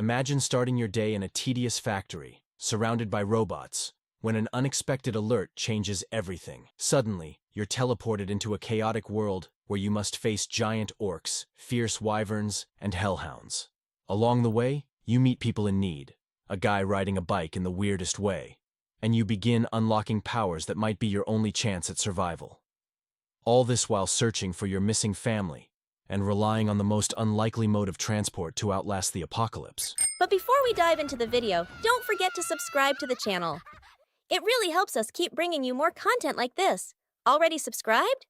Imagine starting your day in a tedious factory, surrounded by robots, when an unexpected alert changes everything. Suddenly, you're teleported into a chaotic world where you must face giant orcs, fierce wyverns, and hellhounds. Along the way, you meet people in need, a guy riding a bike in the weirdest way, and you begin unlocking powers that might be your only chance at survival. All this while searching for your missing family and relying on the most unlikely mode of transport to outlast the apocalypse. But before we dive into the video, don't forget to subscribe to the channel. It really helps us keep bringing you more content like this. Already subscribed?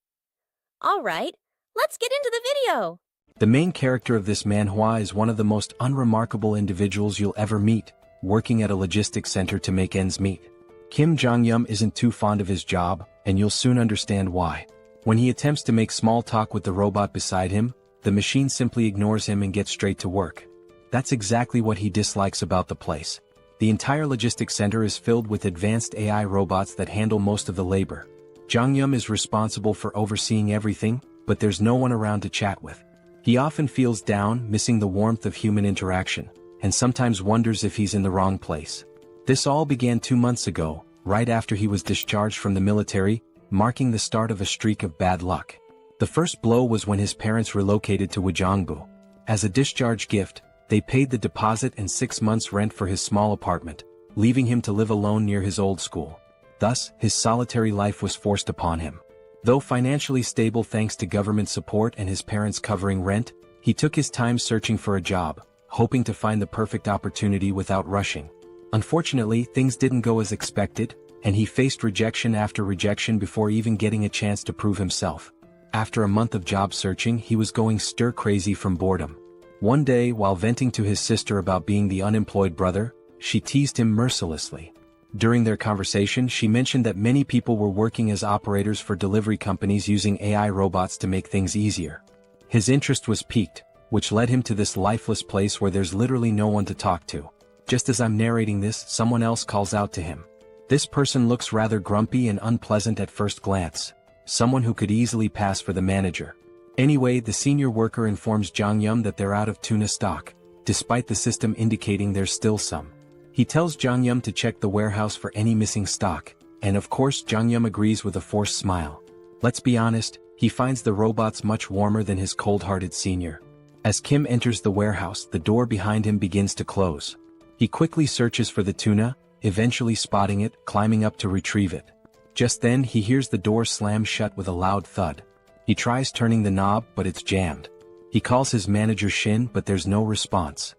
Alright, let's get into the video! The main character of this manhwa is one of the most unremarkable individuals you'll ever meet, working at a logistics center to make ends meet. Kim Jeong-gyeom isn't too fond of his job, and you'll soon understand why. When he attempts to make small talk with the robot beside him, the machine simply ignores him and gets straight to work. That's exactly what he dislikes about the place. The entire logistics center is filled with advanced AI robots that handle most of the labor. Jeong-gyeom is responsible for overseeing everything, but there's no one around to chat with. He often feels down, missing the warmth of human interaction, and sometimes wonders if he's in the wrong place. This all began 2 months ago, right after he was discharged from the military, marking the start of a streak of bad luck. The first blow was when his parents relocated to Wajongbu. As a discharge gift, they paid the deposit and 6 months' rent for his small apartment, leaving him to live alone near his old school. Thus, his solitary life was forced upon him. Though financially stable thanks to government support and his parents covering rent, he took his time searching for a job, hoping to find the perfect opportunity without rushing. Unfortunately, things didn't go as expected, and he faced rejection after rejection before even getting a chance to prove himself. After a month of job searching, he was going stir-crazy from boredom. One day, while venting to his sister about being the unemployed brother, she teased him mercilessly. During their conversation, she mentioned that many people were working as operators for delivery companies using AI robots to make things easier. His interest was piqued, which led him to this lifeless place where there's literally no one to talk to. Just as I'm narrating this, someone else calls out to him. This person looks rather grumpy and unpleasant at first glance, someone who could easily pass for the manager. Anyway, the senior worker informs Jeong-gyeom that they're out of tuna stock, despite the system indicating there's still some. He tells Jeong-gyeom to check the warehouse for any missing stock, and of course Jeong-gyeom agrees with a forced smile. Let's be honest, he finds the robots much warmer than his cold-hearted senior. As Kim enters the warehouse, the door behind him begins to close. He quickly searches for the tuna, eventually spotting it, climbing up to retrieve it. Just then he hears the door slam shut with a loud thud. He tries turning the knob, but it's jammed. He calls his manager Shin, but there's no response.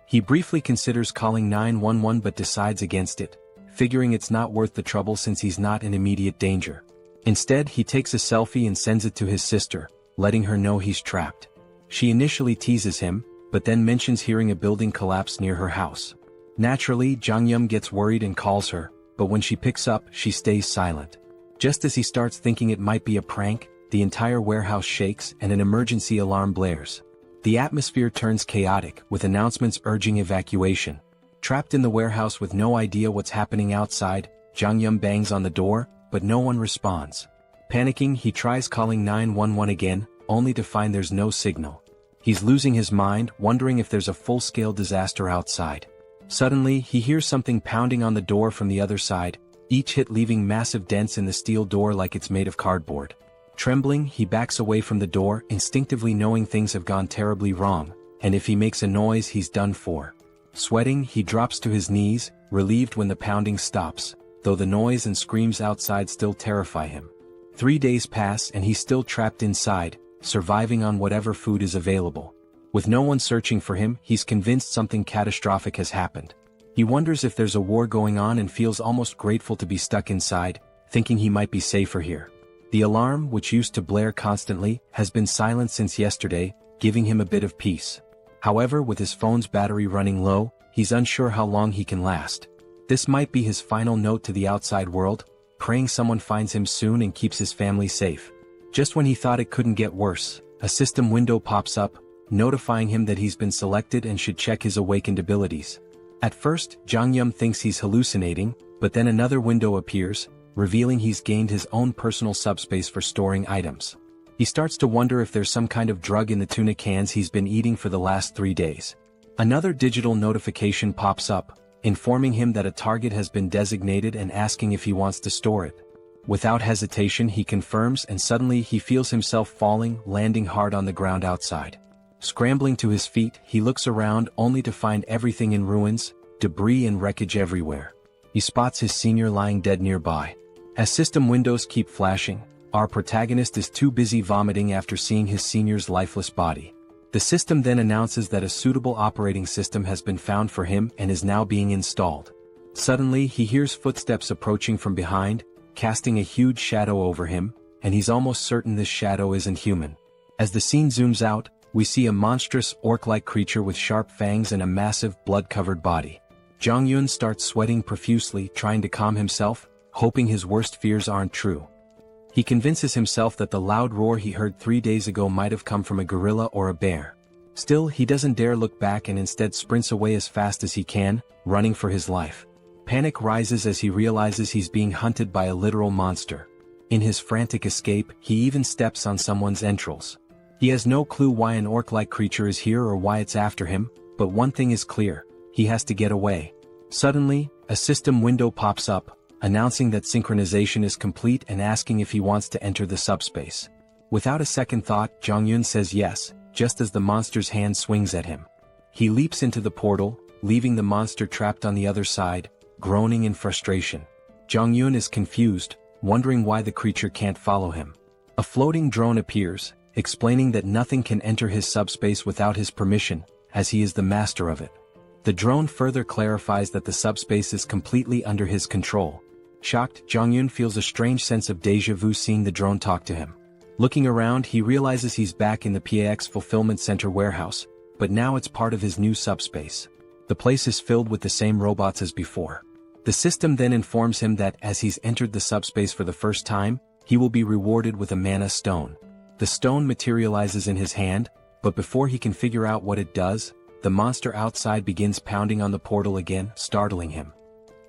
He briefly considers calling 911 but decides against it, figuring it's not worth the trouble since he's not in immediate danger. Instead, he takes a selfie and sends it to his sister, letting her know he's trapped. She initially teases him, but then mentions hearing a building collapse near her house. Naturally, Jeong-gyeom gets worried and calls her, but when she picks up, she stays silent. Just as he starts thinking it might be a prank, the entire warehouse shakes and an emergency alarm blares. The atmosphere turns chaotic, with announcements urging evacuation. Trapped in the warehouse with no idea what's happening outside, Jeong-gyeom bangs on the door, but no one responds. Panicking, he tries calling 911 again, only to find there's no signal. He's losing his mind, wondering if there's a full-scale disaster outside. Suddenly, he hears something pounding on the door from the other side, each hit leaving massive dents in the steel door like it's made of cardboard. Trembling, he backs away from the door, instinctively knowing things have gone terribly wrong, and if he makes a noise he's done for. Sweating, he drops to his knees, relieved when the pounding stops, though the noise and screams outside still terrify him. 3 days pass and he's still trapped inside, surviving on whatever food is available. With no one searching for him, he's convinced something catastrophic has happened. He wonders if there's a war going on and feels almost grateful to be stuck inside, thinking he might be safer here. The alarm, which used to blare constantly, has been silent since yesterday, giving him a bit of peace. However, with his phone's battery running low, he's unsure how long he can last. This might be his final note to the outside world, praying someone finds him soon and keeps his family safe. Just when he thought it couldn't get worse, a system window pops up, notifying him that he's been selected and should check his awakened abilities. At first, Jeong-gyeom thinks he's hallucinating, but then another window appears, revealing he's gained his own personal subspace for storing items. He starts to wonder if there's some kind of drug in the tuna cans he's been eating for the last 3 days. Another digital notification pops up, informing him that a target has been designated and asking if he wants to store it. Without hesitation he confirms, and suddenly he feels himself falling, landing hard on the ground outside. Scrambling to his feet, he looks around only to find everything in ruins, debris and wreckage everywhere. He spots his senior lying dead nearby. As system windows keep flashing, our protagonist is too busy vomiting after seeing his senior's lifeless body. The system then announces that a suitable operating system has been found for him and is now being installed. Suddenly he hears footsteps approaching from behind, casting a huge shadow over him, and he's almost certain this shadow isn't human. As the scene zooms out, we see a monstrous orc-like creature with sharp fangs and a massive blood-covered body. Jong-yun starts sweating profusely, trying to calm himself, hoping his worst fears aren't true. He convinces himself that the loud roar he heard 3 days ago might have come from a gorilla or a bear. Still, he doesn't dare look back and instead sprints away as fast as he can, running for his life. Panic rises as he realizes he's being hunted by a literal monster. In his frantic escape, he even steps on someone's entrails. He has no clue why an orc-like creature is here or why it's after him, but one thing is clear: he has to get away. Suddenly, a system window pops up, announcing that synchronization is complete and asking if he wants to enter the subspace. Without a second thought, Jong-yun says yes, just as the monster's hand swings at him. He leaps into the portal, leaving the monster trapped on the other side, groaning in frustration. Jong-yun is confused, wondering why the creature can't follow him. A floating drone appears, explaining that nothing can enter his subspace without his permission, as he is the master of it. The drone further clarifies that the subspace is completely under his control. Shocked, Jong-yun feels a strange sense of déjà vu seeing the drone talk to him. Looking around, he realizes he's back in the PAX Fulfillment Center warehouse, but now it's part of his new subspace. The place is filled with the same robots as before. The system then informs him that as he's entered the subspace for the first time, he will be rewarded with a mana stone. The stone materializes in his hand, but before he can figure out what it does, the monster outside begins pounding on the portal again, startling him.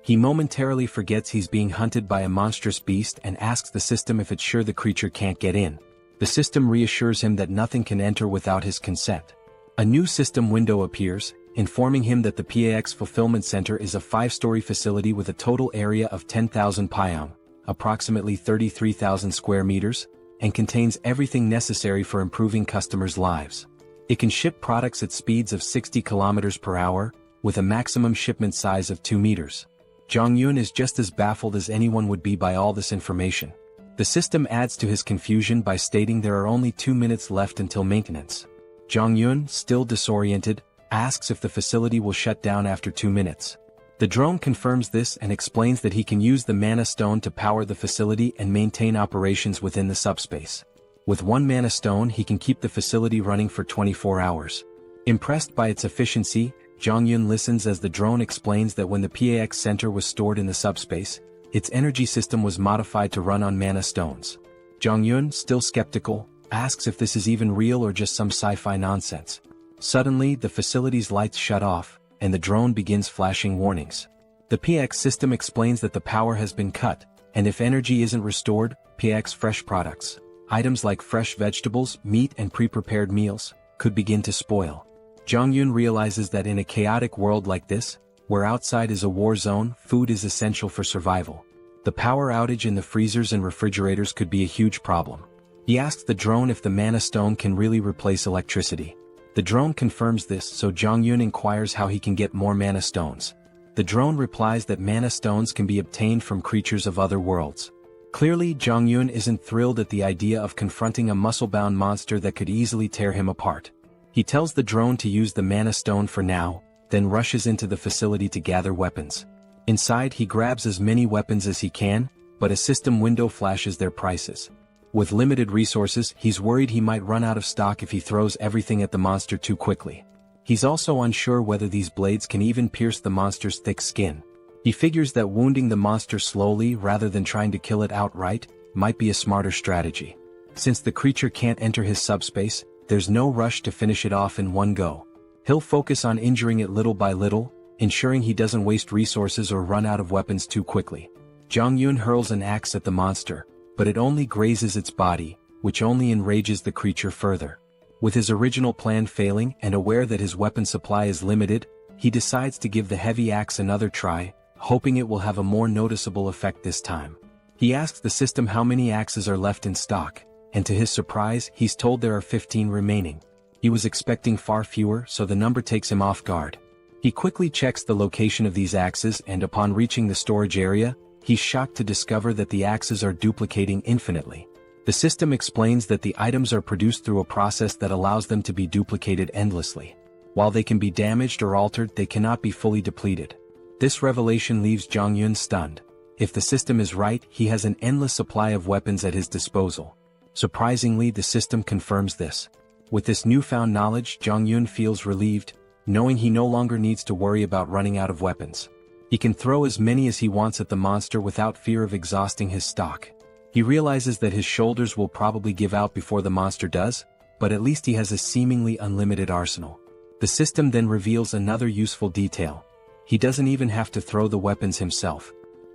He momentarily forgets he's being hunted by a monstrous beast and asks the system if it's sure the creature can't get in. The system reassures him that nothing can enter without his consent. A new system window appears, informing him that the PAX Fulfillment Center is a 5-story facility with a total area of 10,000 pyong, approximately 33,000 square meters, and contains everything necessary for improving customers' lives. It can ship products at speeds of 60 kilometers per hour, with a maximum shipment size of 2 meters. Jong-yun is just as baffled as anyone would be by all this information. The system adds to his confusion by stating there are only 2 minutes left until maintenance. Jong-yun, still disoriented, asks if the facility will shut down after 2 minutes. The drone confirms this and explains that he can use the mana stone to power the facility and maintain operations within the subspace. With 1 mana stone he can keep the facility running for 24 hours. Impressed by its efficiency, Jong-yun listens as the drone explains that when the PAX Center was stored in the subspace, its energy system was modified to run on mana stones. Jong-yun, still skeptical, asks if this is even real or just some sci-fi nonsense. Suddenly, the facility's lights shut off, and the drone begins flashing warnings. The PAX system explains that the power has been cut, and if energy isn't restored, PAX fresh products, items like fresh vegetables, meat and pre-prepared meals, could begin to spoil. Jong-yun realizes that in a chaotic world like this, where outside is a war zone, food is essential for survival. The power outage in the freezers and refrigerators could be a huge problem. He asks the drone if the mana stone can really replace electricity. The drone confirms this, so Jong-yun inquires how he can get more mana stones. The drone replies that mana stones can be obtained from creatures of other worlds. Clearly, Jong-yun isn't thrilled at the idea of confronting a muscle-bound monster that could easily tear him apart. He tells the drone to use the mana stone for now, then rushes into the facility to gather weapons. Inside he grabs as many weapons as he can, but a system window flashes their prices. With limited resources, he's worried he might run out of stock if he throws everything at the monster too quickly. He's also unsure whether these blades can even pierce the monster's thick skin. He figures that wounding the monster slowly rather than trying to kill it outright might be a smarter strategy. Since the creature can't enter his subspace, there's no rush to finish it off in one go. He'll focus on injuring it little by little, ensuring he doesn't waste resources or run out of weapons too quickly. Jong-yun hurls an axe at the monster, but it only grazes its body, which only enrages the creature further. With his original plan failing and aware that his weapon supply is limited, he decides to give the heavy axe another try, hoping it will have a more noticeable effect this time. He asks the system how many axes are left in stock, and to his surprise, he's told there are 15 remaining. He was expecting far fewer, so the number takes him off guard. He quickly checks the location of these axes, and upon reaching the storage area, he's shocked to discover that the axes are duplicating infinitely. The system explains that the items are produced through a process that allows them to be duplicated endlessly. While they can be damaged or altered, they cannot be fully depleted. This revelation leaves Jeong-gyeom stunned. If the system is right, he has an endless supply of weapons at his disposal. Surprisingly, the system confirms this. With this newfound knowledge, Jeong-gyeom feels relieved, knowing he no longer needs to worry about running out of weapons. He can throw as many as he wants at the monster without fear of exhausting his stock. He realizes that his shoulders will probably give out before the monster does, but at least he has a seemingly unlimited arsenal. The system then reveals another useful detail. He doesn't even have to throw the weapons himself.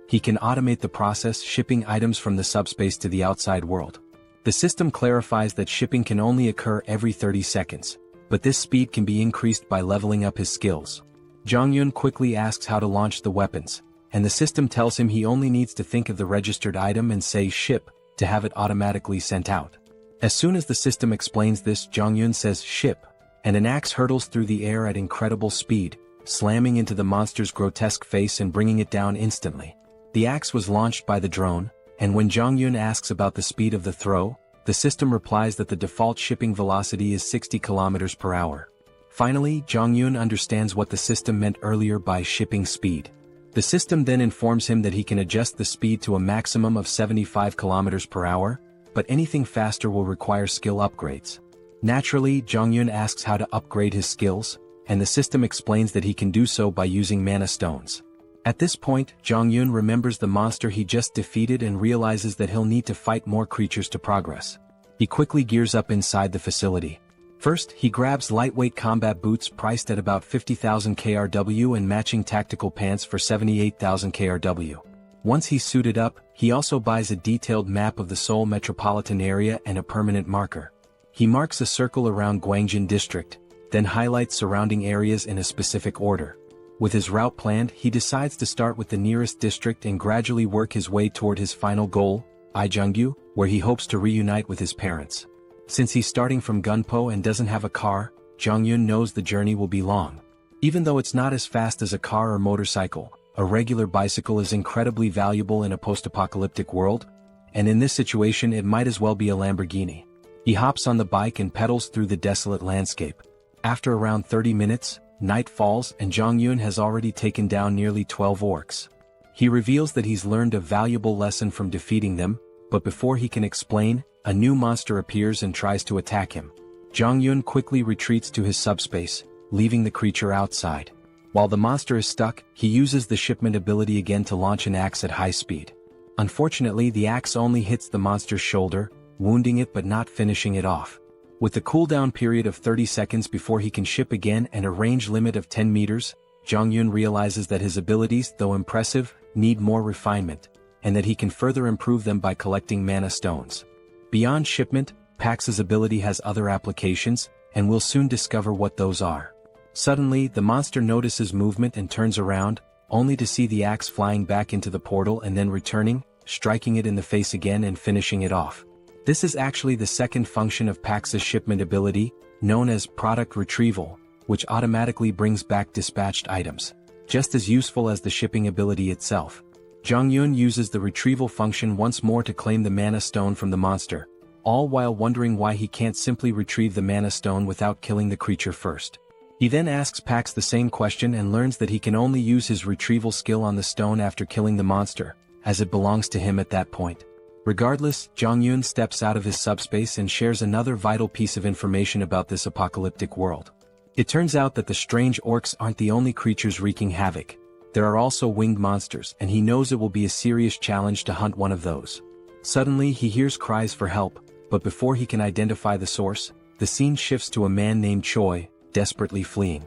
He can automate the process, shipping items from the subspace to the outside world. The system clarifies that shipping can only occur every 30 seconds, but this speed can be increased by leveling up his skills. Jeong-gyeom quickly asks how to launch the weapons, and the system tells him he only needs to think of the registered item and say ship to have it automatically sent out. As soon as the system explains this, Jeong-gyeom says ship, and an axe hurtles through the air at incredible speed, slamming into the monster's grotesque face and bringing it down instantly. The axe was launched by the drone, and when Jeong-gyeom asks about the speed of the throw, the system replies that the default shipping velocity is 60 km per hour. Finally, Jeong-gyeom understands what the system meant earlier by shipping speed. The system then informs him that he can adjust the speed to a maximum of 75 km per hour, but anything faster will require skill upgrades. Naturally, Jeong-gyeom asks how to upgrade his skills, and the system explains that he can do so by using mana stones. At this point, Jeong-gyeom remembers the monster he just defeated and realizes that he'll need to fight more creatures to progress. He quickly gears up inside the facility. First, he grabs lightweight combat boots priced at about 50,000 KRW and matching tactical pants for 78,000 KRW. Once he's suited up, he also buys a detailed map of the Seoul metropolitan area and a permanent marker. He marks a circle around Gwangjin district, then highlights surrounding areas in a specific order. With his route planned, he decides to start with the nearest district and gradually work his way toward his final goal, Ijeongju, where he hopes to reunite with his parents. Since he's starting from Gunpo and doesn't have a car, Jeong-gyeom knows the journey will be long. Even though it's not as fast as a car or motorcycle, a regular bicycle is incredibly valuable in a post-apocalyptic world, and in this situation it might as well be a Lamborghini. He hops on the bike and pedals through the desolate landscape. After around 30 minutes, night falls and Jeong-gyeom has already taken down nearly 12 orcs. He reveals that he's learned a valuable lesson from defeating them, but before he can explain, a new monster appears and tries to attack him. Jeong-gyeom quickly retreats to his subspace, leaving the creature outside. While the monster is stuck, he uses the shipment ability again to launch an axe at high speed. Unfortunately, the axe only hits the monster's shoulder, wounding it but not finishing it off. With the cooldown period of 30 seconds before he can ship again and a range limit of 10 meters, Jeong-gyeom realizes that his abilities, though impressive, need more refinement, and that he can further improve them by collecting mana stones. Beyond shipment, Pax's ability has other applications, and we'll soon discover what those are. Suddenly, the monster notices movement and turns around, only to see the axe flying back into the portal and then returning, striking it in the face again and finishing it off. This is actually the second function of Pax's shipment ability, known as product retrieval, which automatically brings back dispatched items. Just as useful as the shipping ability itself. Jeong-gyeom uses the retrieval function once more to claim the mana stone from the monster, all while wondering why he can't simply retrieve the mana stone without killing the creature first. He then asks Pax the same question and learns that he can only use his retrieval skill on the stone after killing the monster, as it belongs to him at that point. Regardless, Jeong-gyeom steps out of his subspace and shares another vital piece of information about this apocalyptic world. It turns out that the strange orcs aren't the only creatures wreaking havoc. There are also winged monsters, and he knows it will be a serious challenge to hunt one of those. Suddenly, he hears cries for help, but before he can identify the source, the scene shifts to a man named Choi, desperately fleeing.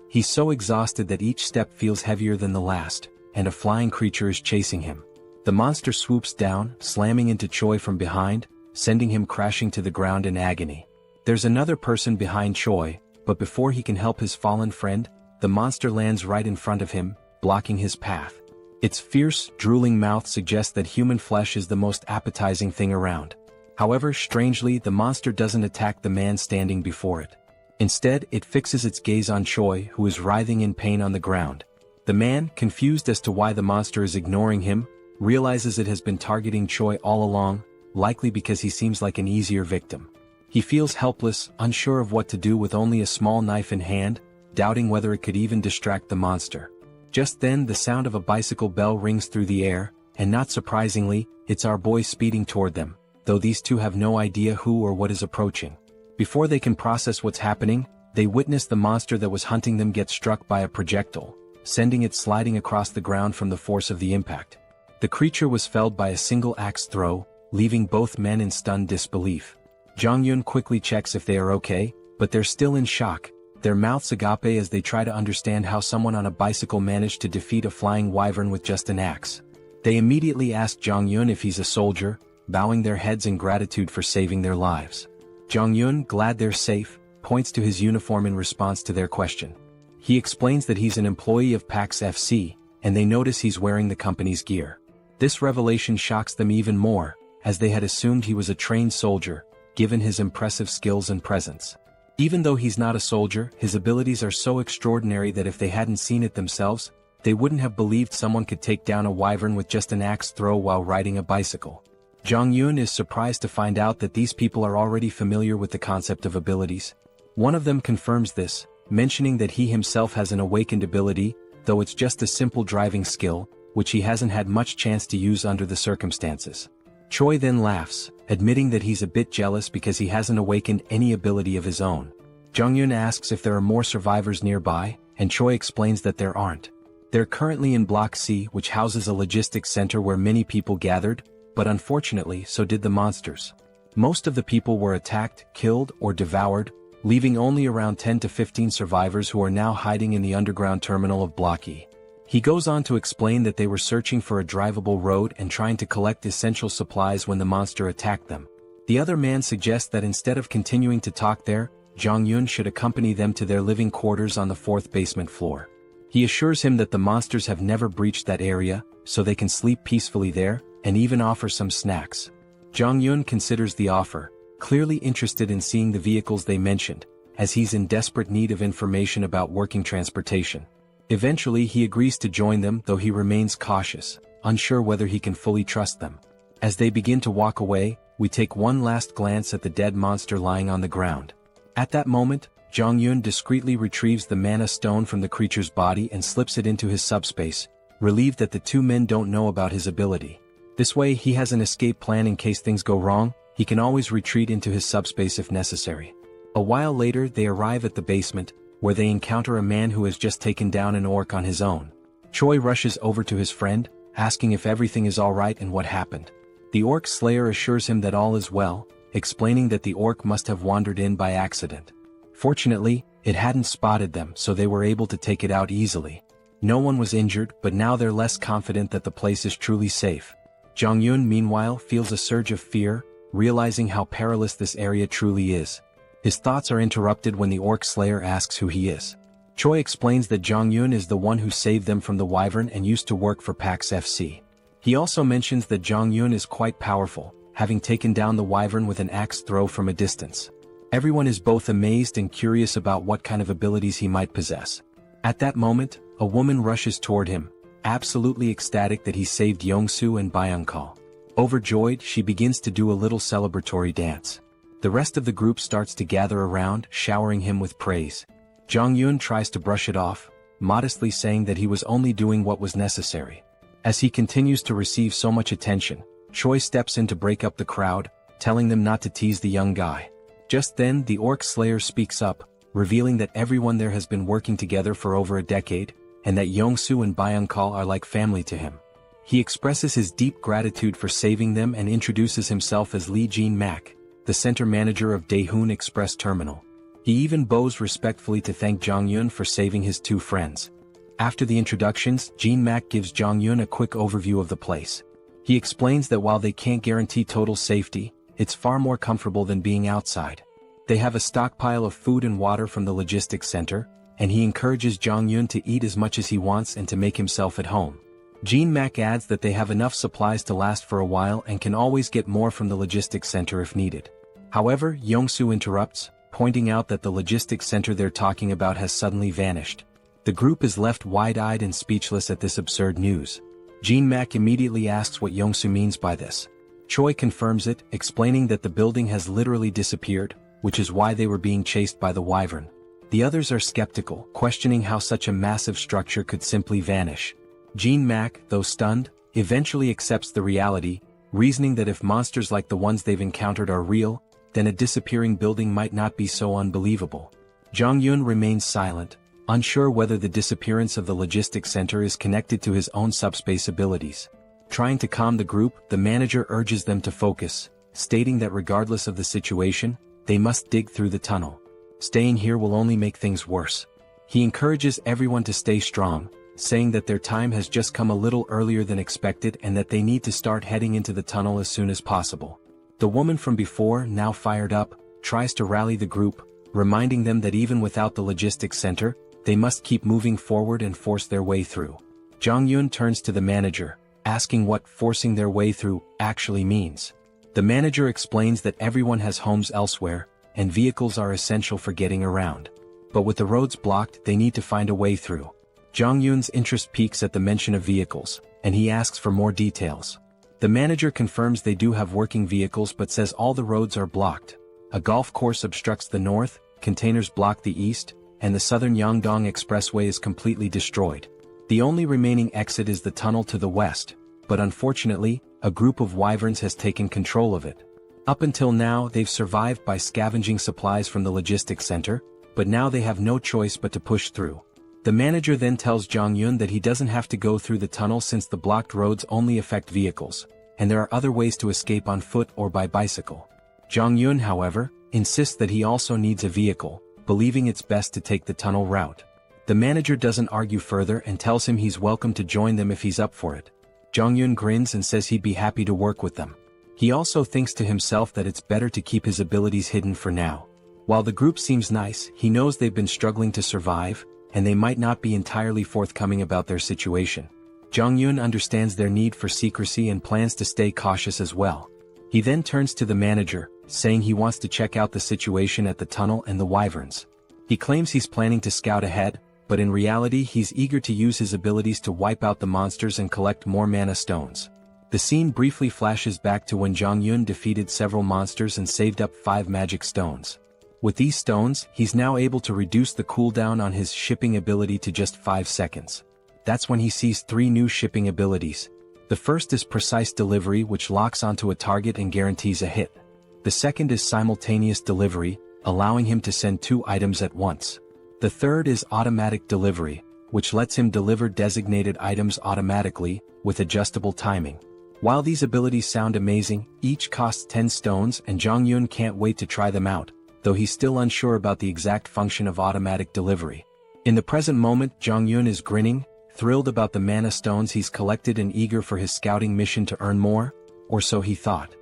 He's so exhausted that each step feels heavier than the last, and a flying creature is chasing him. The monster swoops down, slamming into Choi from behind, sending him crashing to the ground in agony. There's another person behind Choi, but before he can help his fallen friend, the monster lands right in front of him, blocking his path. Its fierce, drooling mouth suggests that human flesh is the most appetizing thing around. However, strangely, the monster doesn't attack the man standing before it. Instead, it fixes its gaze on Choi, who is writhing in pain on the ground. The man, confused as to why the monster is ignoring him, realizes it has been targeting Choi all along, likely because he seems like an easier victim. He feels helpless, unsure of what to do with only a small knife in hand, doubting whether it could even distract the monster. Just then, the sound of a bicycle bell rings through the air, and not surprisingly, it's our boy speeding toward them, though these two have no idea who or what is approaching. Before they can process what's happening, they witness the monster that was hunting them get struck by a projectile, sending it sliding across the ground from the force of the impact. The creature was felled by a single axe throw, leaving both men in stunned disbelief. Jong-yun quickly checks if they are okay, but they're still in shock, their mouths agape as they try to understand how someone on a bicycle managed to defeat a flying wyvern with just an axe. They immediately ask Jong-yun if he's a soldier, bowing their heads in gratitude for saving their lives. Jong-yun, glad they're safe, points to his uniform in response to their question. He explains that he's an employee of PAX FC, and they notice he's wearing the company's gear. This revelation shocks them even more, as they had assumed he was a trained soldier, given his impressive skills and presence. Even though he's not a soldier, his abilities are so extraordinary that if they hadn't seen it themselves, they wouldn't have believed someone could take down a wyvern with just an axe throw while riding a bicycle. Jong-yun is surprised to find out that these people are already familiar with the concept of abilities. One of them confirms this, mentioning that he himself has an awakened ability, though it's just a simple driving skill, which he hasn't had much chance to use under the circumstances. Choi then laughs, admitting that he's a bit jealous because he hasn't awakened any ability of his own. Jong-yun asks if there are more survivors nearby, and Choi explains that there aren't. They're currently in Block C, which houses a logistics center where many people gathered, but unfortunately so did the monsters. Most of the people were attacked, killed, or devoured, leaving only around 10 to 15 survivors who are now hiding in the underground terminal of Block E. He goes on to explain that they were searching for a drivable road and trying to collect essential supplies when the monster attacked them. The other man suggests that instead of continuing to talk there, Jong-yun should accompany them to their living quarters on the 4th basement floor. He assures him that the monsters have never breached that area, so they can sleep peacefully there, and even offers some snacks. Jong-yun considers the offer, clearly interested in seeing the vehicles they mentioned, as he's in desperate need of information about working transportation. Eventually he agrees to join them, though he remains cautious, unsure whether he can fully trust them. As they begin to walk away, we take one last glance at the dead monster lying on the ground. At that moment, Jong-yun discreetly retrieves the mana stone from the creature's body and slips it into his subspace, relieved that the two men don't know about his ability. This way he has an escape plan in case things go wrong. He can always retreat into his subspace if necessary. A while later they arrive at the basement, where they encounter a man who has just taken down an orc on his own. Choi rushes over to his friend, asking if everything is alright and what happened. The orc slayer assures him that all is well, explaining that the orc must have wandered in by accident. Fortunately, it hadn't spotted them, so they were able to take it out easily. No one was injured, but now they're less confident that the place is truly safe. Jong-yun meanwhile feels a surge of fear, realizing how perilous this area truly is. His thoughts are interrupted when the orc slayer asks who he is. Choi explains that Jong-yun is the one who saved them from the wyvern and used to work for PAX FC. He also mentions that Jong-yun is quite powerful, having taken down the wyvern with an axe throw from a distance. Everyone is both amazed and curious about what kind of abilities he might possess. At that moment, a woman rushes toward him, absolutely ecstatic that he saved Yong-soo and Byung-kal. Overjoyed, she begins to do a little celebratory dance. The rest of the group starts to gather around, showering him with praise. Jong-yun tries to brush it off, modestly saying that he was only doing what was necessary. As he continues to receive so much attention, Choi steps in to break up the crowd, telling them not to tease the young guy. Just then, the orc slayer speaks up, revealing that everyone there has been working together for over a decade, and that Yong-soo and Byung-kal are like family to him. He expresses his deep gratitude for saving them and introduces himself as Lee Jin-mak, the center manager of Daehoon Express Terminal. He even bows respectfully to thank Jong-yun for saving his two friends. After the introductions, Jin-mak gives Jong-yun a quick overview of the place. He explains that while they can't guarantee total safety, it's far more comfortable than being outside. They have a stockpile of food and water from the logistics center, and he encourages Jong-yun to eat as much as he wants and to make himself at home. Jean-mak adds that they have enough supplies to last for a while and can always get more from the logistics center if needed. However, Yong-soo interrupts, pointing out that the logistics center they're talking about has suddenly vanished. The group is left wide-eyed and speechless at this absurd news. Jean-mak immediately asks what Yong-soo means by this. Choi confirms it, explaining that the building has literally disappeared, which is why they were being chased by the wyvern. The others are skeptical, questioning how such a massive structure could simply vanish. Jean-mak, though stunned, eventually accepts the reality, reasoning that if monsters like the ones they've encountered are real, then a disappearing building might not be so unbelievable. Jong-yun remains silent, unsure whether the disappearance of the logistics center is connected to his own subspace abilities. Trying to calm the group, the manager urges them to focus, stating that regardless of the situation, they must dig through the tunnel. Staying here will only make things worse. He encourages everyone to stay strong, saying that their time has just come a little earlier than expected and that they need to start heading into the tunnel as soon as possible. The woman from before, now fired up, tries to rally the group, reminding them that even without the logistics center, they must keep moving forward and force their way through. Jong-yun turns to the manager, asking what forcing their way through actually means. The manager explains that everyone has homes elsewhere, and vehicles are essential for getting around. But with the roads blocked, they need to find a way through. Jong-yun's interest peaks at the mention of vehicles, and he asks for more details. The manager confirms they do have working vehicles but says all the roads are blocked. A golf course obstructs the north, containers block the east, and the southern Yangdong Expressway is completely destroyed. The only remaining exit is the tunnel to the west, but unfortunately, a group of wyverns has taken control of it. Up until now, they've survived by scavenging supplies from the logistics center, but now they have no choice but to push through. The manager then tells Jong-yun that he doesn't have to go through the tunnel since the blocked roads only affect vehicles, and there are other ways to escape on foot or by bicycle. Jong-yun, however, insists that he also needs a vehicle, believing it's best to take the tunnel route. The manager doesn't argue further and tells him he's welcome to join them if he's up for it. Jong-yun grins and says he'd be happy to work with them. He also thinks to himself that it's better to keep his abilities hidden for now. While the group seems nice, he knows they've been struggling to survive, and they might not be entirely forthcoming about their situation. Jong-yun understands their need for secrecy and plans to stay cautious as well. He then turns to the manager, saying he wants to check out the situation at the tunnel and the wyverns. He claims he's planning to scout ahead, but in reality he's eager to use his abilities to wipe out the monsters and collect more mana stones. The scene briefly flashes back to when Jong-yun defeated several monsters and saved up 5 magic stones. With these stones, he's now able to reduce the cooldown on his shipping ability to just 5 seconds. That's when he sees 3 new shipping abilities. The first is precise delivery, which locks onto a target and guarantees a hit. The second is simultaneous delivery, allowing him to send 2 items at once. The third is automatic delivery, which lets him deliver designated items automatically, with adjustable timing. While these abilities sound amazing, each costs 10 stones and Jong-yun can't wait to try them out, though he's still unsure about the exact function of automatic delivery. In the present moment, Jong-yun is grinning, thrilled about the mana stones he's collected and eager for his scouting mission to earn more, or so he thought.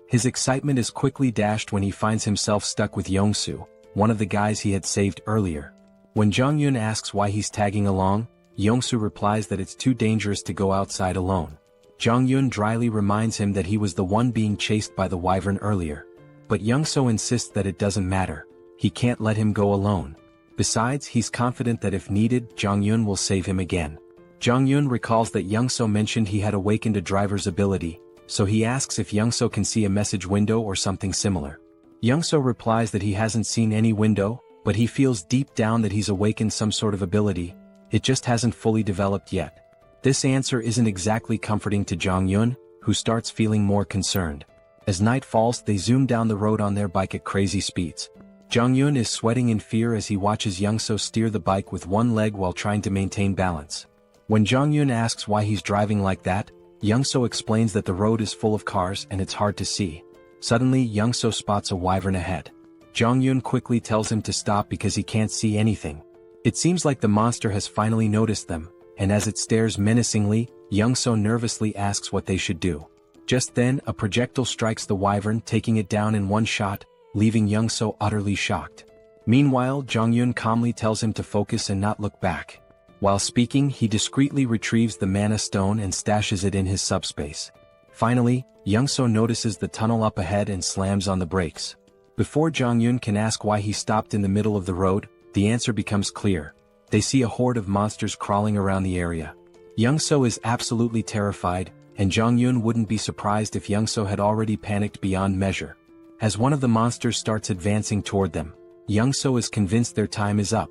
His excitement is quickly dashed when he finds himself stuck with Yong-soo, one of the guys he had saved earlier. When Jong-yun asks why he's tagging along, Yong-soo replies that it's too dangerous to go outside alone. Jong-yun dryly reminds him that he was the one being chased by the wyvern earlier. But Yong-soo insists that it doesn't matter. He can't let him go alone. Besides, he's confident that if needed, Jong-yun will save him again. Jong-yun recalls that Yong-soo mentioned he had awakened a driver's ability, so he asks if Yong-soo can see a message window or something similar. Yong-soo replies that he hasn't seen any window, but he feels deep down that he's awakened some sort of ability, it just hasn't fully developed yet. This answer isn't exactly comforting to Jong-yun, who starts feeling more concerned. As night falls, they zoom down the road on their bike at crazy speeds. Jong-yun is sweating in fear as he watches Yong-soo steer the bike with one leg while trying to maintain balance. When Jong-yun asks why he's driving like that, Yong-soo explains that the road is full of cars and it's hard to see. Suddenly, Yong-soo spots a wyvern ahead. Jong-yun quickly tells him to stop because he can't see anything. It seems like the monster has finally noticed them, and as it stares menacingly, Yong-soo nervously asks what they should do. Just then, a projectile strikes the wyvern, taking it down in one shot, leaving Young-so utterly shocked. Meanwhile, Jong-yun calmly tells him to focus and not look back. While speaking, he discreetly retrieves the mana stone and stashes it in his subspace. Finally, Young-so notices the tunnel up ahead and slams on the brakes. Before Jong-yun can ask why he stopped in the middle of the road, the answer becomes clear. They see a horde of monsters crawling around the area. Young-so is absolutely terrified, and Jong-yun wouldn't be surprised if Young-so had already panicked beyond measure. As one of the monsters starts advancing toward them, Young-so is convinced their time is up.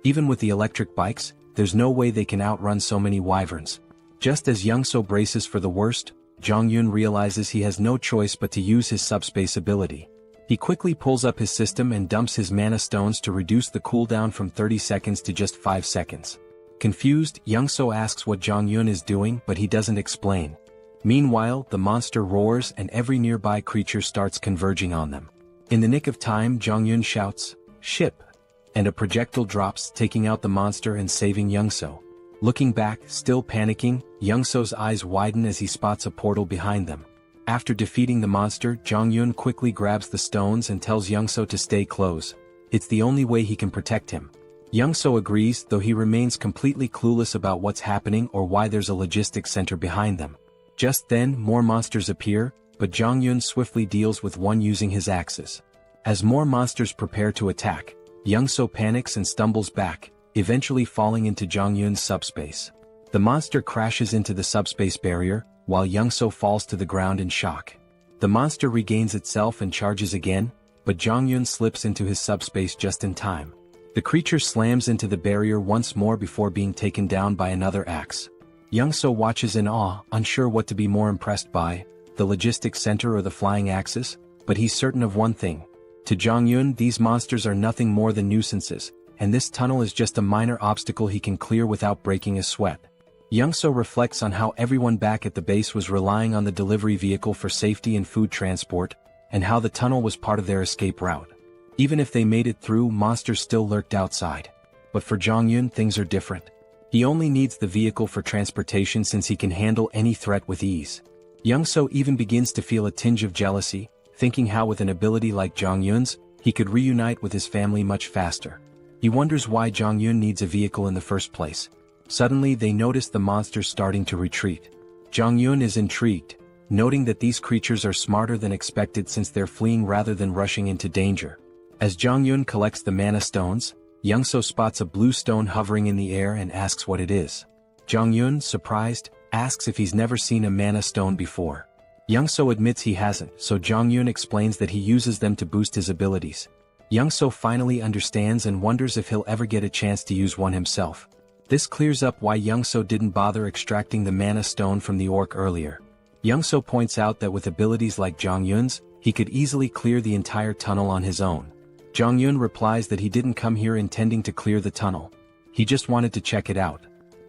Even with the electric bikes, there's no way they can outrun so many wyverns. Just as Young-so braces for the worst, Jong-yun realizes he has no choice but to use his subspace ability. He quickly pulls up his system and dumps his mana stones to reduce the cooldown from 30 seconds to just 5 seconds. Confused, Young-so asks what Jong-yun is doing, but he doesn't explain. Meanwhile, the monster roars and every nearby creature starts converging on them. In the nick of time, Jong-yun shouts, "Ship!" and a projectile drops, taking out the monster and saving Young-so. Looking back, still panicking, Young-so's eyes widen as he spots a portal behind them. After defeating the monster, Jong-yun quickly grabs the stones and tells Young-so to stay close. It's the only way he can protect him. Young-so agrees, though he remains completely clueless about what's happening or why there's a logistics center behind them. Just then, more monsters appear, but Jong-yun swiftly deals with one using his axes. As more monsters prepare to attack, Young-so panics and stumbles back, eventually falling into Jong-yun's subspace. The monster crashes into the subspace barrier, while Young-so falls to the ground in shock. The monster regains itself and charges again, but Jong-yun slips into his subspace just in time. The creature slams into the barrier once more before being taken down by another axe. Young-so watches in awe, unsure what to be more impressed by, the logistics center or the flying axes, but he's certain of one thing. To Jong-yun, these monsters are nothing more than nuisances, and this tunnel is just a minor obstacle he can clear without breaking a sweat. Young-so reflects on how everyone back at the base was relying on the delivery vehicle for safety and food transport, and how the tunnel was part of their escape route. Even if they made it through, monsters still lurked outside. But for Jong-yun, things are different. He only needs the vehicle for transportation since he can handle any threat with ease. Young-so even begins to feel a tinge of jealousy, thinking how with an ability like Jong-yun's, he could reunite with his family much faster. He wonders why Jong-yun needs a vehicle in the first place. Suddenly they notice the monsters starting to retreat. Jong-yun is intrigued, noting that these creatures are smarter than expected since they're fleeing rather than rushing into danger. As Jong-yun collects the mana stones, Young-so spots a blue stone hovering in the air and asks what it is. Jong-yun, surprised, asks if he's never seen a mana stone before. Young-so admits he hasn't, so Jong-yun explains that he uses them to boost his abilities. Young-so finally understands and wonders if he'll ever get a chance to use one himself. This clears up why Young-so didn't bother extracting the mana stone from the orc earlier. Young-so points out that with abilities like Jong-yun's, he could easily clear the entire tunnel on his own. Jong-yun replies that he didn't come here intending to clear the tunnel. He just wanted to check it out.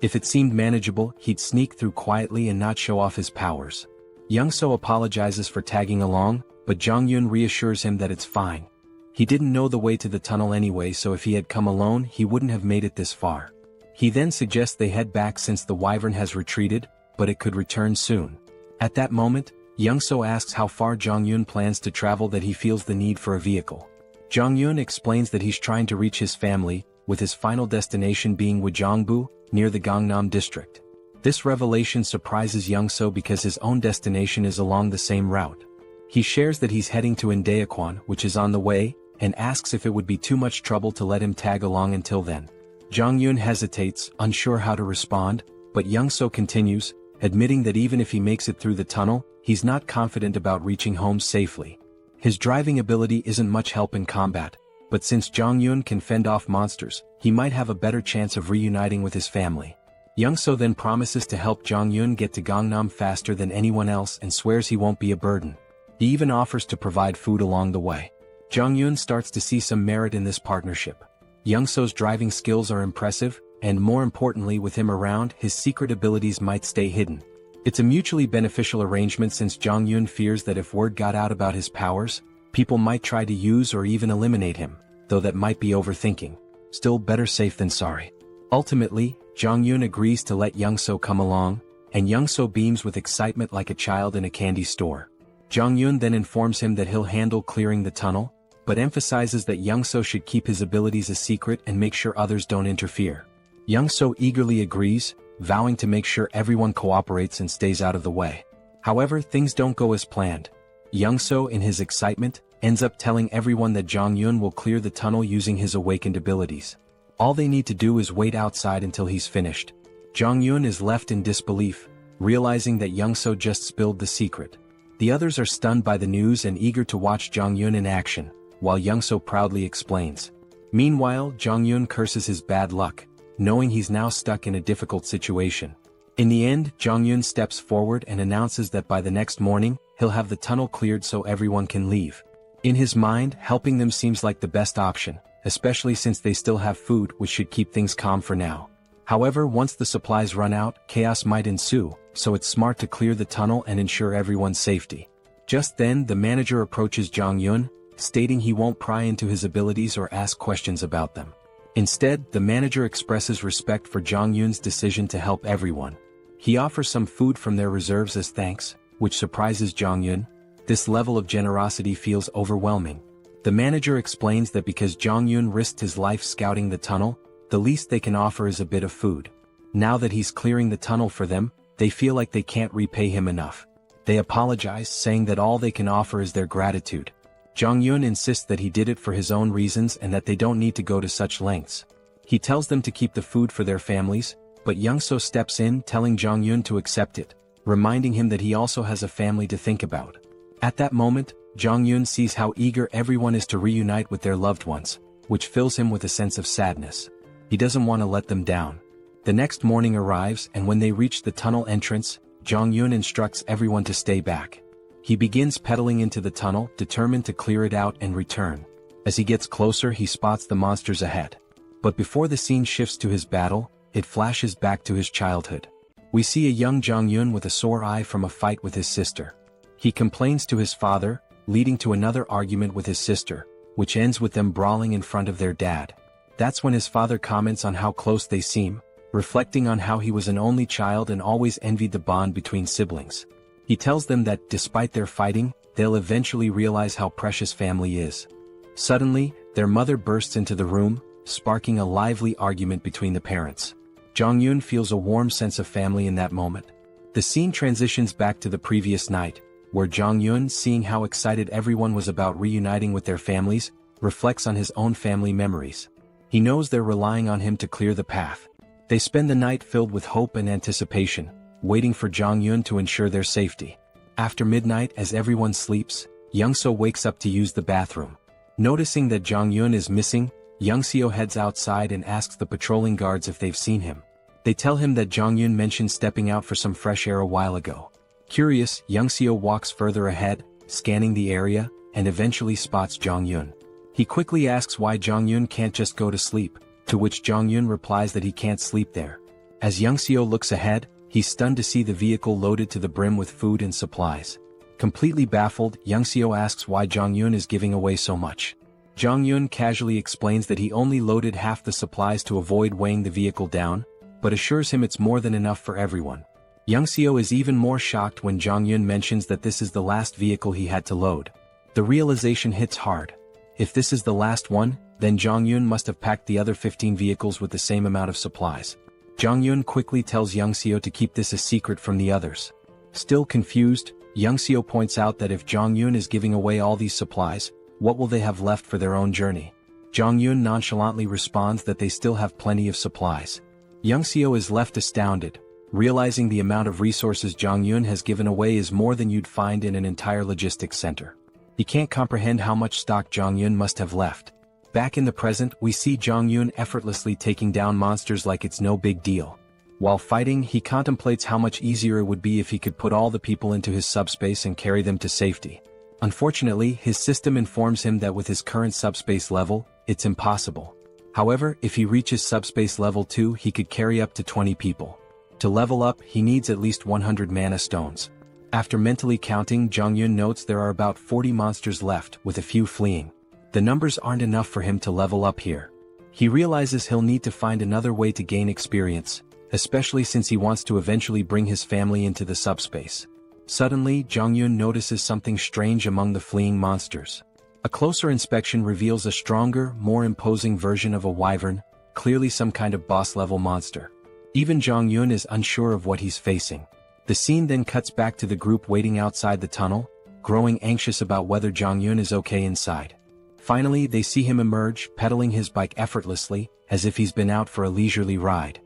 If it seemed manageable, he'd sneak through quietly and not show off his powers. Young-so apologizes for tagging along, but Jong-yun reassures him that it's fine. He didn't know the way to the tunnel anyway, so if he had come alone, he wouldn't have made it this far. He then suggests they head back since the wyvern has retreated, but it could return soon. At that moment, Young-so asks how far Jong-yun plans to travel that he feels the need for a vehicle. Jong-yun explains that he's trying to reach his family, with his final destination being Wojongbu, near the Gangnam district. This revelation surprises Young-so because his own destination is along the same route. He shares that he's heading to Indaequan, which is on the way, and asks if it would be too much trouble to let him tag along until then. Jong-yun hesitates, unsure how to respond, but Young-so continues, admitting that even if he makes it through the tunnel, he's not confident about reaching home safely. His driving ability isn't much help in combat, but since Jong-yun can fend off monsters, he might have a better chance of reuniting with his family. Young-so then promises to help Jong-yun get to Gangnam faster than anyone else and swears he won't be a burden. He even offers to provide food along the way. Jong-yun starts to see some merit in this partnership. Young-so's driving skills are impressive, and more importantly with him around, his secret abilities might stay hidden. It's a mutually beneficial arrangement since Jong-yun fears that if word got out about his powers, people might try to use or even eliminate him, though that might be overthinking. Still better safe than sorry. Ultimately, Jong-yun agrees to let Young-so come along, and Young-so beams with excitement like a child in a candy store. Jong-yun then informs him that he'll handle clearing the tunnel, but emphasizes that Young-so should keep his abilities a secret and make sure others don't interfere. Young-so eagerly agrees, vowing to make sure everyone cooperates and stays out of the way. However, things don't go as planned. Young-so, in his excitement, ends up telling everyone that Jong-yun will clear the tunnel using his awakened abilities. All they need to do is wait outside until he's finished. Jong-yun is left in disbelief, realizing that Young-so just spilled the secret. The others are stunned by the news and eager to watch Jong-yun in action, while Young-so proudly explains. Meanwhile, Jong-yun curses his bad luck, knowing he's now stuck in a difficult situation. In the end, Jong-yun steps forward and announces that by the next morning, he'll have the tunnel cleared so everyone can leave. In his mind, helping them seems like the best option, especially since they still have food, which should keep things calm for now. However, once the supplies run out, chaos might ensue, so it's smart to clear the tunnel and ensure everyone's safety. Just then, the manager approaches Jong-yun, stating he won't pry into his abilities or ask questions about them. Instead, the manager expresses respect for Jong-yun's decision to help everyone. He offers some food from their reserves as thanks, which surprises Jong-yun. This level of generosity feels overwhelming. The manager explains that because Jong-yun risked his life scouting the tunnel, the least they can offer is a bit of food. Now that he's clearing the tunnel for them, they feel like they can't repay him enough. They apologize, saying that all they can offer is their gratitude. Jong-yun insists that he did it for his own reasons and that they don't need to go to such lengths. He tells them to keep the food for their families, but Young-so steps in, telling Jong-yun to accept it, reminding him that he also has a family to think about. At that moment, Jong-yun sees how eager everyone is to reunite with their loved ones, which fills him with a sense of sadness. He doesn't want to let them down. The next morning arrives, and when they reach the tunnel entrance, Jong-yun instructs everyone to stay back. He begins pedaling into the tunnel, determined to clear it out and return. As he gets closer, he spots the monsters ahead. But before the scene shifts to his battle, it flashes back to his childhood. We see a young Jong-yun with a sore eye from a fight with his sister. He complains to his father, leading to another argument with his sister, which ends with them brawling in front of their dad. That's when his father comments on how close they seem, reflecting on how he was an only child and always envied the bond between siblings. He tells them that, despite their fighting, they'll eventually realize how precious family is. Suddenly, their mother bursts into the room, sparking a lively argument between the parents. Jong-yun feels a warm sense of family in that moment. The scene transitions back to the previous night, where Jong-yun, seeing how excited everyone was about reuniting with their families, reflects on his own family memories. He knows they're relying on him to clear the path. They spend the night filled with hope and anticipation, waiting for Jong-yun to ensure their safety. After midnight, as everyone sleeps, Young-so wakes up to use the bathroom. Noticing that Jong-yun is missing, Young-seo heads outside and asks the patrolling guards if they've seen him. They tell him that Jong-yun mentioned stepping out for some fresh air a while ago. Curious, Young-seo walks further ahead, scanning the area, and eventually spots Jong-yun. He quickly asks why Jong-yun can't just go to sleep, to which Jong-yun replies that he can't sleep there. As Young-seo looks ahead, he's stunned to see the vehicle loaded to the brim with food and supplies. Completely baffled, Young-seo asks why Jong-yun is giving away so much. Jong-yun casually explains that he only loaded half the supplies to avoid weighing the vehicle down, but assures him it's more than enough for everyone. Young-seo is even more shocked when Jong-yun mentions that this is the last vehicle he had to load. The realization hits hard. If this is the last one, then Jong-yun must have packed the other 15 vehicles with the same amount of supplies. Jong-yun quickly tells Young-seo to keep this a secret from the others. Still confused, Young-seo points out that if Jong-yun is giving away all these supplies, what will they have left for their own journey? Jong-yun nonchalantly responds that they still have plenty of supplies. Young-seo is left astounded, realizing the amount of resources Jong-yun has given away is more than you'd find in an entire logistics center. He can't comprehend how much stock Jong-yun must have left. Back in the present, we see Jong-yun effortlessly taking down monsters like it's no big deal. While fighting, he contemplates how much easier it would be if he could put all the people into his subspace and carry them to safety. Unfortunately, his system informs him that with his current subspace level, it's impossible. However, if he reaches subspace level 2, he could carry up to 20 people. To level up, he needs at least 100 mana stones. After mentally counting, Jong-yun notes there are about 40 monsters left, with a few fleeing. The numbers aren't enough for him to level up here. He realizes he'll need to find another way to gain experience, especially since he wants to eventually bring his family into the subspace. Suddenly, Jong-yun notices something strange among the fleeing monsters. A closer inspection reveals a stronger, more imposing version of a wyvern, clearly some kind of boss-level monster. Even Jong-yeon is unsure of what he's facing. The scene then cuts back to the group waiting outside the tunnel, growing anxious about whether Jong-yeon is okay inside. Finally, they see him emerge, pedaling his bike effortlessly, as if he's been out for a leisurely ride.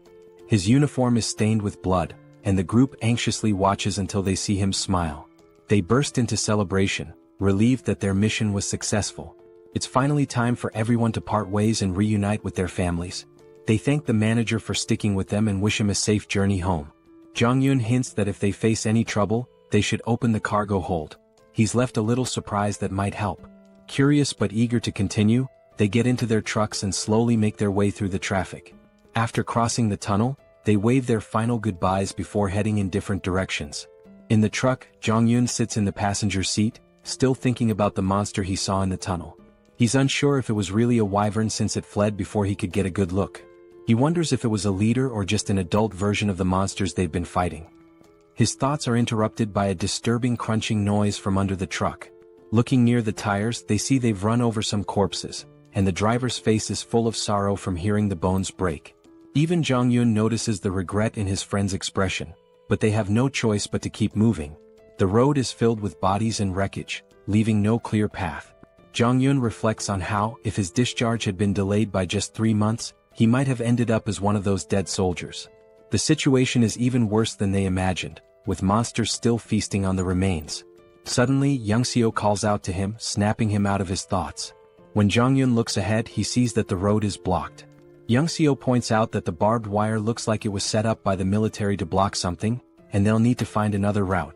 His uniform is stained with blood, and the group anxiously watches until they see him smile. They burst into celebration, relieved that their mission was successful. It's finally time for everyone to part ways and reunite with their families. They thank the manager for sticking with them and wish him a safe journey home. Jong-yeon hints that if they face any trouble, they should open the cargo hold. He's left a little surprise that might help. Curious but eager to continue, they get into their trucks and slowly make their way through the traffic. After crossing the tunnel, they wave their final goodbyes before heading in different directions. In the truck, Jong-yeon sits in the passenger seat, still thinking about the monster he saw in the tunnel. He's unsure if it was really a wyvern since it fled before he could get a good look. He wonders if it was a leader or just an adult version of the monsters they've been fighting. His thoughts are interrupted by a disturbing crunching noise from under the truck. Looking near the tires, they see they've run over some corpses, and the driver's face is full of sorrow from hearing the bones break. Even Jong-yeon notices the regret in his friend's expression, but they have no choice but to keep moving. The road is filled with bodies and wreckage, leaving no clear path. Jong-yeon reflects on how, if his discharge had been delayed by just 3 months, he might have ended up as one of those dead soldiers. The situation is even worse than they imagined, with monsters still feasting on the remains. Suddenly, Young-seo calls out to him, snapping him out of his thoughts. When Jong-yeon looks ahead, he sees that the road is blocked. Young-seo points out that the barbed wire looks like it was set up by the military to block something, and they'll need to find another route.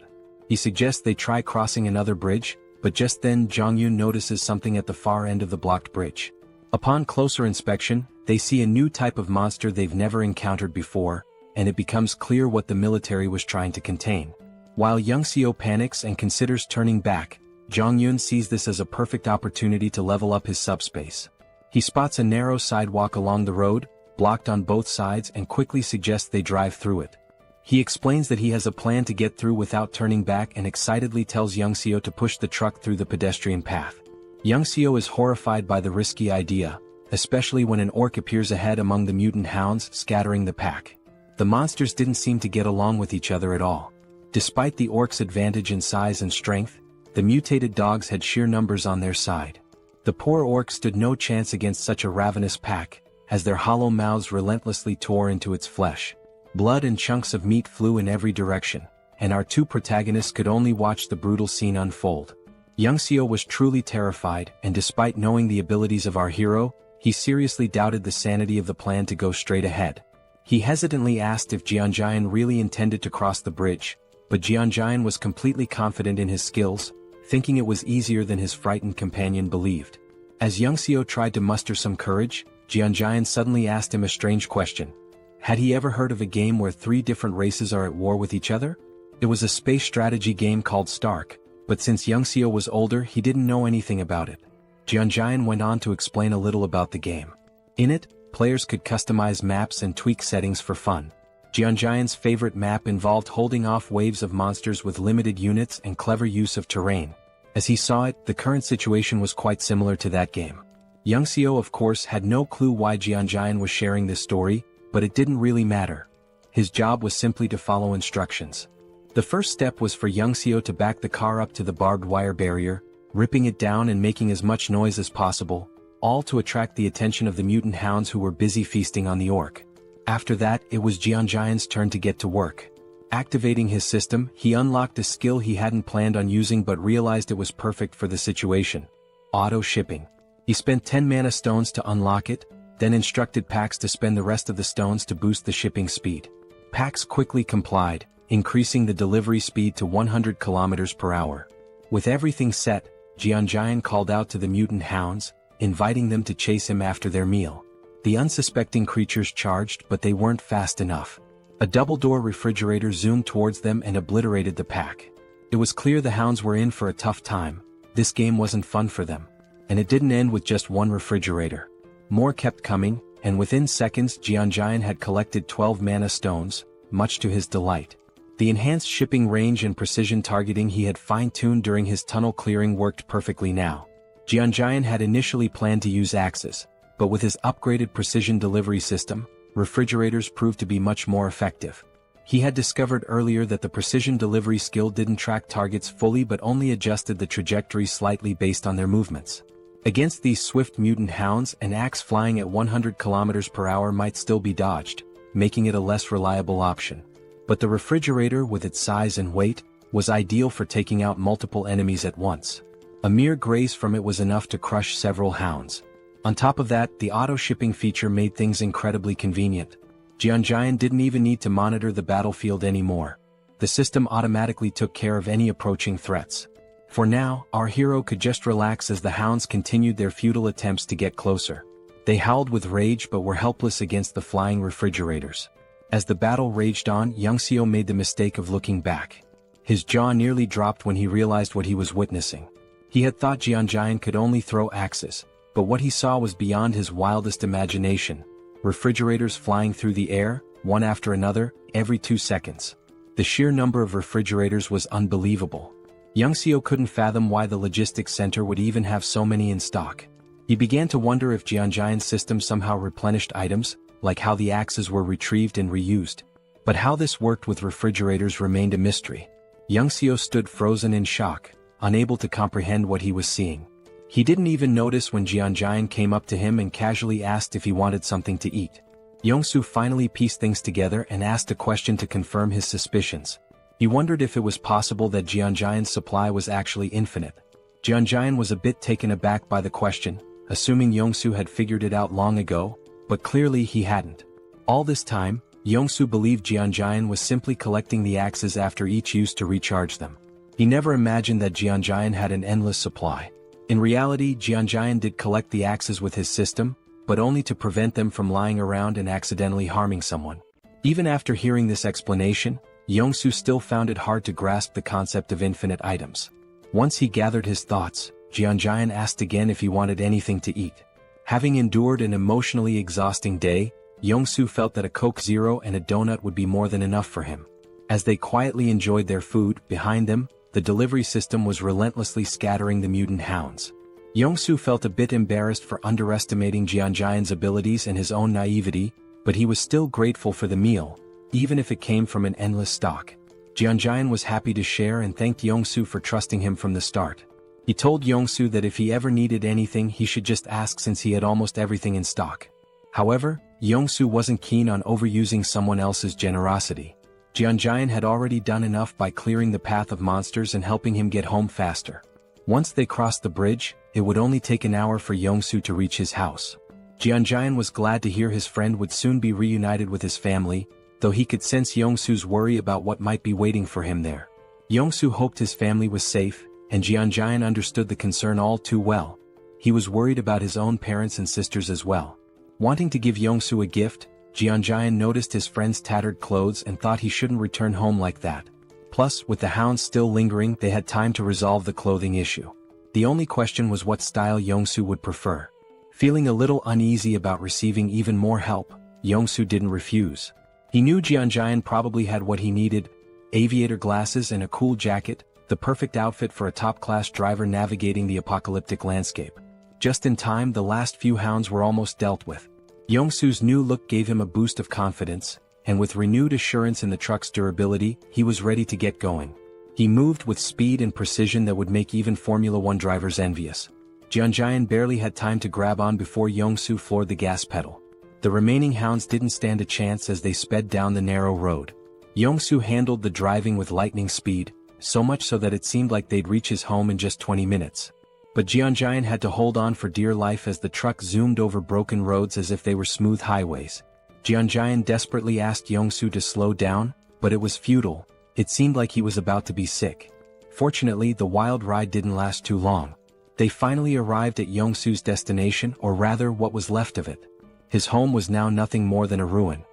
He suggests they try crossing another bridge, but just then Jong-yeon notices something at the far end of the blocked bridge. Upon closer inspection, they see a new type of monster they've never encountered before, and it becomes clear what the military was trying to contain. While Young-seo panics and considers turning back, Jong-yeon sees this as a perfect opportunity to level up his subspace. He spots a narrow sidewalk along the road, blocked on both sides, and quickly suggests they drive through it. He explains that he has a plan to get through without turning back and excitedly tells Young-seo to push the truck through the pedestrian path. Young-seo is horrified by the risky idea, especially when an orc appears ahead among the mutant hounds, scattering the pack. The monsters didn't seem to get along with each other at all. Despite the orc's advantage in size and strength, the mutated dogs had sheer numbers on their side. The poor orc stood no chance against such a ravenous pack, as their hollow mouths relentlessly tore into its flesh. Blood and chunks of meat flew in every direction, and our two protagonists could only watch the brutal scene unfold. Young-seo was truly terrified, and despite knowing the abilities of our hero, he seriously doubted the sanity of the plan to go straight ahead. He hesitantly asked if Jeonjaen really intended to cross the bridge, but Jeonjaen was completely confident in his skills, thinking it was easier than his frightened companion believed. As Young-seo tried to muster some courage, Jeonjaen suddenly asked him a strange question. Had he ever heard of a game where 3 different races are at war with each other? It was a space strategy game called Stark, but since Young-seo was older he didn't know anything about it. Jeonjaen went on to explain a little about the game. In it, players could customize maps and tweak settings for fun. Jeonjaen's favorite map involved holding off waves of monsters with limited units and clever use of terrain. As he saw it, the current situation was quite similar to that game. Young-seo of course had no clue why Jeonjaen was sharing this story, but it didn't really matter. His job was simply to follow instructions. The first step was for Young-seo to back the car up to the barbed wire barrier, ripping it down and making as much noise as possible, all to attract the attention of the mutant hounds who were busy feasting on the orc. After that, it was Jeonjaen's turn to get to work. Activating his system, he unlocked a skill he hadn't planned on using but realized it was perfect for the situation. Auto shipping. He spent 10 mana stones to unlock it, then instructed Pax to spend the rest of the stones to boost the shipping speed. Pax quickly complied, increasing the delivery speed to 100 km per hour. With everything set, Jeonjaen called out to the mutant hounds, inviting them to chase him after their meal. The unsuspecting creatures charged, but they weren't fast enough. A double-door refrigerator zoomed towards them and obliterated the pack. It was clear the hounds were in for a tough time. This game wasn't fun for them. And it didn't end with just one refrigerator. More kept coming, and within seconds Jeonjaen had collected 12 mana stones, much to his delight. The enhanced shipping range and precision targeting he had fine-tuned during his tunnel clearing worked perfectly now. Jeonjaen had initially planned to use axes, but with his upgraded precision delivery system, refrigerators proved to be much more effective. He had discovered earlier that the precision delivery skill didn't track targets fully but only adjusted the trajectory slightly based on their movements. Against these swift mutant hounds, an axe flying at 100 km per hour might still be dodged, making it a less reliable option. But the refrigerator, with its size and weight, was ideal for taking out multiple enemies at once. A mere graze from it was enough to crush several hounds. On top of that, the auto-shipping feature made things incredibly convenient. Jeonjaen didn't even need to monitor the battlefield anymore. The system automatically took care of any approaching threats. For now, our hero could just relax as the hounds continued their futile attempts to get closer. They howled with rage but were helpless against the flying refrigerators. As the battle raged on, Youngseo made the mistake of looking back. His jaw nearly dropped when he realized what he was witnessing. He had thought Jeonjaen could only throw axes, but what he saw was beyond his wildest imagination. Refrigerators flying through the air, one after another, every 2 seconds. The sheer number of refrigerators was unbelievable. Youngseo couldn't fathom why the logistics center would even have so many in stock. He began to wonder if Jeonjaen's system somehow replenished items, like how the axes were retrieved and reused. But how this worked with refrigerators remained a mystery. Youngseo stood frozen in shock, unable to comprehend what he was seeing. He didn't even notice when Jeonjaen came up to him and casually asked if he wanted something to eat. Yongsoo finally pieced things together and asked a question to confirm his suspicions. He wondered if it was possible that Jeonjaen's supply was actually infinite. Jeonjaen was a bit taken aback by the question, assuming Yongsoo had figured it out long ago, but clearly he hadn't. All this time, Yongsoo believed Jeonjaen was simply collecting the axes after each use to recharge them. He never imagined that Jeonjaen had an endless supply. In reality, Jeonjaen did collect the axes with his system, but only to prevent them from lying around and accidentally harming someone. Even after hearing this explanation, Yongsoo still found it hard to grasp the concept of infinite items. Once he gathered his thoughts, Jeonjaen asked again if he wanted anything to eat. Having endured an emotionally exhausting day, Yongsoo felt that a Coke Zero and a donut would be more than enough for him. As they quietly enjoyed their food, behind them, the delivery system was relentlessly scattering the mutant hounds. Yongsoo felt a bit embarrassed for underestimating Jeonjaen's abilities and his own naivety, but he was still grateful for the meal, even if it came from an endless stock. Jeonjaen was happy to share and thanked Yongsoo for trusting him from the start. He told Yongsoo that if he ever needed anything he should just ask since he had almost everything in stock. However, Yongsoo wasn't keen on overusing someone else's generosity. Jeonjaen had already done enough by clearing the path of monsters and helping him get home faster. Once they crossed the bridge, it would only take an hour for Yongsoo to reach his house. Jeonjaen was glad to hear his friend would soon be reunited with his family, though he could sense Yongsoo's worry about what might be waiting for him there. Yongsoo hoped his family was safe, and Jeonjaen understood the concern all too well. He was worried about his own parents and sisters as well. Wanting to give Yongsoo a gift, Jeonjaen noticed his friend's tattered clothes and thought he shouldn't return home like that. Plus, with the hounds still lingering, they had time to resolve the clothing issue. The only question was what style Yongsoo would prefer. Feeling a little uneasy about receiving even more help, Yongsoo didn't refuse. He knew Jeonjaen probably had what he needed: aviator glasses and a cool jacket, the perfect outfit for a top-class driver navigating the apocalyptic landscape. Just in time, the last few hounds were almost dealt with. Yongsoo's new look gave him a boost of confidence, and with renewed assurance in the truck's durability, he was ready to get going. He moved with speed and precision that would make even Formula One drivers envious. Jeonjaen barely had time to grab on before Yongsoo floored the gas pedal. The remaining hounds didn't stand a chance as they sped down the narrow road. Yongsoo handled the driving with lightning speed, so much so that it seemed like they'd reach his home in just 20 minutes. But Jeonjaen had to hold on for dear life as the truck zoomed over broken roads as if they were smooth highways. Jeonjaen desperately asked Yongsoo to slow down, but it was futile. It seemed like he was about to be sick. Fortunately, the wild ride didn't last too long. They finally arrived at Yongsoo's destination, or rather what was left of it. His home was now nothing more than a ruin.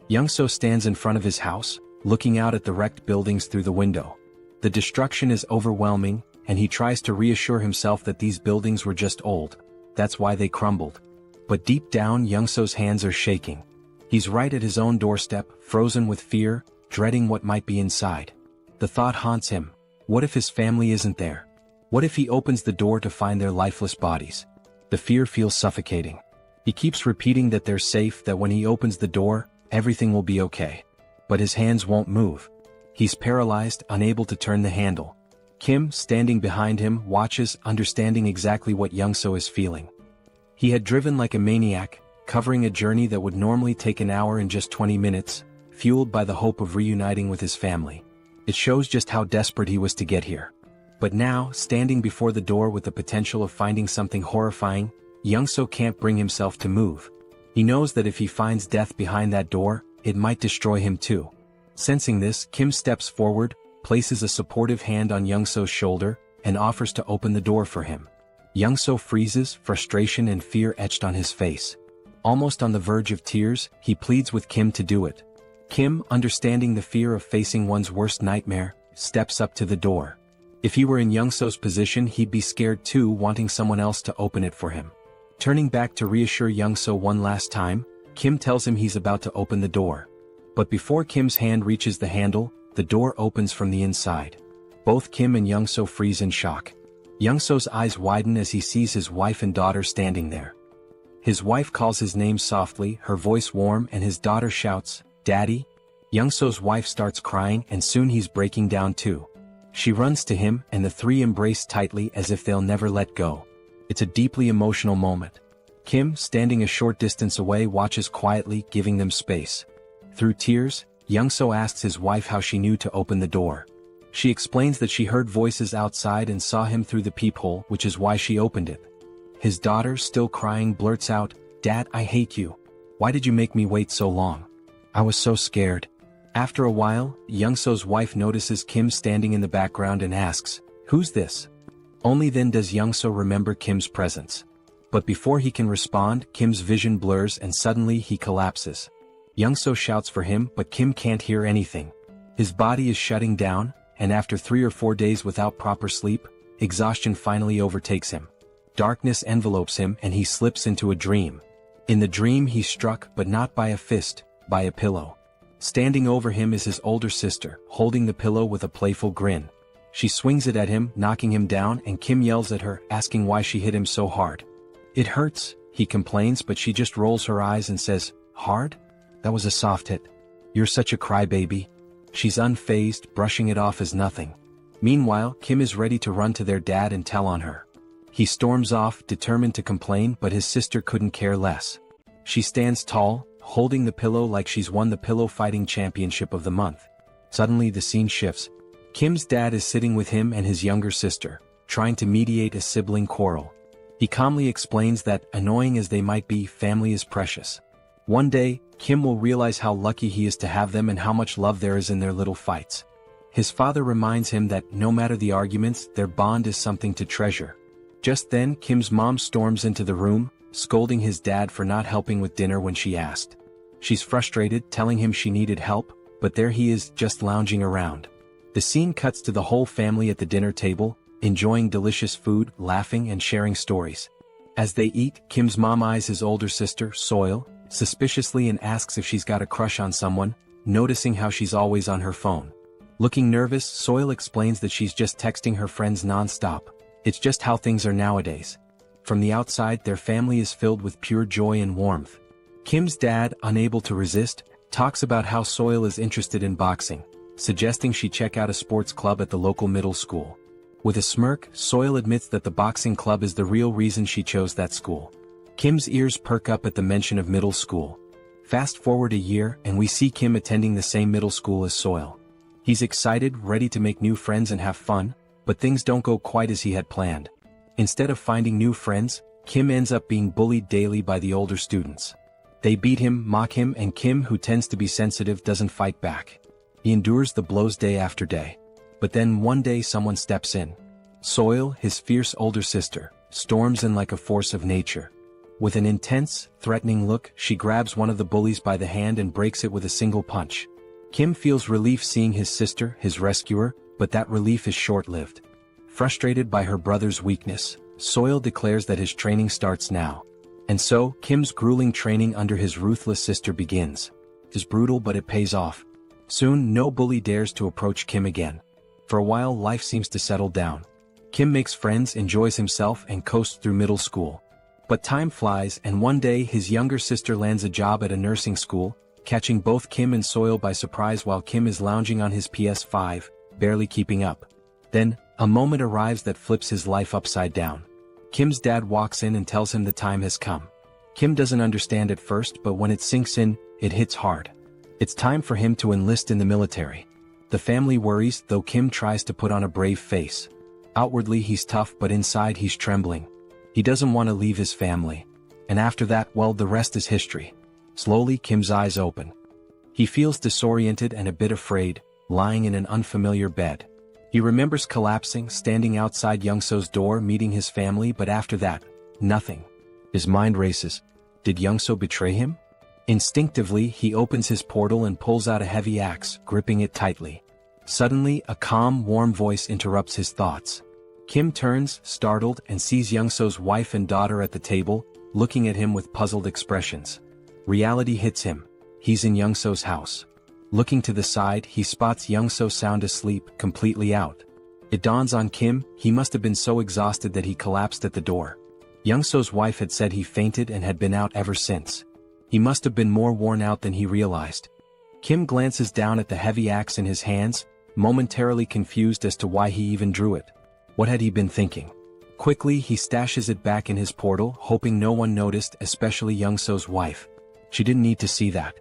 Yongsoo stands in front of his house, looking out at the wrecked buildings through the window. The destruction is overwhelming, and he tries to reassure himself that these buildings were just old. That's why they crumbled. But deep down, Yongsoo's hands are shaking. He's right at his own doorstep, frozen with fear, dreading what might be inside. The thought haunts him: what if his family isn't there? What if he opens the door to find their lifeless bodies? The fear feels suffocating. He keeps repeating that they're safe, that when he opens the door, everything will be okay. But his hands won't move. He's paralyzed, unable to turn the handle. Kim, standing behind him, watches, understanding exactly what Young-so is feeling. He had driven like a maniac, covering a journey that would normally take an hour in just 20 minutes, fueled by the hope of reuniting with his family. It shows just how desperate he was to get here. But now, standing before the door with the potential of finding something horrifying, Young-so can't bring himself to move. He knows that if he finds death behind that door, it might destroy him too. Sensing this, Kim steps forward, places a supportive hand on Young-so's shoulder, and offers to open the door for him. Young-so freezes, frustration and fear etched on his face. Almost on the verge of tears, he pleads with Kim to do it. Kim, understanding the fear of facing one's worst nightmare, steps up to the door. If he were in Young-so's position, he'd be scared too, wanting someone else to open it for him. Turning back to reassure Young-so one last time, Kim tells him he's about to open the door. But before Kim's hand reaches the handle, the door opens from the inside. Both Kim and Young-so freeze in shock. Young-so's eyes widen as he sees his wife and daughter standing there. His wife calls his name softly, her voice warm, and his daughter shouts, "Daddy?" Young-so's wife starts crying, and soon he's breaking down too. She runs to him, and the three embrace tightly as if they'll never let go. It's a deeply emotional moment. Kim, standing a short distance away, watches quietly, giving them space. Through tears, Young-so asks his wife how she knew to open the door. She explains that she heard voices outside and saw him through the peephole, which is why she opened it. His daughter, still crying, blurts out, "Dad, I hate you. Why did you make me wait so long? I was so scared." After a while, Young-so's wife notices Kim standing in the background and asks, "Who's this?" Only then does Young-so remember Kim's presence. But before he can respond, Kim's vision blurs and suddenly he collapses. Young-so shouts for him, but Kim can't hear anything. His body is shutting down, and after 3 or 4 days without proper sleep, exhaustion finally overtakes him. Darkness envelopes him and he slips into a dream. In the dream he's struck, but not by a fist, by a pillow. Standing over him is his older sister, holding the pillow with a playful grin. She swings it at him, knocking him down, and Kim yells at her, asking why she hit him so hard. "It hurts," he complains, but she just rolls her eyes and says, "Hard? That was a soft hit. You're such a crybaby." She's unfazed, brushing it off as nothing. Meanwhile, Kim is ready to run to their dad and tell on her. He storms off, determined to complain, but his sister couldn't care less. She stands tall, holding the pillow like she's won the pillow fighting championship of the month. Suddenly the scene shifts. Kim's dad is sitting with him and his younger sister, trying to mediate a sibling quarrel. He calmly explains that, annoying as they might be, family is precious. One day, Kim will realize how lucky he is to have them and how much love there is in their little fights. His father reminds him that, no matter the arguments, their bond is something to treasure. Just then, Kim's mom storms into the room, scolding his dad for not helping with dinner when she asked. She's frustrated, telling him she needed help, but there he is, just lounging around. The scene cuts to the whole family at the dinner table, enjoying delicious food, laughing and sharing stories. As they eat, Kim's mom eyes his older sister, Seoul, suspiciously and asks if she's got a crush on someone, noticing how she's always on her phone. Looking nervous, Seoul explains that she's just texting her friends non-stop. It's just how things are nowadays. From the outside, their family is filled with pure joy and warmth. Kim's dad, unable to resist, talks about how Seoul is interested in boxing, suggesting she check out a sports club at the local middle school. With a smirk, Seoul admits that the boxing club is the real reason she chose that school. Kim's ears perk up at the mention of middle school. Fast forward a year, and we see Kim attending the same middle school as Seoul. He's excited, ready to make new friends and have fun, but things don't go quite as he had planned. Instead of finding new friends, Kim ends up being bullied daily by the older students. They beat him, mock him, and Kim, who tends to be sensitive, doesn't fight back. He endures the blows day after day. But then one day someone steps in. Seoul, his fierce older sister, storms in like a force of nature. With an intense, threatening look, she grabs one of the bullies by the hand and breaks it with a single punch. Kim feels relief seeing his sister, his rescuer, but that relief is short-lived. Frustrated by her brother's weakness, Seoul declares that his training starts now. And so, Kim's grueling training under his ruthless sister begins. It's brutal, but it pays off. Soon, no bully dares to approach Kim again. For a while, life seems to settle down. Kim makes friends, enjoys himself, and coasts through middle school. But time flies, and one day his younger sister lands a job at a nursing school, catching both Kim and Seoul by surprise while Kim is lounging on his PS5, barely keeping up. Then, a moment arrives that flips his life upside down. Kim's dad walks in and tells him the time has come. Kim doesn't understand at first, but when it sinks in, it hits hard. It's time for him to enlist in the military. The family worries, though Kim tries to put on a brave face. Outwardly he's tough, but inside he's trembling. He doesn't want to leave his family. And after that, well, the rest is history. Slowly, Kim's eyes open. He feels disoriented and a bit afraid, lying in an unfamiliar bed. He remembers collapsing, standing outside Youngso's door, meeting his family, but after that, nothing. His mind races. Did Youngso betray him? Instinctively, he opens his portal and pulls out a heavy axe, gripping it tightly. Suddenly, a calm, warm voice interrupts his thoughts. Kim turns, startled, and sees Youngso's wife and daughter at the table, looking at him with puzzled expressions. Reality hits him. He's in Youngso's house. Looking to the side, he spots Youngso sound asleep, completely out. It dawns on Kim, he must have been so exhausted that he collapsed at the door. Youngso's wife had said he fainted and had been out ever since. He must have been more worn out than he realized. Kim glances down at the heavy axe in his hands, momentarily confused as to why he even drew it. What had he been thinking? Quickly, he stashes it back in his portal, hoping no one noticed, especially Youngso's wife. She didn't need to see that.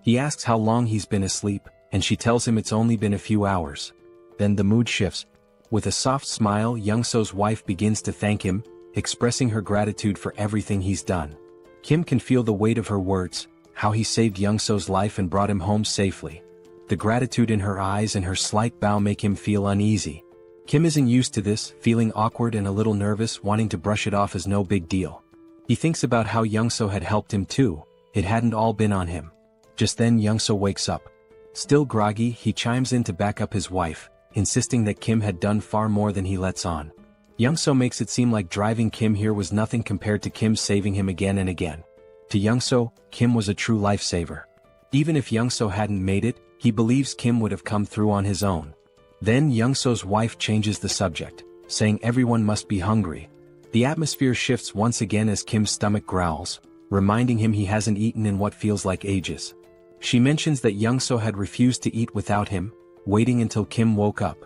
He asks how long he's been asleep, and she tells him it's only been a few hours. Then the mood shifts. With a soft smile, Youngso's wife begins to thank him, expressing her gratitude for everything he's done. Kim can feel the weight of her words, how he saved Youngso's life and brought him home safely. The gratitude in her eyes and her slight bow make him feel uneasy. Kim isn't used to this, feeling awkward and a little nervous, wanting to brush it off as no big deal. He thinks about how Youngso had helped him too. It hadn't all been on him. Just then Youngso wakes up. Still groggy, he chimes in to back up his wife, insisting that Kim had done far more than he lets on. Youngso makes it seem like driving Kim here was nothing compared to Kim saving him again and again. To Youngso, Kim was a true lifesaver. Even if Youngso hadn't made it, he believes Kim would have come through on his own. Then Youngso's wife changes the subject, saying everyone must be hungry. The atmosphere shifts once again as Kim's stomach growls, reminding him he hasn't eaten in what feels like ages. She mentions that Youngso had refused to eat without him, waiting until Kim woke up.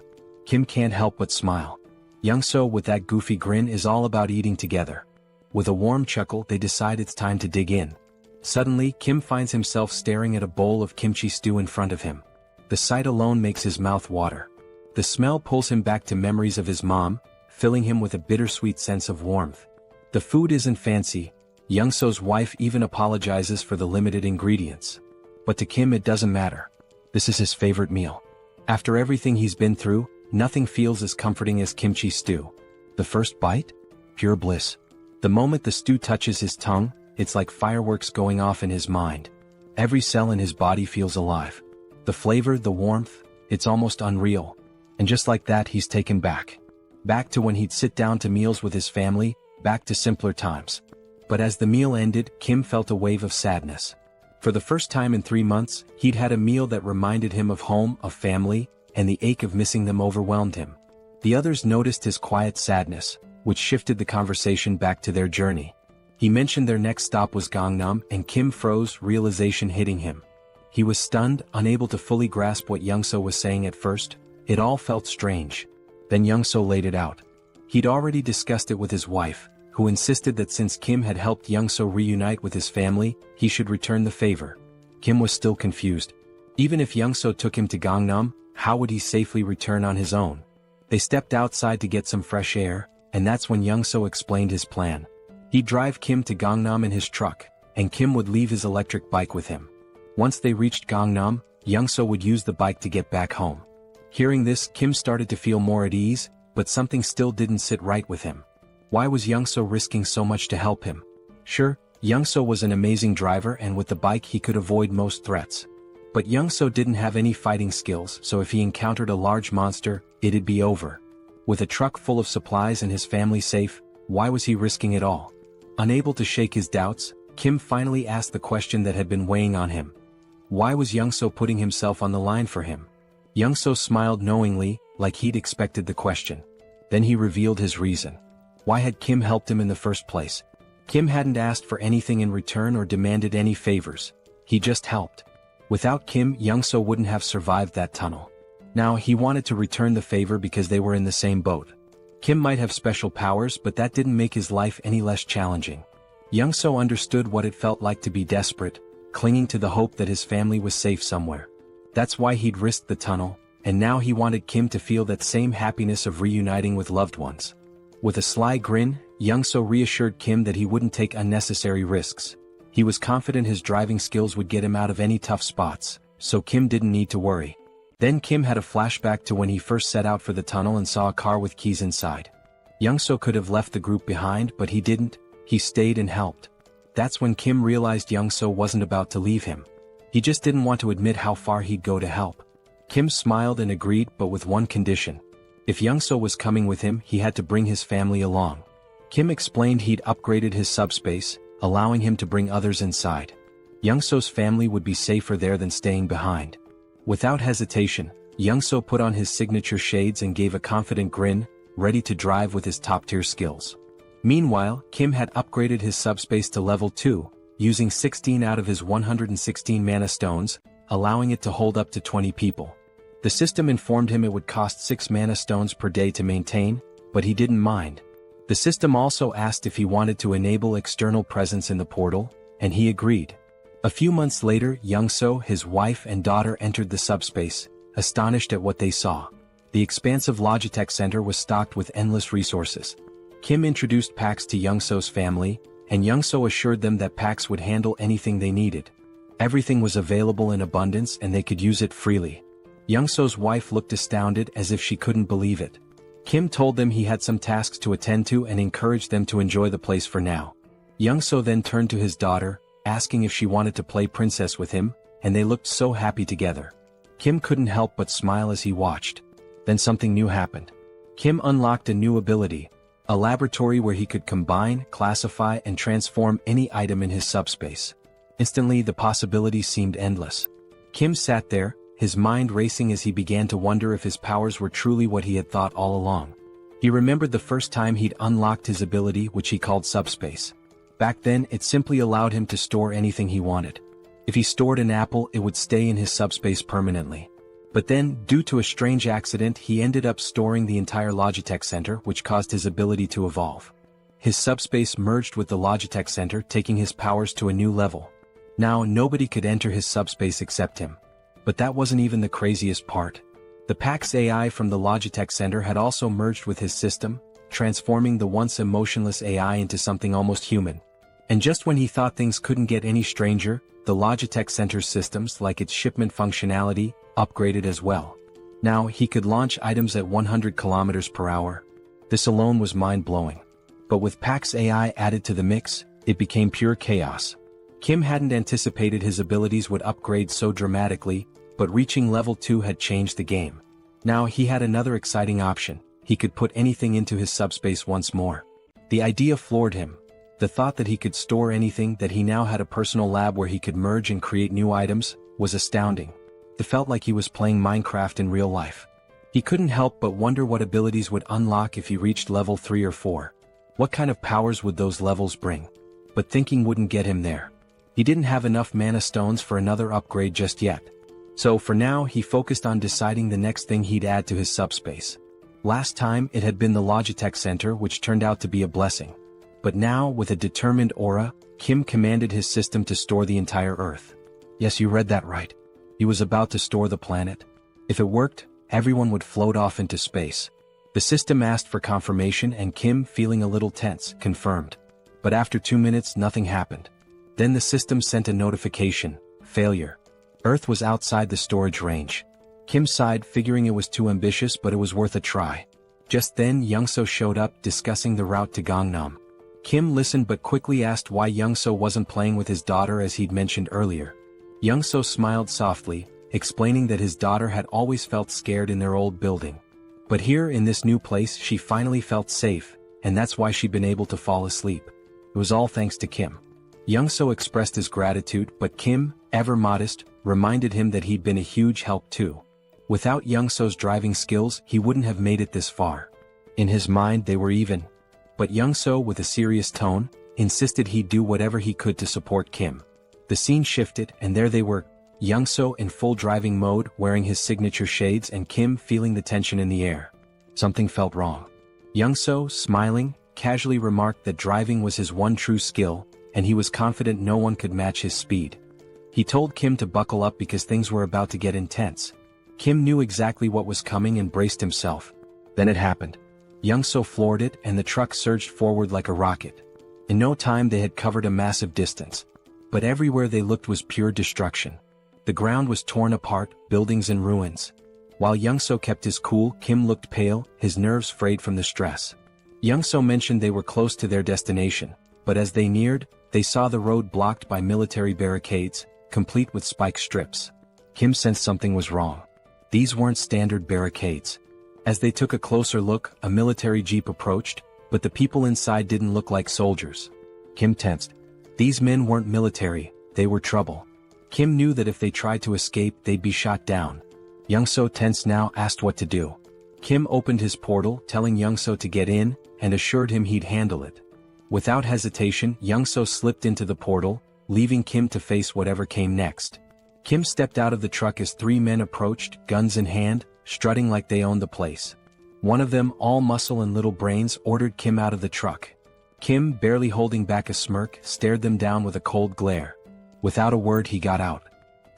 Kim can't help but smile. Youngso, with that goofy grin, is all about eating together. With a warm chuckle, they decide it's time to dig in. Suddenly, Kim finds himself staring at a bowl of kimchi stew in front of him. The sight alone makes his mouth water. The smell pulls him back to memories of his mom, filling him with a bittersweet sense of warmth. The food isn't fancy. Youngso's wife even apologizes for the limited ingredients. But to Kim it doesn't matter. This is his favorite meal. After everything he's been through, nothing feels as comforting as kimchi stew. The first bite? Pure bliss. The moment the stew touches his tongue, it's like fireworks going off in his mind. Every cell in his body feels alive. The flavor, the warmth, it's almost unreal. And just like that, he's taken back. Back to when he'd sit down to meals with his family, back to simpler times. But as the meal ended, Kim felt a wave of sadness. For the first time in 3 months, he'd had a meal that reminded him of home, of family, and the ache of missing them overwhelmed him. The others noticed his quiet sadness, which shifted the conversation back to their journey. He mentioned their next stop was Gangnam, and Kim froze, realization hitting him. He was stunned, unable to fully grasp what Youngso was saying at first. It all felt strange. Then Youngso laid it out. He'd already discussed it with his wife, who insisted that since Kim had helped Youngso reunite with his family, he should return the favor. Kim was still confused. Even if Youngso took him to Gangnam, how would he safely return on his own? They stepped outside to get some fresh air, and that's when Youngso explained his plan. He'd drive Kim to Gangnam in his truck, and Kim would leave his electric bike with him. Once they reached Gangnam, Youngso would use the bike to get back home. Hearing this, Kim started to feel more at ease, but something still didn't sit right with him. Why was Youngso risking so much to help him? Sure, Youngso was an amazing driver, and with the bike he could avoid most threats. But Youngso didn't have any fighting skills, so if he encountered a large monster, it'd be over. With a truck full of supplies and his family safe, why was he risking it all? Unable to shake his doubts, Kim finally asked the question that had been weighing on him. Why was Youngso putting himself on the line for him? Youngso smiled knowingly, like he'd expected the question. Then he revealed his reason. Why had Kim helped him in the first place? Kim hadn't asked for anything in return or demanded any favors. He just helped. Without Kim, Young-so wouldn't have survived that tunnel. Now he wanted to return the favor because they were in the same boat. Kim might have special powers, but that didn't make his life any less challenging. Young-so understood what it felt like to be desperate, clinging to the hope that his family was safe somewhere. That's why he'd risked the tunnel, and now he wanted Kim to feel that same happiness of reuniting with loved ones. With a sly grin, Young-so reassured Kim that he wouldn't take unnecessary risks. He was confident his driving skills would get him out of any tough spots, so Kim didn't need to worry. Then Kim had a flashback to when he first set out for the tunnel and saw a car with keys inside. Young-so could have left the group behind, but he didn't. He stayed and helped. That's when Kim realized Young-so wasn't about to leave him. He just didn't want to admit how far he'd go to help. Kim smiled and agreed, but with one condition. If Young-so was coming with him, he had to bring his family along. Kim explained he'd upgraded his subspace, allowing him to bring others inside. Young-so's family would be safer there than staying behind. Without hesitation, Young-so put on his signature shades and gave a confident grin, ready to drive with his top-tier skills. Meanwhile, Kim had upgraded his subspace to level 2, using 16 out of his 116 mana stones, allowing it to hold up to 20 people. The system informed him it would cost 6 mana stones per day to maintain, but he didn't mind. The system also asked if he wanted to enable external presence in the portal, and he agreed. A few months later, Young-so, his wife and daughter entered the subspace, astonished at what they saw. The expansive Logitech Center was stocked with endless resources. Kim introduced PAX to Young-so's family, and Young-so assured them that PAX would handle anything they needed. Everything was available in abundance and they could use it freely. Young-so's wife looked astounded as if she couldn't believe it. Kim told them he had some tasks to attend to and encouraged them to enjoy the place for now. Young-so then turned to his daughter, asking if she wanted to play princess with him, and they looked so happy together. Kim couldn't help but smile as he watched. Then something new happened. Kim unlocked a new ability, a laboratory where he could combine, classify, and transform any item in his subspace. Instantly, the possibilities seemed endless. Kim sat there, his mind racing as he began to wonder if his powers were truly what he had thought all along. He remembered the first time he'd unlocked his ability, which he called subspace. Back then, it simply allowed him to store anything he wanted. If he stored an apple, it would stay in his subspace permanently. But then, due to a strange accident, he ended up storing the entire Logitech Center, which caused his ability to evolve. His subspace merged with the Logitech Center, taking his powers to a new level. Now, nobody could enter his subspace except him. But that wasn't even the craziest part. The PAX AI from the Logitech Center had also merged with his system, transforming the once emotionless AI into something almost human. And just when he thought things couldn't get any stranger, the Logitech Center's systems, like its shipment functionality, upgraded as well. Now, he could launch items at 100 kilometers per hour. This alone was mind-blowing. But with PAX AI added to the mix, it became pure chaos. Kim hadn't anticipated his abilities would upgrade so dramatically, but reaching level 2 had changed the game. Now he had another exciting option. He could put anything into his subspace once more. The idea floored him. The thought that he could store anything, that he now had a personal lab where he could merge and create new items, was astounding. It felt like he was playing Minecraft in real life. He couldn't help but wonder what abilities would unlock if he reached level 3 or 4. What kind of powers would those levels bring? But thinking wouldn't get him there. He didn't have enough mana stones for another upgrade just yet. So for now, he focused on deciding the next thing he'd add to his subspace. Last time, it had been the Logitech Center, which turned out to be a blessing. But now, with a determined aura, Kim commanded his system to store the entire Earth. Yes, you read that right. He was about to store the planet. If it worked, everyone would float off into space. The system asked for confirmation and Kim, feeling a little tense, confirmed. But after 2 minutes, nothing happened. Then the system sent a notification: failure. Earth was outside the storage range. Kim sighed, figuring it was too ambitious, but it was worth a try. Just then, Young-so showed up, discussing the route to Gangnam. Kim listened but quickly asked why Young-so wasn't playing with his daughter as he'd mentioned earlier. Young-so smiled softly, explaining that his daughter had always felt scared in their old building. But here in this new place she finally felt safe, and that's why she'd been able to fall asleep. It was all thanks to Kim. Young-so expressed his gratitude, but Kim, ever modest, reminded him that he'd been a huge help too. Without Young-so's driving skills, he wouldn't have made it this far. In his mind they were even. But Young-so, with a serious tone, insisted he'd do whatever he could to support Kim. The scene shifted, and there they were, Young-so in full driving mode, wearing his signature shades, and Kim feeling the tension in the air. Something felt wrong. Young-so, smiling, casually remarked that driving was his one true skill, and he was confident no one could match his speed. He told Kim to buckle up because things were about to get intense. Kim knew exactly what was coming and braced himself. Then it happened. Young-so floored it, and the truck surged forward like a rocket. In no time they had covered a massive distance. But everywhere they looked was pure destruction. The ground was torn apart, buildings in ruins. While Young-so kept his cool, Kim looked pale, his nerves frayed from the stress. Young-so mentioned they were close to their destination, but as they neared, they saw the road blocked by military barricades, complete with spike strips. Kim sensed something was wrong. These weren't standard barricades. As they took a closer look, a military jeep approached, but the people inside didn't look like soldiers. Kim tensed. These men weren't military, they were trouble. Kim knew that if they tried to escape they'd be shot down. Young-so, tense now, asked what to do. Kim opened his portal, telling Young-so to get in, and assured him he'd handle it. Without hesitation, Young-so slipped into the portal, leaving Kim to face whatever came next. Kim stepped out of the truck as three men approached, guns in hand, strutting like they owned the place. One of them, all muscle and little brains, ordered Kim out of the truck. Kim, barely holding back a smirk, stared them down with a cold glare. Without a word he got out.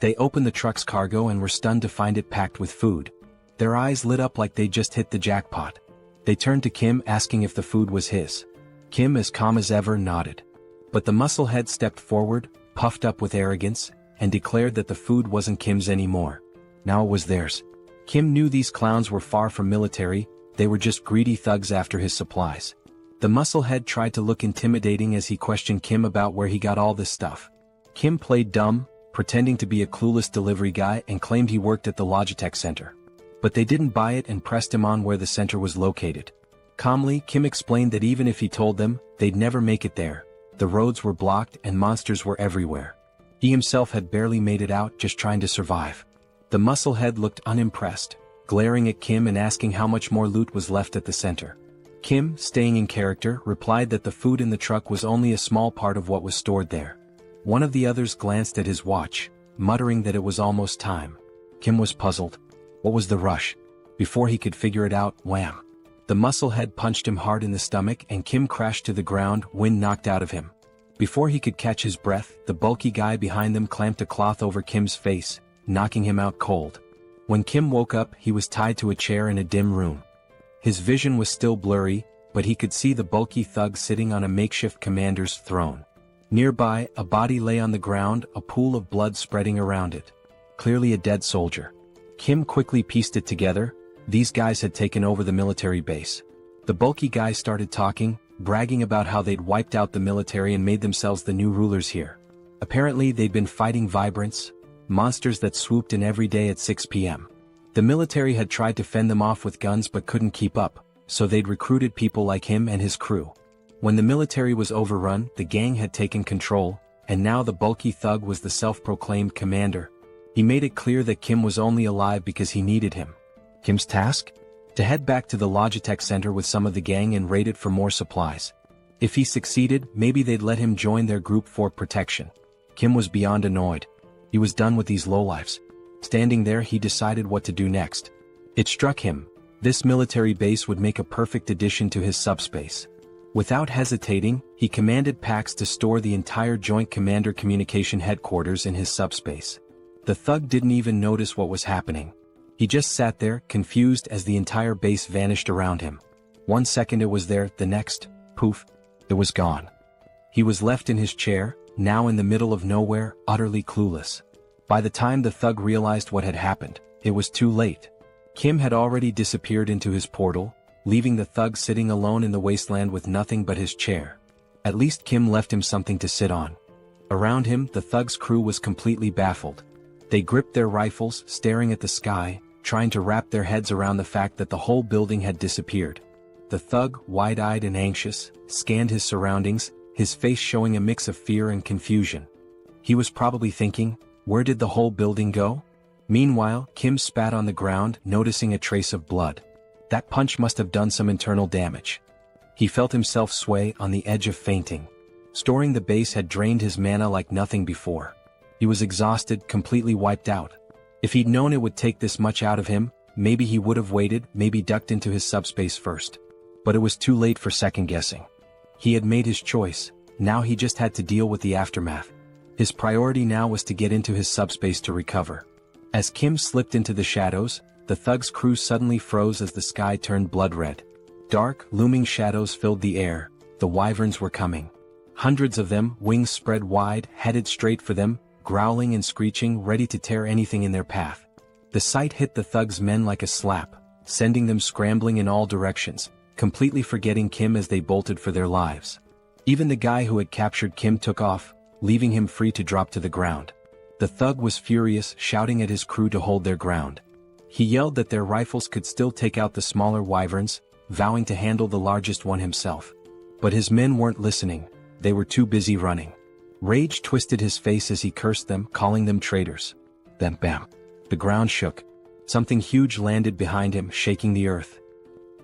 They opened the truck's cargo and were stunned to find it packed with food. Their eyes lit up like they'd just hit the jackpot. They turned to Kim, asking if the food was his. Kim, as calm as ever, nodded. But the musclehead stepped forward, puffed up with arrogance, and declared that the food wasn't Kim's anymore. Now it was theirs. Kim knew these clowns were far from military, they were just greedy thugs after his supplies. The musclehead tried to look intimidating as he questioned Kim about where he got all this stuff. Kim played dumb, pretending to be a clueless delivery guy, and claimed he worked at the Logitech Center. But they didn't buy it and pressed him on where the center was located. Calmly, Kim explained that even if he told them, they'd never make it there. The roads were blocked and monsters were everywhere. He himself had barely made it out, just trying to survive. The musclehead looked unimpressed, glaring at Kim and asking how much more loot was left at the center. Kim, staying in character, replied that the food in the truck was only a small part of what was stored there. One of the others glanced at his watch, muttering that it was almost time. Kim was puzzled. What was the rush? Before he could figure it out, wham! The musclehead punched him hard in the stomach and Kim crashed to the ground, wind knocked out of him. Before he could catch his breath, the bulky guy behind them clamped a cloth over Kim's face, knocking him out cold. When Kim woke up, he was tied to a chair in a dim room. His vision was still blurry, but he could see the bulky thug sitting on a makeshift commander's throne. Nearby, a body lay on the ground, a pool of blood spreading around it. Clearly a dead soldier. Kim quickly pieced it together. These guys had taken over the military base. The bulky guy started talking, bragging about how they'd wiped out the military and made themselves the new rulers here. Apparently they'd been fighting vibrants, monsters that swooped in every day at 6 p.m. The military had tried to fend them off with guns but couldn't keep up, so they'd recruited people like him and his crew. When the military was overrun, the gang had taken control, and now the bulky thug was the self-proclaimed commander. He made it clear that Kim was only alive because he needed him. Kim's task? To head back to the Logitech Center with some of the gang and raid it for more supplies. If he succeeded, maybe they'd let him join their group for protection. Kim was beyond annoyed. He was done with these lowlifes. Standing there, he decided what to do next. It struck him. This military base would make a perfect addition to his subspace. Without hesitating, he commanded Pax to store the entire Joint Commander Communication Headquarters in his subspace. The thug didn't even notice what was happening. He just sat there, confused as the entire base vanished around him. 1 second it was there, the next, poof, it was gone. He was left in his chair, now in the middle of nowhere, utterly clueless. By the time the thug realized what had happened, it was too late. Kim had already disappeared into his portal, leaving the thug sitting alone in the wasteland with nothing but his chair. At least Kim left him something to sit on. Around him, the thug's crew was completely baffled. They gripped their rifles, staring at the sky, trying to wrap their heads around the fact that the whole building had disappeared. The thug, wide-eyed and anxious, scanned his surroundings, his face showing a mix of fear and confusion. He was probably thinking, where did the whole building go? Meanwhile, Kim spat on the ground, noticing a trace of blood. That punch must have done some internal damage. He felt himself sway on the edge of fainting. Storing the base had drained his mana like nothing before. He was exhausted, completely wiped out. If he'd known it would take this much out of him, maybe he would have waited, maybe ducked into his subspace first. But it was too late for second-guessing. He had made his choice, now he just had to deal with the aftermath. His priority now was to get into his subspace to recover. As Kim slipped into the shadows, the thug's crew suddenly froze as the sky turned blood red. Dark, looming shadows filled the air. The wyverns were coming. Hundreds of them, wings spread wide, headed straight for them, growling and screeching, ready to tear anything in their path. The sight hit the thug's men like a slap, sending them scrambling in all directions, completely forgetting Kim as they bolted for their lives. Even the guy who had captured Kim took off, leaving him free to drop to the ground. The thug was furious, shouting at his crew to hold their ground. He yelled that their rifles could still take out the smaller wyverns, vowing to handle the largest one himself. But his men weren't listening, they were too busy running. Rage twisted his face as he cursed them, calling them traitors. Then bam! The ground shook. Something huge landed behind him, shaking the earth.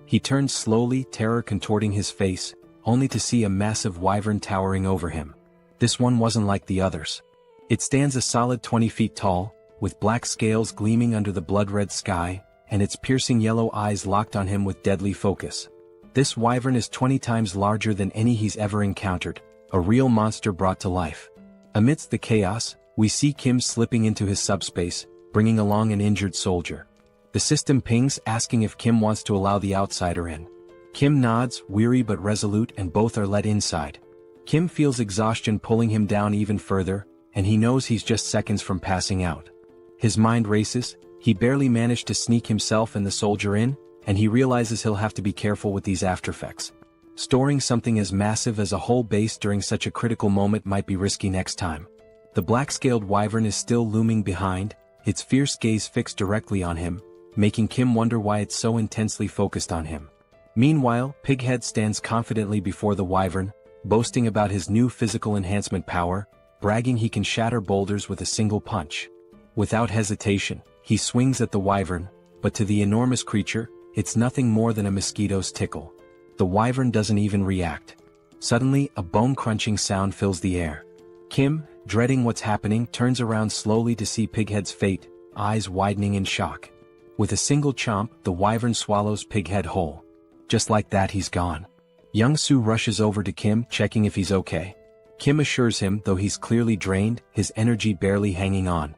He turned slowly, terror contorting his face, only to see a massive wyvern towering over him. This one wasn't like the others. It stands a solid 20 feet tall, with black scales gleaming under the blood-red sky, and its piercing yellow eyes locked on him with deadly focus. This wyvern is 20 times larger than any he's ever encountered, a real monster brought to life. Amidst the chaos, we see Kim slipping into his subspace, bringing along an injured soldier. The system pings asking if Kim wants to allow the outsider in. Kim nods, weary but resolute, and both are let inside. Kim feels exhaustion pulling him down even further, and he knows he's just seconds from passing out. His mind races, he barely managed to sneak himself and the soldier in, and he realizes he'll have to be careful with these aftereffects. Storing something as massive as a whole base during such a critical moment might be risky next time. The black-scaled wyvern is still looming behind, its fierce gaze fixed directly on him, making Kim wonder why it's so intensely focused on him. Meanwhile, Pighead stands confidently before the wyvern, boasting about his new physical enhancement power, bragging he can shatter boulders with a single punch. Without hesitation, he swings at the wyvern, but to the enormous creature, it's nothing more than a mosquito's tickle. The wyvern doesn't even react. Suddenly, a bone-crunching sound fills the air. Kim, dreading what's happening, turns around slowly to see Pighead's fate, eyes widening in shock. With a single chomp, the wyvern swallows Pighead whole. Just like that, he's gone. Young-soo rushes over to Kim, checking if he's okay. Kim assures him, though he's clearly drained, his energy barely hanging on.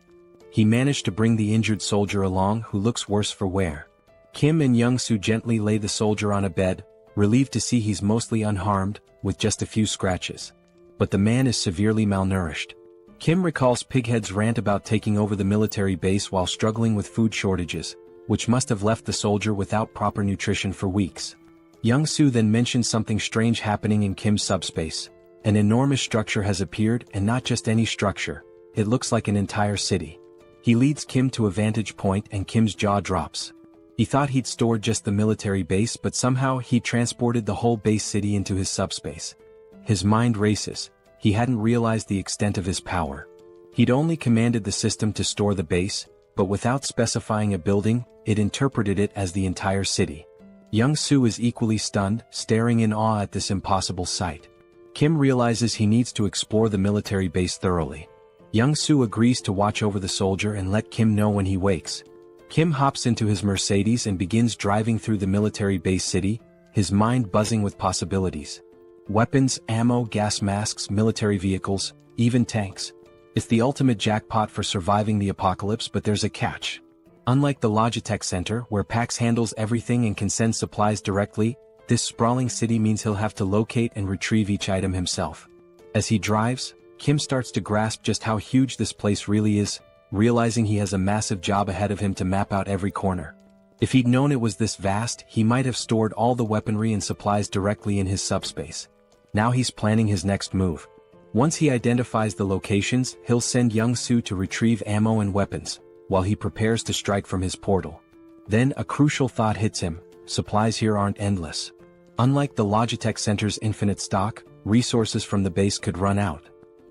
He managed to bring the injured soldier along, who looks worse for wear. Kim and Young-soo gently lay the soldier on a bed, relieved to see he's mostly unharmed, with just a few scratches. But the man is severely malnourished. Kim recalls Pighead's rant about taking over the military base while struggling with food shortages, which must have left the soldier without proper nutrition for weeks. Young-soo then mentions something strange happening in Kim's subspace. An enormous structure has appeared, and not just any structure, it looks like an entire city. He leads Kim to a vantage point and Kim's jaw drops. He thought he'd stored just the military base, but somehow he transported the whole base city into his subspace. His mind races. He hadn't realized the extent of his power. He'd only commanded the system to store the base, but without specifying a building, it interpreted it as the entire city. Young-soo is equally stunned, staring in awe at this impossible sight. Kim realizes he needs to explore the military base thoroughly. Young-soo agrees to watch over the soldier and let Kim know when he wakes. Kim hops into his Mercedes and begins driving through the military base city, his mind buzzing with possibilities. Weapons, ammo, gas masks, military vehicles, even tanks. It's the ultimate jackpot for surviving the apocalypse, but there's a catch. Unlike the Logitech Center, where PAX handles everything and can send supplies directly, this sprawling city means he'll have to locate and retrieve each item himself. As he drives, Kim starts to grasp just how huge this place really is, realizing he has a massive job ahead of him to map out every corner. If he'd known it was this vast, he might have stored all the weaponry and supplies directly in his subspace. Now he's planning his next move. Once he identifies the locations, he'll send Young-soo to retrieve ammo and weapons, while he prepares to strike from his portal. Then a crucial thought hits him: supplies here aren't endless. Unlike the Logitech Center's infinite stock, resources from the base could run out.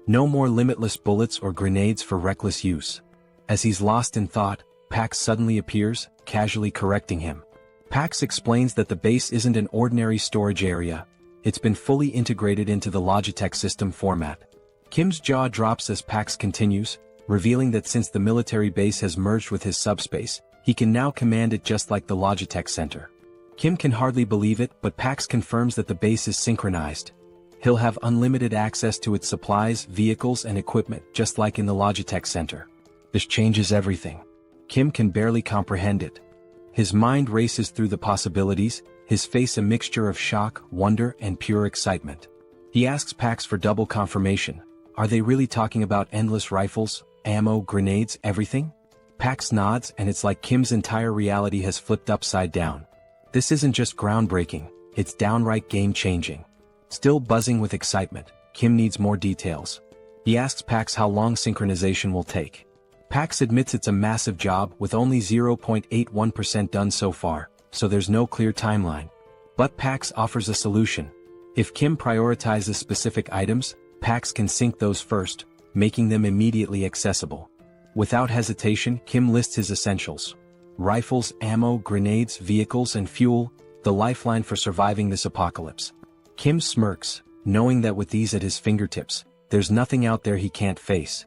No more limitless bullets or grenades for reckless use. As he's lost in thought, Pax suddenly appears, casually correcting him. Pax explains that the base isn't an ordinary storage area. It's been fully integrated into the Logitech system format. Kim's jaw drops as Pax continues, revealing that since the military base has merged with his subspace, he can now command it just like the Logitech center. Kim can hardly believe it, but Pax confirms that the base is synchronized. He'll have unlimited access to its supplies, vehicles, and equipment, just like in the Logitech center. This changes everything. Kim can barely comprehend it. His mind races through the possibilities, his face a mixture of shock, wonder, and pure excitement. He asks Pax for double confirmation. Are they really talking about endless rifles, ammo, grenades, everything? Pax nods, and it's like Kim's entire reality has flipped upside down. This isn't just groundbreaking, it's downright game-changing. Still buzzing with excitement, Kim needs more details. He asks Pax how long synchronization will take. Pax admits it's a massive job with only 0.81% done so far, so there's no clear timeline. But Pax offers a solution. If Kim prioritizes specific items, Pax can sync those first, making them immediately accessible. Without hesitation, Kim lists his essentials. Rifles, ammo, grenades, vehicles, and fuel, the lifeline for surviving this apocalypse. Kim smirks, knowing that with these at his fingertips, there's nothing out there he can't face.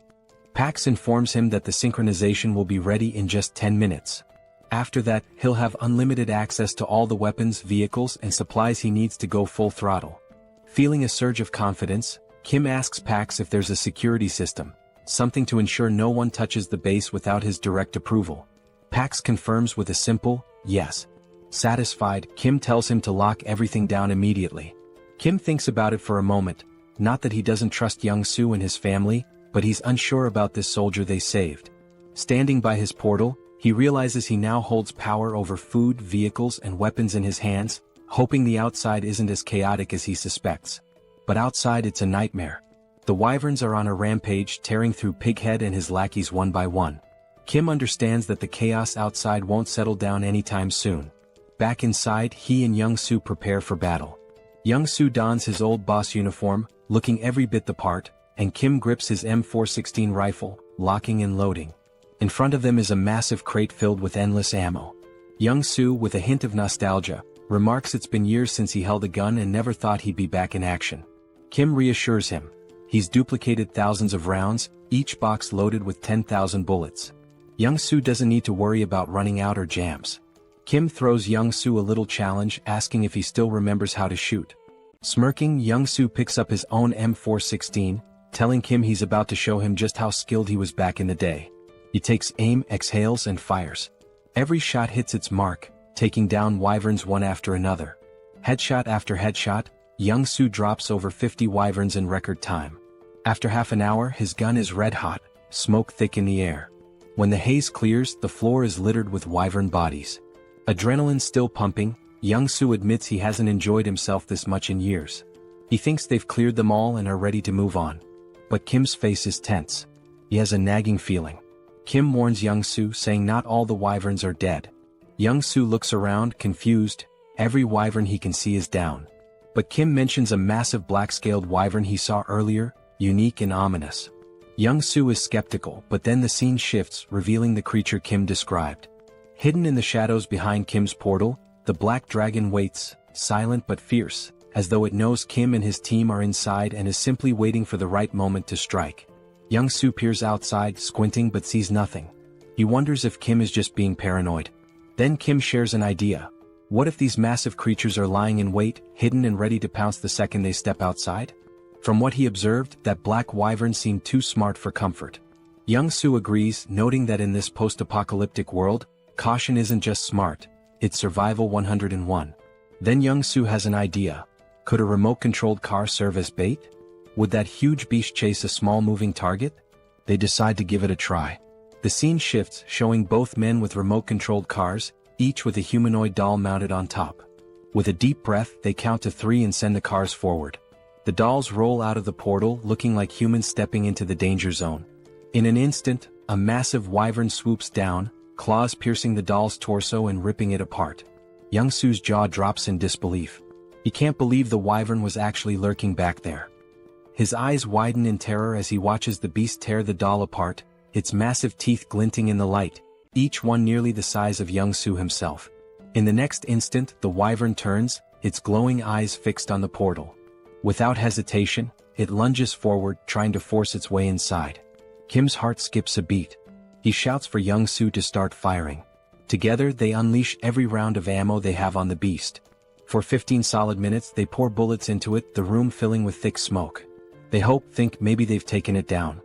Pax informs him that the synchronization will be ready in just 10 minutes. After that, he'll have unlimited access to all the weapons, vehicles, and supplies he needs to go full throttle. Feeling a surge of confidence, Kim asks Pax if there's a security system, something to ensure no one touches the base without his direct approval. Pax confirms with a simple, yes. Satisfied, Kim tells him to lock everything down immediately. Kim thinks about it for a moment, not that he doesn't trust Young-soo and his family, but he's unsure about this soldier they saved. Standing by his portal, he realizes he now holds power over food, vehicles, and weapons in his hands, hoping the outside isn't as chaotic as he suspects. But outside it's a nightmare. The wyverns are on a rampage, tearing through Pighead and his lackeys one by one. Kim understands that the chaos outside won't settle down anytime soon. Back inside, he and Young-soo prepare for battle. Young-soo dons his old boss uniform, looking every bit the part, and Kim grips his M416 rifle, locking and loading. In front of them is a massive crate filled with endless ammo. Young-soo, with a hint of nostalgia, remarks it's been years since he held a gun and never thought he'd be back in action. Kim reassures him. He's duplicated thousands of rounds, each box loaded with 10,000 bullets. Young-soo doesn't need to worry about running out or jams. Kim throws Young-soo a little challenge, asking if he still remembers how to shoot. Smirking, Young-soo picks up his own M416, telling Kim he's about to show him just how skilled he was back in the day. He takes aim, exhales, and fires. Every shot hits its mark, taking down wyverns one after another. Headshot after headshot, Young-soo drops over 50 wyverns in record time. After half an hour, his gun is red hot, smoke thick in the air. When the haze clears, the floor is littered with wyvern bodies. Adrenaline still pumping, Young-soo admits he hasn't enjoyed himself this much in years. He thinks they've cleared them all and are ready to move on. But Kim's face is tense. He has a nagging feeling. Kim warns Young-soo, saying not all the wyverns are dead. Young-soo looks around, confused. Every wyvern he can see is down. But Kim mentions a massive black-scaled wyvern he saw earlier, unique and ominous. Young-soo is skeptical, but then the scene shifts, revealing the creature Kim described. Hidden in the shadows behind Kim's portal, the black dragon waits, silent but fierce, as though it knows Kim and his team are inside and is simply waiting for the right moment to strike. Young-soo peers outside, squinting but sees nothing. He wonders if Kim is just being paranoid. Then Kim shares an idea. What if these massive creatures are lying in wait, hidden and ready to pounce the second they step outside? From what he observed, that black wyvern seemed too smart for comfort. Young-soo agrees, noting that in this post-apocalyptic world, caution isn't just smart, it's survival 101. Then Young-soo has an idea. Could a remote-controlled car serve as bait? Would that huge beast chase a small moving target? They decide to give it a try. The scene shifts, showing both men with remote-controlled cars, each with a humanoid doll mounted on top. With a deep breath, they count to 3 and send the cars forward. The dolls roll out of the portal, looking like humans stepping into the danger zone. In an instant, a massive wyvern swoops down, claws piercing the doll's torso and ripping it apart. Young-soo's jaw drops in disbelief. He can't believe the wyvern was actually lurking back there. His eyes widen in terror as he watches the beast tear the doll apart, its massive teeth glinting in the light, each one nearly the size of Young-soo himself. In the next instant, the wyvern turns, its glowing eyes fixed on the portal. Without hesitation, it lunges forward, trying to force its way inside. Kim's heart skips a beat. He shouts for Young-soo to start firing. Together, they unleash every round of ammo they have on the beast. For 15 solid minutes, they pour bullets into it, the room filling with thick smoke. They think maybe they've taken it down.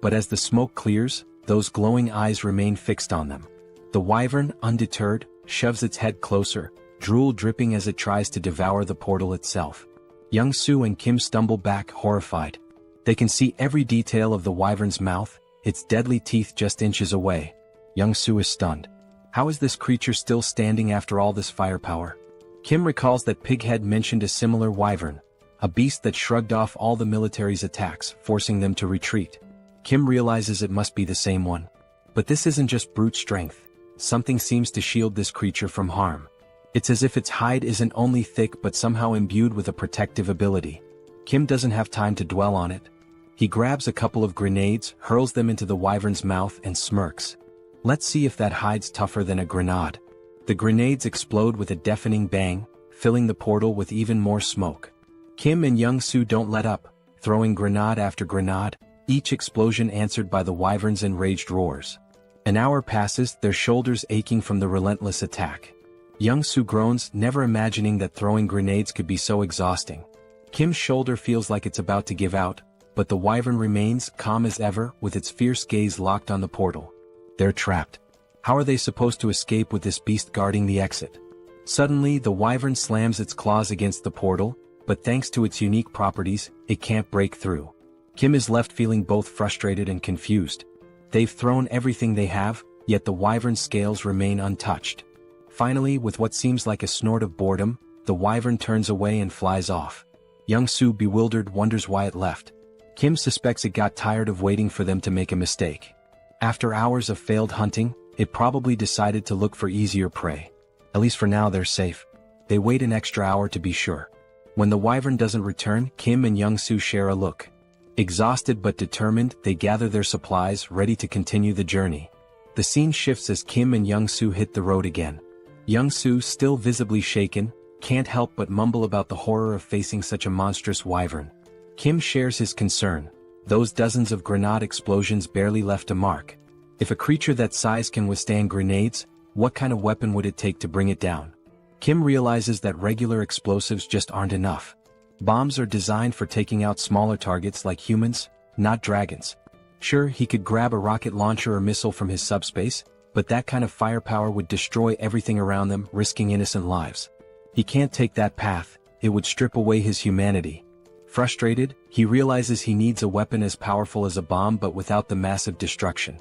But as the smoke clears, those glowing eyes remain fixed on them. The wyvern, undeterred, shoves its head closer, drool dripping as it tries to devour the portal itself. Young-soo and Kim stumble back, horrified. They can see every detail of the wyvern's mouth, its deadly teeth just inches away. Young-soo is stunned. How is this creature still standing after all this firepower? Kim recalls that Pighead mentioned a similar wyvern, a beast that shrugged off all the military's attacks, forcing them to retreat. Kim realizes it must be the same one. But this isn't just brute strength. Something seems to shield this creature from harm. It's as if its hide isn't only thick but somehow imbued with a protective ability. Kim doesn't have time to dwell on it. He grabs a couple of grenades, hurls them into the wyvern's mouth and smirks. Let's see if that hide's tougher than a grenade. The grenades explode with a deafening bang, filling the portal with even more smoke. Kim and Young-soo don't let up, throwing grenade after grenade, each explosion answered by the wyvern's enraged roars. An hour passes, their shoulders aching from the relentless attack. Young-soo groans, never imagining that throwing grenades could be so exhausting. Kim's shoulder feels like it's about to give out, but the wyvern remains calm as ever, with its fierce gaze locked on the portal. They're trapped. How are they supposed to escape with this beast guarding the exit? Suddenly, the wyvern slams its claws against the portal, but thanks to its unique properties, it can't break through. Kim is left feeling both frustrated and confused. They've thrown everything they have, yet the wyvern's scales remain untouched. Finally, with what seems like a snort of boredom, the wyvern turns away and flies off. Young-soo, bewildered, wonders why it left. Kim suspects it got tired of waiting for them to make a mistake. After hours of failed hunting, it probably decided to look for easier prey. At least for now they're safe. They wait an extra hour to be sure. When the wyvern doesn't return, Kim and Young-soo share a look. Exhausted but determined, they gather their supplies, ready to continue the journey. The scene shifts as Kim and Young-soo hit the road again. Young-soo, still visibly shaken, can't help but mumble about the horror of facing such a monstrous wyvern. Kim shares his concern. Those dozens of grenade explosions barely left a mark. If a creature that size can withstand grenades, what kind of weapon would it take to bring it down? Kim realizes that regular explosives just aren't enough. Bombs are designed for taking out smaller targets like humans, not dragons. Sure, he could grab a rocket launcher or missile from his subspace, but that kind of firepower would destroy everything around them, risking innocent lives. He can't take that path, it would strip away his humanity. Frustrated, he realizes he needs a weapon as powerful as a bomb but without the massive destruction.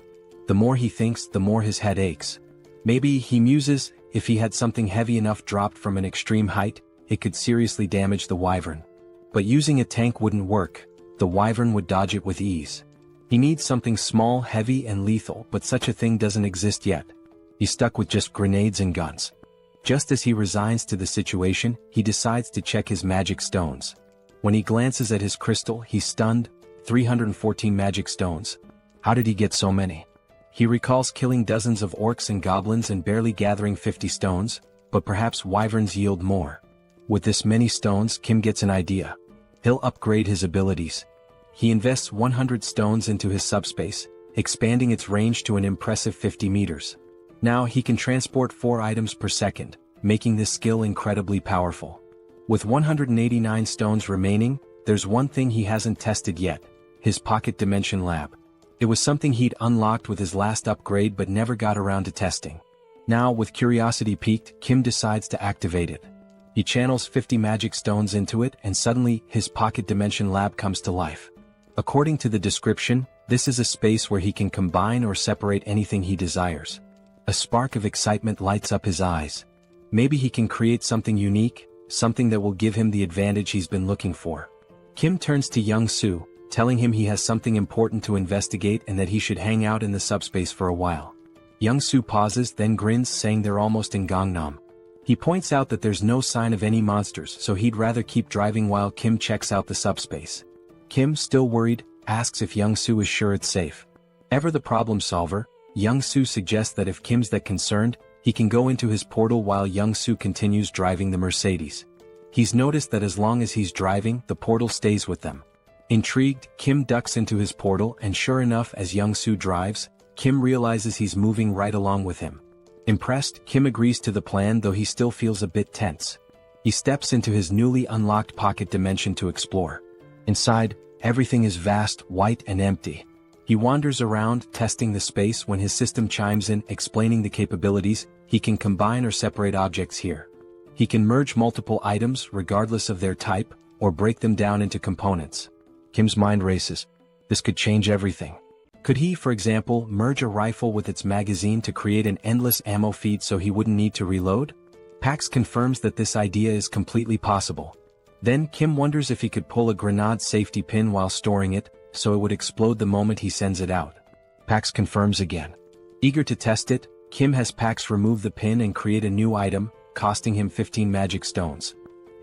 The more he thinks, the more his head aches. Maybe, he muses, if he had something heavy enough dropped from an extreme height, it could seriously damage the wyvern. But using a tank wouldn't work, the wyvern would dodge it with ease. He needs something small, heavy and lethal, but such a thing doesn't exist yet. He's stuck with just grenades and guns. Just as he resigns to the situation, he decides to check his magic stones. When he glances at his crystal, he's stunned. 314 magic stones. How did he get so many? He recalls killing dozens of orcs and goblins and barely gathering 50 stones, but perhaps wyverns yield more. With this many stones, Kim gets an idea. He'll upgrade his abilities. He invests 100 stones into his subspace, expanding its range to an impressive 50 meters. Now he can transport 4 items per second, making this skill incredibly powerful. With 189 stones remaining, there's one thing he hasn't tested yet: his pocket dimension lab. It was something he'd unlocked with his last upgrade but never got around to testing. Now, with curiosity piqued, Kim decides to activate it. He channels 50 magic stones into it and suddenly, his pocket dimension lab comes to life. According to the description, this is a space where he can combine or separate anything he desires. A spark of excitement lights up his eyes. Maybe he can create something unique, something that will give him the advantage he's been looking for. Kim turns to Young-soo, telling him he has something important to investigate and that he should hang out in the subspace for a while. Young-soo pauses, then grins, saying they're almost in Gangnam. He points out that there's no sign of any monsters, so he'd rather keep driving while Kim checks out the subspace. Kim, still worried, asks if Young-soo is sure it's safe. Ever the problem solver, Young-soo suggests that if Kim's that concerned, He can go into his portal while Young-soo continues driving the Mercedes. He's noticed that as long as he's driving, the portal stays with them. Intrigued, Kim ducks into his portal and sure enough, as Young-soo drives, Kim realizes he's moving right along with him. Impressed, Kim agrees to the plan, though he still feels a bit tense. He steps into his newly unlocked pocket dimension to explore. Inside, everything is vast, white and empty. He wanders around, testing the space when his system chimes in, explaining the capabilities. He can combine or separate objects here. He can merge multiple items regardless of their type, or break them down into components. Kim's mind races. This could change everything. Could he, for example, merge a rifle with its magazine to create an endless ammo feed so he wouldn't need to reload? Pax confirms that this idea is completely possible. Then Kim wonders if he could pull a grenade safety pin while storing it, so it would explode the moment he sends it out. Pax confirms again. Eager to test it, Kim has Pax remove the pin and create a new item, costing him 15 magic stones.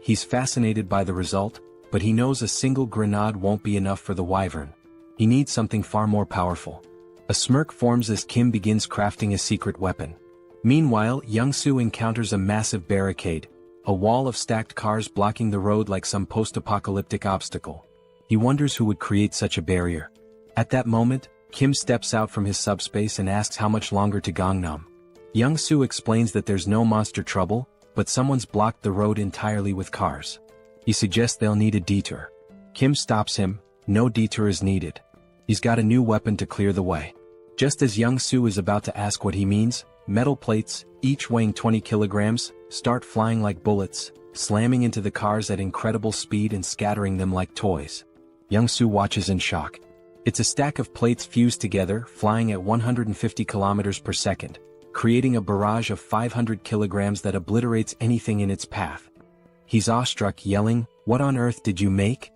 He's fascinated by the result, but he knows a single grenade won't be enough for the wyvern. He needs something far more powerful. A smirk forms as Kim begins crafting a secret weapon. Meanwhile, Young-soo encounters a massive barricade, a wall of stacked cars blocking the road like some post-apocalyptic obstacle. He wonders who would create such a barrier. At that moment, Kim steps out from his subspace and asks how much longer to Gangnam. Young-soo explains that there's no monster trouble, but someone's blocked the road entirely with cars. He suggests they'll need a detour. Kim stops him. No detour is needed. He's got a new weapon to clear the way. Just as Young-soo is about to ask what he means, metal plates, each weighing 20 kilograms, start flying like bullets, slamming into the cars at incredible speed and scattering them like toys. Young-soo watches in shock. It's a stack of plates fused together, flying at 150 kilometers per second, creating a barrage of 500 kilograms that obliterates anything in its path. He's awestruck, yelling, "What on earth did you make?"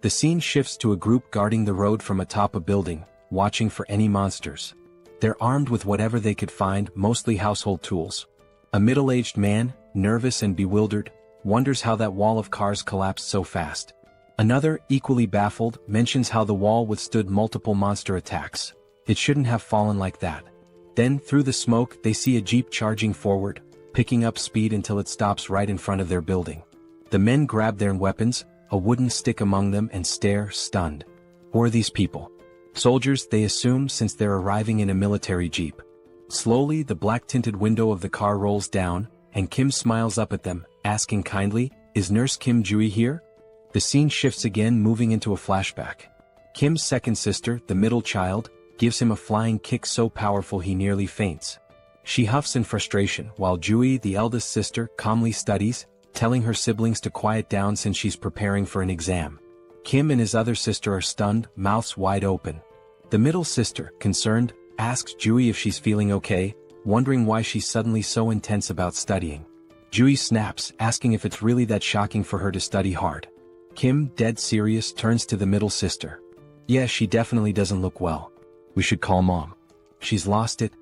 The scene shifts to a group guarding the road from atop a building, watching for any monsters. They're armed with whatever they could find, mostly household tools. A middle-aged man, nervous and bewildered, wonders how that wall of cars collapsed so fast. Another, equally baffled, mentions how the wall withstood multiple monster attacks. It shouldn't have fallen like that. Then, through the smoke, they see a jeep charging forward, picking up speed until it stops right in front of their building. The men grab their weapons, a wooden stick among them, and stare, stunned. Who are these people? Soldiers, they assume, since they're arriving in a military jeep. Slowly, the black-tinted window of the car rolls down, and Kim smiles up at them, asking kindly, "Is Nurse Kim Jui here?" The scene shifts again, moving into a flashback. Kim's second sister, the middle child, gives him a flying kick so powerful he nearly faints. She huffs in frustration, while Jui, the eldest sister, calmly studies, telling her siblings to quiet down since she's preparing for an exam. Kim and his other sister are stunned, mouths wide open. The middle sister, concerned, asks Jui if she's feeling okay, wondering why she's suddenly so intense about studying. Jui snaps, asking if it's really that shocking for her to study hard. Kim, dead serious, turns to the middle sister. "Yeah, she definitely doesn't look well. We should call Mom. She's lost it."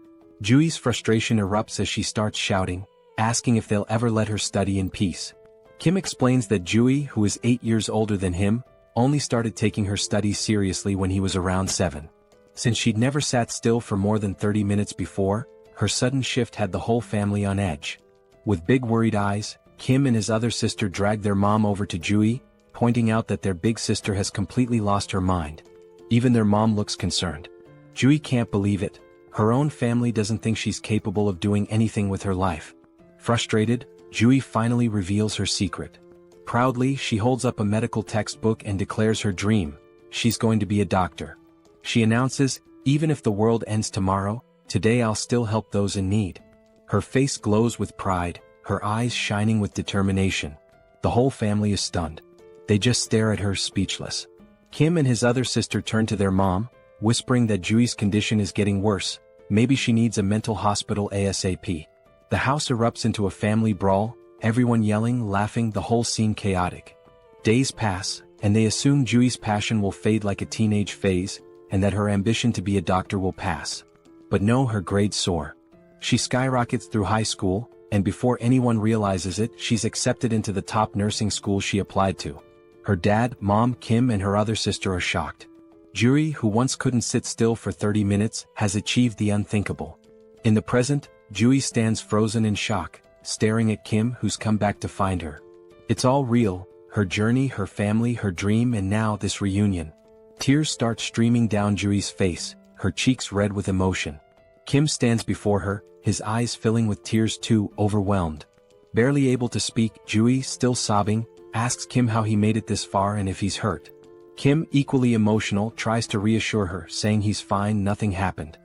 Jui's frustration erupts as she starts shouting, asking if they'll ever let her study in peace. Kim explains that Jui, who is 8 years older than him, only started taking her studies seriously when he was around 7. Since she'd never sat still for more than 30 minutes before, her sudden shift had the whole family on edge. With big worried eyes, Kim and his other sister drag their mom over to Jui, pointing out that their big sister has completely lost her mind. Even their mom looks concerned. Jui can't believe it. Her own family doesn't think she's capable of doing anything with her life. Frustrated, Jui finally reveals her secret. Proudly, she holds up a medical textbook and declares her dream. She's going to be a doctor. She announces, "Even if the world ends tomorrow, today I'll still help those in need." Her face glows with pride, her eyes shining with determination. The whole family is stunned. They just stare at her, speechless. Kim and his other sister turn to their mom, whispering that Jui's condition is getting worse. Maybe she needs a mental hospital ASAP. The house erupts into a family brawl, everyone yelling, laughing, the whole scene chaotic. Days pass, and they assume Jui's passion will fade like a teenage phase, and that her ambition to be a doctor will pass. But no, her grades soar. She skyrockets through high school, and before anyone realizes it, she's accepted into the top nursing school she applied to. Her dad, mom, Kim, and her other sister are shocked. Juri, who once couldn't sit still for 30 minutes, has achieved the unthinkable. In the present, Jui stands frozen in shock, staring at Kim, who's come back to find her. It's all real, her journey, her family, her dream, and now this reunion. Tears start streaming down Jui's face, her cheeks red with emotion. Kim stands before her, his eyes filling with tears too, overwhelmed. Barely able to speak, Jui, still sobbing, asks Kim how he made it this far and if he's hurt. Kim, equally emotional, tries to reassure her, saying he's fine, nothing happened.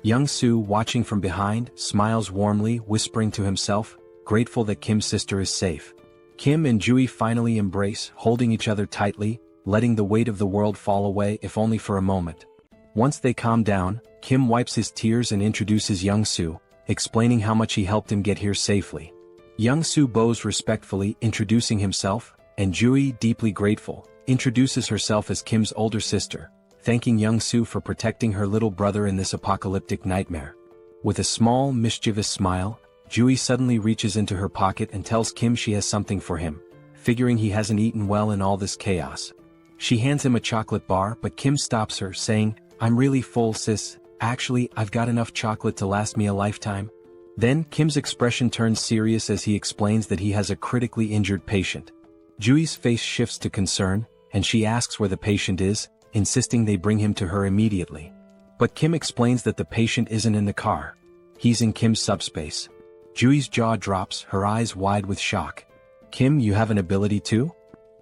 Young-soo, watching from behind, smiles warmly, whispering to himself, grateful that Kim's sister is safe. Kim and Jui finally embrace, holding each other tightly, letting the weight of the world fall away, if only for a moment. Once they calm down, Kim wipes his tears and introduces Young-soo, explaining how much he helped him get here safely. Young-soo bows respectfully, introducing himself, and Jui, deeply grateful, introduces herself as Kim's older sister, thanking Young-soo for protecting her little brother in this apocalyptic nightmare. With a small, mischievous smile, Jui suddenly reaches into her pocket and tells Kim she has something for him, figuring he hasn't eaten well in all this chaos. She hands him a chocolate bar, but Kim stops her, saying, "I'm really full, sis. Actually, I've got enough chocolate to last me a lifetime." Then, Kim's expression turns serious as he explains that he has a critically injured patient. Jui's face shifts to concern, and she asks where the patient is, insisting they bring him to her immediately. But Kim explains that the patient isn't in the car. He's in Kim's subspace. Jui's jaw drops, her eyes wide with shock. "Kim, you have an ability too?"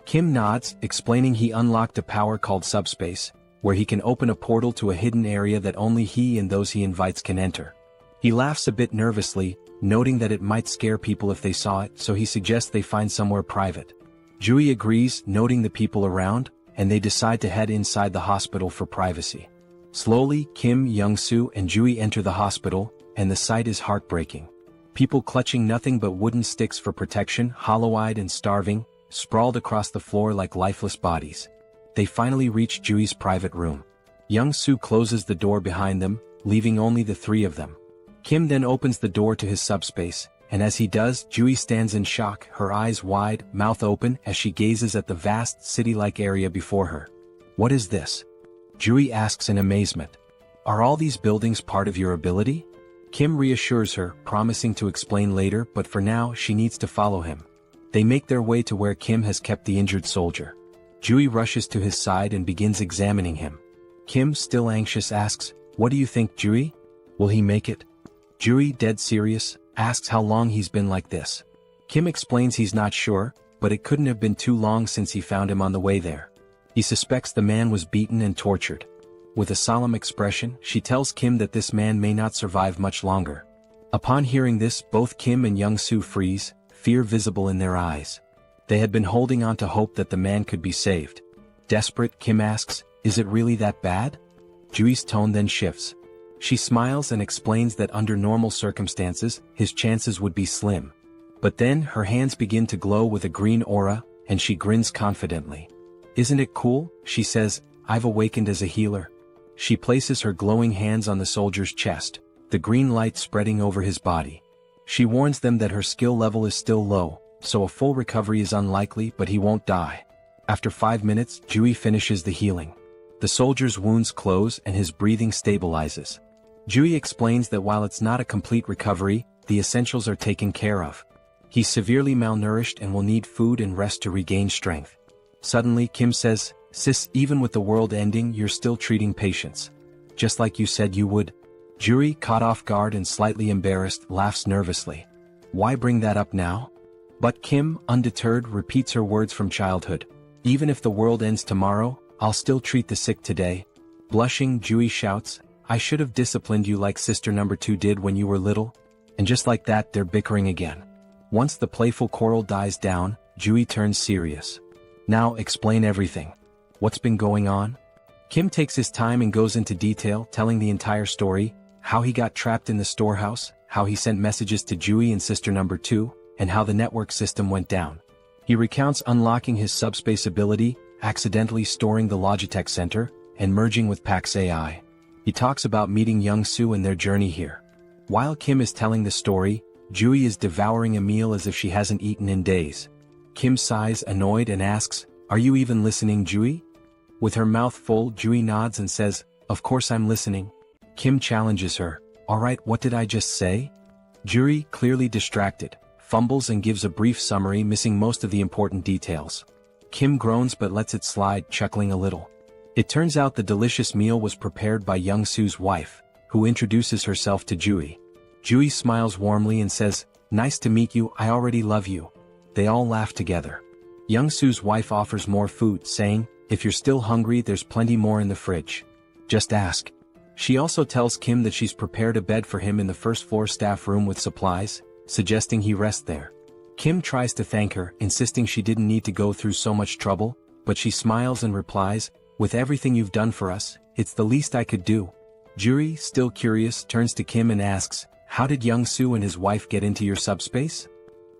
Kim nods, explaining he unlocked a power called subspace, where he can open a portal to a hidden area that only he and those he invites can enter. He laughs a bit nervously, noting that it might scare people if they saw it, so he suggests they find somewhere private. Jui agrees, noting the people around, and they decide to head inside the hospital for privacy. Slowly, Kim, Young-soo, and Jui enter the hospital, and the sight is heartbreaking. People clutching nothing but wooden sticks for protection, hollow-eyed and starving, sprawled across the floor like lifeless bodies. They finally reach Jui's private room. Young-soo closes the door behind them, leaving only the three of them. Kim then opens the door to his subspace, and as he does, Jui stands in shock, her eyes wide, mouth open, as she gazes at the vast city-like area before her. "What is this?" Jui asks in amazement. "Are all these buildings part of your ability?" Kim reassures her, promising to explain later, but for now she needs to follow him. They make their way to where Kim has kept the injured soldier. Jui rushes to his side and begins examining him. Kim, still anxious, asks, "What do you think, Jui? Will he make it?" Jui, dead serious, asks how long he's been like this. Kim explains he's not sure, but it couldn't have been too long since he found him on the way there. He suspects the man was beaten and tortured. With a solemn expression, she tells Kim that this man may not survive much longer. Upon hearing this, both Kim and Young-soo freeze, fear visible in their eyes. They had been holding on to hope that the man could be saved. Desperate, Kim asks, "Is it really that bad?" Jui's tone then shifts. She smiles and explains that under normal circumstances, his chances would be slim. But then, her hands begin to glow with a green aura, and she grins confidently. "Isn't it cool?" she says, "I've awakened as a healer." She places her glowing hands on the soldier's chest, the green light spreading over his body. She warns them that her skill level is still low, so a full recovery is unlikely, but he won't die. After 5 minutes, Jui finishes the healing. The soldier's wounds close and his breathing stabilizes. Jui explains that while it's not a complete recovery, the essentials are taken care of. He's severely malnourished and will need food and rest to regain strength. Suddenly, Kim says, "Sis, even with the world ending, you're still treating patients. Just like you said you would." Jui, caught off guard and slightly embarrassed, laughs nervously. "Why bring that up now?" But Kim, undeterred, repeats her words from childhood. "Even if the world ends tomorrow, I'll still treat the sick today." Blushing, Jui shouts, "I should have disciplined you like sister number 2 did when you were little." And just like that, they're bickering again. Once the playful quarrel dies down, Jui turns serious. "Now explain everything. What's been going on?" Kim takes his time and goes into detail, telling the entire story, how he got trapped in the storehouse, how he sent messages to Jui and sister number 2, and how the network system went down. He recounts unlocking his subspace ability, accidentally storing the Logitech Center, and merging with Pax AI. He talks about meeting Young-soo and their journey here. While Kim is telling the story, Jui is devouring a meal as if she hasn't eaten in days. Kim sighs, annoyed, and asks, "Are you even listening, Jui?" With her mouth full, Jui nods and says, "Of course I'm listening." Kim challenges her, "Alright, what did I just say?" Juri, clearly distracted, fumbles and gives a brief summary missing most of the important details. Kim groans but lets it slide, chuckling a little. It turns out the delicious meal was prepared by Young-soo's wife, who introduces herself to Juri. Juri smiles warmly and says, "Nice to meet you, I already love you." They all laugh together. Young-soo's wife offers more food, saying, "If you're still hungry, there's plenty more in the fridge. Just ask." She also tells Kim that she's prepared a bed for him in the first-floor staff room with supplies, suggesting he rest there. Kim tries to thank her, insisting she didn't need to go through so much trouble, but she smiles and replies, "With everything you've done for us, it's the least I could do." Juri, still curious, turns to Kim and asks, "How did Young-soo and his wife get into your subspace?"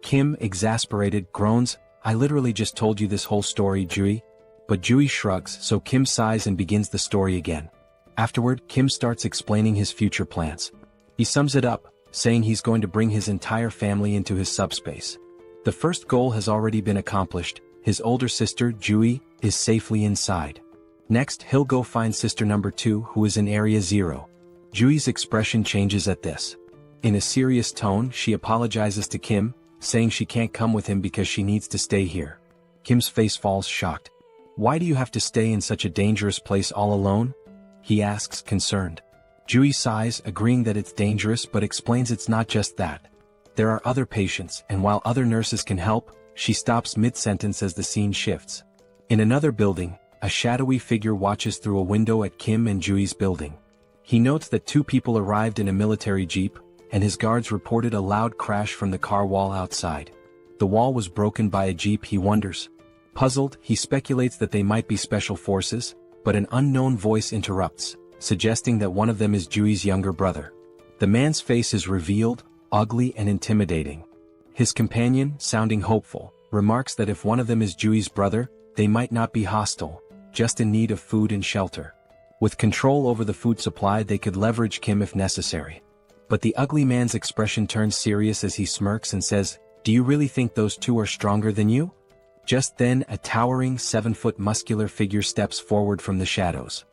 Kim, exasperated, groans, "I literally just told you this whole story, Juri." But Juri shrugs, so Kim sighs and begins the story again. Afterward, Kim starts explaining his future plans. He sums it up, saying he's going to bring his entire family into his subspace. The first goal has already been accomplished. His older sister, Juri, is safely inside. Next, he'll go find sister number 2, who is in Area 0. Juri's expression changes at this. In a serious tone, she apologizes to Kim, saying she can't come with him because she needs to stay here. Kim's face falls, shocked. "Why do you have to stay in such a dangerous place all alone?" he asks, concerned. Juri sighs, agreeing that it's dangerous, but explains it's not just that. There are other patients, and while other nurses can help, she stops mid-sentence as the scene shifts. In another building, a shadowy figure watches through a window at Kim and Juri's building. He notes that 2 people arrived in a military jeep, and his guards reported a loud crash from the car wall outside. The wall was broken by a jeep, he wonders. Puzzled, he speculates that they might be special forces, but an unknown voice interrupts, suggesting that one of them is Juri's younger brother. The man's face is revealed, ugly and intimidating. His companion, sounding hopeful, remarks that if one of them is Juri's brother, they might not be hostile, just in need of food and shelter. With control over the food supply, they could leverage Kim if necessary. But the ugly man's expression turns serious as he smirks and says, "Do you really think those 2 are stronger than you?" Just then, a towering 7-foot muscular figure steps forward from the shadows.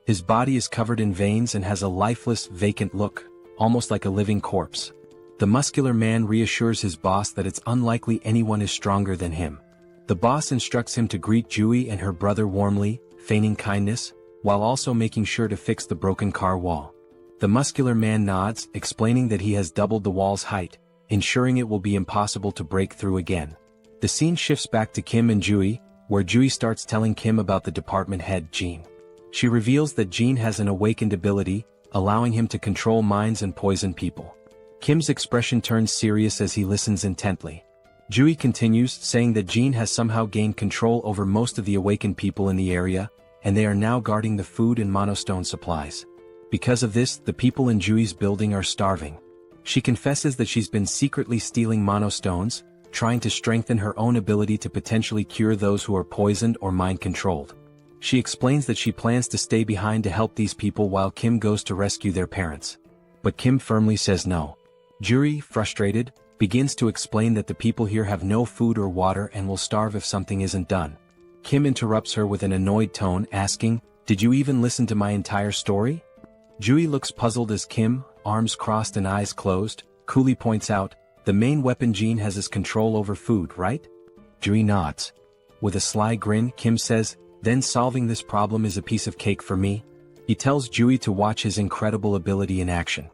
His body is covered in veins and has a lifeless, vacant look, almost like a living corpse. The muscular man reassures his boss that it's unlikely anyone is stronger than him. The boss instructs him to greet Juri and her brother warmly, feigning kindness, while also making sure to fix the broken car wall. The muscular man nods, explaining that he has doubled the wall's height, ensuring it will be impossible to break through again. The scene shifts back to Kim and Juri, where Juri starts telling Kim about the department head, Jean. She reveals that Jean has an awakened ability, allowing him to control minds and poison people. Kim's expression turns serious as he listens intently. Juri continues, saying that Jean has somehow gained control over most of the awakened people in the area, and they are now guarding the food and monostone supplies. Because of this, the people in Juri's building are starving. She confesses that she's been secretly stealing monostones, trying to strengthen her own ability to potentially cure those who are poisoned or mind-controlled. She explains that she plans to stay behind to help these people while Kim goes to rescue their parents. But Kim firmly says no. Juri, frustrated, begins to explain that the people here have no food or water and will starve if something isn't done. Kim interrupts her with an annoyed tone, asking, "Did you even listen to my entire story?" Juri looks puzzled as Kim, arms crossed and eyes closed, coolly points out, "The main weapon Jean has is control over food, right?" Juri nods. With a sly grin, Kim says, "Then solving this problem is a piece of cake for me." He tells Juri to watch his incredible ability in action.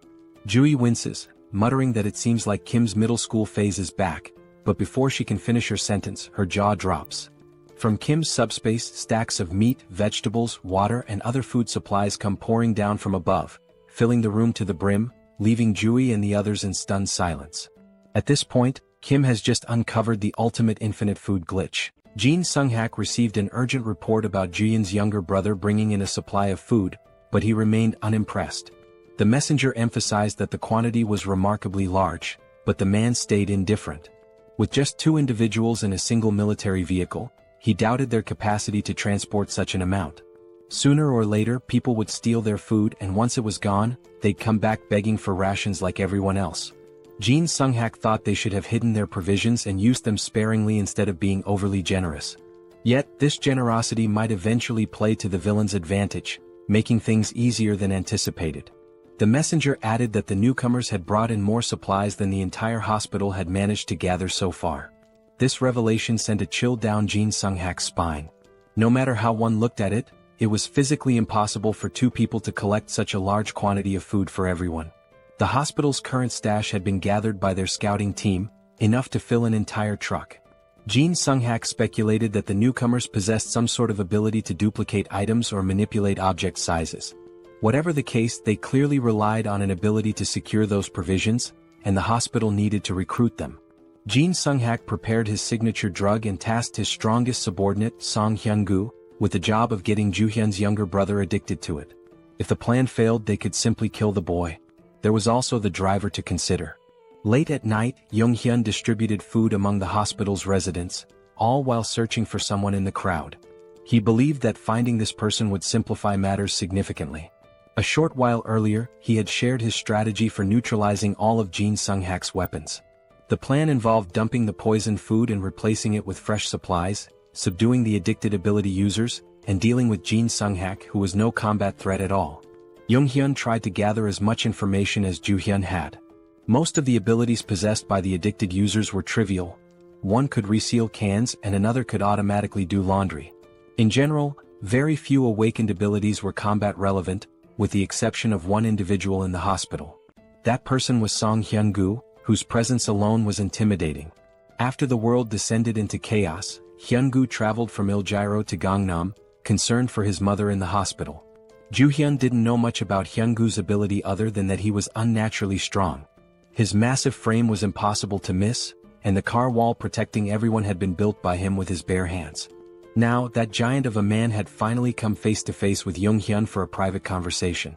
Juri winces, muttering that it seems like Kim's middle school phase is back, but before she can finish her sentence, her jaw drops. From Kim's subspace, stacks of meat, vegetables, water and other food supplies come pouring down from above, filling the room to the brim, leaving Juri and the others in stunned silence. At this point, Kim has just uncovered the ultimate infinite food glitch. Jean Sung-hak received an urgent report about Juyeon's younger brother bringing in a supply of food, but he remained unimpressed. The messenger emphasized that the quantity was remarkably large, but the man stayed indifferent. With just 2 individuals in a single military vehicle, he doubted their capacity to transport such an amount. Sooner or later, people would steal their food, and once it was gone, they'd come back begging for rations like everyone else. Jean Sung-hak thought they should have hidden their provisions and used them sparingly instead of being overly generous. Yet, this generosity might eventually play to the villain's advantage, making things easier than anticipated. The messenger added that the newcomers had brought in more supplies than the entire hospital had managed to gather so far. This revelation sent a chill down Jin Sung-hak's spine. No matter how one looked at it, it was physically impossible for two people to collect such a large quantity of food for everyone. The hospital's current stash had been gathered by their scouting team, enough to fill an entire truck. Jin Sung-hak speculated that the newcomers possessed some sort of ability to duplicate items or manipulate object sizes. Whatever the case, they clearly relied on an ability to secure those provisions, and the hospital needed to recruit them. Jin Sung-hak prepared his signature drug and tasked his strongest subordinate, Song Hyun-gu, with the job of getting Ju-hyun's younger brother addicted to it. If the plan failed, they could simply kill the boy. There was also the driver to consider. Late at night, Jung-hyun distributed food among the hospital's residents, all while searching for someone in the crowd. He believed that finding this person would simplify matters significantly. A short while earlier, he had shared his strategy for neutralizing all of Jin Sung-hak's weapons. The plan involved dumping the poisoned food and replacing it with fresh supplies, subduing the addicted ability users, and dealing with Jin Sung-hak, who was no combat threat at all. Jung-hyun tried to gather as much information as Ju-hyun had. Most of the abilities possessed by the addicted users were trivial. One could reseal cans and another could automatically do laundry. In general, very few awakened abilities were combat relevant, with the exception of one individual in the hospital. That person was Song Hyun-gu, whose presence alone was intimidating. After the world descended into chaos, Hyun-gu traveled from Iljiro to Gangnam, concerned for his mother in the hospital. Ju-hyun didn't know much about Hyun-gu's ability other than that he was unnaturally strong. His massive frame was impossible to miss, and the car wall protecting everyone had been built by him with his bare hands. Now, that giant of a man had finally come face to face with Jung-hyun for a private conversation.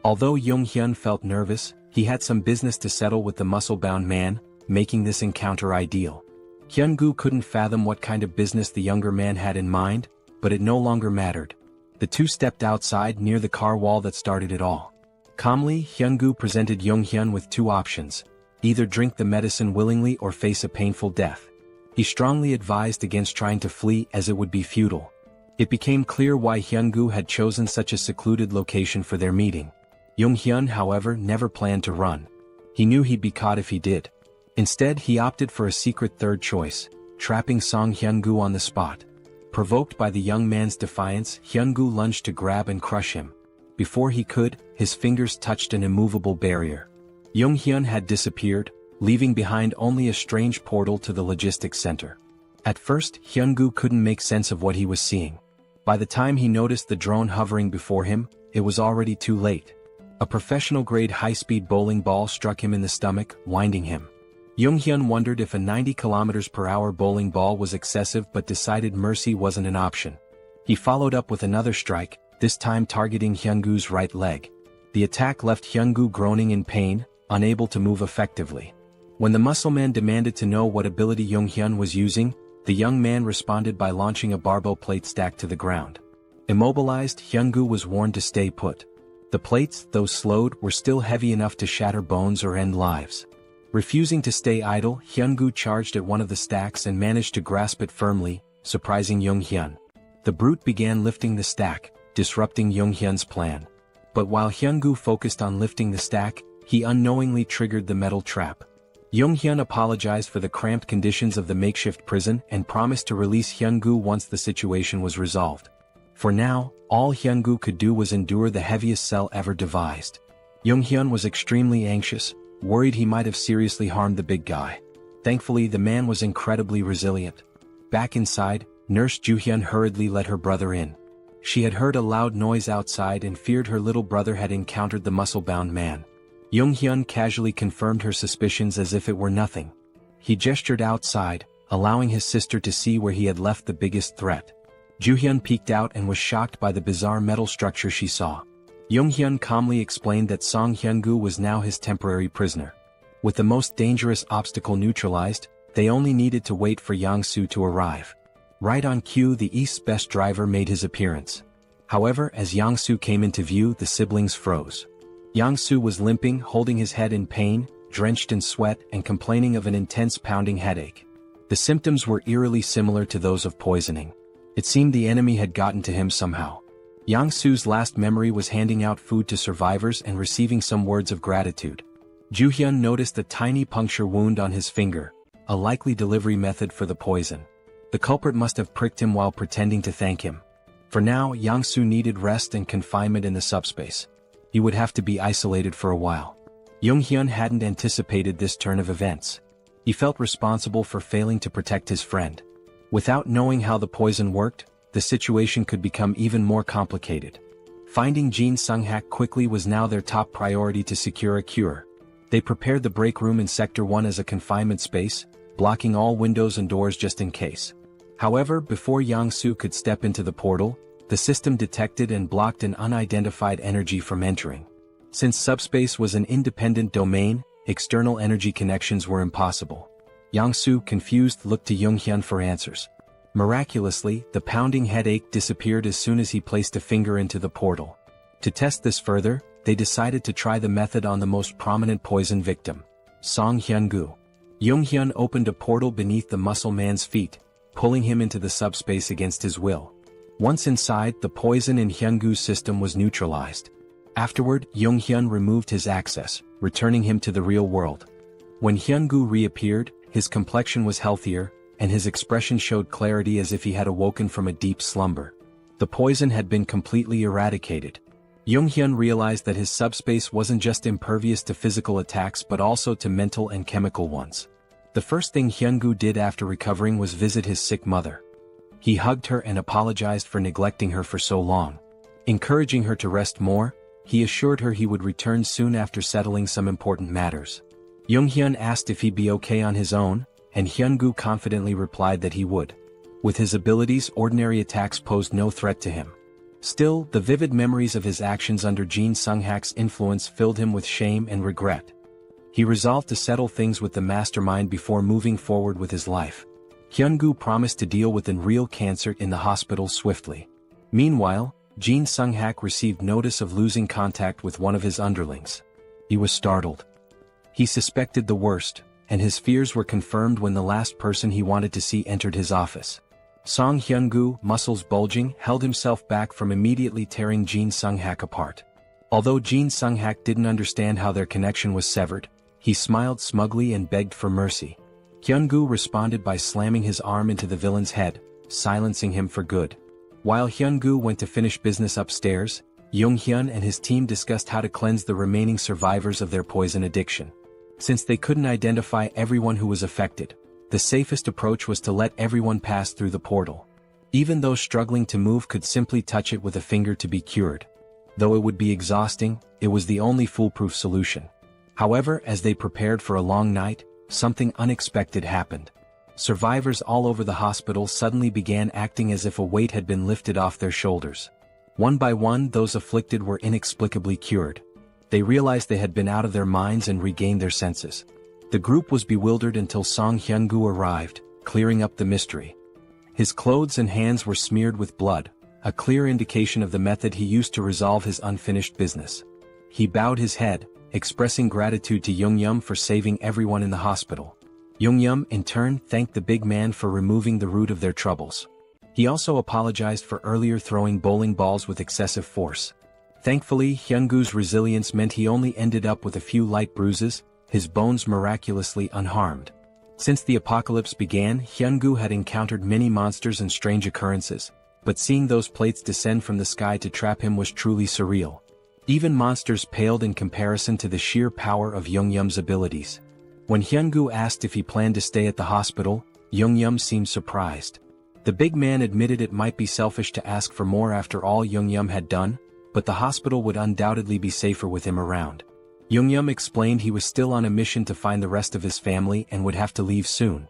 Although Jung-hyun felt nervous, he had some business to settle with the muscle-bound man, making this encounter ideal. Hyun-gu couldn't fathom what kind of business the younger man had in mind, but it no longer mattered. The two stepped outside near the car wall that started it all. Calmly, Hyun-gu presented Jung-hyun with two options: either drink the medicine willingly or face a painful death. He strongly advised against trying to flee as it would be futile. It became clear why Hyun-gu had chosen such a secluded location for their meeting. Jung-hyun, however, never planned to run. He knew he'd be caught if he did. Instead, he opted for a secret third choice, trapping Song Hyun-gu on the spot. Provoked by the young man's defiance, Hyun-gu lunged to grab and crush him. Before he could, his fingers touched an immovable barrier. Jung-hyun had disappeared, leaving behind only a strange portal to the logistics center. At first, Hyun-gu couldn't make sense of what he was seeing. By the time he noticed the drone hovering before him, it was already too late. A professional-grade high-speed bowling ball struck him in the stomach, winding him. Jung-hyun wondered if a 90 km/h bowling ball was excessive but decided mercy wasn't an option. He followed up with another strike, this time targeting Hyun-gu's right leg. The attack left Hyun-gu groaning in pain, unable to move effectively. When the muscleman demanded to know what ability Jung-hyun was using, the young man responded by launching a barbell plate stack to the ground. Immobilized, Hyun-gu was warned to stay put. The plates, though slowed, were still heavy enough to shatter bones or end lives. Refusing to stay idle, Hyun-gu charged at one of the stacks and managed to grasp it firmly, surprising Jung-hyun. The brute began lifting the stack, disrupting Jung-hyun's plan. But while Hyun-gu focused on lifting the stack, he unknowingly triggered the metal trap. Jung-hyun apologized for the cramped conditions of the makeshift prison and promised to release Hyun-gu once the situation was resolved. For now, all Hyun-gu could do was endure the heaviest cell ever devised. Jung-hyun was extremely anxious, worried he might have seriously harmed the big guy. Thankfully, the man was incredibly resilient. Back inside, Nurse Ju-hyun hurriedly let her brother in. She had heard a loud noise outside and feared her little brother had encountered the muscle-bound man. Jung-hyun casually confirmed her suspicions as if it were nothing. He gestured outside, allowing his sister to see where he had left the biggest threat. Ju-hyun peeked out and was shocked by the bizarre metal structure she saw. Jung-hyun calmly explained that Song Hyun-gu was now his temporary prisoner. With the most dangerous obstacle neutralized, they only needed to wait for Yang-soo to arrive. Right on cue, the East's best driver made his appearance. However, as Yang-soo came into view, the siblings froze. Yang-soo was limping, holding his head in pain, drenched in sweat, and complaining of an intense pounding headache. The symptoms were eerily similar to those of poisoning. It seemed the enemy had gotten to him somehow. Yang-soo's last memory was handing out food to survivors and receiving some words of gratitude. Joo-hyun noticed a tiny puncture wound on his finger, a likely delivery method for the poison. The culprit must have pricked him while pretending to thank him. For now, Yang-soo needed rest and confinement in the subspace. He would have to be isolated for a while. Jung-hyun hadn't anticipated this turn of events. He felt responsible for failing to protect his friend. Without knowing how the poison worked, the situation could become even more complicated. Finding Jin Sung-hak quickly was now their top priority to secure a cure. They prepared the break room in Sector 1 as a confinement space, blocking all windows and doors just in case. However, before Yang-soo could step into the portal, the system detected and blocked an unidentified energy from entering. Since subspace was an independent domain, external energy connections were impossible. Yang-soo, confused, looked to Jung-hyun for answers. Miraculously, the pounding headache disappeared as soon as he placed a finger into the portal. To test this further, they decided to try the method on the most prominent poison victim, Song Hyun-gu. Jung-hyun opened a portal beneath the muscle man's feet, pulling him into the subspace against his will. Once inside, the poison in Hyun-gu's system was neutralized. Afterward, Jung-hyun removed his access, returning him to the real world. When Hyun-gu reappeared, his complexion was healthier, and his expression showed clarity as if he had awoken from a deep slumber. The poison had been completely eradicated. Jung-hyun realized that his subspace wasn't just impervious to physical attacks but also to mental and chemical ones. The first thing Hyun-gu did after recovering was visit his sick mother. He hugged her and apologized for neglecting her for so long. Encouraging her to rest more, he assured her he would return soon after settling some important matters. Jung-hyun asked if he'd be okay on his own, and Hyun-gu confidently replied that he would. With his abilities, ordinary attacks posed no threat to him. Still, the vivid memories of his actions under Jin Sung-hak's influence filled him with shame and regret. He resolved to settle things with the mastermind before moving forward with his life. Hyun-gu promised to deal with real cancer in the hospital swiftly. Meanwhile, Jin Sung-hak received notice of losing contact with one of his underlings. He was startled. He suspected the worst, and his fears were confirmed when the last person he wanted to see entered his office. Song Hyun-gu, muscles bulging, held himself back from immediately tearing Jin Sung-hak apart. Although Jin Sung-hak didn't understand how their connection was severed, he smiled smugly and begged for mercy. Hyun-gu responded by slamming his arm into the villain's head, silencing him for good. While Hyun-gu went to finish business upstairs, Jung-hyun and his team discussed how to cleanse the remaining survivors of their poison addiction. Since they couldn't identify everyone who was affected, the safest approach was to let everyone pass through the portal. Even those struggling to move could simply touch it with a finger to be cured. Though it would be exhausting, it was the only foolproof solution. However, as they prepared for a long night, something unexpected happened. Survivors all over the hospital suddenly began acting as if a weight had been lifted off their shoulders. One by one, those afflicted were inexplicably cured. They realized they had been out of their minds and regained their senses. The group was bewildered until Song Hyun-gu arrived, clearing up the mystery. His clothes and hands were smeared with blood, a clear indication of the method he used to resolve his unfinished business. He bowed his head, expressing gratitude to Jung-yeom for saving everyone in the hospital. Jung-yeom, in turn, thanked the big man for removing the root of their troubles. He also apologized for earlier throwing bowling balls with excessive force. Thankfully, Hyun-gu's resilience meant he only ended up with a few light bruises, his bones miraculously unharmed. Since the apocalypse began, Hyun-gu had encountered many monsters and strange occurrences, but seeing those plates descend from the sky to trap him was truly surreal. Even monsters paled in comparison to the sheer power of Jung-yeom's abilities. When Hyun-gu asked if he planned to stay at the hospital, Jung-yeom seemed surprised. The big man admitted it might be selfish to ask for more after all Jung-yeom had done, but the hospital would undoubtedly be safer with him around. Jung-yeom explained he was still on a mission to find the rest of his family and would have to leave soon.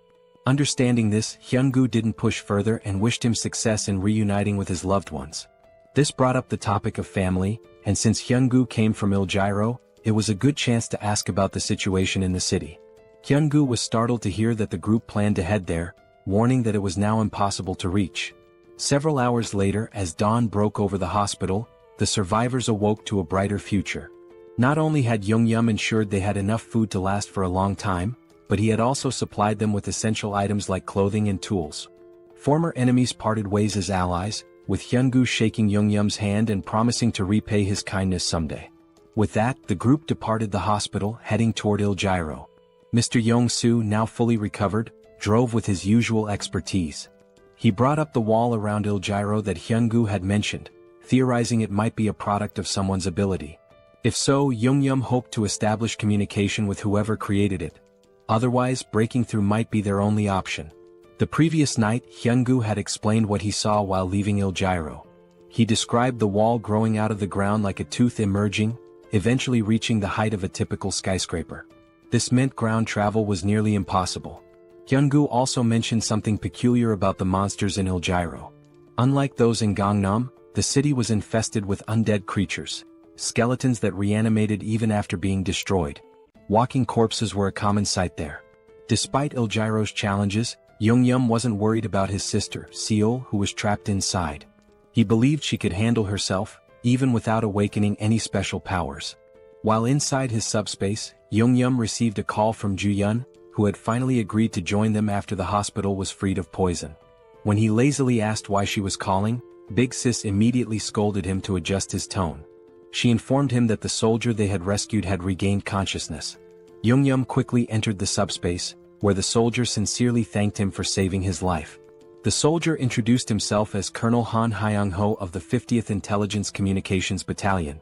Understanding this, Hyun-gu didn't push further and wished him success in reuniting with his loved ones. This brought up the topic of family, and since Hyun-gu came from Iljiro, it was a good chance to ask about the situation in the city. Hyun-gu was startled to hear that the group planned to head there, warning that it was now impossible to reach. Several hours later, as dawn broke over the hospital, the survivors awoke to a brighter future. Not only had Jung-yeom ensured they had enough food to last for a long time, but he had also supplied them with essential items like clothing and tools. Former enemies parted ways as allies, with Hyungu shaking Yeongyum's hand and promising to repay his kindness someday. With that, the group departed the hospital, heading toward Il-Gyro. Mr. Yong-soo, now fully recovered, drove with his usual expertise. He brought up the wall around Il-Gyro that Hyungu had mentioned, theorizing it might be a product of someone's ability. If so, Yeongyum hoped to establish communication with whoever created it. Otherwise, breaking through might be their only option. The previous night, Hyungu had explained what he saw while leaving Il-Gyro. He described the wall growing out of the ground like a tooth emerging, eventually reaching the height of a typical skyscraper. This meant ground travel was nearly impossible. Hyungu also mentioned something peculiar about the monsters in Il-Gyro. Unlike those in Gangnam, the city was infested with undead creatures, skeletons that reanimated even after being destroyed. Walking corpses were a common sight there. Despite Il-Gyro's challenges, Yeongyum wasn't worried about his sister, Seoul, who was trapped inside. He believed she could handle herself, even without awakening any special powers. While inside his subspace, Yeongyum received a call from Ju-yeon, who had finally agreed to join them after the hospital was freed of poison. When he lazily asked why she was calling, Big Sis immediately scolded him to adjust his tone. She informed him that the soldier they had rescued had regained consciousness. Yeongyum quickly entered the subspace, where the soldier sincerely thanked him for saving his life. The soldier introduced himself as Colonel Han Hyung-ho of the 50th Intelligence Communications Battalion.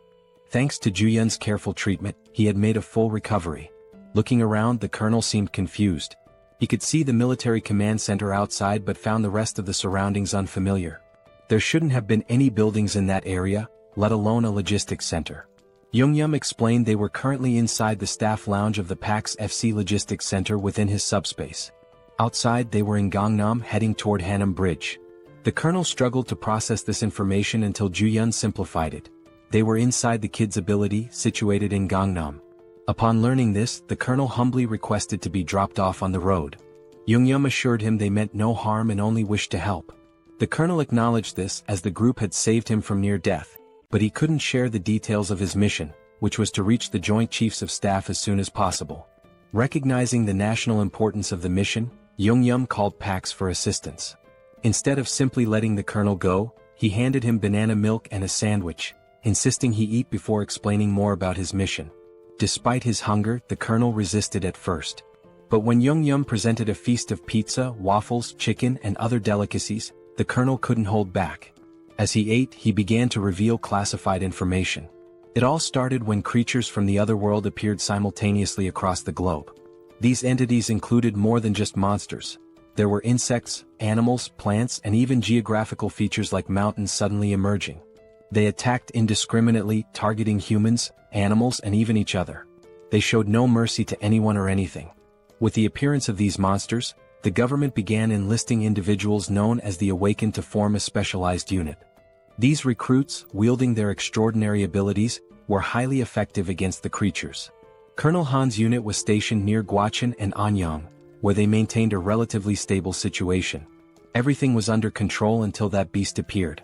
Thanks to Ju-yeon's careful treatment, he had made a full recovery. Looking around, the colonel seemed confused. He could see the military command center outside but found the rest of the surroundings unfamiliar. There shouldn't have been any buildings in that area, let alone a logistics center. Yeongyum explained they were currently inside the staff lounge of the PAX FC Logistics Center within his subspace. Outside, they were in Gangnam, heading toward Harem Bridge. The colonel struggled to process this information until Ju-yeon simplified it. They were inside the kid's ability, situated in Gangnam. Upon learning this, the colonel humbly requested to be dropped off on the road. Yeongyum assured him they meant no harm and only wished to help. The colonel acknowledged this as the group had saved him from near death, but he couldn't share the details of his mission, which was to reach the Joint Chiefs of Staff as soon as possible. Recognizing the national importance of the mission, Yeongyum called PAX for assistance. Instead of simply letting the colonel go, he handed him banana milk and a sandwich, insisting he eat before explaining more about his mission. Despite his hunger, the colonel resisted at first. But when Yeongyum presented a feast of pizza, waffles, chicken, and other delicacies, the colonel couldn't hold back. As he ate, he began to reveal classified information. It all started when creatures from the other world appeared simultaneously across the globe. These entities included more than just monsters. There were insects, animals, plants, and even geographical features like mountains suddenly emerging. They attacked indiscriminately, targeting humans, animals, and even each other. They showed no mercy to anyone or anything. With the appearance of these monsters, the government began enlisting individuals known as the Awakened to form a specialized unit. These recruits, wielding their extraordinary abilities, were highly effective against the creatures. Colonel Han's unit was stationed near Gwacheon and Anyang, where they maintained a relatively stable situation. Everything was under control until that beast appeared.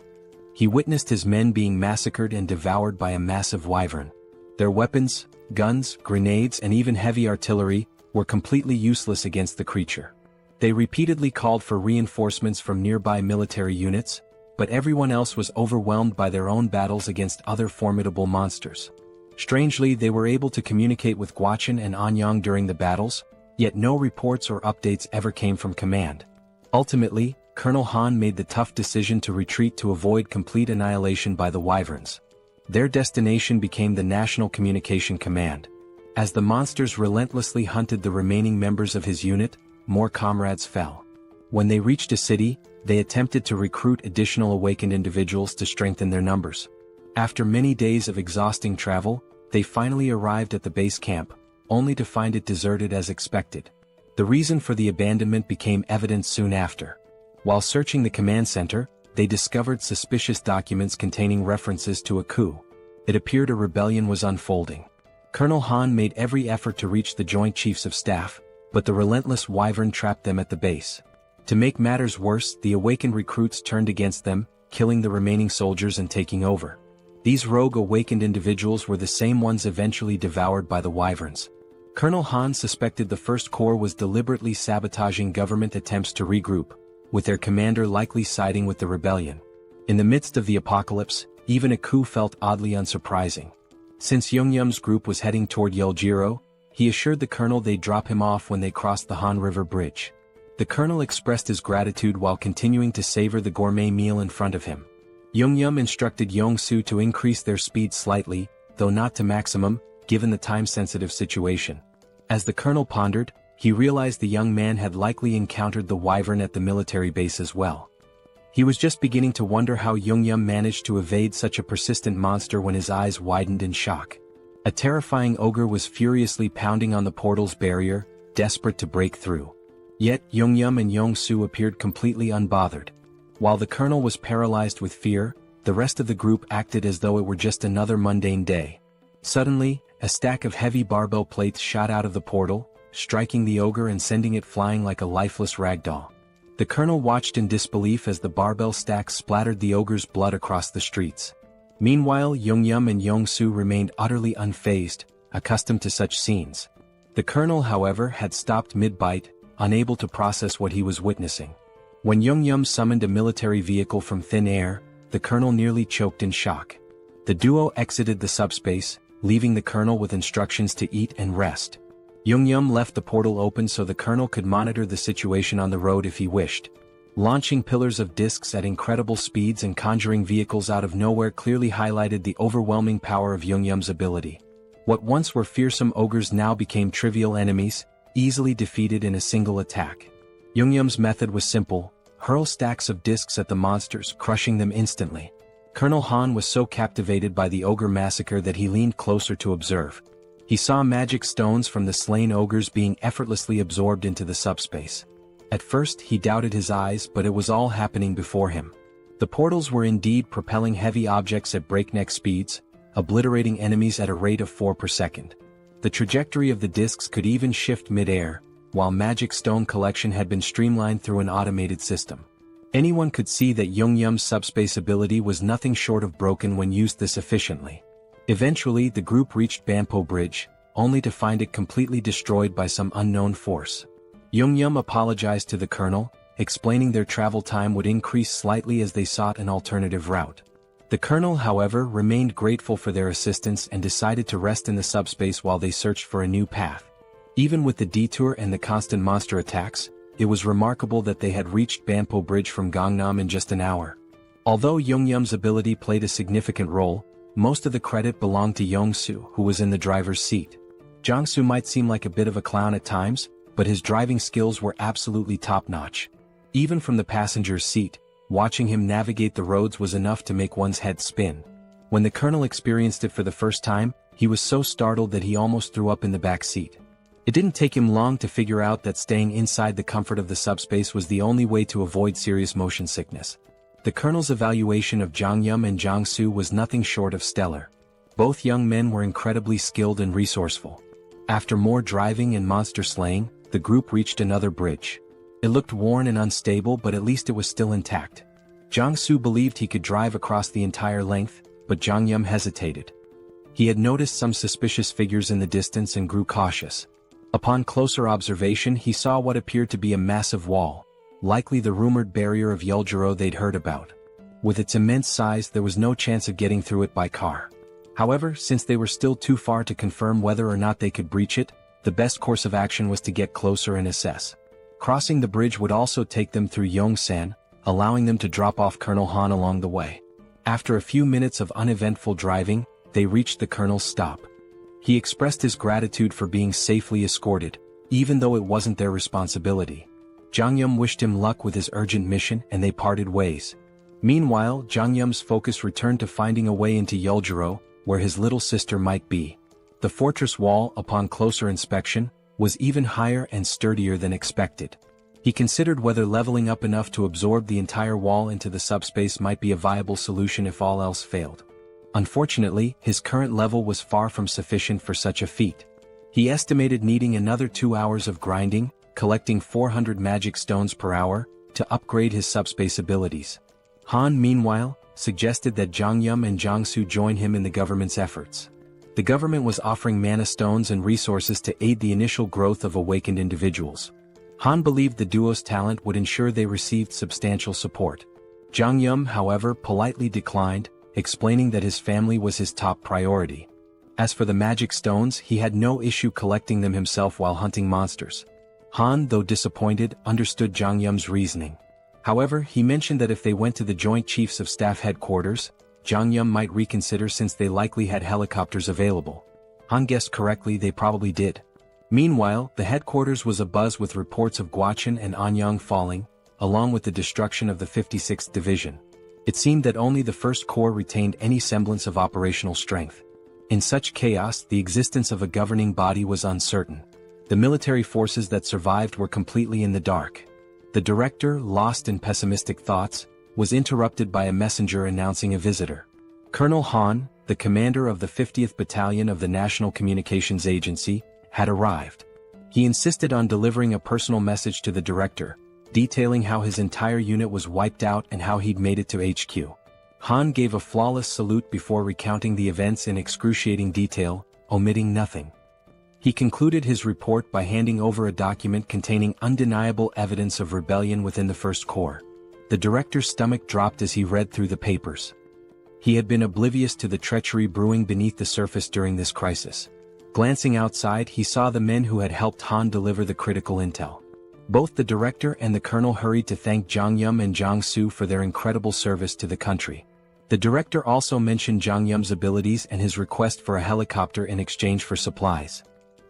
He witnessed his men being massacred and devoured by a massive wyvern. Their weapons, guns, grenades, and even heavy artillery were completely useless against the creature. They repeatedly called for reinforcements from nearby military units, but everyone else was overwhelmed by their own battles against other formidable monsters. Strangely, they were able to communicate with Gwacheon and Anyang during the battles, yet no reports or updates ever came from command. Ultimately, Colonel Han made the tough decision to retreat to avoid complete annihilation by the wyverns. Their destination became the National Communication Command. As the monsters relentlessly hunted the remaining members of his unit, more comrades fell. When they reached a city, they attempted to recruit additional awakened individuals to strengthen their numbers. After many days of exhausting travel, they finally arrived at the base camp, only to find it deserted as expected. The reason for the abandonment became evident soon after. While searching the command center, they discovered suspicious documents containing references to a coup. It appeared a rebellion was unfolding. Colonel Han made every effort to reach the Joint Chiefs of Staff, but the relentless wyvern trapped them at the base. To make matters worse, the awakened recruits turned against them, killing the remaining soldiers and taking over. These rogue awakened individuals were the same ones eventually devoured by the wyverns. Colonel Han suspected the First Corps was deliberately sabotaging government attempts to regroup, with their commander likely siding with the rebellion. In the midst of the apocalypse, even a coup felt oddly unsurprising. Since Jeong-gyeom's group was heading toward Yeoljiro, he assured the colonel they'd drop him off when they crossed the Han River Bridge. The colonel expressed his gratitude while continuing to savor the gourmet meal in front of him. Jeong-gyeom instructed Yong-soo to increase their speed slightly, though not to maximum, given the time-sensitive situation. As the colonel pondered, he realized the young man had likely encountered the wyvern at the military base as well. He was just beginning to wonder how Jeong-gyeom managed to evade such a persistent monster when his eyes widened in shock. A terrifying ogre was furiously pounding on the portal's barrier, desperate to break through. Yet Jeong-gyeom and Yong-soo appeared completely unbothered. While the colonel was paralyzed with fear, the rest of the group acted as though it were just another mundane day. Suddenly, a stack of heavy barbell plates shot out of the portal, striking the ogre and sending it flying like a lifeless ragdoll. The colonel watched in disbelief as the barbell stacks splattered the ogre's blood across the streets. Meanwhile, Jeong-gyeom and Yong-soo remained utterly unfazed, accustomed to such scenes. The colonel, however, had stopped mid-bite, unable to process what he was witnessing. When Jeong-gyeom summoned a military vehicle from thin air, the colonel nearly choked in shock. The duo exited the subspace, leaving the colonel with instructions to eat and rest. Jeong-gyeom left the portal open so the colonel could monitor the situation on the road if he wished. Launching pillars of discs at incredible speeds and conjuring vehicles out of nowhere clearly highlighted the overwhelming power of Jeong-gyeom's ability. What once were fearsome ogres now became trivial enemies, easily defeated in a single attack. Jeong-gyeom's method was simple: hurl stacks of discs at the monsters, crushing them instantly. Colonel Han was so captivated by the ogre massacre that he leaned closer to observe. He saw magic stones from the slain ogres being effortlessly absorbed into the subspace. At first he doubted his eyes, but it was all happening before him. The portals were indeed propelling heavy objects at breakneck speeds, obliterating enemies at a rate of 4 per second. The trajectory of the discs could even shift mid-air, while magic stone collection had been streamlined through an automated system. Anyone could see that Jeong-gyeom's subspace ability was nothing short of broken when used this efficiently. Eventually the group reached Banpo Bridge, only to find it completely destroyed by some unknown force. Jeong-gyeom apologized to the colonel, explaining their travel time would increase slightly as they sought an alternative route. The colonel, however, remained grateful for their assistance and decided to rest in the subspace while they searched for a new path. Even with the detour and the constant monster attacks, it was remarkable that they had reached Banpo Bridge from Gangnam in just an hour. Although Jeong-gyeom's ability played a significant role, most of the credit belonged to Yong-soo, who was in the driver's seat. Jong-soo might seem like a bit of a clown at times, but his driving skills were absolutely top-notch. Even from the passenger's seat, watching him navigate the roads was enough to make one's head spin. When the colonel experienced it for the first time, he was so startled that he almost threw up in the back seat. It didn't take him long to figure out that staying inside the comfort of the subspace was the only way to avoid serious motion sickness. The colonel's evaluation of Jeong-gyeom and Jong-soo was nothing short of stellar. Both young men were incredibly skilled and resourceful. After more driving and monster slaying, the group reached another bridge. It looked worn and unstable, but at least it was still intact. Jong-soo believed he could drive across the entire length, but Jeong-gyeom hesitated. He had noticed some suspicious figures in the distance and grew cautious. Upon closer observation, he saw what appeared to be a massive wall, likely the rumored barrier of Yeoljiro they'd heard about. With its immense size, there was no chance of getting through it by car. However, since they were still too far to confirm whether or not they could breach it, the best course of action was to get closer and assess. Crossing the bridge would also take them through Yongsan, allowing them to drop off Colonel Han along the way. After a few minutes of uneventful driving, they reached the colonel's stop. He expressed his gratitude for being safely escorted, even though it wasn't their responsibility. Jeong-gyeom wished him luck with his urgent mission and they parted ways. Meanwhile, Jeong-gyeom's focus returned to finding a way into Yeoljiro, where his little sister might be. The fortress wall, upon closer inspection, was even higher and sturdier than expected. He considered whether leveling up enough to absorb the entire wall into the subspace might be a viable solution if all else failed. Unfortunately, his current level was far from sufficient for such a feat. He estimated needing another 2 hours of grinding, collecting 400 magic stones per hour, to upgrade his subspace abilities. Han, meanwhile, suggested that Jeong-gyeom and Jong-soo join him in the government's efforts. The government was offering mana stones and resources to aid the initial growth of awakened individuals. Han believed the duo's talent would ensure they received substantial support. Jeong-gyeom, however, politely declined, explaining that his family was his top priority. As for the magic stones, he had no issue collecting them himself while hunting monsters. Han, though disappointed, understood Jeong-gyeom's reasoning. However, he mentioned that if they went to the Joint Chiefs of Staff headquarters, Jeong-gyeom might reconsider since they likely had helicopters available. Han guessed correctly, they probably did. Meanwhile, the headquarters was abuzz with reports of Gwacheon and Anyang falling, along with the destruction of the 56th Division. It seemed that only the 1st Corps retained any semblance of operational strength. In such chaos, the existence of a governing body was uncertain. The military forces that survived were completely in the dark. The director, lost in pessimistic thoughts, was interrupted by a messenger announcing a visitor. Colonel Han, the commander of the 50th Battalion of the National Communications Agency, had arrived. He insisted on delivering a personal message to the director, detailing how his entire unit was wiped out and how he'd made it to HQ. Han gave a flawless salute before recounting the events in excruciating detail, omitting nothing. He concluded his report by handing over a document containing undeniable evidence of rebellion within the 1st Corps. The director's stomach dropped as he read through the papers. He had been oblivious to the treachery brewing beneath the surface during this crisis. Glancing outside, he saw the men who had helped Han deliver the critical intel. Both the director and the colonel hurried to thank Jeong-gyeom and Jong-soo for their incredible service to the country. The director also mentioned Jeong-gyeom's abilities and his request for a helicopter in exchange for supplies.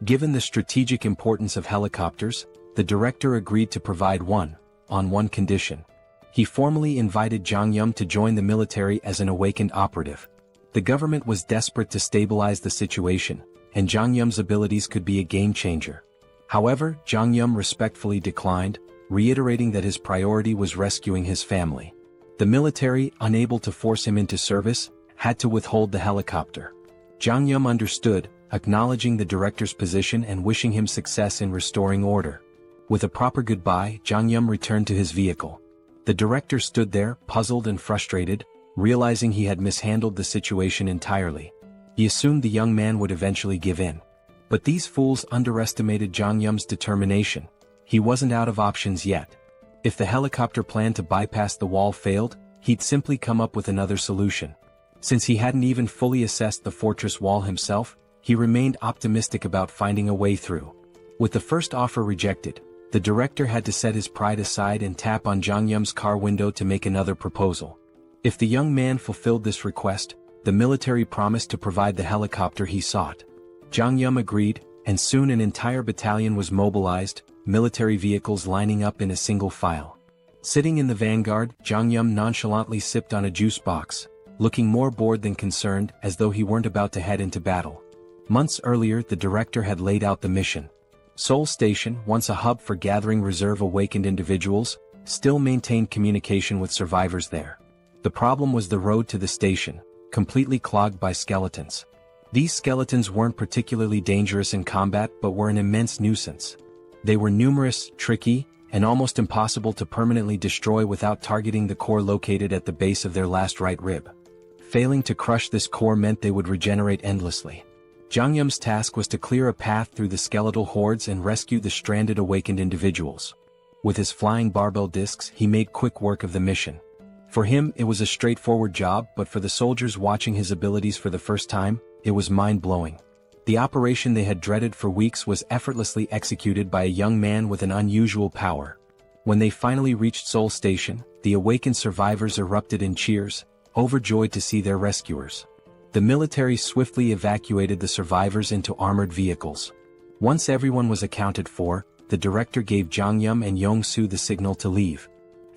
Given the strategic importance of helicopters, the director agreed to provide one, on one condition. He formally invited Jeong-gyeom to join the military as an awakened operative. The government was desperate to stabilize the situation, and Jeong-gyeom's abilities could be a game-changer. However, Jeong-gyeom respectfully declined, reiterating that his priority was rescuing his family. The military, unable to force him into service, had to withhold the helicopter. Jeong-gyeom understood, acknowledging the director's position and wishing him success in restoring order. With a proper goodbye, Jeong-gyeom returned to his vehicle. The director stood there, puzzled and frustrated, realizing he had mishandled the situation entirely. He assumed the young man would eventually give in. But these fools underestimated Jeong-gyeom's determination. He wasn't out of options yet. If the helicopter plan to bypass the wall failed, he'd simply come up with another solution. Since he hadn't even fully assessed the fortress wall himself, he remained optimistic about finding a way through. With the first offer rejected, the director had to set his pride aside and tap on Jeong-gyeom's car window to make another proposal. If the young man fulfilled this request, the military promised to provide the helicopter he sought. Jeong-gyeom agreed, and soon an entire battalion was mobilized, military vehicles lining up in a single file. Sitting in the vanguard, Jeong-gyeom nonchalantly sipped on a juice box, looking more bored than concerned, as though he weren't about to head into battle. Months earlier, the director had laid out the mission. Seoul Station, once a hub for gathering reserve awakened individuals, still maintained communication with survivors there. The problem was the road to the station, completely clogged by skeletons. These skeletons weren't particularly dangerous in combat but were an immense nuisance. They were numerous, tricky, and almost impossible to permanently destroy without targeting the core located at the base of their last right rib. Failing to crush this core meant they would regenerate endlessly. Jeong-gyeom's task was to clear a path through the skeletal hordes and rescue the stranded awakened individuals. With his flying barbell discs, he made quick work of the mission. For him, it was a straightforward job, but for the soldiers watching his abilities for the first time, it was mind-blowing. The operation they had dreaded for weeks was effortlessly executed by a young man with an unusual power. When they finally reached Seoul Station, the awakened survivors erupted in cheers, overjoyed to see their rescuers. The military swiftly evacuated the survivors into armored vehicles. Once everyone was accounted for, the director gave Jeong-gyeom and Jong-soo the signal to leave.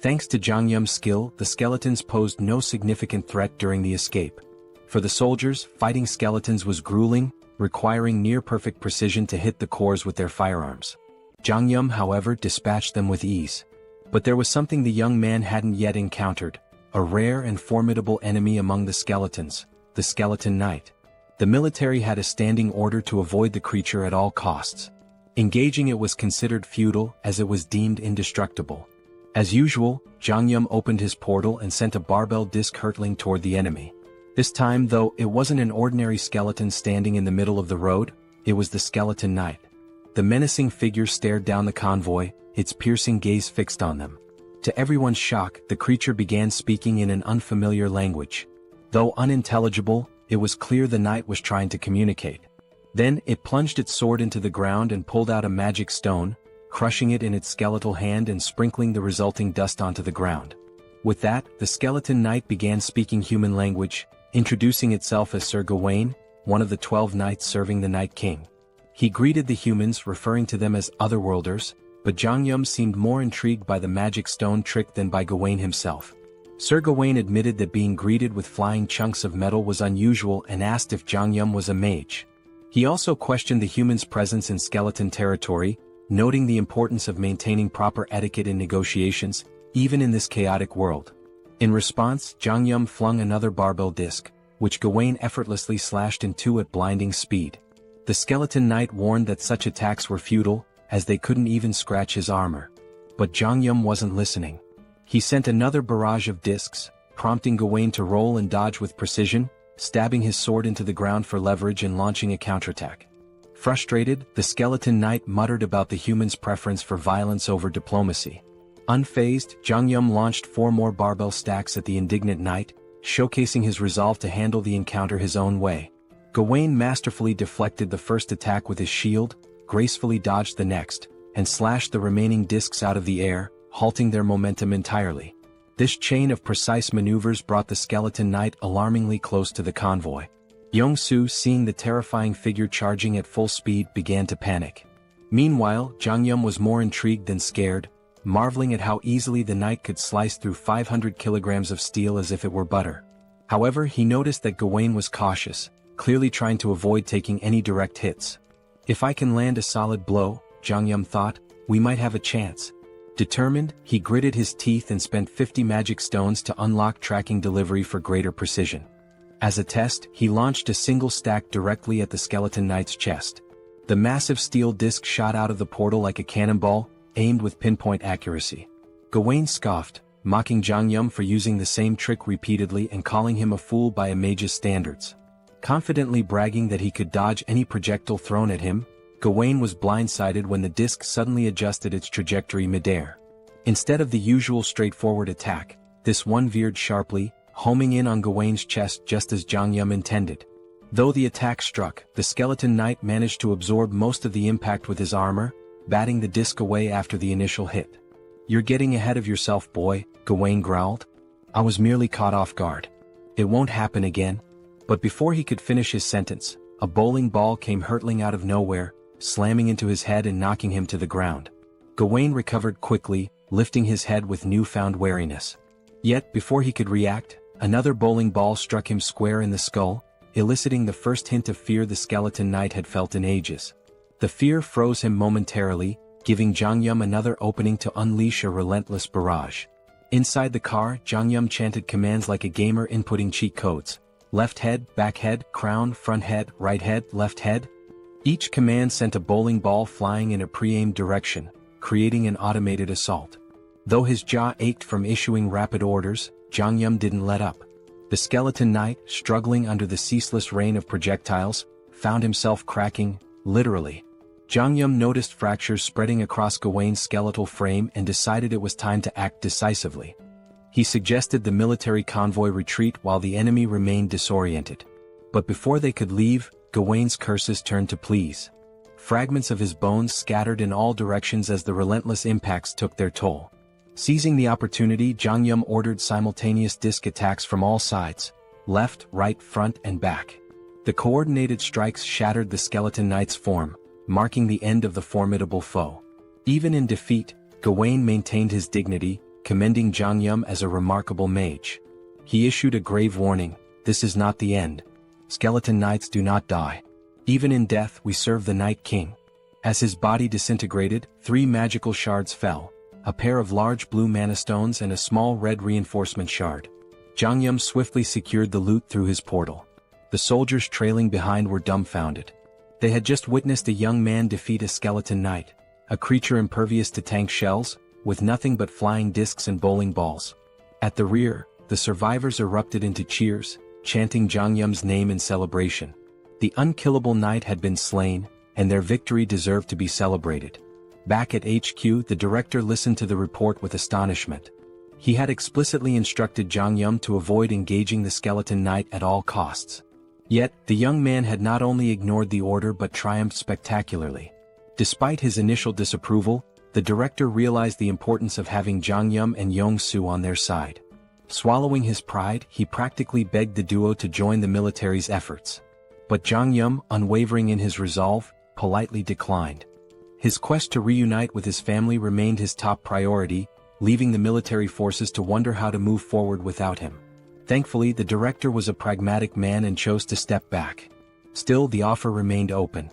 Thanks to Jeong-gyeom's skill, the skeletons posed no significant threat during the escape. For the soldiers, fighting skeletons was grueling, requiring near-perfect precision to hit the cores with their firearms. Jeong-gyeom, however, dispatched them with ease. But there was something the young man hadn't yet encountered, a rare and formidable enemy among the skeletons, the Skeleton Knight. The military had a standing order to avoid the creature at all costs. Engaging it was considered futile as it was deemed indestructible. As usual, Jeong-gyeom opened his portal and sent a barbell disc hurtling toward the enemy. This time, though, it wasn't an ordinary skeleton standing in the middle of the road, it was the Skeleton Knight. The menacing figure stared down the convoy, its piercing gaze fixed on them. To everyone's shock, the creature began speaking in an unfamiliar language. Though unintelligible, it was clear the knight was trying to communicate. Then, it plunged its sword into the ground and pulled out a magic stone, crushing it in its skeletal hand and sprinkling the resulting dust onto the ground. With that, the skeleton knight began speaking human language, introducing itself as Sir Gawain, one of the 12 knights serving the Night King. He greeted the humans, referring to them as otherworlders, but Jeong-gyeom seemed more intrigued by the magic stone trick than by Gawain himself. Sir Gawain admitted that being greeted with flying chunks of metal was unusual and asked if Jeong-gyeom was a mage. He also questioned the humans' presence in skeleton territory, noting the importance of maintaining proper etiquette in negotiations, even in this chaotic world. In response, Jeong-gyeom flung another barbell disc, which Gawain effortlessly slashed in two at blinding speed. The skeleton knight warned that such attacks were futile, as they couldn't even scratch his armor. But Jeong-gyeom wasn't listening. He sent another barrage of discs, prompting Gawain to roll and dodge with precision, stabbing his sword into the ground for leverage and launching a counterattack. Frustrated, the skeleton knight muttered about the humans' preference for violence over diplomacy. Unfazed, Jeong-gyeom launched 4 more barbell stacks at the indignant knight, showcasing his resolve to handle the encounter his own way. Gawain masterfully deflected the first attack with his shield, gracefully dodged the next, and slashed the remaining discs out of the air, halting their momentum entirely. This chain of precise maneuvers brought the skeleton knight alarmingly close to the convoy. Yong-soo, seeing the terrifying figure charging at full speed, began to panic. Meanwhile, Jeong-gyeom was more intrigued than scared, marveling at how easily the knight could slice through 500 kilograms of steel as if it were butter. However, he noticed that Gawain was cautious, clearly trying to avoid taking any direct hits. If I can land a solid blow, Jeong-gyeom thought, we might have a chance. Determined, he gritted his teeth and spent 50 magic stones to unlock tracking delivery for greater precision. As a test, he launched a single stack directly at the skeleton knight's chest. The massive steel disc shot out of the portal like a cannonball, aimed with pinpoint accuracy. Gawain scoffed, mocking Jeong-gyeom for using the same trick repeatedly and calling him a fool by a mage's standards. Confidently bragging that he could dodge any projectile thrown at him, Gawain was blindsided when the disc suddenly adjusted its trajectory midair. Instead of the usual straightforward attack, this one veered sharply, homing in on Gawain's chest just as Jeong-gyeom intended. Though the attack struck, the skeleton knight managed to absorb most of the impact with his armor, batting the disc away after the initial hit. You're getting ahead of yourself, boy, Gawain growled. I was merely caught off guard. It won't happen again. But before he could finish his sentence, a bowling ball came hurtling out of nowhere, slamming into his head and knocking him to the ground. Gawain recovered quickly, lifting his head with newfound wariness. Yet, before he could react, another bowling ball struck him square in the skull, eliciting the first hint of fear the skeleton knight had felt in ages. The fear froze him momentarily, giving Jeong-gyeom another opening to unleash a relentless barrage. Inside the car, Jeong-gyeom chanted commands like a gamer inputting cheat codes. Left head, back head, crown, front head, right head, left head. Each command sent a bowling ball flying in a pre-aimed direction, creating an automated assault. Though his jaw ached from issuing rapid orders, Jeong-gyeom didn't let up. The skeleton knight, struggling under the ceaseless rain of projectiles, found himself cracking, literally. Jeong-gyeom noticed fractures spreading across Gawain's skeletal frame and decided it was time to act decisively. He suggested the military convoy retreat while the enemy remained disoriented. But before they could leave, Gawain's curses turned to pleas. Fragments of his bones scattered in all directions as the relentless impacts took their toll. Seizing the opportunity, Jeong-gyeom ordered simultaneous disc attacks from all sides, left, right, front, and back. The coordinated strikes shattered the skeleton knight's form, marking the end of the formidable foe. Even in defeat, Gawain maintained his dignity, commending Jeong-gyeom as a remarkable mage. He issued a grave warning, "This is not the end. Skeleton knights do not die. Even in death we serve the Night King." As his body disintegrated, 3 magical shards fell, a pair of large blue mana stones and a small red reinforcement shard. Jeong-gyeom swiftly secured the loot through his portal. The soldiers trailing behind were dumbfounded. They had just witnessed a young man defeat a skeleton knight, a creature impervious to tank shells, with nothing but flying discs and bowling balls. At the rear, the survivors erupted into cheers, chanting Jeong-gyeom's name in celebration. The unkillable knight had been slain, and their victory deserved to be celebrated. Back at HQ, the director listened to the report with astonishment. He had explicitly instructed Jeong-gyeom to avoid engaging the skeleton knight at all costs. Yet, the young man had not only ignored the order but triumphed spectacularly. Despite his initial disapproval, the director realized the importance of having Jeong-gyeom and Yong-soo on their side. Swallowing his pride, he practically begged the duo to join the military's efforts. But Jeong-gyeom, unwavering in his resolve, politely declined. His quest to reunite with his family remained his top priority, leaving the military forces to wonder how to move forward without him. Thankfully, the director was a pragmatic man and chose to step back. Still, the offer remained open.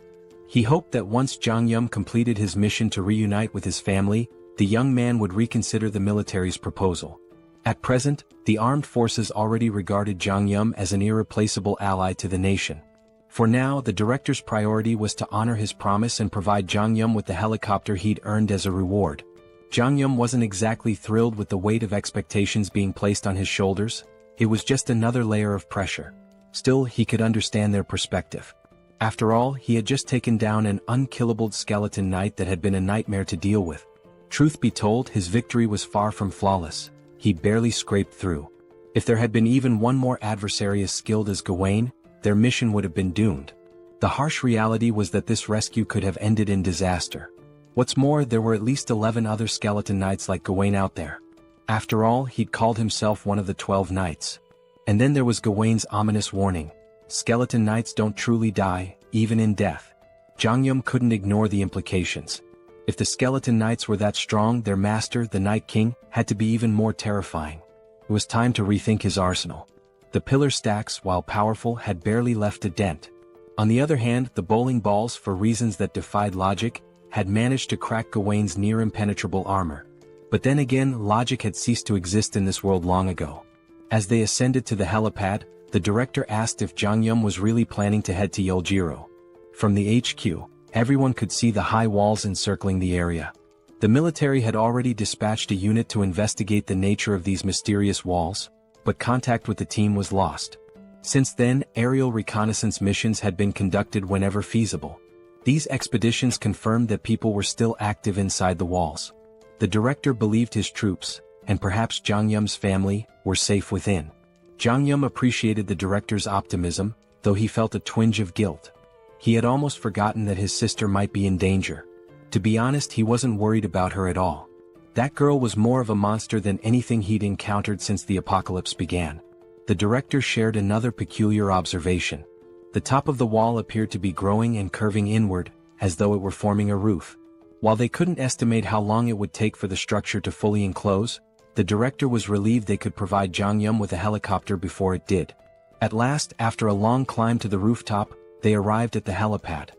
He hoped that once Jeong-gyeom completed his mission to reunite with his family, the young man would reconsider the military's proposal. At present, the armed forces already regarded Jeong-gyeom as an irreplaceable ally to the nation. For now, the director's priority was to honor his promise and provide Jeong-gyeom with the helicopter he'd earned as a reward. Jeong-gyeom wasn't exactly thrilled with the weight of expectations being placed on his shoulders. It was just another layer of pressure. Still, he could understand their perspective. After all, he had just taken down an unkillable skeleton knight that had been a nightmare to deal with. Truth be told, his victory was far from flawless. He barely scraped through. If there had been even one more adversary as skilled as Gawain, their mission would have been doomed. The harsh reality was that this rescue could have ended in disaster. What's more, there were at least 11 other skeleton knights like Gawain out there. After all, he'd called himself one of the 12 knights. And then there was Gawain's ominous warning. Skeleton knights don't truly die, even in death. Jeong-gyeom couldn't ignore the implications. If the skeleton knights were that strong, their master, the Night King, had to be even more terrifying. It was time to rethink his arsenal. The pillar stacks, while powerful, had barely left a dent. On the other hand, the bowling balls, for reasons that defied logic, had managed to crack Gawain's near-impenetrable armor. But then again, logic had ceased to exist in this world long ago. As they ascended to the helipad, the director asked if Jeong-gyeom was really planning to head to Yeoljiro. From the HQ, everyone could see the high walls encircling the area. The military had already dispatched a unit to investigate the nature of these mysterious walls, but contact with the team was lost. Since then, aerial reconnaissance missions had been conducted whenever feasible. These expeditions confirmed that people were still active inside the walls. The director believed his troops, and perhaps Jeong-gyeom's family, were safe within. Jeong-gyeom appreciated the director's optimism, though he felt a twinge of guilt. He had almost forgotten that his sister might be in danger. To be honest, he wasn't worried about her at all. That girl was more of a monster than anything he'd encountered since the apocalypse began. The director shared another peculiar observation. The top of the wall appeared to be growing and curving inward, as though it were forming a roof. While they couldn't estimate how long it would take for the structure to fully enclose, the director was relieved they could provide Jeong-gyeom with a helicopter before it did. At last, after a long climb to the rooftop, they arrived at the helipad.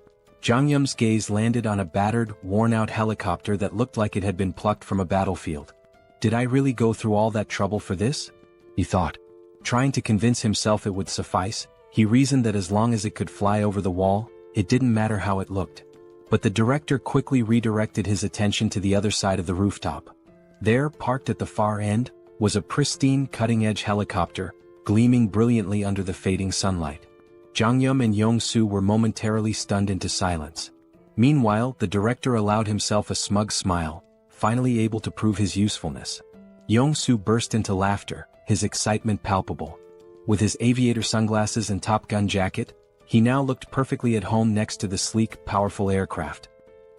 Jeong-gyeom's gaze landed on a battered, worn-out helicopter that looked like it had been plucked from a battlefield. Did I really go through all that trouble for this? He thought. Trying to convince himself it would suffice, he reasoned that as long as it could fly over the wall, it didn't matter how it looked. But the director quickly redirected his attention to the other side of the rooftop. There, parked at the far end, was a pristine cutting-edge helicopter, gleaming brilliantly under the fading sunlight. Jeong-gyeom and Yong-soo were momentarily stunned into silence. Meanwhile, the director allowed himself a smug smile, finally able to prove his usefulness. Yong-soo burst into laughter, his excitement palpable. With his aviator sunglasses and Top Gun jacket, he now looked perfectly at home next to the sleek, powerful aircraft.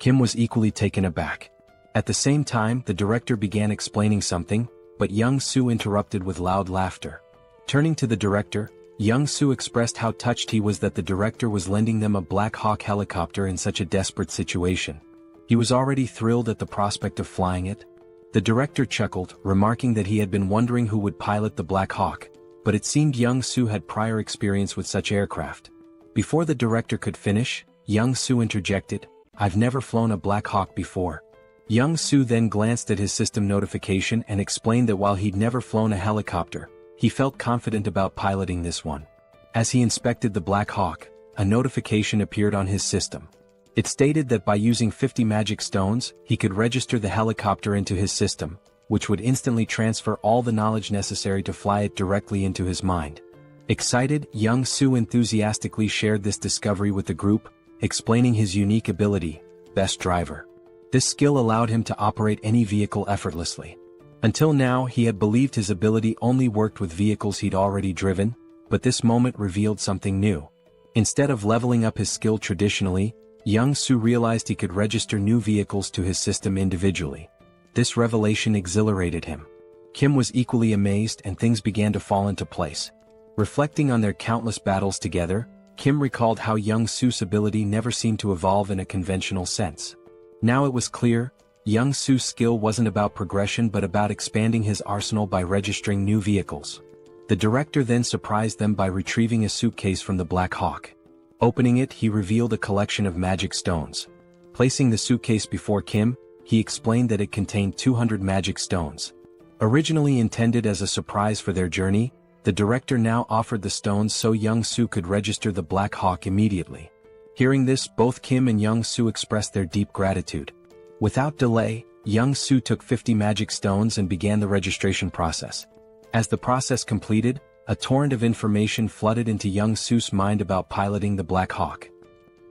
Kim was equally taken aback. At the same time, the director began explaining something, but Yong-soo interrupted with loud laughter. Turning to the director, Yong-soo expressed how touched he was that the director was lending them a Black Hawk helicopter in such a desperate situation. He was already thrilled at the prospect of flying it. The director chuckled, remarking that he had been wondering who would pilot the Black Hawk, but it seemed Yong-soo had prior experience with such aircraft. Before the director could finish, Yong-soo interjected, "I've never flown a Black Hawk before." Yong-soo then glanced at his system notification and explained that while he'd never flown a helicopter, he felt confident about piloting this one. As he inspected the Black Hawk, a notification appeared on his system. It stated that by using 50 magic stones, he could register the helicopter into his system, which would instantly transfer all the knowledge necessary to fly it directly into his mind. Excited, Yong-soo enthusiastically shared this discovery with the group, explaining his unique ability, Best Driver. This skill allowed him to operate any vehicle effortlessly. Until now, he had believed his ability only worked with vehicles he'd already driven, but this moment revealed something new. Instead of leveling up his skill traditionally, Young-soo realized he could register new vehicles to his system individually. This revelation exhilarated him. Kim was equally amazed, and things began to fall into place. Reflecting on their countless battles together, Kim recalled how Young-soo's ability never seemed to evolve in a conventional sense. Now it was clear, Young-soo's skill wasn't about progression but about expanding his arsenal by registering new vehicles. The director then surprised them by retrieving a suitcase from the Black Hawk. Opening it, he revealed a collection of magic stones. Placing the suitcase before Kim, he explained that it contained 200 magic stones. Originally intended as a surprise for their journey, the director now offered the stones so Young-soo could register the Black Hawk immediately. Hearing this, both Kim and Young-soo expressed their deep gratitude. Without delay, Young-soo took 50 magic stones and began the registration process. As the process completed, a torrent of information flooded into Young-soo's mind about piloting the Black Hawk.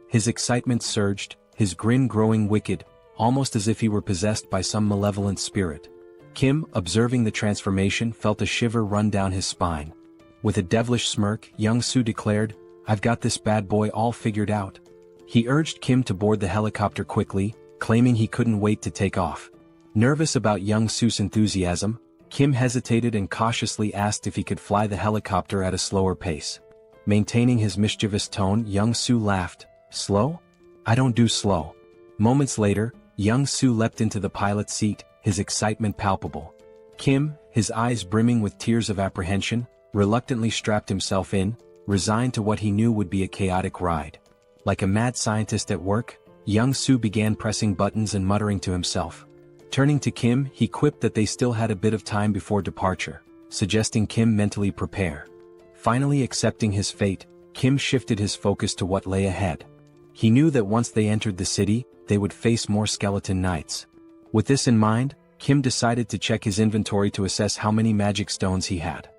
His excitement surged, his grin growing wicked, almost as if he were possessed by some malevolent spirit. Kim, observing the transformation, felt a shiver run down his spine. With a devilish smirk, Young-soo declared, "I've got this bad boy all figured out." He urged Kim to board the helicopter quickly, claiming he couldn't wait to take off. Nervous about Young-soo's enthusiasm, Kim hesitated and cautiously asked if he could fly the helicopter at a slower pace. Maintaining his mischievous tone, Young-soo laughed. "Slow? I don't do slow." Moments later, Young-soo leapt into the pilot's seat, his excitement palpable. Kim, his eyes brimming with tears of apprehension, reluctantly strapped himself in, resigned to what he knew would be a chaotic ride. Like a mad scientist at work, Young-soo began pressing buttons and muttering to himself. Turning to Kim, he quipped that they still had a bit of time before departure, suggesting Kim mentally prepare. Finally accepting his fate, Kim shifted his focus to what lay ahead. He knew that once they entered the city, they would face more skeleton knights. With this in mind, Kim decided to check his inventory to assess how many magic stones he had.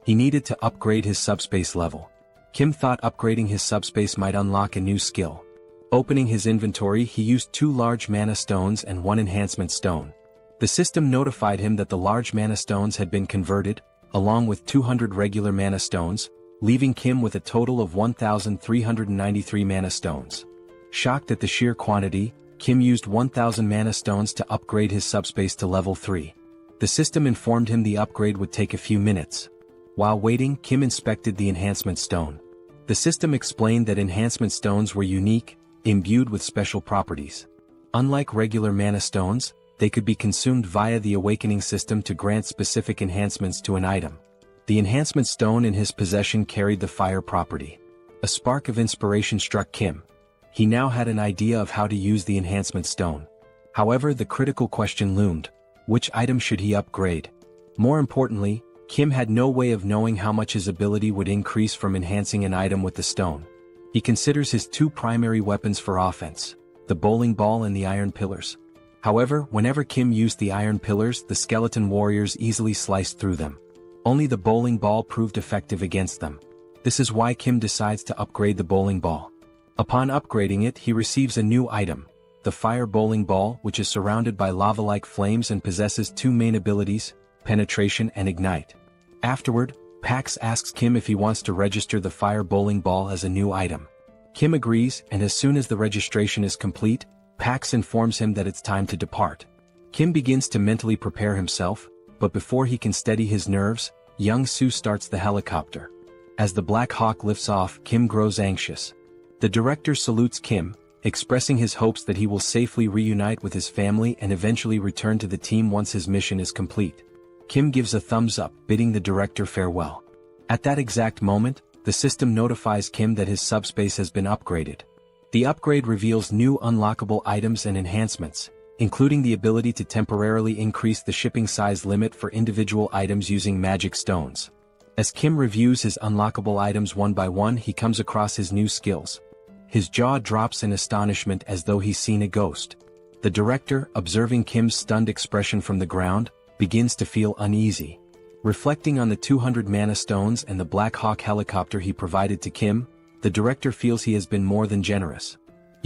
He needed to upgrade his subspace level. Kim thought upgrading his subspace might unlock a new skill. Opening his inventory, he used 2 large mana stones and 1 enhancement stone. The system notified him that the large mana stones had been converted, along with 200 regular mana stones, leaving Kim with a total of 1,393 mana stones. Shocked at the sheer quantity, Kim used 1,000 mana stones to upgrade his subspace to level 3. The system informed him the upgrade would take a few minutes. While waiting, Kim inspected the enhancement stone. The system explained that enhancement stones were unique, imbued with special properties. Unlike regular mana stones, they could be consumed via the awakening system to grant specific enhancements to an item. The enhancement stone in his possession carried the fire property. A spark of inspiration struck Kim. He now had an idea of how to use the enhancement stone. However, the critical question loomed: which item should he upgrade? More importantly, Kim had no way of knowing how much his ability would increase from enhancing an item with the stone. He considers his 2 primary weapons for offense, the bowling ball and the iron pillars. However, whenever Kim used the iron pillars, the skeleton warriors easily sliced through them. Only the bowling ball proved effective against them. This is why Kim decides to upgrade the bowling ball. Upon upgrading it, he receives a new item, the fire bowling ball, which is surrounded by lava-like flames and possesses 2 main abilities, penetration and ignite. Afterward, Pax asks Kim if he wants to register the fire bowling ball as a new item. Kim agrees, and as soon as the registration is complete, Pax informs him that it's time to depart. Kim begins to mentally prepare himself, but before he can steady his nerves, Young-soo starts the helicopter. As the Black Hawk lifts off, Kim grows anxious. The director salutes Kim, expressing his hopes that he will safely reunite with his family and eventually return to the team once his mission is complete. Kim gives a thumbs up, bidding the director farewell. At that exact moment, the system notifies Kim that his subspace has been upgraded. The upgrade reveals new unlockable items and enhancements, including the ability to temporarily increase the shipping size limit for individual items using magic stones. As Kim reviews his unlockable items one by one, he comes across his new skills. His jaw drops in astonishment as though he's seen a ghost. The director, observing Kim's stunned expression from the ground, begins to feel uneasy. Reflecting on the 200 mana stones and the Black Hawk helicopter he provided to Kim, the director feels he has been more than generous.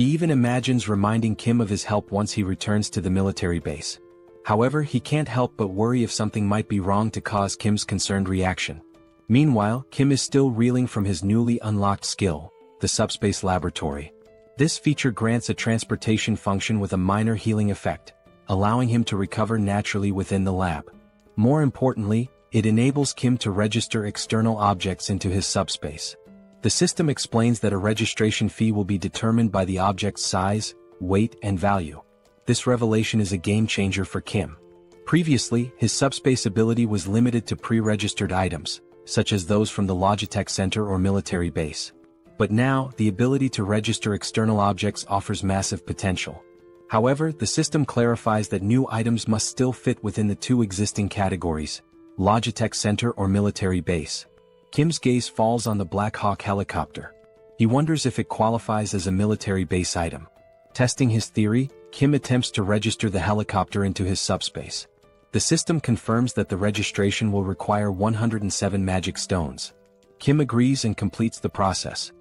He even imagines reminding Kim of his help once he returns to the military base. However, he can't help but worry if something might be wrong to cause Kim's concerned reaction. Meanwhile, Kim is still reeling from his newly unlocked skill, the SUBSPACE laboratory. This feature grants a transportation function with a minor healing effect, allowing him to recover naturally within the lab. More importantly, it enables Kim to register external objects into his subspace. The system explains that a registration fee will be determined by the object's size, weight, and value. This revelation is a game-changer for Kim. Previously, his subspace ability was limited to pre-registered items, such as those from the Logitech Center or military base. But now, the ability to register external objects offers massive potential. However, the system clarifies that new items must still fit within the two existing categories, Logitech Center or military base. Kim's gaze falls on the Black Hawk helicopter. He wonders if it qualifies as a military base item. Testing his theory, Kim attempts to register the helicopter into his subspace. The system confirms that the registration will require 107 magic stones. Kim agrees and completes the process.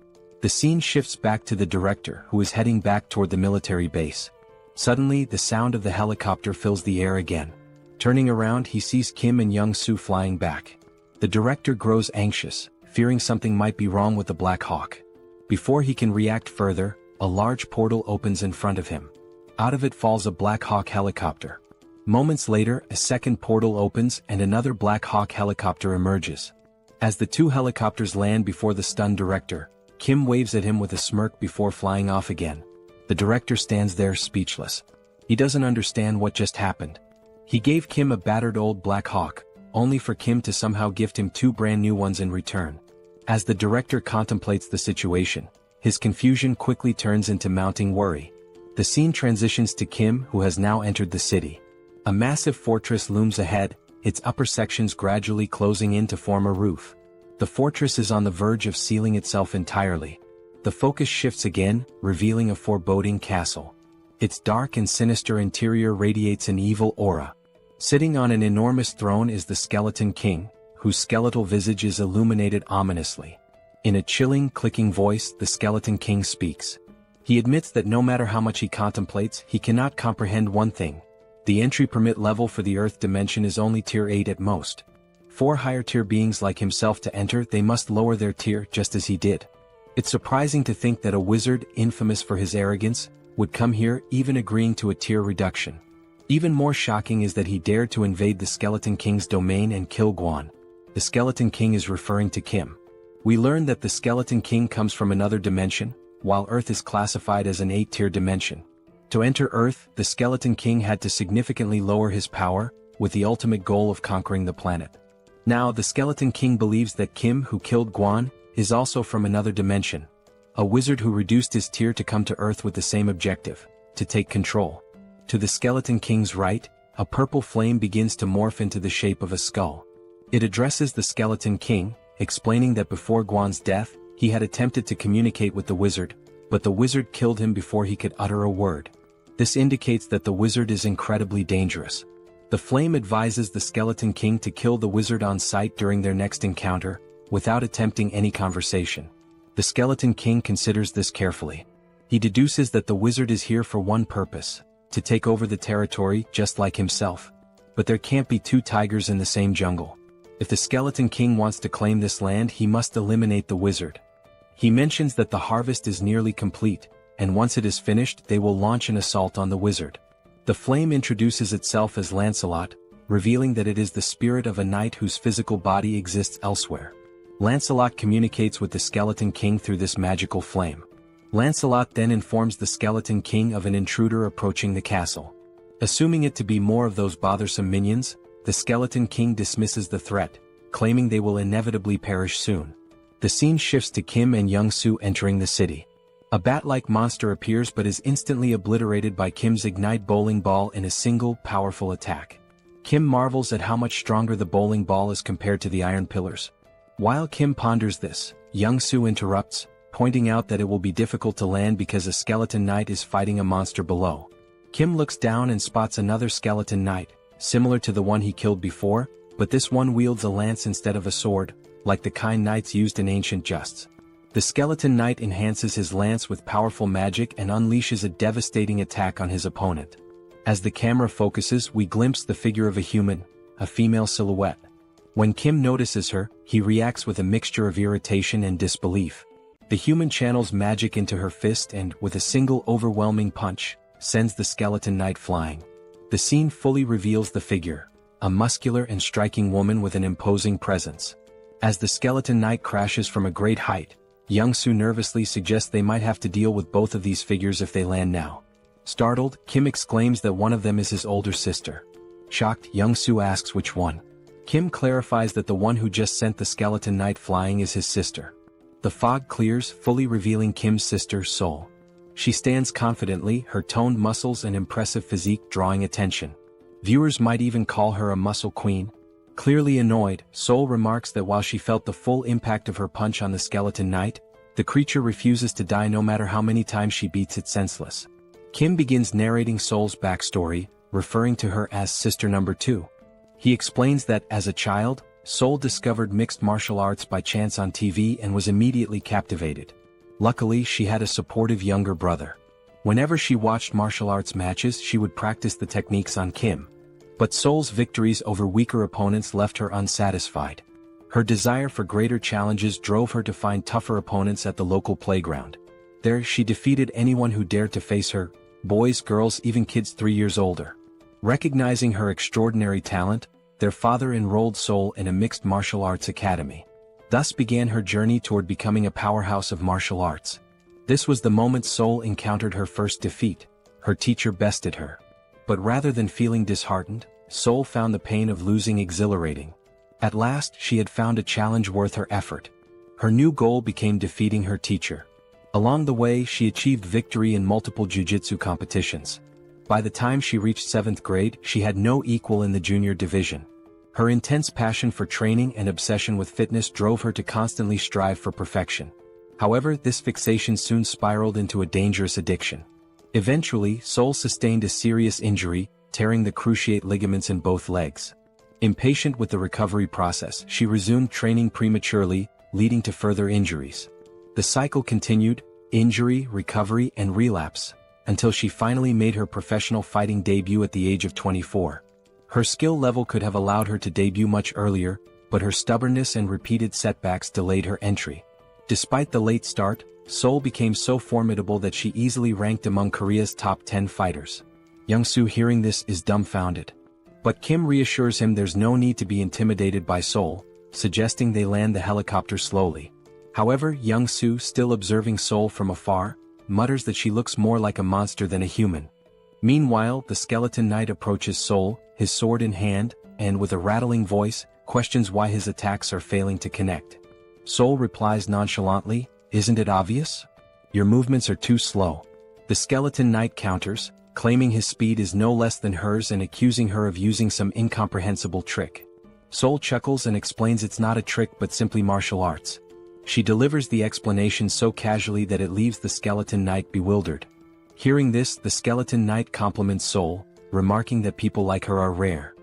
The scene shifts back to the director, who is heading back toward the military base. Suddenly, the sound of the helicopter fills the air again. Turning around, he sees Kim and Young-soo flying back. The director grows anxious, fearing something might be wrong with the Black Hawk. Before he can react further, a large portal opens in front of him. Out of it falls a Black Hawk helicopter. Moments later, a second portal opens and another Black Hawk helicopter emerges. As the two helicopters land before the stunned director, Kim waves at him with a smirk before flying off again. The director stands there speechless. He doesn't understand what just happened. He gave Kim a battered old Black Hawk, only for Kim to somehow gift him two brand new ones in return. As the director contemplates the situation, his confusion quickly turns into mounting worry. The scene transitions to Kim, who has now entered the city. A massive fortress looms ahead, its upper sections gradually closing in to form a roof. The fortress is on the verge of sealing itself entirely. The focus shifts again, revealing a foreboding castle. Its dark and sinister interior radiates an evil aura. Sitting on an enormous throne is the Skeleton King, whose skeletal visage is illuminated ominously. In a chilling, clicking voice, the Skeleton King speaks. He admits that no matter how much he contemplates, he cannot comprehend one thing. The entry permit level for the Earth dimension is only tier 8 at most. For higher tier beings like himself to enter, they must lower their tier just as he did. It's surprising to think that a wizard, infamous for his arrogance, would come here, even agreeing to a tier reduction. Even more shocking is that he dared to invade the Skeleton King's domain and kill Guan. The Skeleton King is referring to Kim. We learn that the Skeleton King comes from another dimension, while Earth is classified as an 8-tier dimension. To enter Earth, the Skeleton King had to significantly lower his power, with the ultimate goal of conquering the planet. Now, the Skeleton King believes that Kim, who killed Guan, is also from another dimension. A wizard who reduced his tier to come to Earth with the same objective, to take control. To the Skeleton King's right, a purple flame begins to morph into the shape of a skull. It addresses the Skeleton King, explaining that before Guan's death, he had attempted to communicate with the wizard, but the wizard killed him before he could utter a word. This indicates that the wizard is incredibly dangerous. The flame advises the Skeleton King to kill the wizard on sight during their next encounter, without attempting any conversation. The Skeleton King considers this carefully. He deduces that the wizard is here for one purpose, to take over the territory just like himself. But there can't be two tigers in the same jungle. If the Skeleton King wants to claim this land, he must eliminate the wizard. He mentions that the harvest is nearly complete, and once it is finished, they will launch an assault on the wizard. The flame introduces itself as Lancelot, revealing that it is the spirit of a knight whose physical body exists elsewhere. Lancelot communicates with the Skeleton King through this magical flame. Lancelot then informs the Skeleton King of an intruder approaching the castle. Assuming it to be more of those bothersome minions, the Skeleton King dismisses the threat, claiming they will inevitably perish soon. The scene shifts to Kim and Young-soo entering the city. A bat-like monster appears but is instantly obliterated by Kim's Ignite bowling ball in a single, powerful attack. Kim marvels at how much stronger the bowling ball is compared to the iron pillars. While Kim ponders this, Young-soo interrupts, pointing out that it will be difficult to land because a skeleton knight is fighting a monster below. Kim looks down and spots another skeleton knight, similar to the one he killed before, but this one wields a lance instead of a sword, like the kind knights used in ancient justs. The skeleton knight enhances his lance with powerful magic and unleashes a devastating attack on his opponent. As the camera focuses, we glimpse the figure of a human, a female silhouette. When Kim notices her, he reacts with a mixture of irritation and disbelief. The human channels magic into her fist and, with a single overwhelming punch, sends the skeleton knight flying. The scene fully reveals the figure, a muscular and striking woman with an imposing presence. As the skeleton knight crashes from a great height, Young-soo nervously suggests they might have to deal with both of these figures if they land now. Startled, Kim exclaims that one of them is his older sister. Shocked, Young-soo asks which one. Kim clarifies that the one who just sent the skeleton knight flying is his sister. The fog clears, fully revealing Kim's sister, Seoul. She stands confidently, her toned muscles and impressive physique drawing attention. Viewers might even call her a muscle queen. Clearly annoyed, Seoul remarks that while she felt the full impact of her punch on the skeleton knight, the creature refuses to die no matter how many times she beats it senseless. Kim begins narrating Seoul's backstory, referring to her as Sister Number 2. He explains that, as a child, Seoul discovered mixed martial arts by chance on TV and was immediately captivated. Luckily, she had a supportive younger brother. Whenever she watched martial arts matches, she would practice the techniques on Kim. But Seoul's victories over weaker opponents left her unsatisfied. Her desire for greater challenges drove her to find tougher opponents at the local playground. There, she defeated anyone who dared to face her, boys, girls, even kids 3 years older. Recognizing her extraordinary talent, their father enrolled Seoul in a mixed martial arts academy. Thus began her journey toward becoming a powerhouse of martial arts. This was the moment Seoul encountered her first defeat. Her teacher bested her. But rather than feeling disheartened, Seoul found the pain of losing exhilarating. At last, she had found a challenge worth her effort. Her new goal became defeating her teacher. Along the way, she achieved victory in multiple jiu-jitsu competitions. By the time she reached 7th grade, she had no equal in the junior division. Her intense passion for training and obsession with fitness drove her to constantly strive for perfection. However, this fixation soon spiraled into a dangerous addiction. Eventually, Seoul sustained a serious injury, tearing the cruciate ligaments in both legs. Impatient with the recovery process, she resumed training prematurely, leading to further injuries. The cycle continued, injury, recovery, and relapse, until she finally made her professional fighting debut at the age of 24. Her skill level could have allowed her to debut much earlier, but her stubbornness and repeated setbacks delayed her entry. Despite the late start, Seoul became so formidable that she easily ranked among Korea's top 10 fighters. Young-soo, hearing this, is dumbfounded. But Kim reassures him there's no need to be intimidated by Seoul, suggesting they land the helicopter slowly. However, Young-soo, still observing Seoul from afar, mutters that she looks more like a monster than a human. Meanwhile, the skeleton knight approaches Seoul, his sword in hand, and with a rattling voice, questions why his attacks are failing to connect. Seoul replies nonchalantly, "Isn't it obvious? Your movements are too slow." The skeleton knight counters, claiming his speed is no less than hers and accusing her of using some incomprehensible trick. Seoul chuckles and explains it's not a trick but simply martial arts. She delivers the explanation so casually that it leaves the skeleton knight bewildered. Hearing this, the skeleton knight compliments Seoul, remarking that people like her are rare.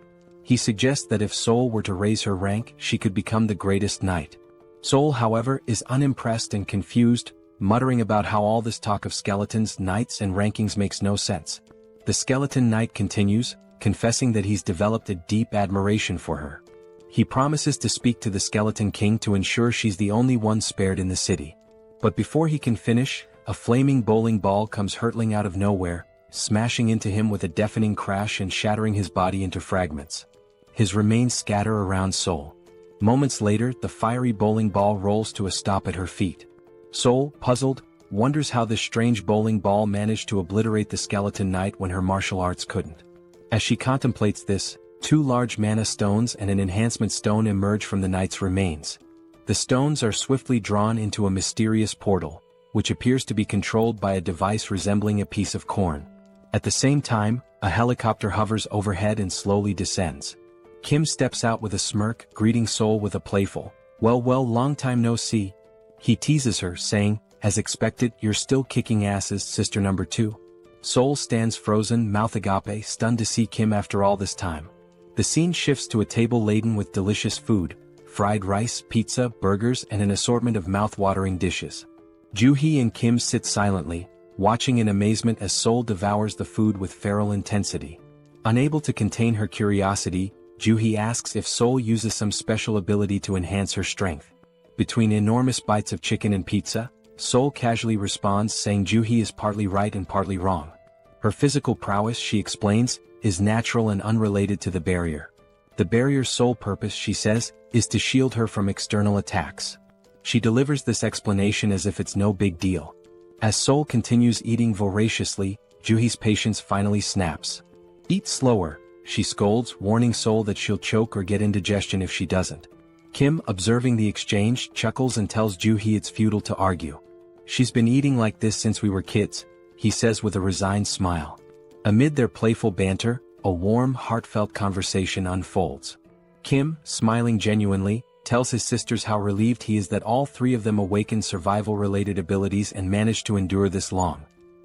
He suggests that if Seoul were to raise her rank, she could become the greatest knight. Seoul, however, is unimpressed and confused, muttering about how all this talk of skeletons, knights, and rankings makes no sense. The skeleton knight continues, confessing that he's developed a deep admiration for her. He promises to speak to the skeleton king to ensure she's the only one spared in the city. But before he can finish, a flaming bowling ball comes hurtling out of nowhere, smashing into him with a deafening crash and shattering his body into fragments. His remains scatter around Seoul. Moments later, the fiery bowling ball rolls to a stop at her feet. Seoul, puzzled, wonders how this strange bowling ball managed to obliterate the skeleton knight when her martial arts couldn't. As she contemplates this, 2 large mana stones and an enhancement stone emerge from the knight's remains. The stones are swiftly drawn into a mysterious portal, which appears to be controlled by a device resembling a piece of corn. At the same time, a helicopter hovers overhead and slowly descends. Kim steps out with a smirk, greeting Seoul with a playful, well, long time no see." He teases her, saying, "As expected, you're still kicking asses, Sister Number 2. Seoul stands frozen, mouth agape, stunned to see Kim after all this time. The scene shifts to a table laden with delicious food, fried rice, pizza, burgers, and an assortment of mouth-watering dishes. Joo-hee and Kim sit silently, watching in amazement as Seoul devours the food with feral intensity. Unable to contain her curiosity, Joo-hee asks if Seoul uses some special ability to enhance her strength. Between enormous bites of chicken and pizza, Seoul casually responds saying Joo-hee is partly right and partly wrong. Her physical prowess, she explains, is natural and unrelated to the barrier. The barrier's sole purpose, she says, is to shield her from external attacks. She delivers this explanation as if it's no big deal. As Seoul continues eating voraciously, Joo-hee's patience finally snaps. "Eat slower," she scolds, warning Seoul that she'll choke or get indigestion if she doesn't. Kim, observing the exchange, chuckles and tells Joo-hee it's futile to argue. "She's been eating like this since we were kids," he says with a resigned smile. Amid their playful banter, a warm, heartfelt conversation unfolds. Kim, smiling genuinely, tells his sisters how relieved he is that all three of them awakened survival-related abilities and managed to endure this long.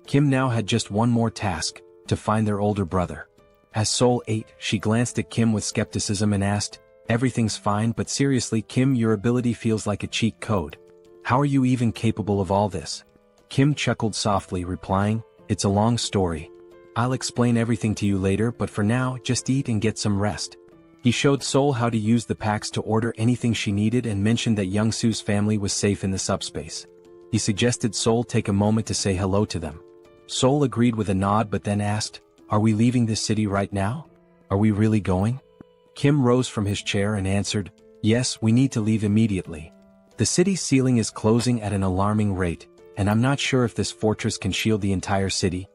Kim now had just one more task, to find their older brother. As Seoul ate, she glanced at Kim with skepticism and asked, "Everything's fine, but seriously, Kim, your ability feels like a cheat code. How are you even capable of all this?" Kim chuckled softly, replying, "It's a long story. I'll explain everything to you later, but for now, just eat and get some rest." He showed Seoul how to use the packs to order anything she needed and mentioned that Young-soo's family was safe in the subspace. He suggested Seoul take a moment to say hello to them. Seoul agreed with a nod but then asked, "Are we leaving this city right now? Are we really going?" Kim rose from his chair and answered, "Yes, we need to leave immediately. The city's ceiling is closing at an alarming rate, and I'm not sure if this fortress can shield the entire city."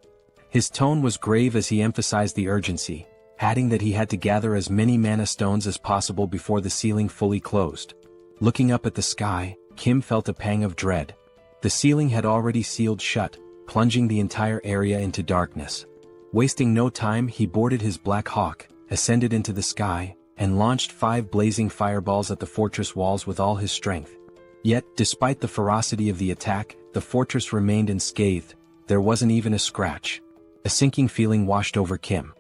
His tone was grave as he emphasized the urgency, adding that he had to gather as many mana stones as possible before the ceiling fully closed. Looking up at the sky, Kim felt a pang of dread. The ceiling had already sealed shut, plunging the entire area into darkness. Wasting no time, he boarded his Black Hawk, ascended into the sky, and launched 5 blazing fireballs at the fortress walls with all his strength. Yet, despite the ferocity of the attack, the fortress remained unscathed. There wasn't even a scratch. A sinking feeling washed over Kim.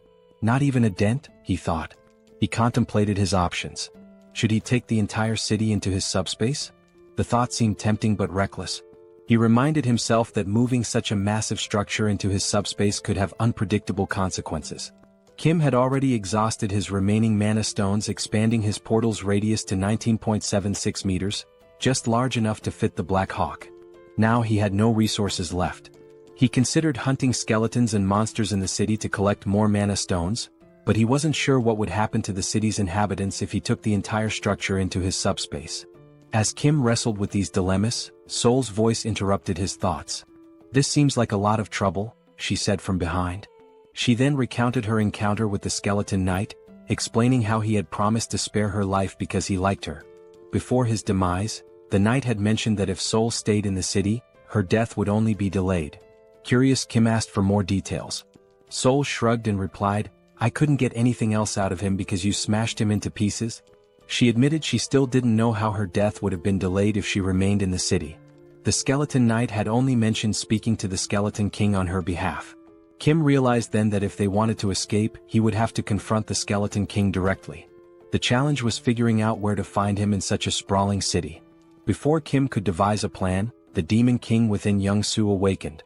Not even a dent, he thought. He contemplated his options. Should he take the entire city into his subspace? The thought seemed tempting but reckless. He reminded himself that moving such a massive structure into his subspace could have unpredictable consequences. Kim had already exhausted his remaining mana stones, expanding his portal's radius to 19.76 meters, just large enough to fit the Black Hawk. Now he had no resources left. He considered hunting skeletons and monsters in the city to collect more mana stones, but he wasn't sure what would happen to the city's inhabitants if he took the entire structure into his subspace. As Kim wrestled with these dilemmas, Seoul's voice interrupted his thoughts. "This seems like a lot of trouble," she said from behind. She then recounted her encounter with the skeleton knight, explaining how he had promised to spare her life because he liked her. Before his demise, the knight had mentioned that if Seoul stayed in the city, her death would only be delayed. Curious, Kim asked for more details. Seoul shrugged and replied, "I couldn't get anything else out of him because you smashed him into pieces." She admitted she still didn't know how her death would have been delayed if she remained in the city. The skeleton knight had only mentioned speaking to the skeleton king on her behalf. Kim realized then that if they wanted to escape, he would have to confront the skeleton king directly. The challenge was figuring out where to find him in such a sprawling city. Before Kim could devise a plan, the demon king within Young-soo awakened.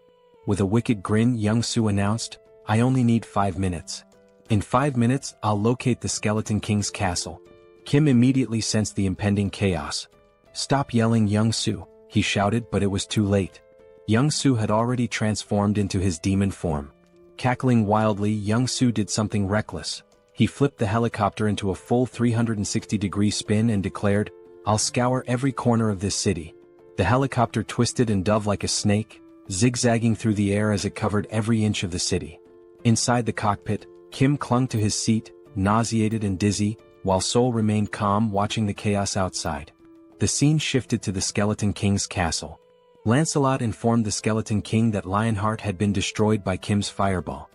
With a wicked grin, Young-soo announced, "I only need 5 minutes. In 5 minutes, I'll locate the skeleton king's castle." Kim immediately sensed the impending chaos. "Stop yelling, Young-soo," he shouted, but it was too late. Young-soo had already transformed into his demon form. Cackling wildly, Young-soo did something reckless. He flipped the helicopter into a full 360-degree spin and declared, "I'll scour every corner of this city." The helicopter twisted and dove like a snake, zigzagging through the air as it covered every inch of the city. Inside the cockpit, Kim clung to his seat, nauseated and dizzy, while Seoul remained calm watching the chaos outside. The scene shifted to the Skeleton King's castle. Lancelot informed the Skeleton King that Lionheart had been destroyed by Kim's fireball.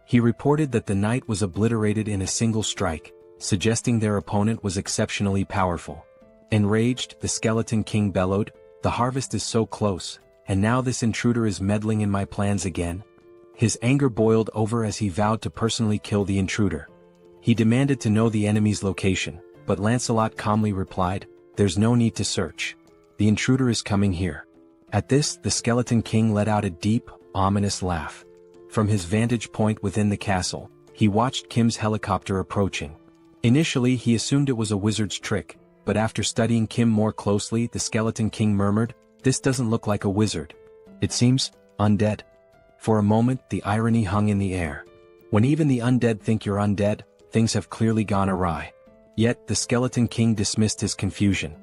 He reported that the knight was obliterated in a single strike, suggesting their opponent was exceptionally powerful. Enraged, the Skeleton King bellowed, "The harvest is so close, and now this intruder is meddling in my plans again." His anger boiled over as he vowed to personally kill the intruder. He demanded to know the enemy's location, but Lancelot calmly replied, there's no need to search. The intruder is coming here. At this, the Skeleton King let out a deep, ominous laugh. From his vantage point within the castle, he watched Kim's helicopter approaching. Initially, he assumed it was a wizard's trick, but after studying Kim more closely, the Skeleton King murmured, "This doesn't look like a wizard. It seems undead." For a moment, the irony hung in the air. When even the undead think you're undead, things have clearly gone awry. Yet, the Skeleton King dismissed his confusion.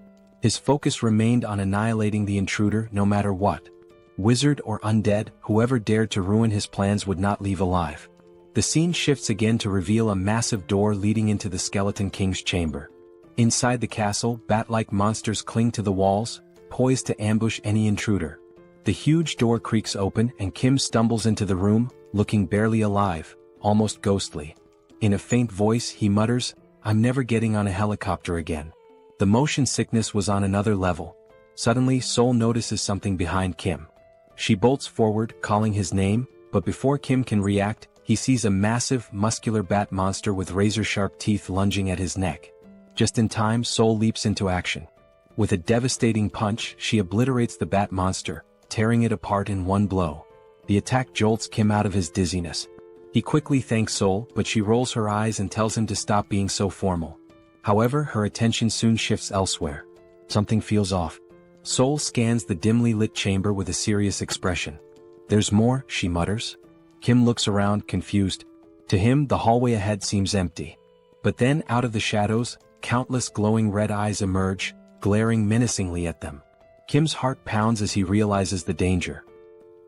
His focus remained on annihilating the intruder no matter what. Wizard or undead, whoever dared to ruin his plans would not leave alive. The scene shifts again to reveal a massive door leading into the Skeleton King's chamber. Inside the castle, bat-like monsters cling to the walls, poised to ambush any intruder. The huge door creaks open and Kim stumbles into the room, looking barely alive, almost ghostly. In a faint voice he mutters, "I'm never getting on a helicopter again." The motion sickness was on another level. Suddenly Seoul notices something behind Kim. She bolts forward, calling his name, but before Kim can react, he sees a massive, muscular bat monster with razor-sharp teeth lunging at his neck. Just in time, Seoul leaps into action. With a devastating punch, she obliterates the bat monster, tearing it apart in one blow. The attack jolts Kim out of his dizziness. He quickly thanks Seoul, but she rolls her eyes and tells him to stop being so formal. However, her attention soon shifts elsewhere. Something feels off. Seoul scans the dimly lit chamber with a serious expression. "There's more," she mutters. Kim looks around, confused. To him, the hallway ahead seems empty. But then, out of the shadows, countless glowing red eyes emerge, glaring menacingly at them. Kim's heart pounds as he realizes the danger.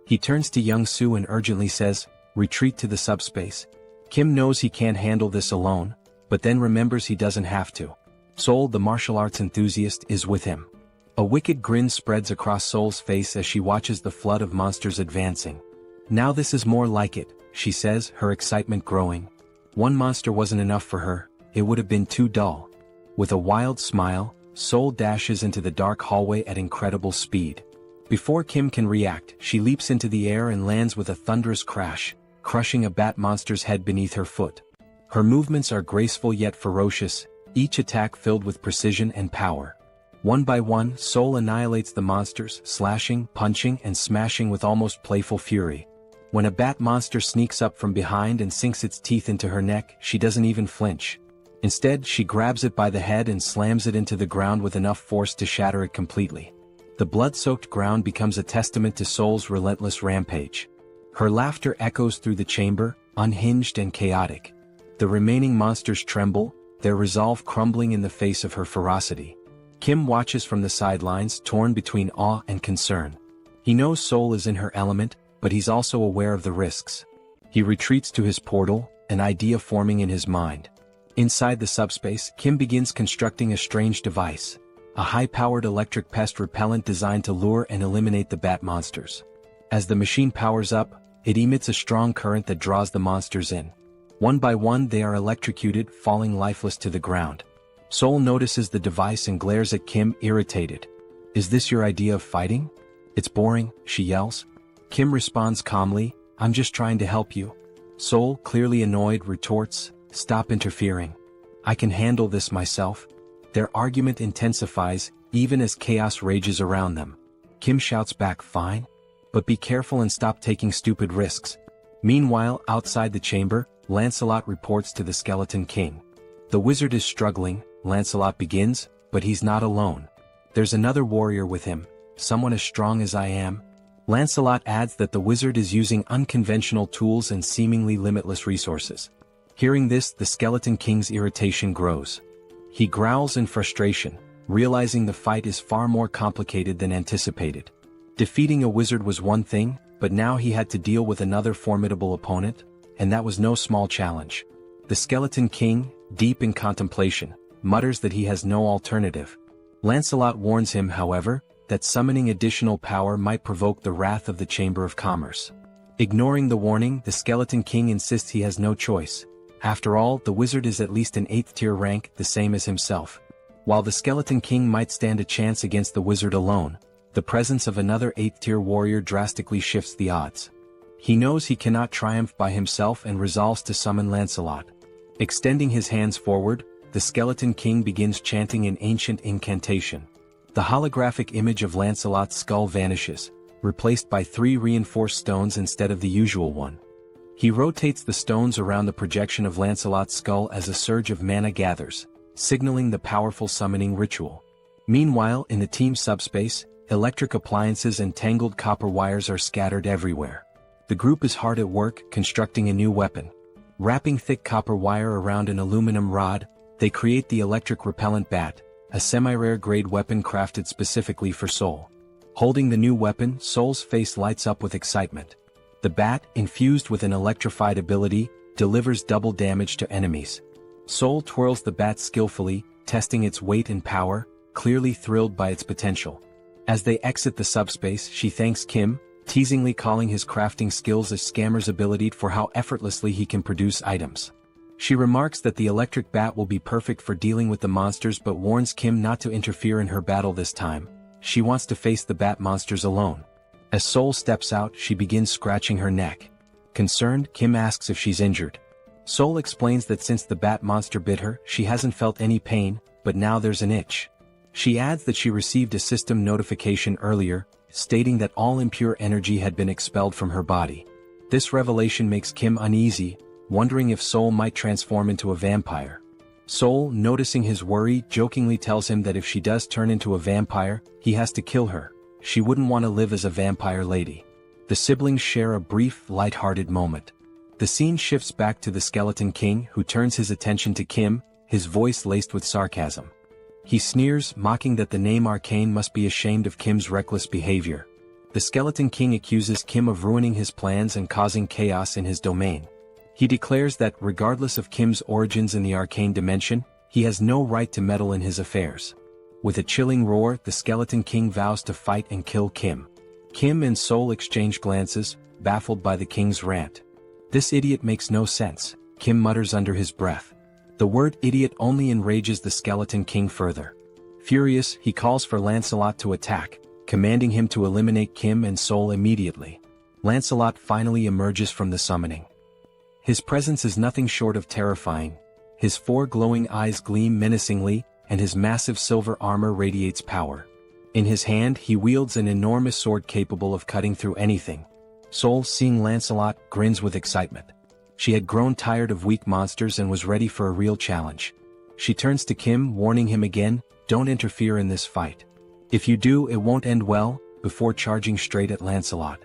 He turns to Young Soo and urgently says, "Retreat to the subspace." Kim knows he can't handle this alone, but then remembers he doesn't have to. Seoul, the martial arts enthusiast, is with him. A wicked grin spreads across Seoul's face as she watches the flood of monsters advancing. "Now this is more like it," she says, her excitement growing. One monster wasn't enough for her, it would have been too dull. With a wild smile, Seoul dashes into the dark hallway at incredible speed. Before Kim can react, she leaps into the air and lands with a thunderous crash, crushing a bat monster's head beneath her foot. Her movements are graceful yet ferocious, each attack filled with precision and power. One by one, Seoul annihilates the monsters, slashing, punching, and smashing with almost playful fury. When a bat monster sneaks up from behind and sinks its teeth into her neck, she doesn't even flinch. Instead, she grabs it by the head and slams it into the ground with enough force to shatter it completely. The blood-soaked ground becomes a testament to Seoul's relentless rampage. Her laughter echoes through the chamber, unhinged and chaotic. The remaining monsters tremble, their resolve crumbling in the face of her ferocity. Kim watches from the sidelines, torn between awe and concern. He knows Seoul is in her element, but he's also aware of the risks. He retreats to his portal, an idea forming in his mind. Inside the subspace, Kim begins constructing a strange device. A high-powered electric pest repellent designed to lure and eliminate the bat monsters. As the machine powers up, it emits a strong current that draws the monsters in. One by one they are electrocuted, falling lifeless to the ground. Seoul notices the device and glares at Kim, irritated. "Is this your idea of fighting? It's boring," she yells. Kim responds calmly, "I'm just trying to help you." Seoul, clearly annoyed, retorts, "Stop interfering. I can handle this myself." Their argument intensifies, even as chaos rages around them. Kim shouts back, "Fine. But be careful and stop taking stupid risks." Meanwhile, outside the chamber, Lancelot reports to the Skeleton King. The wizard is struggling, Lancelot begins, but he's not alone. "There's another warrior with him, someone as strong as I am." Lancelot adds that the wizard is using unconventional tools and seemingly limitless resources. Hearing this, the Skeleton King's irritation grows. He growls in frustration, realizing the fight is far more complicated than anticipated. Defeating a wizard was one thing, but now he had to deal with another formidable opponent, and that was no small challenge. The Skeleton King, deep in contemplation, mutters that he has no alternative. Lancelot warns him, however, that summoning additional power might provoke the wrath of the Chamber of Commerce. Ignoring the warning, the Skeleton King insists he has no choice. After all, the wizard is at least an 8th-tier rank, the same as himself. While the Skeleton King might stand a chance against the wizard alone, the presence of another 8th-tier warrior drastically shifts the odds. He knows he cannot triumph by himself and resolves to summon Lancelot. Extending his hands forward, the Skeleton King begins chanting an ancient incantation. The holographic image of Lancelot's skull vanishes, replaced by 3 reinforced stones instead of the usual one. He rotates the stones around the projection of Lancelot's skull as a surge of mana gathers, signaling the powerful summoning ritual. Meanwhile, in the team SUBSPACE, electric appliances and tangled copper wires are scattered everywhere. The group is hard at work constructing a new weapon. Wrapping thick copper wire around an aluminum rod, they create the electric repellent bat, a semi-rare grade weapon crafted specifically for Seoul. Holding the new weapon, Seoul's face lights up with excitement. The bat, infused with an electrified ability, delivers double damage to enemies. Seoul twirls the bat skillfully, testing its weight and power, clearly thrilled by its potential. As they exit the SUBSPACE, she thanks Kim, teasingly calling his crafting skills a scammer's ability for how effortlessly he can produce items. She remarks that the electric bat will be perfect for dealing with the monsters but warns Kim not to interfere in her battle this time. She wants to face the bat monsters alone. As Seoul steps out, she begins scratching her neck. Concerned, Kim asks if she's injured. Seoul explains that since the bat monster bit her, she hasn't felt any pain, but now there's an itch. She adds that she received a system notification earlier, stating that all impure energy had been expelled from her body. This revelation makes Kim uneasy, wondering if Seoul might transform into a vampire. Seoul, noticing his worry, jokingly tells him that if she does turn into a vampire, he has to kill her. She wouldn't want to live as a vampire lady. The siblings share a brief, light-hearted moment. The scene shifts back to the Skeleton King, who turns his attention to Kim, his voice laced with sarcasm. He sneers, mocking that the name Arcane must be ashamed of Kim's reckless behavior. The Skeleton King accuses Kim of ruining his plans and causing chaos in his domain. He declares that, regardless of Kim's origins in the arcane dimension, he has no right to meddle in his affairs. With a chilling roar, the Skeleton King vows to fight and kill Kim. Kim and Seoul exchange glances, baffled by the king's rant. "This idiot makes no sense," Kim mutters under his breath. The word idiot only enrages the Skeleton King further. Furious, he calls for Lancelot to attack, commanding him to eliminate Kim and Seoul immediately. Lancelot finally emerges from the summoning. His presence is nothing short of terrifying. His 4 glowing eyes gleam menacingly, and his massive silver armor radiates power. In his hand, he wields an enormous sword capable of cutting through anything. Seoul, seeing Lancelot, grins with excitement. She had grown tired of weak monsters and was ready for a real challenge. She turns to Kim, warning him again, "Don't interfere in this fight. If you do, it won't end well," before charging straight at Lancelot.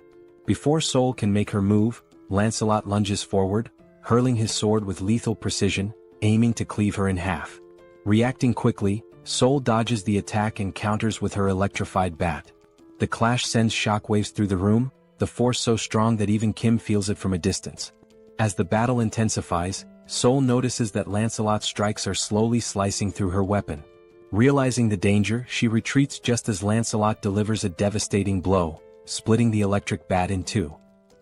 Before Seoul can make her move, Lancelot lunges forward, hurling his sword with lethal precision, aiming to cleave her in half. Reacting quickly, Seoul dodges the attack and counters with her electrified bat. The clash sends shockwaves through the room, the force so strong that even Kim feels it from a distance. As the battle intensifies, Seoul notices that Lancelot's strikes are slowly slicing through her weapon. Realizing the danger, she retreats just as Lancelot delivers a devastating blow, splitting the electric bat in 2.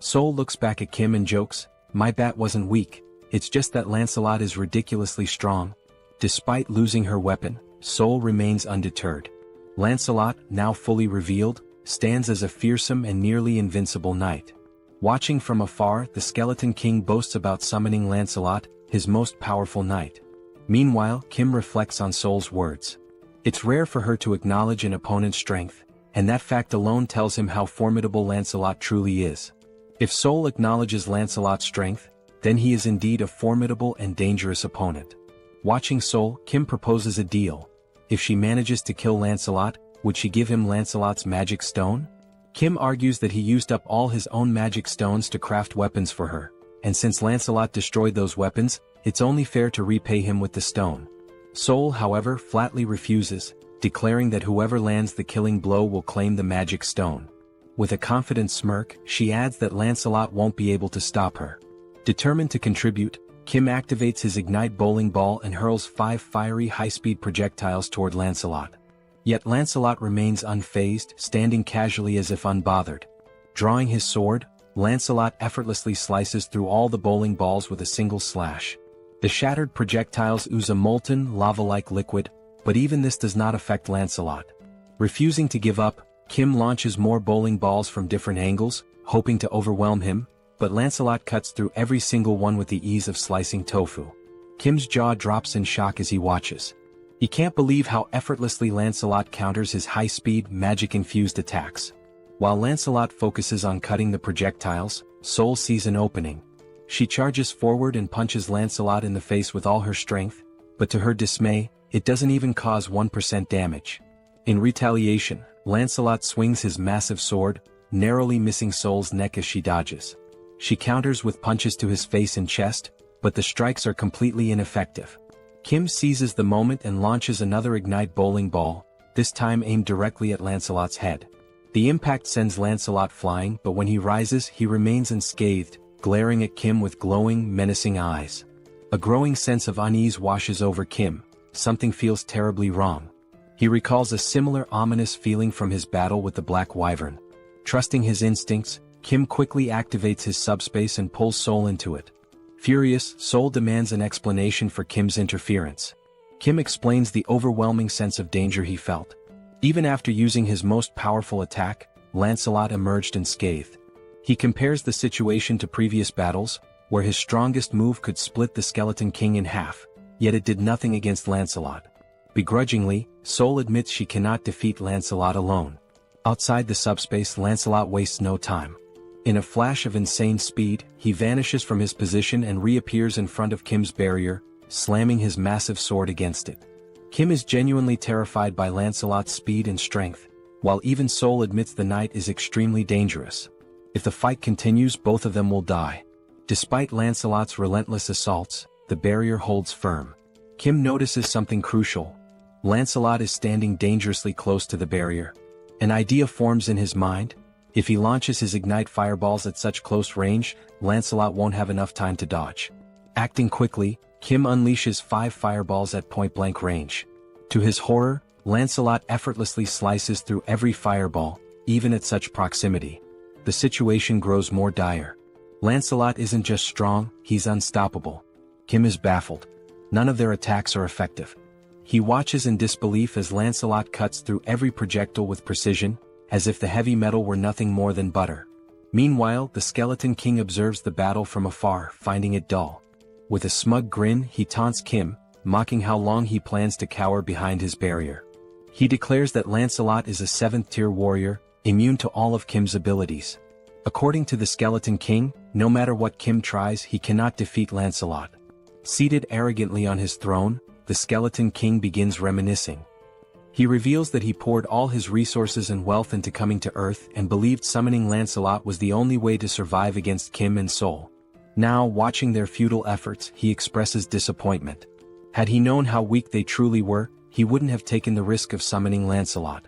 Seoul looks back at Kim and jokes, "My bat wasn't weak, it's just that Lancelot is ridiculously strong." Despite losing her weapon, Seoul remains undeterred. Lancelot, now fully revealed, stands as a fearsome and nearly invincible knight. Watching from afar, the Skeleton King boasts about summoning Lancelot, his most powerful knight. Meanwhile, Kim reflects on Seoul's words. It's rare for her to acknowledge an opponent's strength, and that fact alone tells him how formidable Lancelot truly is. If Seoul acknowledges Lancelot's strength, then he is indeed a formidable and dangerous opponent. Watching Seoul, Kim proposes a deal. If she manages to kill Lancelot, would she give him Lancelot's magic stone? Kim argues that he used up all his own magic stones to craft weapons for her, and since Lancelot destroyed those weapons, it's only fair to repay him with the stone. Seoul, however, flatly refuses, declaring that whoever lands the killing blow will claim the magic stone. With a confident smirk, she adds that Lancelot won't be able to stop her. Determined to contribute, Kim activates his ignite bowling ball and hurls 5 fiery high-speed projectiles toward Lancelot. Yet Lancelot remains unfazed, standing casually as if unbothered. Drawing his sword, Lancelot effortlessly slices through all the bowling balls with a single slash. The shattered projectiles ooze a molten, lava-like liquid, but even this does not affect Lancelot. Refusing to give up, Kim launches more bowling balls from different angles, hoping to overwhelm him, but Lancelot cuts through every single one with the ease of slicing tofu. Kim's jaw drops in shock as he watches. He can't believe how effortlessly Lancelot counters his high-speed, magic-infused attacks. While Lancelot focuses on cutting the projectiles, Seoul sees an opening. She charges forward and punches Lancelot in the face with all her strength, but to her dismay, it doesn't even cause 1% damage. In retaliation, Lancelot swings his massive sword, narrowly missing Seoul's neck as she dodges. She counters with punches to his face and chest, but the strikes are completely ineffective. Kim seizes the moment and launches another ignite bowling ball, this time aimed directly at Lancelot's head. The impact sends Lancelot flying, but when he rises, he remains unscathed, glaring at Kim with glowing, menacing eyes. A growing sense of unease washes over Kim. Something feels terribly wrong. He recalls a similar ominous feeling from his battle with the Black Wyvern. Trusting his instincts, Kim quickly activates his subspace and pulls Seoul into it. Furious, Seoul demands an explanation for Kim's interference. Kim explains the overwhelming sense of danger he felt. Even after using his most powerful attack, Lancelot emerged unscathed. He compares the situation to previous battles, where his strongest move could split the Skeleton King in half, yet it did nothing against Lancelot. Begrudgingly, Seoul admits she cannot defeat Lancelot alone. Outside the subspace, Lancelot wastes no time. In a flash of insane speed, he vanishes from his position and reappears in front of Kim's barrier, slamming his massive sword against it. Kim is genuinely terrified by Lancelot's speed and strength, while even Seoul admits the knight is extremely dangerous. If the fight continues, both of them will die. Despite Lancelot's relentless assaults, the barrier holds firm. Kim notices something crucial. Lancelot is standing dangerously close to the barrier. An idea forms in his mind. If he launches his ignite fireballs at such close range, Lancelot won't have enough time to dodge. Acting quickly, Kim unleashes 5 fireballs at point-blank range. To his horror, Lancelot effortlessly slices through every fireball, even at such proximity. The situation grows more dire. Lancelot isn't just strong, he's unstoppable. Kim is baffled. None of their attacks are effective. He watches in disbelief as Lancelot cuts through every projectile with precision, as if the heavy metal were nothing more than butter. Meanwhile, the Skeleton King observes the battle from afar, finding it dull. With a smug grin, he taunts Kim, mocking how long he plans to cower behind his barrier. He declares that Lancelot is a 7th-tier warrior, immune to all of Kim's abilities. According to the Skeleton King, no matter what Kim tries, he cannot defeat Lancelot. Seated arrogantly on his throne, the Skeleton King begins reminiscing. He reveals that he poured all his resources and wealth into coming to Earth and believed summoning Lancelot was the only way to survive against Kim and Seoul. Now, watching their futile efforts, he expresses disappointment. Had he known how weak they truly were, he wouldn't have taken the risk of summoning Lancelot.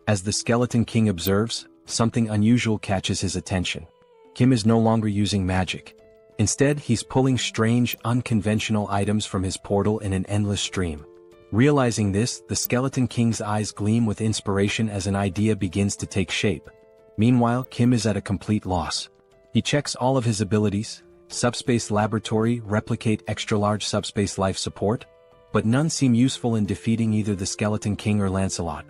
As the Skeleton King observes, something unusual catches his attention. Kim is no longer using magic. Instead, he's pulling strange, unconventional items from his portal in an endless stream. Realizing this, the Skeleton King's eyes gleam with inspiration as an idea begins to take shape. Meanwhile, Kim is at a complete loss. He checks all of his abilities: subspace laboratory, replicate, extra-large subspace life support, but none seem useful in defeating either the Skeleton King or Lancelot.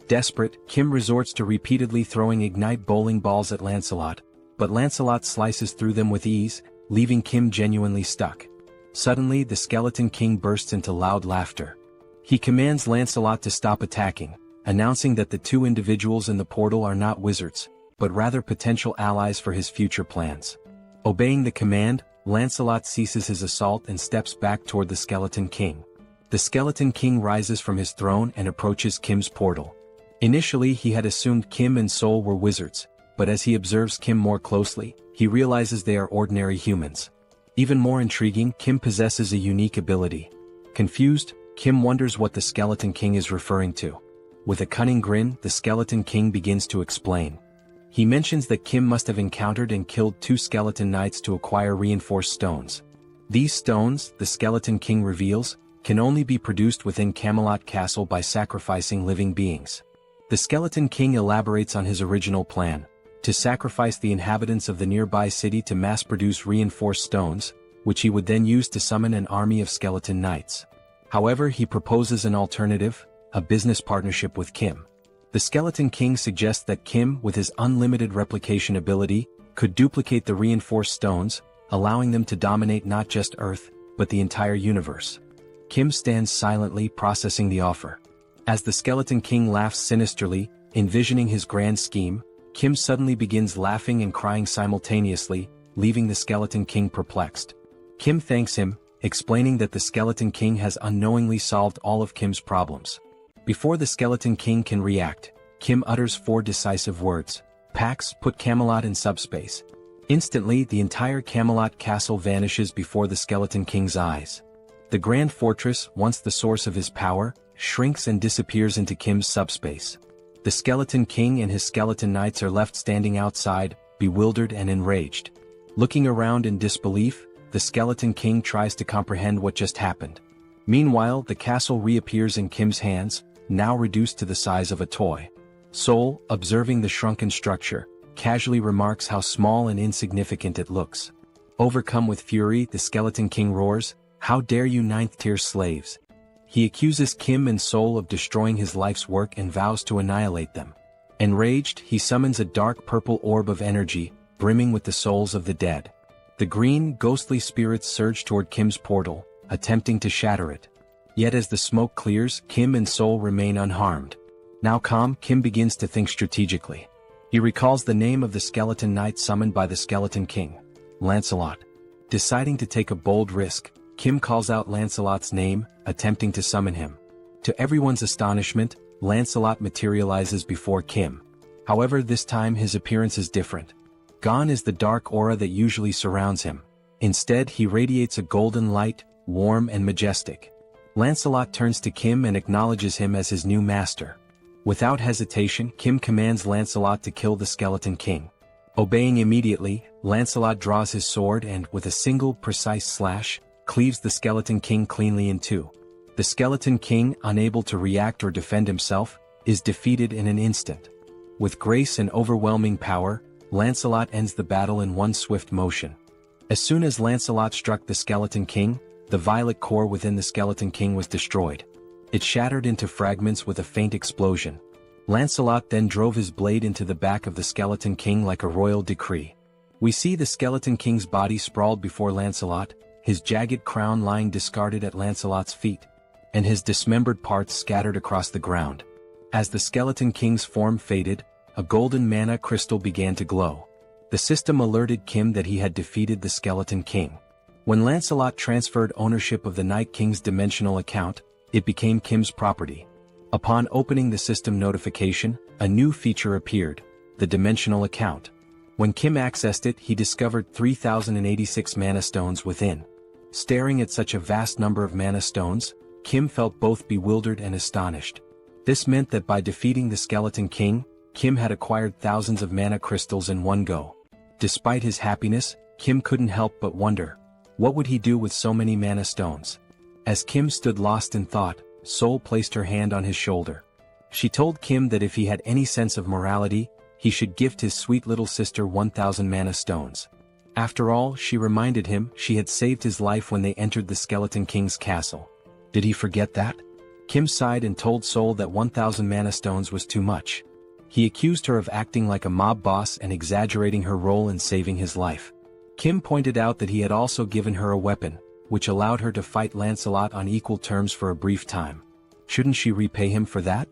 Desperate, Kim resorts to repeatedly throwing ignite bowling balls at Lancelot, but Lancelot slices through them with ease, leaving Kim genuinely stuck. Suddenly, the Skeleton King bursts into loud laughter. He commands Lancelot to stop attacking, announcing that the 2 individuals in the portal are not wizards, but rather potential allies for his future plans. Obeying the command, Lancelot ceases his assault and steps back toward the Skeleton King. The Skeleton King rises from his throne and approaches Kim's portal. Initially, he had assumed Kim and Seoul were wizards, but as he observes Kim more closely, he realizes they are ordinary humans. Even more intriguing, Kim possesses a unique ability. Confused, Kim wonders what the Skeleton King is referring to. With a cunning grin, the Skeleton King begins to explain. He mentions that Kim must have encountered and killed 2 skeleton knights to acquire reinforced stones. These stones, the Skeleton King reveals, can only be produced within Camelot Castle by sacrificing living beings. The Skeleton King elaborates on his original plan: to sacrifice the inhabitants of the nearby city to mass-produce reinforced stones, which he would then use to summon an army of skeleton knights. However, he proposes an alternative: a business partnership with Kim. The Skeleton King suggests that Kim, with his unlimited replication ability, could duplicate the reinforced stones, allowing them to dominate not just Earth, but the entire universe. Kim stands silently processing the offer. As the Skeleton King laughs sinisterly, envisioning his grand scheme, Kim suddenly begins laughing and crying simultaneously, leaving the Skeleton King perplexed. Kim thanks him, explaining that the Skeleton King has unknowingly solved all of Kim's problems. Before the Skeleton King can react, Kim utters 4 decisive words. Pax, put Camelot in subspace. Instantly, the entire Camelot castle vanishes before the Skeleton King's eyes. The Grand Fortress, once the source of his power, shrinks and disappears into Kim's subspace. The Skeleton King and his skeleton knights are left standing outside, bewildered and enraged. Looking around in disbelief, the Skeleton King tries to comprehend what just happened. Meanwhile, the castle reappears in Kim's hands, now reduced to the size of a toy. Seoul, observing the shrunken structure, casually remarks how small and insignificant it looks. Overcome with fury, the Skeleton King roars, "How dare you 9th-tier slaves!" He accuses Kim and Seoul of destroying his life's work and vows to annihilate them. Enraged, he summons a dark purple orb of energy, brimming with the souls of the dead. The green, ghostly spirits surge toward Kim's portal, attempting to shatter it. Yet as the smoke clears, Kim and Seoul remain unharmed. Now calm, Kim begins to think strategically. He recalls the name of the skeleton knight summoned by the Skeleton King, Lancelot. Deciding to take a bold risk, Kim calls out Lancelot's name, attempting to summon him. To everyone's astonishment, Lancelot materializes before Kim. However, this time his appearance is different. Gone is the dark aura that usually surrounds him. Instead, he radiates a golden light, warm and majestic. Lancelot turns to Kim and acknowledges him as his new master. Without hesitation, Kim commands Lancelot to kill the Skeleton King. Obeying immediately, Lancelot draws his sword and, with a single precise slash, cleaves the Skeleton King cleanly in two. The Skeleton King, unable to react or defend himself, is defeated in an instant. With grace and overwhelming power, Lancelot ends the battle in one swift motion. As soon as Lancelot struck the Skeleton King, the violet core within the Skeleton King was destroyed. It shattered into fragments with a faint explosion. Lancelot then drove his blade into the back of the Skeleton King like a royal decree. We see the Skeleton King's body sprawled before Lancelot, his jagged crown lying discarded at Lancelot's feet, and his dismembered parts scattered across the ground. As the Skeleton King's form faded, a golden mana crystal began to glow. The system alerted Kim that he had defeated the Skeleton King. When Lancelot transferred ownership of the Night King's dimensional account, it became Kim's property. Upon opening the system notification, a new feature appeared, the dimensional account. When Kim accessed it, he discovered 3,086 mana stones within. Staring at such a vast number of mana stones, Kim felt both bewildered and astonished. This meant that by defeating the Skeleton King, Kim had acquired thousands of mana crystals in one go. Despite his happiness, Kim couldn't help but wonder, what would he do with so many mana stones? As Kim stood lost in thought, Seoul placed her hand on his shoulder. She told Kim that if he had any sense of morality, he should gift his sweet little sister 1,000 mana stones. After all, she reminded him, she had saved his life when they entered the Skeleton King's castle. Did he forget that? Kim sighed and told Seoul that 1,000 mana stones was too much. He accused her of acting like a mob boss and exaggerating her role in saving his life. Kim pointed out that he had also given her a weapon, which allowed her to fight Lancelot on equal terms for a brief time. Shouldn't she repay him for that?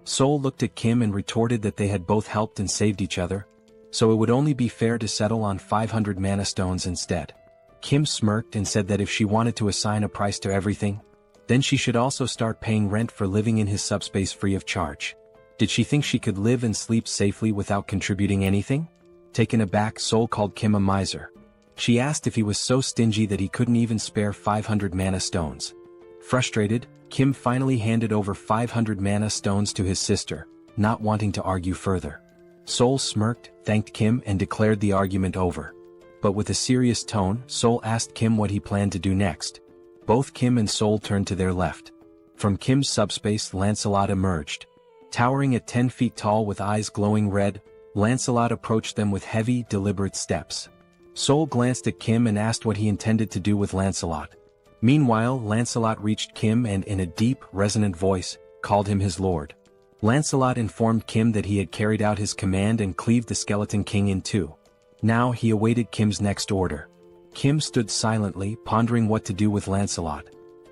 Seoul looked at Kim and retorted that they had both helped and saved each other, so it would only be fair to settle on 500 mana stones instead. Kim smirked and said that if she wanted to assign a price to everything, then she should also start paying rent for living in his subspace free of charge. Did she think she could live and sleep safely without contributing anything? Taken aback, Seoul called Kim a miser. She asked if he was so stingy that he couldn't even spare 500 mana stones. Frustrated, Kim finally handed over 500 mana stones to his sister, not wanting to argue further. Seoul smirked, thanked Kim and declared the argument over. But with a serious tone, Seoul asked Kim what he planned to do next. Both Kim and Seoul turned to their left. From Kim's subspace, Lancelot emerged. Towering at 10 feet tall with eyes glowing red, Lancelot approached them with heavy, deliberate steps. Seoul glanced at Kim and asked what he intended to do with Lancelot. Meanwhile, Lancelot reached Kim and in a deep, resonant voice, called him his lord. Lancelot informed Kim that he had carried out his command and cleaved the Skeleton King in two. Now he awaited Kim's next order. Kim stood silently, pondering what to do with Lancelot.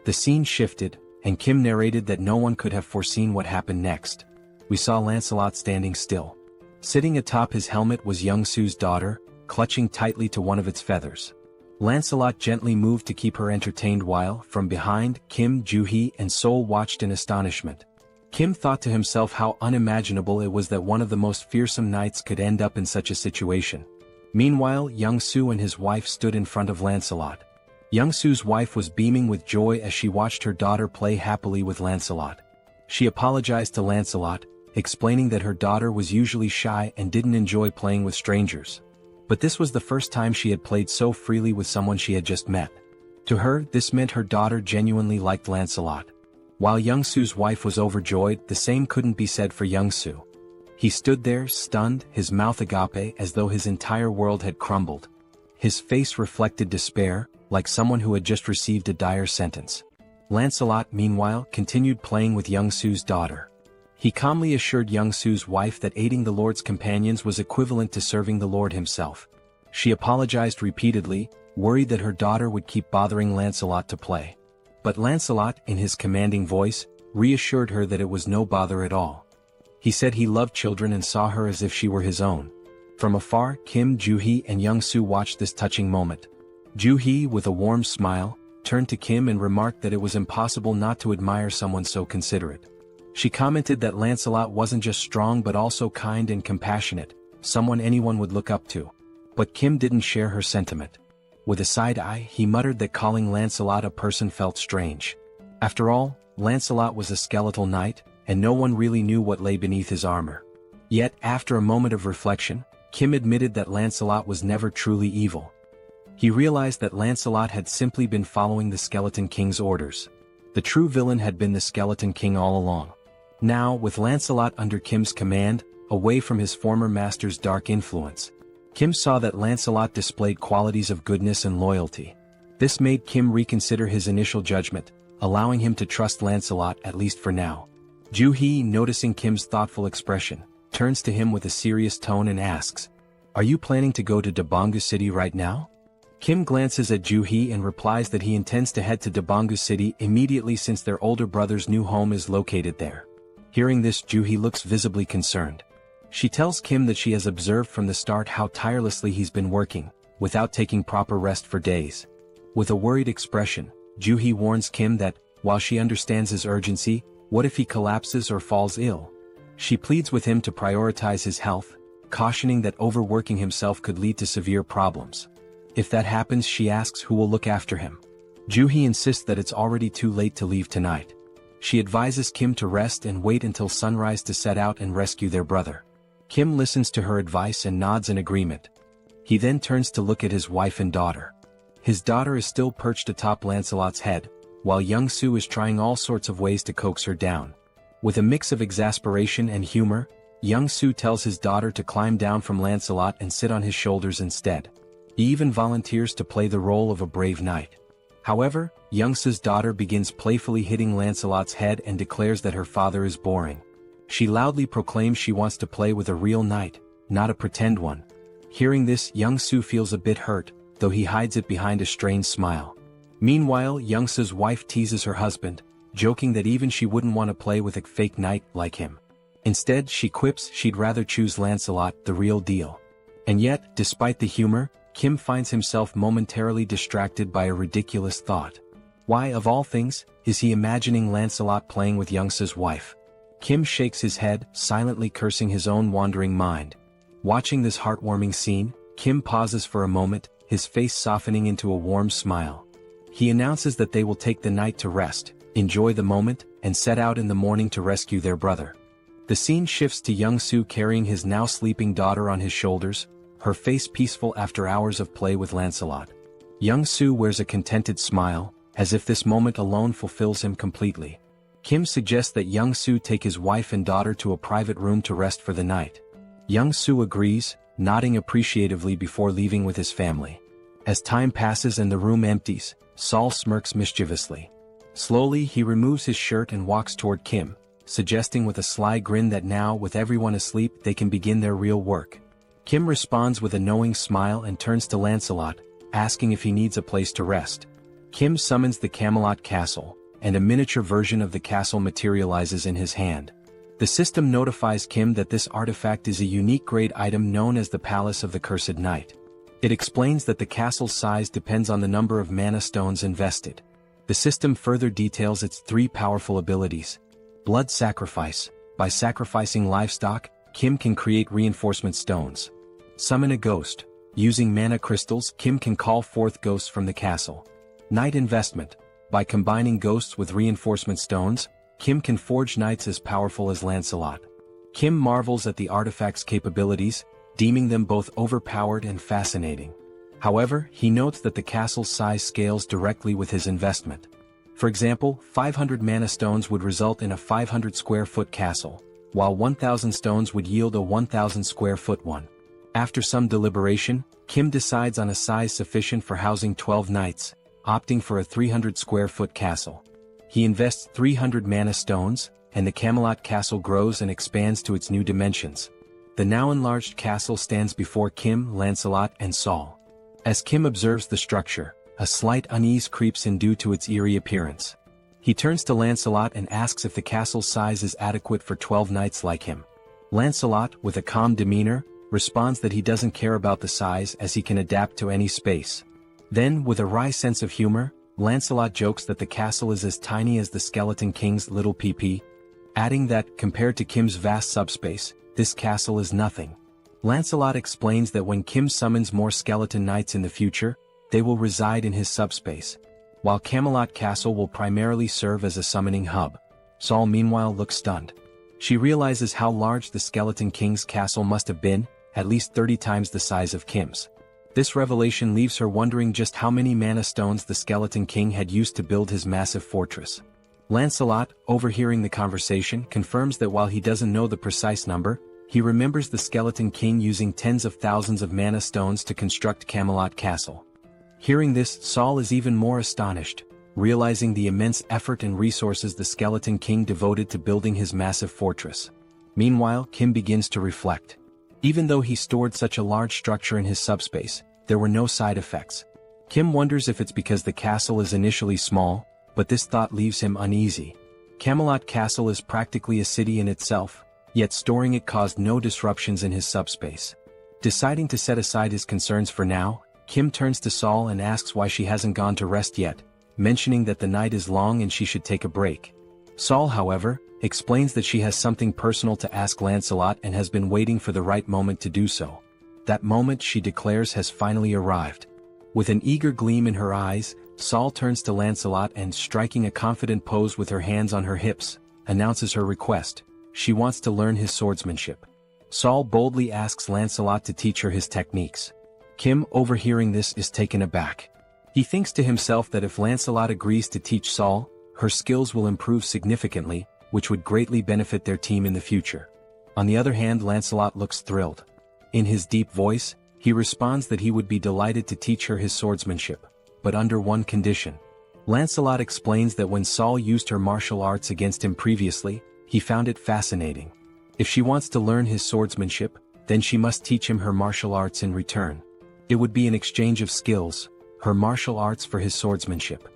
The scene shifted, and Kim narrated that no one could have foreseen what happened next. We saw Lancelot standing still. Sitting atop his helmet was Young-Soo's daughter, clutching tightly to one of its feathers. Lancelot gently moved to keep her entertained while, from behind, Kim, Joo-hee and Seoul watched in astonishment. Kim thought to himself how unimaginable it was that one of the most fearsome knights could end up in such a situation. Meanwhile, Young-Soo and his wife stood in front of Lancelot. Young-Soo's wife was beaming with joy as she watched her daughter play happily with Lancelot. She apologized to Lancelot, explaining that her daughter was usually shy and didn't enjoy playing with strangers. But this was the first time she had played so freely with someone she had just met. To her, this meant her daughter genuinely liked Lancelot. While Young-Soo's wife was overjoyed, the same couldn't be said for Young-Soo. He stood there, stunned, his mouth agape as though his entire world had crumbled. His face reflected despair, like someone who had just received a dire sentence. Lancelot, meanwhile, continued playing with Young-Soo's daughter. He calmly assured Young-Soo's wife that aiding the Lord's companions was equivalent to serving the Lord himself. She apologized repeatedly, worried that her daughter would keep bothering Lancelot to play. But Lancelot, in his commanding voice, reassured her that it was no bother at all. He said he loved children and saw her as if she were his own. From afar, Kim, Joo-hee and Young-Soo watched this touching moment. Joo-hee, with a warm smile, turned to Kim and remarked that it was impossible not to admire someone so considerate. She commented that Lancelot wasn't just strong but also kind and compassionate, someone anyone would look up to. But Kim didn't share her sentiment. With a side eye, he muttered that calling Lancelot a person felt strange. After all, Lancelot was a skeletal knight, and no one really knew what lay beneath his armor. Yet, after a moment of reflection, Kim admitted that Lancelot was never truly evil. He realized that Lancelot had simply been following the Skeleton King's orders. The true villain had been the Skeleton King all along. Now, with Lancelot under Kim's command, away from his former master's dark influence, Kim saw that Lancelot displayed qualities of goodness and loyalty. This made Kim reconsider his initial judgment, allowing him to trust Lancelot at least for now. Joo-hee, noticing Kim's thoughtful expression, turns to him with a serious tone and asks, "Are you planning to go to Daebongu City right now?" Kim glances at Joo-hee and replies that he intends to head to Daebongu City immediately since their older brother's new home is located there. Hearing this, Joo-hee looks visibly concerned. She tells Kim that she has observed from the start how tirelessly he's been working, without taking proper rest for days. With a worried expression, Joo-hee warns Kim that, while she understands his urgency, what if he collapses or falls ill? She pleads with him to prioritize his health, cautioning that overworking himself could lead to severe problems. If that happens, she asks who will look after him. Joo-hee insists that it's already too late to leave tonight. She advises Kim to rest and wait until sunrise to set out and rescue their brother. Kim listens to her advice and nods in agreement. He then turns to look at his wife and daughter. His daughter is still perched atop Lancelot's head, while Young-Soo is trying all sorts of ways to coax her down. With a mix of exasperation and humor, Young-Soo tells his daughter to climb down from Lancelot and sit on his shoulders instead. He even volunteers to play the role of a brave knight. However, Young-Soo's daughter begins playfully hitting Lancelot's head and declares that her father is boring. She loudly proclaims she wants to play with a real knight, not a pretend one. Hearing this, Young-Soo feels a bit hurt, though he hides it behind a strained smile. Meanwhile, Young-Soo's wife teases her husband, joking that even she wouldn't want to play with a fake knight like him. Instead, she quips she'd rather choose Lancelot, the real deal. And yet, despite the humor, Kim finds himself momentarily distracted by a ridiculous thought. Why, of all things, is he imagining Lancelot playing with Young-Soo's wife? Kim shakes his head, silently cursing his own wandering mind. Watching this heartwarming scene, Kim pauses for a moment, his face softening into a warm smile. He announces that they will take the night to rest, enjoy the moment, and set out in the morning to rescue their brother. The scene shifts to Young-Soo carrying his now sleeping daughter on his shoulders, her face peaceful after hours of play with Lancelot. Young-Soo wears a contented smile, as if this moment alone fulfills him completely. Kim suggests that Young-Soo take his wife and daughter to a private room to rest for the night. Young-Soo agrees, nodding appreciatively before leaving with his family. As time passes and the room empties, Saul smirks mischievously. Slowly, he removes his shirt and walks toward Kim, suggesting with a sly grin that now, with everyone asleep, they can begin their real work. Kim responds with a knowing smile and turns to Lancelot, asking if he needs a place to rest. Kim summons the Camelot Castle, and a miniature version of the castle materializes in his hand. The system notifies Kim that this artifact is a unique grade item known as the Palace of the Cursed Knight. It explains that the castle's size depends on the number of mana stones invested. The system further details its 3 powerful abilities. Blood Sacrifice. By sacrificing livestock, Kim can create reinforcement stones. Summon a Ghost. Using mana crystals, Kim can call forth ghosts from the castle. Knight Investment. By combining ghosts with reinforcement stones, Kim can forge knights as powerful as Lancelot. Kim marvels at the artifact's capabilities, deeming them both overpowered and fascinating. However, he notes that the castle's size scales directly with his investment. For example, 500 mana stones would result in a 500 square foot castle, while 1,000 stones would yield a 1,000 square foot one. After some deliberation, Kim decides on a size sufficient for housing 12 knights, opting for a 300 square foot castle. He invests 300 mana stones, and the Camelot Castle grows and expands to its new dimensions. The now enlarged castle stands before Kim, Lancelot, and Saul. As Kim observes the structure, a slight unease creeps in due to its eerie appearance. He turns to Lancelot and asks if the castle's size is adequate for 12 knights like him. Lancelot, with a calm demeanor, responds that he doesn't care about the size as he can adapt to any space. Then, with a wry sense of humor, Lancelot jokes that the castle is as tiny as the Skeleton King's little PP, adding that, compared to Kim's vast subspace, this castle is nothing. Lancelot explains that when Kim summons more skeleton knights in the future, they will reside in his subspace, while Camelot Castle will primarily serve as a summoning hub. Saul meanwhile looks stunned. She realizes how large the Skeleton King's castle must have been, at least 30 times the size of Kim's. This revelation leaves her wondering just how many mana stones the Skeleton King had used to build his massive fortress. Lancelot, overhearing the conversation, confirms that while he doesn't know the precise number, he remembers the Skeleton King using tens of thousands of mana stones to construct Camelot Castle. Hearing this, Saul is even more astonished, realizing the immense effort and resources the Skeleton King devoted to building his massive fortress. Meanwhile, Kim begins to reflect. Even though he stored such a large structure in his subspace, there were no side effects. Kim wonders if it's because the castle is initially small, but this thought leaves him uneasy. Camelot Castle is practically a city in itself, yet storing it caused no disruptions in his subspace. Deciding to set aside his concerns for now, Kim turns to Saul and asks why she hasn't gone to rest yet, mentioning that the night is long and she should take a break. Saul, however, explains that she has something personal to ask Lancelot and has been waiting for the right moment to do so. That moment, she declares, has finally arrived. With an eager gleam in her eyes, Saul turns to Lancelot and, striking a confident pose with her hands on her hips, announces her request. She wants to learn his swordsmanship. Saul boldly asks Lancelot to teach her his techniques. Kim, overhearing this, is taken aback. He thinks to himself that if Lancelot agrees to teach Saul, her skills will improve significantly, which would greatly benefit their team in the future. On the other hand, Lancelot looks thrilled. In his deep voice, he responds that he would be delighted to teach her his swordsmanship, but under one condition. Lancelot explains that when Saul used her martial arts against him previously, he found it fascinating. If she wants to learn his swordsmanship, then she must teach him her martial arts in return. It would be an exchange of skills, her martial arts for his swordsmanship.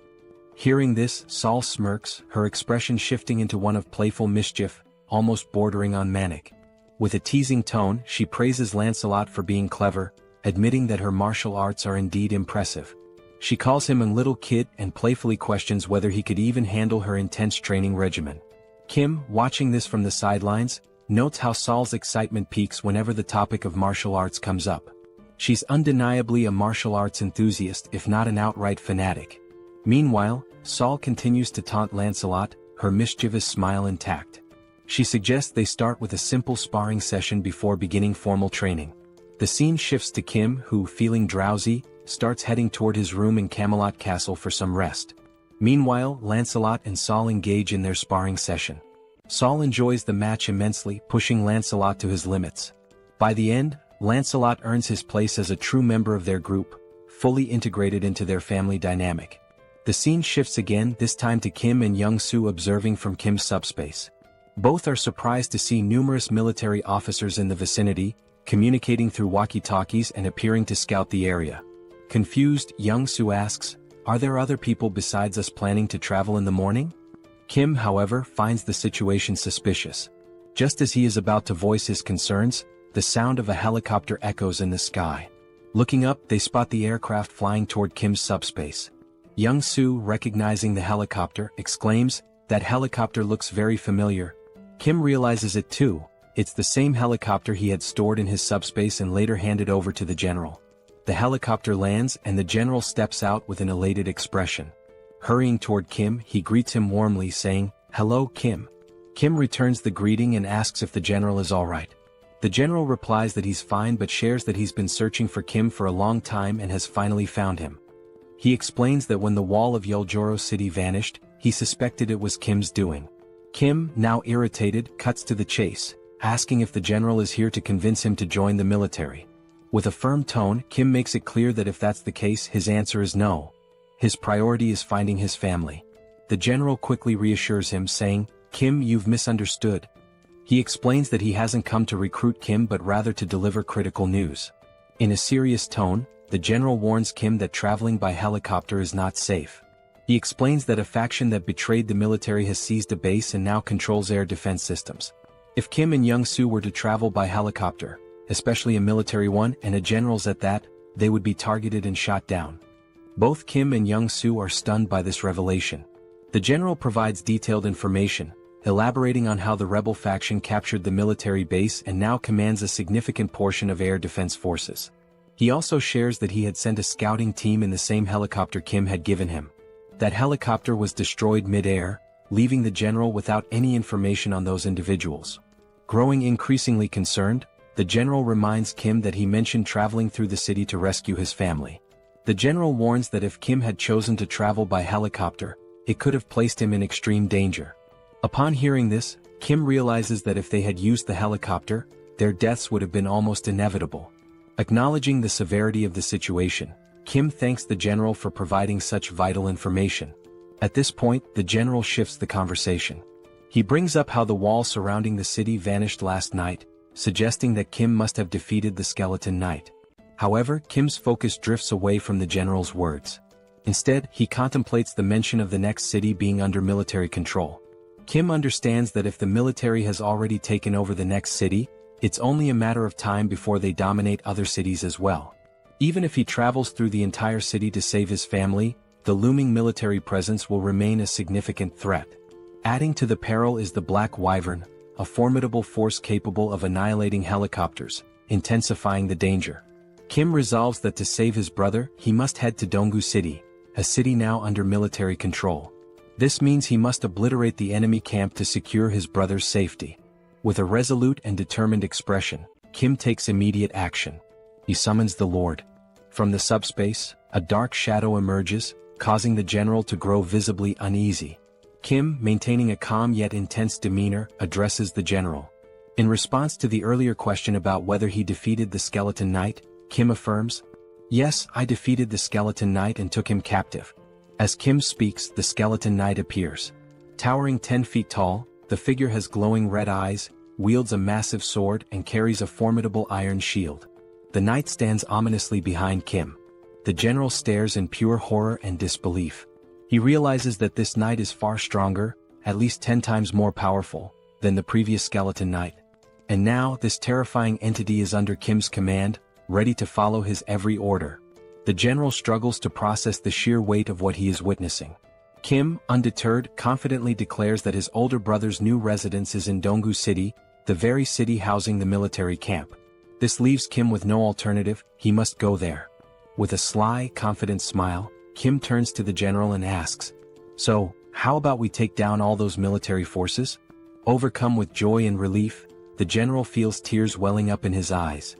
Hearing this, Saul smirks, her expression shifting into one of playful mischief, almost bordering on manic. With a teasing tone, she praises Lancelot for being clever, admitting that her martial arts are indeed impressive. She calls him a little kid and playfully questions whether he could even handle her intense training regimen. Kim, watching this from the sidelines, notes how Saul's excitement peaks whenever the topic of martial arts comes up. She's undeniably a martial arts enthusiast, if not an outright fanatic. Meanwhile, Saul continues to taunt Lancelot, her mischievous smile intact. She suggests they start with a simple sparring session before beginning formal training. The scene shifts to Kim, who, feeling drowsy, starts heading toward his room in Camelot Castle for some rest. Meanwhile, Lancelot and Saul engage in their sparring session. Saul enjoys the match immensely, pushing Lancelot to his limits. By the end, Lancelot earns his place as a true member of their group, fully integrated into their family dynamic. The scene shifts again, this time to Kim and Young-soo observing from Kim's subspace. Both are surprised to see numerous military officers in the vicinity, communicating through walkie-talkies and appearing to scout the area. Confused, Young-soo asks, "Are there other people besides us planning to travel in the morning?" Kim, however, finds the situation suspicious. Just as he is about to voice his concerns, the sound of a helicopter echoes in the sky. Looking up, they spot the aircraft flying toward Kim's subspace. Young-soo, recognizing the helicopter, exclaims, "That helicopter looks very familiar." Kim realizes it too. It's the same helicopter he had stored in his subspace and later handed over to the general. The helicopter lands and the general steps out with an elated expression. Hurrying toward Kim, he greets him warmly, saying, "Hello, Kim." Kim returns the greeting and asks if the general is alright. The general replies that he's fine but shares that he's been searching for Kim for a long time and has finally found him. He explains that when the wall of Yeoljoro City vanished, he suspected it was Kim's doing. Kim, now irritated, cuts to the chase, asking if the general is here to convince him to join the military. With a firm tone, Kim makes it clear that if that's the case, his answer is no. His priority is finding his family. The general quickly reassures him, saying, "Kim, you've misunderstood." He explains that he hasn't come to recruit Kim but rather to deliver critical news. In a serious tone, the general warns Kim that traveling by helicopter is not safe. He explains that a faction that betrayed the military has seized a base and now controls air defense systems. If Kim and Young-soo were to travel by helicopter, especially a military one and a general's at that, they would be targeted and shot down. Both Kim and Young-soo are stunned by this revelation. The general provides detailed information, elaborating on how the rebel faction captured the military base and now commands a significant portion of air defense forces. He also shares that he had sent a scouting team in the same helicopter Kim had given him. That helicopter was destroyed mid-air, leaving the general without any information on those individuals. Growing increasingly concerned, the general reminds Kim that he mentioned traveling through the city to rescue his family. The general warns that if Kim had chosen to travel by helicopter, it could have placed him in extreme danger. Upon hearing this, Kim realizes that if they had used the helicopter, their deaths would have been almost inevitable. Acknowledging the severity of the situation, Kim thanks the general for providing such vital information. At this point, the general shifts the conversation. He brings up how the wall surrounding the city vanished last night, suggesting that Kim must have defeated the Skeleton Knight. However, Kim's focus drifts away from the general's words. Instead, he contemplates the mention of the next city being under military control. Kim understands that if the military has already taken over the next city, it's only a matter of time before they dominate other cities as well. Even if he travels through the entire city to save his family, the looming military presence will remain a significant threat. Adding to the peril is the Black Wyvern, a formidable force capable of annihilating helicopters, intensifying the danger. Kim resolves that to save his brother, he must head to Donggu City, a city now under military control. This means he must obliterate the enemy camp to secure his brother's safety. With a resolute and determined expression, Kim takes immediate action. He summons the Lord. From the subspace, a dark shadow emerges, causing the general to grow visibly uneasy. Kim, maintaining a calm yet intense demeanor, addresses the general. In response to the earlier question about whether he defeated the Skeleton Knight, Kim affirms, "Yes, I defeated the Skeleton Knight and took him captive." As Kim speaks, the Skeleton Knight appears. Towering 10 feet tall, the figure has glowing red eyes, wields a massive sword and carries a formidable iron shield. The knight stands ominously behind Kim. The general stares in pure horror and disbelief. He realizes that this knight is far stronger, at least 10 times more powerful, than the previous Skeleton Knight. And now, this terrifying entity is under Kim's command, ready to follow his every order. The general struggles to process the sheer weight of what he is witnessing. Kim, undeterred, confidently declares that his older brother's new residence is in Donggu City, the very city housing the military camp. This leaves Kim with no alternative, he must go there. With a sly, confident smile, Kim turns to the general and asks, "So, how about we take down all those military forces?" Overcome with joy and relief, the general feels tears welling up in his eyes.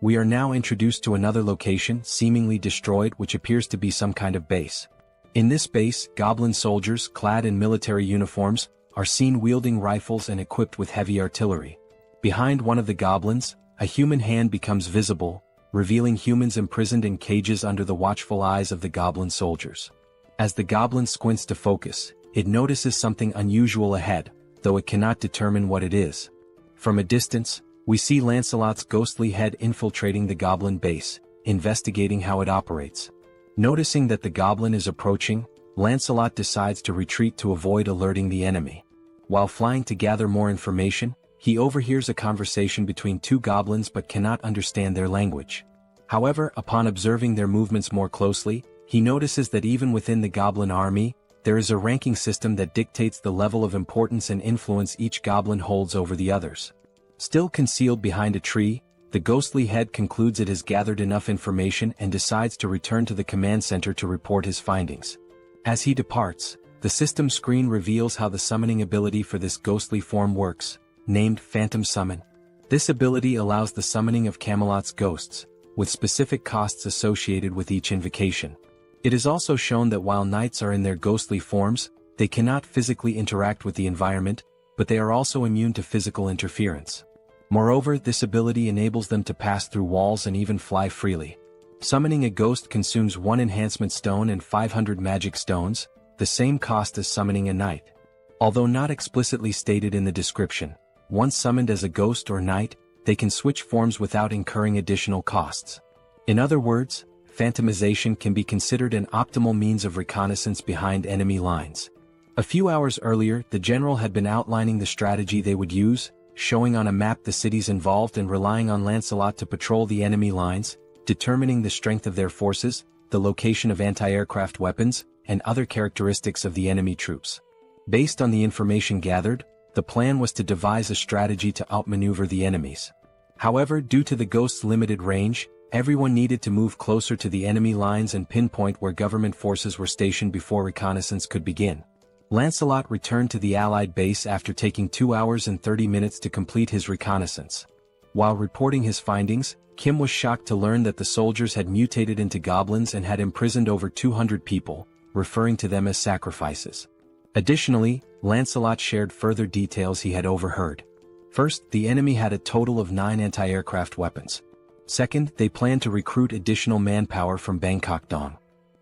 We are now introduced to another location, seemingly destroyed, which appears to be some kind of base. In this base, goblin soldiers, clad in military uniforms, are seen wielding rifles and equipped with heavy artillery. Behind one of the goblins, a human hand becomes visible, revealing humans imprisoned in cages under the watchful eyes of the goblin soldiers. As the goblin squints to focus, it notices something unusual ahead, though it cannot determine what it is. From a distance, we see Lancelot's ghostly head infiltrating the goblin base, investigating how it operates. Noticing that the goblin is approaching, Lancelot decides to retreat to avoid alerting the enemy. While flying to gather more information, he overhears a conversation between two goblins but cannot understand their language. However, upon observing their movements more closely, he notices that even within the goblin army, there is a ranking system that dictates the level of importance and influence each goblin holds over the others. Still concealed behind a tree, the ghostly head concludes it has gathered enough information and decides to return to the command center to report his findings. As he departs, the system screen reveals how the summoning ability for this ghostly form works, named Phantom Summon. This ability allows the summoning of Camelot's ghosts, with specific costs associated with each invocation. It is also shown that while knights are in their ghostly forms, they cannot physically interact with the environment, but they are also immune to physical interference. Moreover, this ability enables them to pass through walls and even fly freely. Summoning a ghost consumes 1 enhancement stone and 500 magic stones, the same cost as summoning a knight. Although not explicitly stated in the description, once summoned as a ghost or knight, they can switch forms without incurring additional costs. In other words, phantomization can be considered an optimal means of reconnaissance behind enemy lines. A few hours earlier, the general had been outlining the strategy they would use, showing on a map the cities involved and relying on Lancelot to patrol the enemy lines, determining the strength of their forces, the location of anti-aircraft weapons, and other characteristics of the enemy troops. Based on the information gathered, the plan was to devise a strategy to outmaneuver the enemies. However, due to the ghost's limited range, everyone needed to move closer to the enemy lines and pinpoint where government forces were stationed before reconnaissance could begin. Lancelot returned to the Allied base after taking 2 hours and 30 minutes to complete his reconnaissance. While reporting his findings, Kim was shocked to learn that the soldiers had mutated into goblins and had imprisoned over 200 people, referring to them as sacrifices. Additionally, Lancelot shared further details he had overheard. First, the enemy had a total of 9 anti-aircraft weapons. Second, they planned to recruit additional manpower from Bangkok Dong.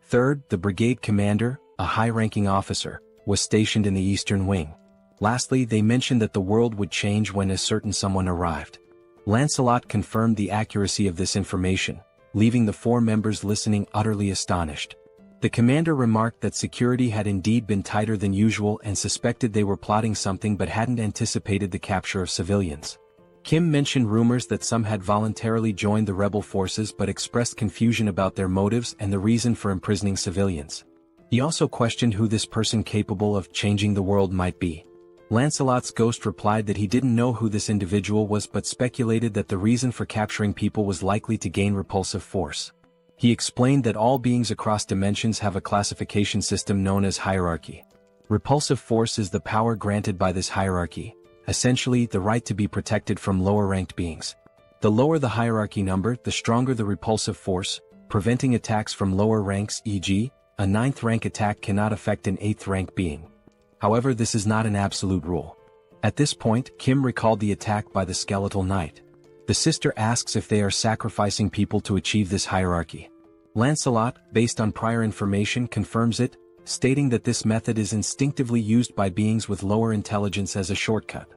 Third, the brigade commander, a high-ranking officer, was stationed in the eastern wing. Lastly, they mentioned that the world would change when a certain someone arrived. Lancelot confirmed the accuracy of this information, leaving the 4 members listening utterly astonished. The commander remarked that security had indeed been tighter than usual and suspected they were plotting something but hadn't anticipated the capture of civilians. Kim mentioned rumors that some had voluntarily joined the rebel forces but expressed confusion about their motives and the reason for imprisoning civilians. He also questioned who this person capable of changing the world might be. Lancelot's ghost replied that he didn't know who this individual was but speculated that the reason for capturing people was likely to gain repulsive force. He explained that all beings across dimensions have a classification system known as hierarchy. Repulsive force is the power granted by this hierarchy, essentially the right to be protected from lower-ranked beings. The lower the hierarchy number, the stronger the repulsive force, preventing attacks from lower ranks, e.g., a 9th rank attack cannot affect an 8th rank being. However, this is not an absolute rule. At this point, Kim recalled the attack by the skeletal knight. The sister asks if they are sacrificing people to achieve this hierarchy. Lancelot, based on prior information, confirms it, stating that this method is instinctively used by beings with lower intelligence as a shortcut.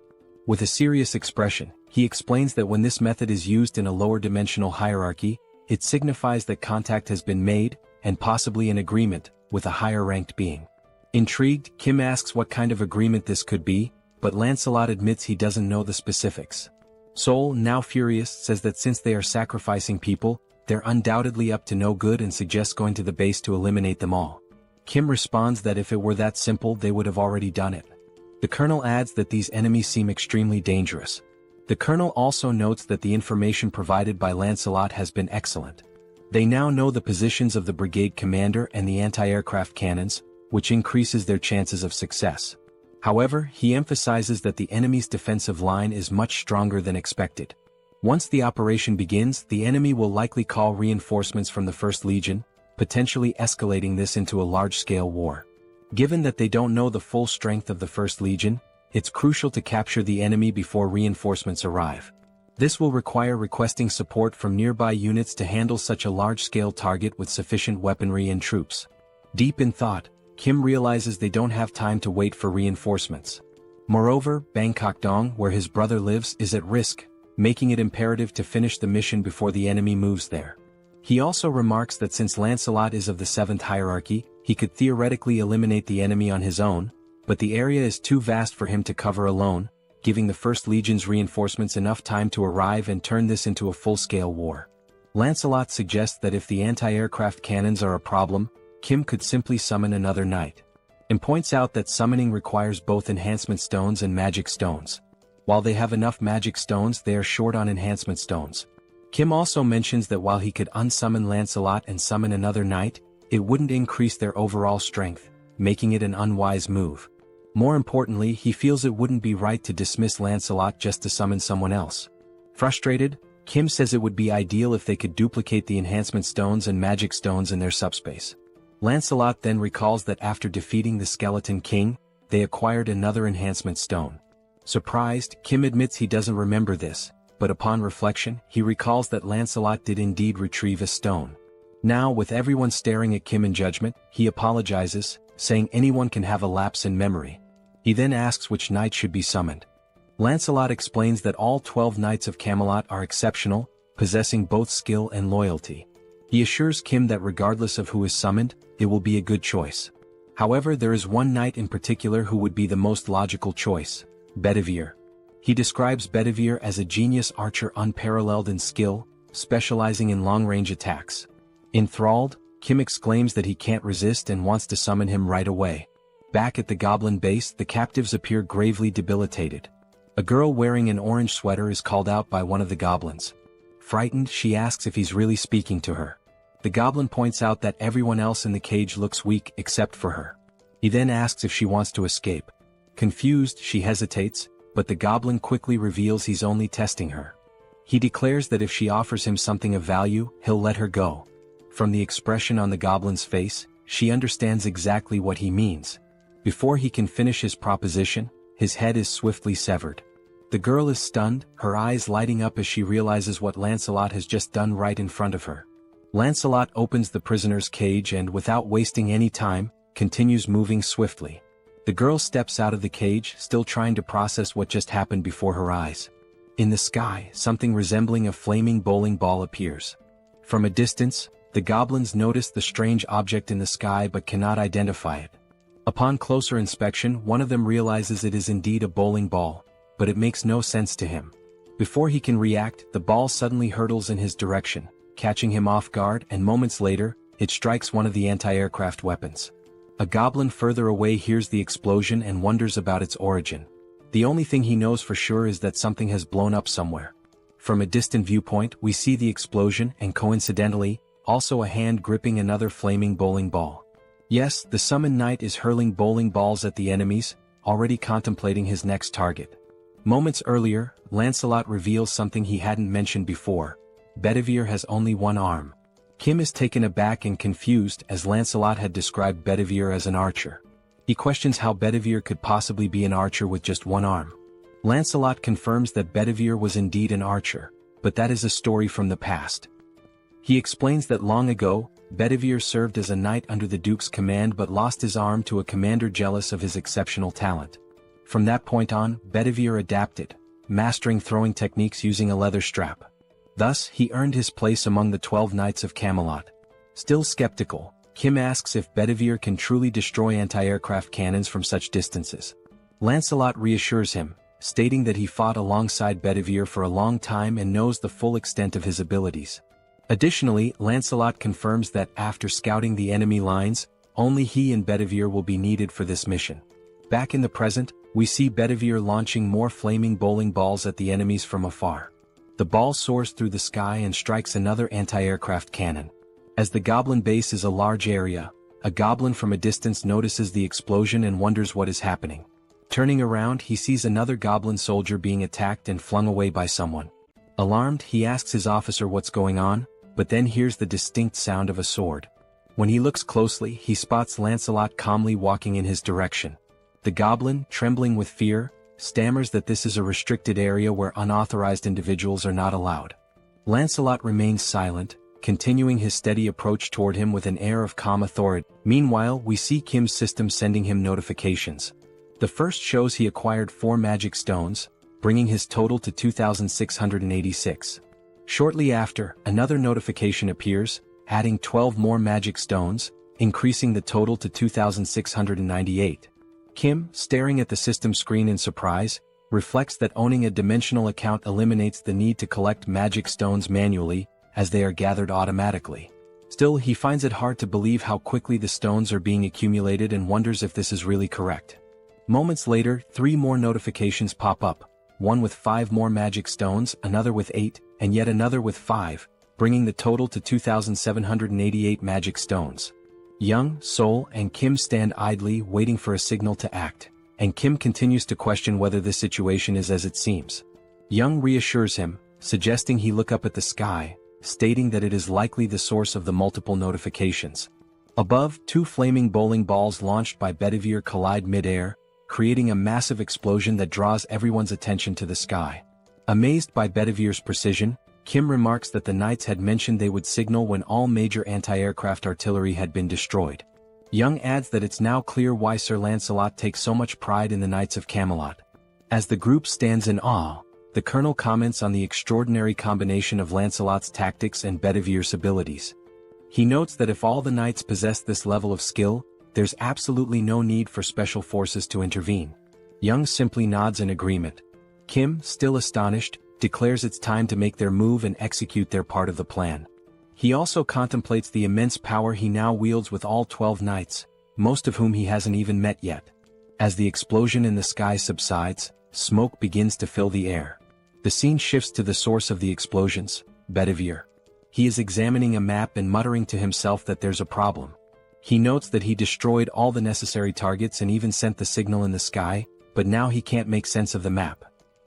With a serious expression, he explains that when this method is used in a lower dimensional hierarchy, it signifies that contact has been made, and possibly an agreement, with a higher-ranked being. Intrigued, Kim asks what kind of agreement this could be, but Lancelot admits he doesn't know the specifics. Seoul, now furious, says that since they are sacrificing people, they're undoubtedly up to no good and suggests going to the base to eliminate them all. Kim responds that if it were that simple they would have already done it. The colonel adds that these enemies seem extremely dangerous. The colonel also notes that the information provided by Lancelot has been excellent. They now know the positions of the brigade commander and the anti-aircraft cannons, which increases their chances of success. However, he emphasizes that the enemy's defensive line is much stronger than expected. Once the operation begins, the enemy will likely call reinforcements from the 1st Legion, potentially escalating this into a large-scale war. Given that they don't know the full strength of the 1st Legion, it's crucial to capture the enemy before reinforcements arrive. This will require requesting support from nearby units to handle such a large-scale target with sufficient weaponry and troops. Deep in thought, Kim realizes they don't have time to wait for reinforcements. Moreover, Bangkok Dong, where his brother lives, is at risk, making it imperative to finish the mission before the enemy moves there. He also remarks that since Lancelot is of the 7th hierarchy, he could theoretically eliminate the enemy on his own, but the area is too vast for him to cover alone, giving the First Legion's reinforcements enough time to arrive and turn this into a full-scale war. Lancelot suggests that if the anti-aircraft cannons are a problem, Kim could simply summon another knight, and points out that summoning requires both enhancement stones and magic stones. While they have enough magic stones, they are short on enhancement stones. Kim also mentions that while he could unsummon Lancelot and summon another knight, it wouldn't increase their overall strength, making it an unwise move. More importantly, he feels it wouldn't be right to dismiss Lancelot just to summon someone else. Frustrated, Kim says it would be ideal if they could duplicate the enhancement stones and magic stones in their subspace. Lancelot then recalls that after defeating the Skeleton King, they acquired another enhancement stone. Surprised, Kim admits he doesn't remember this, but upon reflection, he recalls that Lancelot did indeed retrieve a stone. Now, with everyone staring at Kim in judgment, he apologizes, saying anyone can have a lapse in memory. He then asks which knight should be summoned. Lancelot explains that all 12 knights of Camelot are exceptional, possessing both skill and loyalty. He assures Kim that regardless of who is summoned, it will be a good choice. However, there is one knight in particular who would be the most logical choice: Bedivere. He describes Bedivere as a genius archer unparalleled in skill, specializing in long-range attacks. Enthralled, Kim exclaims that he can't resist and wants to summon him right away. Back at the goblin base, the captives appear gravely debilitated. A girl wearing an orange sweater is called out by one of the goblins. Frightened, she asks if he's really speaking to her. The goblin points out that everyone else in the cage looks weak except for her. He then asks if she wants to escape. Confused, she hesitates, but the goblin quickly reveals he's only testing her. He declares that if she offers him something of value, he'll let her go. From the expression on the goblin's face, she understands exactly what he means. Before he can finish his proposition, his head is swiftly severed. The girl is stunned, her eyes lighting up as she realizes what Lancelot has just done right in front of her. Lancelot opens the prisoner's cage and, without wasting any time, continues moving swiftly. The girl steps out of the cage, still trying to process what just happened before her eyes. In the sky, something resembling a flaming bowling ball appears. From a distance, the goblins notice the strange object in the sky but cannot identify it. Upon closer inspection, one of them realizes it is indeed a bowling ball, but it makes no sense to him. Before he can react, the ball suddenly hurtles in his direction, catching him off guard, and moments later, it strikes one of the anti-aircraft weapons. A goblin further away hears the explosion and wonders about its origin. The only thing he knows for sure is that something has blown up somewhere. From a distant viewpoint, we see the explosion and, coincidentally, also a hand gripping another flaming bowling ball. Yes, the summoned knight is hurling bowling balls at the enemies, already contemplating his next target. Moments earlier, Lancelot reveals something he hadn't mentioned before. Bedivere has only one arm. Kim is taken aback and confused as Lancelot had described Bedivere as an archer. He questions how Bedivere could possibly be an archer with just one arm. Lancelot confirms that Bedivere was indeed an archer, but that is a story from the past. He explains that long ago, Bedivere served as a knight under the Duke's command but lost his arm to a commander jealous of his exceptional talent. From that point on, Bedivere adapted, mastering throwing techniques using a leather strap. Thus, he earned his place among the 12 knights of Camelot. Still skeptical, Kim asks if Bedivere can truly destroy anti-aircraft cannons from such distances. Lancelot reassures him, stating that he fought alongside Bedivere for a long time and knows the full extent of his abilities. Additionally, Lancelot confirms that after scouting the enemy lines, only he and Bedivere will be needed for this mission. Back in the present, we see Bedivere launching more flaming bowling balls at the enemies from afar. The ball soars through the sky and strikes another anti-aircraft cannon. As the goblin base is a large area, a goblin from a distance notices the explosion and wonders what is happening. Turning around, he sees another goblin soldier being attacked and flung away by someone. Alarmed, he asks his officer what's going on, but then hears the distinct sound of a sword. When he looks closely, he spots Lancelot calmly walking in his direction. The goblin, trembling with fear, stammers that this is a restricted area where unauthorized individuals are not allowed. Lancelot remains silent, continuing his steady approach toward him with an air of calm authority. Meanwhile, we see Kim's system sending him notifications. The first shows he acquired 4 magic stones, bringing his total to 2,686. Shortly after, another notification appears, adding 12 more magic stones, increasing the total to 2,698. Kim, staring at the system screen in surprise, reflects that owning a dimensional account eliminates the need to collect magic stones manually, as they are gathered automatically. Still, he finds it hard to believe how quickly the stones are being accumulated and wonders if this is really correct. Moments later, 3 more notifications pop up, one with 5 more magic stones, another with 8, and yet another with 5, bringing the total to 2,788 magic stones. Young, Seoul, and Kim stand idly waiting for a signal to act, and Kim continues to question whether this situation is as it seems. Young reassures him, suggesting he look up at the sky, stating that it is likely the source of the multiple notifications. Above, 2 flaming bowling balls launched by Bedivere collide mid-air, creating a massive explosion that draws everyone's attention to the sky. Amazed by Bedivere's precision, Kim remarks that the knights had mentioned they would signal when all major anti-aircraft artillery had been destroyed. Young adds that it's now clear why Sir Lancelot takes so much pride in the Knights of Camelot. As the group stands in awe, the colonel comments on the extraordinary combination of Lancelot's tactics and Bedivere's abilities. He notes that if all the knights possess this level of skill, there's absolutely no need for special forces to intervene. Young simply nods in agreement. Kim, still astonished, declares it's time to make their move and execute their part of the plan. He also contemplates the immense power he now wields with all 12 knights, most of whom he hasn't even met yet. As the explosion in the sky subsides, smoke begins to fill the air. The scene shifts to the source of the explosions, Bedivere. He is examining a map and muttering to himself that there's a problem. He notes that he destroyed all the necessary targets and even sent the signal in the sky, but now he can't make sense of the map.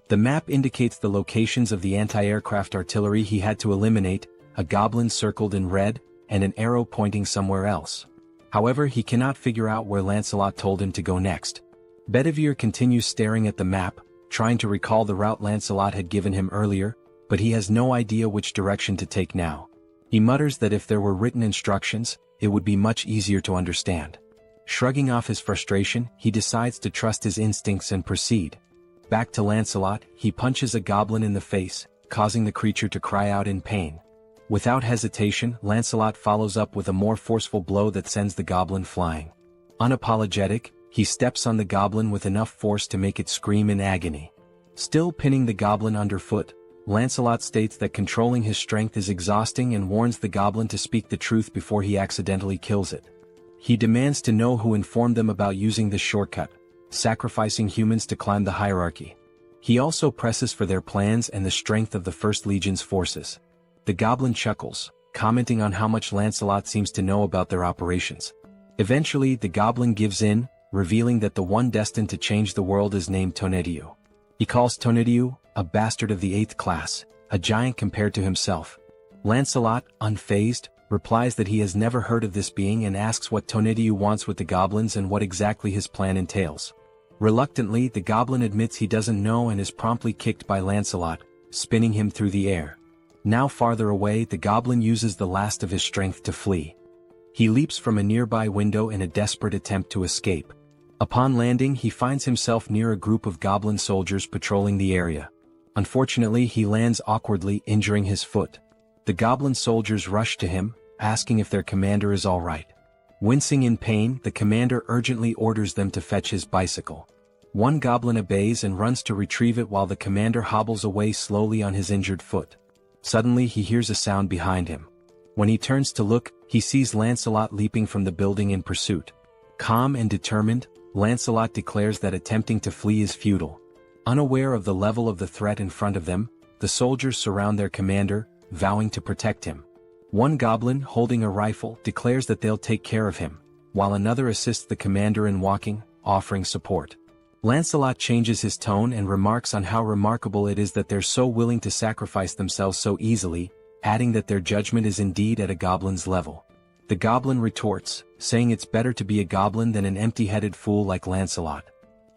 The map indicates the locations of the anti-aircraft artillery he had to eliminate, a goblin circled in red, and an arrow pointing somewhere else. However, he cannot figure out where Lancelot told him to go next. Bedivere continues staring at the map, trying to recall the route Lancelot had given him earlier, but he has no idea which direction to take now. He mutters that if there were written instructions, it would be much easier to understand. Shrugging off his frustration, he decides to trust his instincts and proceed. Back to Lancelot, he punches a goblin in the face, causing the creature to cry out in pain. Without hesitation, Lancelot follows up with a more forceful blow that sends the goblin flying. Unapologetic, he steps on the goblin with enough force to make it scream in agony. Still pinning the goblin underfoot, Lancelot states that controlling his strength is exhausting and warns the goblin to speak the truth before he accidentally kills it. He demands to know who informed them about using this shortcut, sacrificing humans to climb the hierarchy. He also presses for their plans and the strength of the First Legion's forces. The goblin chuckles, commenting on how much Lancelot seems to know about their operations. Eventually, the goblin gives in, revealing that the one destined to change the world is named Tonnerre. He calls Tonnerre a bastard of the 8th class, a giant compared to himself. Lancelot, unfazed, replies that he has never heard of this being and asks what Tonnerre wants with the goblins and what exactly his plan entails. Reluctantly, the goblin admits he doesn't know and is promptly kicked by Lancelot, spinning him through the air. Now farther away, the goblin uses the last of his strength to flee. He leaps from a nearby window in a desperate attempt to escape. Upon landing, he finds himself near a group of goblin soldiers patrolling the area. Unfortunately, he lands awkwardly, injuring his foot. The goblin soldiers rush to him, asking if their commander is all right. Wincing in pain, the commander urgently orders them to fetch his bicycle. One goblin obeys and runs to retrieve it while the commander hobbles away slowly on his injured foot. Suddenly, he hears a sound behind him. When he turns to look, he sees Lancelot leaping from the building in pursuit. Calm and determined, Lancelot declares that attempting to flee is futile. Unaware of the level of the threat in front of them, the soldiers surround their commander, vowing to protect him. One goblin, holding a rifle, declares that they'll take care of him, while another assists the commander in walking, offering support. Lancelot changes his tone and remarks on how remarkable it is that they're so willing to sacrifice themselves so easily, adding that their judgment is indeed at a goblin's level. The goblin retorts, saying it's better to be a goblin than an empty-headed fool like Lancelot.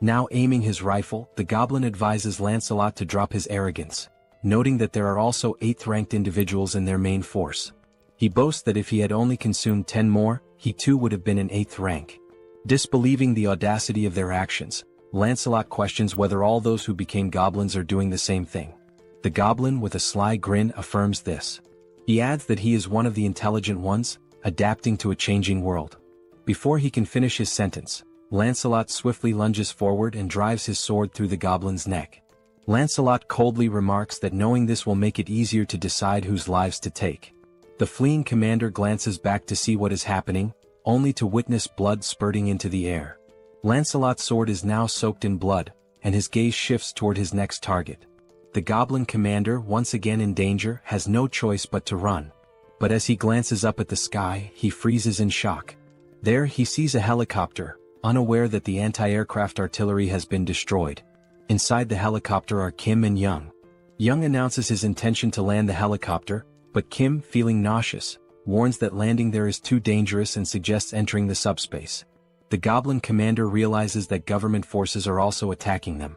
Now aiming his rifle, the goblin advises Lancelot to drop his arrogance, noting that there are also 8th-ranked individuals in their main force. He boasts that if he had only consumed 10 more, he too would have been in 8th rank. Disbelieving the audacity of their actions, Lancelot questions whether all those who became goblins are doing the same thing. The goblin with a sly grin affirms this. He adds that he is one of the intelligent ones, adapting to a changing world. Before he can finish his sentence, Lancelot swiftly lunges forward and drives his sword through the goblin's neck. Lancelot coldly remarks that knowing this will make it easier to decide whose lives to take. The fleeing commander glances back to see what is happening, only to witness blood spurting into the air. Lancelot's sword is now soaked in blood, and his gaze shifts toward his next target. The goblin commander, once again in danger, has no choice but to run. But as he glances up at the sky, he freezes in shock. There he sees a helicopter, unaware that the anti-aircraft artillery has been destroyed. Inside the helicopter are Kim and Young. Young announces his intention to land the helicopter, but Kim, feeling nauseous, warns that landing there is too dangerous and suggests entering the subspace. The goblin commander realizes that government forces are also attacking them.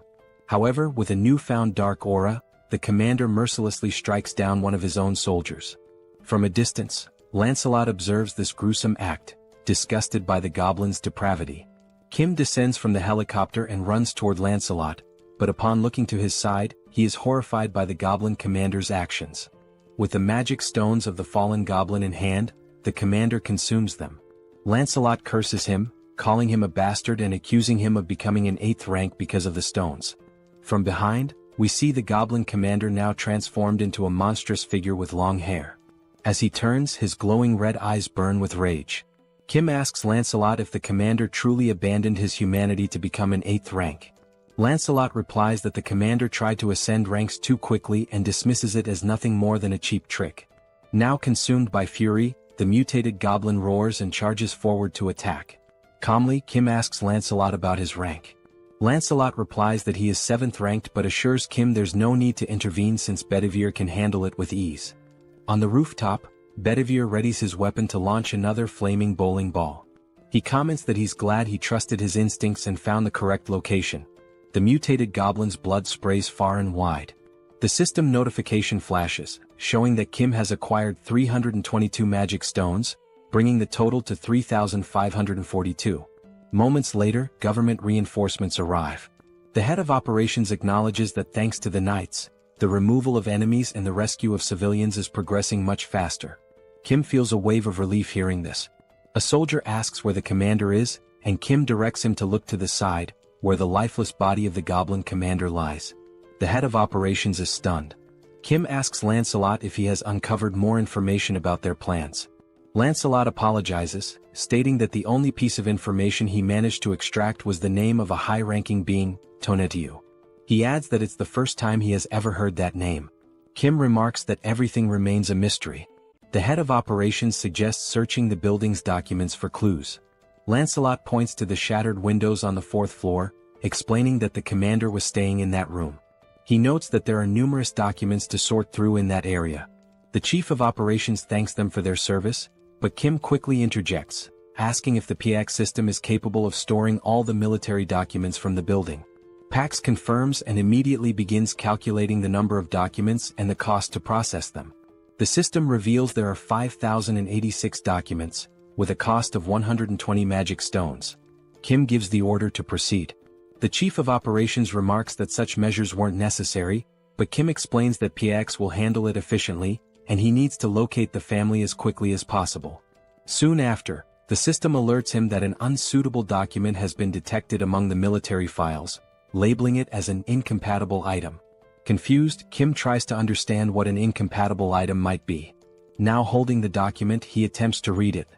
However, with a newfound dark aura, the commander mercilessly strikes down one of his own soldiers. From a distance, Lancelot observes this gruesome act, disgusted by the goblin's depravity. Kim descends from the helicopter and runs toward Lancelot, but upon looking to his side, he is horrified by the goblin commander's actions. With the magic stones of the fallen goblin in hand, the commander consumes them. Lancelot curses him, calling him a bastard and accusing him of becoming an 8th rank because of the stones. From behind, we see the goblin commander now transformed into a monstrous figure with long hair. As he turns, his glowing red eyes burn with rage. Kim asks Lancelot if the commander truly abandoned his humanity to become an 8th rank. Lancelot replies that the commander tried to ascend ranks too quickly and dismisses it as nothing more than a cheap trick. Now consumed by fury, the mutated goblin roars and charges forward to attack. Calmly, Kim asks Lancelot about his rank. Lancelot replies that he is 7th ranked but assures Kim there's no need to intervene since Bedivere can handle it with ease. On the rooftop, Bedivere readies his weapon to launch another flaming bowling ball. He comments that he's glad he trusted his instincts and found the correct location. The mutated goblin's blood sprays far and wide. The system notification flashes, showing that Kim has acquired 322 magic stones, bringing the total to 3,542. Moments later, government reinforcements arrive. The head of operations acknowledges that thanks to the knights, the removal of enemies and the rescue of civilians is progressing much faster. Kim feels a wave of relief hearing this. A soldier asks where the commander is, and Kim directs him to look to the side, where the lifeless body of the goblin commander lies. The head of operations is stunned. Kim asks Lancelot if he has uncovered more information about their plans. Lancelot apologizes, stating that the only piece of information he managed to extract was the name of a high-ranking being, Tonetiuh. He adds that it's the first time he has ever heard that name. Kim remarks that everything remains a mystery. The head of operations suggests searching the building's documents for clues. Lancelot points to the shattered windows on the 4th floor, explaining that the commander was staying in that room. He notes that there are numerous documents to sort through in that area. The chief of operations thanks them for their service, but Kim quickly interjects, asking if the PX system is capable of storing all the military documents from the building. Pax confirms and immediately begins calculating the number of documents and the cost to process them. The system reveals there are 5,086 documents, with a cost of 120 magic stones. Kim gives the order to proceed. The chief of operations remarks that such measures weren't necessary, but Kim explains that PX will handle it efficiently, and he needs to locate the family as quickly as possible. Soon after, the system alerts him that an unsuitable document has been detected among the military files, labeling it as an incompatible item. Confused, Kim tries to understand what an incompatible item might be. Now holding the document, he attempts to read it.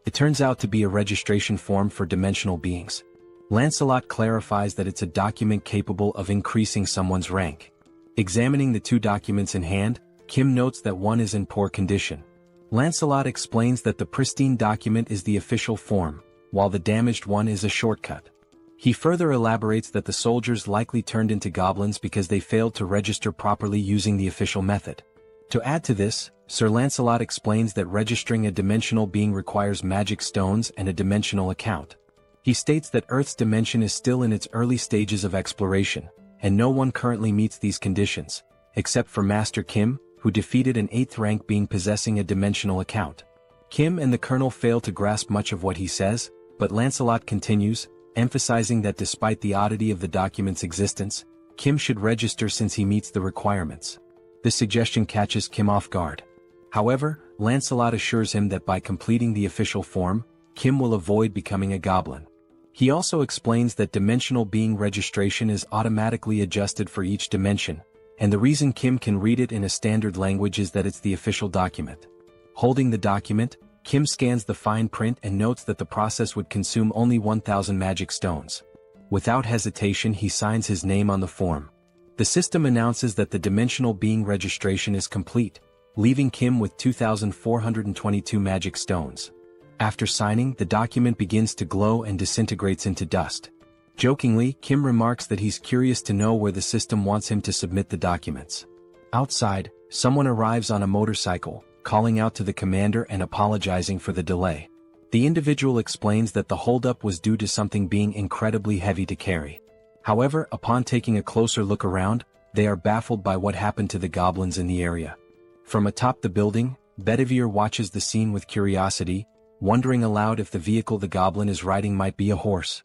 It turns out to be a registration form for dimensional beings. Lancelot clarifies that it's a document capable of increasing someone's rank. Examining the two documents in hand, Kim notes that one is in poor condition. Lancelot explains that the pristine document is the official form, while the damaged one is a shortcut. He further elaborates that the soldiers likely turned into goblins because they failed to register properly using the official method. To add to this, Sir Lancelot explains that registering a dimensional being requires magic stones and a dimensional account. He states that Earth's dimension is still in its early stages of exploration, and no one currently meets these conditions, except for Master Kim, who defeated an 8th rank being possessing a dimensional account. Kim and the Colonel fail to grasp much of what he says, but Lancelot continues, emphasizing that despite the oddity of the document's existence, Kim should register since he meets the requirements. This suggestion catches Kim off guard. However, Lancelot assures him that by completing the official form, Kim will avoid becoming a goblin. He also explains that dimensional being registration is automatically adjusted for each dimension, and the reason Kim can read it in a standard language is that it's the official document. Holding the document, Kim scans the fine print and notes that the process would consume only 1,000 magic stones. Without hesitation, he signs his name on the form. The system announces that the dimensional being registration is complete, leaving Kim with 2,422 magic stones. After signing, the document begins to glow and disintegrates into dust. Jokingly, Kim remarks that he's curious to know where the system wants him to submit the documents. Outside, someone arrives on a motorcycle, calling out to the commander and apologizing for the delay. The individual explains that the holdup was due to something being incredibly heavy to carry. However, upon taking a closer look around, they are baffled by what happened to the goblins in the area. From atop the building, Bedivere watches the scene with curiosity, wondering aloud if the vehicle the goblin is riding might be a horse.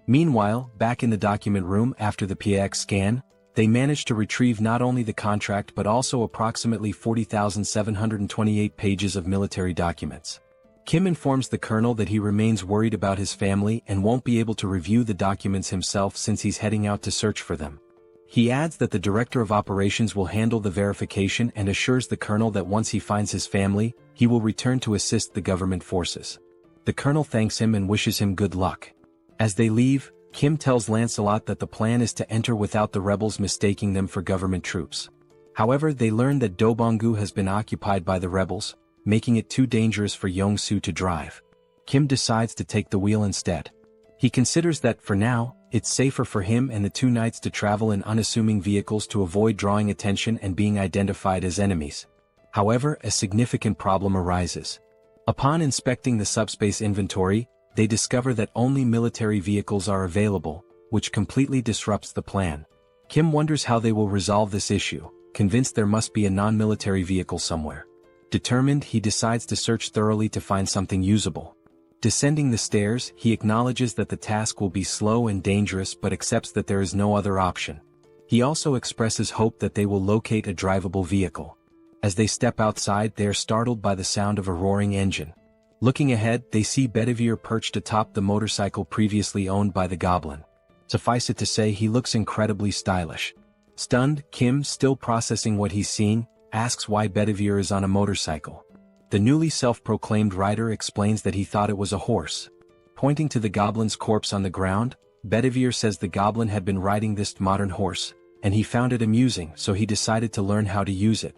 Meanwhile, back in the document room after the PX scan, they manage to retrieve not only the contract but also approximately 40,728 pages of military documents. Kim informs the colonel that he remains worried about his family and won't be able to review the documents himself since he's heading out to search for them. He adds that the director of operations will handle the verification and assures the colonel that once he finds his family, he will return to assist the government forces. The colonel thanks him and wishes him good luck. As they leave, Kim tells Lancelot that the plan is to enter without the rebels mistaking them for government troops. However, they learn that Dobongu has been occupied by the rebels, making it too dangerous for Yong-soo to drive. Kim decides to take the wheel instead. He considers that, for now, it's safer for him and the two knights to travel in unassuming vehicles to avoid drawing attention and being identified as enemies. However, a significant problem arises. Upon inspecting the subspace inventory, they discover that only military vehicles are available, which completely disrupts the plan. Kim wonders how they will resolve this issue, convinced there must be a non-military vehicle somewhere. Determined, he decides to search thoroughly to find something usable. Descending the stairs, he acknowledges that the task will be slow and dangerous but accepts that there is no other option. He also expresses hope that they will locate a drivable vehicle. As they step outside, they are startled by the sound of a roaring engine. Looking ahead, they see Bedivere perched atop the motorcycle previously owned by the goblin. Suffice it to say, he looks incredibly stylish. Stunned, Kim, still processing what he's seeing, asks why Bedivere is on a motorcycle. The newly self-proclaimed rider explains that he thought it was a horse. Pointing to the goblin's corpse on the ground, Bedivere says the goblin had been riding this modern horse, and he found it amusing, so he decided to learn how to use it.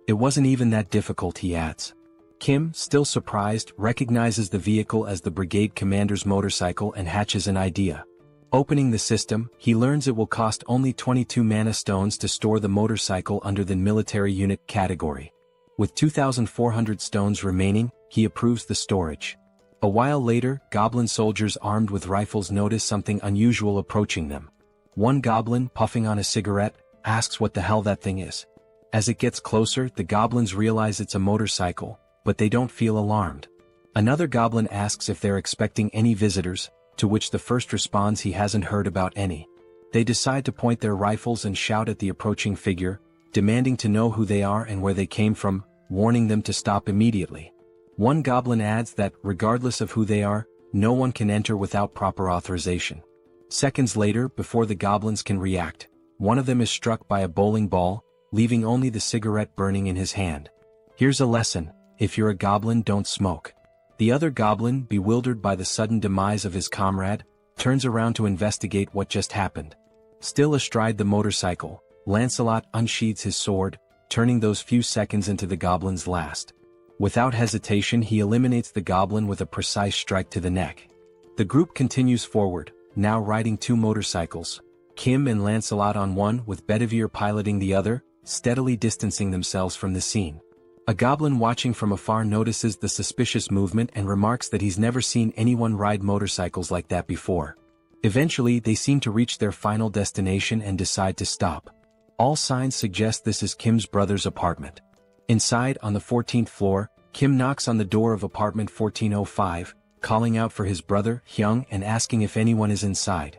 It wasn't even that difficult, he adds. Kim, still surprised, recognizes the vehicle as the brigade commander's motorcycle and hatches an idea. Opening the system, he learns it will cost only 22 mana stones to store the motorcycle under the military unit category. With 2,400 stones remaining, he approves the storage. A while later, goblin soldiers armed with rifles notice something unusual approaching them. One goblin, puffing on a cigarette, asks what the hell that thing is. As it gets closer, the goblins realize it's a motorcycle, but they don't feel alarmed. Another goblin asks if they're expecting any visitors, to which the first responds he hasn't heard about any. They decide to point their rifles and shout at the approaching figure, demanding to know who they are and where they came from, warning them to stop immediately. One goblin adds that, regardless of who they are, no one can enter without proper authorization. Seconds later, before the goblins can react, one of them is struck by a bowling ball, leaving only the cigarette burning in his hand. Here's a lesson: if you're a goblin, don't smoke. The other goblin, bewildered by the sudden demise of his comrade, turns around to investigate what just happened. Still astride the motorcycle, Lancelot unsheathes his sword, turning those few seconds into the goblin's last. Without hesitation, he eliminates the goblin with a precise strike to the neck. The group continues forward, now riding two motorcycles, Kim and Lancelot on one with Bedivere piloting the other, steadily distancing themselves from the scene. A goblin watching from afar notices the suspicious movement and remarks that he's never seen anyone ride motorcycles like that before. Eventually, they seem to reach their final destination and decide to stop. All signs suggest this is Kim's brother's apartment. Inside, on the 14th floor, Kim knocks on the door of apartment 1405, calling out for his brother, Hyung, and asking if anyone is inside.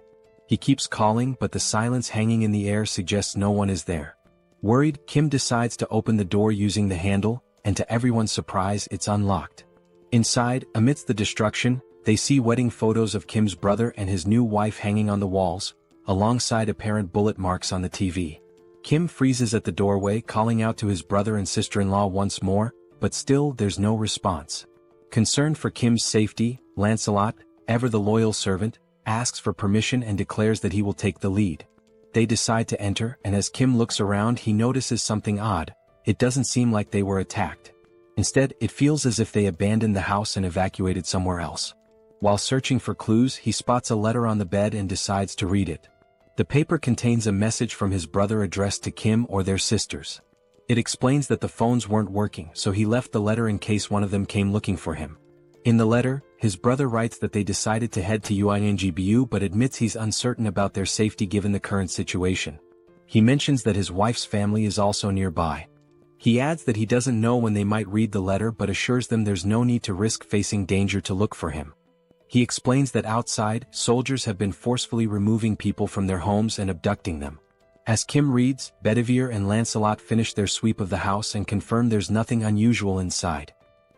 He keeps calling, but the silence hanging in the air suggests no one is there. Worried, Kim decides to open the door using the handle, and to everyone's surprise, it's unlocked. Inside, amidst the destruction, they see wedding photos of Kim's brother and his new wife hanging on the walls, alongside apparent bullet marks on the TV. Kim freezes at the doorway, calling out to his brother and sister-in-law once more, but still there's no response. Concerned for Kim's safety, Lancelot, ever the loyal servant, asks for permission and declares that he will take the lead. They decide to enter, and as Kim looks around, he notices something odd. It doesn't seem like they were attacked. Instead, it feels as if they abandoned the house and evacuated somewhere else. While searching for clues, he spots a letter on the bed and decides to read it. The paper contains a message from his brother addressed to Kim or their sisters. It explains that the phones weren't working, so he left the letter in case one of them came looking for him. In the letter, his brother writes that they decided to head to UINGBU but admits he's uncertain about their safety given the current situation. He mentions that his wife's family is also nearby. He adds that he doesn't know when they might read the letter but assures them there's no need to risk facing danger to look for him. He explains that outside, soldiers have been forcefully removing people from their homes and abducting them. As Kim reads, Bedivere and Lancelot finish their sweep of the house and confirm there's nothing unusual inside.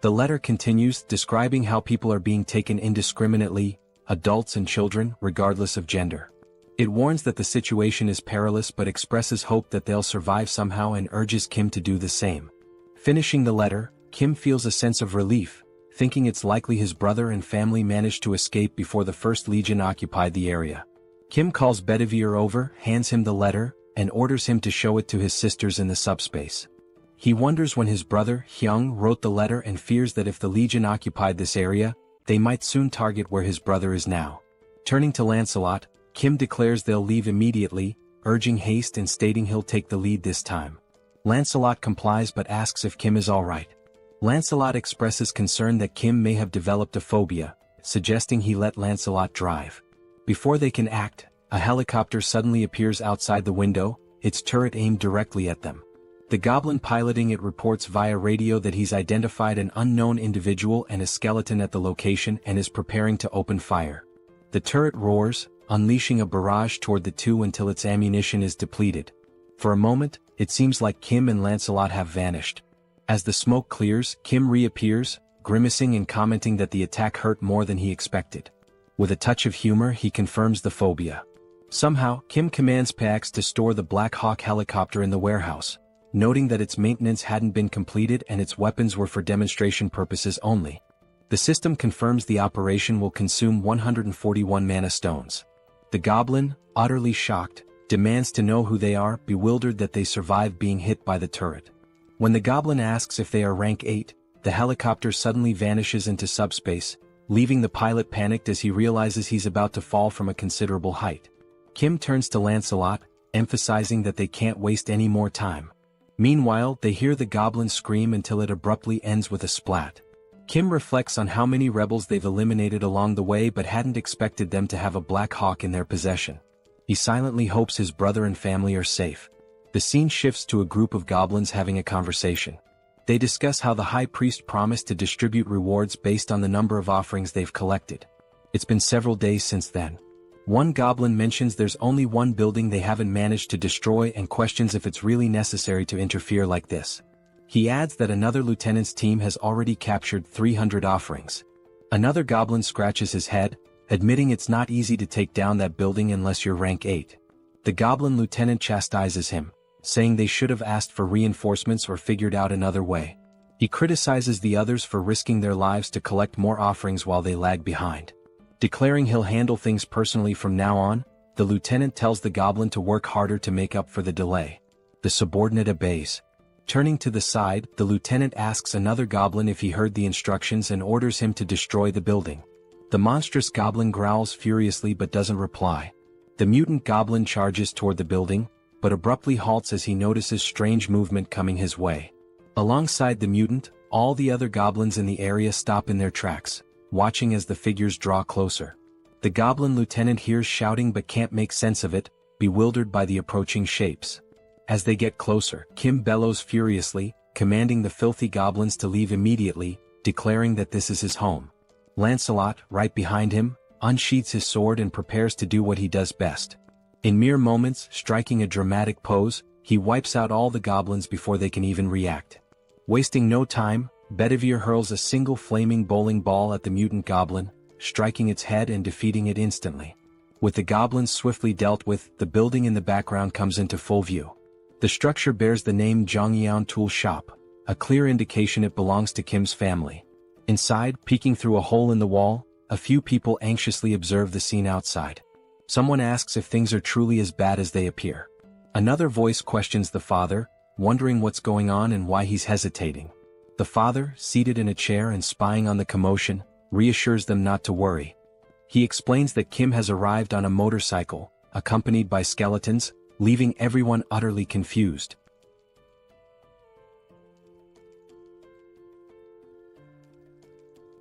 The letter continues, describing how people are being taken indiscriminately, adults and children, regardless of gender. It warns that the situation is perilous but expresses hope that they'll survive somehow and urges Kim to do the same. Finishing the letter, Kim feels a sense of relief, thinking it's likely his brother and family managed to escape before the First Legion occupied the area. Kim calls Bedivere over, hands him the letter, and orders him to show it to his sisters in the subspace. He wonders when his brother, Hyung, wrote the letter and fears that if the Legion occupied this area, they might soon target where his brother is now. Turning to Lancelot, Kim declares they'll leave immediately, urging haste and stating he'll take the lead this time. Lancelot complies but asks if Kim is alright. Lancelot expresses concern that Kim may have developed a phobia, suggesting he let Lancelot drive. Before they can act, a helicopter suddenly appears outside the window, its turret aimed directly at them. The goblin piloting it reports via radio that he's identified an unknown individual and a skeleton at the location and is preparing to open fire. The turret roars, unleashing a barrage toward the two until its ammunition is depleted. For a moment, it seems like Kim and Lancelot have vanished. As the smoke clears, Kim reappears, grimacing and commenting that the attack hurt more than he expected. With a touch of humor, he confirms the phobia. Somehow, Kim commands Pax to store the Black Hawk helicopter in the warehouse, noting that its maintenance hadn't been completed and its weapons were for demonstration purposes only. The system confirms the operation will consume 141 mana stones. The goblin, utterly shocked, demands to know who they are, bewildered that they survived being hit by the turret. When the goblin asks if they are rank 8, the helicopter suddenly vanishes into subspace, leaving the pilot panicked as he realizes he's about to fall from a considerable height. Kim turns to Lancelot, emphasizing that they can't waste any more time. Meanwhile, they hear the goblin scream until it abruptly ends with a splat. Kim reflects on how many rebels they've eliminated along the way but hadn't expected them to have a Black Hawk in their possession. He silently hopes his brother and family are safe. The scene shifts to a group of goblins having a conversation. They discuss how the high priest promised to distribute rewards based on the number of offerings they've collected. It's been several days since then. One goblin mentions there's only one building they haven't managed to destroy and questions if it's really necessary to interfere like this. He adds that another lieutenant's team has already captured 300 offerings. Another goblin scratches his head, admitting it's not easy to take down that building unless you're rank 8. The goblin lieutenant chastises him, saying they should have asked for reinforcements or figured out another way. He criticizes the others for risking their lives to collect more offerings while they lag behind. Declaring he'll handle things personally from now on, the lieutenant tells the goblin to work harder to make up for the delay. The subordinate obeys. Turning to the side, the lieutenant asks another goblin if he heard the instructions and orders him to destroy the building. The monstrous goblin growls furiously but doesn't reply. The mutant goblin charges toward the building, but abruptly halts as he notices strange movement coming his way. Alongside the mutant, all the other goblins in the area stop in their tracks, watching as the figures draw closer. The goblin lieutenant hears shouting but can't make sense of it, bewildered by the approaching shapes. As they get closer, Kim bellows furiously, commanding the filthy goblins to leave immediately, declaring that this is his home. Lancelot, right behind him, unsheathes his sword and prepares to do what he does best. In mere moments, striking a dramatic pose, he wipes out all the goblins before they can even react. Wasting no time, Bedivere hurls a single flaming bowling ball at the mutant goblin, striking its head and defeating it instantly. With the goblins swiftly dealt with, the building in the background comes into full view. The structure bears the name Jeong-gyeom Tool Shop, a clear indication it belongs to Kim's family. Inside, peeking through a hole in the wall, a few people anxiously observe the scene outside. Someone asks if things are truly as bad as they appear. Another voice questions the father, wondering what's going on and why he's hesitating. The father, seated in a chair and spying on the commotion, reassures them not to worry. He explains that Kim has arrived on a motorcycle, accompanied by skeletons, leaving everyone utterly confused.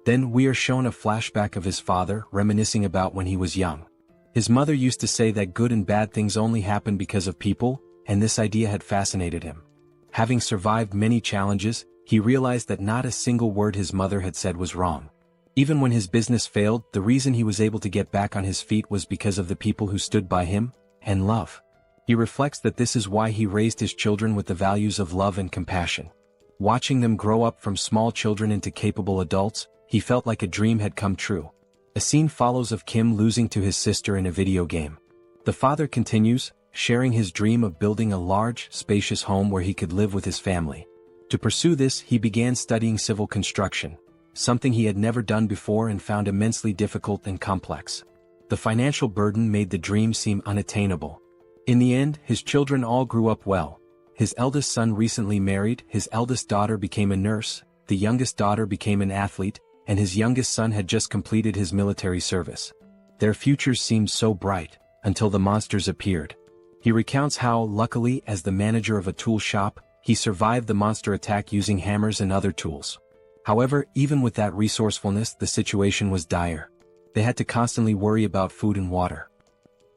Then we are shown a flashback of his father reminiscing about when he was young. His mother used to say that good and bad things only happen because of people, and this idea had fascinated him. Having survived many challenges, he realized that not a single word his mother had said was wrong. Even when his business failed, the reason he was able to get back on his feet was because of the people who stood by him, and love. He reflects that this is why he raised his children with the values of love and compassion. Watching them grow up from small children into capable adults, he felt like a dream had come true. A scene follows of Kim losing to his sister in a video game. The father continues, sharing his dream of building a large, spacious home where he could live with his family. To pursue this, he began studying civil construction, something he had never done before and found immensely difficult and complex. The financial burden made the dream seem unattainable. In the end, his children all grew up well. His eldest son recently married, his eldest daughter became a nurse, the youngest daughter became an athlete, and his youngest son had just completed his military service. Their futures seemed so bright, until the monsters appeared. He recounts how, luckily, as the manager of a tool shop, he survived the monster attack using hammers and other tools. However, even with that resourcefulness, the situation was dire. They had to constantly worry about food and water.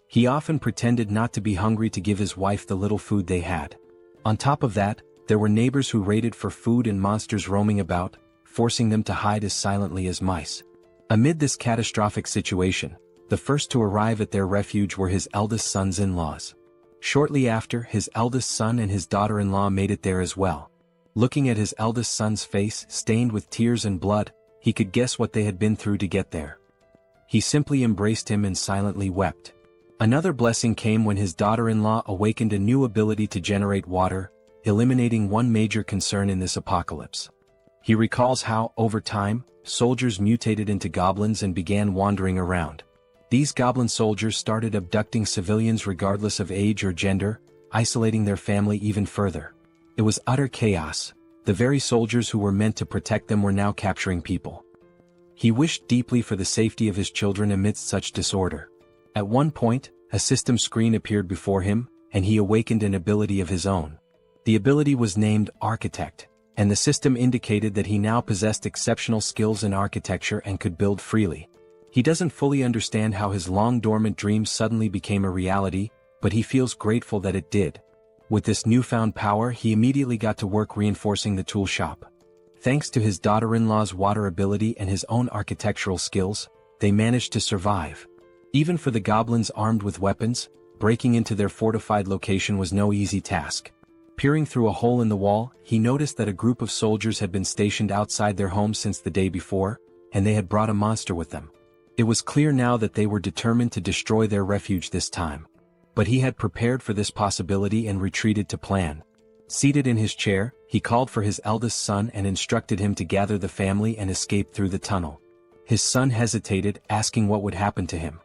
He often pretended not to be hungry to give his wife the little food they had. On top of that, there were neighbors who raided for food and monsters roaming about, forcing them to hide as silently as mice. Amid this catastrophic situation, the first to arrive at their refuge were his eldest son's in-laws. Shortly after, his eldest son and his daughter-in-law made it there as well. Looking at his eldest son's face, stained with tears and blood, he could guess what they had been through to get there. He simply embraced him and silently wept. Another blessing came when his daughter-in-law awakened a new ability to generate water, eliminating one major concern in this apocalypse. He recalls how, over time, soldiers mutated into goblins and began wandering around. These goblin soldiers started abducting civilians regardless of age or gender, isolating their family even further. It was utter chaos. The very soldiers who were meant to protect them were now capturing people. He wished deeply for the safety of his children amidst such disorder. At one point, a system screen appeared before him, and he awakened an ability of his own. The ability was named Architect, and the system indicated that he now possessed exceptional skills in architecture and could build freely. He doesn't fully understand how his long-dormant dream suddenly became a reality, but he feels grateful that it did. With this newfound power, he immediately got to work reinforcing the tool shop. Thanks to his daughter-in-law's water ability and his own architectural skills, they managed to survive. Even for the goblins armed with weapons, breaking into their fortified location was no easy task. Peering through a hole in the wall, he noticed that a group of soldiers had been stationed outside their home since the day before, and they had brought a monster with them. It was clear now that they were determined to destroy their refuge this time. But he had prepared for this possibility and retreated to plan. Seated in his chair, he called for his eldest son and instructed him to gather the family and escape through the tunnel. His son hesitated, asking what would happen to him.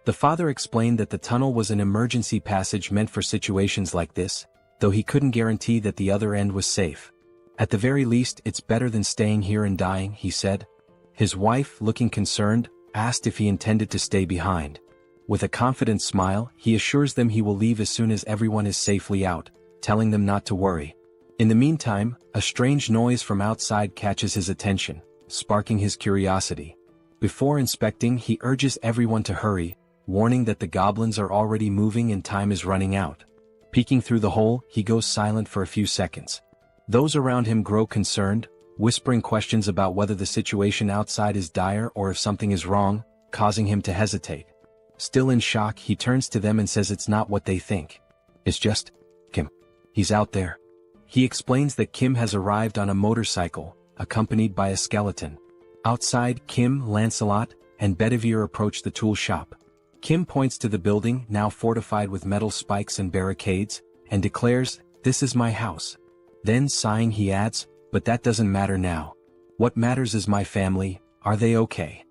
The father explained that the tunnel was an emergency passage meant for situations like this, though he couldn't guarantee that the other end was safe. At the very least, it's better than staying here and dying, he said. His wife, looking concerned, asked if he intended to stay behind. With a confident smile, he assures them he will leave as soon as everyone is safely out, telling them not to worry. In the meantime, a strange noise from outside catches his attention, sparking his curiosity. Before inspecting, he urges everyone to hurry, warning that the goblins are already moving and time is running out. Peeking through the hole, he goes silent for a few seconds. Those around him grow concerned, whispering questions about whether the situation outside is dire or if something is wrong. causing him to hesitate. Still in shock, he turns to them and says it's not what they think. It's just Kim. He's out there. He explains that Kim has arrived on a motorcycle, accompanied by a skeleton. Outside, Kim, Lancelot, and Bedivere approach the tool shop. Kim points to the building, now fortified with metal spikes and barricades, and declares, "This is my house." Then, sighing, he adds, "But that doesn't matter now. What matters is my family. Are they okay?"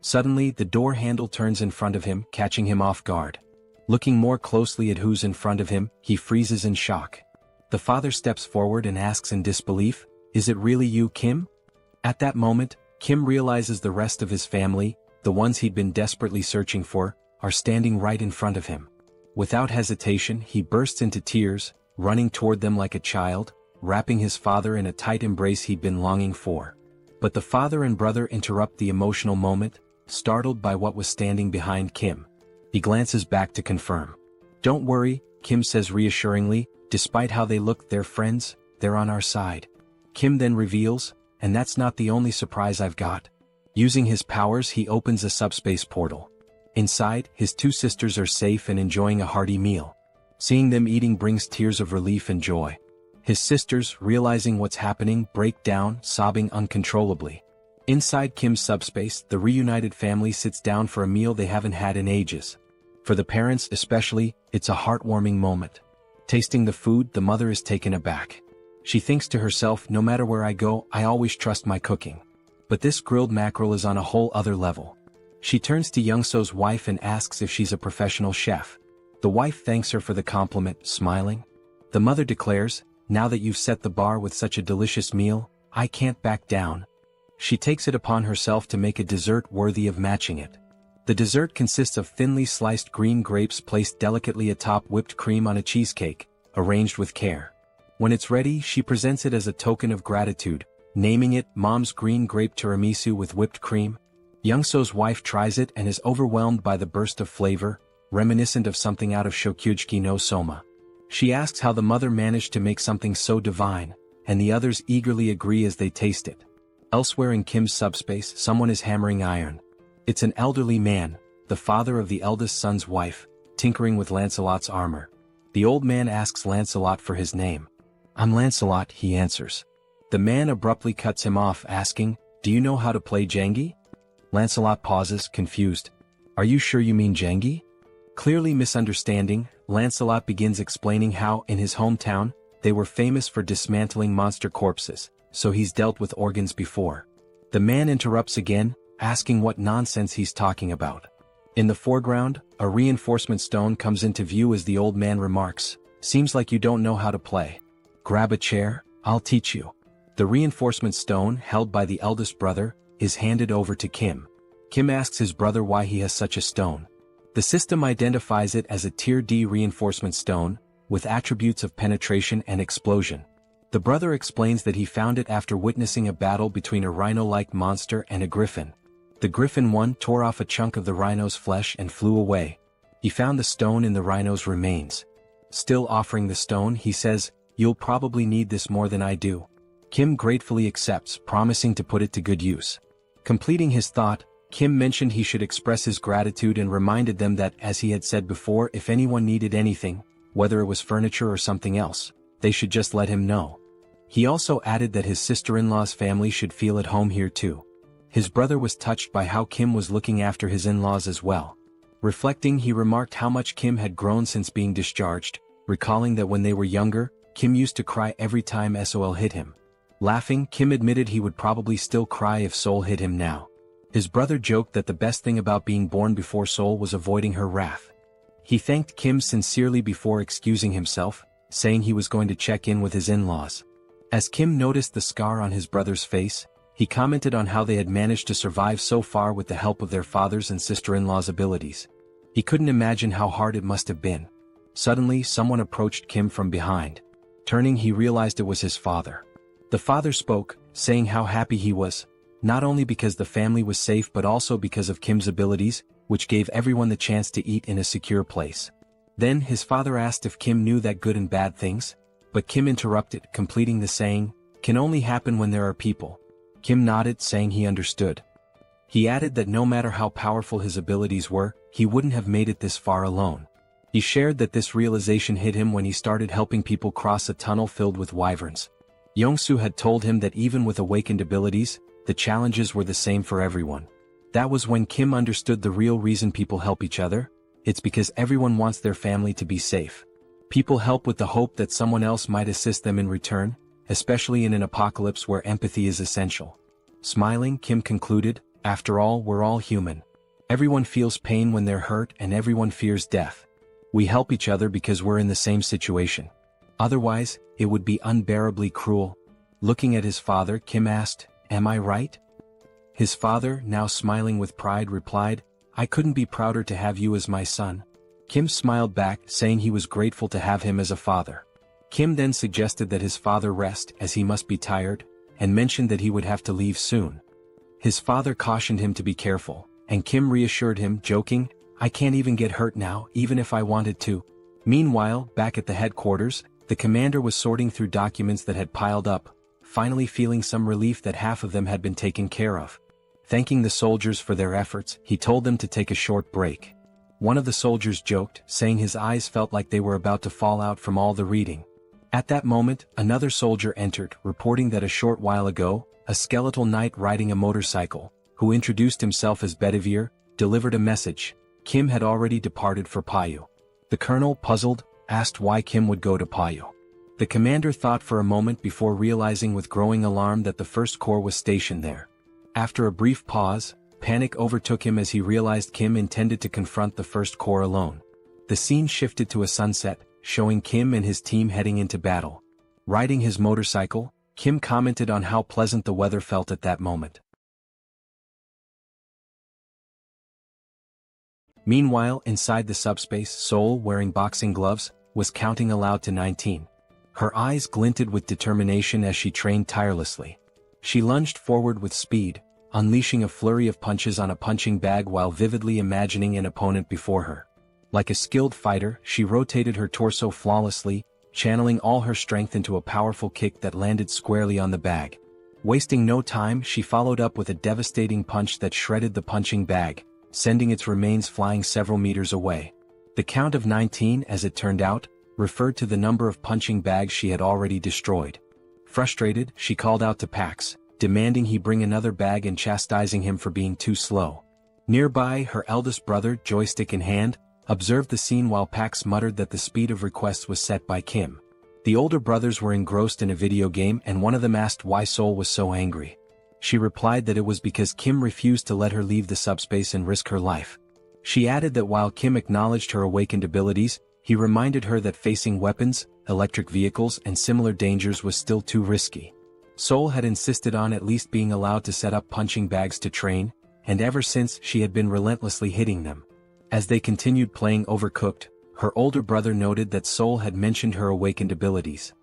Suddenly, the door handle turns in front of him, catching him off guard. Looking more closely at who's in front of him, he freezes in shock. The father steps forward and asks in disbelief, "Is it really you, Kim?" At that moment, Kim realizes the rest of his family, the ones he'd been desperately searching for, are standing right in front of him. Without hesitation, he bursts into tears, running toward them like a child, wrapping his father in a tight embrace he'd been longing for. But the father and brother interrupt the emotional moment, startled by what was standing behind Kim. He glances back to confirm. "Don't worry," Kim says reassuringly, "despite how they look, they're friends, they're on our side." Kim then reveals, "And that's not the only surprise I've got." Using his powers, he opens a subspace portal. Inside, his two sisters are safe and enjoying a hearty meal. Seeing them eating brings tears of relief and joy. His sisters, realizing what's happening, break down, sobbing uncontrollably. Inside Kim's subspace, the reunited family sits down for a meal they haven't had in ages. For the parents especially, it's a heartwarming moment. Tasting the food, the mother is taken aback. She thinks to herself, "No matter where I go, I always trust my cooking. But this grilled mackerel is on a whole other level." She turns to Young-so's wife and asks if she's a professional chef. The wife thanks her for the compliment, smiling. The mother declares, "Now that you've set the bar with such a delicious meal, I can't back down." She takes it upon herself to make a dessert worthy of matching it. The dessert consists of thinly sliced green grapes placed delicately atop whipped cream on a cheesecake, arranged with care. When it's ready, she presents it as a token of gratitude, naming it Mom's Green Grape Tiramisu with whipped cream. Young-so's wife tries it and is overwhelmed by the burst of flavor, reminiscent of something out of Shokyuji no Soma. She asks how the mother managed to make something so divine, and the others eagerly agree as they taste it. Elsewhere in Kim's subspace, someone is hammering iron. It's an elderly man, the father of the eldest son's wife, tinkering with Lancelot's armor. The old man asks Lancelot for his name. "I'm Lancelot," he answers. The man abruptly cuts him off, asking, "Do you know how to play Jengi?" Lancelot pauses, confused. "Are you sure you mean Jengi?" Clearly misunderstanding, Lancelot begins explaining how, in his hometown, they were famous for dismantling monster corpses, so he's dealt with organs before. The man interrupts again, asking what nonsense he's talking about. In the foreground, a reinforcement stone comes into view as the old man remarks, "Seems like you don't know how to play. Grab a chair, I'll teach you." The reinforcement stone, held by the eldest brother, is handed over to Kim. Kim asks his brother why he has such a stone. The system identifies it as a Tier D reinforcement stone, with attributes of penetration and explosion. The brother explains that he found it after witnessing a battle between a rhino-like monster and a griffin. The griffin one tore off a chunk of the rhino's flesh and flew away. He found the stone in the rhino's remains. Still offering the stone, he says, "You'll probably need this more than I do." Kim gratefully accepts, promising to put it to good use. Completing his thought, Kim mentioned he should express his gratitude and reminded them that, as he had said before, if anyone needed anything, whether it was furniture or something else, they should just let him know. He also added that his sister-in-law's family should feel at home here too. His brother was touched by how Kim was looking after his in-laws as well. Reflecting, he remarked how much Kim had grown since being discharged, recalling that when they were younger, Kim used to cry every time Seoul hit him. Laughing, Kim admitted he would probably still cry if Seoul hit him now. His brother joked that the best thing about being born before Seoul was avoiding her wrath. He thanked Kim sincerely before excusing himself, saying he was going to check in with his in-laws. As Kim noticed the scar on his brother's face, he commented on how they had managed to survive so far with the help of their father's and sister-in-law's abilities. He couldn't imagine how hard it must have been. Suddenly, someone approached Kim from behind. Turning, he realized it was his father. The father spoke, saying how happy he was, not only because the family was safe but also because of Kim's abilities, which gave everyone the chance to eat in a secure place. Then his father asked if Kim knew that good and bad things, but Kim interrupted, completing the saying, "Can only happen when there are people." Kim nodded, saying he understood. He added that no matter how powerful his abilities were, he wouldn't have made it this far alone. He shared that this realization hit him when he started helping people cross a tunnel filled with wyverns. Yongsoo had told him that even with awakened abilities, the challenges were the same for everyone. That was when Kim understood the real reason people help each other. It's because everyone wants their family to be safe. People help with the hope that someone else might assist them in return, especially in an apocalypse where empathy is essential. Smiling, Kim concluded, "After all, we're all human. Everyone feels pain when they're hurt and everyone fears death. We help each other because we're in the same situation. Otherwise, it would be unbearably cruel." Looking at his father, Kim asked, "Am I right?" His father, now smiling with pride, replied, "I couldn't be prouder to have you as my son." Kim smiled back, saying he was grateful to have him as a father. Kim then suggested that his father rest as he must be tired, and mentioned that he would have to leave soon. His father cautioned him to be careful, and Kim reassured him, joking, "I can't even get hurt now, even if I wanted to." Meanwhile, back at the headquarters, the commander was sorting through documents that had piled up, finally feeling some relief that half of them had been taken care of. Thanking the soldiers for their efforts, he told them to take a short break. One of the soldiers joked, saying his eyes felt like they were about to fall out from all the reading. At that moment, another soldier entered, reporting that a short while ago, a skeletal knight riding a motorcycle, who introduced himself as Bedivere, delivered a message. Kim had already departed for Payu. The colonel, puzzled, asked why Kim would go to Payu. The commander thought for a moment before realizing with growing alarm that the First Corps was stationed there. After a brief pause, panic overtook him as he realized Kim intended to confront the First Corps alone. The scene shifted to a sunset, showing Kim and his team heading into battle. Riding his motorcycle, Kim commented on how pleasant the weather felt at that moment. Meanwhile, inside the subspace, Seoul, wearing boxing gloves, was counting aloud to 19. Her eyes glinted with determination as she trained tirelessly. She lunged forward with speed, unleashing a flurry of punches on a punching bag while vividly imagining an opponent before her. Like a skilled fighter, she rotated her torso flawlessly, channeling all her strength into a powerful kick that landed squarely on the bag. Wasting no time, she followed up with a devastating punch that shredded the punching bag, sending its remains flying several meters away. The count of 19, as it turned out, referred to the number of punching bags she had already destroyed. Frustrated, she called out to Pax, demanding he bring another bag and chastising him for being too slow. Nearby, her eldest brother, joystick in hand, observed the scene while Pax muttered that the speed of requests was set by Kim. The older brothers were engrossed in a video game and one of them asked why Seoul was so angry. She replied that it was because Kim refused to let her leave the subspace and risk her life. She added that while Kim acknowledged her awakened abilities, he reminded her that facing weapons, electric vehicles and similar dangers was still too risky. Seoul had insisted on at least being allowed to set up punching bags to train, and ever since she had been relentlessly hitting them. As they continued playing Overcooked, her older brother noted that Seoul had mentioned her awakened abilities.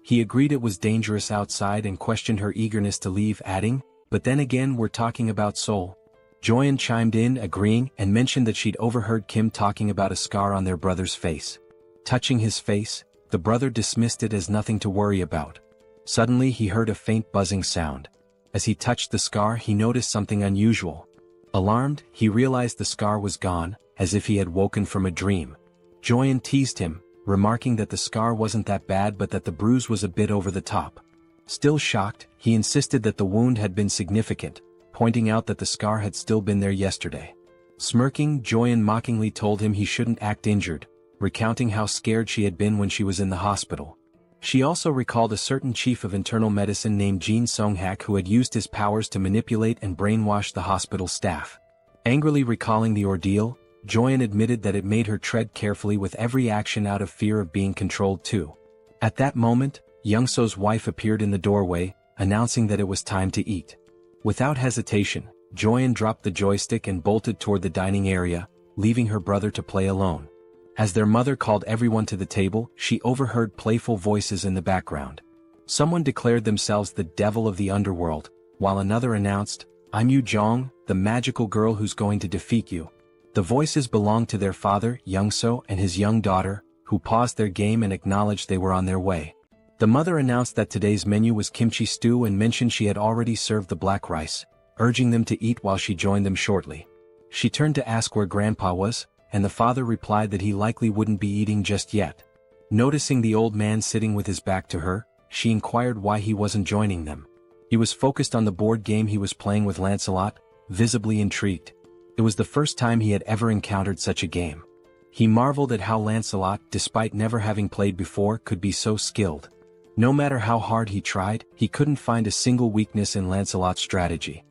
He agreed it was dangerous outside and questioned her eagerness to leave, adding, "But then again, we're talking about Seoul." Joyeon chimed in, agreeing, and mentioned that she'd overheard Kim talking about a scar on their brother's face. Touching his face, the brother dismissed it as nothing to worry about. Suddenly he heard a faint buzzing sound. As he touched the scar, he noticed something unusual. Alarmed, he realized the scar was gone, as if he had woken from a dream. Joyeon teased him, remarking that the scar wasn't that bad but that the bruise was a bit over the top. Still shocked, he insisted that the wound had been significant, pointing out that the scar had still been there yesterday. Smirking, Joyeon mockingly told him he shouldn't act injured, recounting how scared she had been when she was in the hospital. She also recalled a certain chief of internal medicine named Jin Sung-hak who had used his powers to manipulate and brainwash the hospital staff. Angrily recalling the ordeal, Joyeon admitted that it made her tread carefully with every action out of fear of being controlled too. At that moment, Youngso's wife appeared in the doorway, announcing that it was time to eat. Without hesitation, Joyeon dropped the joystick and bolted toward the dining area, leaving her brother to play alone. As their mother called everyone to the table, she overheard playful voices in the background. Someone declared themselves the devil of the underworld, while another announced, "I'm Yu Jong, the magical girl who's going to defeat you." The voices belonged to their father, Youngso, and his young daughter, who paused their game and acknowledged they were on their way. The mother announced that today's menu was kimchi stew and mentioned she had already served the black rice, urging them to eat while she joined them shortly. She turned to ask where Grandpa was, and the father replied that he likely wouldn't be eating just yet. Noticing the old man sitting with his back to her, she inquired why he wasn't joining them. He was focused on the board game he was playing with Lancelot, visibly intrigued. It was the first time he had ever encountered such a game. He marveled at how Lancelot, despite never having played before, could be so skilled. No matter how hard he tried, he couldn't find a single weakness in Lancelot's strategy.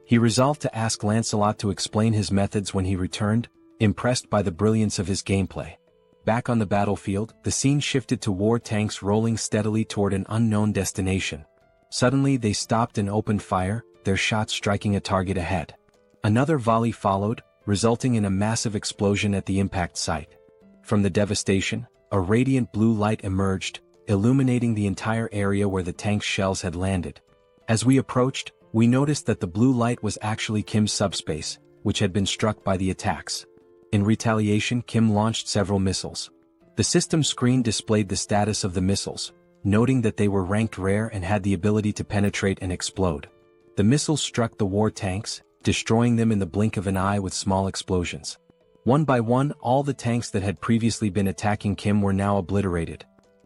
He resolved to ask Lancelot to explain his methods when he returned, impressed by the brilliance of his gameplay. Back on the battlefield, the scene shifted to war tanks rolling steadily toward an unknown destination. Suddenly they stopped and opened fire, their shots striking a target ahead. Another volley followed, resulting in a massive explosion at the impact site. From the devastation, a radiant blue light emerged, illuminating the entire area where the tank's shells had landed. As we approached, we noticed that the blue light was actually Kim's subspace, which had been struck by the attacks. In retaliation, Kim launched several missiles. The system screen displayed the status of the missiles, noting that they were ranked rare and had the ability to penetrate and explode. The missiles struck the war tanks, destroying them in the blink of an eye with small explosions. One by one, all the tanks that had previously been attacking Kim were now obliterated.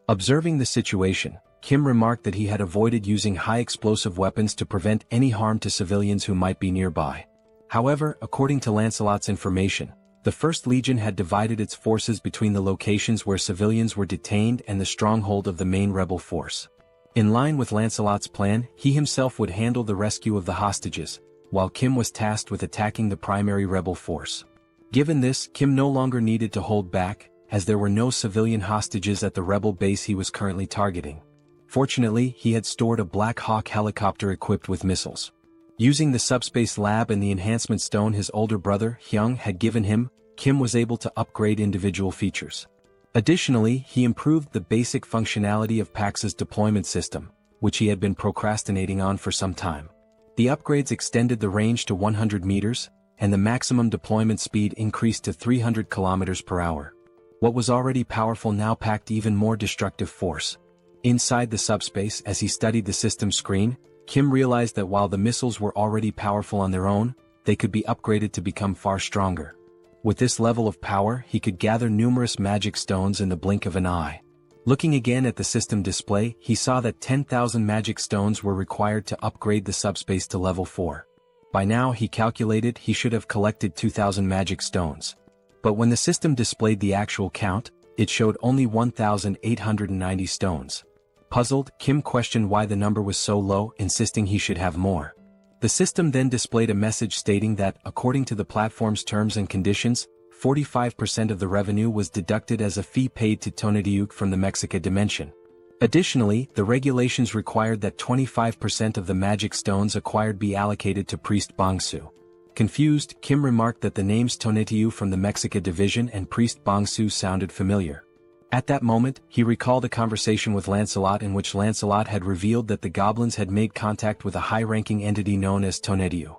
Observing the situation, Kim remarked that he had avoided using high explosive weapons to prevent any harm to civilians who might be nearby. However, according to Lancelot's information, the First Legion had divided its forces between the locations where civilians were detained and the stronghold of the main rebel force. In line with Lancelot's plan, he himself would handle the rescue of the hostages, while Kim was tasked with attacking the primary rebel force. Given this, Kim no longer needed to hold back, as there were no civilian hostages at the rebel base he was currently targeting. Fortunately, he had stored a Black Hawk helicopter equipped with missiles. Using the subspace lab and the enhancement stone his older brother, Hyung, had given him, Kim was able to upgrade individual features. Additionally, he improved the basic functionality of Pax's deployment system, which he had been procrastinating on for some time. The upgrades extended the range to 100 meters, and the maximum deployment speed increased to 300 kilometers per hour. What was already powerful now packed even more destructive force. Inside the subspace, as he studied the system screen, Kim realized that while the missiles were already powerful on their own, they could be upgraded to become far stronger. With this level of power, he could gather numerous magic stones in the blink of an eye. Looking again at the system display, he saw that 10,000 magic stones were required to upgrade the subspace to level 4. By now, he calculated he should have collected 2,000 magic stones. But when the system displayed the actual count, it showed only 1,890 stones. Puzzled, Kim questioned why the number was so low, insisting he should have more. The system then displayed a message stating that, according to the platform's terms and conditions, 45% of the revenue was deducted as a fee paid to Tonatiuh from the Mexica dimension. Additionally, the regulations required that 25% of the magic stones acquired be allocated to Priest Bongsu. Confused, Kim remarked that the names Tonatiuh from the Mexica division and Priest Bongsu sounded familiar. At that moment, he recalled a conversation with Lancelot in which Lancelot had revealed that the goblins had made contact with a high-ranking entity known as Tonatiuh.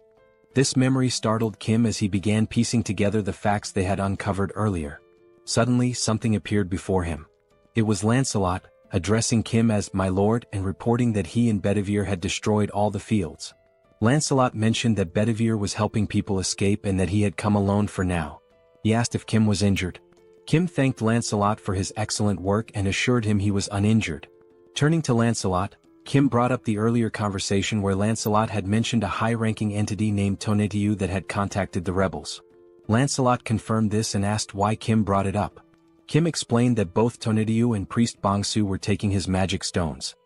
This memory startled Kim as he began piecing together the facts they had uncovered earlier. Suddenly, something appeared before him. It was Lancelot, addressing Kim as "my lord" and reporting that he and Bedivere had destroyed all the fields. Lancelot mentioned that Bedivere was helping people escape and that he had come alone for now. He asked if Kim was injured. Kim thanked Lancelot for his excellent work and assured him he was uninjured. Turning to Lancelot, Kim brought up the earlier conversation where Lancelot had mentioned a high-ranking entity named Tonatiuh that had contacted the rebels. Lancelot confirmed this and asked why Kim brought it up. Kim explained that both Tonatiuh and Priest Bongsu were taking his magic stones.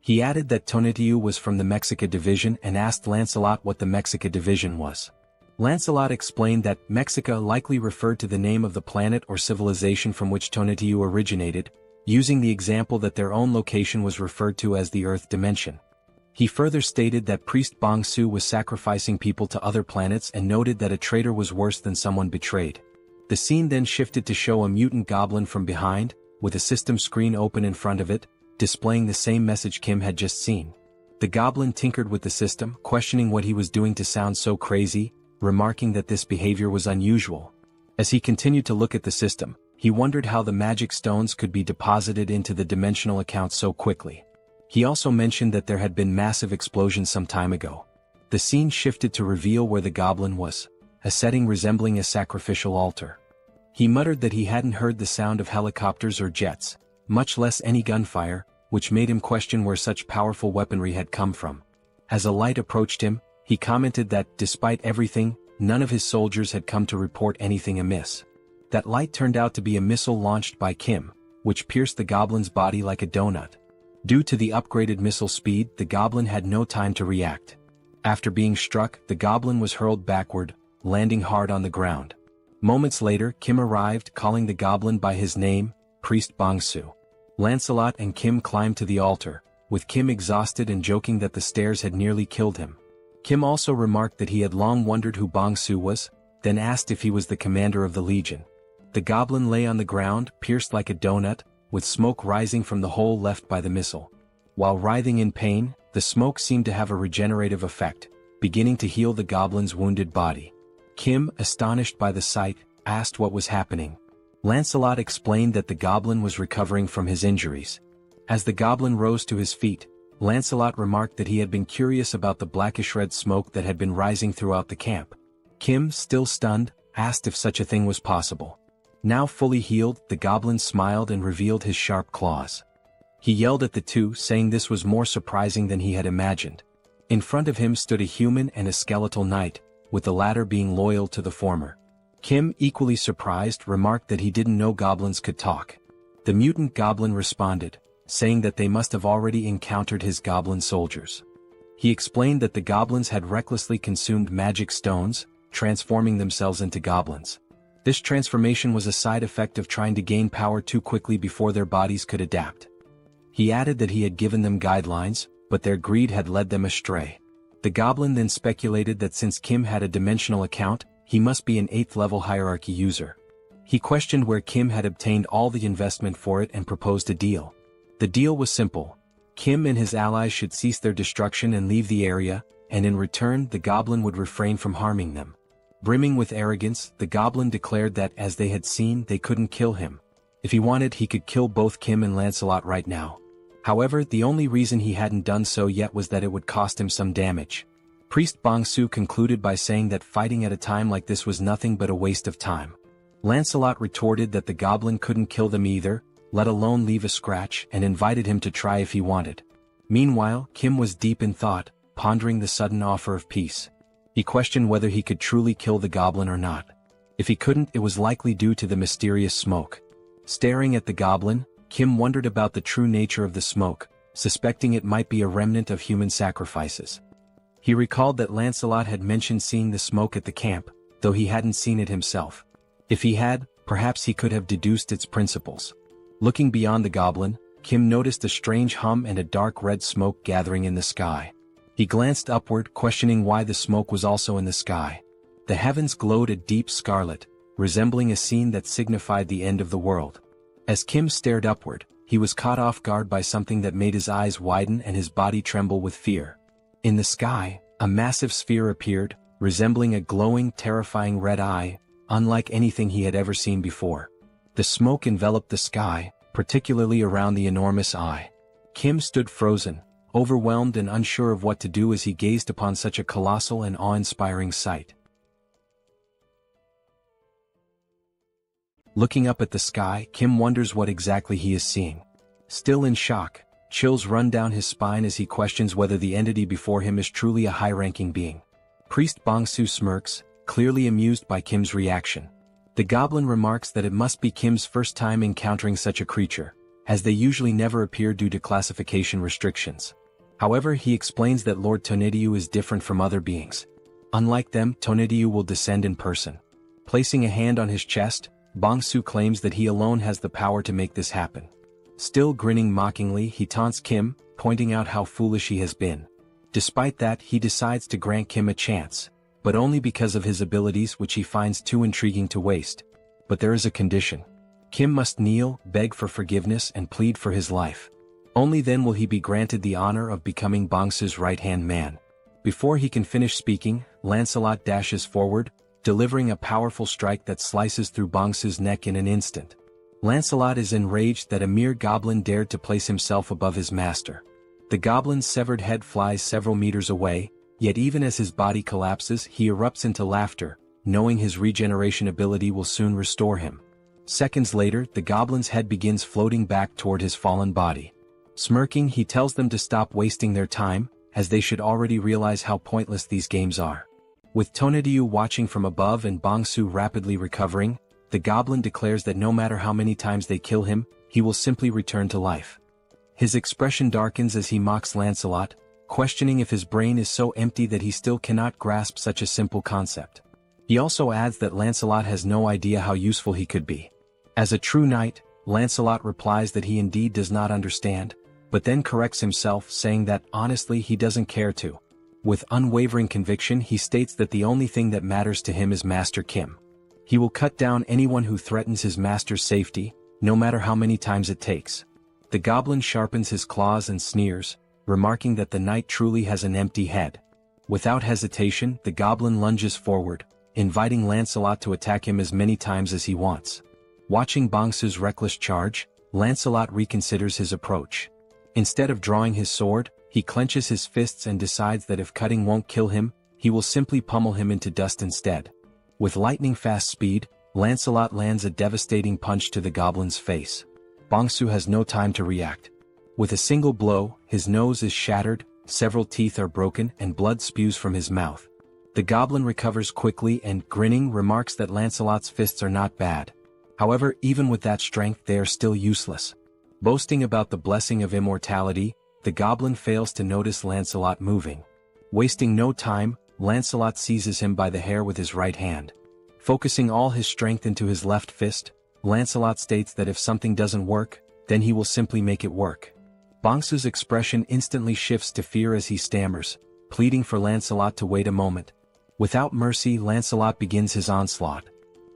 He added that Tonatiuh was from the Mexica division and asked Lancelot what the Mexica division was. Lancelot explained that Mexica likely referred to the name of the planet or civilization from which Tonatiuh originated, using the example that their own location was referred to as the Earth dimension. He further stated that Priest Bongsu was sacrificing people to other planets and noted that a traitor was worse than someone betrayed. The scene then shifted to show a mutant goblin from behind, with a system screen open in front of it, displaying the same message Kim had just seen. The goblin tinkered with the system, questioning what he was doing to sound so crazy, remarking that this behavior was unusual. As he continued to look at the system, he wondered how the magic stones could be deposited into the dimensional account so quickly. He also mentioned that there had been massive explosions some time ago. The scene shifted to reveal where the goblin was, a setting resembling a sacrificial altar. He muttered that he hadn't heard the sound of helicopters or jets, much less any gunfire, which made him question where such powerful weaponry had come from. As a light approached him, he commented that, despite everything, none of his soldiers had come to report anything amiss. That light turned out to be a missile launched by Kim, which pierced the goblin's body like a donut. Due to the upgraded missile speed, the goblin had no time to react. After being struck, the goblin was hurled backward, landing hard on the ground. Moments later, Kim arrived, calling the goblin by his name, Priest Bongsu. Lancelot and Kim climbed to the altar, with Kim exhausted and joking that the stairs had nearly killed him. Kim also remarked that he had long wondered who Bongsu was, then asked if he was the commander of the legion. The goblin lay on the ground, pierced like a donut, with smoke rising from the hole left by the missile. While writhing in pain, the smoke seemed to have a regenerative effect, beginning to heal the goblin's wounded body. Kim, astonished by the sight, asked what was happening. Lancelot explained that the goblin was recovering from his injuries. As the goblin rose to his feet, Lancelot remarked that he had been curious about the blackish red smoke that had been rising throughout the camp. Kim, still stunned, asked if such a thing was possible. Now fully healed, the goblin smiled and revealed his sharp claws. He yelled at the two, saying this was more surprising than he had imagined. In front of him stood a human and a skeletal knight, with the latter being loyal to the former. Kim, equally surprised, remarked that he didn't know goblins could talk. The mutant goblin responded, saying that they must have already encountered his goblin soldiers. He explained that the goblins had recklessly consumed magic stones, transforming themselves into goblins. This transformation was a side effect of trying to gain power too quickly before their bodies could adapt. He added that he had given them guidelines, but their greed had led them astray. The goblin then speculated that since Kim had a dimensional account, he must be an 8th level hierarchy user. He questioned where Kim had obtained all the investment for it and proposed a deal. The deal was simple. Kim and his allies should cease their destruction and leave the area, and in return the goblin would refrain from harming them. Brimming with arrogance, the goblin declared that, as they had seen, they couldn't kill him. If he wanted, he could kill both Kim and Lancelot right now. However, the only reason he hadn't done so yet was that it would cost him some damage. Priest Bongsu concluded by saying that fighting at a time like this was nothing but a waste of time. Lancelot retorted that the goblin couldn't kill them either, let alone leave a scratch, and invited him to try if he wanted. Meanwhile, Kim was deep in thought, pondering the sudden offer of peace. He questioned whether he could truly kill the goblin or not. If he couldn't, it was likely due to the mysterious smoke. Staring at the goblin, Kim wondered about the true nature of the smoke, suspecting it might be a remnant of human sacrifices. He recalled that Lancelot had mentioned seeing the smoke at the camp, though he hadn't seen it himself. If he had, perhaps he could have deduced its principles. Looking beyond the goblin, Kim noticed a strange hum and a dark red smoke gathering in the sky. He glanced upward, questioning why the smoke was also in the sky. The heavens glowed a deep scarlet, resembling a scene that signified the end of the world. As Kim stared upward, he was caught off guard by something that made his eyes widen and his body tremble with fear. In the sky, a massive sphere appeared, resembling a glowing, terrifying red eye, unlike anything he had ever seen before. The smoke enveloped the sky, particularly around the enormous eye. Kim stood frozen, overwhelmed and unsure of what to do as he gazed upon such a colossal and awe-inspiring sight. Looking up at the sky, Kim wonders what exactly he is seeing. Still in shock, chills run down his spine as he questions whether the entity before him is truly a high-ranking being. Priest Bongsu smirks, clearly amused by Kim's reaction. The goblin remarks that it must be Kim's first time encountering such a creature, as they usually never appear due to classification restrictions. However, he explains that Lord Tonediu is different from other beings. Unlike them, Tonediu will descend in person. Placing a hand on his chest, Bongsu claims that he alone has the power to make this happen. Still grinning mockingly, he taunts Kim, pointing out how foolish he has been. Despite that, he decides to grant Kim a chance, but only because of his abilities, which he finds too intriguing to waste. But there is a condition. Kim must kneel, beg for forgiveness and plead for his life. Only then will he be granted the honor of becoming Bongsu's right-hand man. Before he can finish speaking, Lancelot dashes forward, delivering a powerful strike that slices through Bongsu's neck in an instant. Lancelot is enraged that a mere goblin dared to place himself above his master. The goblin's severed head flies several meters away, Yet even as his body collapses, he erupts into laughter, knowing his regeneration ability will soon restore him. Seconds later, the goblin's head begins floating back toward his fallen body. Smirking, he tells them to stop wasting their time, as they should already realize how pointless these games are. With Tonatiuh watching from above and Bongsu rapidly recovering, the goblin declares that no matter how many times they kill him, he will simply return to life. His expression darkens as he mocks Lancelot, questioning if his brain is so empty that he still cannot grasp such a simple concept. He also adds that Lancelot has no idea how useful he could be. As a true knight, Lancelot replies that he indeed does not understand, but then corrects himself, saying that honestly he doesn't care to. With unwavering conviction, he states that the only thing that matters to him is Master Kim. He will cut down anyone who threatens his master's safety, no matter how many times it takes. The goblin sharpens his claws and sneers, remarking that the knight truly has an empty head. Without hesitation, the goblin lunges forward, inviting Lancelot to attack him as many times as he wants. Watching Bongsu's reckless charge, Lancelot reconsiders his approach. Instead of drawing his sword, he clenches his fists and decides that if cutting won't kill him, he will simply pummel him into dust instead. With lightning-fast speed, Lancelot lands a devastating punch to the goblin's face. Bongsu has no time to react. With a single blow, his nose is shattered, several teeth are broken, and blood spews from his mouth. The goblin recovers quickly and, grinning, remarks that Lancelot's fists are not bad. However, even with that strength, they are still useless. Boasting about the blessing of immortality, the goblin fails to notice Lancelot moving. Wasting no time, Lancelot seizes him by the hair with his right hand. Focusing all his strength into his left fist, Lancelot states that if something doesn't work, then he will simply make it work. Bongsu's expression instantly shifts to fear as he stammers, pleading for Lancelot to wait a moment. Without mercy, Lancelot begins his onslaught.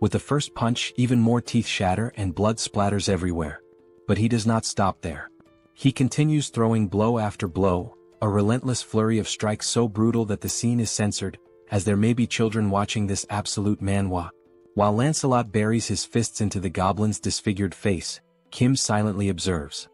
With the first punch, even more teeth shatter and blood splatters everywhere. But he does not stop there. He continues throwing blow after blow, a relentless flurry of strikes so brutal that the scene is censored, as there may be children watching this absolute manhwa. While Lancelot buries his fists into the goblin's disfigured face, Kim silently observes.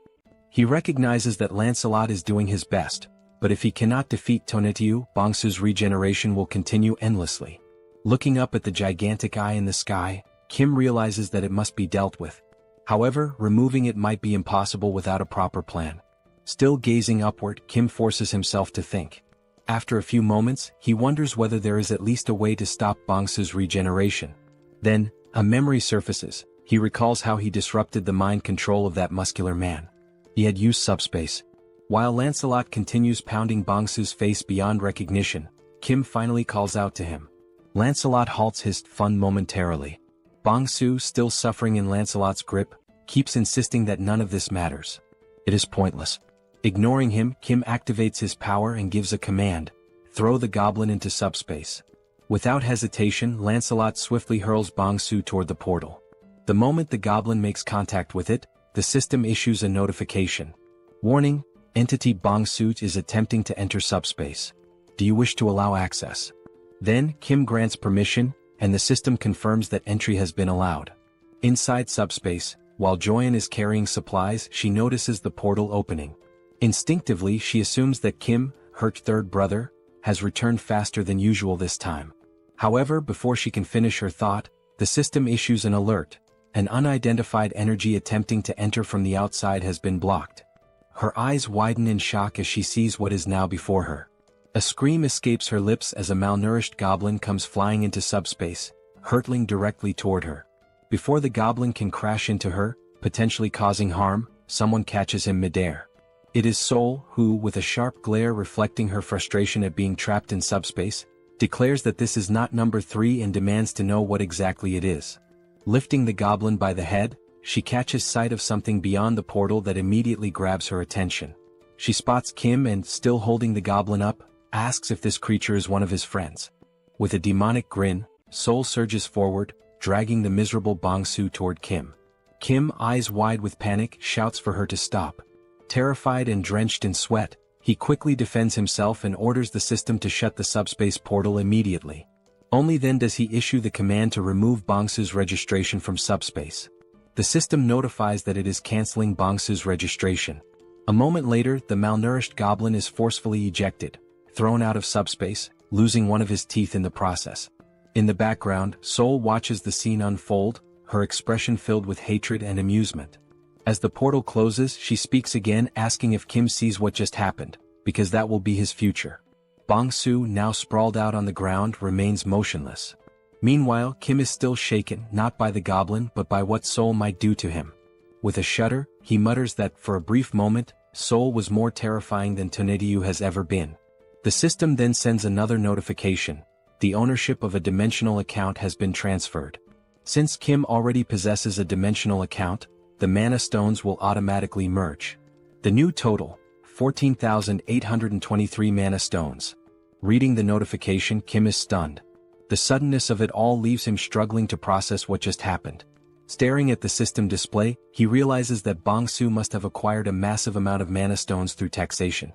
He recognizes that Lancelot is doing his best, but if he cannot defeat Tonatiuh, Bongsu's regeneration will continue endlessly. Looking up at the gigantic eye in the sky, Kim realizes that it must be dealt with. However, removing it might be impossible without a proper plan. Still gazing upward, Kim forces himself to think. After a few moments, he wonders whether there is at least a way to stop Bongsu's regeneration. Then, a memory surfaces. He recalls how he disrupted the mind control of that muscular man. He had used SUBSPACE. While Lancelot continues pounding Bongsu's face beyond recognition, Kim finally calls out to him. Lancelot halts his fun momentarily. Bongsu, still suffering in Lancelot's grip, keeps insisting that none of this matters. It is pointless. Ignoring him, Kim activates his power and gives a command: throw the goblin into SUBSPACE. Without hesitation, Lancelot swiftly hurls Bongsu toward the portal. The moment the goblin makes contact with it, the system issues a notification. Warning: Entity Bongsu is attempting to enter SUBSPACE. Do you wish to allow access? Then, Kim grants permission, and the system confirms that entry has been allowed. Inside SUBSPACE, while Joyeon is carrying supplies, she notices the portal opening. Instinctively, she assumes that Kim, her third brother, has returned faster than usual this time. However, before she can finish her thought, the system issues an alert. An unidentified energy attempting to enter from the outside has been blocked. Her eyes widen in shock as she sees what is now before her. A scream escapes her lips as a malnourished goblin comes flying into SUBSPACE, hurtling directly toward her. Before the goblin can crash into her, potentially causing harm, someone catches him midair. It is Seoul, who, with a sharp glare reflecting her frustration at being trapped in SUBSPACE, declares that this is not number 3 and demands to know what exactly it is. Lifting the goblin by the head, she catches sight of something beyond the portal that immediately grabs her attention. She spots Kim and, still holding the goblin up, asks if this creature is one of his friends. With a demonic grin, Seoul surges forward, dragging the miserable Bongsu toward Kim. Kim, eyes wide with panic, shouts for her to stop. Terrified and drenched in sweat, he quickly defends himself and orders the system to shut the SUBSPACE portal immediately. Only then does he issue the command to remove Bongsu's registration from SUBSPACE. The system notifies that it is canceling Bongsu's registration. A moment later, the malnourished goblin is forcefully ejected, thrown out of subspace, losing one of his teeth in the process. In the background, Seoul watches the scene unfold, her expression filled with hatred and amusement. As the portal closes, she speaks again, asking if Kim sees what just happened, because that will be his future. Bong-soo, now sprawled out on the ground, remains motionless. Meanwhile, Kim is still shaken, not by the goblin but by what Seoul might do to him. With a shudder, he mutters that, for a brief moment, Seoul was more terrifying than Tonetiyu has ever been. The system then sends another notification. The ownership of a dimensional account has been transferred. Since Kim already possesses a dimensional account, the mana stones will automatically merge. The new total, 14,823 mana stones. Reading the notification, Kim is stunned. The suddenness of it all leaves him struggling to process what just happened. Staring at the system display, he realizes that Bong-soo must have acquired a massive amount of mana stones through taxation.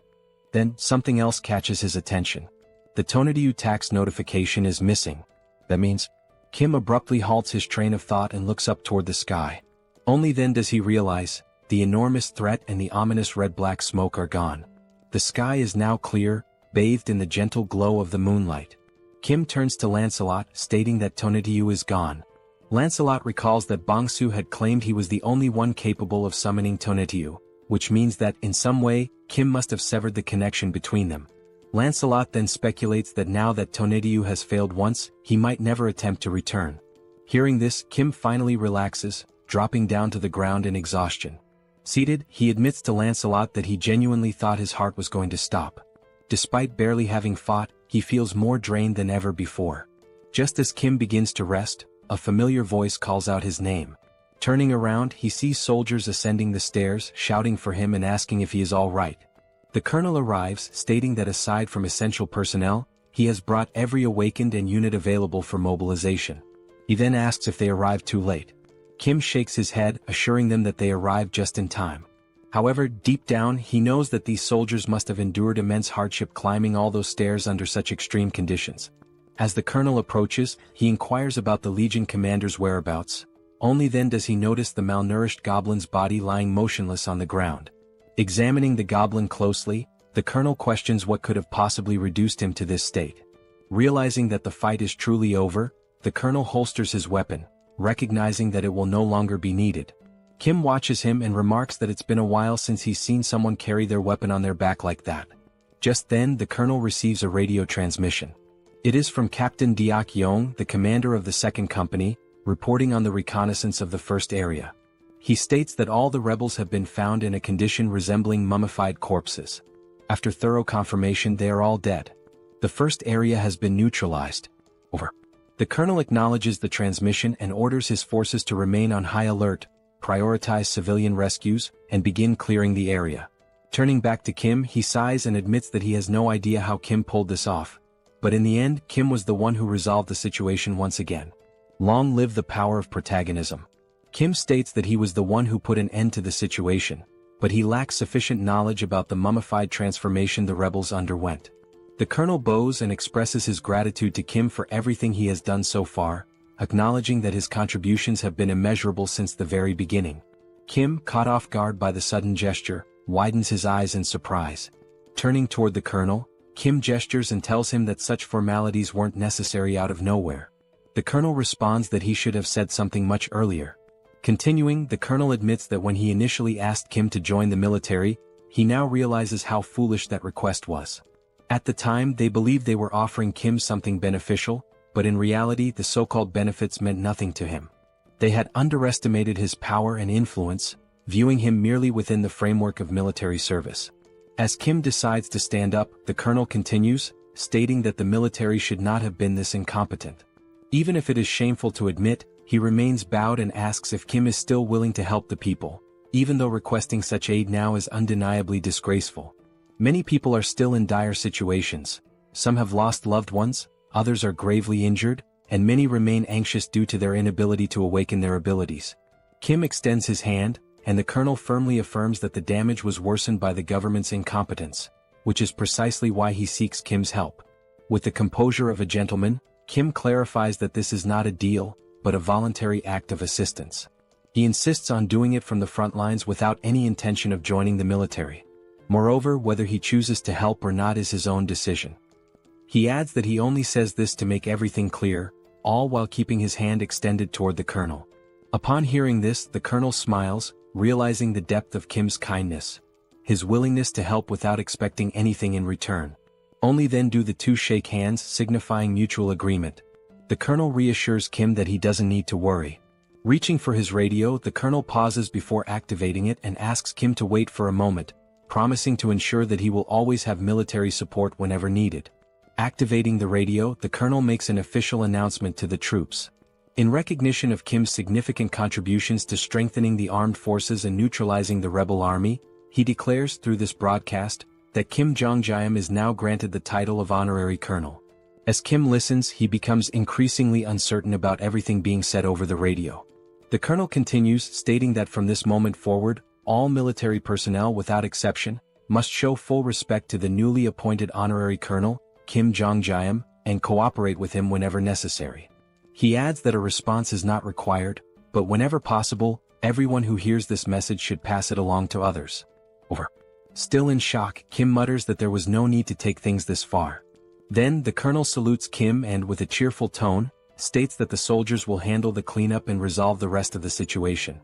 Then, something else catches his attention. The Tonetiyu tax notification is missing. That means, Kim abruptly halts his train of thought and looks up toward the sky. Only then does he realize, the enormous threat and the ominous red-black smoke are gone. The sky is now clear, bathed in the gentle glow of the moonlight. Kim turns to Lancelot, stating that Tonetiyu is gone. Lancelot recalls that Bong-soo had claimed he was the only one capable of summoning Tonetiyu, which means that, in some way, Kim must have severed the connection between them. Lancelot then speculates that now that Tonetiyu has failed once, he might never attempt to return. Hearing this, Kim finally relaxes, dropping down to the ground in exhaustion. Seated, he admits to Lancelot that he genuinely thought his heart was going to stop. Despite barely having fought, he feels more drained than ever before. Just as Kim begins to rest, a familiar voice calls out his name. Turning around, he sees soldiers ascending the stairs, shouting for him and asking if he is all right. The colonel arrives, stating that aside from essential personnel, he has brought every awakened and unit available for mobilization. He then asks if they arrived too late. Kim shakes his head, assuring them that they arrived just in time. However, deep down, he knows that these soldiers must have endured immense hardship climbing all those stairs under such extreme conditions. As the colonel approaches, he inquires about the Legion commander's whereabouts. Only then does he notice the malnourished goblin's body lying motionless on the ground. Examining the goblin closely, the colonel questions what could have possibly reduced him to this state. Realizing that the fight is truly over, the colonel holsters his weapon, recognizing that it will no longer be needed. Kim watches him and remarks that it's been a while since he's seen someone carry their weapon on their back like that. Just then, the colonel receives a radio transmission. It is from Captain Deok Yong, the commander of the second company, reporting on the reconnaissance of the first area. He states that all the rebels have been found in a condition resembling mummified corpses. After thorough confirmation, they are all dead. The first area has been neutralized. Over. The colonel acknowledges the transmission and orders his forces to remain on high alert, prioritize civilian rescues, and begin clearing the area. Turning back to Kim, he sighs and admits that he has no idea how Kim pulled this off. But in the end, Kim was the one who resolved the situation once again. Long live the power of protagonism. Kim states that he was the one who put an end to the situation, but he lacks sufficient knowledge about the mummified transformation the rebels underwent. The colonel bows and expresses his gratitude to Kim for everything he has done so far, acknowledging that his contributions have been immeasurable since the very beginning. Kim, caught off guard by the sudden gesture, widens his eyes in surprise. Turning toward the colonel, Kim gestures and tells him that such formalities weren't necessary out of nowhere. The colonel responds that he should have said something much earlier. Continuing, the colonel admits that when he initially asked Kim to join the military, he now realizes how foolish that request was. At the time, they believed they were offering Kim something beneficial, but in reality the so-called benefits meant nothing to him. They had underestimated his power and influence, viewing him merely within the framework of military service. As Kim decides to stand up, the colonel continues, stating that the military should not have been this incompetent. Even if it is shameful to admit, he remains bowed and asks if Kim is still willing to help the people, even though requesting such aid now is undeniably disgraceful. Many people are still in dire situations. Some have lost loved ones, others are gravely injured, and many remain anxious due to their inability to awaken their abilities. Kim extends his hand, and the colonel firmly affirms that the damage was worsened by the government's incompetence, which is precisely why he seeks Kim's help. With the composure of a gentleman, Kim clarifies that this is not a deal, but a voluntary act of assistance. He insists on doing it from the front lines without any intention of joining the military. Moreover, whether he chooses to help or not is his own decision. He adds that he only says this to make everything clear, all while keeping his hand extended toward the colonel. Upon hearing this, the colonel smiles, realizing the depth of Kim's kindness, his willingness to help without expecting anything in return. Only then do the two shake hands, signifying mutual agreement. The colonel reassures Kim that he doesn't need to worry. Reaching for his radio, the colonel pauses before activating it and asks Kim to wait for a moment, promising to ensure that he will always have military support whenever needed. Activating the radio, the colonel makes an official announcement to the troops. In recognition of Kim's significant contributions to strengthening the armed forces and neutralizing the rebel army, he declares through this broadcast that Kim Jeong-gyeom is now granted the title of honorary colonel. As Kim listens, he becomes increasingly uncertain about everything being said over the radio. The colonel continues, stating that from this moment forward, all military personnel without exception must show full respect to the newly appointed honorary colonel, Kim Jeong-gyeom, and cooperate with him whenever necessary. He adds that a response is not required, but whenever possible, everyone who hears this message should pass it along to others. Over. Still in shock, Kim mutters that there was no need to take things this far. Then, the colonel salutes Kim and, with a cheerful tone, states that the soldiers will handle the cleanup and resolve the rest of the situation.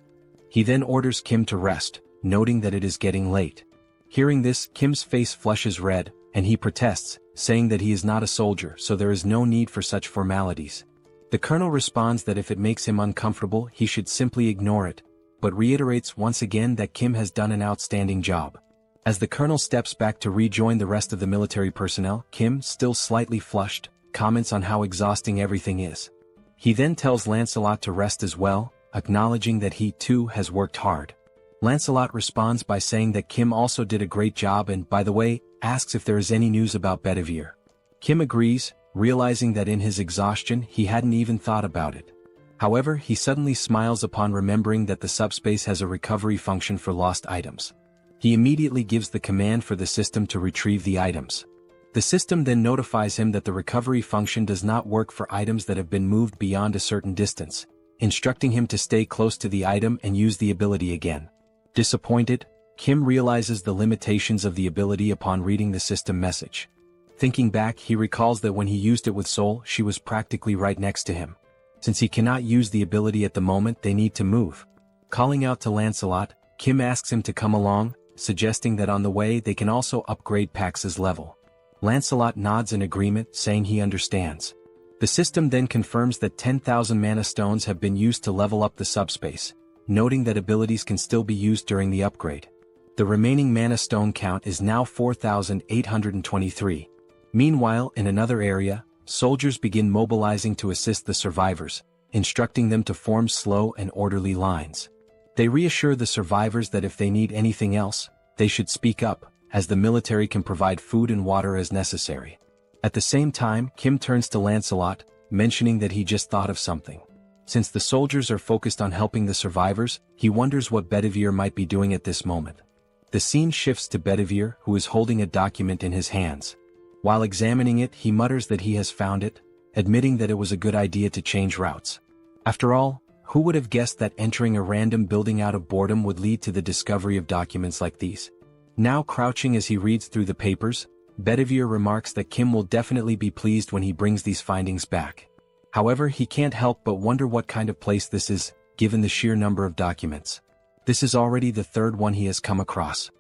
He then orders Kim to rest, noting that it is getting late. Hearing this, Kim's face flushes red, and he protests, saying that he is not a soldier, so there is no need for such formalities. The colonel responds that if it makes him uncomfortable, he should simply ignore it, but reiterates once again that Kim has done an outstanding job. As the colonel steps back to rejoin the rest of the military personnel, Kim, still slightly flushed, comments on how exhausting everything is. He then tells Lancelot to rest as well, acknowledging that he too has worked hard. Lancelot responds by saying that Kim also did a great job and, by the way, asks if there is any news about Bedivere. Kim agrees, realizing that in his exhaustion he hadn't even thought about it. However, he suddenly smiles upon remembering that the subspace has a recovery function for lost items. He immediately gives the command for the system to retrieve the items. The system then notifies him that the recovery function does not work for items that have been moved beyond a certain distance, instructing him to stay close to the item and use the ability again. Disappointed, Kim realizes the limitations of the ability upon reading the system message. Thinking back, he recalls that when he used it with Seoul, she was practically right next to him. Since he cannot use the ability at the moment, they need to move. Calling out to Lancelot, Kim asks him to come along, suggesting that on the way they can also upgrade Pax's level. Lancelot nods in agreement, saying he understands. The system then confirms that 10,000 mana stones have been used to level up the subspace, noting that abilities can still be used during the upgrade. The remaining mana stone count is now 4,823. Meanwhile, in another area, soldiers begin mobilizing to assist the survivors, instructing them to form slow and orderly lines. They reassure the survivors that if they need anything else, they should speak up, as the military can provide food and water as necessary. At the same time, Kim turns to Lancelot, mentioning that he just thought of something. Since the soldiers are focused on helping the survivors, he wonders what Bedivere might be doing at this moment. The scene shifts to Bedivere, who is holding a document in his hands. While examining it, he mutters that he has found it, admitting that it was a good idea to change routes. After all, who would have guessed that entering a random building out of boredom would lead to the discovery of documents like these? Now crouching as he reads through the papers, Bedivere remarks that Kim will definitely be pleased when he brings these findings back. However, he can't help but wonder what kind of place this is, given the sheer number of documents. This is already the third one he has come across.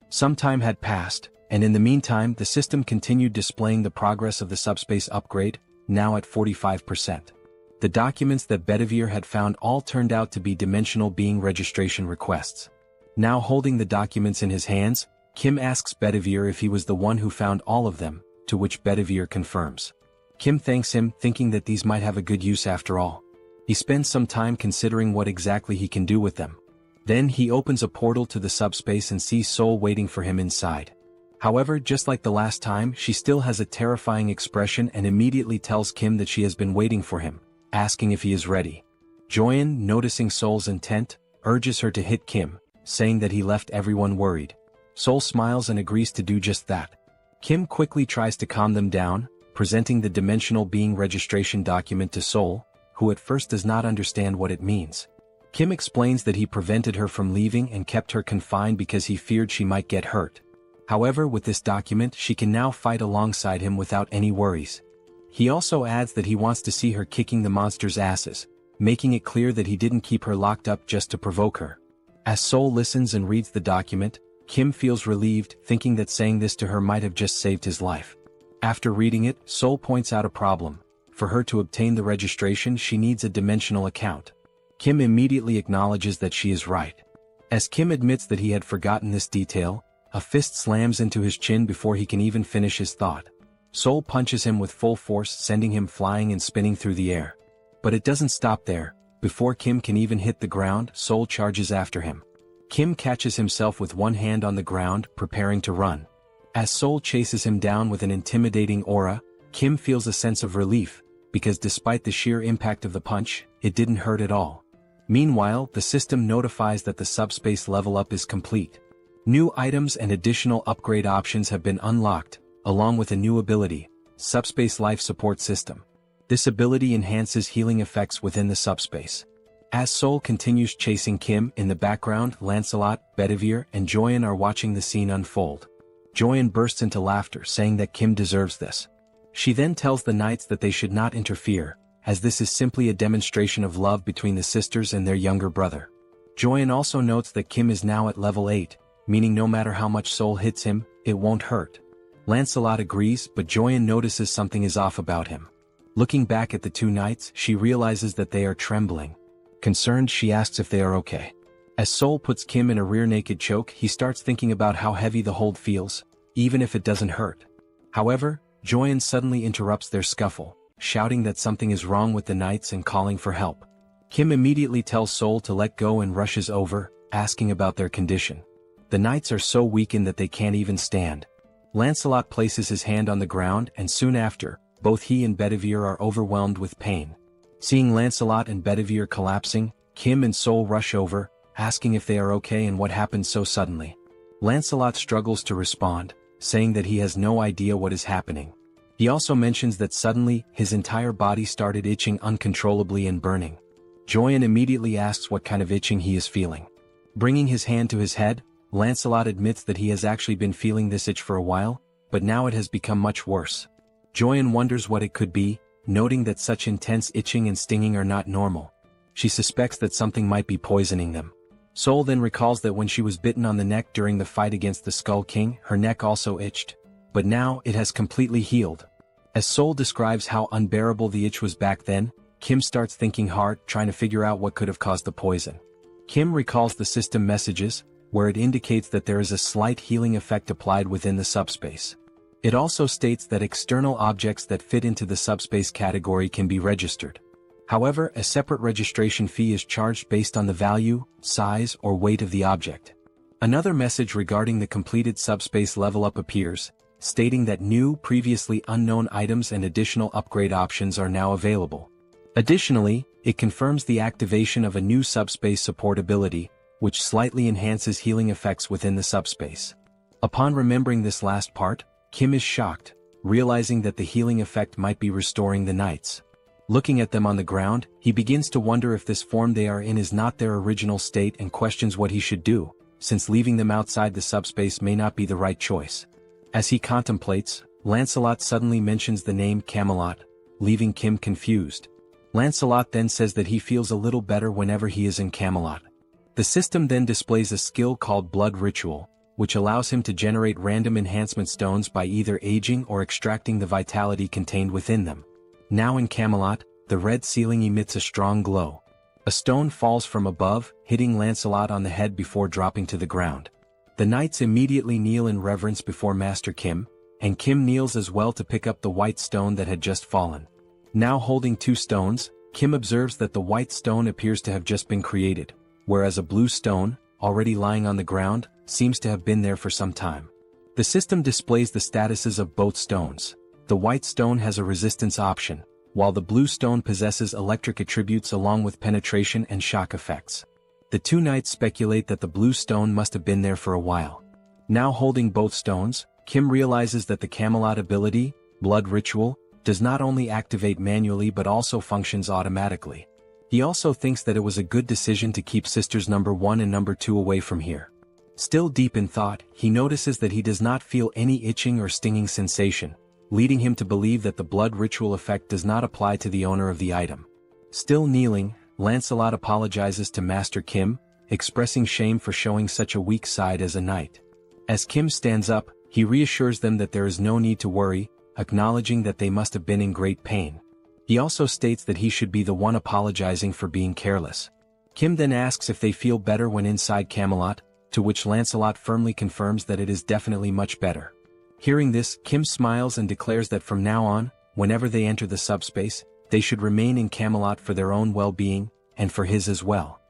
Some time had passed, and in the meantime the system continued displaying the progress of the subspace upgrade, now at 45%. The documents that Bedivere had found all turned out to be dimensional being registration requests. Now holding the documents in his hands, Kim asks Bedivere if he was the one who found all of them, to which Bedivere confirms. Kim thanks him, thinking that these might have a good use after all. He spends some time considering what exactly he can do with them. Then he opens a portal to the subspace and sees Seoul waiting for him inside. However, just like the last time, she still has a terrifying expression and immediately tells Kim that she has been waiting for him, asking if he is ready. Joyeon, noticing Seoul's intent, urges her to hit Kim, saying that he left everyone worried. Seoul smiles and agrees to do just that. Kim quickly tries to calm them down, presenting the dimensional being registration document to Seoul, who at first does not understand what it means. Kim explains that he prevented her from leaving and kept her confined because he feared she might get hurt. However, with this document she can now fight alongside him without any worries. He also adds that he wants to see her kicking the monster's asses, making it clear that he didn't keep her locked up just to provoke her. As Seoul listens and reads the document, Kim feels relieved, thinking that saying this to her might have just saved his life. After reading it, Seoul points out a problem. For her to obtain the registration, she needs a dimensional account. Kim immediately acknowledges that she is right. As Kim admits that he had forgotten this detail, a fist slams into his chin before he can even finish his thought. Seoul punches him with full force, sending him flying and spinning through the air. But it doesn't stop there. Before Kim can even hit the ground, Seoul charges after him. Kim catches himself with one hand on the ground, preparing to run. As Seoul chases him down with an intimidating aura, Kim feels a sense of relief, because despite the sheer impact of the punch, it didn't hurt at all. Meanwhile, the system notifies that the subspace level up is complete. New items and additional upgrade options have been unlocked, along with a new ability, Subspace Life Support System. This ability enhances healing effects within the subspace. As Seoul continues chasing Kim, in the background, Lancelot, Bedivere, and Joyeon are watching the scene unfold. Joyeon bursts into laughter, saying that Kim deserves this. She then tells the knights that they should not interfere, as this is simply a demonstration of love between the sisters and their younger brother. Joyeon also notes that Kim is now at level 8, meaning no matter how much Seoul hits him, it won't hurt. Lancelot agrees, but Joyeon notices something is off about him. Looking back at the two knights, she realizes that they are trembling. Concerned, she asks if they are okay. As Seoul puts Kim in a rear naked choke, he starts thinking about how heavy the hold feels, even if it doesn't hurt. However, Joyeon suddenly interrupts their scuffle, shouting that something is wrong with the knights and calling for help. Kim immediately tells Seoul to let go and rushes over, asking about their condition. The knights are so weakened that they can't even stand. Lancelot places his hand on the ground, and soon after, both he and Bedivere are overwhelmed with pain. Seeing Lancelot and Bedivere collapsing, Kim and Seoul rush over, asking if they are okay and what happened so suddenly. Lancelot struggles to respond, saying that he has no idea what is happening. He also mentions that suddenly, his entire body started itching uncontrollably and burning. Joyeon immediately asks what kind of itching he is feeling. Bringing his hand to his head, Lancelot admits that he has actually been feeling this itch for a while, but now it has become much worse. Joyeon wonders what it could be, noting that such intense itching and stinging are not normal. She suspects that something might be poisoning them. Seoul then recalls that when she was bitten on the neck during the fight against the Skull King, her neck also itched. But now, it has completely healed. As Seoul describes how unbearable the itch was back then, Kim starts thinking hard, trying to figure out what could have caused the poison. Kim recalls the system messages, where it indicates that there is a slight healing effect applied within the subspace. It also states that external objects that fit into the subspace category can be registered. However, a separate registration fee is charged based on the value, size, or weight of the object. Another message regarding the completed subspace level up appears, stating that new, previously unknown items and additional upgrade options are now available. Additionally, it confirms the activation of a new subspace support ability, which slightly enhances healing effects within the subspace. Upon remembering this last part, Kim is shocked, realizing that the healing effect might be restoring the knights. Looking at them on the ground, he begins to wonder if this form they are in is not their original state and questions what he should do, since leaving them outside the subspace may not be the right choice. As he contemplates, Lancelot suddenly mentions the name Camelot, leaving Kim confused. Lancelot then says that he feels a little better whenever he is in Camelot. The system then displays a skill called Blood Ritual, which allows him to generate random enhancement stones by either aging or extracting the vitality contained within them. Now in Camelot, the red ceiling emits a strong glow. A stone falls from above, hitting Lancelot on the head before dropping to the ground. The knights immediately kneel in reverence before Master Kim, and Kim kneels as well to pick up the white stone that had just fallen. Now holding two stones, Kim observes that the white stone appears to have just been created, whereas a blue stone, already lying on the ground, seems to have been there for some time. The system displays the statuses of both stones. The white stone has a resistance option, while the blue stone possesses electric attributes along with penetration and shock effects. The two knights speculate that the blue stone must have been there for a while. Now holding both stones, Kim realizes that the Camelot ability, Blood Ritual, does not only activate manually but also functions automatically. He also thinks that it was a good decision to keep sisters number 1 and number 2 away from here. Still deep in thought, he notices that he does not feel any itching or stinging sensation, leading him to believe that the blood ritual effect does not apply to the owner of the item. Still kneeling, Lancelot apologizes to Master Kim, expressing shame for showing such a weak side as a knight. As Kim stands up, he reassures them that there is no need to worry, acknowledging that they must have been in great pain. He also states that he should be the one apologizing for being careless. Kim then asks if they feel better when inside Camelot, to which Lancelot firmly confirms that it is definitely much better. Hearing this, Kim smiles and declares that from now on, whenever they enter the subspace, they should remain in Camelot for their own well-being, and for his as well.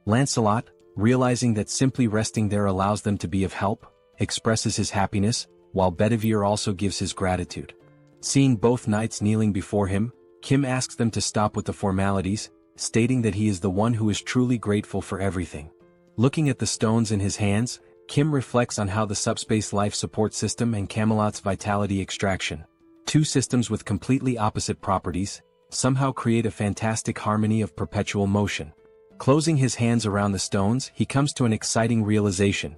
Lancelot, realizing that simply resting there allows them to be of help, expresses his happiness, while Bedivere also gives his gratitude. Seeing both knights kneeling before him, Kim asks them to stop with the formalities, stating that he is the one who is truly grateful for everything. Looking at the stones in his hands, Kim reflects on how the subspace life support system and Camelot's vitality extraction, two systems with completely opposite properties, somehow create a fantastic harmony of perpetual motion. Closing his hands around the stones, he comes to an exciting realization.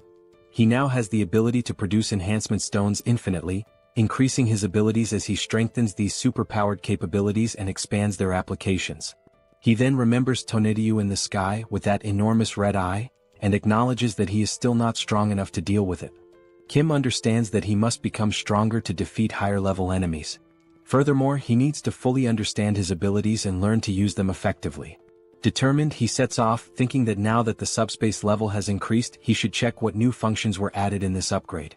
He now has the ability to produce enhancement stones infinitely, increasing his abilities as he strengthens these superpowered capabilities and expands their applications. He then remembers Tonitiyu in the sky with that enormous red eye, and acknowledges that he is still not strong enough to deal with it. Kim understands that he must become stronger to defeat higher-level enemies. Furthermore, he needs to fully understand his abilities and learn to use them effectively. Determined, he sets off, thinking that now that the subspace level has increased, he should check what new functions were added in this upgrade.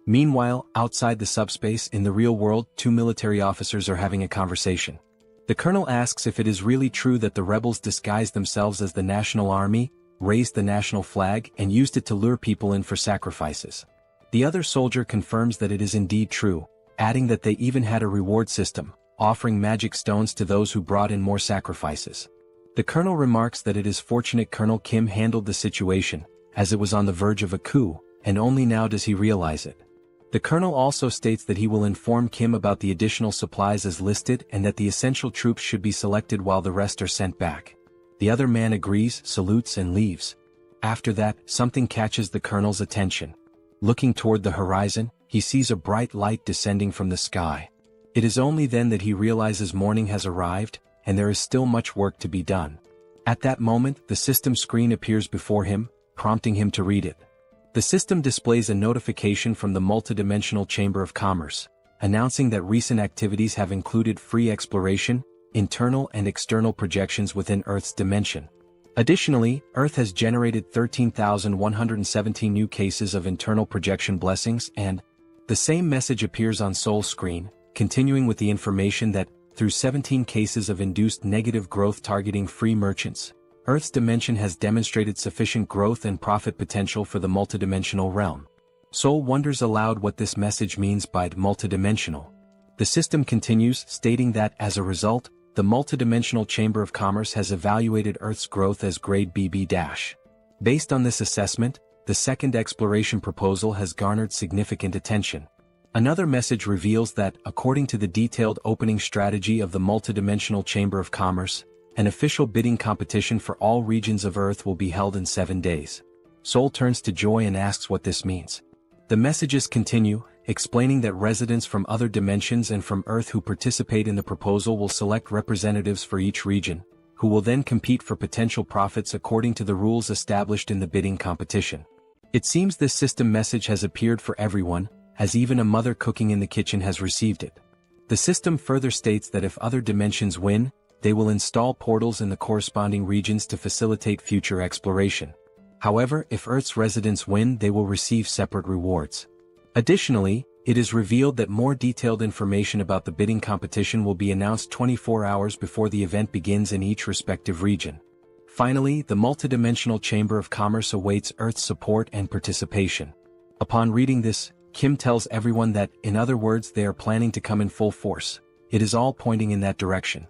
Meanwhile, outside the subspace, in the real world, two military officers are having a conversation. The colonel asks if it is really true that the rebels disguised themselves as the national army, raised the national flag, and used it to lure people in for sacrifices. The other soldier confirms that it is indeed true, adding that they even had a reward system, offering magic stones to those who brought in more sacrifices. The colonel remarks that it is fortunate Colonel Kim handled the situation, as it was on the verge of a coup, and only now does he realize it. The colonel also states that he will inform Kim about the additional supplies as listed and that the essential troops should be selected while the rest are sent back. The other man agrees, salutes and leaves. After that, something catches the colonel's attention. Looking toward the horizon, he sees a bright light descending from the sky. It is only then that he realizes morning has arrived, and there is still much work to be done. At that moment, the system screen appears before him, prompting him to read it. The system displays a notification from the multidimensional Chamber of Commerce, announcing that recent activities have included free exploration, internal and external projections within Earth's dimension. Additionally, Earth has generated 13,117 new cases of internal projection blessings, and the same message appears on Seoul's screen, continuing with the information that, through 17 cases of induced negative growth targeting free merchants, Earth's dimension has demonstrated sufficient growth and profit potential for the multidimensional realm. Seoul wonders aloud what this message means by multidimensional. The system continues, stating that, as a result, the multidimensional Chamber of Commerce has evaluated Earth's growth as grade BB-. Based on this assessment, the second exploration proposal has garnered significant attention. Another message reveals that, according to the detailed opening strategy of the multidimensional Chamber of Commerce, an official bidding competition for all regions of Earth will be held in 7 days. Seoul turns to Joy and asks what this means. The messages continue, explaining that residents from other dimensions and from Earth who participate in the proposal will select representatives for each region, who will then compete for potential profits according to the rules established in the bidding competition. It seems this system message has appeared for everyone, as even a mother cooking in the kitchen has received it. The system further states that if other dimensions win, they will install portals in the corresponding regions to facilitate future exploration. However, if Earth's residents win, they will receive separate rewards. Additionally, it is revealed that more detailed information about the bidding competition will be announced 24 hours before the event begins in each respective region. Finally, the multidimensional Chamber of Commerce awaits Earth's support and participation. Upon reading this, Kim tells everyone that, in other words, they are planning to come in full force. It is all pointing in that direction.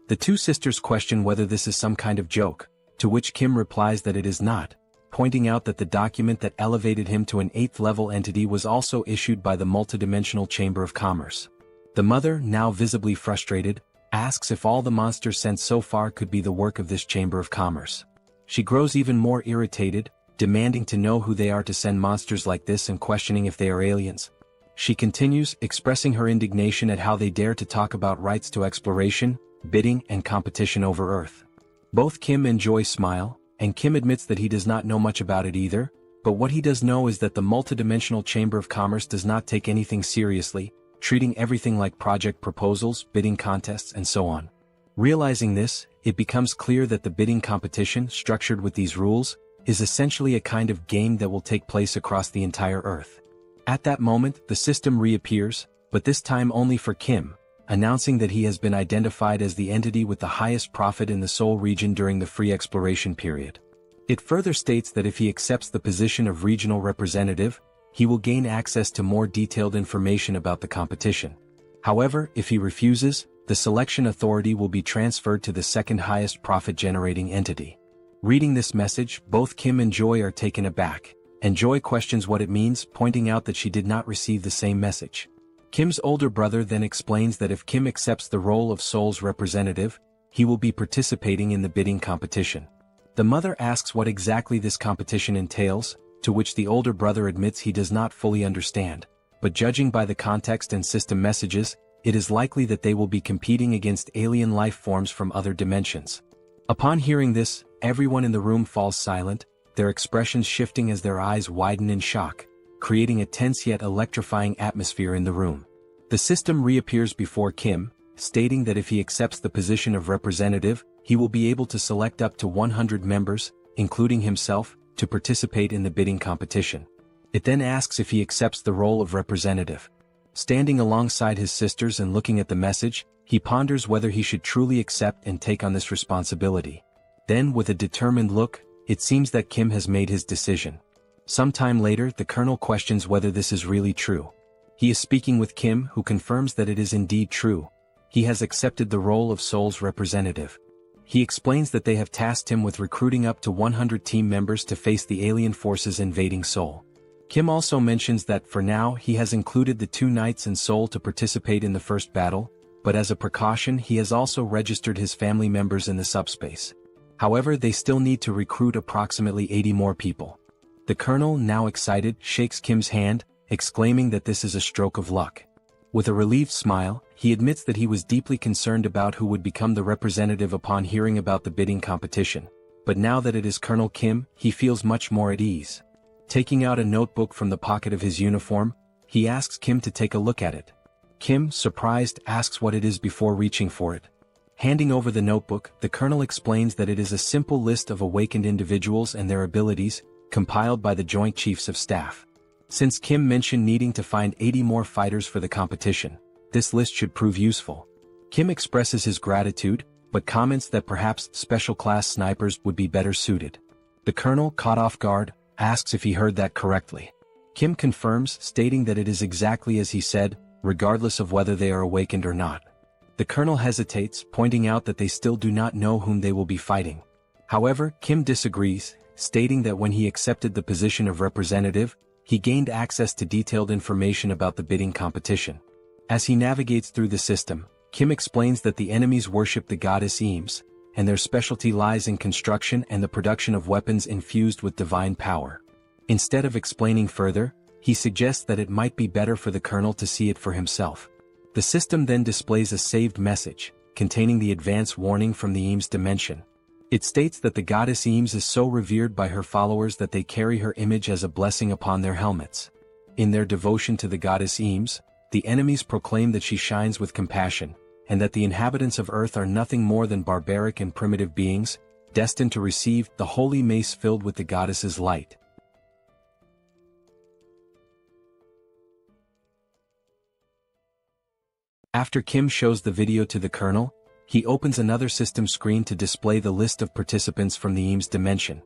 The two sisters question whether this is some kind of joke, to which Kim replies that it is not, pointing out that the document that elevated him to an 8th-level entity was also issued by the multidimensional Chamber of Commerce. The mother, now visibly frustrated, asks if all the monsters sent so far could be the work of this Chamber of Commerce. She grows even more irritated, demanding to know who they are to send monsters like this and questioning if they are aliens. She continues, expressing her indignation at how they dare to talk about rights to exploration, bidding, and competition over Earth. Both Kim and Joy smile, and Kim admits that he does not know much about it either, but what he does know is that the multidimensional Chamber of Commerce does not take anything seriously, treating everything like project proposals, bidding contests, and so on. Realizing this, it becomes clear that the bidding competition, structured with these rules, is essentially a kind of game that will take place across the entire Earth. At that moment, the system reappears, but this time only for Kim, announcing that he has been identified as the entity with the highest profit in the Seoul region during the free exploration period. It further states that if he accepts the position of regional representative, he will gain access to more detailed information about the competition. However, if he refuses, the selection authority will be transferred to the second highest profit-generating entity. Reading this message, both Kim and Joy are taken aback, and Joy questions what it means, pointing out that she did not receive the same message. Kim's older brother then explains that if Kim accepts the role of Seoul's representative, he will be participating in the bidding competition. The mother asks what exactly this competition entails, to which the older brother admits he does not fully understand, but judging by the context and system messages, it is likely that they will be competing against alien life forms from other dimensions. Upon hearing this, everyone in the room falls silent, their expressions shifting as their eyes widen in shock, creating a tense yet electrifying atmosphere in the room. The system reappears before Kim, stating that if he accepts the position of representative, he will be able to select up to 100 members, including himself, to participate in the bidding competition. It then asks if he accepts the role of representative. Standing alongside his sisters and looking at the message, he ponders whether he should truly accept and take on this responsibility. Then, with a determined look, it seems that Kim has made his decision. Sometime later, the Colonel questions whether this is really true. He is speaking with Kim, who confirms that it is indeed true. He has accepted the role of Seoul's representative. He explains that they have tasked him with recruiting up to 100 team members to face the alien forces invading Seoul. Kim also mentions that for now he has included the 2 knights in Seoul to participate in the first battle, but as a precaution he has also registered his family members in the SUBSPACE. However, they still need to recruit approximately 80 more people. The Colonel, now excited, shakes Kim's hand, exclaiming that this is a stroke of luck. With a relieved smile, he admits that he was deeply concerned about who would become the representative upon hearing about the bidding competition, but now that it is Colonel Kim, he feels much more at ease. Taking out a notebook from the pocket of his uniform, he asks Kim to take a look at it. Kim, surprised, asks what it is before reaching for it. Handing over the notebook, the Colonel explains that it is a simple list of awakened individuals and their abilities, compiled by the Joint Chiefs of Staff. Since Kim mentioned needing to find 80 more fighters for the competition, this list should prove useful. Kim expresses his gratitude, but comments that perhaps special-class snipers would be better suited. The Colonel, caught off guard, asks if he heard that correctly. Kim confirms, stating that it is exactly as he said, regardless of whether they are awakened or not. The Colonel hesitates, pointing out that they still do not know whom they will be fighting. However, Kim disagrees, stating that when he accepted the position of representative, he gained access to detailed information about the bidding competition. As he navigates through the system, Kim explains that the enemies worship the goddess Eames, and their specialty lies in construction and the production of weapons infused with divine power. Instead of explaining further, he suggests that it might be better for the Colonel to see it for himself. The system then displays a saved message, containing the advance warning from the Eames dimension. It states that the goddess Eames is so revered by her followers that they carry her image as a blessing upon their helmets. In their devotion to the goddess Eames, the enemies proclaim that she shines with compassion, and that the inhabitants of Earth are nothing more than barbaric and primitive beings, destined to receive the holy mace filled with the goddess's light. After Kim shows the video to the Colonel, he opens another system screen to display the list of participants from the Eames dimension.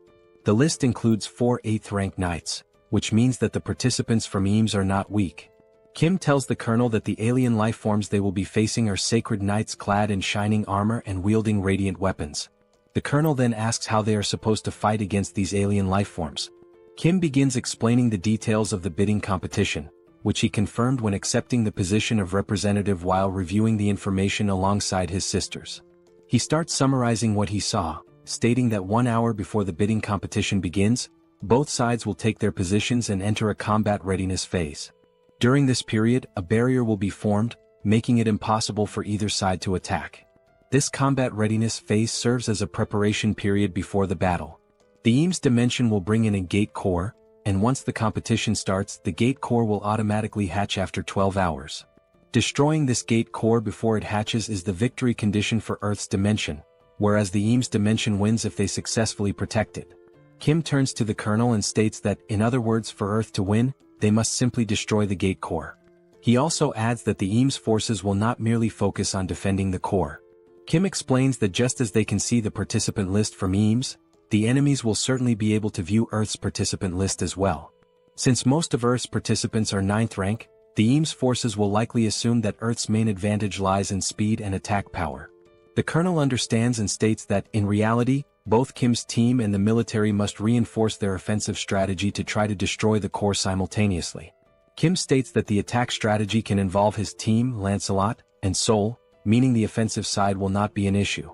The list includes 4 8th-rank knights, which means that the participants from Eames are not weak. Kim tells the Colonel that the alien life forms they will be facing are sacred knights clad in shining armor and wielding radiant weapons. The Colonel then asks how they are supposed to fight against these alien life forms. Kim begins explaining the details of the bidding competition, which he confirmed when accepting the position of representative while reviewing the information alongside his sisters. He starts summarizing what he saw, stating that 1 hour before the bidding competition begins, both sides will take their positions and enter a combat readiness phase. During this period, a barrier will be formed, making it impossible for either side to attack. This combat readiness phase serves as a preparation period before the battle. The Eames dimension will bring in a gate core, and once the competition starts, the gate core will automatically hatch after 12 hours. Destroying this gate core before it hatches is the victory condition for Earth's dimension, whereas the Eames dimension wins if they successfully protect it. Kim turns to the Colonel and states that, in other words, for Earth to win, they must simply destroy the gate core. He also adds that the Eames forces will not merely focus on defending the core. Kim explains that just as they can see the participant list from Eames, the enemies will certainly be able to view Earth's participant list as well. Since most of Earth's participants are 9th rank, the Eames forces will likely assume that Earth's main advantage lies in speed and attack power. The Colonel understands and states that, in reality, both Kim's team and the military must reinforce their offensive strategy to try to destroy the core simultaneously. Kim states that the attack strategy can involve his team, Lancelot, and Seoul, meaning the offensive side will not be an issue.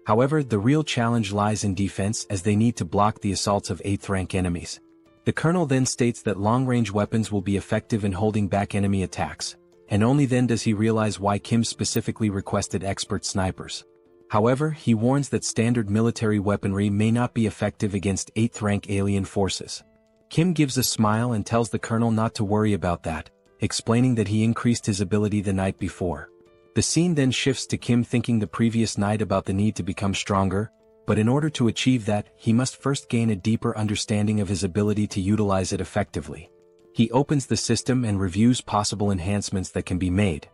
However, the real challenge lies in defense as they need to block the assaults of 8th rank enemies. The Colonel then states that long-range weapons will be effective in holding back enemy attacks, and only then does he realize why Kim specifically requested expert snipers. However, he warns that standard military weaponry may not be effective against 8th rank alien forces. Kim gives a smile and tells the Colonel not to worry about that, explaining that he increased his ability the night before. The scene then shifts to Kim thinking the previous night about the need to become stronger, but in order to achieve that, he must first gain a deeper understanding of his ability to utilize it effectively. He opens the system and reviews possible enhancements that can be made.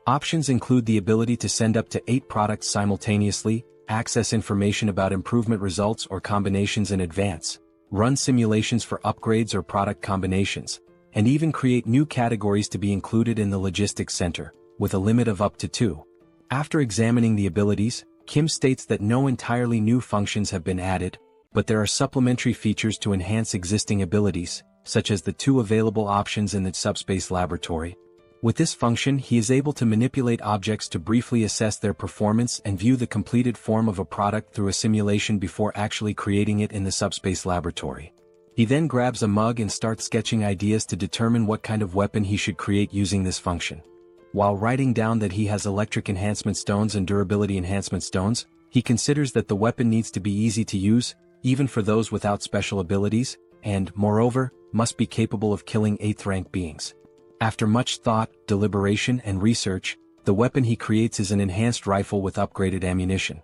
Options include the ability to send up to 8 products simultaneously, access information about improvement results or combinations in advance, run simulations for upgrades or product combinations, and even create new categories to be included in the logistics center, with a limit of up to 2. After examining the abilities, Kim states that no entirely new functions have been added, but there are supplementary features to enhance existing abilities, such as the 2 available options in the SUBSPACE laboratory. With this function, he is able to manipulate objects to briefly assess their performance and view the completed form of a product through a simulation before actually creating it in the SUBSPACE laboratory. He then grabs a mug and starts sketching ideas to determine what kind of weapon he should create using this function. While writing down that he has electric enhancement stones and durability enhancement stones, he considers that the weapon needs to be easy to use, even for those without special abilities, and, moreover, must be capable of killing 8th rank beings. After much thought, deliberation, and research, the weapon he creates is an enhanced rifle with upgraded ammunition.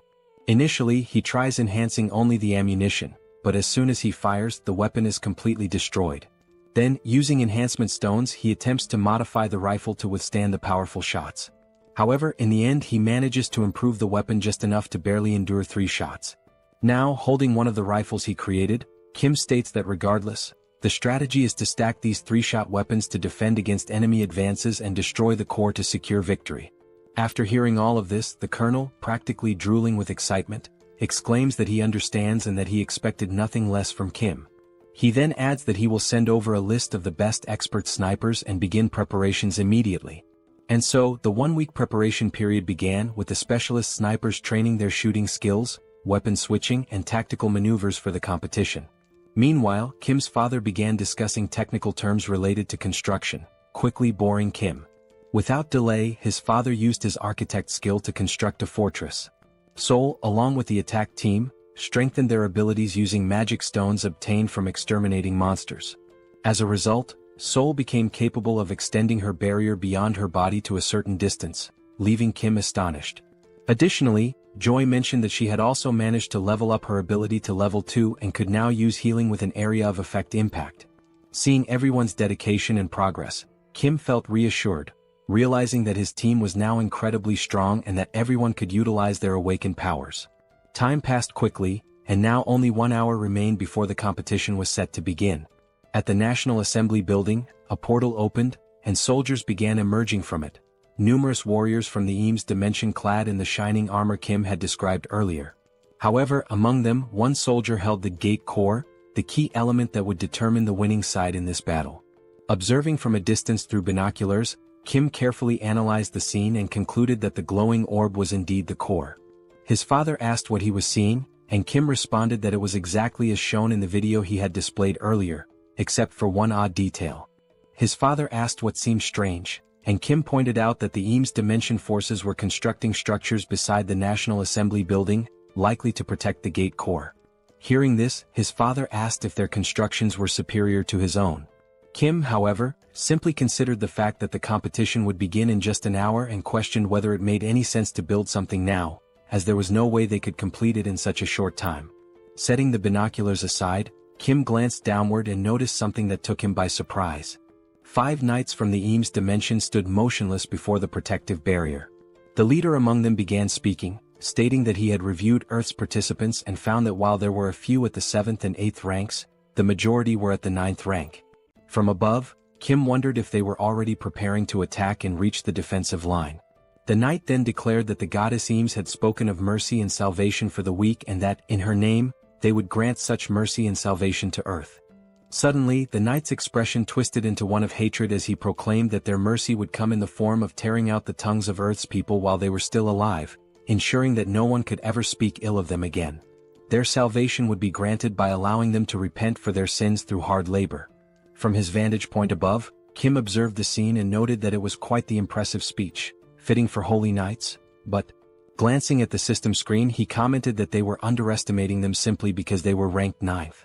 Initially, he tries enhancing only the ammunition, but as soon as he fires, the weapon is completely destroyed. Then, using enhancement stones, he attempts to modify the rifle to withstand the powerful shots. However, in the end he manages to improve the weapon just enough to barely endure 3 shots. Now, holding one of the rifles he created, Kim states that regardless, the strategy is to stack these 3-shot weapons to defend against enemy advances and destroy the core to secure victory. After hearing all of this, the Colonel, practically drooling with excitement, exclaims that he understands and that he expected nothing less from Kim. He then adds that he will send over a list of the best expert snipers and begin preparations immediately. And so, the 1-week preparation period began with the specialist snipers training their shooting skills, weapon switching, and tactical maneuvers for the competition. Meanwhile, Kim's father began discussing technical terms related to construction, quickly boring Kim. Without delay, his father used his architect skill to construct a fortress. Seoul, along with the attack team, strengthened their abilities using magic stones obtained from exterminating monsters. As a result, Seoul became capable of extending her barrier beyond her body to a certain distance, leaving Kim astonished. Additionally, Joy mentioned that she had also managed to level up her ability to level 2 and could now use healing with an area of effect impact. Seeing everyone's dedication and progress, Kim felt reassured, realizing that his team was now incredibly strong and that everyone could utilize their awakened powers. Time passed quickly, and now only 1 hour remained before the competition was set to begin. At the National Assembly building, a portal opened, and soldiers began emerging from it. Numerous warriors from the Eames dimension clad in the shining armor Kim had described earlier. However, among them, one soldier held the gate core, the key element that would determine the winning side in this battle. Observing from a distance through binoculars, Kim carefully analyzed the scene and concluded that the glowing orb was indeed the core. His father asked what he was seeing, and Kim responded that it was exactly as shown in the video he had displayed earlier, except for one odd detail. His father asked what seemed strange, and Kim pointed out that the Eames Dimension forces were constructing structures beside the National Assembly building, likely to protect the gate core. Hearing this, his father asked if their constructions were superior to his own. Kim, however, simply considered the fact that the competition would begin in just an hour and questioned whether it made any sense to build something now, as there was no way they could complete it in such a short time. Setting the binoculars aside, Kim glanced downward and noticed something that took him by surprise. 5 knights from the Eames Dimension stood motionless before the protective barrier. The leader among them began speaking, stating that he had reviewed Earth's participants and found that while there were a few at the 7th and 8th ranks, the majority were at the 9th rank. From above, Kim wondered if they were already preparing to attack and reach the defensive line. The knight then declared that the goddess Eames had spoken of mercy and salvation for the weak and that, in her name, they would grant such mercy and salvation to Earth. Suddenly, the knight's expression twisted into one of hatred as he proclaimed that their mercy would come in the form of tearing out the tongues of Earth's people while they were still alive, ensuring that no one could ever speak ill of them again. Their salvation would be granted by allowing them to repent for their sins through hard labor. From his vantage point above, Kim observed the scene and noted that it was quite the impressive speech, fitting for holy knights, but, glancing at the system screen, he commented that they were underestimating them simply because they were ranked 9th.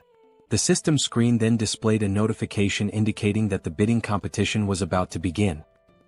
The system screen then displayed a notification indicating that the bidding competition was about to begin.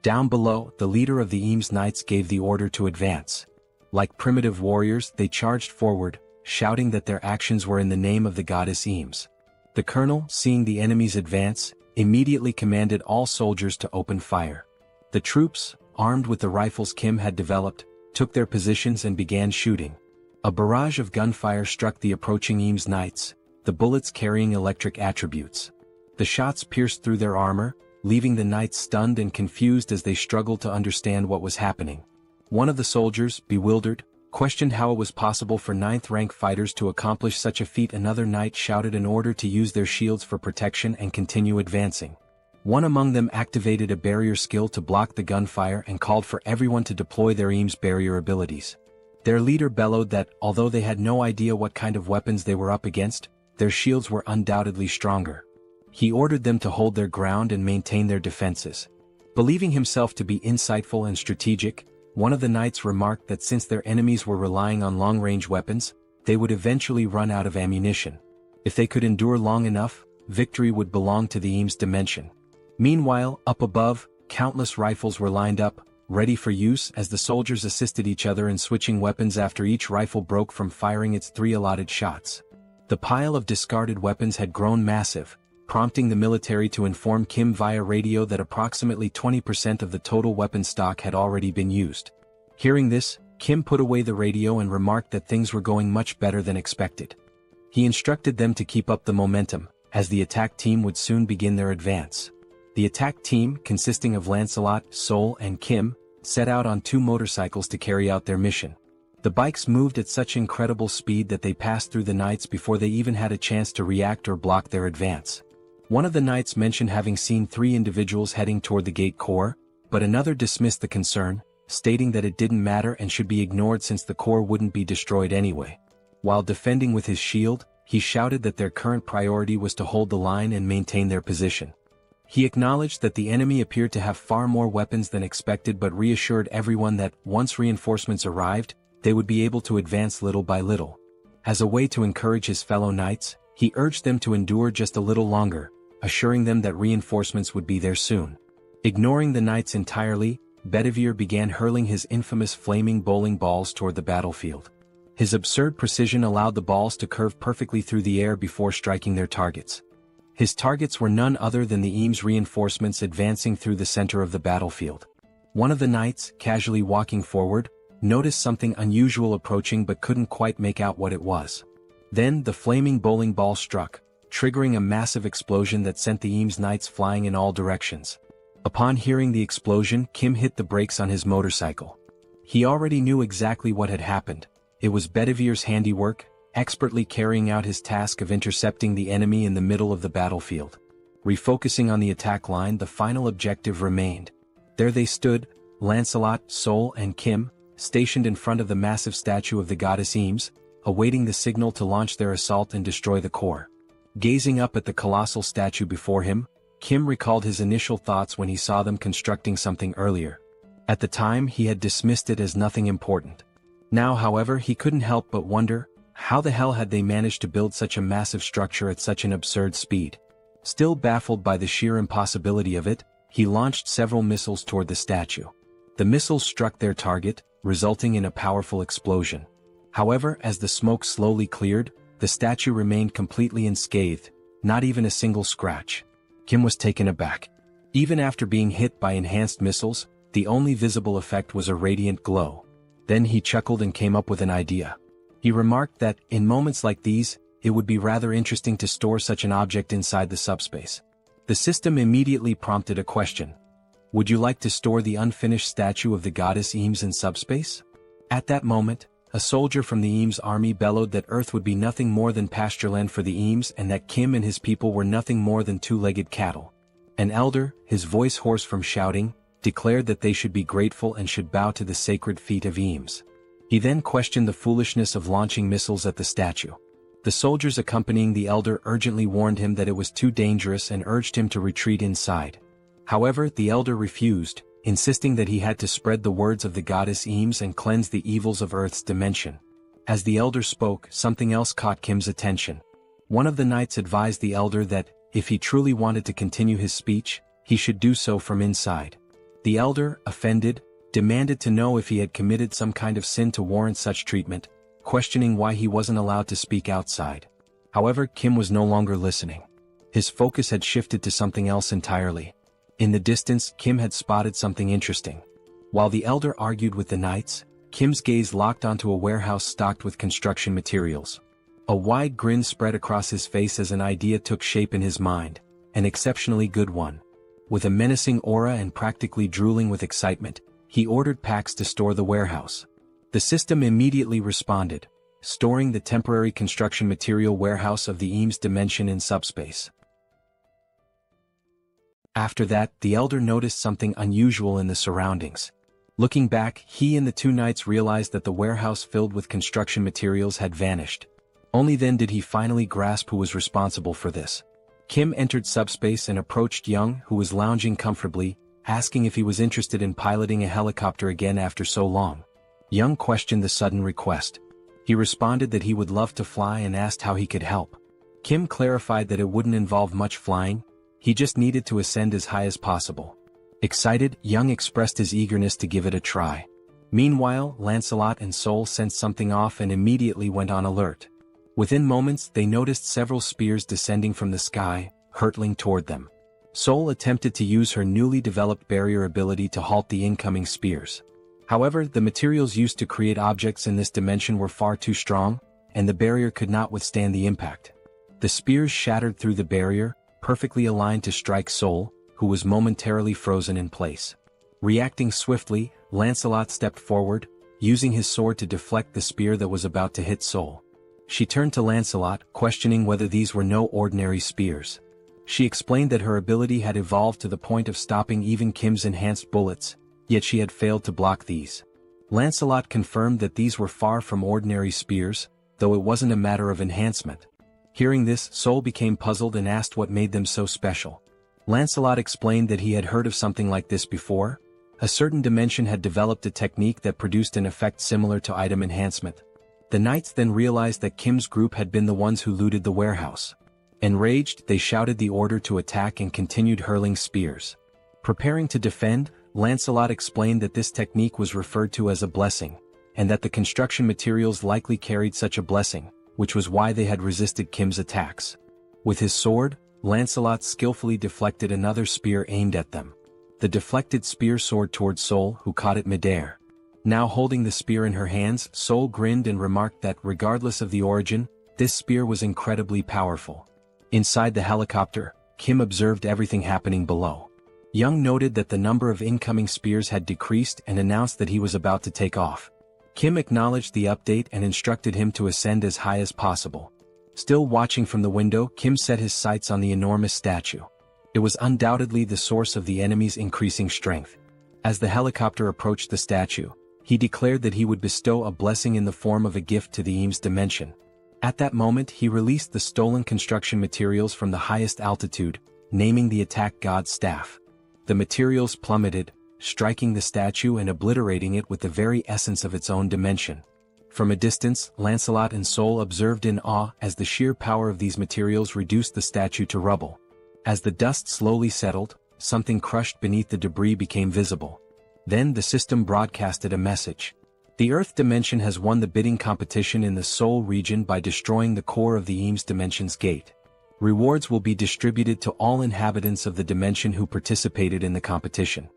Down below, the leader of the Eames Knights gave the order to advance. Like primitive warriors, they charged forward, shouting that their actions were in the name of the goddess Eames. The colonel, seeing the enemies advance, immediately commanded all soldiers to open fire. The troops, armed with the rifles Kim had developed, took their positions and began shooting. A barrage of gunfire struck the approaching Eames Knights, the bullets carrying electric attributes. The shots pierced through their armor, leaving the knights stunned and confused as they struggled to understand what was happening. One of the soldiers, bewildered, questioned how it was possible for 9th rank fighters to accomplish such a feat. Another knight shouted an order to use their shields for protection and continue advancing. One among them activated a barrier skill to block the gunfire and called for everyone to deploy their Eames barrier abilities. Their leader bellowed that, although they had no idea what kind of weapons they were up against, their shields were undoubtedly stronger. He ordered them to hold their ground and maintain their defenses. Believing himself to be insightful and strategic, one of the knights remarked that since their enemies were relying on long-range weapons, they would eventually run out of ammunition. If they could endure long enough, victory would belong to the Eames Dimension. Meanwhile, up above, countless rifles were lined up, ready for use as the soldiers assisted each other in switching weapons after each rifle broke from firing its 3 allotted shots. The pile of discarded weapons had grown massive, prompting the military to inform Kim via radio that approximately 20% of the total weapon stock had already been used. Hearing this, Kim put away the radio and remarked that things were going much better than expected. He instructed them to keep up the momentum, as the attack team would soon begin their advance. The attack team, consisting of Lancelot, Seoul, and Kim, set out on 2 motorcycles to carry out their mission. The bikes moved at such incredible speed that they passed through the knights before they even had a chance to react or block their advance. One of the knights mentioned having seen 3 individuals heading toward the gate core, but another dismissed the concern, stating that it didn't matter and should be ignored since the core wouldn't be destroyed anyway. While defending with his shield, he shouted that their current priority was to hold the line and maintain their position. He acknowledged that the enemy appeared to have far more weapons than expected but reassured everyone that, once reinforcements arrived, they would be able to advance little by little. As a way to encourage his fellow knights, he urged them to endure just a little longer, assuring them that reinforcements would be there soon. Ignoring the knights entirely, Bedivere began hurling his infamous flaming bowling balls toward the battlefield. His absurd precision allowed the balls to curve perfectly through the air before striking their targets. His targets were none other than the Eames reinforcements advancing through the center of the battlefield. One of the knights, casually walking forward, noticed something unusual approaching but couldn't quite make out what it was. Then the flaming bowling ball struck, triggering a massive explosion that sent the Eames Knights flying in all directions. Upon hearing the explosion, Kim hit the brakes on his motorcycle. He already knew exactly what had happened. It was Bedivere's handiwork, expertly carrying out his task of intercepting the enemy in the middle of the battlefield. Refocusing on the attack line, the final objective remained. There they stood, Lancelot, Seoul and Kim, stationed in front of the massive statue of the goddess Eames, awaiting the signal to launch their assault and destroy the core. Gazing up at the colossal statue before him, Kim recalled his initial thoughts when he saw them constructing something earlier. At the time, he had dismissed it as nothing important. Now, however, he couldn't help but wonder, how the hell had they managed to build such a massive structure at such an absurd speed? Still baffled by the sheer impossibility of it, he launched several missiles toward the statue. The missiles struck their target, resulting in a powerful explosion. However, as the smoke slowly cleared, the statue remained completely unscathed, not even a single scratch. Kim was taken aback. Even after being hit by enhanced missiles, the only visible effect was a radiant glow. Then he chuckled and came up with an idea. He remarked that, in moments like these, it would be rather interesting to store such an object inside the subspace. The system immediately prompted a question. Would you like to store the unfinished statue of the goddess Eames in subspace? At that moment, a soldier from the Eames army bellowed that Earth would be nothing more than pastureland for the Eames and that Kim and his people were nothing more than two-legged cattle. An elder, his voice hoarse from shouting, declared that they should be grateful and should bow to the sacred feet of Eames. He then questioned the foolishness of launching missiles at the statue. The soldiers accompanying the elder urgently warned him that it was too dangerous and urged him to retreat inside. However, the elder refused, insisting that he had to spread the words of the goddess Eames and cleanse the evils of Earth's dimension. As the elder spoke, something else caught Kim's attention. One of the knights advised the elder that, if he truly wanted to continue his speech, he should do so from inside. The elder, offended, demanded to know if he had committed some kind of sin to warrant such treatment, questioning why he wasn't allowed to speak outside. However, Kim was no longer listening. His focus had shifted to something else entirely. In the distance, Kim had spotted something interesting. While the elder argued with the knights, Kim's gaze locked onto a warehouse stocked with construction materials. A wide grin spread across his face as an idea took shape in his mind, an exceptionally good one. With a menacing aura and practically drooling with excitement, he ordered packs to store the warehouse. The system immediately responded, storing the temporary construction material warehouse of the Eames dimension in subspace. After that, the elder noticed something unusual in the surroundings. Looking back, he and the two knights realized that the warehouse filled with construction materials had vanished. Only then did he finally grasp who was responsible for this. Kim entered subspace and approached Young, who was lounging comfortably, asking if he was interested in piloting a helicopter again after so long. Young questioned the sudden request. He responded that he would love to fly and asked how he could help. Kim clarified that it wouldn't involve much flying, he just needed to ascend as high as possible. Excited, Young expressed his eagerness to give it a try. Meanwhile, Lancelot and Seoul sensed something off and immediately went on alert. Within moments, they noticed several spears descending from the sky, hurtling toward them. Seoul attempted to use her newly developed barrier ability to halt the incoming spears. However, the materials used to create objects in this dimension were far too strong, and the barrier could not withstand the impact. The spears shattered through the barrier, perfectly aligned to strike Seoul, who was momentarily frozen in place. Reacting swiftly, Lancelot stepped forward, using his sword to deflect the spear that was about to hit Seoul. She turned to Lancelot, questioning whether these were no ordinary spears. She explained that her ability had evolved to the point of stopping even Kim's enhanced bullets, yet she had failed to block these. Lancelot confirmed that these were far from ordinary spears, though it wasn't a matter of enhancement. Hearing this, Seoul became puzzled and asked what made them so special. Lancelot explained that he had heard of something like this before. A certain dimension had developed a technique that produced an effect similar to item enhancement. The knights then realized that Kim's group had been the ones who looted the warehouse. Enraged, they shouted the order to attack and continued hurling spears. Preparing to defend, Lancelot explained that this technique was referred to as a blessing, and that the construction materials likely carried such a blessing, which was why they had resisted Kim's attacks. With his sword, Lancelot skillfully deflected another spear aimed at them. The deflected spear soared toward Seoul, who caught it midair. Now holding the spear in her hands, Seoul grinned and remarked that, regardless of the origin, this spear was incredibly powerful. Inside the helicopter, Kim observed everything happening below. Young noted that the number of incoming spears had decreased and announced that he was about to take off. Kim acknowledged the update and instructed him to ascend as high as possible. Still watching from the window, Kim set his sights on the enormous statue. It was undoubtedly the source of the enemy's increasing strength. As the helicopter approached the statue, he declared that he would bestow a blessing in the form of a gift to the Eames dimension. At that moment he released the stolen construction materials from the highest altitude, naming the attack god's staff. The materials plummeted, striking the statue and obliterating it with the very essence of its own dimension. From a distance, Lancelot and Seoul observed in awe as the sheer power of these materials reduced the statue to rubble. As the dust slowly settled, something crushed beneath the debris became visible. Then the system broadcasted a message. The Earth dimension has won the bidding competition in the Seoul region by destroying the core of the Eames dimension's gate. Rewards will be distributed to all inhabitants of the dimension who participated in the competition.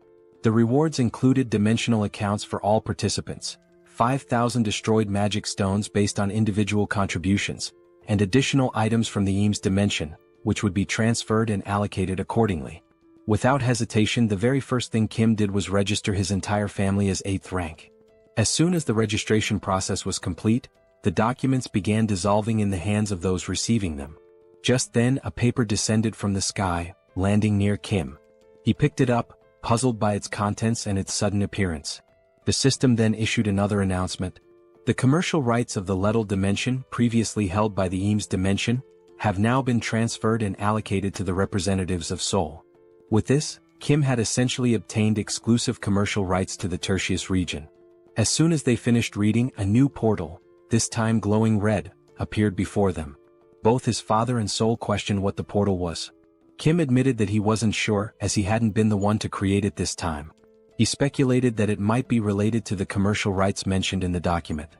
The rewards included dimensional accounts for all participants, 5,000 destroyed magic stones based on individual contributions, and additional items from the Eames dimension, which would be transferred and allocated accordingly. Without hesitation, the very first thing Kim did was register his entire family as 8th rank. As soon as the registration process was complete, the documents began dissolving in the hands of those receiving them. Just then a paper descended from the sky, landing near Kim. He picked it up, puzzled by its contents and its sudden appearance. The system then issued another announcement. The commercial rights of the Lettal dimension, previously held by the Eames dimension, have now been transferred and allocated to the representatives of Seoul. With this, Kim had essentially obtained exclusive commercial rights to the Tertius region. As soon as they finished reading, a new portal, this time glowing red, appeared before them. Both his father and Seoul questioned what the portal was. Kim admitted that he wasn't sure, as he hadn't been the one to create it this time. He speculated that it might be related to the commercial rights mentioned in the document.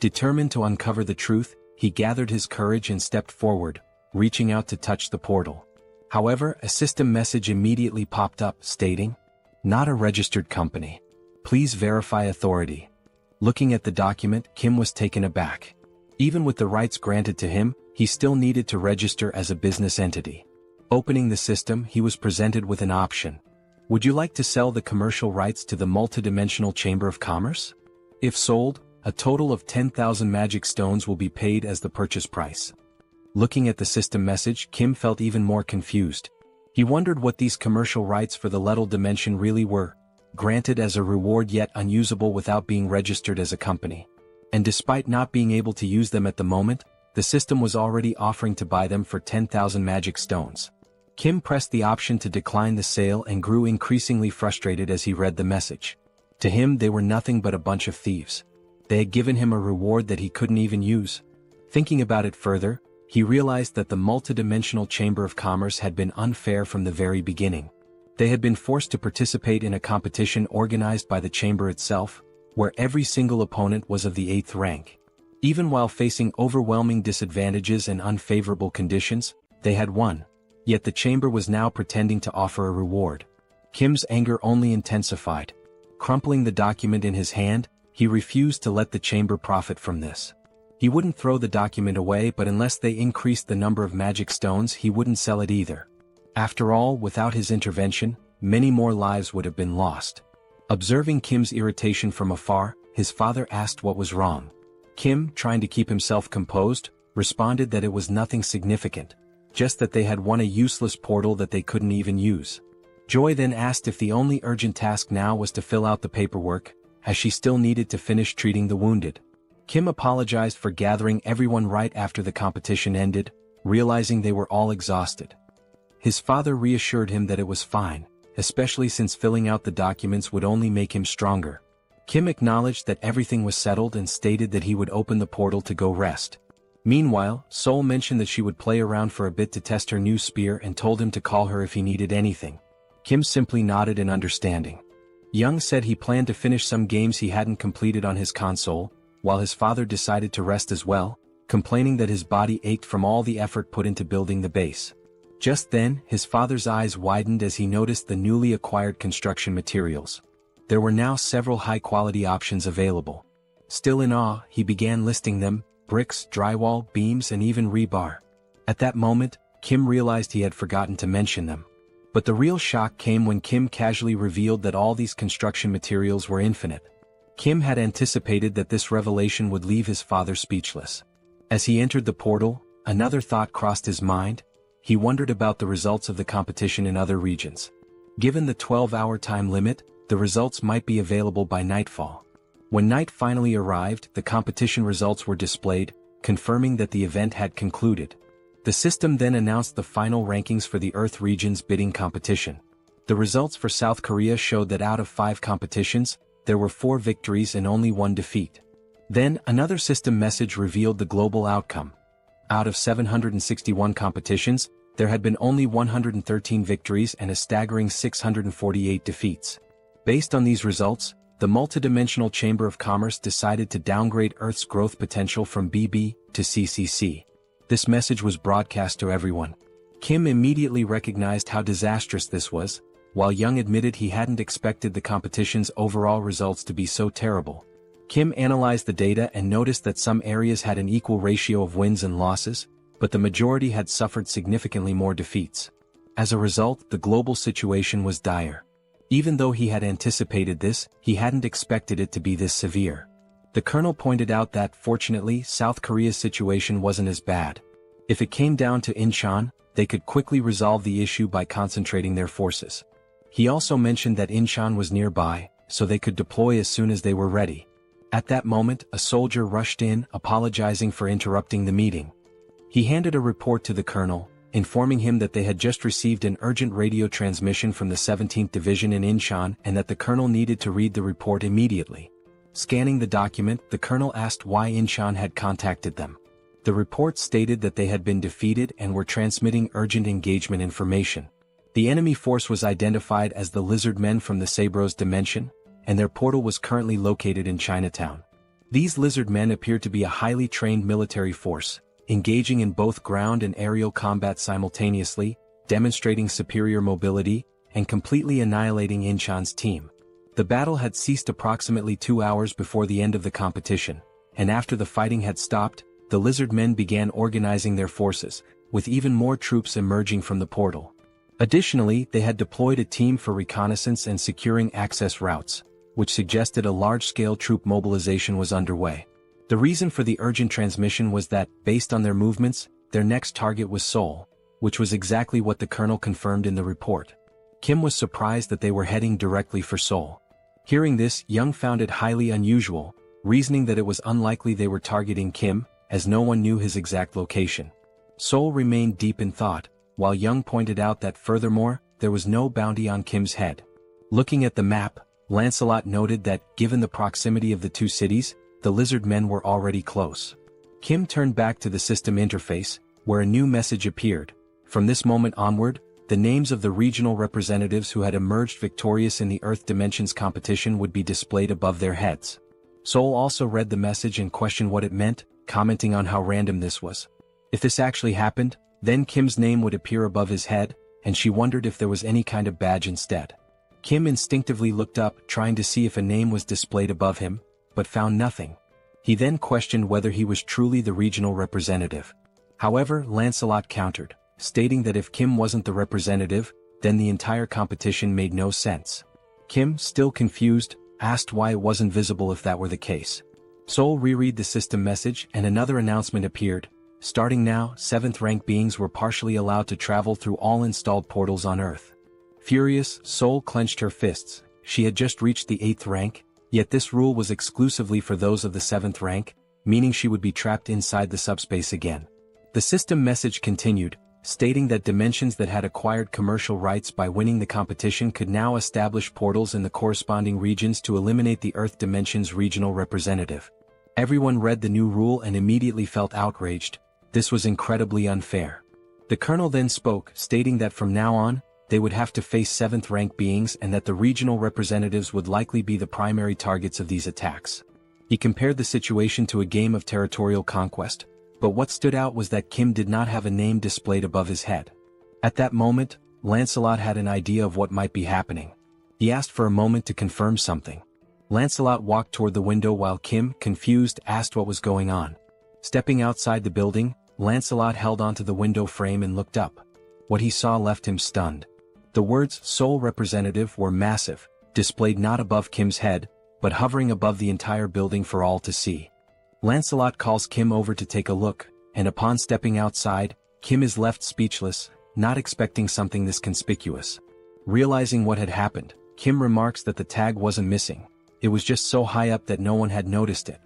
Determined to uncover the truth, he gathered his courage and stepped forward, reaching out to touch the portal. However, a system message immediately popped up, stating, "Not a registered company. Please verify authority." Looking at the document, Kim was taken aback. Even with the rights granted to him, he still needed to register as a business entity. Opening the system, he was presented with an option. Would you like to sell the commercial rights to the multidimensional Chamber of Commerce? If sold, a total of 10,000 magic stones will be paid as the purchase price. Looking at the system message, Kim felt even more confused. He wondered what these commercial rights for the Lettal dimension really were, granted as a reward yet unusable without being registered as a company. And despite not being able to use them at the moment, the system was already offering to buy them for 10,000 magic stones. Kim pressed the option to decline the sale and grew increasingly frustrated as he read the message. To him, they were nothing but a bunch of thieves. They had given him a reward that he couldn't even use. Thinking about it further, he realized that the multidimensional Chamber of Commerce had been unfair from the very beginning. They had been forced to participate in a competition organized by the chamber itself, where every single opponent was of the 8th rank. Even while facing overwhelming disadvantages and unfavorable conditions, they had won. Yet the chamber was now pretending to offer a reward. Kim's anger only intensified. Crumpling the document in his hand, he refused to let the chamber profit from this. He wouldn't throw the document away, but unless they increased the number of magic stones, he wouldn't sell it either. After all, without his intervention, many more lives would have been lost. Observing Kim's irritation from afar, his father asked what was wrong. Kim, trying to keep himself composed, responded that it was nothing significant, just that they had won a useless portal that they couldn't even use. Joy then asked if the only urgent task now was to fill out the paperwork, as she still needed to finish treating the wounded. Kim apologized for gathering everyone right after the competition ended, realizing they were all exhausted. His father reassured him that it was fine, especially since filling out the documents would only make him stronger. Kim acknowledged that everything was settled and stated that he would open the portal to go rest. Meanwhile, Seoul mentioned that she would play around for a bit to test her new spear and told him to call her if he needed anything. Kim simply nodded in understanding. Young said he planned to finish some games he hadn't completed on his console, while his father decided to rest as well, complaining that his body ached from all the effort put into building the base. Just then, his father's eyes widened as he noticed the newly acquired construction materials. There were now several high-quality options available. Still in awe, he began listing them: bricks, drywall, beams, and even rebar. At that moment, Kim realized he had forgotten to mention them. But the real shock came when Kim casually revealed that all these construction materials were infinite. Kim had anticipated that this revelation would leave his father speechless. As he entered the portal, another thought crossed his mind. he wondered about the results of the competition in other regions. Given the 12-hour time limit, the results might be available by nightfall. When night finally arrived, the competition results were displayed, confirming that the event had concluded. The system then announced the final rankings for the Earth region's bidding competition. The results for South Korea showed that out of 5 competitions, there were 4 victories and only 1 defeat. Then, another system message revealed the global outcome. Out of 761 competitions, there had been only 113 victories and a staggering 648 defeats. Based on these results, the multidimensional Chamber of Commerce decided to downgrade Earth's growth potential from BB to CCC. This message was broadcast to everyone. Kim immediately recognized how disastrous this was, while Young admitted he hadn't expected the competition's overall results to be so terrible. Kim analyzed the data and noticed that some areas had an equal ratio of wins and losses, but the majority had suffered significantly more defeats. As a result, the global situation was dire. Even though he had anticipated this, he hadn't expected it to be this severe. The colonel pointed out that, fortunately, South Korea's situation wasn't as bad. If it came down to Incheon, they could quickly resolve the issue by concentrating their forces. He also mentioned that Incheon was nearby, so they could deploy as soon as they were ready. At that moment, a soldier rushed in, apologizing for interrupting the meeting. He handed a report to the colonel, informing him that they had just received an urgent radio transmission from the 17th Division in Incheon and that the colonel needed to read the report immediately. Scanning the document, the colonel asked why Incheon had contacted them. The report stated that they had been defeated and were transmitting urgent engagement information. The enemy force was identified as the Lizard Men from the Sabros dimension, and their portal was currently located in Chinatown. These Lizard Men appear to be a highly trained military force, engaging in both ground and aerial combat simultaneously, demonstrating superior mobility, and completely annihilating Incheon's team. The battle had ceased approximately 2 hours before the end of the competition, and after the fighting had stopped, the Lizard Men began organizing their forces, with even more troops emerging from the portal. Additionally, they had deployed a team for reconnaissance and securing access routes, which suggested a large-scale troop mobilization was underway. The reason for the urgent transmission was that, based on their movements, their next target was Seoul, which was exactly what the colonel confirmed in the report. Kim was surprised that they were heading directly for Seoul. Hearing this, Young found it highly unusual, reasoning that it was unlikely they were targeting Kim, as no one knew his exact location. Seoul remained deep in thought, while Young pointed out that furthermore, there was no bounty on Kim's head. Looking at the map, Lancelot noted that, given the proximity of the 2 cities, the Lizard Men were already close. Kim turned back to the system interface, where a new message appeared. From this moment onward, the names of the regional representatives who had emerged victorious in the Earth Dimensions competition would be displayed above their heads. Seoul also read the message and questioned what it meant, commenting on how random this was. If this actually happened, then Kim's name would appear above his head, and she wondered if there was any kind of badge instead. Kim instinctively looked up, trying to see if a name was displayed above him, but found nothing. He then questioned whether he was truly the regional representative. However, Lancelot countered, stating that if Kim wasn't the representative, then the entire competition made no sense. Kim, still confused, asked why it wasn't visible if that were the case. Seoul reread the system message and another announcement appeared. Starting now, 7th rank beings were partially allowed to travel through all installed portals on Earth. Furious, Seoul clenched her fists. She had just reached the 8th rank, yet this rule was exclusively for those of the 7th rank, meaning she would be trapped inside the subspace again. The system message continued, stating that dimensions that had acquired commercial rights by winning the competition could now establish portals in the corresponding regions to eliminate the Earth Dimension's regional representative. Everyone read the new rule and immediately felt outraged. This was incredibly unfair. The colonel then spoke, stating that from now on, they would have to face 7th rank beings and that the regional representatives would likely be the primary targets of these attacks. He compared the situation to a game of territorial conquest, but what stood out was that Kim did not have a name displayed above his head. At that moment, Lancelot had an idea of what might be happening. He asked for a moment to confirm something. Lancelot walked toward the window while Kim, confused, asked what was going on. Stepping outside the building, Lancelot held onto the window frame and looked up. What he saw left him stunned. The words "Seoul Representative" were massive, displayed not above Kim's head, but hovering above the entire building for all to see. Lancelot calls Kim over to take a look, and upon stepping outside, Kim is left speechless, not expecting something this conspicuous. Realizing what had happened, Kim remarks that the tag wasn't missing. It was just so high up that no one had noticed it.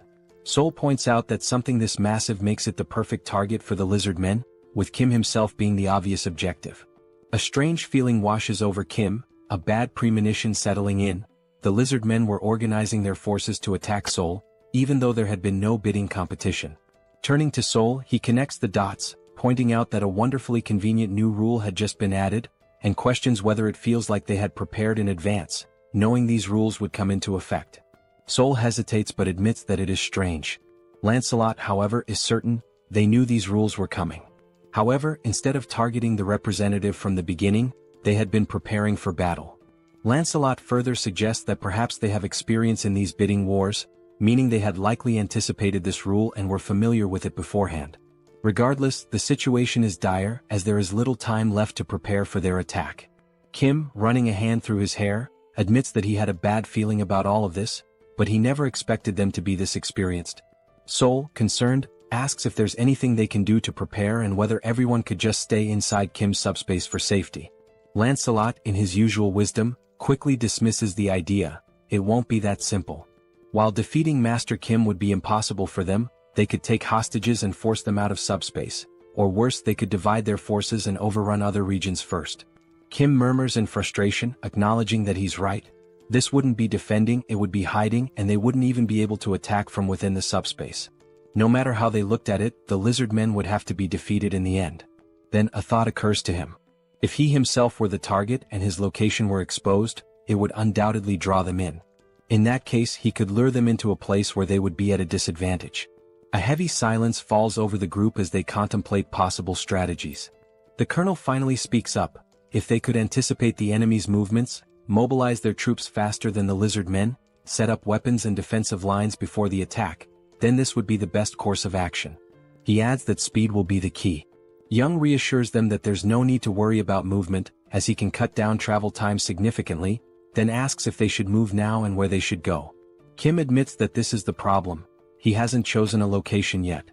Seoul points out that something this massive makes it the perfect target for the lizard men, with Kim himself being the obvious objective. A strange feeling washes over Kim, a bad premonition settling in. The lizard men were organizing their forces to attack Seoul, even though there had been no bidding competition. Turning to Seoul, he connects the dots, pointing out that a wonderfully convenient new rule had just been added, and questions whether it feels like they had prepared in advance, knowing these rules would come into effect. Seoul hesitates but admits that it is strange. Lancelot, however, is certain they knew these rules were coming. However, instead of targeting the representative from the beginning, they had been preparing for battle. Lancelot further suggests that perhaps they have experience in these bidding wars, meaning they had likely anticipated this rule and were familiar with it beforehand. Regardless, the situation is dire as there is little time left to prepare for their attack. Kim, running a hand through his hair, admits that he had a bad feeling about all of this, but he never expected them to be this experienced. Seoul, concerned, asks if there's anything they can do to prepare and whether everyone could just stay inside Kim's subspace for safety. Lancelot, in his usual wisdom, quickly dismisses the idea. It won't be that simple. While defeating Master Kim would be impossible for them, they could take hostages and force them out of subspace, or worse, they could divide their forces and overrun other regions first. Kim murmurs in frustration, acknowledging that he's right. This wouldn't be defending, it would be hiding, and they wouldn't even be able to attack from within the subspace. No matter how they looked at it, the lizard men would have to be defeated in the end. Then a thought occurs to him. If he himself were the target and his location were exposed, it would undoubtedly draw them in. In that case, he could lure them into a place where they would be at a disadvantage. A heavy silence falls over the group as they contemplate possible strategies. The colonel finally speaks up. If they could anticipate the enemy's movements, mobilize their troops faster than the lizard men, set up weapons and defensive lines before the attack, then this would be the best course of action. He adds that speed will be the key. Young reassures them that there's no need to worry about movement, as he can cut down travel time significantly, then asks if they should move now and where they should go. Kim admits that this is the problem. He hasn't chosen a location yet.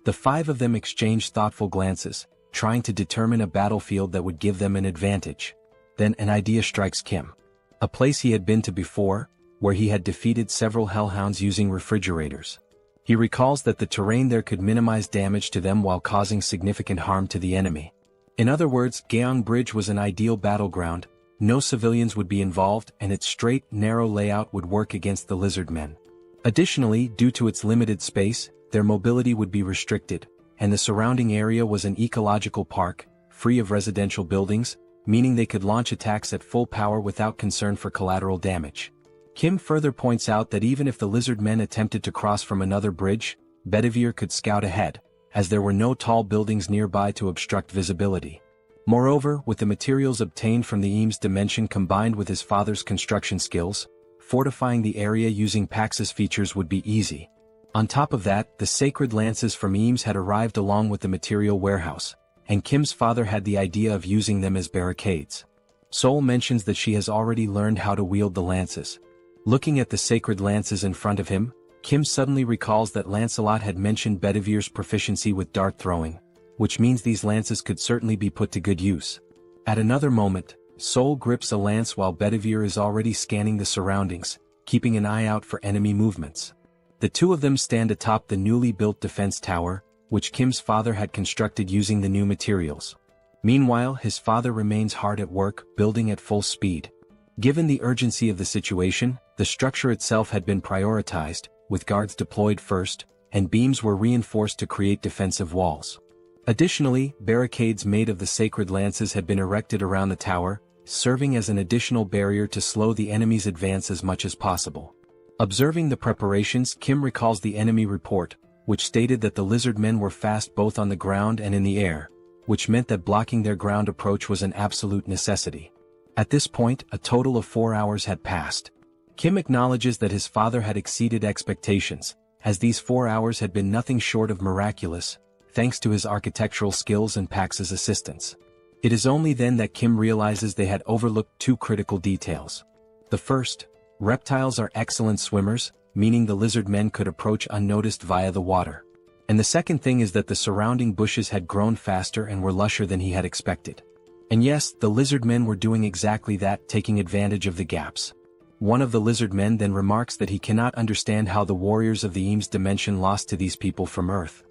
The five of them exchange thoughtful glances, trying to determine a battlefield that would give them an advantage. Then an idea strikes Kim. A place he had been to before, where he had defeated several hellhounds using refrigerators. He recalls that the terrain there could minimize damage to them while causing significant harm to the enemy. In other words, Gyeong Bridge was an ideal battleground, no civilians would be involved, and its straight, narrow layout would work against the lizard men. Additionally, due to its limited space, their mobility would be restricted, and the surrounding area was an ecological park, free of residential buildings, meaning they could launch attacks at full power without concern for collateral damage. Kim further points out that even if the lizard men attempted to cross from another bridge, Bedivere could scout ahead, as there were no tall buildings nearby to obstruct visibility. Moreover, with the materials obtained from the Eames dimension combined with his father's construction skills, fortifying the area using Pax's features would be easy. On top of that, the sacred lances from Eames had arrived along with the material warehouse, and Kim's father had the idea of using them as barricades. Seoul mentions that she has already learned how to wield the lances. Looking at the sacred lances in front of him, Kim suddenly recalls that Lancelot had mentioned Bedivere's proficiency with dart throwing, which means these lances could certainly be put to good use. At another moment, Seoul grips a lance while Bedivere is already scanning the surroundings, keeping an eye out for enemy movements. The two of them stand atop the newly built defense tower, which Kim's father had constructed using the new materials. Meanwhile, his father remains hard at work, building at full speed. Given the urgency of the situation, the structure itself had been prioritized, with guards deployed first, and beams were reinforced to create defensive walls. Additionally, barricades made of the sacred lances had been erected around the tower, serving as an additional barrier to slow the enemy's advance as much as possible. Observing the preparations, Kim recalls the enemy report, which stated that the lizard men were fast both on the ground and in the air, which meant that blocking their ground approach was an absolute necessity. At this point, a total of 4 hours had passed. Kim acknowledges that his father had exceeded expectations, as these 4 hours had been nothing short of miraculous, thanks to his architectural skills and Pax's assistance. It is only then that Kim realizes they had overlooked two critical details. The first, reptiles are excellent swimmers, meaning the lizard men could approach unnoticed via the water. And the second thing is that the surrounding bushes had grown faster and were lusher than he had expected. And yes, the lizard men were doing exactly that, taking advantage of the gaps. One of the lizard men then remarks that he cannot understand how the warriors of the Eames dimension lost to these people from Earth.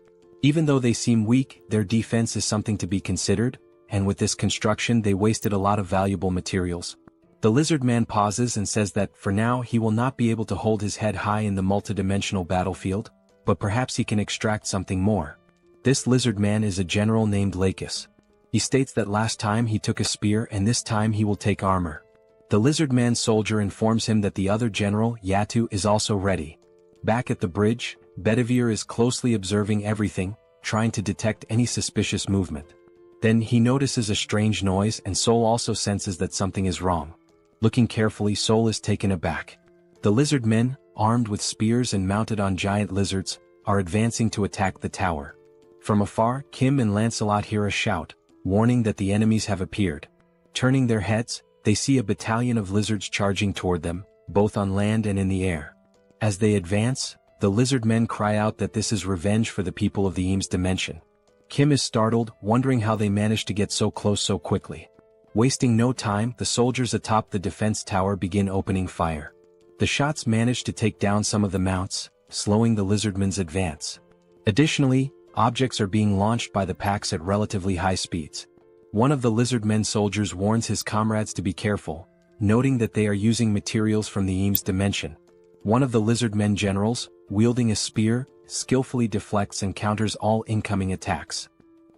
Even though they seem weak, their defense is something to be considered, and with this construction they wasted a lot of valuable materials. The lizard man pauses and says that, for now, he will not be able to hold his head high in the multidimensional battlefield, but perhaps he can extract something more. This lizard man is a general named Lakis. He states that last time he took a spear and this time he will take armor. The lizard man soldier informs him that the other general, Yatu, is also ready. Back at the bridge, Bedivere is closely observing everything, trying to detect any suspicious movement. Then he notices a strange noise and Seoul also senses that something is wrong. Looking carefully, Seoul is taken aback. The lizard men, armed with spears and mounted on giant lizards, are advancing to attack the tower. From afar, Kim and Lancelot hear a shout, warning that the enemies have appeared. Turning their heads, they see a battalion of lizards charging toward them, both on land and in the air. As they advance, the lizard men cry out that this is revenge for the people of the Eames dimension. Kim is startled, wondering how they managed to get so close so quickly. Wasting no time, the soldiers atop the defense tower begin opening fire. The shots manage to take down some of the mounts, slowing the lizardmen's advance. Additionally, objects are being launched by the packs at relatively high speeds. One of the lizardmen soldiers warns his comrades to be careful, noting that they are using materials from the Eames dimension. One of the lizardmen generals, wielding a spear, skillfully deflects and counters all incoming attacks.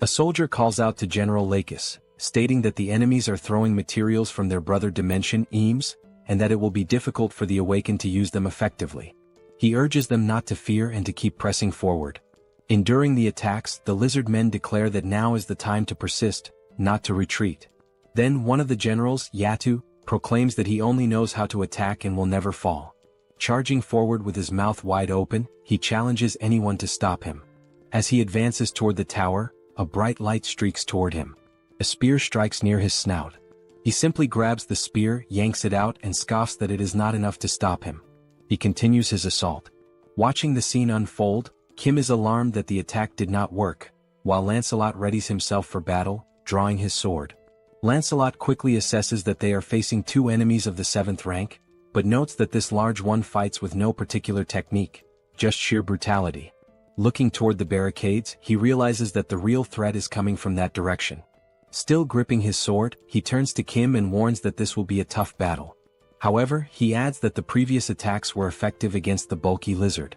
A soldier calls out to General Lakis, stating that the enemies are throwing materials from their brother dimension, Eames, and that it will be difficult for the awakened to use them effectively. He urges them not to fear and to keep pressing forward. Enduring the attacks, the lizard men declare that now is the time to persist, not to retreat. Then one of the generals, Yatu, proclaims that he only knows how to attack and will never fall. Charging forward with his mouth wide open, he challenges anyone to stop him. As he advances toward the tower, a bright light streaks toward him. A spear strikes near his snout. He simply grabs the spear, yanks it out and scoffs that it is not enough to stop him. He continues his assault. Watching the scene unfold, Kim is alarmed that the attack did not work, while Lancelot readies himself for battle, drawing his sword. Lancelot quickly assesses that they are facing two enemies of the 7th rank, but notes that this large one fights with no particular technique, just sheer brutality. Looking toward the barricades, he realizes that the real threat is coming from that direction. Still gripping his sword, he turns to Kim and warns that this will be a tough battle. However, he adds that the previous attacks were effective against the bulky lizard.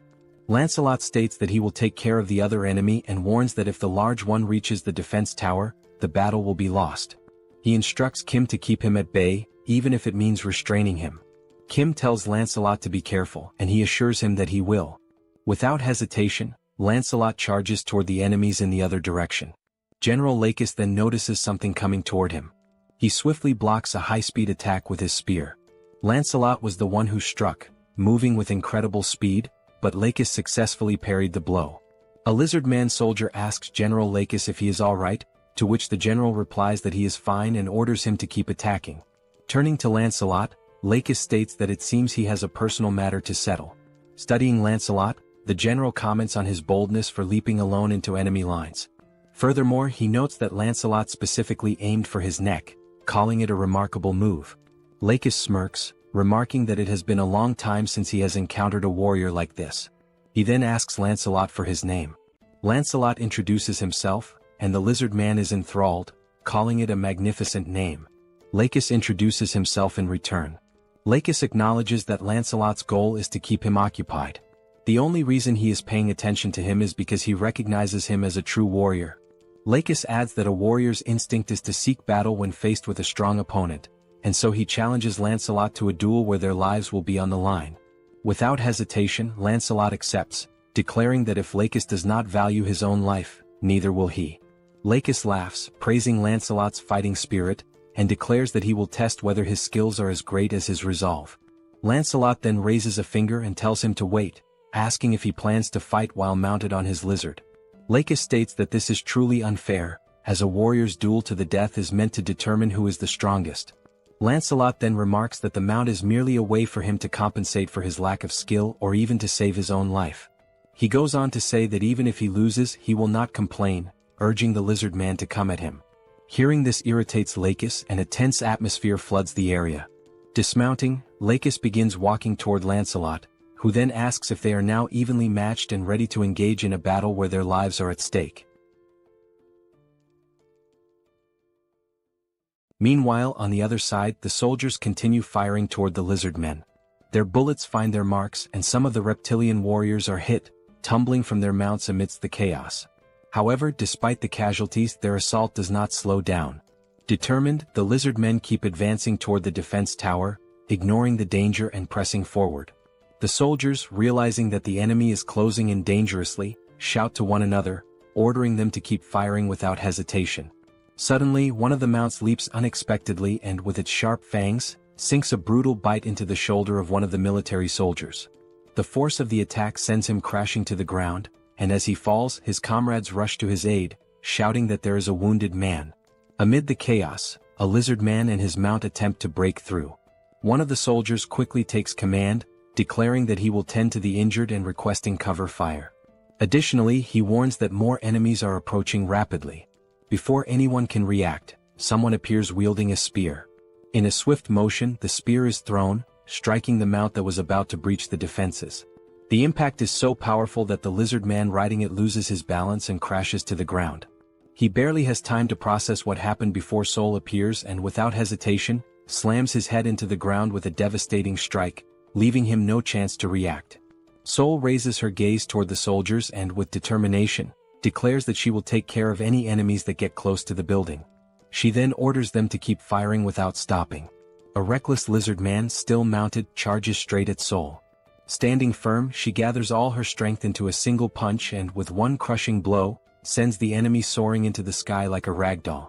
Lancelot states that he will take care of the other enemy and warns that if the large one reaches the defense tower, the battle will be lost. He instructs Kim to keep him at bay, even if it means restraining him. Kim tells Lancelot to be careful, and he assures him that he will. Without hesitation, Lancelot charges toward the enemies in the other direction. General Lakis then notices something coming toward him. He swiftly blocks a high-speed attack with his spear. Lancelot was the one who struck, moving with incredible speed, but Lakis successfully parried the blow. A lizard man soldier asks General Lakis if he is alright, to which the general replies that he is fine and orders him to keep attacking. Turning to Lancelot, Lakis states that it seems he has a personal matter to settle. Studying Lancelot, the general comments on his boldness for leaping alone into enemy lines. Furthermore, he notes that Lancelot specifically aimed for his neck, calling it a remarkable move. Lakis smirks, remarking that it has been a long time since he has encountered a warrior like this. He then asks Lancelot for his name. Lancelot introduces himself, and the lizard man is enthralled, calling it a magnificent name. Lakis introduces himself in return. Lakis acknowledges that Lancelot's goal is to keep him occupied. The only reason he is paying attention to him is because he recognizes him as a true warrior. Lakis adds that a warrior's instinct is to seek battle when faced with a strong opponent, and so he challenges Lancelot to a duel where their lives will be on the line. Without hesitation, Lancelot accepts, declaring that if Lakis does not value his own life, neither will he. Lakis laughs, praising Lancelot's fighting spirit, and declares that he will test whether his skills are as great as his resolve. Lancelot then raises a finger and tells him to wait, asking if he plans to fight while mounted on his lizard. Lakis states that this is truly unfair, as a warrior's duel to the death is meant to determine who is the strongest. Lancelot then remarks that the mount is merely a way for him to compensate for his lack of skill or even to save his own life. He goes on to say that even if he loses, he will not complain, urging the lizard man to come at him. Hearing this irritates Lakis and a tense atmosphere floods the area. Dismounting, Lakis begins walking toward Lancelot, who then asks if they are now evenly matched and ready to engage in a battle where their lives are at stake. Meanwhile, on the other side, the soldiers continue firing toward the lizard men. Their bullets find their marks and some of the reptilian warriors are hit, tumbling from their mounts amidst the chaos. However, despite the casualties, their assault does not slow down. Determined, the lizard men keep advancing toward the defense tower, ignoring the danger and pressing forward. The soldiers, realizing that the enemy is closing in dangerously, shout to one another, ordering them to keep firing without hesitation. Suddenly, one of the mounts leaps unexpectedly and with its sharp fangs, sinks a brutal bite into the shoulder of one of the military soldiers. The force of the attack sends him crashing to the ground, and as he falls, his comrades rush to his aid, shouting that there is a wounded man. Amid the chaos, a lizard man and his mount attempt to break through. One of the soldiers quickly takes command, declaring that he will tend to the injured and requesting cover fire. Additionally, he warns that more enemies are approaching rapidly. Before anyone can react, someone appears wielding a spear. In a swift motion, the spear is thrown, striking the mount that was about to breach the defenses. The impact is so powerful that the lizard man riding it loses his balance and crashes to the ground. He barely has time to process what happened before Seoul appears and without hesitation, slams his head into the ground with a devastating strike, leaving him no chance to react. Seoul raises her gaze toward the soldiers and, with determination, declares that she will take care of any enemies that get close to the building. She then orders them to keep firing without stopping. A reckless lizard man, still mounted, charges straight at Seoul. Standing firm, she gathers all her strength into a single punch and, with one crushing blow, sends the enemy soaring into the sky like a ragdoll.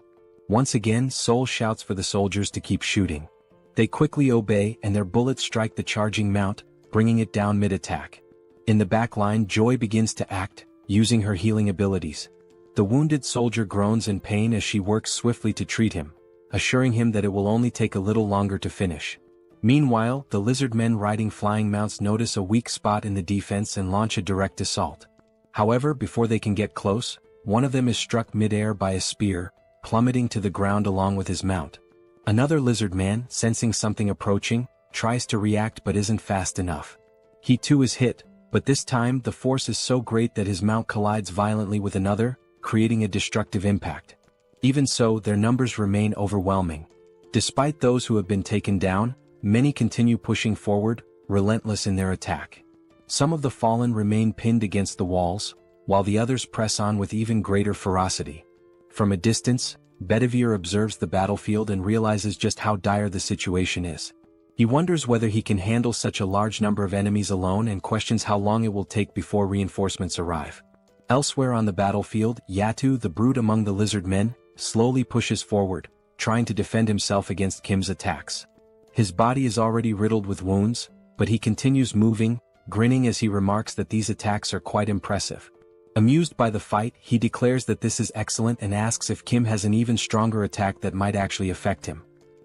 Once again, Seoul shouts for the soldiers to keep shooting. They quickly obey and their bullets strike the charging mount, bringing it down mid-attack. In the back line, Joy begins to act, using her healing abilities. The wounded soldier groans in pain as she works swiftly to treat him, assuring him that it will only take a little longer to finish. Meanwhile, the lizard men riding flying mounts notice a weak spot in the defense and launch a direct assault. However, before they can get close, one of them is struck mid-air by a spear, plummeting to the ground along with his mount. Another lizard man, sensing something approaching, tries to react but isn't fast enough. He too is hit, but this time the force is so great that his mount collides violently with another, creating a destructive impact. Even so, their numbers remain overwhelming. Despite those who have been taken down, many continue pushing forward, relentless in their attack. Some of the fallen remain pinned against the walls, while the others press on with even greater ferocity. From a distance, Bedivere observes the battlefield and realizes just how dire the situation is. He wonders whether he can handle such a large number of enemies alone and questions how long it will take before reinforcements arrive. Elsewhere on the battlefield, Yatu, the brute among the lizard men, slowly pushes forward, trying to defend himself against Kim's attacks. His body is already riddled with wounds, but he continues moving, grinning as he remarks that these attacks are quite impressive. Amused by the fight, he declares that this is excellent and asks if Kim has an even stronger attack that might actually affect him.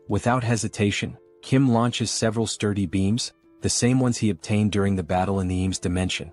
Without hesitation, Kim launches several sturdy beams, the same ones he obtained during the battle in the Eames dimension.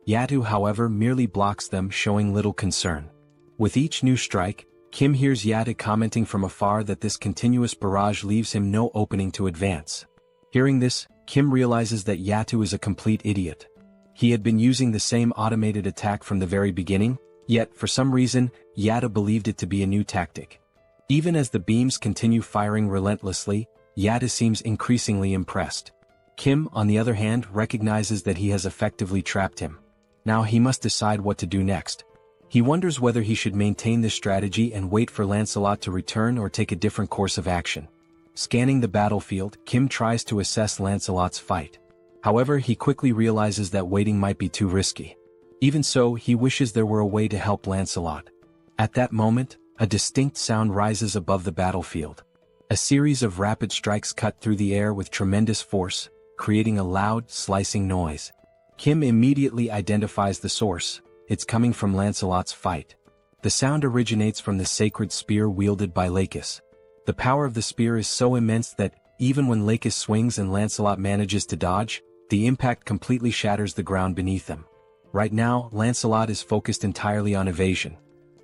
Yatu, however, merely blocks them, showing little concern. With each new strike, Kim hears Yatu commenting from afar that this continuous barrage leaves him no opening to advance. Hearing this, Kim realizes that Yatu is a complete idiot. He had been using the same automated attack from the very beginning, yet for some reason, Yatu believed it to be a new tactic. Even as the beams continue firing relentlessly, Yatu seems increasingly impressed. Kim, on the other hand, recognizes that he has effectively trapped him. Now he must decide what to do next. He wonders whether he should maintain this strategy and wait for Lancelot to return or take a different course of action. Scanning the battlefield, Kim tries to assess Lancelot's fight. However, he quickly realizes that waiting might be too risky. Even so, he wishes there were a way to help Lancelot. At that moment, a distinct sound rises above the battlefield. A series of rapid strikes cut through the air with tremendous force, creating a loud, slicing noise. Kim immediately identifies the source. It's coming from Lancelot's fight. The sound originates from the sacred spear wielded by Lakis. The power of the spear is so immense that, even when Lakis swings and Lancelot manages to dodge, the impact completely shatters the ground beneath them. Right now, Lancelot is focused entirely on evasion.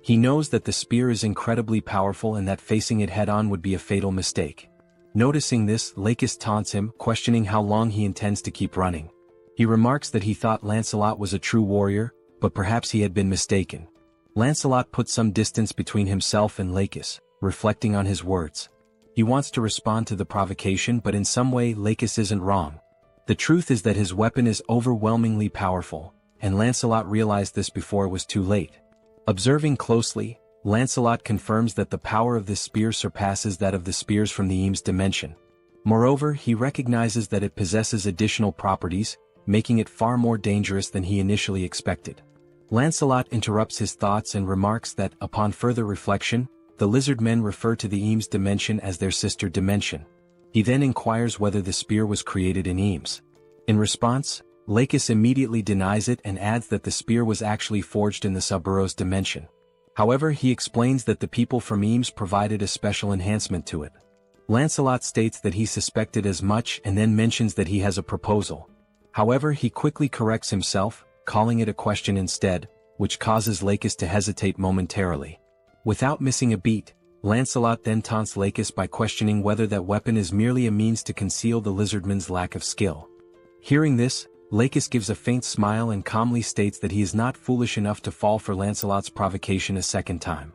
He knows that the spear is incredibly powerful and that facing it head-on would be a fatal mistake. Noticing this, Lakis taunts him, questioning how long he intends to keep running. He remarks that he thought Lancelot was a true warrior, but perhaps he had been mistaken. Lancelot puts some distance between himself and Lakis, reflecting on his words. He wants to respond to the provocation, but in some way Lakis isn't wrong. The truth is that his weapon is overwhelmingly powerful, and Lancelot realized this before it was too late. Observing closely, Lancelot confirms that the power of this spear surpasses that of the spears from the Eames dimension. Moreover, he recognizes that it possesses additional properties, making it far more dangerous than he initially expected. Lancelot interrupts his thoughts and remarks that, upon further reflection, the lizard men refer to the Eames dimension as their sister dimension. He then inquires whether the spear was created in Eames. In response, Lakis immediately denies it and adds that the spear was actually forged in the SUBSPACE dimension. However, he explains that the people from Eames provided a special enhancement to it. Lancelot states that he suspected as much and then mentions that he has a proposal. However, he quickly corrects himself, calling it a question instead, which causes Lakis to hesitate momentarily. Without missing a beat, Lancelot then taunts Lakis by questioning whether that weapon is merely a means to conceal the lizardman's lack of skill. Hearing this, Lakis gives a faint smile and calmly states that he is not foolish enough to fall for Lancelot's provocation a second time.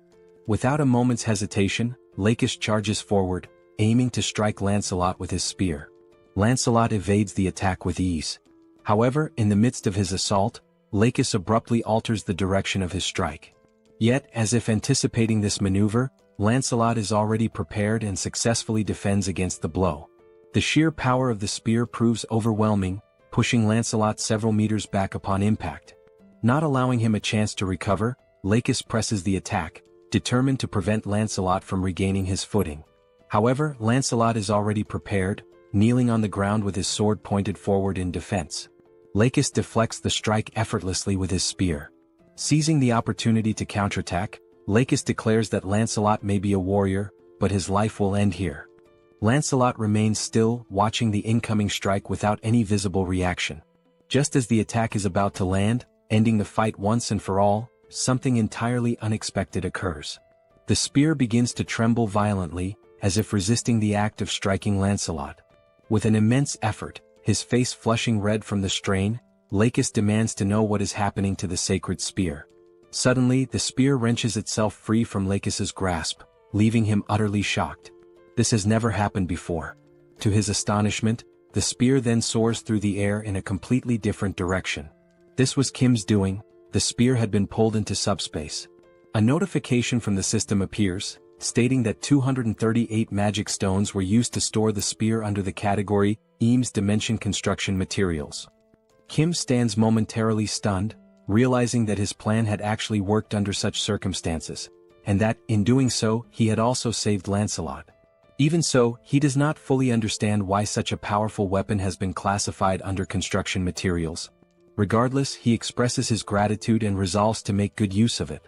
Without a moment's hesitation, Lakis charges forward, aiming to strike Lancelot with his spear. Lancelot evades the attack with ease. However, in the midst of his assault, Lakis abruptly alters the direction of his strike. Yet, as if anticipating this maneuver, Lancelot is already prepared and successfully defends against the blow. The sheer power of the spear proves overwhelming, pushing Lancelot several meters back upon impact. Not allowing him a chance to recover, Lakis presses the attack, determined to prevent Lancelot from regaining his footing. However, Lancelot is already prepared, kneeling on the ground with his sword pointed forward in defense. Lakis deflects the strike effortlessly with his spear. Seizing the opportunity to counterattack, Lakis declares that Lancelot may be a warrior, but his life will end here. Lancelot remains still, watching the incoming strike without any visible reaction. Just as the attack is about to land, ending the fight once and for all, something entirely unexpected occurs. The spear begins to tremble violently, as if resisting the act of striking Lancelot. With an immense effort, his face flushing red from the strain, Lakis demands to know what is happening to the sacred spear. Suddenly, the spear wrenches itself free from Lakis's grasp, leaving him utterly shocked. This has never happened before. To his astonishment, the spear then soars through the air in a completely different direction. This was Kim's doing. The spear had been pulled into subspace. A notification from the system appears, stating that 238 magic stones were used to store the spear under the category Eames Dimension Construction Materials. Kim stands momentarily stunned, realizing that his plan had actually worked under such circumstances, and that, in doing so, he had also saved Lancelot. Even so, he does not fully understand why such a powerful weapon has been classified under construction materials. Regardless, he expresses his gratitude and resolves to make good use of it.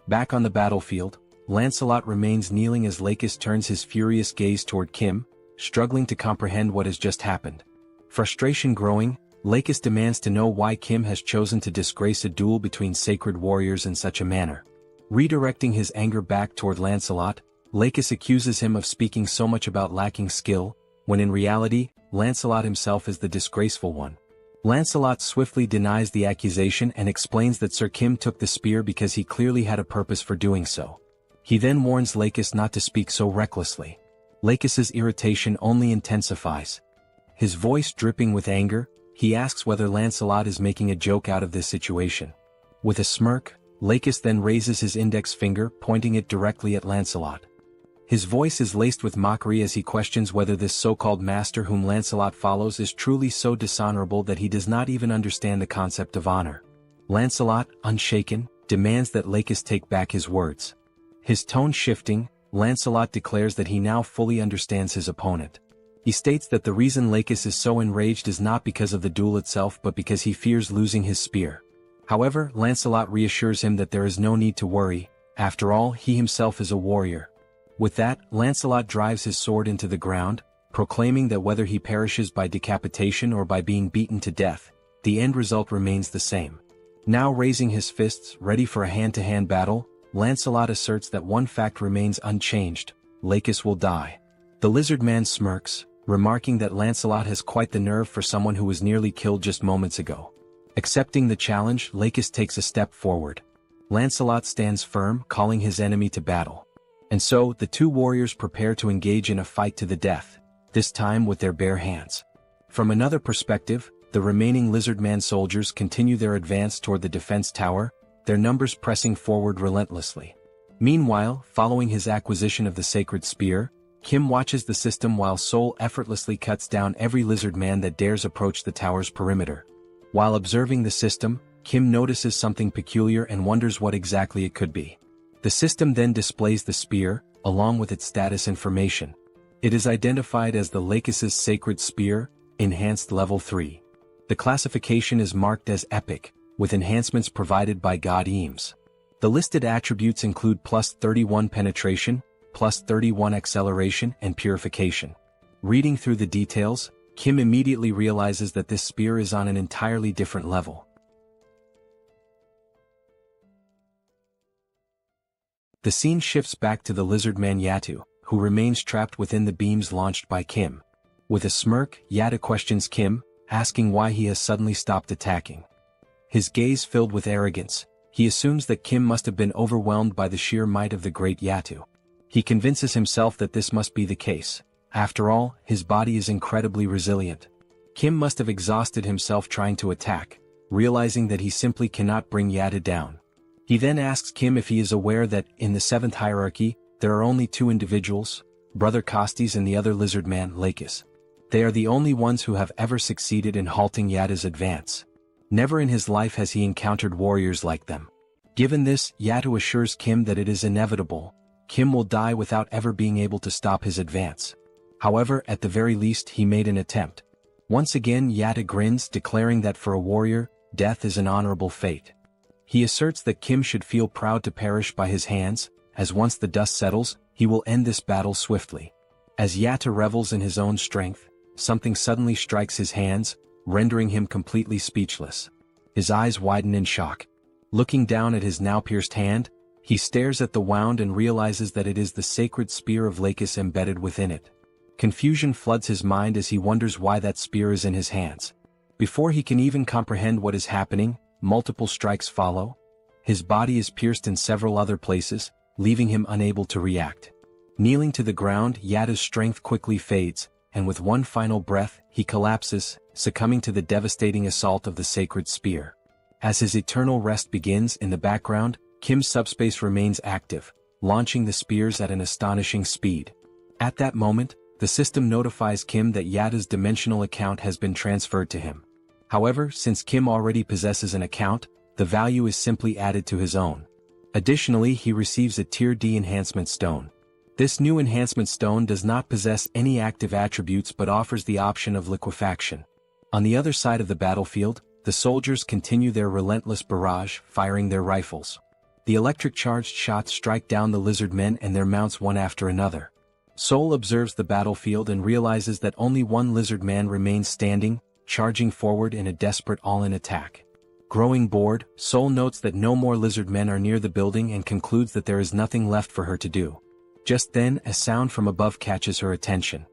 Back on the battlefield, Lancelot remains kneeling as Lakis turns his furious gaze toward Kim, struggling to comprehend what has just happened. Frustration growing, Lakis demands to know why Kim has chosen to disgrace a duel between sacred warriors in such a manner. Redirecting his anger back toward Lancelot, Lakis accuses him of speaking so much about lacking skill, when in reality, Lancelot himself is the disgraceful one. Lancelot swiftly denies the accusation and explains that Sir Kim took the spear because he clearly had a purpose for doing so. He then warns Lakis not to speak so recklessly. Lakis's irritation only intensifies. His voice dripping with anger, he asks whether Lancelot is making a joke out of this situation. With a smirk, Lakis then raises his index finger, pointing it directly at Lancelot. His voice is laced with mockery as he questions whether this so-called master whom Lancelot follows is truly so dishonorable that he does not even understand the concept of honor. Lancelot, unshaken, demands that Lakis take back his words. His tone shifting, Lancelot declares that he now fully understands his opponent. He states that the reason Lakis is so enraged is not because of the duel itself but because he fears losing his spear. However, Lancelot reassures him that there is no need to worry, after all he himself is a warrior. With that, Lancelot drives his sword into the ground, proclaiming that whether he perishes by decapitation or by being beaten to death, the end result remains the same. Now raising his fists, ready for a hand-to-hand battle, Lancelot asserts that one fact remains unchanged: Lakis will die. The lizard man smirks, remarking that Lancelot has quite the nerve for someone who was nearly killed just moments ago. Accepting the challenge, Lakis takes a step forward. Lancelot stands firm, calling his enemy to battle. And so, the two warriors prepare to engage in a fight to the death, this time with their bare hands. From another perspective, the remaining lizard man soldiers continue their advance toward the defense tower, their numbers pressing forward relentlessly. Meanwhile, following his acquisition of the sacred spear, Kim watches the system while Seoul effortlessly cuts down every lizard man that dares approach the tower's perimeter. While observing the system, Kim notices something peculiar and wonders what exactly it could be. The system then displays the spear, along with its status information. It is identified as the Lakis' Sacred Spear, Enhanced Level 3. The classification is marked as Epic, with enhancements provided by God Eames. The listed attributes include plus 31 penetration, plus 31 acceleration and purification. Reading through the details, Kim immediately realizes that this spear is on an entirely different level. The scene shifts back to the lizard man Yatu, who remains trapped within the beams launched by Kim. With a smirk, Yatu questions Kim, asking why he has suddenly stopped attacking. His gaze filled with arrogance, he assumes that Kim must have been overwhelmed by the sheer might of the great Yatu. He convinces himself that this must be the case. After all, his body is incredibly resilient. Kim must have exhausted himself trying to attack, realizing that he simply cannot bring Yatu down. He then asks Kim if he is aware that, in the 7th hierarchy, there are only two individuals, Brother Costes and the other lizard man, Lakis. They are the only ones who have ever succeeded in halting Yatu's advance. Never in his life has he encountered warriors like them. Given this, Yatu assures Kim that it is inevitable. Kim will die without ever being able to stop his advance. However, at the very least he made an attempt. Once again Yatu grins, declaring that for a warrior, death is an honorable fate. He asserts that Kim should feel proud to perish by his hands, as once the dust settles, he will end this battle swiftly. As Yatu revels in his own strength, something suddenly strikes his hands, rendering him completely speechless. His eyes widen in shock. Looking down at his now pierced hand, he stares at the wound and realizes that it is the sacred spear of Lakis embedded within it. Confusion floods his mind as he wonders why that spear is in his hands. Before he can even comprehend what is happening, multiple strikes follow. His body is pierced in several other places, leaving him unable to react. Kneeling to the ground, Yatu's strength quickly fades, and with one final breath, he collapses, succumbing to the devastating assault of the sacred spear. As his eternal rest begins in the background, Kim's SUBSPACE remains active, launching the spears at an astonishing speed. At that moment, the system notifies Kim that Yatu's dimensional account has been transferred to him. However, since Kim already possesses an account, the value is simply added to his own. Additionally, he receives a Tier D enhancement stone. This new enhancement stone does not possess any active attributes but offers the option of liquefaction. On the other side of the battlefield, the soldiers continue their relentless barrage, firing their rifles. The electric-charged shots strike down the lizard men and their mounts one after another. Seoul observes the battlefield and realizes that only one lizard man remains standing, charging forward in a desperate all-in attack. Growing bored, Seoul notes that no more lizard men are near the building and concludes that there is nothing left for her to do. Just then, a sound from above catches her attention.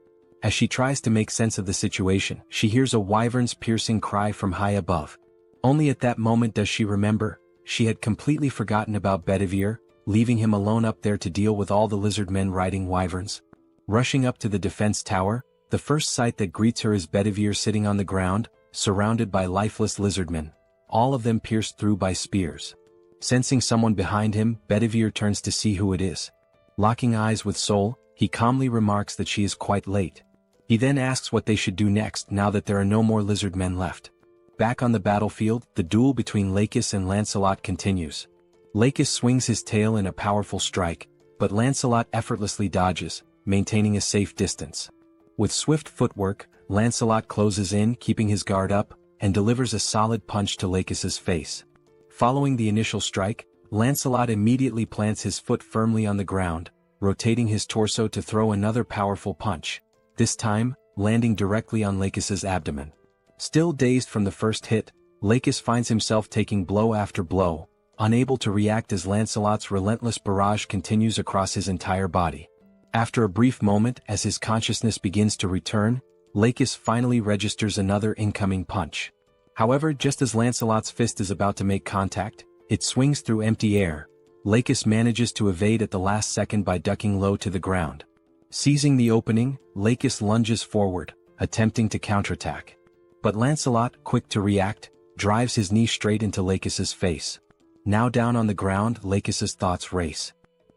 As she tries to make sense of the situation, she hears a wyvern's piercing cry from high above. Only at that moment does she remember, she had completely forgotten about Bedivere, leaving him alone up there to deal with all the lizard men riding wyverns. Rushing up to the defense tower, the first sight that greets her is Bedivere sitting on the ground, surrounded by lifeless lizardmen, all of them pierced through by spears. Sensing someone behind him, Bedivere turns to see who it is. Locking eyes with Seoul, he calmly remarks that she is quite late. He then asks what they should do next now that there are no more lizard men left. Back on the battlefield, the duel between Lakis and Lancelot continues. Lakis swings his tail in a powerful strike, but Lancelot effortlessly dodges, maintaining a safe distance. With swift footwork, Lancelot closes in, keeping his guard up, and delivers a solid punch to Lakis's face. Following the initial strike, Lancelot immediately plants his foot firmly on the ground, rotating his torso to throw another powerful punch, this time, landing directly on Lakis's abdomen. Still dazed from the first hit, Lakis finds himself taking blow after blow, unable to react as Lancelot's relentless barrage continues across his entire body. After a brief moment as his consciousness begins to return, Lakis finally registers another incoming punch. However, just as Lancelot's fist is about to make contact, it swings through empty air. Lakis manages to evade at the last second by ducking low to the ground. Seizing the opening, Lakis lunges forward, attempting to counterattack. But Lancelot, quick to react, drives his knee straight into Lakis's face. Now down on the ground, Lakis's thoughts race.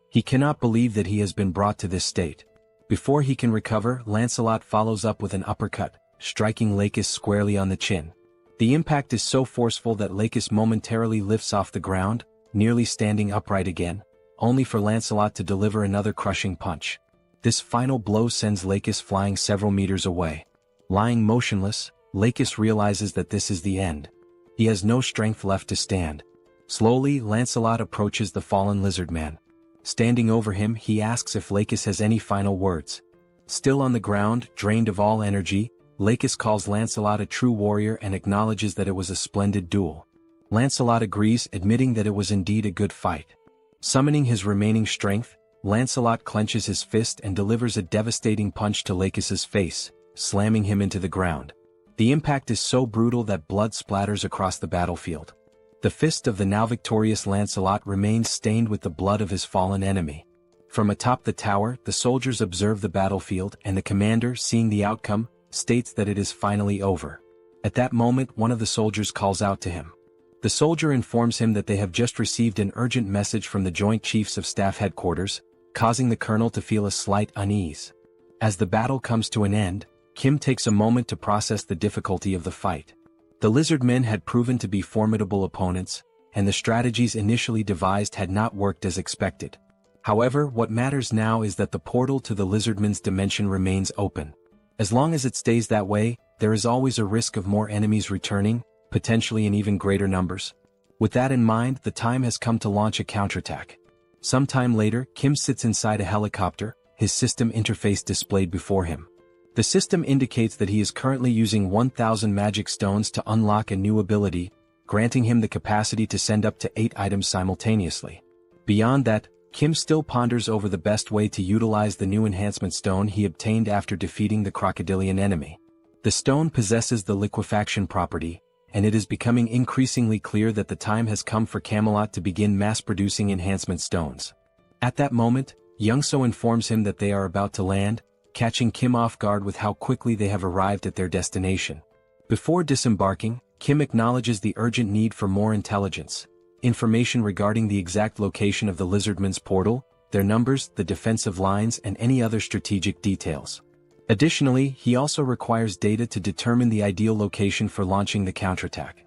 He cannot believe that he has been brought to this state. Before he can recover, Lancelot follows up with an uppercut, striking Lakis squarely on the chin. The impact is so forceful that Lakis momentarily lifts off the ground, nearly standing upright again, only for Lancelot to deliver another crushing punch. This final blow sends Lakis flying several meters away. Lying motionless, Lakis realizes that this is the end. He has no strength left to stand. Slowly, Lancelot approaches the fallen lizard man. Standing over him, he asks if Lakis has any final words. Still on the ground, drained of all energy, Lakis calls Lancelot a true warrior and acknowledges that it was a splendid duel. Lancelot agrees, admitting that it was indeed a good fight. Summoning his remaining strength, Lancelot clenches his fist and delivers a devastating punch to Lakis's face, slamming him into the ground. The impact is so brutal that blood splatters across the battlefield. The fist of the now victorious Lancelot remains stained with the blood of his fallen enemy. From atop the tower, the soldiers observe the battlefield, and the commander, seeing the outcome, states that it is finally over. At that moment, one of the soldiers calls out to him. The soldier informs him that they have just received an urgent message from the Joint Chiefs of Staff headquarters, causing the colonel to feel a slight unease. As the battle comes to an end, Kim takes a moment to process the difficulty of the fight. The lizardmen had proven to be formidable opponents, and the strategies initially devised had not worked as expected. However, what matters now is that the portal to the lizardmen's dimension remains open. As long as it stays that way, there is always a risk of more enemies returning, potentially in even greater numbers. With that in mind, the time has come to launch a counterattack. Sometime later, Kim sits inside a helicopter, his system interface displayed before him. The system indicates that he is currently using 1,000 magic stones to unlock a new ability, granting him the capacity to send up to 8 items simultaneously. Beyond that, Kim still ponders over the best way to utilize the new enhancement stone he obtained after defeating the crocodilian enemy. The stone possesses the liquefaction property, and it is becoming increasingly clear that the time has come for Camelot to begin mass-producing enhancement stones. At that moment, Youngso informs him that they are about to land, catching Kim off guard with how quickly they have arrived at their destination. Before disembarking, Kim acknowledges the urgent need for more intelligence, information regarding the exact location of the lizardmen's portal, their numbers, the defensive lines, and any other strategic details. Additionally, he also requires data to determine the ideal location for launching the counterattack.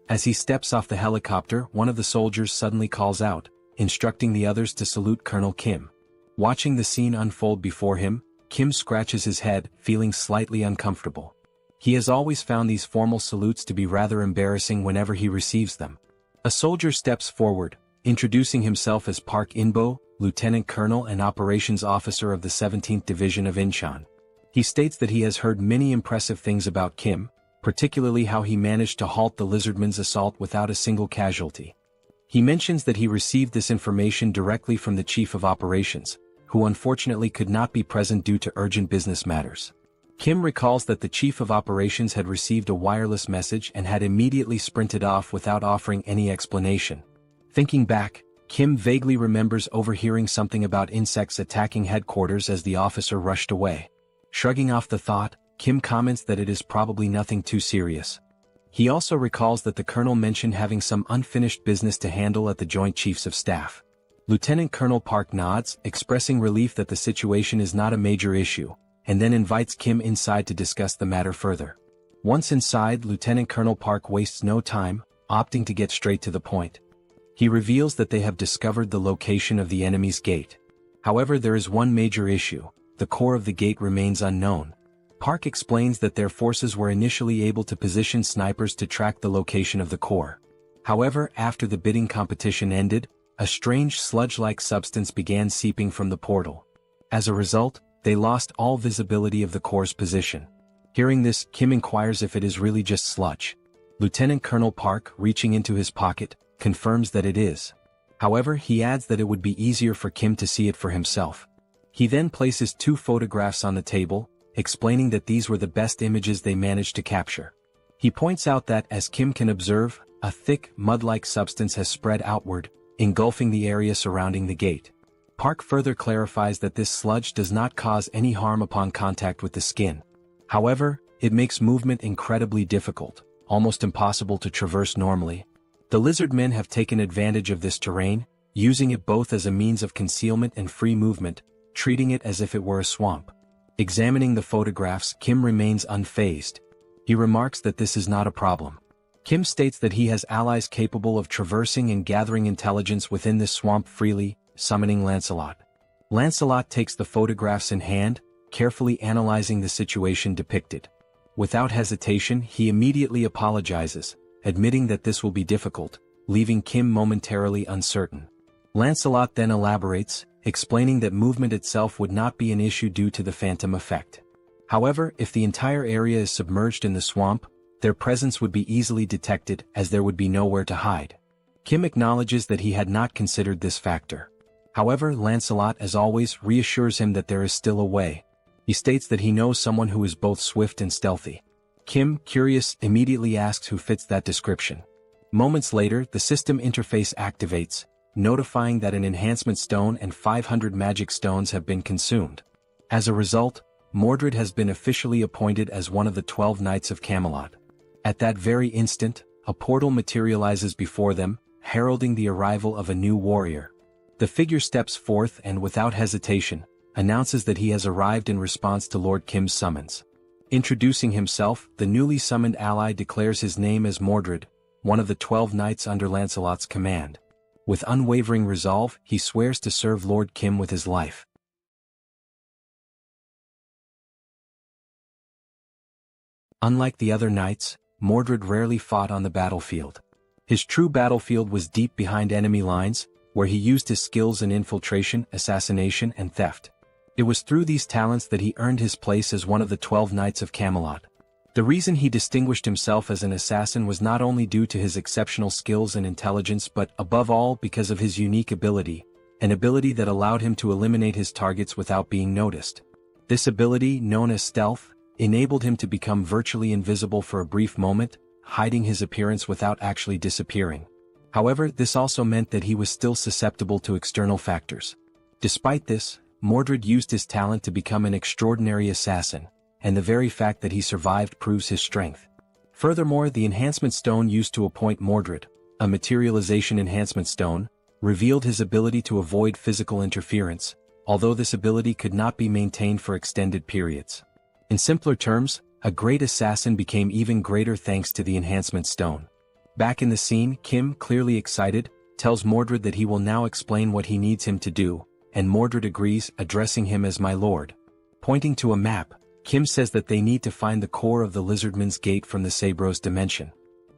As he steps off the helicopter, one of the soldiers suddenly calls out, instructing the others to salute Colonel Kim. Watching the scene unfold before him, Kim scratches his head, feeling slightly uncomfortable. He has always found these formal salutes to be rather embarrassing whenever he receives them. A soldier steps forward, introducing himself as Park Inbo, Lieutenant Colonel and Operations Officer of the 17th Division of Incheon. He states that he has heard many impressive things about Kim, particularly how he managed to halt the lizardmen's assault without a single casualty. He mentions that he received this information directly from the Chief of Operations, who unfortunately could not be present due to urgent business matters. Kim recalls that the Chief of Operations had received a wireless message and had immediately sprinted off without offering any explanation. Thinking back, Kim vaguely remembers overhearing something about insects attacking headquarters as the officer rushed away. Shrugging off the thought, Kim comments that it is probably nothing too serious. He also recalls that the colonel mentioned having some unfinished business to handle at the Joint Chiefs of Staff. Lieutenant Colonel Park nods, expressing relief that the situation is not a major issue, and then invites Kim inside to discuss the matter further. Once inside, Lieutenant Colonel Park wastes no time, opting to get straight to the point. He reveals that they have discovered the location of the enemy's gate. However, there is one major issue: the core of the gate remains unknown. Park explains that their forces were initially able to position snipers to track the location of the core. However, after the bidding competition ended, a strange sludge-like substance began seeping from the portal. As a result, they lost all visibility of the core's position. Hearing this, Kim inquires if it is really just sludge. Lieutenant Colonel Park, reaching into his pocket, confirms that it is. However, he adds that it would be easier for Kim to see it for himself. He then places 2 photographs on the table, explaining that these were the best images they managed to capture. He points out that, as Kim can observe, a thick, mud-like substance has spread outward, engulfing the area surrounding the gate. Park further clarifies that this sludge does not cause any harm upon contact with the skin. However, it makes movement incredibly difficult, almost impossible to traverse normally. The lizard men have taken advantage of this terrain, using it both as a means of concealment and free movement, treating it as if it were a swamp. Examining the photographs, Kim remains unfazed. He remarks that this is not a problem. Kim states that he has allies capable of traversing and gathering intelligence within this swamp freely, summoning Lancelot. Lancelot takes the photographs in hand, carefully analyzing the situation depicted. Without hesitation, he immediately apologizes, admitting that this will be difficult, leaving Kim momentarily uncertain. Lancelot then elaborates, explaining that movement itself would not be an issue due to the phantom effect. However, if the entire area is submerged in the swamp, their presence would be easily detected as there would be nowhere to hide. Kim acknowledges that he had not considered this factor. However, Lancelot, as always, reassures him that there is still a way. He states that he knows someone who is both swift and stealthy. Kim, curious, immediately asks who fits that description. Moments later, the system interface activates, notifying that an enhancement stone and 500 magic stones have been consumed. As a result, Mordred has been officially appointed as one of the 12 Knights of Camelot. At that very instant, a portal materializes before them, heralding the arrival of a new warrior. The figure steps forth and, without hesitation, announces that he has arrived in response to Lord Kim's summons. Introducing himself, the newly summoned ally declares his name as Mordred, one of the 12 knights under Lancelot's command. With unwavering resolve, he swears to serve Lord Kim with his life. Unlike the other knights, Mordred rarely fought on the battlefield. His true battlefield was deep behind enemy lines, where he used his skills in infiltration, assassination, and theft. It was through these talents that he earned his place as one of the 12 Knights of Camelot. The reason he distinguished himself as an assassin was not only due to his exceptional skills and intelligence but, above all, because of his unique ability, an ability that allowed him to eliminate his targets without being noticed. This ability, known as stealth, enabled him to become virtually invisible for a brief moment, hiding his appearance without actually disappearing. However, this also meant that he was still susceptible to external factors. Despite this, Mordred used his talent to become an extraordinary assassin, and the very fact that he survived proves his strength. Furthermore, the enhancement stone used to appoint Mordred, a materialization enhancement stone, revealed his ability to avoid physical interference, although this ability could not be maintained for extended periods. In simpler terms, a great assassin became even greater thanks to the enhancement stone. Back in the scene, Kim, clearly excited, tells Mordred that he will now explain what he needs him to do, and Mordred agrees, addressing him as my lord. Pointing to a map, Kim says that they need to find the core of the Lizardman's Gate from the Sabros dimension.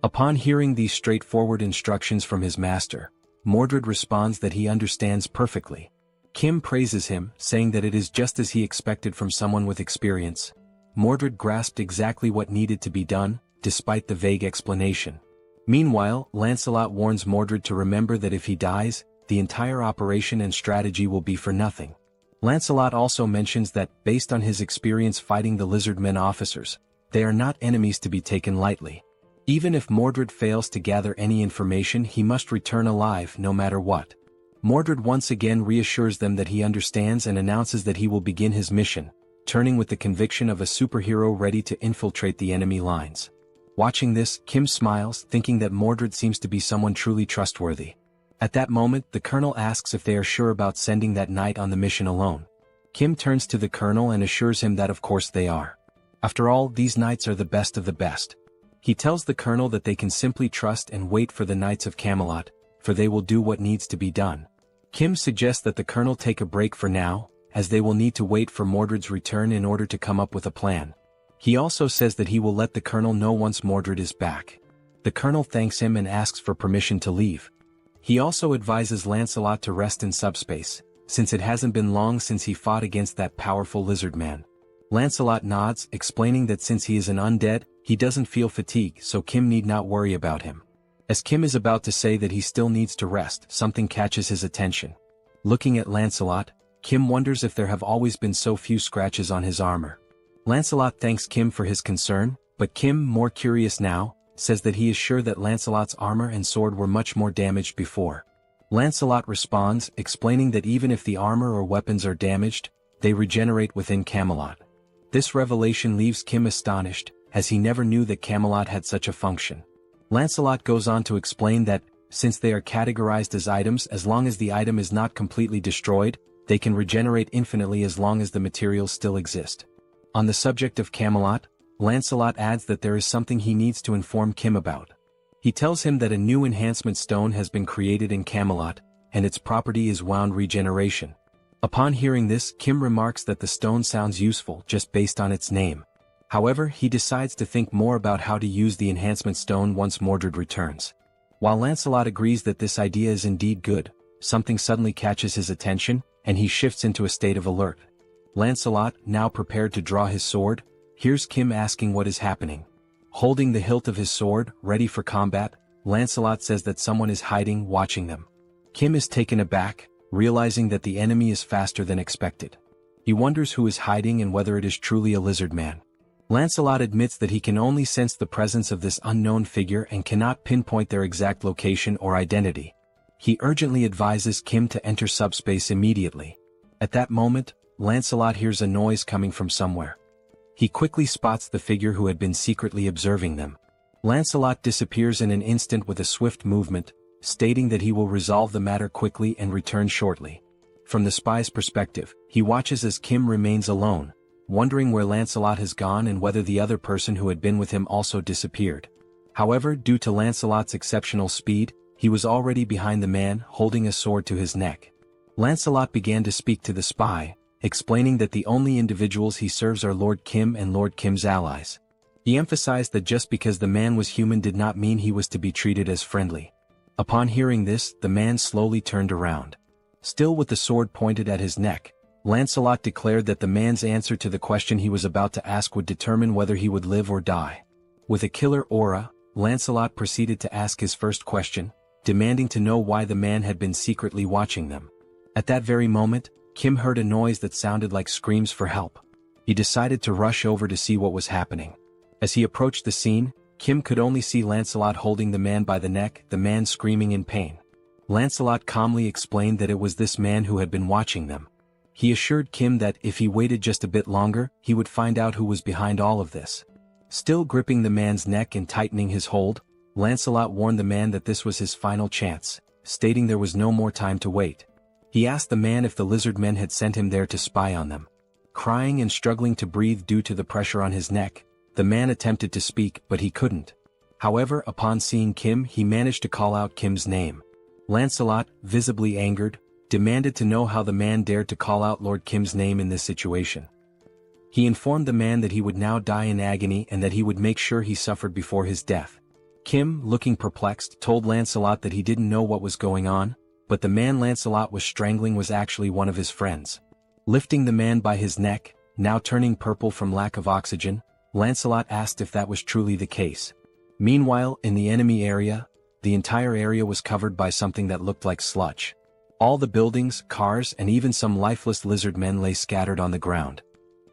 Upon hearing these straightforward instructions from his master, Mordred responds that he understands perfectly. Kim praises him, saying that it is just as he expected from someone with experience. Mordred grasped exactly what needed to be done, despite the vague explanation. Meanwhile, Lancelot warns Mordred to remember that if he dies, the entire operation and strategy will be for nothing. Lancelot also mentions that, based on his experience fighting the Lizardmen officers, they are not enemies to be taken lightly. Even if Mordred fails to gather any information, he must return alive no matter what. Mordred once again reassures them that he understands and announces that he will begin his mission, turning with the conviction of a superhero ready to infiltrate the enemy lines. Watching this, Kim smiles, thinking that Mordred seems to be someone truly trustworthy. At that moment, the colonel asks if they are sure about sending that knight on the mission alone. Kim turns to the colonel and assures him that of course they are. After all, these knights are the best of the best. He tells the colonel that they can simply trust and wait for the Knights of Camelot, for they will do what needs to be done. Kim suggests that the colonel take a break for now, as they will need to wait for Mordred's return in order to come up with a plan. He also says that he will let the colonel know once Mordred is back. The colonel thanks him and asks for permission to leave. He also advises Lancelot to rest in subspace, since it hasn't been long since he fought against that powerful lizard man. Lancelot nods, explaining that since he is an undead, he doesn't feel fatigue, so Kim need not worry about him. As Kim is about to say that he still needs to rest, something catches his attention. Looking at Lancelot, Kim wonders if there have always been so few scratches on his armor. Lancelot thanks Kim for his concern, but Kim, more curious now, says that he is sure that Lancelot's armor and sword were much more damaged before. Lancelot responds, explaining that even if the armor or weapons are damaged, they regenerate within Camelot. This revelation leaves Kim astonished, as he never knew that Camelot had such a function. Lancelot goes on to explain that, since they are categorized as items, as long as the item is not completely destroyed, they can regenerate infinitely as long as the materials still exist. On the subject of Camelot, Lancelot adds that there is something he needs to inform Kim about. He tells him that a new enhancement stone has been created in Camelot, and its property is wound regeneration. Upon hearing this, Kim remarks that the stone sounds useful just based on its name. However, he decides to think more about how to use the enhancement stone once Mordred returns. While Lancelot agrees that this idea is indeed good, something suddenly catches his attention, and he shifts into a state of alert. Lancelot, now prepared to draw his sword, hears Kim asking what is happening. Holding the hilt of his sword, ready for combat, Lancelot says that someone is hiding, watching them. Kim is taken aback, realizing that the enemy is faster than expected. He wonders who is hiding and whether it is truly a lizard man. Lancelot admits that he can only sense the presence of this unknown figure and cannot pinpoint their exact location or identity. He urgently advises Kim to enter SUBSPACE immediately. At that moment, Lancelot hears a noise coming from somewhere. He quickly spots the figure who had been secretly observing them. Lancelot disappears in an instant with a swift movement, stating that he will resolve the matter quickly and return shortly. From the spy's perspective, he watches as Kim remains alone, wondering where Lancelot has gone and whether the other person who had been with him also disappeared. However, due to Lancelot's exceptional speed, he was already behind the man, holding a sword to his neck. Lancelot began to speak to the spy, explaining that the only individuals he serves are Lord Kim and Lord Kim's allies. He emphasized that just because the man was human did not mean he was to be treated as friendly. Upon hearing this, the man slowly turned around. Still with the sword pointed at his neck, Lancelot declared that the man's answer to the question he was about to ask would determine whether he would live or die. With a killer aura, Lancelot proceeded to ask his first question, demanding to know why the man had been secretly watching them. At that very moment, Kim heard a noise that sounded like screams for help. He decided to rush over to see what was happening. As he approached the scene, Kim could only see Lancelot holding the man by the neck, the man screaming in pain. Lancelot calmly explained that it was this man who had been watching them. He assured Kim that if he waited just a bit longer, he would find out who was behind all of this. Still gripping the man's neck and tightening his hold, Lancelot warned the man that this was his final chance, stating there was no more time to wait. He asked the man if the lizard men had sent him there to spy on them. Crying and struggling to breathe due to the pressure on his neck, the man attempted to speak but he couldn't. However, upon seeing Kim, he managed to call out Kim's name. Lancelot, visibly angered, demanded to know how the man dared to call out Lord Kim's name in this situation. He informed the man that he would now die in agony and that he would make sure he suffered before his death. Kim, looking perplexed, told Lancelot that he didn't know what was going on, but the man Lancelot was strangling was actually one of his friends. Lifting the man by his neck, now turning purple from lack of oxygen, Lancelot asked if that was truly the case. Meanwhile, in the enemy area, the entire area was covered by something that looked like sludge. All the buildings, cars, and even some lifeless lizard men lay scattered on the ground.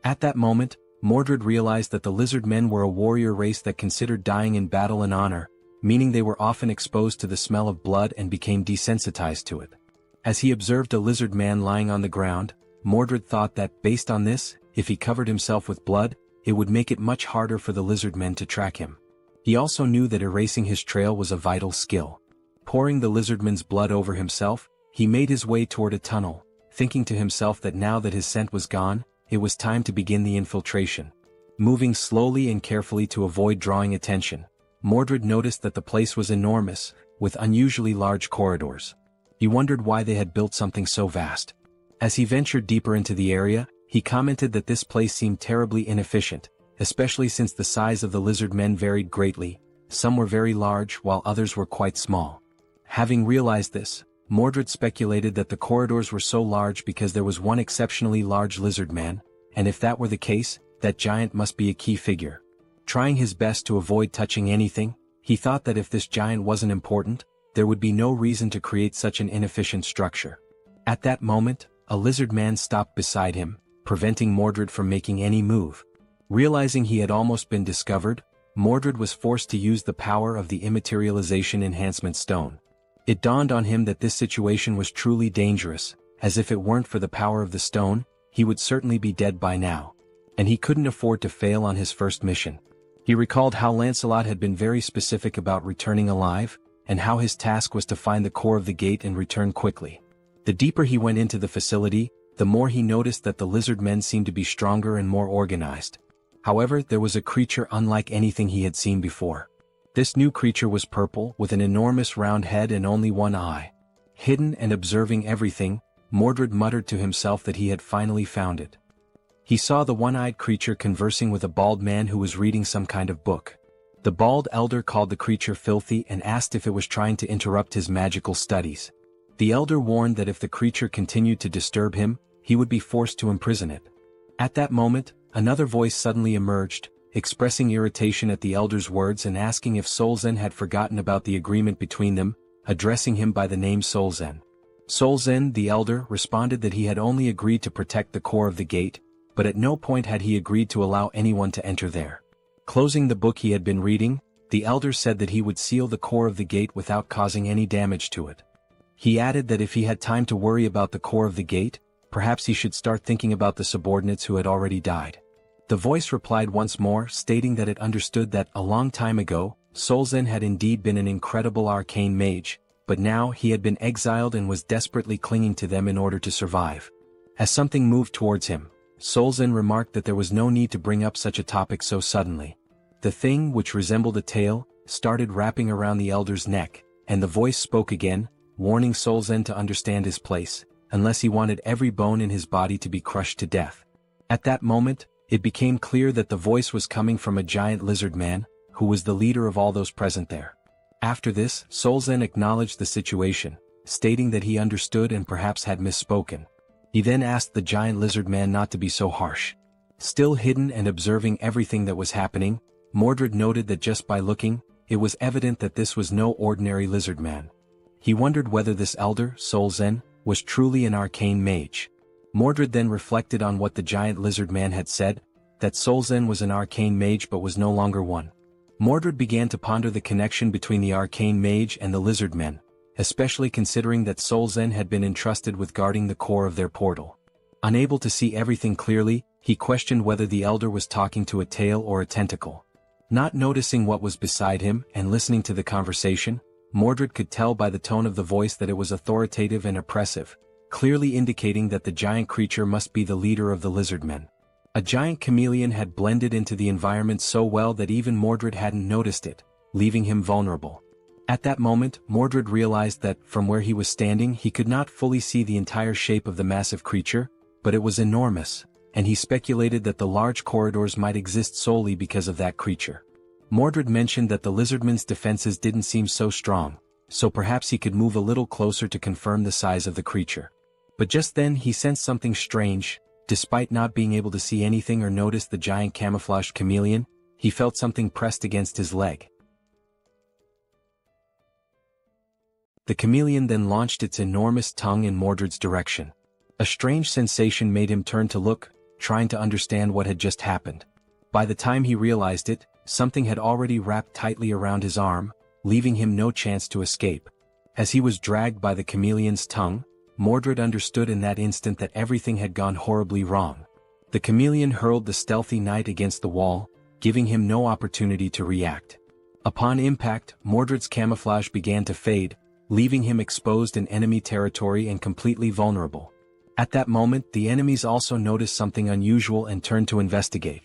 At that moment, Mordred realized that the lizard men were a warrior race that considered dying in battle an honor, meaning they were often exposed to the smell of blood and became desensitized to it. As he observed a lizard man lying on the ground, Mordred thought that, based on this, if he covered himself with blood, it would make it much harder for the lizard men to track him. He also knew that erasing his trail was a vital skill. Pouring the lizardman's blood over himself, he made his way toward a tunnel, thinking to himself that now that his scent was gone, it was time to begin the infiltration. Moving slowly and carefully to avoid drawing attention, Mordred noticed that the place was enormous, with unusually large corridors. He wondered why they had built something so vast. As he ventured deeper into the area, he commented that this place seemed terribly inefficient, especially since the size of the lizard men varied greatly. Some were very large while others were quite small. Having realized this, Mordred speculated that the corridors were so large because there was one exceptionally large lizard man, and if that were the case, that giant must be a key figure. Trying his best to avoid touching anything, He thought that if this giant wasn't important, there would be no reason to create such an inefficient structure. At that moment, a lizard man stopped beside him, preventing Mordred from making any move. Realizing he had almost been discovered, Mordred was forced to use the power of the immaterialization enhancement stone. It dawned on him that this situation was truly dangerous, as if it weren't for the power of the stone, he would certainly be dead by now. And he couldn't afford to fail on his first mission. He recalled how Lancelot had been very specific about returning alive, and how his task was to find the core of the gate and return quickly. The deeper he went into the facility, the more he noticed that the lizard men seemed to be stronger and more organized. However, there was a creature unlike anything he had seen before. This new creature was purple, with an enormous round head and only one eye. Hidden and observing everything, Mordred muttered to himself that he had finally found it. He saw the one-eyed creature conversing with a bald man who was reading some kind of book. The bald elder called the creature filthy and asked if it was trying to interrupt his magical studies. The elder warned that if the creature continued to disturb him, he would be forced to imprison it. At that moment, another voice suddenly emerged, expressing irritation at the elder's words and asking if Solzen had forgotten about the agreement between them, addressing him by the name Solzen. Solzen, the elder, responded that he had only agreed to protect the core of the gate, but at no point had he agreed to allow anyone to enter there. Closing the book he had been reading, the elder said that he would seal the core of the gate without causing any damage to it. He added that if he had time to worry about the core of the gate, perhaps he should start thinking about the subordinates who had already died. The voice replied once more, stating that it understood that, a long time ago, Solzen had indeed been an incredible arcane mage, but now he had been exiled and was desperately clinging to them in order to survive. As something moved towards him, Solzen remarked that there was no need to bring up such a topic so suddenly. The thing, which resembled a tail, started wrapping around the elder's neck, and the voice spoke again, warning Solzen to understand his place, unless he wanted every bone in his body to be crushed to death. At that moment, it became clear that the voice was coming from a giant lizard man, who was the leader of all those present there. After this, Solzen acknowledged the situation, stating that he understood and perhaps had misspoken. He then asked the giant lizard man not to be so harsh. Still hidden and observing everything that was happening, Mordred noted that just by looking, it was evident that this was no ordinary lizard man. He wondered whether this elder, Solzen, was truly an arcane mage. Mordred then reflected on what the giant lizard man had said, that Solzen was an arcane mage but was no longer one. Mordred began to ponder the connection between the arcane mage and the lizard men, especially considering that Solzen had been entrusted with guarding the core of their portal. Unable to see everything clearly, he questioned whether the elder was talking to a tail or a tentacle. Not noticing what was beside him and listening to the conversation, Mordred could tell by the tone of the voice that it was authoritative and oppressive, clearly indicating that the giant creature must be the leader of the lizard men. A giant chameleon had blended into the environment so well that even Mordred hadn't noticed it, leaving him vulnerable. At that moment, Mordred realized that, from where he was standing, he could not fully see the entire shape of the massive creature, but it was enormous, and he speculated that the large corridors might exist solely because of that creature. Mordred mentioned that the lizardman's defenses didn't seem so strong, so perhaps he could move a little closer to confirm the size of the creature. But just then he sensed something strange. Despite not being able to see anything or notice the giant camouflaged chameleon, he felt something pressed against his leg. The chameleon then launched its enormous tongue in Mordred's direction. A strange sensation made him turn to look, trying to understand what had just happened. By the time he realized it, something had already wrapped tightly around his arm, leaving him no chance to escape. As he was dragged by the chameleon's tongue, Mordred understood in that instant that everything had gone horribly wrong. The chameleon hurled the stealthy knight against the wall, giving him no opportunity to react. Upon impact, Mordred's camouflage began to fade, leaving him exposed in enemy territory and completely vulnerable. At that moment, the enemies also noticed something unusual and turned to investigate.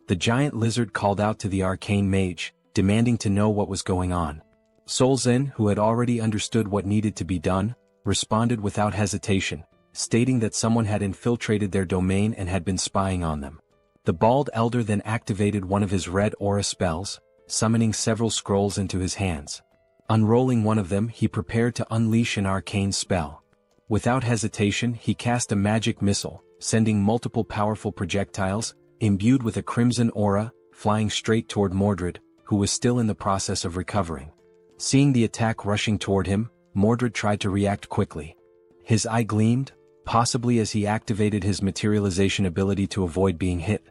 The giant lizard called out to the arcane mage, demanding to know what was going on. Solzen, who had already understood what needed to be done, responded without hesitation, stating that someone had infiltrated their domain and had been spying on them. The bald elder then activated one of his red aura spells, summoning several scrolls into his hands. Unrolling one of them, he prepared to unleash an arcane spell. Without hesitation, he cast a magic missile, sending multiple powerful projectiles, imbued with a crimson aura, flying straight toward Mordred, who was still in the process of recovering. Seeing the attack rushing toward him, Mordred tried to react quickly. His eye gleamed, possibly as he activated his materialization ability to avoid being hit.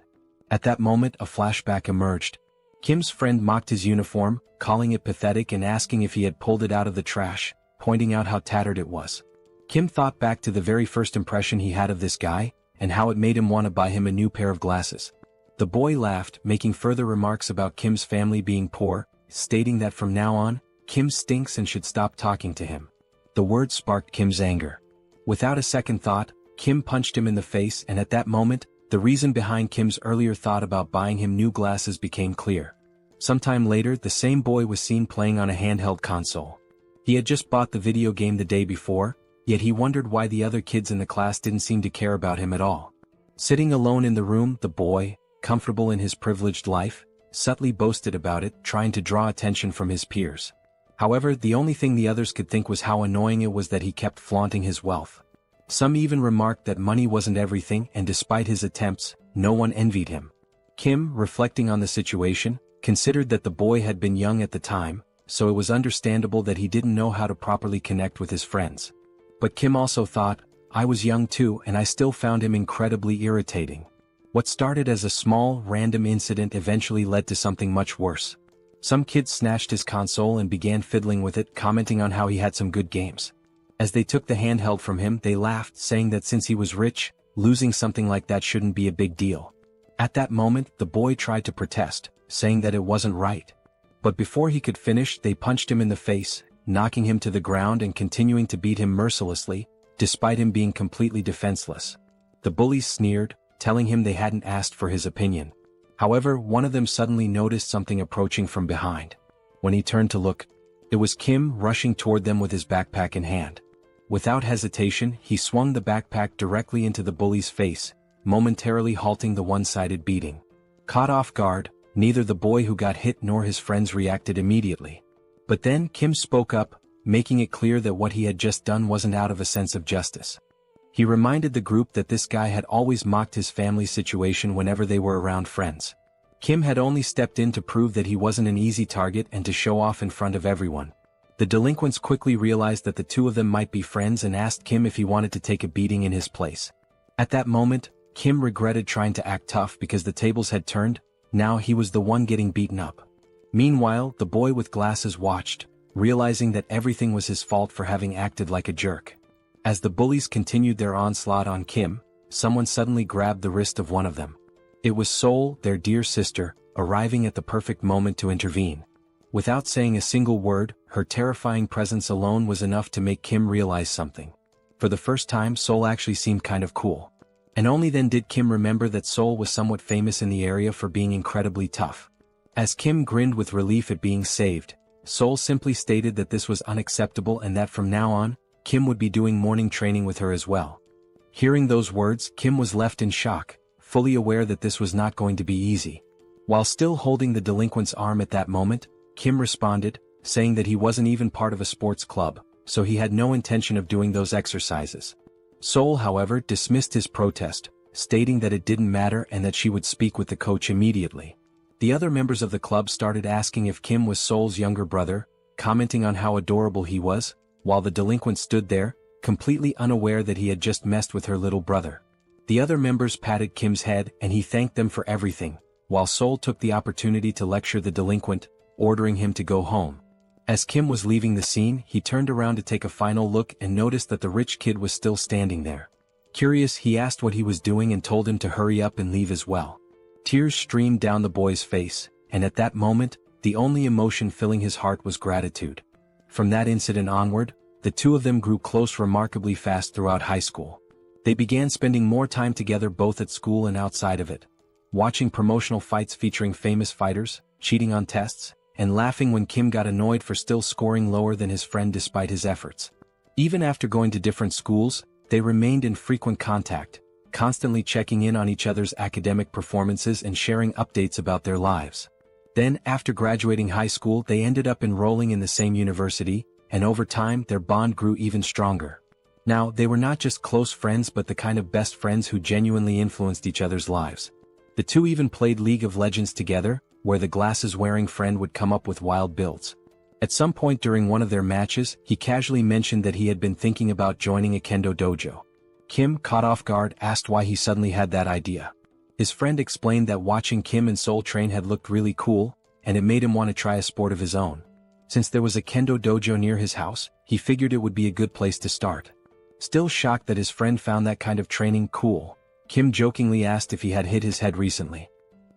At that moment, a flashback emerged. Kim's friend mocked his uniform, calling it pathetic and asking if he had pulled it out of the trash, pointing out how tattered it was. Kim thought back to the very first impression he had of this guy, and how it made him want to buy him a new pair of glasses. The boy laughed, making further remarks about Kim's family being poor, stating that from now on, Kim stinks and should stop talking to him. The word sparked Kim's anger. Without a second thought, Kim punched him in the face, and at that moment, the reason behind Kim's earlier thought about buying him new glasses became clear. Sometime later, the same boy was seen playing on a handheld console. He had just bought the video game the day before, yet he wondered why the other kids in the class didn't seem to care about him at all. Sitting alone in the room, the boy, comfortable in his privileged life, subtly boasted about it, trying to draw attention from his peers. However, the only thing the others could think was how annoying it was that he kept flaunting his wealth. Some even remarked that money wasn't everything, and despite his attempts, no one envied him. Kim, reflecting on the situation, considered that the boy had been young at the time, so it was understandable that he didn't know how to properly connect with his friends. But Kim also thought, I was young too, and I still found him incredibly irritating. What started as a small, random incident eventually led to something much worse. Some kids snatched his console and began fiddling with it, commenting on how he had some good games. As they took the handheld from him, they laughed, saying that since he was rich, losing something like that shouldn't be a big deal. At that moment, the boy tried to protest, saying that it wasn't right. But before he could finish, they punched him in the face, knocking him to the ground and continuing to beat him mercilessly, despite him being completely defenseless. The bullies sneered, telling him they hadn't asked for his opinion. However, one of them suddenly noticed something approaching from behind. When he turned to look, it was Kim rushing toward them with his backpack in hand. Without hesitation, he swung the backpack directly into the bully's face, momentarily halting the one-sided beating. Caught off guard, neither the boy who got hit nor his friends reacted immediately. But then Kim spoke up, making it clear that what he had just done wasn't out of a sense of justice. He reminded the group that this guy had always mocked his family's situation whenever they were around friends. Kim had only stepped in to prove that he wasn't an easy target and to show off in front of everyone. The delinquents quickly realized that the two of them might be friends and asked Kim if he wanted to take a beating in his place. At that moment, Kim regretted trying to act tough because the tables had turned. Now he was the one getting beaten up. Meanwhile, the boy with glasses watched, realizing that everything was his fault for having acted like a jerk. As the bullies continued their onslaught on Kim, someone suddenly grabbed the wrist of one of them. It was Seoul, their dear sister, arriving at the perfect moment to intervene. Without saying a single word, her terrifying presence alone was enough to make Kim realize something. For the first time, Seoul actually seemed kind of cool. And only then did Kim remember that Seoul was somewhat famous in the area for being incredibly tough. As Kim grinned with relief at being saved, Seoul simply stated that this was unacceptable and that from now on, Kim would be doing morning training with her as well. Hearing those words, Kim was left in shock, fully aware that this was not going to be easy. While still holding the delinquent's arm at that moment, Kim responded, saying that he wasn't even part of a sports club, so he had no intention of doing those exercises. Seoul, however, dismissed his protest, stating that it didn't matter and that she would speak with the coach immediately. The other members of the club started asking if Kim was Seoul's younger brother, commenting on how adorable he was, while the delinquent stood there, completely unaware that he had just messed with her little brother. The other members patted Kim's head and he thanked them for everything, while Seoul took the opportunity to lecture the delinquent, ordering him to go home. As Kim was leaving the scene, he turned around to take a final look and noticed that the rich kid was still standing there. Curious, he asked what he was doing and told him to hurry up and leave as well. Tears streamed down the boy's face, and at that moment, the only emotion filling his heart was gratitude. From that incident onward, the two of them grew close remarkably fast throughout high school. They began spending more time together both at school and outside of it, watching promotional fights featuring famous fighters, cheating on tests, and laughing when Kim got annoyed for still scoring lower than his friend despite his efforts. Even after going to different schools, they remained in frequent contact, constantly checking in on each other's academic performances and sharing updates about their lives. Then, after graduating high school, they ended up enrolling in the same university, and over time their bond grew even stronger. Now, they were not just close friends but the kind of best friends who genuinely influenced each other's lives. The two even played League of Legends together, where the glasses-wearing friend would come up with wild builds. At some point during one of their matches, he casually mentioned that he had been thinking about joining a kendo dojo. Kim, caught off guard, asked why he suddenly had that idea. His friend explained that watching Kim and Seoul train had looked really cool, and it made him want to try a sport of his own. Since there was a kendo dojo near his house, he figured it would be a good place to start. Still shocked that his friend found that kind of training cool, Kim jokingly asked if he had hit his head recently.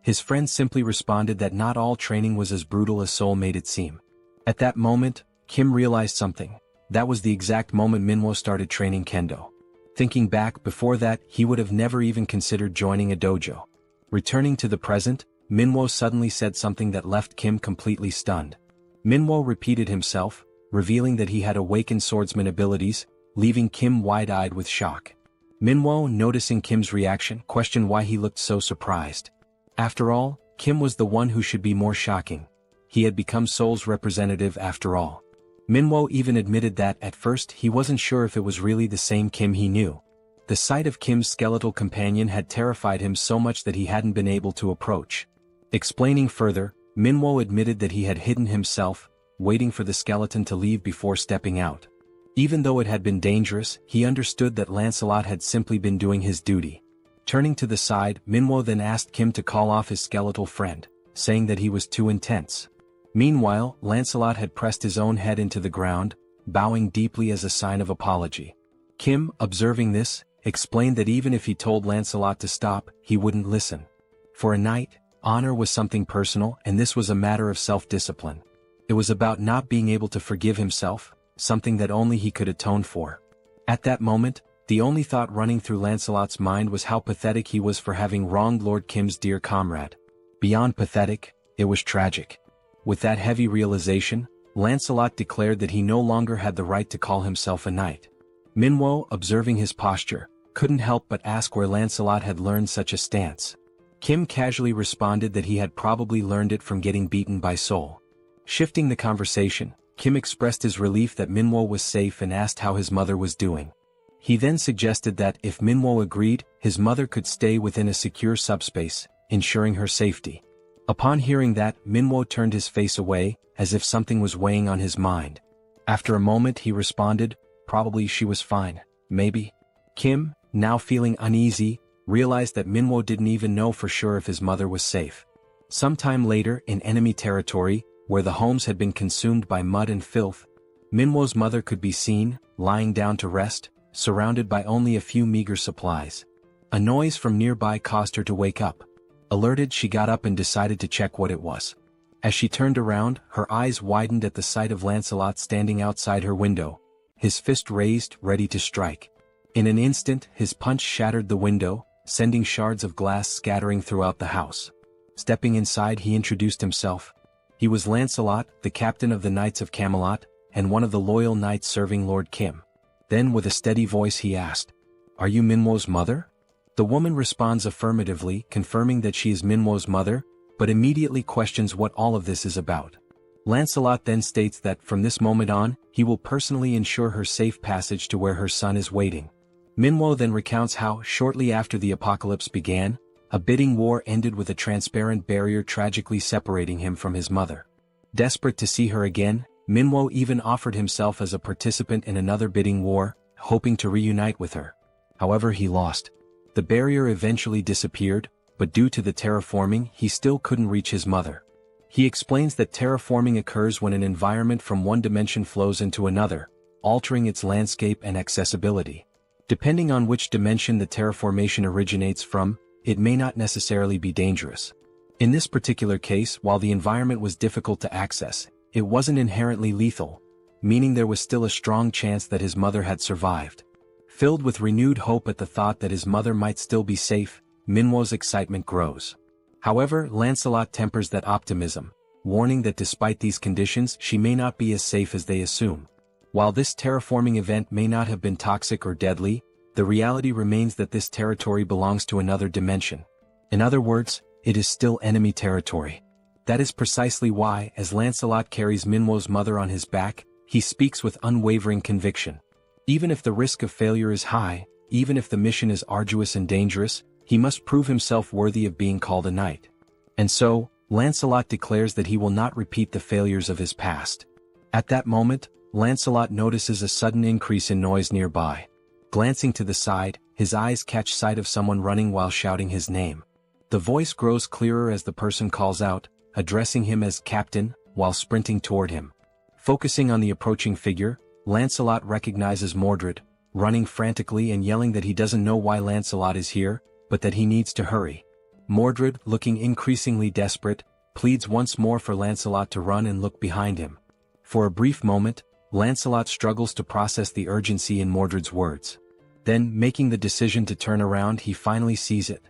His friend simply responded that not all training was as brutal as Seoul made it seem. At that moment, Kim realized something. That was the exact moment Manhwa started training kendo. Thinking back, before that, he would have never even considered joining a dojo. Returning to the present, Manhwa suddenly said something that left Kim completely stunned. Manhwa repeated himself, revealing that he had awakened swordsman abilities, leaving Kim wide-eyed with shock. Manhwa, noticing Kim's reaction, questioned why he looked so surprised. After all, Kim was the one who should be more shocking. He had become Seoul's representative after all. Manhwa even admitted that, at first, he wasn't sure if it was really the same Kim he knew. The sight of Kim's skeletal companion had terrified him so much that he hadn't been able to approach. Explaining further, Manhwa admitted that he had hidden himself, waiting for the skeleton to leave before stepping out. Even though it had been dangerous, he understood that Lancelot had simply been doing his duty. Turning to the side, Manhwa then asked Kim to call off his skeletal friend, saying that he was too intense. Meanwhile, Lancelot had pressed his own head into the ground, bowing deeply as a sign of apology. Kim, observing this, explained that even if he told Lancelot to stop, he wouldn't listen. For a knight, honor was something personal, and this was a matter of self-discipline. It was about not being able to forgive himself, something that only he could atone for. At that moment, the only thought running through Lancelot's mind was how pathetic he was for having wronged Lord Kim's dear comrade. Beyond pathetic, it was tragic. With that heavy realization, Lancelot declared that he no longer had the right to call himself a knight. Manhwa, observing his posture, couldn't help but ask where Lancelot had learned such a stance. Kim casually responded that he had probably learned it from getting beaten by Seoul. Shifting the conversation, Kim expressed his relief that Manhwa was safe and asked how his mother was doing. He then suggested that, if Manhwa agreed, his mother could stay within a secure subspace, ensuring her safety. Upon hearing that, Manhwa turned his face away, as if something was weighing on his mind. After a moment he responded, "Probably she was fine, maybe." Kim, now feeling uneasy, realized that Manhwa didn't even know for sure if his mother was safe. Sometime later, in enemy territory, where the homes had been consumed by mud and filth, Manhwa's mother could be seen, lying down to rest, surrounded by only a few meager supplies. A noise from nearby caused her to wake up. Alerted, she got up and decided to check what it was. As she turned around, her eyes widened at the sight of Lancelot standing outside her window, his fist raised, ready to strike. In an instant, his punch shattered the window, sending shards of glass scattering throughout the house. Stepping inside, he introduced himself. He was Lancelot, the captain of the Knights of Camelot, and one of the loyal knights serving Lord Kim. Then with a steady voice he asked, "Are you Manhwa's mother?" The woman responds affirmatively, confirming that she is Manhwa's mother, but immediately questions what all of this is about. Lancelot then states that, from this moment on, he will personally ensure her safe passage to where her son is waiting. Manhwa then recounts how, shortly after the apocalypse began, a bidding war ended with a transparent barrier tragically separating him from his mother. Desperate to see her again, Manhwa even offered himself as a participant in another bidding war, hoping to reunite with her. However, he lost. The barrier eventually disappeared, but due to the terraforming, he still couldn't reach his mother. He explains that terraforming occurs when an environment from one dimension flows into another, altering its landscape and accessibility. Depending on which dimension the terraformation originates from, it may not necessarily be dangerous. In this particular case, while the environment was difficult to access, it wasn't inherently lethal, meaning there was still a strong chance that his mother had survived. Filled with renewed hope at the thought that his mother might still be safe, Manhwa's excitement grows. However, Lancelot tempers that optimism, warning that despite these conditions she may not be as safe as they assume. While this terraforming event may not have been toxic or deadly, the reality remains that this territory belongs to another dimension. In other words, it is still enemy territory. That is precisely why, as Lancelot carries Manhwa's mother on his back, he speaks with unwavering conviction. Even if the risk of failure is high, even if the mission is arduous and dangerous, he must prove himself worthy of being called a knight. And so, Lancelot declares that he will not repeat the failures of his past. At that moment, Lancelot notices a sudden increase in noise nearby. Glancing to the side, his eyes catch sight of someone running while shouting his name. The voice grows clearer as the person calls out, addressing him as Captain, while sprinting toward him. Focusing on the approaching figure, Lancelot recognizes Mordred, running frantically and yelling that he doesn't know why Lancelot is here, but that he needs to hurry. Mordred, looking increasingly desperate, pleads once more for Lancelot to run and look behind him. For a brief moment, Lancelot struggles to process the urgency in Mordred's words. Then, making the decision to turn around, he finally sees it.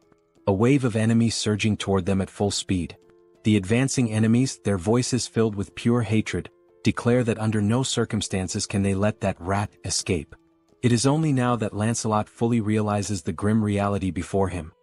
A wave of enemies surging toward them at full speed. The advancing enemies, their voices filled with pure hatred, declare that under no circumstances can they let that rat escape. It is only now that Lancelot fully realizes the grim reality before him.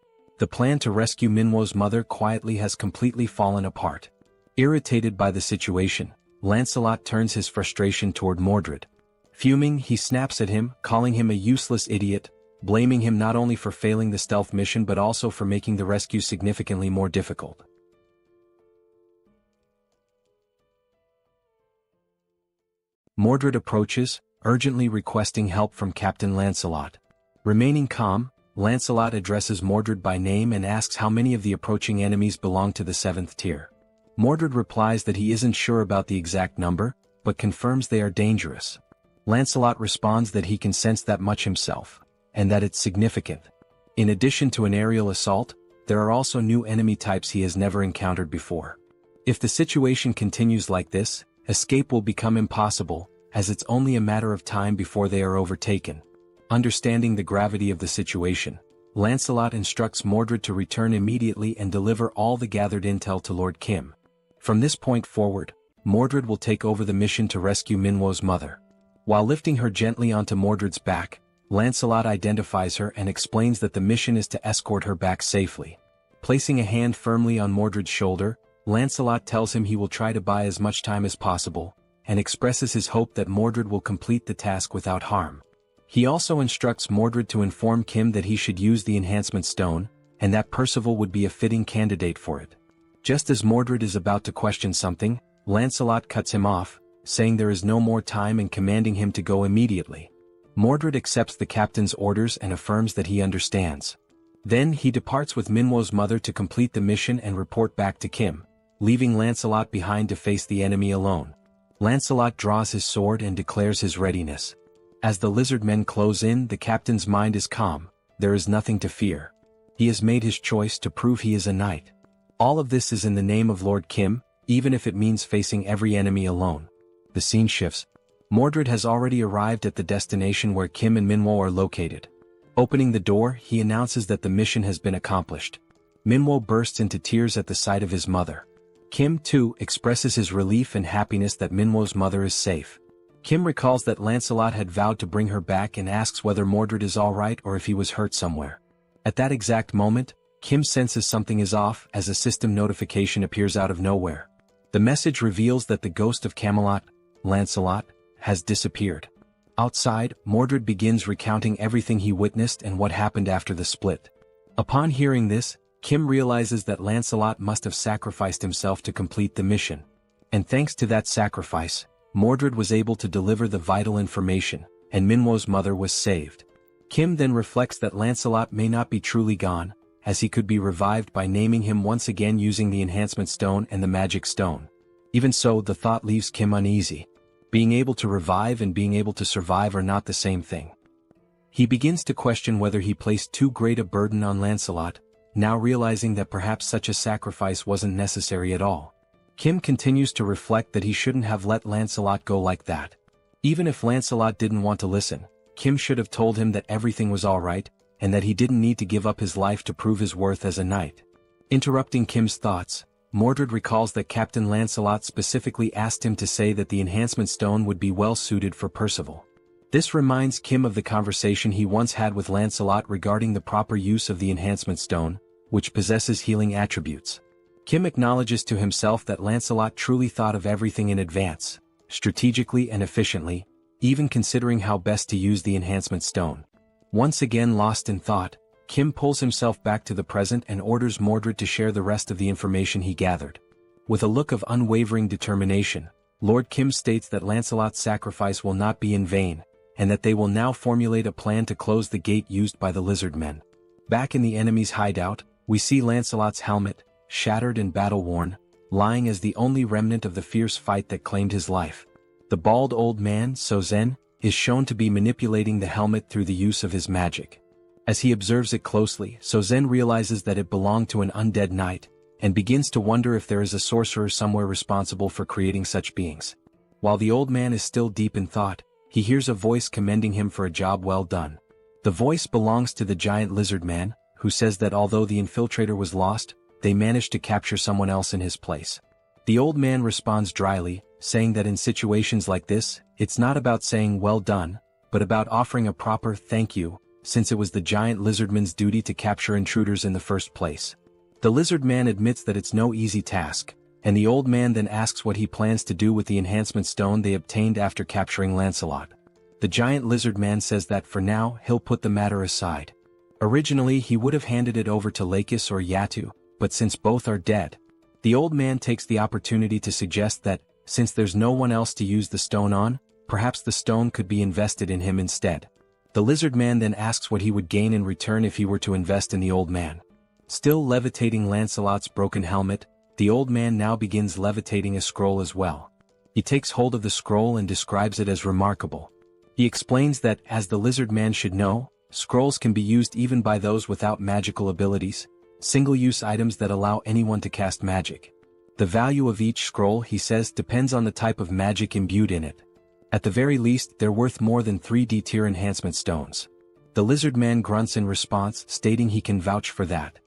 The plan to rescue Minwo's mother quietly has completely fallen apart. Irritated by the situation, Lancelot turns his frustration toward Mordred. Fuming, he snaps at him, calling him a useless idiot, blaming him not only for failing the stealth mission but also for making the rescue significantly more difficult. Mordred approaches, urgently requesting help from Captain Lancelot. Remaining calm, Lancelot addresses Mordred by name and asks how many of the approaching enemies belong to the 7th tier. Mordred replies that he isn't sure about the exact number, but confirms they are dangerous. Lancelot responds that he can sense that much himself, and that it's significant. In addition to an aerial assault, there are also new enemy types he has never encountered before. If the situation continues like this, escape will become impossible, as it's only a matter of time before they are overtaken. Understanding the gravity of the situation, Lancelot instructs Mordred to return immediately and deliver all the gathered intel to Lord Kim. From this point forward, Mordred will take over the mission to rescue Minwo's mother. While lifting her gently onto Mordred's back, Lancelot identifies her and explains that the mission is to escort her back safely. Placing a hand firmly on Mordred's shoulder, Lancelot tells him he will try to buy as much time as possible, and expresses his hope that Mordred will complete the task without harm. He also instructs Mordred to inform Kim that he should use the enhancement stone, and that Percival would be a fitting candidate for it. Just as Mordred is about to question something, Lancelot cuts him off, saying there is no more time and commanding him to go immediately. Mordred accepts the captain's orders and affirms that he understands. Then he departs with Minwo's mother to complete the mission and report back to Kim, leaving Lancelot behind to face the enemy alone. Lancelot draws his sword and declares his readiness. As the lizard men close in, the captain's mind is calm. There is nothing to fear. He has made his choice to prove he is a knight. All of this is in the name of Lord Kim, even if it means facing every enemy alone. The scene shifts. Mordred has already arrived at the destination where Kim and Minwo are located. Opening the door, he announces that the mission has been accomplished. Minwo bursts into tears at the sight of his mother. Kim, too, expresses his relief and happiness that Minwo's mother is safe. Kim recalls that Lancelot had vowed to bring her back and asks whether Mordred is alright or if he was hurt somewhere. At that exact moment, Kim senses something is off as a system notification appears out of nowhere. The message reveals that the ghost of Camelot, Lancelot, has disappeared. Outside, Mordred begins recounting everything he witnessed and what happened after the split. Upon hearing this, Kim realizes that Lancelot must have sacrificed himself to complete the mission. And thanks to that sacrifice, Mordred was able to deliver the vital information, and Minwo's mother was saved. Kim then reflects that Lancelot may not be truly gone, as he could be revived by naming him once again using the enhancement stone and the magic stone. Even so, the thought leaves Kim uneasy. Being able to revive and being able to survive are not the same thing. He begins to question whether he placed too great a burden on Lancelot, now realizing that perhaps such a sacrifice wasn't necessary at all. Kim continues to reflect that he shouldn't have let Lancelot go like that. Even if Lancelot didn't want to listen, Kim should have told him that everything was alright, and that he didn't need to give up his life to prove his worth as a knight. Interrupting Kim's thoughts, Mordred recalls that Captain Lancelot specifically asked him to say that the enhancement stone would be well suited for Percival. This reminds Kim of the conversation he once had with Lancelot regarding the proper use of the enhancement stone, which possesses healing attributes. Kim acknowledges to himself that Lancelot truly thought of everything in advance, strategically and efficiently, even considering how best to use the enhancement stone. Once again lost in thought, Kim pulls himself back to the present and orders Mordred to share the rest of the information he gathered. With a look of unwavering determination, Lord Kim states that Lancelot's sacrifice will not be in vain, and that they will now formulate a plan to close the gate used by the lizard men. Back in the enemy's hideout, we see Lancelot's helmet, shattered and battle-worn, lying as the only remnant of the fierce fight that claimed his life. The bald old man, Sozen, is shown to be manipulating the helmet through the use of his magic. As he observes it closely, Sozen realizes that it belonged to an undead knight, and begins to wonder if there is a sorcerer somewhere responsible for creating such beings. While the old man is still deep in thought, he hears a voice commending him for a job well done. The voice belongs to the giant lizard man, who says that although the infiltrator was lost, they managed to capture someone else in his place. The old man responds dryly, saying that in situations like this, it's not about saying well done, but about offering a proper thank you, since it was the giant lizardman's duty to capture intruders in the first place. The lizard man admits that it's no easy task, and the old man then asks what he plans to do with the enhancement stone they obtained after capturing Lancelot. The giant lizard man says that for now he'll put the matter aside. Originally he would have handed it over to Lakis or Yatu, but since both are dead, the old man takes the opportunity to suggest that, since there's no one else to use the stone on, perhaps the stone could be invested in him instead. The lizard man then asks what he would gain in return if he were to invest in the old man. Still levitating Lancelot's broken helmet, the old man now begins levitating a scroll as well. He takes hold of the scroll and describes it as remarkable. He explains that, as the lizard man should know, scrolls can be used even by those without magical abilities, single-use items that allow anyone to cast magic. The value of each scroll, he says, depends on the type of magic imbued in it. At the very least, they're worth more than 3D tier enhancement stones. The lizard man grunts in response, stating he can vouch for that.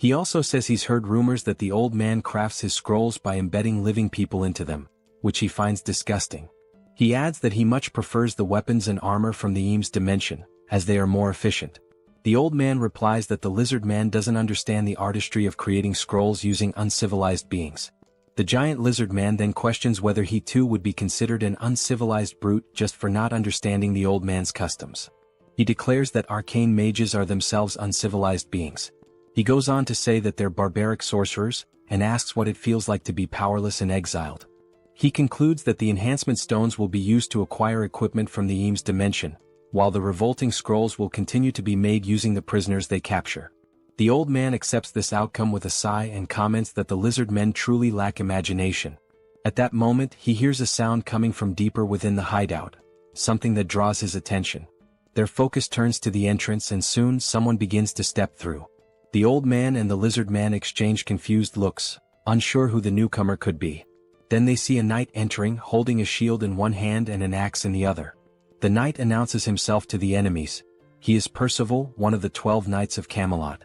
He also says he's heard rumors that the old man crafts his scrolls by embedding living people into them, which he finds disgusting. He adds that he much prefers the weapons and armor from the Eames dimension, as they are more efficient. The old man replies that the lizard man doesn't understand the artistry of creating scrolls using uncivilized beings. The giant lizard man then questions whether he too would be considered an uncivilized brute just for not understanding the old man's customs. He declares that arcane mages are themselves uncivilized beings. He goes on to say that they're barbaric sorcerers, and asks what it feels like to be powerless and exiled. He concludes that the enhancement stones will be used to acquire equipment from the Eames dimension, while the revolting scrolls will continue to be made using the prisoners they capture. The old man accepts this outcome with a sigh and comments that the lizard men truly lack imagination. At that moment, he hears a sound coming from deeper within the hideout, something that draws his attention. Their focus turns to the entrance and soon someone begins to step through. The old man and the lizard man exchange confused looks, unsure who the newcomer could be. Then they see a knight entering, holding a shield in one hand and an axe in the other. The knight announces himself to the enemies. He is Percival, one of the 12 knights of Camelot.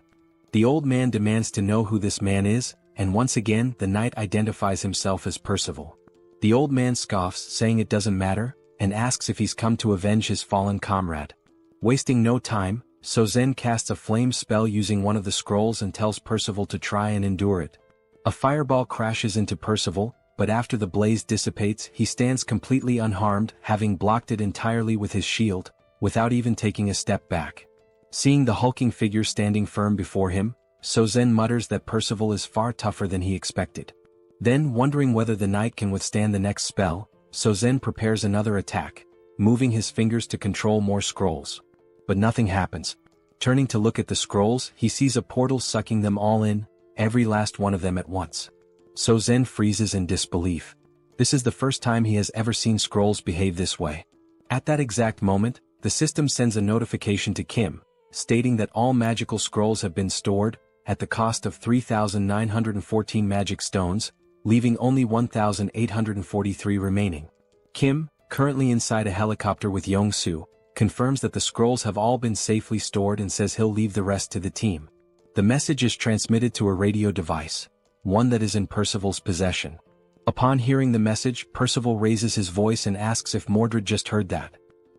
The old man demands to know who this man is, and once again the knight identifies himself as Percival. The old man scoffs, saying it doesn't matter, and asks if he's come to avenge his fallen comrade. Wasting no time, Sozen casts a flame spell using one of the scrolls and tells Percival to try and endure it. A fireball crashes into Percival, but after the blaze dissipates he stands completely unharmed, having blocked it entirely with his shield, without even taking a step back. Seeing the hulking figure standing firm before him, Sozen mutters that Percival is far tougher than he expected. Then, wondering whether the knight can withstand the next spell, Sozen prepares another attack, moving his fingers to control more scrolls. But nothing happens. Turning to look at the scrolls, he sees a portal sucking them all in, every last one of them at once. Sozen freezes in disbelief. This is the first time he has ever seen scrolls behave this way. At that exact moment, the system sends a notification to Kim, stating that all magical scrolls have been stored, at the cost of 3,914 magic stones, leaving only 1,843 remaining. Kim, currently inside a helicopter with Yong-soo, confirms that the scrolls have all been safely stored and says he'll leave the rest to the team. The message is transmitted to a radio device, one that is in Percival's possession. Upon hearing the message, Percival raises his voice and asks if Mordred just heard that.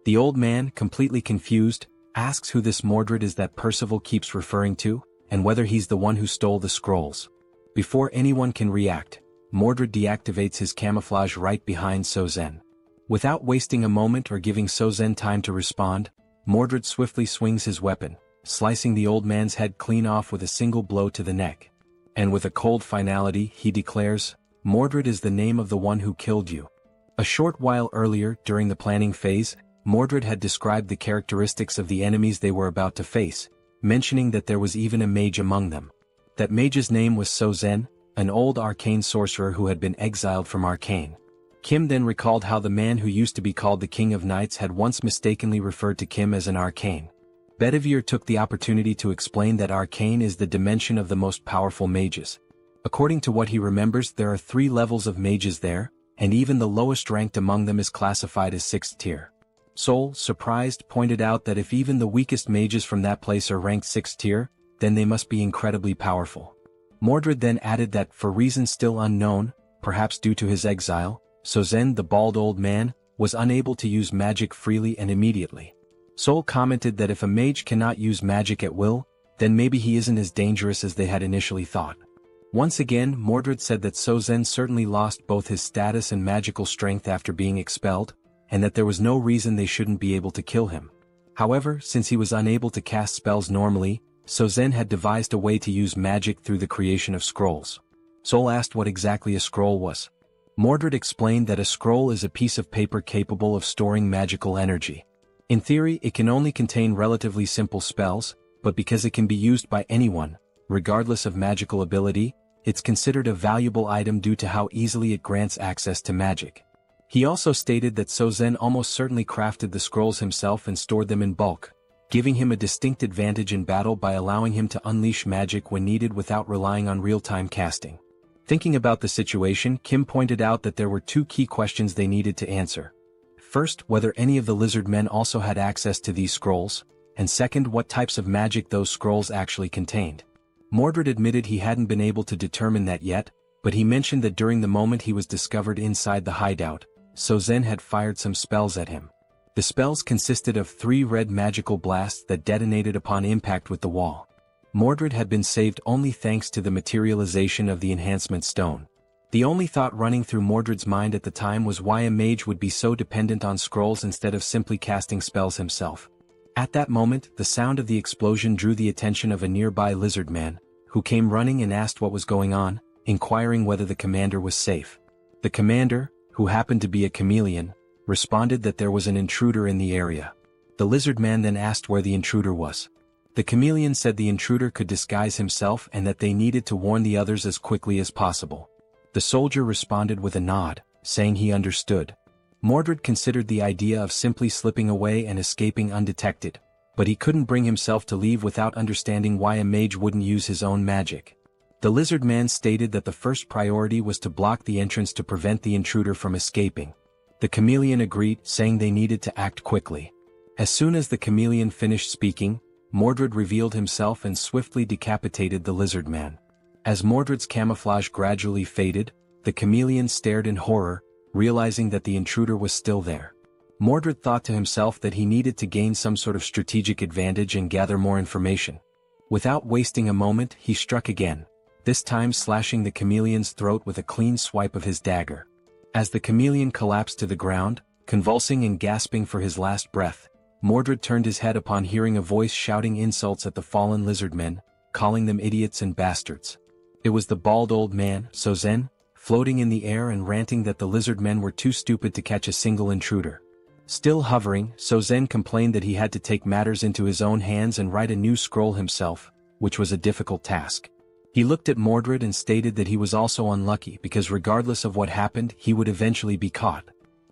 The old man, completely confused, asks who this Mordred is that Percival keeps referring to, and whether he's the one who stole the scrolls. Before anyone can react, Mordred deactivates his camouflage right behind Sozen. Without wasting a moment or giving Sozen time to respond, Mordred swiftly swings his weapon, slicing the old man's head clean off with a single blow to the neck. And with a cold finality, he declares, Mordred is the name of the one who killed you. A short while earlier, during the planning phase, Mordred had described the characteristics of the enemies they were about to face, mentioning that there was even a mage among them. That mage's name was Sozen, an old arcane sorcerer who had been exiled from Arcane. Kim then recalled how the man who used to be called the King of Knights had once mistakenly referred to Kim as an arcane. Bedivere took the opportunity to explain that arcane is the dimension of the most powerful mages. According to what he remembers, there are 3 levels of mages there, and even the lowest ranked among them is classified as 6th tier. Seoul, surprised, pointed out that if even the weakest mages from that place are ranked 6th tier, then they must be incredibly powerful. Mordred then added that, for reasons still unknown, perhaps due to his exile, Sozen, the bald old man, was unable to use magic freely and immediately. Seoul commented that if a mage cannot use magic at will, then maybe he isn't as dangerous as they had initially thought. Once again, Mordred said that Sozen certainly lost both his status and magical strength after being expelled, and that there was no reason they shouldn't be able to kill him. However, since he was unable to cast spells normally, Sozen had devised a way to use magic through the creation of scrolls. Seoul asked what exactly a scroll was. Mordred explained that a scroll is a piece of paper capable of storing magical energy. In theory, it can only contain relatively simple spells, but because it can be used by anyone, regardless of magical ability, it's considered a valuable item due to how easily it grants access to magic. He also stated that Sozen almost certainly crafted the scrolls himself and stored them in bulk, giving him a distinct advantage in battle by allowing him to unleash magic when needed without relying on real-time casting. Thinking about the situation, Kim pointed out that there were 2 key questions they needed to answer. First, whether any of the lizard men also had access to these scrolls, and second, what types of magic those scrolls actually contained. Mordred admitted he hadn't been able to determine that yet, but he mentioned that during the moment he was discovered inside the hideout, Sozen had fired some spells at him. The spells consisted of 3 red magical blasts that detonated upon impact with the wall. Mordred had been saved only thanks to the materialization of the enhancement stone. The only thought running through Mordred's mind at the time was why a mage would be so dependent on scrolls instead of simply casting spells himself. At that moment, the sound of the explosion drew the attention of a nearby lizard man, who came running and asked what was going on, inquiring whether the commander was safe. The commander, who happened to be a chameleon, responded that there was an intruder in the area. The lizard man then asked where the intruder was. The chameleon said the intruder could disguise himself and that they needed to warn the others as quickly as possible. The soldier responded with a nod, saying he understood. Mordred considered the idea of simply slipping away and escaping undetected, but he couldn't bring himself to leave without understanding why a mage wouldn't use his own magic. The lizard man stated that the first priority was to block the entrance to prevent the intruder from escaping. The chameleon agreed, saying they needed to act quickly. As soon as the chameleon finished speaking, Mordred revealed himself and swiftly decapitated the lizard man. As Mordred's camouflage gradually faded, the chameleon stared in horror, realizing that the intruder was still there. Mordred thought to himself that he needed to gain some sort of strategic advantage and gather more information. Without wasting a moment, he struck again, this time slashing the chameleon's throat with a clean swipe of his dagger. As the chameleon collapsed to the ground, convulsing and gasping for his last breath, Mordred turned his head upon hearing a voice shouting insults at the fallen lizardmen, calling them idiots and bastards. It was the bald old man, Sozen, floating in the air and ranting that the lizardmen were too stupid to catch a single intruder. Still hovering, Sozen complained that he had to take matters into his own hands and write a new scroll himself, which was a difficult task. He looked at Mordred and stated that he was also unlucky because regardless of what happened, he would eventually be caught.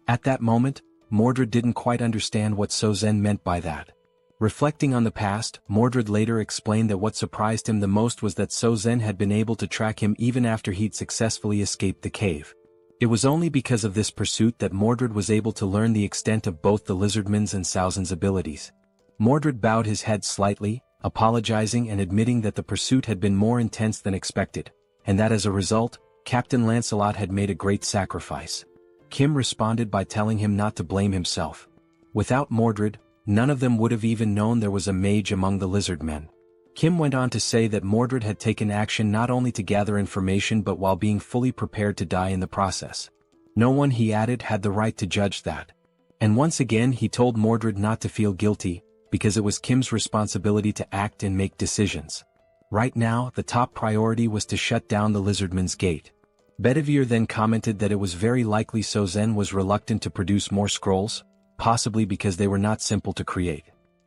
At that moment, Mordred didn't quite understand what Sozen meant by that. Reflecting on the past, Mordred later explained that what surprised him the most was that Sozen had been able to track him even after he'd successfully escaped the cave. It was only because of this pursuit that Mordred was able to learn the extent of both the lizardman's and Sozen's abilities. Mordred bowed his head slightly, apologizing and admitting that the pursuit had been more intense than expected, and that as a result, Captain Lancelot had made a great sacrifice. Kim responded by telling him not to blame himself. Without Mordred, none of them would have even known there was a mage among the lizard men. Kim went on to say that Mordred had taken action not only to gather information but while being fully prepared to die in the process. No one, he added, had the right to judge that. And once again he told Mordred not to feel guilty, because it was Kim's responsibility to act and make decisions. Right now, the top priority was to shut down the lizardman's gate. Bedivere then commented that it was very likely Sozen was reluctant to produce more scrolls, possibly because they were not simple to create.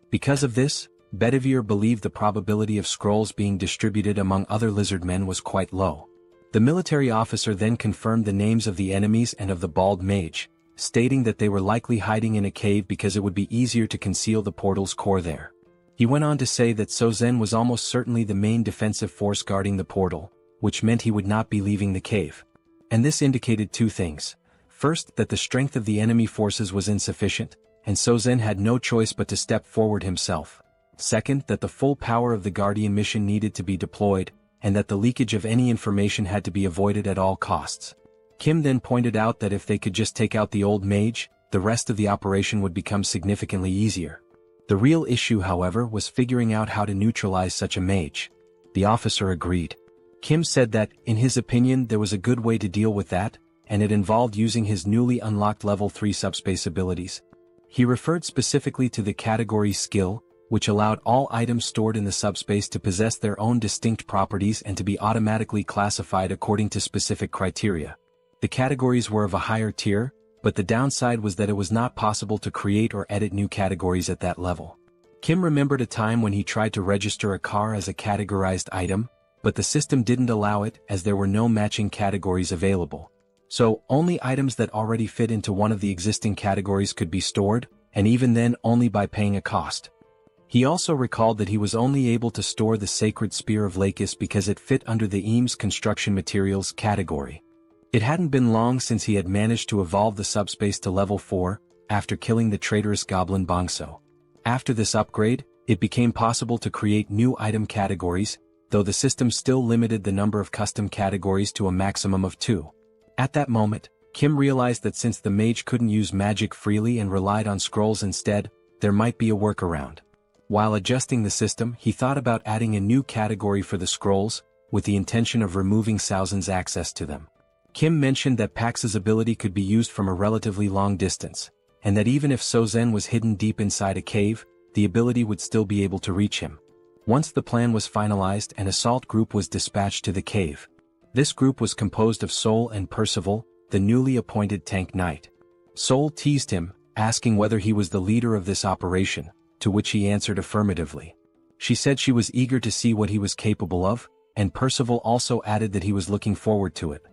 Because of this, Bedivere believed the probability of scrolls being distributed among other lizard men was quite low. The military officer then confirmed the names of the enemies and of the bald mage, stating that they were likely hiding in a cave because it would be easier to conceal the portal's core there. He went on to say that Sozen was almost certainly the main defensive force guarding the portal, which meant he would not be leaving the cave. And this indicated two things. First, that the strength of the enemy forces was insufficient, and Sozen had no choice but to step forward himself. Second, that the full power of the Guardian mission needed to be deployed, and that the leakage of any information had to be avoided at all costs. Kim then pointed out that if they could just take out the old mage, the rest of the operation would become significantly easier. The real issue, however, was figuring out how to neutralize such a mage. The officer agreed. Kim said that, in his opinion, there was a good way to deal with that, and it involved using his newly unlocked level 3 subspace abilities. He referred specifically to the category skill, which allowed all items stored in the subspace to possess their own distinct properties and to be automatically classified according to specific criteria. The categories were of a higher tier, but the downside was that it was not possible to create or edit new categories at that level. Kim remembered a time when he tried to register a car as a categorized item, but the system didn't allow it as there were no matching categories available. So, only items that already fit into one of the existing categories could be stored, and even then only by paying a cost. He also recalled that he was only able to store the Sacred Spear of Lakis because it fit under the Eames Construction Materials category. It hadn't been long since he had managed to evolve the subspace to level 4, after killing the traitorous goblin Bongso. After this upgrade, it became possible to create new item categories, though the system still limited the number of custom categories to a maximum of 2. At that moment, Kim realized that since the mage couldn't use magic freely and relied on scrolls instead, there might be a workaround. While adjusting the system, he thought about adding a new category for the scrolls, with the intention of removing Saozen's access to them. Kim mentioned that Pax's ability could be used from a relatively long distance, and that even if Sozen was hidden deep inside a cave, the ability would still be able to reach him. Once the plan was finalized, an assault group was dispatched to the cave. This group was composed of Seoul and Percival, the newly appointed tank knight. Seoul teased him, asking whether he was the leader of this operation, to which he answered affirmatively. She said she was eager to see what he was capable of, and Percival also added that he was looking forward to it.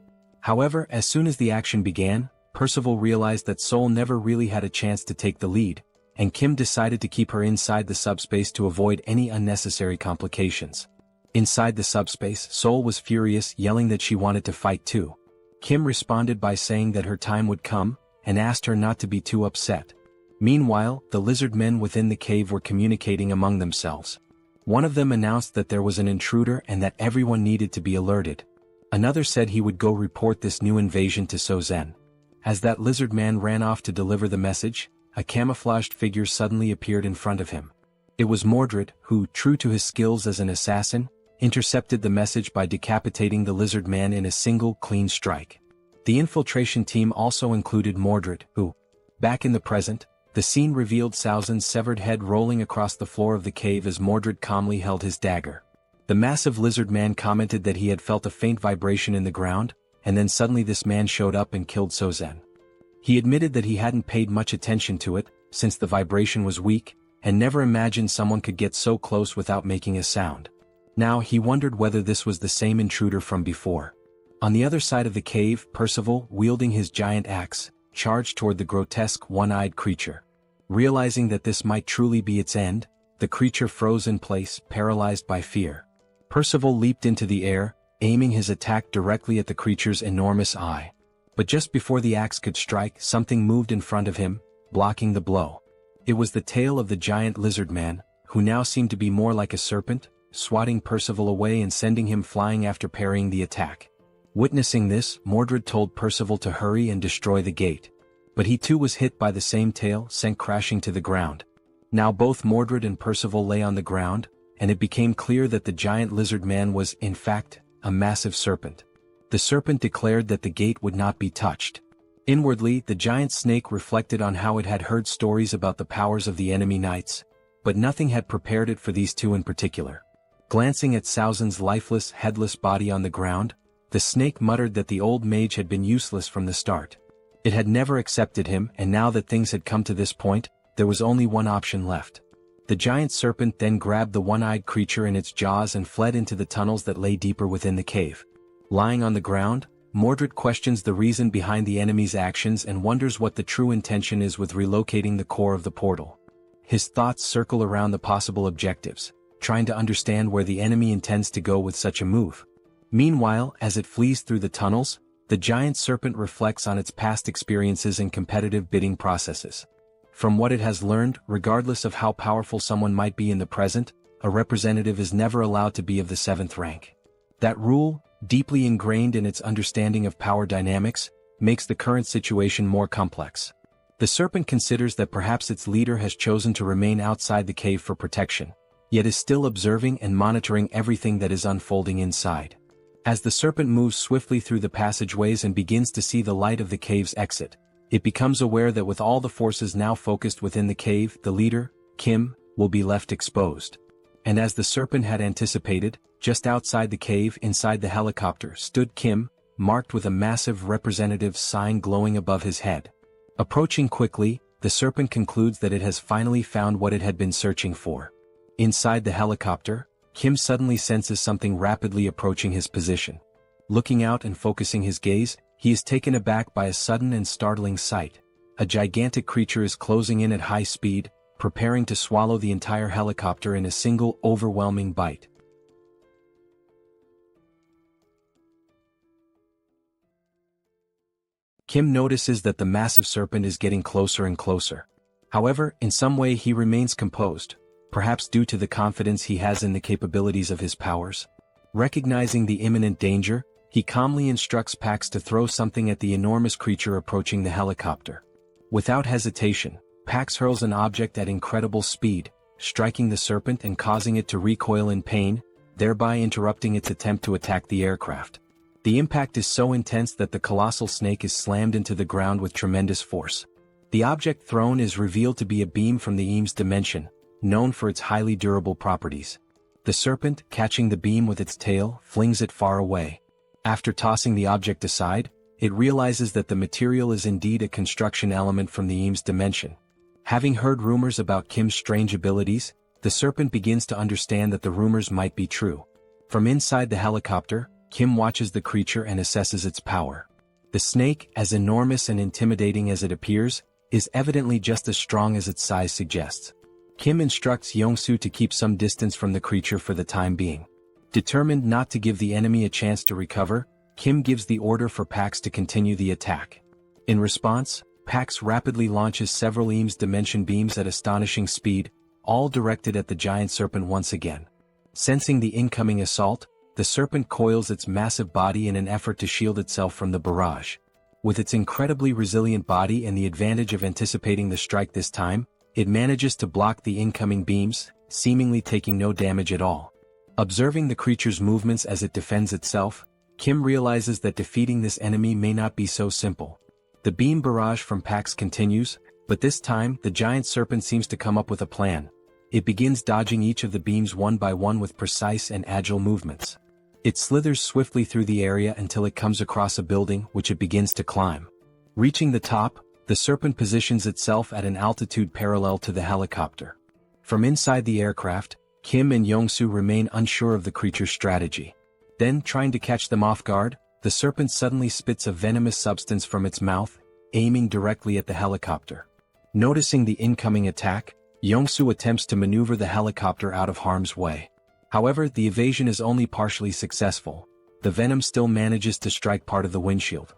However, as soon as the action began, Percival realized that Seoul never really had a chance to take the lead, and Kim decided to keep her inside the subspace to avoid any unnecessary complications. Inside the subspace, Seoul was furious, yelling that she wanted to fight too. Kim responded by saying that her time would come, and asked her not to be too upset. Meanwhile, the lizard men within the cave were communicating among themselves. One of them announced that there was an intruder and that everyone needed to be alerted. Another said he would go report this new invasion to Sozen. As that lizard man ran off to deliver the message, a camouflaged figure suddenly appeared in front of him. It was Mordred, who, true to his skills as an assassin, intercepted the message by decapitating the lizard man in a single clean strike. The infiltration team also included Mordred, who, back in the present, the scene revealed Saozen's severed head rolling across the floor of the cave as Mordred calmly held his dagger. The massive lizard man commented that he had felt a faint vibration in the ground, and then suddenly this man showed up and killed Sozen. He admitted that he hadn't paid much attention to it, since the vibration was weak, and never imagined someone could get so close without making a sound. Now he wondered whether this was the same intruder from before. On the other side of the cave, Percival, wielding his giant axe, charged toward the grotesque one-eyed creature. Realizing that this might truly be its end, the creature froze in place, paralyzed by fear. Percival leaped into the air, aiming his attack directly at the creature's enormous eye. But just before the axe could strike, something moved in front of him, blocking the blow. It was the tail of the giant lizard man, who now seemed to be more like a serpent, swatting Percival away and sending him flying after parrying the attack. Witnessing this, Mordred told Percival to hurry and destroy the gate. But he too was hit by the same tail, sent crashing to the ground. Now both Mordred and Percival lay on the ground, and it became clear that the giant lizard man was, in fact, a massive serpent. The serpent declared that the gate would not be touched. Inwardly, the giant snake reflected on how it had heard stories about the powers of the enemy knights, but nothing had prepared it for these two in particular. Glancing at Saozen's lifeless, headless body on the ground, the The snake muttered that the old mage had been useless from the start. It had never accepted him, and now that things had come to this point, there was only one option left. The giant serpent then grabbed the one-eyed creature in its jaws and fled into the tunnels that lay deeper within the cave. Lying on the ground, Mordred questions the reason behind the enemy's actions and wonders what the true intention is with relocating the core of the portal. His thoughts circle around the possible objectives, trying to understand where the enemy intends to go with such a move. Meanwhile, as it flees through the tunnels, the giant serpent reflects on its past experiences and competitive bidding processes. From what it has learned, regardless of how powerful someone might be in the present, a representative is never allowed to be of the 7th rank. That rule, deeply ingrained in its understanding of power dynamics, makes the current situation more complex. The serpent considers that perhaps its leader has chosen to remain outside the cave for protection, yet is still observing and monitoring everything that is unfolding inside. As the serpent moves swiftly through the passageways and begins to see the light of the cave's exit, it becomes aware that with all the forces now focused within the cave, the leader, Kim, will be left exposed. And as the serpent had anticipated, just outside the cave inside the helicopter stood Kim, marked with a massive representative sign glowing above his head. Approaching quickly, the serpent concludes that it has finally found what it had been searching for. Inside the helicopter, Kim suddenly senses something rapidly approaching his position. Looking out and focusing his gaze, he is taken aback by a sudden and startling sight. A gigantic creature is closing in at high speed, preparing to swallow the entire helicopter in a single overwhelming bite. Kim notices that the massive serpent is getting closer and closer. However, in some way he remains composed, perhaps due to the confidence he has in the capabilities of his powers. Recognizing the imminent danger, he calmly instructs Pax to throw something at the enormous creature approaching the helicopter. Without hesitation, Pax hurls an object at incredible speed, striking the serpent and causing it to recoil in pain, thereby interrupting its attempt to attack the aircraft. The impact is so intense that the colossal snake is slammed into the ground with tremendous force. The object thrown is revealed to be a beam from the Eames dimension, known for its highly durable properties. The serpent, catching the beam with its tail, flings it far away. After tossing the object aside, it realizes that the material is indeed a construction element from the Eames dimension. Having heard rumors about Kim's strange abilities, the serpent begins to understand that the rumors might be true. From inside the helicopter, Kim watches the creature and assesses its power. The snake, as enormous and intimidating as it appears, is evidently just as strong as its size suggests. Kim instructs Yongsoo to keep some distance from the creature for the time being. Determined not to give the enemy a chance to recover, Kim gives the order for Pax to continue the attack. In response, Pax rapidly launches several Eames dimension beams at astonishing speed, all directed at the giant serpent once again. Sensing the incoming assault, the serpent coils its massive body in an effort to shield itself from the barrage. With its incredibly resilient body and the advantage of anticipating the strike this time, it manages to block the incoming beams, seemingly taking no damage at all. Observing the creature's movements as it defends itself, Kim realizes that defeating this enemy may not be so simple. The beam barrage from Pax continues, but this time the giant serpent seems to come up with a plan. It begins dodging each of the beams one by one with precise and agile movements. It slithers swiftly through the area until it comes across a building which it begins to climb. Reaching the top, the serpent positions itself at an altitude parallel to the helicopter. From inside the aircraft, Kim and Yongsoo remain unsure of the creature's strategy. Then, trying to catch them off guard, the serpent suddenly spits a venomous substance from its mouth, aiming directly at the helicopter. Noticing the incoming attack, Yongsoo attempts to maneuver the helicopter out of harm's way. However, the evasion is only partially successful. The venom still manages to strike part of the windshield.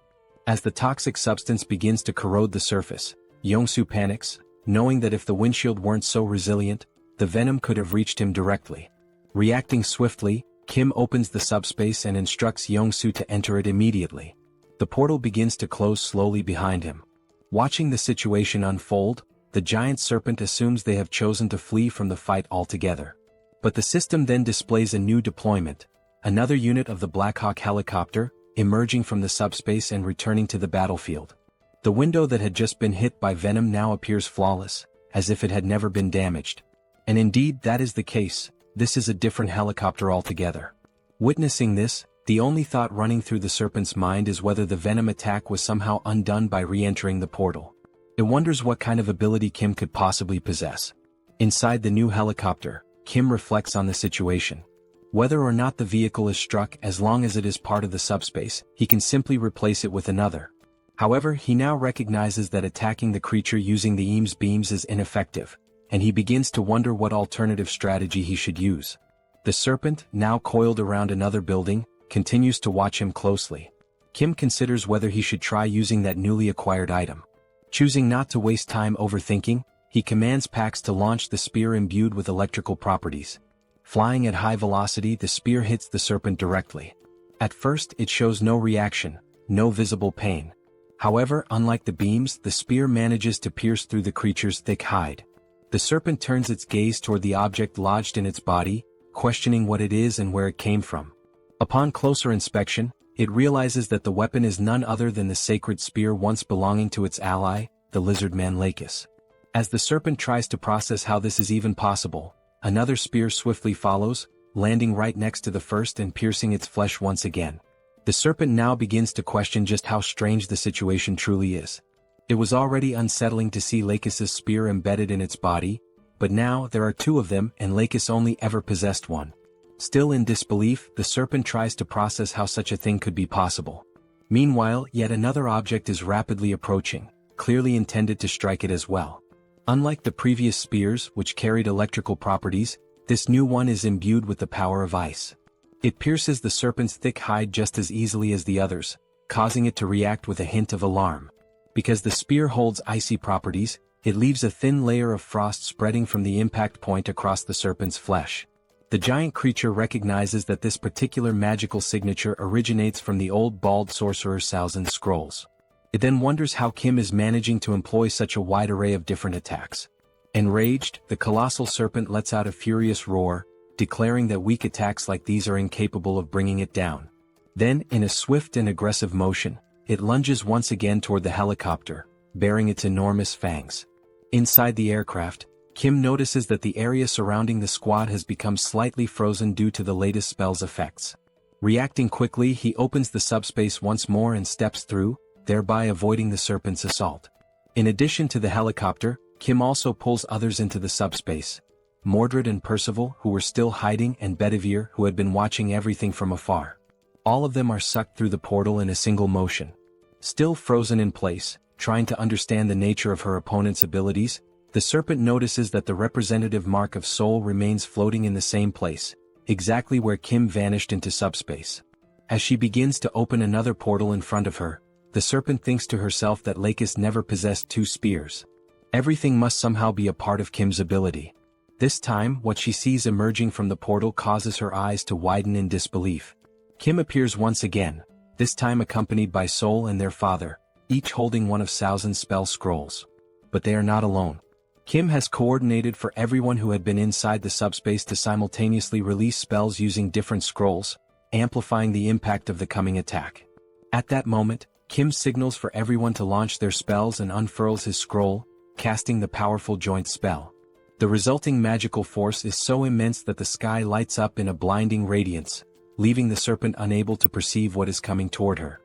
As the toxic substance begins to corrode the surface, Yongsoo panics, knowing that if the windshield weren't so resilient, the venom could have reached him directly. Reacting swiftly, Kim opens the subspace and instructs Yongsoo to enter it immediately. The portal begins to close slowly behind him. Watching the situation unfold, the giant serpent assumes they have chosen to flee from the fight altogether. But the system then displays a new deployment, another unit of the Black Hawk helicopter, emerging from the subspace and returning to the battlefield. The window that had just been hit by venom now appears flawless, as if it had never been damaged. And indeed that is the case, this is a different helicopter altogether. Witnessing this, The only thought running through the serpent's mind is whether the venom attack was somehow undone by re-entering the portal. It wonders what kind of ability Kim could possibly possess. Inside the new helicopter, Kim reflects on the situation. Whether or not the vehicle is struck, as long as it is part of the subspace, he can simply replace it with another. However, he now recognizes that attacking the creature using the EAM's beams is ineffective, and he begins to wonder what alternative strategy he should use. The serpent, now coiled around another building, continues to watch him closely. Kim considers whether he should try using that newly acquired item. Choosing not to waste time overthinking, he commands Pax to launch the spear imbued with electrical properties. Flying at high velocity, the spear hits the serpent directly. At first, it shows no reaction, no visible pain. However, unlike the beams, the spear manages to pierce through the creature's thick hide. The serpent turns its gaze toward the object lodged in its body, questioning what it is and where it came from. Upon closer inspection, it realizes that the weapon is none other than the sacred spear once belonging to its ally, the lizard man Lakis. As the serpent tries to process how this is even possible, another spear swiftly follows, landing right next to the first and piercing its flesh once again. The serpent now begins to question just how strange the situation truly is. It was already unsettling to see Lakis's spear embedded in its body, but now there are two of them and Lakis only ever possessed one. Still in disbelief, the serpent tries to process how such a thing could be possible. Meanwhile, yet another object is rapidly approaching, clearly intended to strike it as well. Unlike the previous spears, which carried electrical properties, this new one is imbued with the power of ice. It pierces the serpent's thick hide just as easily as the others, causing it to react with a hint of alarm. Because the spear holds icy properties, it leaves a thin layer of frost spreading from the impact point across the serpent's flesh. The giant creature recognizes that this particular magical signature originates from the old bald sorcerer Salzin's scrolls. It then wonders how Kim is managing to employ such a wide array of different attacks. Enraged, the colossal serpent lets out a furious roar, declaring that weak attacks like these are incapable of bringing it down. Then, in a swift and aggressive motion, it lunges once again toward the helicopter, bearing its enormous fangs. Inside the aircraft, Kim notices that the area surrounding the squad has become slightly frozen due to the latest spell's effects. Reacting quickly, he opens the subspace once more and steps through, thereby avoiding the serpent's assault. In addition to the helicopter, Kim also pulls others into the subspace. Mordred and Percival, who were still hiding, and Bedivere, who had been watching everything from afar. All of them are sucked through the portal in a single motion. Still frozen in place, trying to understand the nature of her opponent's abilities, the serpent notices that the representative mark of Seoul remains floating in the same place, exactly where Kim vanished into subspace. As she begins to open another portal in front of her, the serpent thinks to herself that Lakis never possessed two spears. Everything must somehow be a part of Kim's ability. This time, what she sees emerging from the portal causes her eyes to widen in disbelief. Kim appears once again, this time accompanied by Seoul and their father, each holding one of Salzin's spell scrolls. But they are not alone. Kim has coordinated for everyone who had been inside the subspace to simultaneously release spells using different scrolls, amplifying the impact of the coming attack. At that moment, Kim signals for everyone to launch their spells and unfurls his scroll, casting the powerful joint spell. The resulting magical force is so immense that the sky lights up in a blinding radiance, leaving the serpent unable to perceive what is coming toward her.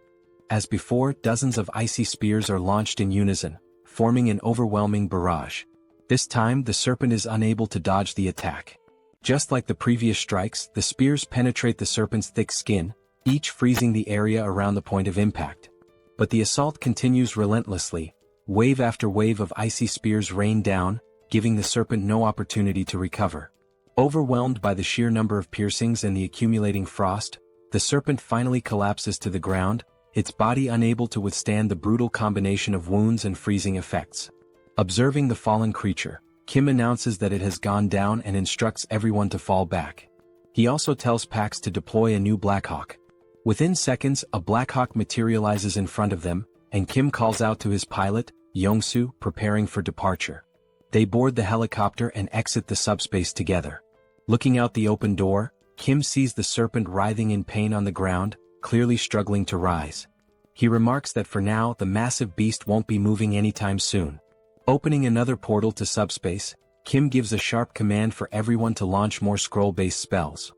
As before, dozens of icy spears are launched in unison, forming an overwhelming barrage. This time, the serpent is unable to dodge the attack. Just like the previous strikes, the spears penetrate the serpent's thick skin, each freezing the area around the point of impact. But the assault continues relentlessly. Wave after wave of icy spears rain down, giving the serpent no opportunity to recover. Overwhelmed by the sheer number of piercings and the accumulating frost, the serpent finally collapses to the ground, its body unable to withstand the brutal combination of wounds and freezing effects. Observing the fallen creature, Kim announces that it has gone down and instructs everyone to fall back. He also tells Pax to deploy a new Blackhawk. Within seconds, a Blackhawk materializes in front of them, and Kim calls out to his pilot, Yongsu, preparing for departure. They board the helicopter and exit the subspace together. Looking out the open door, Kim sees the serpent writhing in pain on the ground, clearly struggling to rise. He remarks that for now the massive beast won't be moving anytime soon. Opening another portal to subspace, Kim gives a sharp command for everyone to launch more scroll-based spells.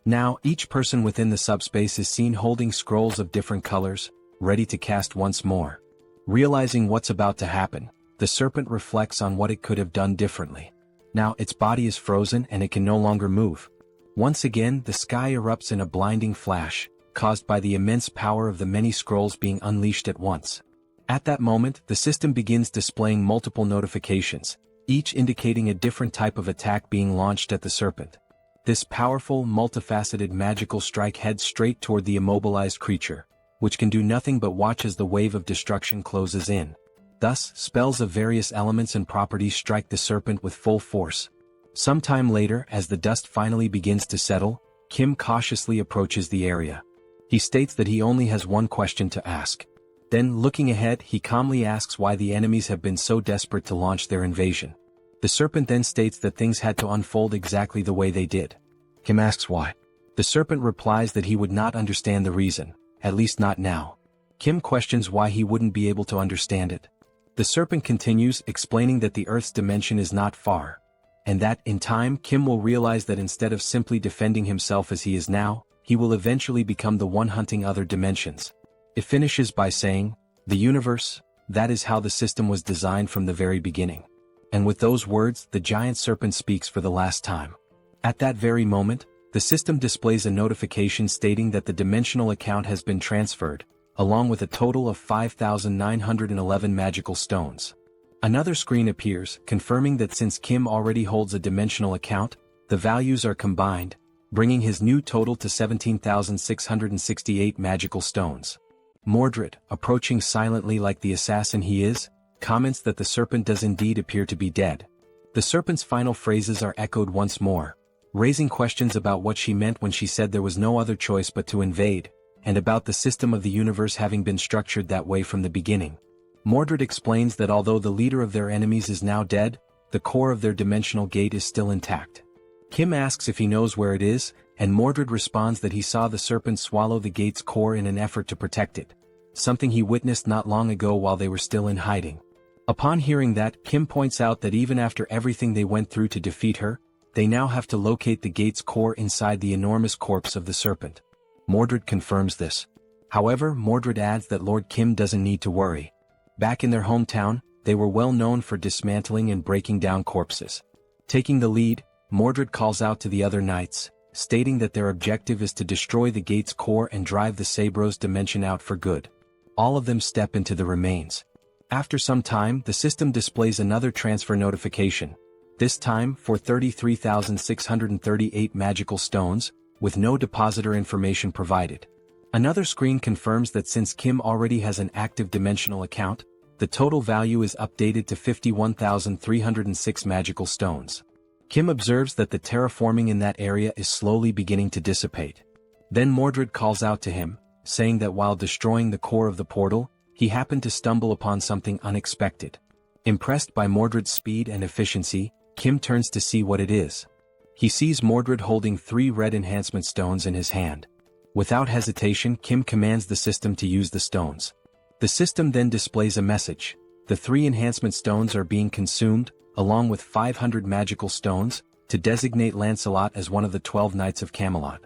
Now, each person within the subspace is seen holding scrolls of different colors, ready to cast once more. Realizing what's about to happen, the serpent reflects on what it could have done differently. Now its body is frozen and it can no longer move. Once again, the sky erupts in a blinding flash, caused by the immense power of the many scrolls being unleashed at once. At that moment, the system begins displaying multiple notifications, each indicating a different type of attack being launched at the serpent. This powerful, multifaceted magical strike heads straight toward the immobilized creature, which can do nothing but watch as the wave of destruction closes in. Thus, spells of various elements and properties strike the serpent with full force. Sometime later, as the dust finally begins to settle, Kim cautiously approaches the area. He states that he only has one question to ask. Then, looking ahead, he calmly asks why the enemies have been so desperate to launch their invasion. The serpent then states that things had to unfold exactly the way they did. Kim asks why. The serpent replies that he would not understand the reason, at least not now. Kim questions why he wouldn't be able to understand it. The serpent continues, explaining that the Earth's dimension is not far, and that, in time, Kim will realize that instead of simply defending himself as he is now, he will eventually become the one hunting other dimensions. It finishes by saying, "The universe, that is how the system was designed from the very beginning." And with those words, the giant serpent speaks for the last time. At that very moment, the system displays a notification stating that the dimensional account has been transferred, along with a total of 5,911 magical stones. Another screen appears, confirming that since Kim already holds a dimensional account, the values are combined, bringing his new total to 17,668 magical stones. Mordred, approaching silently like the assassin he is, comments that the serpent does indeed appear to be dead. The serpent's final phrases are echoed once more, raising questions about what she meant when she said there was no other choice but to invade, and about the system of the universe having been structured that way from the beginning. Mordred explains that although the leader of their enemies is now dead, the core of their dimensional gate is still intact. Kim asks if he knows where it is, and Mordred responds that he saw the serpent swallow the gate's core in an effort to protect it, something he witnessed not long ago while they were still in hiding. Upon hearing that, Kim points out that even after everything they went through to defeat her, they now have to locate the gate's core inside the enormous corpse of the serpent. Mordred confirms this. However, Mordred adds that Lord Kim doesn't need to worry. Back in their hometown, they were well known for dismantling and breaking down corpses. Taking the lead, Mordred calls out to the other knights, stating that their objective is to destroy the gate's core and drive the Sabros dimension out for good. All of them step into the remains. After some time, the system displays another transfer notification, this time for 33,638 magical stones, with no depositor information provided. Another screen confirms that since Kim already has an active dimensional account, the total value is updated to 51,306 magical stones. Kim observes that the terraforming in that area is slowly beginning to dissipate. Then Mordred calls out to him, saying that while destroying the core of the portal, he happened to stumble upon something unexpected. Impressed by Mordred's speed and efficiency, Kim turns to see what it is. He sees Mordred holding 3 red enhancement stones in his hand. Without hesitation, Kim commands the system to use the stones. The system then displays a message. The 3 enhancement stones are being consumed, along with 500 magical stones, to designate Lancelot as one of the 12 Knights of Camelot.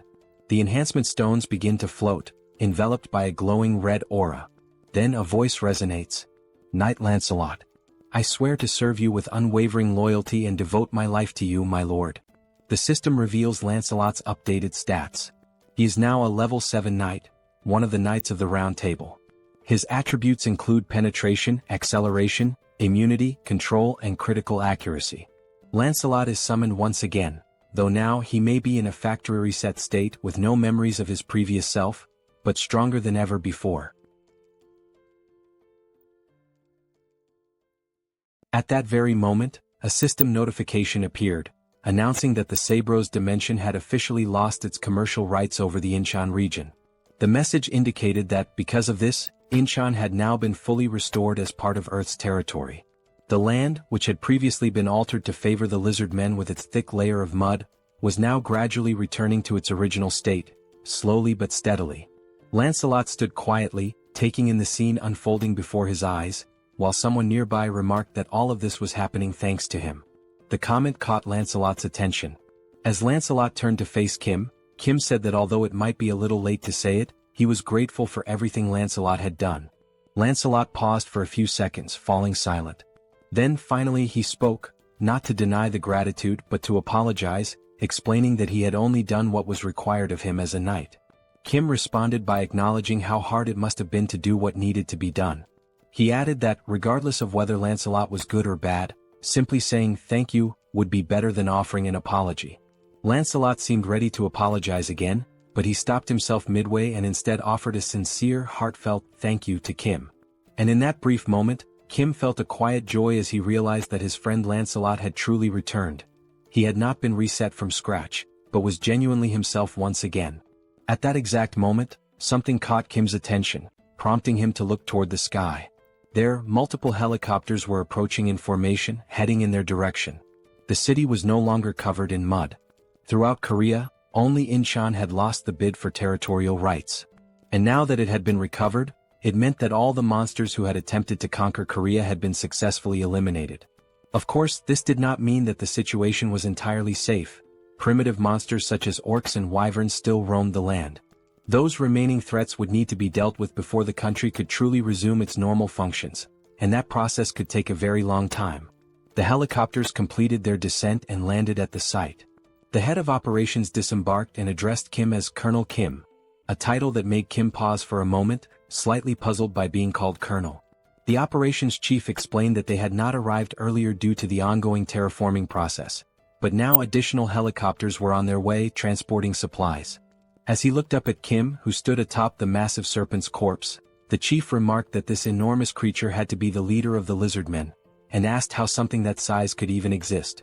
The enhancement stones begin to float, enveloped by a glowing red aura. Then a voice resonates. "Knight Lancelot, I swear to serve you with unwavering loyalty and devote my life to you, my lord." The system reveals Lancelot's updated stats. He is now a level 7 knight, one of the Knights of the Round Table. His attributes include penetration, acceleration, immunity, control, and critical accuracy. Lancelot is summoned once again, though now he may be in a factory reset state with no memories of his previous self, but stronger than ever before. At that very moment, a system notification appeared, announcing that the Sabros dimension had officially lost its commercial rights over the Incheon region. The message indicated that, because of this, Incheon had now been fully restored as part of Earth's territory. The land, which had previously been altered to favor the lizard men with its thick layer of mud, was now gradually returning to its original state, slowly but steadily. Lancelot stood quietly, taking in the scene unfolding before his eyes, while someone nearby remarked that all of this was happening thanks to him. The comment caught Lancelot's attention. As Lancelot turned to face Kim Kim said that although it might be a little late to say it, he was grateful for everything Lancelot had done. Lancelot paused for a few seconds, falling silent. Then finally he spoke, not to deny the gratitude but to apologize, explaining that he had only done what was required of him as a knight. Kim responded by acknowledging how hard it must have been to do what needed to be done. He added that, regardless of whether Lancelot was good or bad, simply saying thank you would be better than offering an apology. Lancelot seemed ready to apologize again, but he stopped himself midway and instead offered a sincere, heartfelt thank you to Kim. And in that brief moment, Kim felt a quiet joy as he realized that his friend Lancelot had truly returned. He had not been reset from scratch, but was genuinely himself once again. At that exact moment, something caught Kim's attention, prompting him to look toward the sky. There, multiple helicopters were approaching in formation, heading in their direction. The city was no longer covered in mud. Throughout Korea, only Incheon had lost the bid for territorial rights. And now that it had been recovered, it meant that all the monsters who had attempted to conquer Korea had been successfully eliminated. Of course, this did not mean that the situation was entirely safe. Primitive monsters such as orcs and wyverns still roamed the land. Those remaining threats would need to be dealt with before the country could truly resume its normal functions, and that process could take a very long time. The helicopters completed their descent and landed at the site. The head of operations disembarked and addressed Kim as Colonel Kim, a title that made Kim pause for a moment, slightly puzzled by being called Colonel. The operations chief explained that they had not arrived earlier due to the ongoing terraforming process, but now additional helicopters were on their way transporting supplies. As he looked up at Kim, who stood atop the massive serpent's corpse, the chief remarked that this enormous creature had to be the leader of the lizardmen, and asked how something that size could even exist.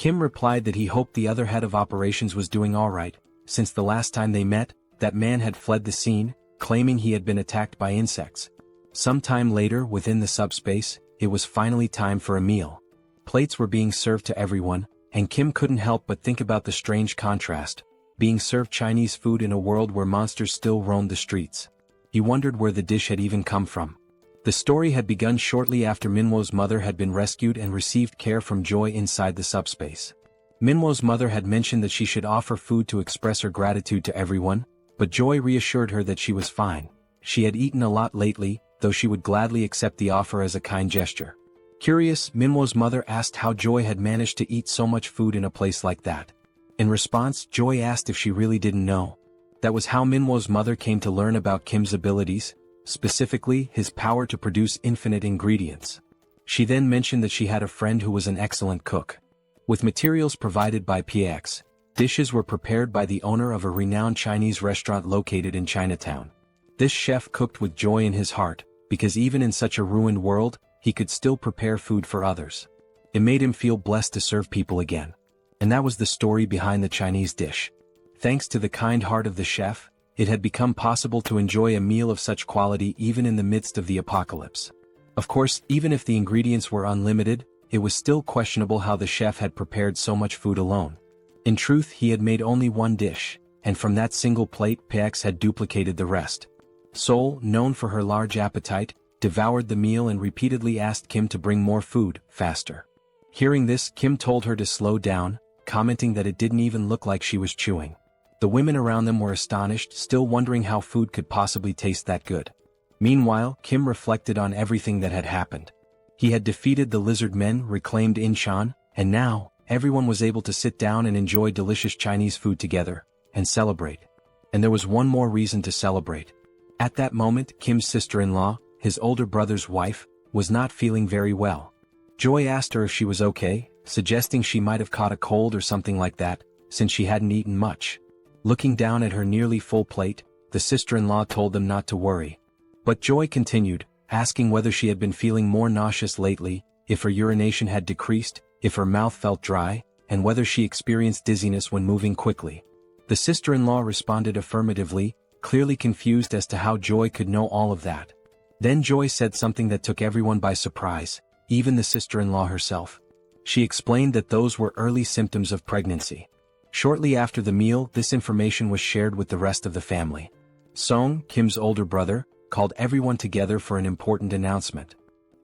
Kim replied that he hoped the other head of operations was doing alright, since the last time they met, that man had fled the scene, claiming he had been attacked by insects. Sometime later within the subspace, it was finally time for a meal. Plates were being served to everyone, and Kim couldn't help but think about the strange contrast, being served Chinese food in a world where monsters still roamed the streets. He wondered where the dish had even come from. The story had begun shortly after Minwo's mother had been rescued and received care from Joy inside the subspace. Minwo's mother had mentioned that she should offer food to express her gratitude to everyone, but Joy reassured her that she was fine. She had eaten a lot lately, though she would gladly accept the offer as a kind gesture. Curious, Minwo's mother asked how Joy had managed to eat so much food in a place like that. In response, Joy asked if she really didn't know. That was how Minwo's mother came to learn about Kim's abilities, specifically his power to produce infinite ingredients. She then mentioned that she had a friend who was an excellent cook. With materials provided by PX, dishes were prepared by the owner of a renowned Chinese restaurant located in Chinatown. This chef cooked with joy in his heart, because even in such a ruined world, he could still prepare food for others. It made him feel blessed to serve people again. And that was the story behind the Chinese dish. Thanks to the kind heart of the chef, it had become possible to enjoy a meal of such quality even in the midst of the apocalypse. Of course, even if the ingredients were unlimited, it was still questionable how the chef had prepared so much food alone. In truth, he had made only one dish, and from that single plate PX had duplicated the rest. Seoul, known for her large appetite, devoured the meal and repeatedly asked Kim to bring more food, faster. Hearing this, Kim told her to slow down, commenting that it didn't even look like she was chewing. The women around them were astonished, still wondering how food could possibly taste that good. Meanwhile, Kim reflected on everything that had happened. He had defeated the lizard men, reclaimed Incheon, and now, everyone was able to sit down and enjoy delicious Chinese food together, and celebrate. And there was one more reason to celebrate. At that moment, Kim's sister-in-law, his older brother's wife, was not feeling very well. Joy asked her if she was okay, suggesting she might have caught a cold or something like that, since she hadn't eaten much. Looking down at her nearly full plate, the sister-in-law told them not to worry. But Joy continued, asking whether she had been feeling more nauseous lately, if her urination had decreased, if her mouth felt dry, and whether she experienced dizziness when moving quickly. The sister-in-law responded affirmatively, clearly confused as to how Joy could know all of that. Then Joy said something that took everyone by surprise, even the sister-in-law herself. She explained that those were early symptoms of pregnancy. Shortly after the meal, this information was shared with the rest of the family. Song, Kim's older brother, called everyone together for an important announcement.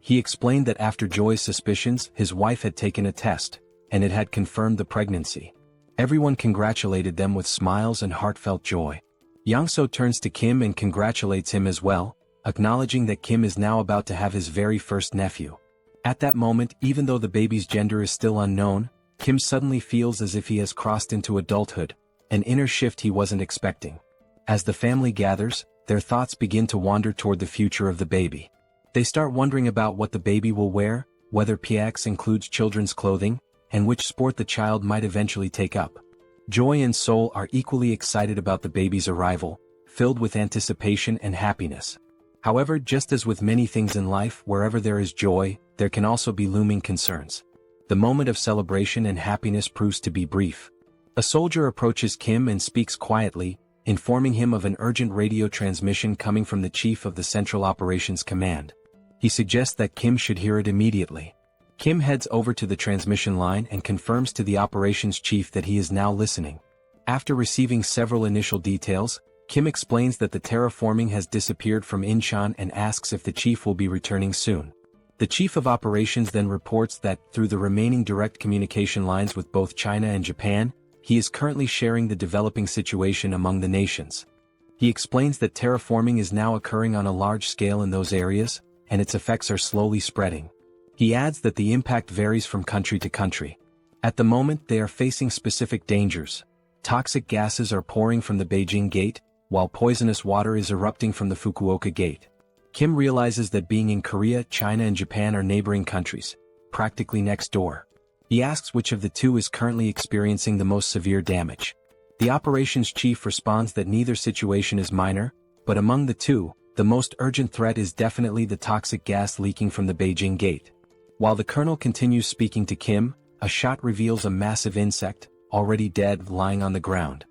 He explained that after Joy's suspicions, his wife had taken a test, and it had confirmed the pregnancy. Everyone congratulated them with smiles and heartfelt joy. Yangso turns to Kim and congratulates him as well, acknowledging that Kim is now about to have his very first nephew. At that moment, even though the baby's gender is still unknown, Kim suddenly feels as if he has crossed into adulthood, an inner shift he wasn't expecting. As the family gathers, their thoughts begin to wander toward the future of the baby. They start wondering about what the baby will wear, whether PX includes children's clothing, and which sport the child might eventually take up. Joy and Seoul are equally excited about the baby's arrival, filled with anticipation and happiness. However, just as with many things in life, wherever there is joy, there can also be looming concerns. The moment of celebration and happiness proves to be brief. A soldier approaches Kim and speaks quietly, informing him of an urgent radio transmission coming from the chief of the Central Operations Command. He suggests that Kim should hear it immediately. Kim heads over to the transmission line and confirms to the operations chief that he is now listening. After receiving several initial details, Kim explains that the terraforming has disappeared from Incheon and asks if the chief will be returning soon. The chief of operations then reports that, through the remaining direct communication lines with both China and Japan, he is currently sharing the developing situation among the nations. He explains that terraforming is now occurring on a large scale in those areas, and its effects are slowly spreading. He adds that the impact varies from country to country. At the moment, they are facing specific dangers. Toxic gases are pouring from the Beijing Gate, while poisonous water is erupting from the Fukuoka Gate. Kim realizes that being in Korea, China and Japan are neighboring countries, practically next door. He asks which of the two is currently experiencing the most severe damage. The operations chief responds that neither situation is minor, but among the two, the most urgent threat is definitely the toxic gas leaking from the Beijing Gate. While the colonel continues speaking to Kim, a shot reveals a massive insect, already dead, lying on the ground.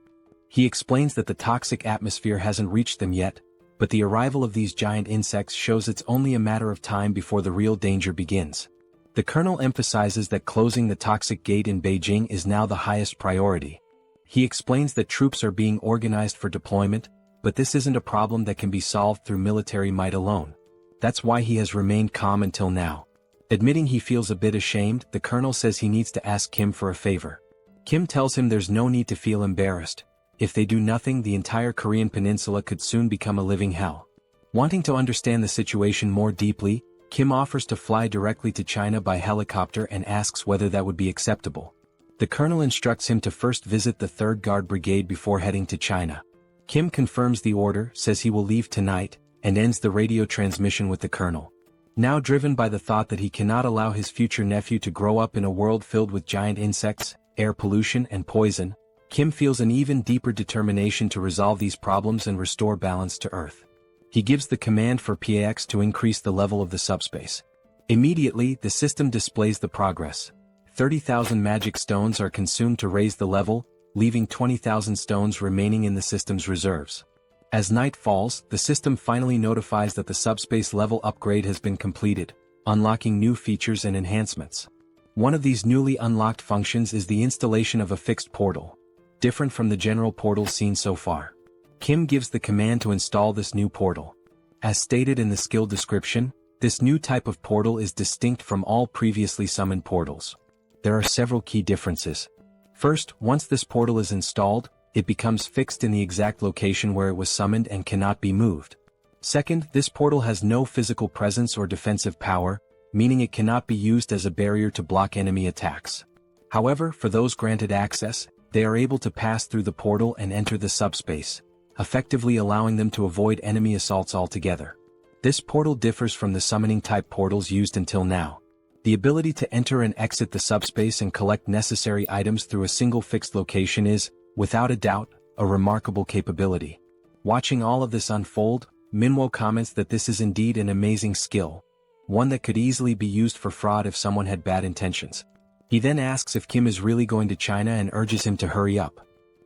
He explains that the toxic atmosphere hasn't reached them yet, but the arrival of these giant insects shows it's only a matter of time before the real danger begins. The colonel emphasizes that closing the toxic gate in Beijing is now the highest priority. He explains that troops are being organized for deployment, but this isn't a problem that can be solved through military might alone. That's why he has remained calm until now. Admitting he feels a bit ashamed, the colonel says he needs to ask Kim for a favor. Kim tells him there's no need to feel embarrassed. If they do nothing, the entire Korean peninsula could soon become a living hell. Wanting to understand the situation more deeply, Kim offers to fly directly to China by helicopter and asks whether that would be acceptable. The colonel instructs him to first visit the 3rd Guard Brigade before heading to China. Kim confirms the order, says he will leave tonight, and ends the radio transmission with the colonel. Now driven by the thought that he cannot allow his future nephew to grow up in a world filled with giant insects, air pollution and poison, Kim feels an even deeper determination to resolve these problems and restore balance to Earth. He gives the command for PAX to increase the level of the subspace. Immediately, the system displays the progress. 30,000 magic stones are consumed to raise the level, leaving 20,000 stones remaining in the system's reserves. As night falls, the system finally notifies that the subspace level upgrade has been completed, unlocking new features and enhancements. One of these newly unlocked functions is the installation of a fixed portal, different from the general portals seen so far. Kim gives the command to install this new portal. As stated in the skill description, this new type of portal is distinct from all previously summoned portals. There are several key differences. First, once this portal is installed, it becomes fixed in the exact location where it was summoned and cannot be moved. Second, this portal has no physical presence or defensive power, meaning it cannot be used as a barrier to block enemy attacks. However, for those granted access, they are able to pass through the portal and enter the subspace, effectively allowing them to avoid enemy assaults altogether. This portal differs from the summoning-type portals used until now. The ability to enter and exit the subspace and collect necessary items through a single fixed location is, without a doubt, a remarkable capability. Watching all of this unfold, Manhwa comments that this is indeed an amazing skill, one that could easily be used for fraud if someone had bad intentions. He then asks if Kim is really going to China and urges him to hurry up.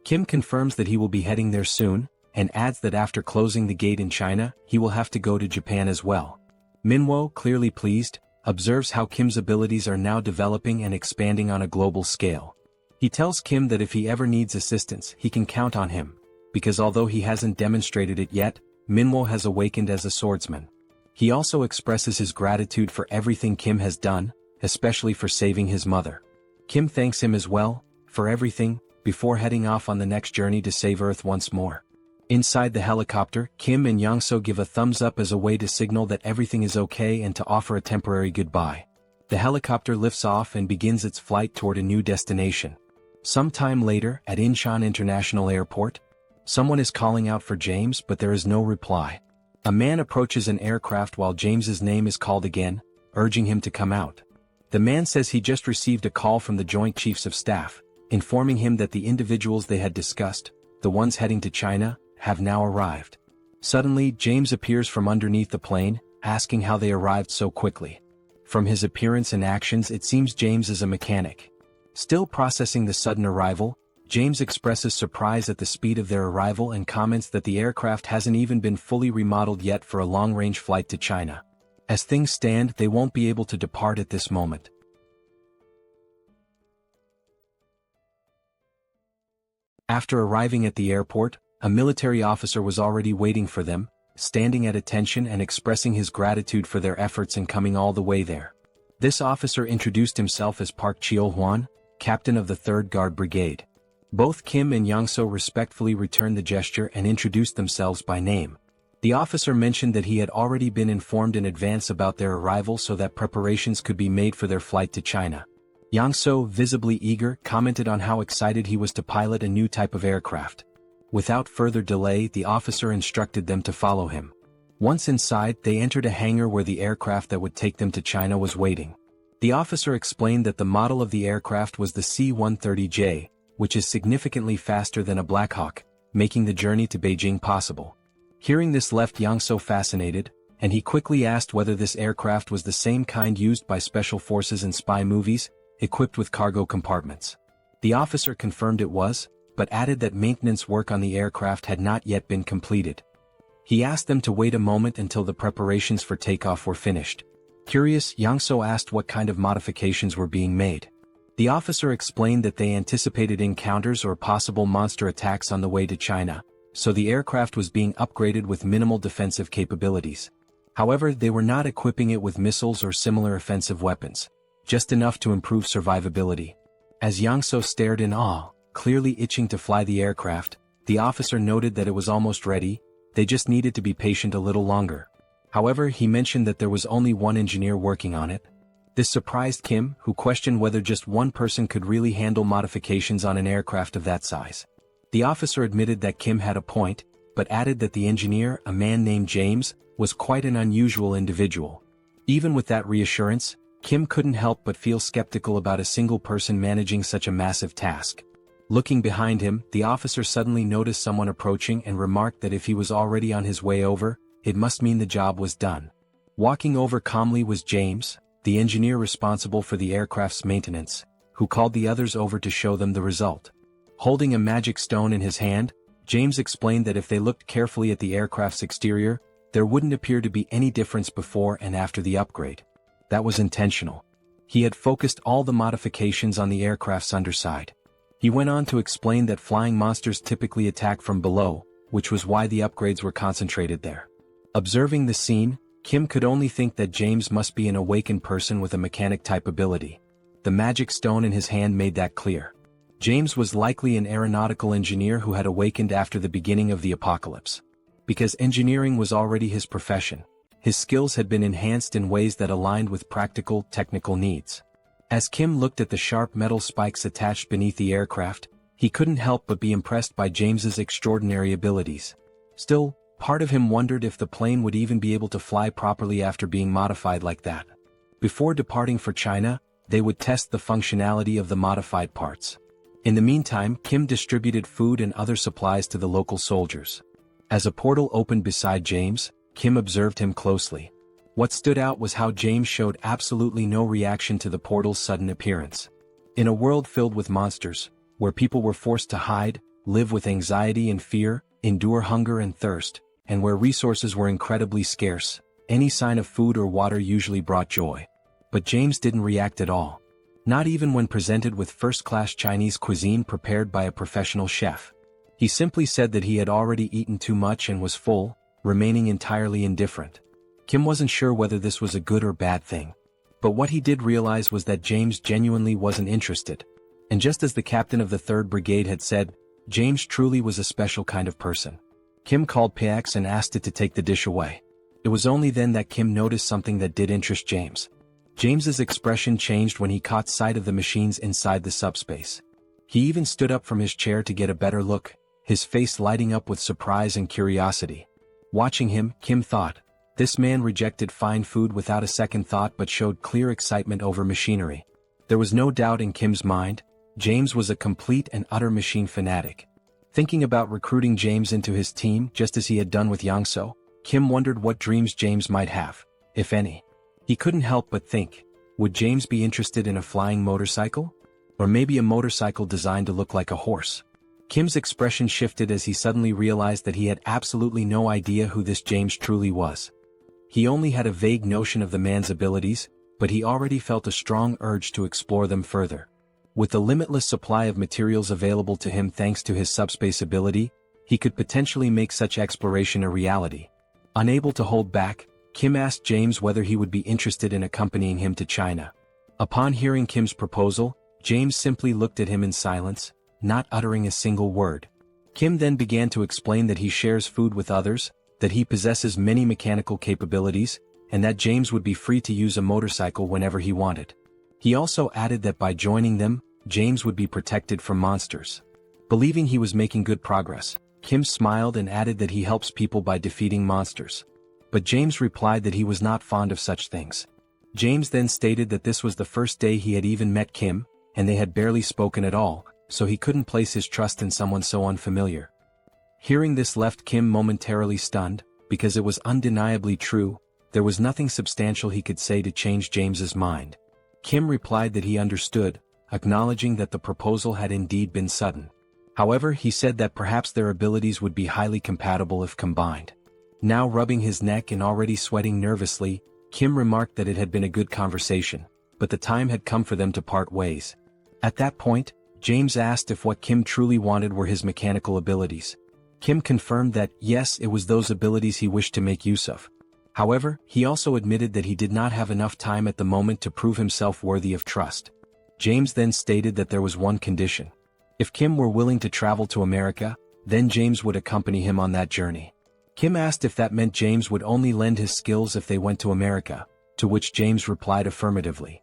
Kim confirms that he will be heading there soon, and adds that after closing the gate in China, he will have to go to Japan as well. Manhwa, clearly pleased, observes how Kim's abilities are now developing and expanding on a global scale. He tells Kim that if he ever needs assistance, he can count on him, because although he hasn't demonstrated it yet, Manhwa has awakened as a swordsman. He also expresses his gratitude for everything Kim has done, especially for saving his mother. Kim thanks him as well, for everything, before heading off on the next journey to save Earth once more. Inside the helicopter, Kim and Young-so give a thumbs up as a way to signal that everything is okay and to offer a temporary goodbye. The helicopter lifts off and begins its flight toward a new destination. Some time later, at Incheon International Airport, someone is calling out for James, but there is no reply. A man approaches an aircraft while James's name is called again, urging him to come out. The man says he just received a call from the Joint Chiefs of Staff, informing him that the individuals they had discussed, the ones heading to China, have now arrived. Suddenly, James appears from underneath the plane, asking how they arrived so quickly. From his appearance and actions, it seems James is a mechanic. Still processing the sudden arrival, James expresses surprise at the speed of their arrival and comments that the aircraft hasn't even been fully remodeled yet for a long-range flight to China. As things stand, they won't be able to depart at this moment. After arriving at the airport, a military officer was already waiting for them, standing at attention and expressing his gratitude for their efforts in coming all the way there. This officer introduced himself as Park Cheo-hwan, captain of the 3rd Guard Brigade. Both Kim and Young-so respectfully returned the gesture and introduced themselves by name. The officer mentioned that he had already been informed in advance about their arrival so that preparations could be made for their flight to China. Young-so, visibly eager, commented on how excited he was to pilot a new type of aircraft. Without further delay, the officer instructed them to follow him. Once inside, they entered a hangar where the aircraft that would take them to China was waiting. The officer explained that the model of the aircraft was the C-130J, which is significantly faster than a Black Hawk, making the journey to Beijing possible. Hearing this left Young-so fascinated, and he quickly asked whether this aircraft was the same kind used by special forces in spy movies, equipped with cargo compartments. The officer confirmed it was, but added that maintenance work on the aircraft had not yet been completed. He asked them to wait a moment until the preparations for takeoff were finished. Curious, Young-so asked what kind of modifications were being made. The officer explained that they anticipated encounters or possible monster attacks on the way to China, so the aircraft was being upgraded with minimal defensive capabilities. However, they were not equipping it with missiles or similar offensive weapons, just enough to improve survivability. As Young-so stared in awe, clearly itching to fly the aircraft, the officer noted that it was almost ready, they just needed to be patient a little longer. However, he mentioned that there was only one engineer working on it. This surprised Kim, who questioned whether just one person could really handle modifications on an aircraft of that size. The officer admitted that Kim had a point, but added that the engineer, a man named James, was quite an unusual individual. Even with that reassurance, Kim couldn't help but feel skeptical about a single person managing such a massive task. Looking behind him, the officer suddenly noticed someone approaching and remarked that if he was already on his way over, it must mean the job was done. Walking over calmly was James, the engineer responsible for the aircraft's maintenance, who called the others over to show them the result. Holding a magic stone in his hand, James explained that if they looked carefully at the aircraft's exterior, there wouldn't appear to be any difference before and after the upgrade. That was intentional. He had focused all the modifications on the aircraft's underside. He went on to explain that flying monsters typically attack from below, which was why the upgrades were concentrated there. Observing the scene, Kim could only think that James must be an awakened person with a mechanic-type ability. The magic stone in his hand made that clear. James was likely an aeronautical engineer who had awakened after the beginning of the apocalypse. Because engineering was already his profession, his skills had been enhanced in ways that aligned with practical, technical needs. As Kim looked at the sharp metal spikes attached beneath the aircraft, he couldn't help but be impressed by James's extraordinary abilities. Still, part of him wondered if the plane would even be able to fly properly after being modified like that. Before departing for China, they would test the functionality of the modified parts. In the meantime, Kim distributed food and other supplies to the local soldiers. As a portal opened beside James, Kim observed him closely. What stood out was how James showed absolutely no reaction to the portal's sudden appearance. In a world filled with monsters, where people were forced to hide, live with anxiety and fear, endure hunger and thirst, and where resources were incredibly scarce, any sign of food or water usually brought joy. But James didn't react at all. Not even when presented with first-class Chinese cuisine prepared by a professional chef. He simply said that he had already eaten too much and was full, remaining entirely indifferent. Kim wasn't sure whether this was a good or bad thing. But what he did realize was that James genuinely wasn't interested. And just as the captain of the 3rd Brigade had said, James truly was a special kind of person. Kim called Pax and asked it to take the dish away. It was only then that Kim noticed something that did interest James. James's expression changed when he caught sight of the machines inside the subspace. He even stood up from his chair to get a better look, his face lighting up with surprise and curiosity. Watching him, Kim thought, this man rejected fine food without a second thought but showed clear excitement over machinery. There was no doubt in Kim's mind, James was a complete and utter machine fanatic. Thinking about recruiting James into his team just as he had done with Yangso, Kim wondered what dreams James might have, if any. He couldn't help but think, would James be interested in a flying motorcycle? Or maybe a motorcycle designed to look like a horse? Kim's expression shifted as he suddenly realized that he had absolutely no idea who this James truly was. He only had a vague notion of the man's abilities, but he already felt a strong urge to explore them further. With the limitless supply of materials available to him thanks to his subspace ability, he could potentially make such exploration a reality. Unable to hold back, Kim asked James whether he would be interested in accompanying him to China. Upon hearing Kim's proposal, James simply looked at him in silence, not uttering a single word. Kim then began to explain that he shares food with others, that he possesses many mechanical capabilities, and that James would be free to use a motorcycle whenever he wanted. He also added that by joining them, James would be protected from monsters. Believing he was making good progress, Kim smiled and added that he helps people by defeating monsters. But James replied that he was not fond of such things. James then stated that this was the first day he had even met Kim, and they had barely spoken at all, so he couldn't place his trust in someone so unfamiliar. Hearing this left Kim momentarily stunned, because it was undeniably true, there was nothing substantial he could say to change James's mind. Kim replied that he understood, acknowledging that the proposal had indeed been sudden. However, he said that perhaps their abilities would be highly compatible if combined. Now rubbing his neck and already sweating nervously, Kim remarked that it had been a good conversation, but the time had come for them to part ways. At that point, James asked if what Kim truly wanted were his mechanical abilities. Kim confirmed that, yes, it was those abilities he wished to make use of. However, he also admitted that he did not have enough time at the moment to prove himself worthy of trust. James then stated that there was one condition. If Kim were willing to travel to America, then James would accompany him on that journey. Kim asked if that meant James would only lend his skills if they went to America, to which James replied affirmatively.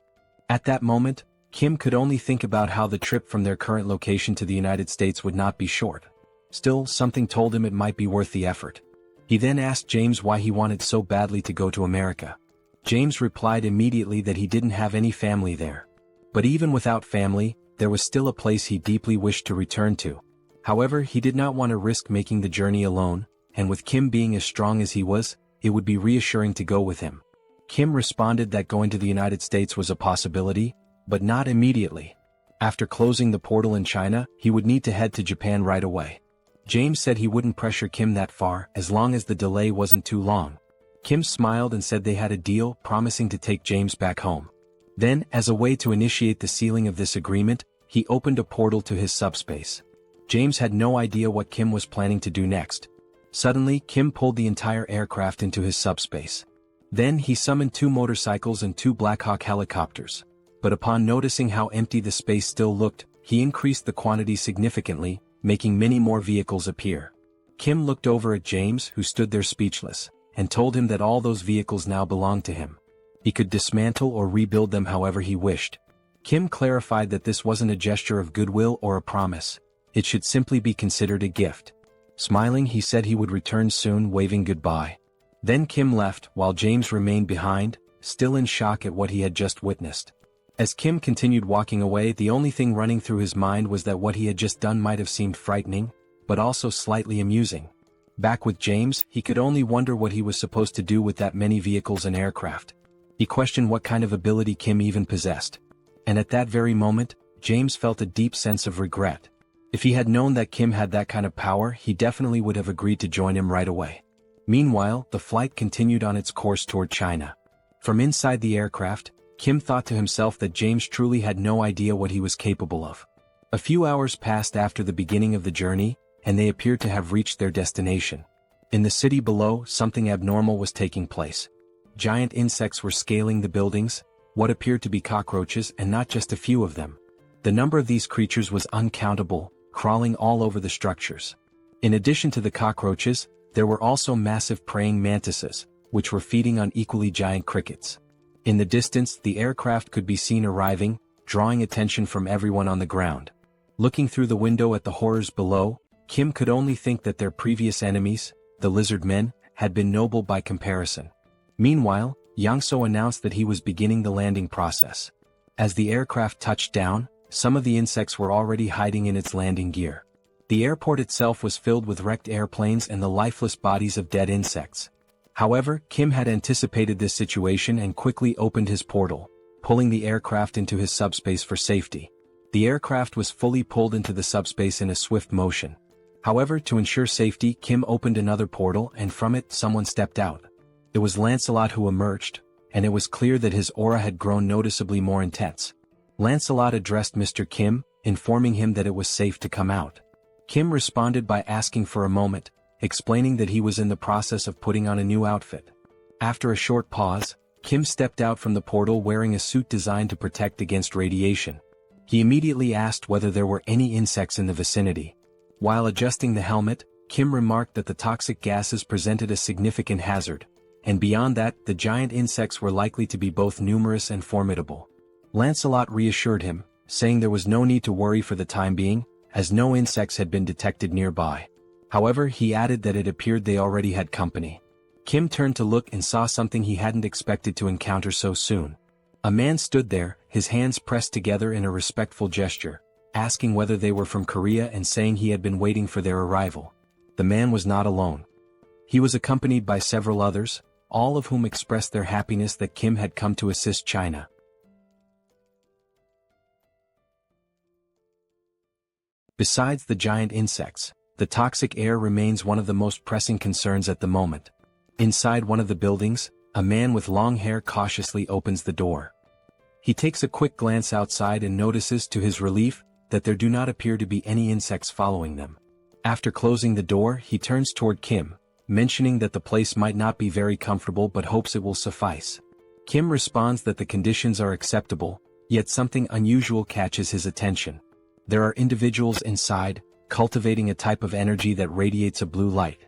At that moment, Kim could only think about how the trip from their current location to the United States would not be short. Still, something told him it might be worth the effort. He then asked James why he wanted so badly to go to America. James replied immediately that he didn't have any family there. But even without family, there was still a place he deeply wished to return to. However, he did not want to risk making the journey alone, and with Kim being as strong as he was, it would be reassuring to go with him. Kim responded that going to the United States was a possibility, but not immediately. After closing the portal in China, he would need to head to Japan right away. James said he wouldn't pressure Kim that far as long as the delay wasn't too long. Kim smiled and said they had a deal, promising to take James back home. Then, as a way to initiate the sealing of this agreement, he opened a portal to his subspace. James had no idea what Kim was planning to do next. Suddenly, Kim pulled the entire aircraft into his subspace. Then he summoned 2 motorcycles and 2 Blackhawk helicopters. But upon noticing how empty the space still looked, he increased the quantity significantly, making many more vehicles appear. Kim looked over at James, who stood there speechless, and told him that all those vehicles now belonged to him. He could dismantle or rebuild them however he wished. Kim clarified that this wasn't a gesture of goodwill or a promise. It should simply be considered a gift. Smiling, he said he would return soon, waving goodbye. Then Kim left, while James remained behind, still in shock at what he had just witnessed. As Kim continued walking away, the only thing running through his mind was that what he had just done might have seemed frightening, but also slightly amusing. Back with James, he could only wonder what he was supposed to do with that many vehicles and aircraft. He questioned what kind of ability Kim even possessed. And at that very moment, James felt a deep sense of regret. If he had known that Kim had that kind of power, he definitely would have agreed to join him right away. Meanwhile, the flight continued on its course toward China. From inside the aircraft, Kim thought to himself that James truly had no idea what he was capable of. A few hours passed after the beginning of the journey, and they appeared to have reached their destination. In the city below, something abnormal was taking place. Giant insects were scaling the buildings, what appeared to be cockroaches, and not just a few of them. The number of these creatures was uncountable, crawling all over the structures. In addition to the cockroaches, there were also massive praying mantises, which were feeding on equally giant crickets. In the distance, the aircraft could be seen arriving, drawing attention from everyone on the ground. Looking through the window at the horrors below, Kim could only think that their previous enemies, the lizard men, had been noble by comparison. Meanwhile, Yang-so announced that he was beginning the landing process. As the aircraft touched down, some of the insects were already hiding in its landing gear. The airport itself was filled with wrecked airplanes and the lifeless bodies of dead insects. However, Kim had anticipated this situation and quickly opened his portal, pulling the aircraft into his subspace for safety. The aircraft was fully pulled into the subspace in a swift motion. However, to ensure safety, Kim opened another portal and from it someone stepped out. It was Lancelot who emerged, and it was clear that his aura had grown noticeably more intense. Lancelot addressed Mr. Kim, informing him that it was safe to come out. Kim responded by asking for a moment, explaining that he was in the process of putting on a new outfit. After a short pause, Kim stepped out from the portal wearing a suit designed to protect against radiation. He immediately asked whether there were any insects in the vicinity. While adjusting the helmet, Kim remarked that the toxic gases presented a significant hazard, and beyond that, the giant insects were likely to be both numerous and formidable. Lancelot reassured him, saying there was no need to worry for the time being, as no insects had been detected nearby. However, he added that it appeared they already had company. Kim turned to look and saw something he hadn't expected to encounter so soon. A man stood there, his hands pressed together in a respectful gesture, asking whether they were from Korea and saying he had been waiting for their arrival. The man was not alone. He was accompanied by several others, all of whom expressed their happiness that Kim had come to assist China. Besides the giant insects, the toxic air remains one of the most pressing concerns at the moment. Inside one of the buildings, a man with long hair cautiously opens the door. He takes a quick glance outside and notices to his relief that there do not appear to be any insects following them. After closing the door, he turns toward Kim, mentioning that the place might not be very comfortable but hopes it will suffice. Kim responds that the conditions are acceptable, yet something unusual catches his attention. There are individuals inside, cultivating a type of energy that radiates a blue light.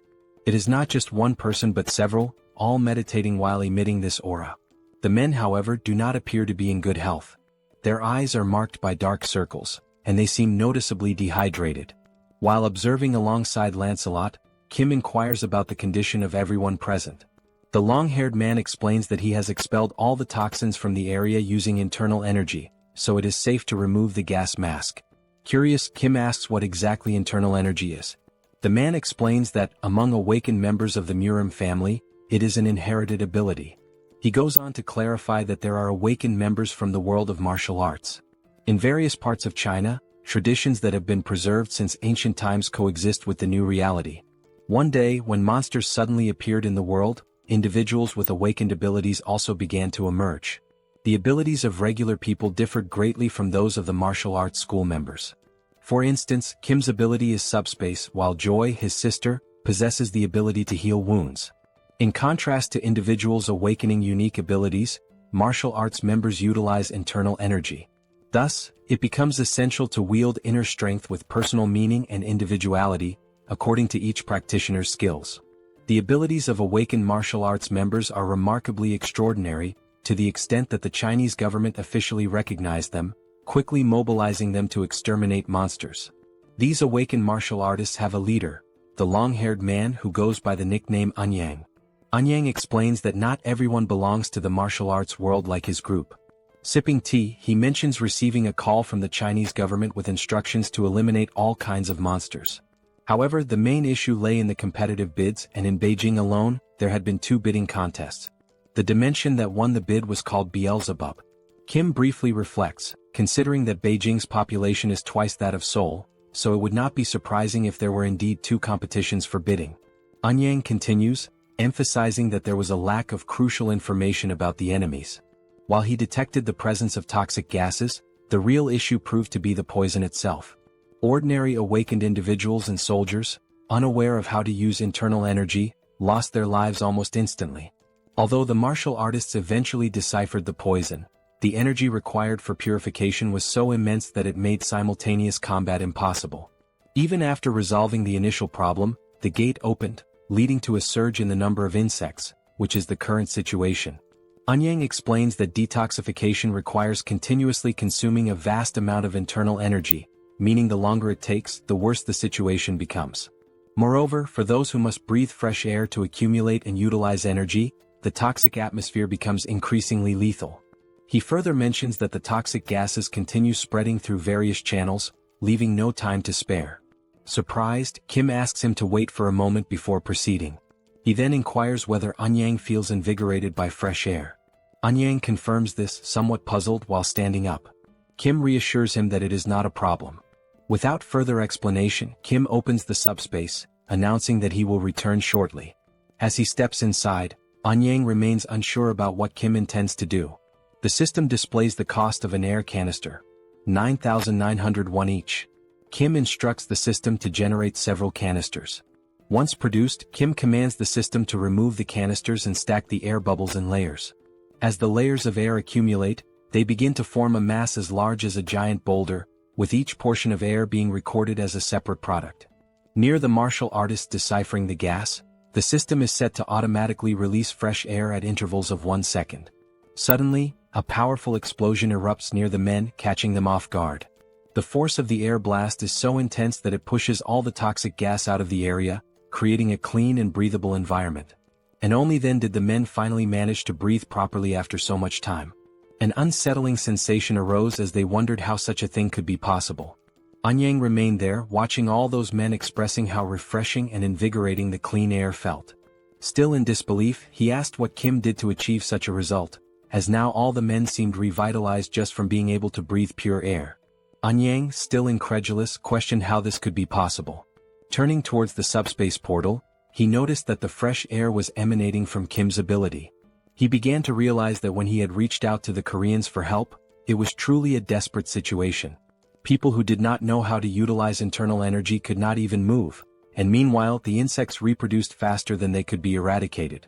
It is not just one person but several, all meditating while emitting this aura. The men, however, do not appear to be in good health. Their eyes are marked by dark circles, and they seem noticeably dehydrated. While observing alongside Lancelot, Kim inquires about the condition of everyone present. The long-haired man explains that he has expelled all the toxins from the area using internal energy, so it is safe to remove the gas mask. Curious, Kim asks what exactly internal energy is. The man explains that, among awakened members of the Murim family, it is an inherited ability. He goes on to clarify that there are awakened members from the world of martial arts. In various parts of China, traditions that have been preserved since ancient times coexist with the new reality. One day, when monsters suddenly appeared in the world, individuals with awakened abilities also began to emerge. The abilities of regular people differed greatly from those of the martial arts school members. For instance, Kim's ability is SUBSPACE, while Joy, his sister, possesses the ability to heal wounds. In contrast to individuals awakening unique abilities, martial arts members utilize internal energy. Thus, it becomes essential to wield inner strength with personal meaning and individuality, according to each practitioner's skills. The abilities of awakened martial arts members are remarkably extraordinary, to the extent that the Chinese government officially recognized them, quickly mobilizing them to exterminate monsters. These awakened martial artists have a leader, the long-haired man who goes by the nickname Anyang. Anyang explains that not everyone belongs to the martial arts world like his group. Sipping tea, he mentions receiving a call from the Chinese government with instructions to eliminate all kinds of monsters. However, the main issue lay in the competitive bids, and in Beijing alone, there had been 2 bidding contests. The dimension that won the bid was called Beelzebub. Kim briefly reflects, considering that Beijing's population is twice that of Seoul, so it would not be surprising if there were indeed 2 competitions for bidding. Anyang continues, emphasizing that there was a lack of crucial information about the enemies. While he detected the presence of toxic gases, the real issue proved to be the poison itself. Ordinary awakened individuals and soldiers, unaware of how to use internal energy, lost their lives almost instantly. Although the martial artists eventually deciphered the poison, The energy required for purification was so immense that it made simultaneous combat impossible. Even after resolving the initial problem, the gate opened, leading to a surge in the number of insects, which is the current situation. Anyang explains that detoxification requires continuously consuming a vast amount of internal energy, meaning the longer it takes, the worse the situation becomes. Moreover, for those who must breathe fresh air to accumulate and utilize energy, the toxic atmosphere becomes increasingly lethal. He further mentions that the toxic gases continue spreading through various channels, leaving no time to spare. Surprised, Kim asks him to wait for a moment before proceeding. He then inquires whether Anyang feels invigorated by fresh air. Anyang confirms this, somewhat puzzled while standing up. Kim reassures him that it is not a problem. Without further explanation, Kim opens the subspace, announcing that he will return shortly. As he steps inside, Anyang remains unsure about what Kim intends to do. The system displays the cost of an air canister, 9,901 each. Kim instructs the system to generate several canisters. Once produced, Kim commands the system to remove the canisters and stack the air bubbles in layers. As the layers of air accumulate, they begin to form a mass as large as a giant boulder, with each portion of air being recorded as a separate product. Near the martial artist deciphering the gas, the system is set to automatically release fresh air at intervals of 1 second. Suddenly, a powerful explosion erupts near the men, catching them off guard. The force of the air blast is so intense that it pushes all the toxic gas out of the area, creating a clean and breathable environment. And only then did the men finally manage to breathe properly after so much time. An unsettling sensation arose as they wondered how such a thing could be possible. Anyang remained there, watching all those men, expressing how refreshing and invigorating the clean air felt. Still in disbelief, he asked what Kim did to achieve such a result, as now all the men seemed revitalized just from being able to breathe pure air. Anyang, still incredulous, questioned how this could be possible. Turning towards the subspace portal, he noticed that the fresh air was emanating from Kim's ability. He began to realize that when he had reached out to the Koreans for help, it was truly a desperate situation. People who did not know how to utilize internal energy could not even move, and meanwhile the insects reproduced faster than they could be eradicated.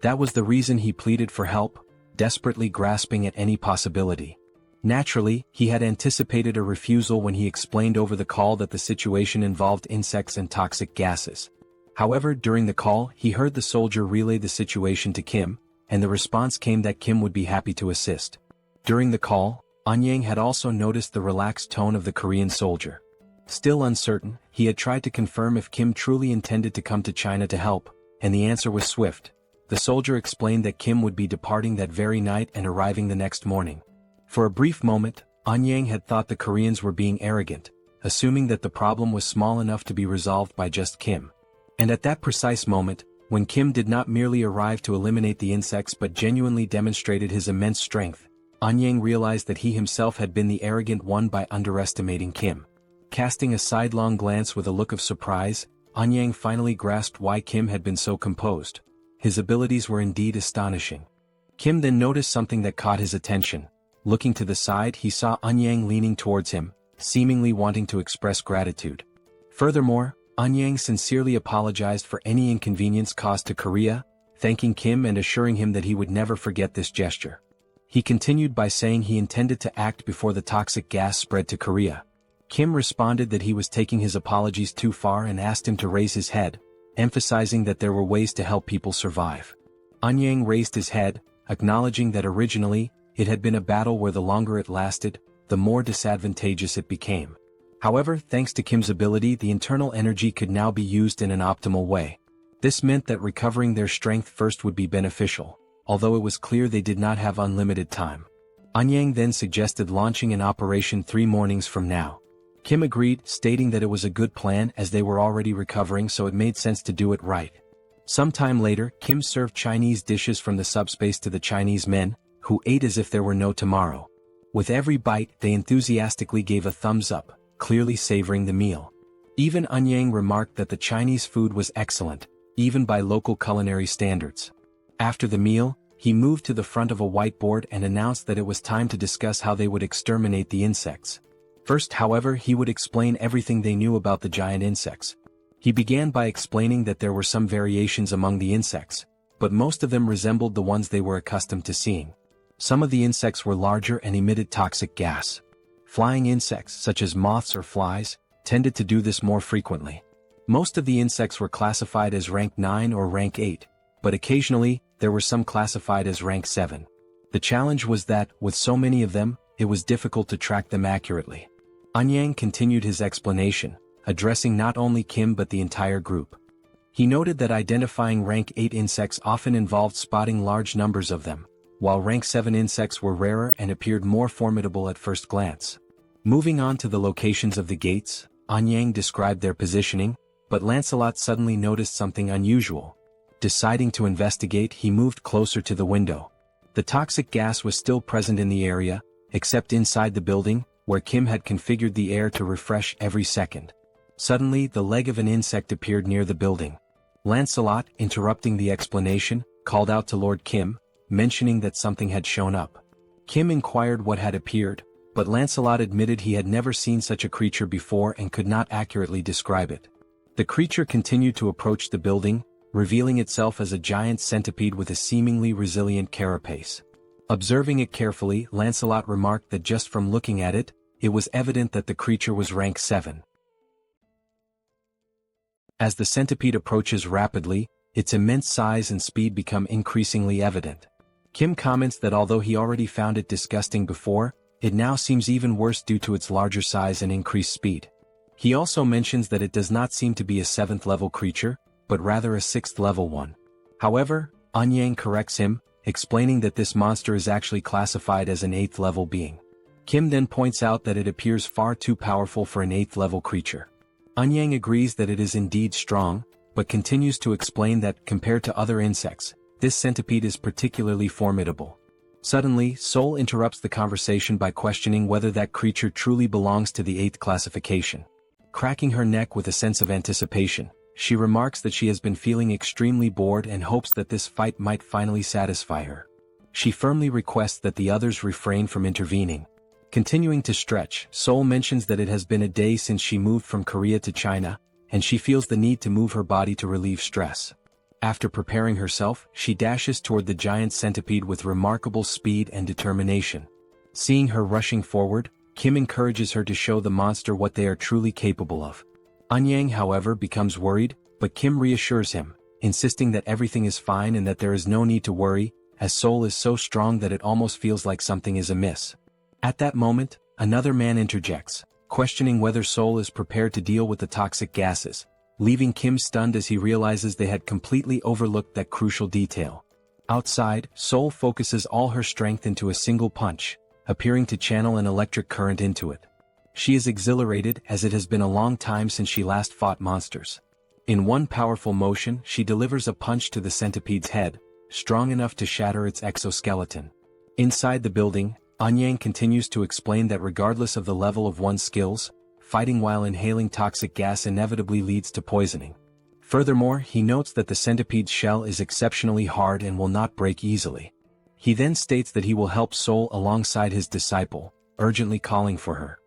That was the reason he pleaded for help, desperately grasping at any possibility. Naturally, he had anticipated a refusal when he explained over the call that the situation involved insects and toxic gases. However, during the call, he heard the soldier relay the situation to Kim, and the response came that Kim would be happy to assist. During the call, Anyang had also noticed the relaxed tone of the Korean soldier. Still uncertain, he had tried to confirm if Kim truly intended to come to China to help, and the answer was swift. The soldier explained that Kim would be departing that very night and arriving the next morning. For a brief moment, Anyang had thought the Koreans were being arrogant, assuming that the problem was small enough to be resolved by just Kim. And at that precise moment, when Kim did not merely arrive to eliminate the insects but genuinely demonstrated his immense strength, Anyang realized that he himself had been the arrogant one by underestimating Kim. Casting a sidelong glance with a look of surprise, Anyang finally grasped why Kim had been so composed. His abilities were indeed astonishing. Kim then noticed something that caught his attention. Looking to the side, he saw Anyang leaning towards him, seemingly wanting to express gratitude. Furthermore, Anyang sincerely apologized for any inconvenience caused to Korea, thanking Kim and assuring him that he would never forget this gesture. He continued by saying he intended to act before the toxic gas spread to Korea. Kim responded that he was taking his apologies too far and asked him to raise his head, emphasizing that there were ways to help people survive. Anyang raised his head, acknowledging that originally, it had been a battle where the longer it lasted, the more disadvantageous it became. However, thanks to Kim's ability, the internal energy could now be used in an optimal way. This meant that recovering their strength first would be beneficial, although it was clear they did not have unlimited time. Anyang then suggested launching an operation 3 mornings from now. Kim agreed, stating that it was a good plan as they were already recovering, so it made sense to do it right. Sometime later, Kim served Chinese dishes from the subspace to the Chinese men, who ate as if there were no tomorrow. With every bite, they enthusiastically gave a thumbs up, clearly savoring the meal. Even Anyang remarked that the Chinese food was excellent, even by local culinary standards. After the meal, he moved to the front of a whiteboard and announced that it was time to discuss how they would exterminate the insects. First, however, he would explain everything they knew about the giant insects. He began by explaining that there were some variations among the insects, but most of them resembled the ones they were accustomed to seeing. Some of the insects were larger and emitted toxic gas. Flying insects, such as moths or flies, tended to do this more frequently. Most of the insects were classified as rank 9 or rank 8, but occasionally, there were some classified as rank 7. The challenge was that, with so many of them, it was difficult to track them accurately. Anyang continued his explanation, addressing not only Kim but the entire group. He noted that identifying rank 8 insects often involved spotting large numbers of them, while rank 7 insects were rarer and appeared more formidable at first glance. Moving on to the locations of the gates, Anyang described their positioning, but Lancelot suddenly noticed something unusual. Deciding to investigate, he moved closer to the window. The toxic gas was still present in the area, except inside the building, where Kim had configured the air to refresh every second. Suddenly, the leg of an insect appeared near the building. Lancelot, interrupting the explanation, called out to Lord Kim, mentioning that something had shown up. Kim inquired what had appeared, but Lancelot admitted he had never seen such a creature before and could not accurately describe it. The creature continued to approach the building, revealing itself as a giant centipede with a seemingly resilient carapace. Observing it carefully, Lancelot remarked that just from looking at it, it was evident that the creature was rank 7. As the centipede approaches rapidly, its immense size and speed become increasingly evident. Kim comments that although he already found it disgusting before, it now seems even worse due to its larger size and increased speed. He also mentions that it does not seem to be a 7th level creature, but rather a 6th level one. However, Anyang corrects him, explaining that this monster is actually classified as an 8th level being. Kim then points out that it appears far too powerful for an 8th level creature. Anyang agrees that it is indeed strong, but continues to explain that, compared to other insects, this centipede is particularly formidable. Suddenly, Seoul interrupts the conversation by questioning whether that creature truly belongs to the 8th classification. Cracking her neck with a sense of anticipation, she remarks that she has been feeling extremely bored and hopes that this fight might finally satisfy her. She firmly requests that the others refrain from intervening. Continuing to stretch, Seoul mentions that it has been a day since she moved from Korea to China, and she feels the need to move her body to relieve stress. After preparing herself, she dashes toward the giant centipede with remarkable speed and determination. Seeing her rushing forward, Kim encourages her to show the monster what they are truly capable of. Anyang, however, becomes worried, but Kim reassures him, insisting that everything is fine and that there is no need to worry, as Seoul is so strong that it almost feels like something is amiss. At that moment, another man interjects, questioning whether Seoul is prepared to deal with the toxic gases, leaving Kim stunned as he realizes they had completely overlooked that crucial detail. Outside, Seoul focuses all her strength into a single punch, appearing to channel an electric current into it. She is exhilarated as it has been a long time since she last fought monsters. In one powerful motion, she delivers a punch to the centipede's head, strong enough to shatter its exoskeleton. Inside the building, Anyang continues to explain that regardless of the level of one's skills, fighting while inhaling toxic gas inevitably leads to poisoning. Furthermore, he notes that the centipede's shell is exceptionally hard and will not break easily. He then states that he will help Seoul alongside his disciple, urgently calling for her.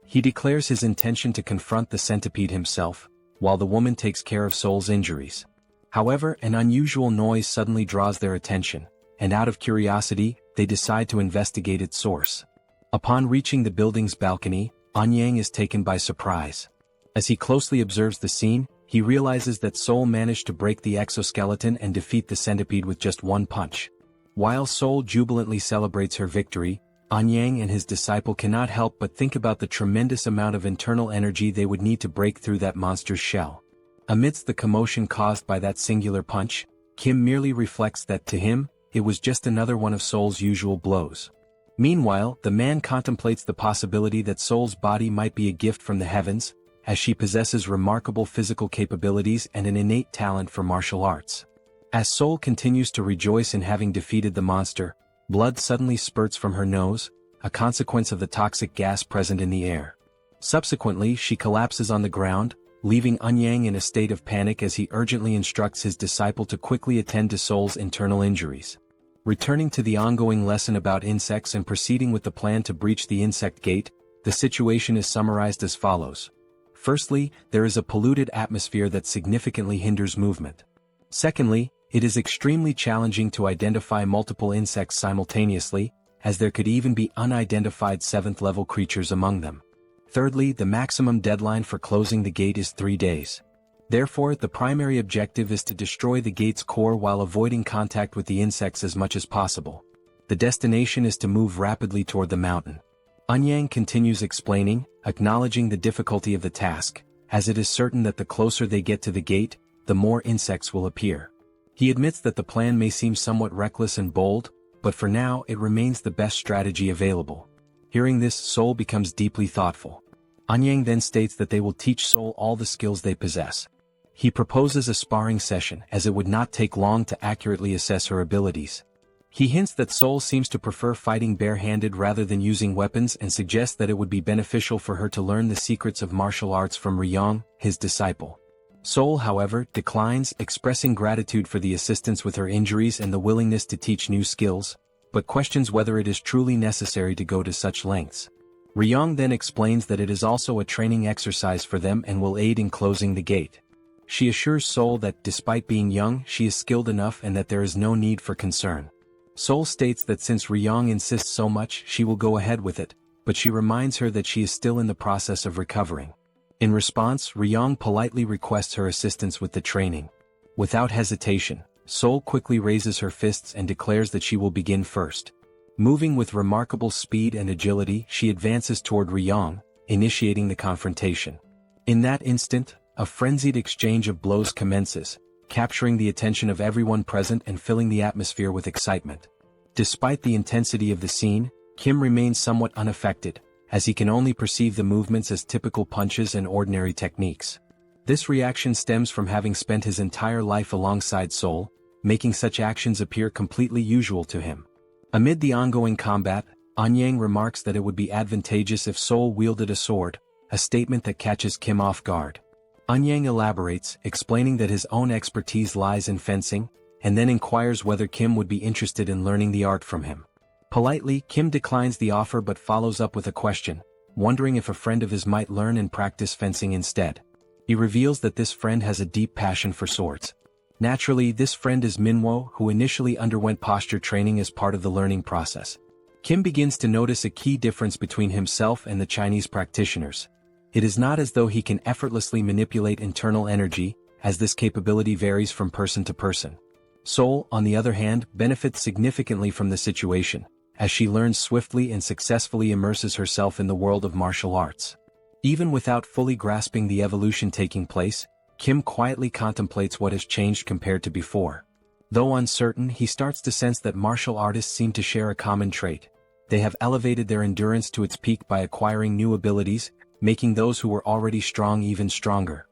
He declares his intention to confront the centipede himself, while the woman takes care of Seoul's injuries. However, an unusual noise suddenly draws their attention, and out of curiosity, they decide to investigate its source. Upon reaching the building's balcony, Anyang is taken by surprise. As he closely observes the scene, he realizes that Seoul managed to break the exoskeleton and defeat the centipede with just one punch. While Seoul jubilantly celebrates her victory, Anyang and his disciple cannot help but think about the tremendous amount of internal energy they would need to break through that monster's shell. Amidst the commotion caused by that singular punch, Kim merely reflects that to him, it was just another one of Seoul's usual blows. Meanwhile, the man contemplates the possibility that Seoul's body might be a gift from the heavens, as she possesses remarkable physical capabilities and an innate talent for martial arts. As Seoul continues to rejoice in having defeated the monster, blood suddenly spurts from her nose, a consequence of the toxic gas present in the air. Subsequently, she collapses on the ground, leaving Anyang in a state of panic as he urgently instructs his disciple to quickly attend to Seoul's internal injuries. Returning to the ongoing lesson about insects and proceeding with the plan to breach the insect gate, the situation is summarized as follows. Firstly, there is a polluted atmosphere that significantly hinders movement. Secondly, it is extremely challenging to identify multiple insects simultaneously, as there could even be unidentified 7th-level creatures among them. Thirdly, the maximum deadline for closing the gate is 3 days. Therefore, the primary objective is to destroy the gate's core while avoiding contact with the insects as much as possible. The destination is to move rapidly toward the mountain. Eun-yang continues explaining, acknowledging the difficulty of the task, as it is certain that the closer they get to the gate, the more insects will appear. He admits that the plan may seem somewhat reckless and bold, but for now it remains the best strategy available. Hearing this, Seoul becomes deeply thoughtful. Eun-yang then states that they will teach Seoul all the skills they possess. He proposes a sparring session as it would not take long to accurately assess her abilities. He hints that Seoul seems to prefer fighting bare-handed rather than using weapons and suggests that it would be beneficial for her to learn the secrets of martial arts from Ryeong, his disciple. Seoul, however, declines, expressing gratitude for the assistance with her injuries and the willingness to teach new skills, but questions whether it is truly necessary to go to such lengths. Ryeong then explains that it is also a training exercise for them and will aid in closing the gate. She assures Seoul that despite being young, she is skilled enough and that there is no need for concern. Seoul states that since Ryeong insists so much, she will go ahead with it, but she reminds her that she is still in the process of recovering. In response, Ryeong politely requests her assistance with the training. Without hesitation, Seoul quickly raises her fists and declares that she will begin first. Moving with remarkable speed and agility, she advances toward Ryeong, initiating the confrontation. In that instant, a frenzied exchange of blows commences, capturing the attention of everyone present and filling the atmosphere with excitement. Despite the intensity of the scene, Kim remains somewhat unaffected, as he can only perceive the movements as typical punches and ordinary techniques. This reaction stems from having spent his entire life alongside Seoul, making such actions appear completely usual to him. Amid the ongoing combat, Eun-yang remarks that it would be advantageous if Seoul wielded a sword, a statement that catches Kim off guard. Eun-yang elaborates, explaining that his own expertise lies in fencing, and then inquires whether Kim would be interested in learning the art from him. Politely, Kim declines the offer but follows up with a question, wondering if a friend of his might learn and practice fencing instead. He reveals that this friend has a deep passion for swords. Naturally, this friend is Manhwa, who initially underwent posture training as part of the learning process. Kim begins to notice a key difference between himself and the Chinese practitioners. It is not as though he can effortlessly manipulate internal energy, as this capability varies from person to person. Seoul, on the other hand, benefits significantly from the situation, as she learns swiftly and successfully immerses herself in the world of martial arts. Even without fully grasping the evolution taking place, Kim quietly contemplates what has changed compared to before. Though uncertain, he starts to sense that martial artists seem to share a common trait. They have elevated their endurance to its peak by acquiring new abilities, making those who were already strong even stronger.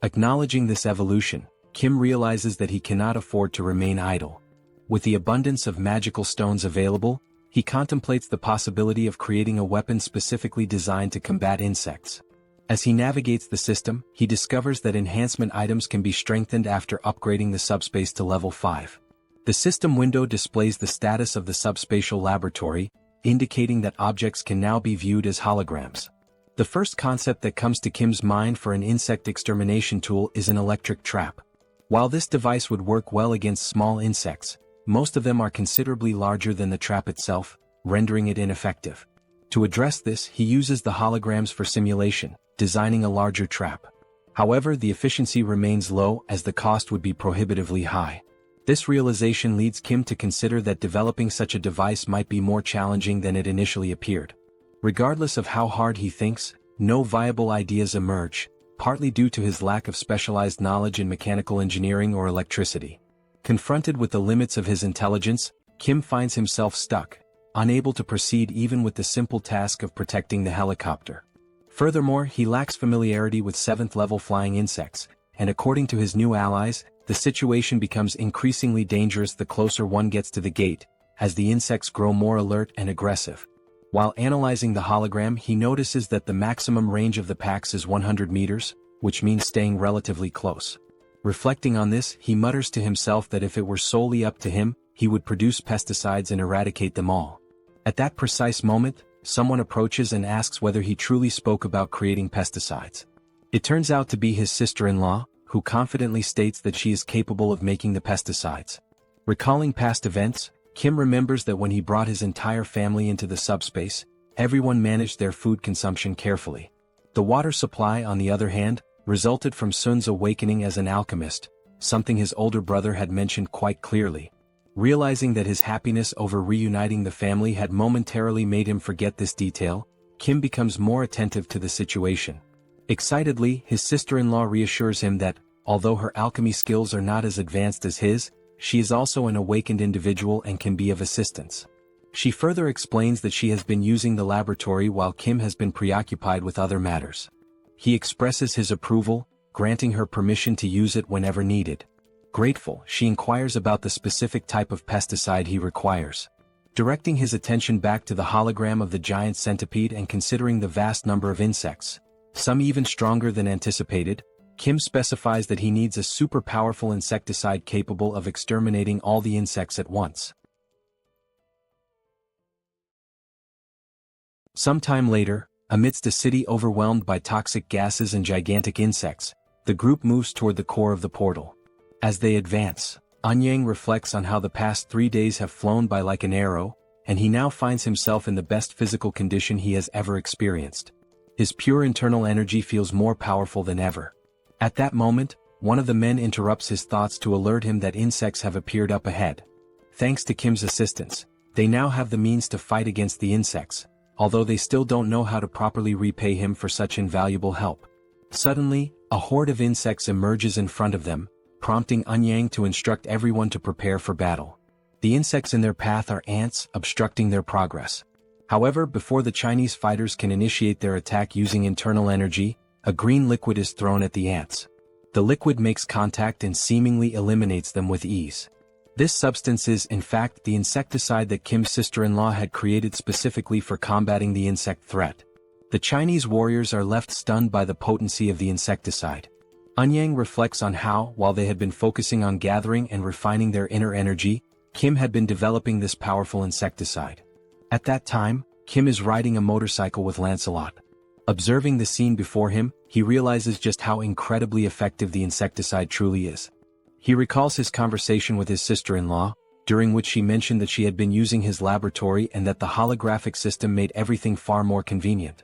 Acknowledging this evolution, Kim realizes that he cannot afford to remain idle. With the abundance of magical stones available, he contemplates the possibility of creating a weapon specifically designed to combat insects. As he navigates the system, he discovers that enhancement items can be strengthened after upgrading the subspace to level 5. The system window displays the status of the subspatial laboratory, indicating that objects can now be viewed as holograms. The first concept that comes to Kim's mind for an insect extermination tool is an electric trap. While this device would work well against small insects, most of them are considerably larger than the trap itself, rendering it ineffective. To address this, he uses the holograms for simulation, designing a larger trap. However, the efficiency remains low as the cost would be prohibitively high. This realization leads Kim to consider that developing such a device might be more challenging than it initially appeared. Regardless of how hard he thinks, no viable ideas emerge, partly due to his lack of specialized knowledge in mechanical engineering or electricity. Confronted with the limits of his intelligence, Kim finds himself stuck, unable to proceed even with the simple task of protecting the helicopter. Furthermore, he lacks familiarity with 7th-level flying insects, and according to his new allies, the situation becomes increasingly dangerous the closer one gets to the gate, as the insects grow more alert and aggressive. While analyzing the hologram, he notices that the maximum range of the packs is 100 meters, which means staying relatively close. Reflecting on this, he mutters to himself that if it were solely up to him, he would produce pesticides and eradicate them all. At that precise moment, someone approaches and asks whether he truly spoke about creating pesticides. It turns out to be his sister-in-law, who confidently states that she is capable of making the pesticides. Recalling past events, Kim remembers that when he brought his entire family into the subspace, everyone managed their food consumption carefully. The water supply, on the other hand, resulted from Sun's awakening as an alchemist, something his older brother had mentioned quite clearly. Realizing that his happiness over reuniting the family had momentarily made him forget this detail, Kim becomes more attentive to the situation. Excitedly, his sister-in-law reassures him that, although her alchemy skills are not as advanced as his, she is also an awakened individual and can be of assistance. She further explains that she has been using the laboratory while Kim has been preoccupied with other matters. He expresses his approval, granting her permission to use it whenever needed. Grateful, she inquires about the specific type of pesticide he requires. Directing his attention back to the hologram of the giant centipede and considering the vast number of insects, some even stronger than anticipated, Kim specifies that he needs a super powerful insecticide capable of exterminating all the insects at once. Sometime later, amidst a city overwhelmed by toxic gases and gigantic insects, the group moves toward the core of the portal. As they advance, Anyang reflects on how the past 3 days have flown by like an arrow, and he now finds himself in the best physical condition he has ever experienced. His pure internal energy feels more powerful than ever. At that moment, one of the men interrupts his thoughts to alert him that insects have appeared up ahead. Thanks to Kim's assistance, they now have the means to fight against the insects, although they still don't know how to properly repay him for such invaluable help. Suddenly, a horde of insects emerges in front of them, prompting Anyang to instruct everyone to prepare for battle. The insects in their path are ants, obstructing their progress. However, before the Chinese fighters can initiate their attack using internal energy, a green liquid is thrown at the ants. The liquid makes contact and seemingly eliminates them with ease. This substance is, in fact, the insecticide that Kim's sister-in-law had created specifically for combating the insect threat. The Chinese warriors are left stunned by the potency of the insecticide. Anyang reflects on how, while they had been focusing on gathering and refining their inner energy, Kim had been developing this powerful insecticide. At that time, Kim is riding a motorcycle with Lancelot. Observing the scene before him, he realizes just how incredibly effective the insecticide truly is. He recalls his conversation with his sister-in-law, during which she mentioned that she had been using his laboratory and that the holographic system made everything far more convenient.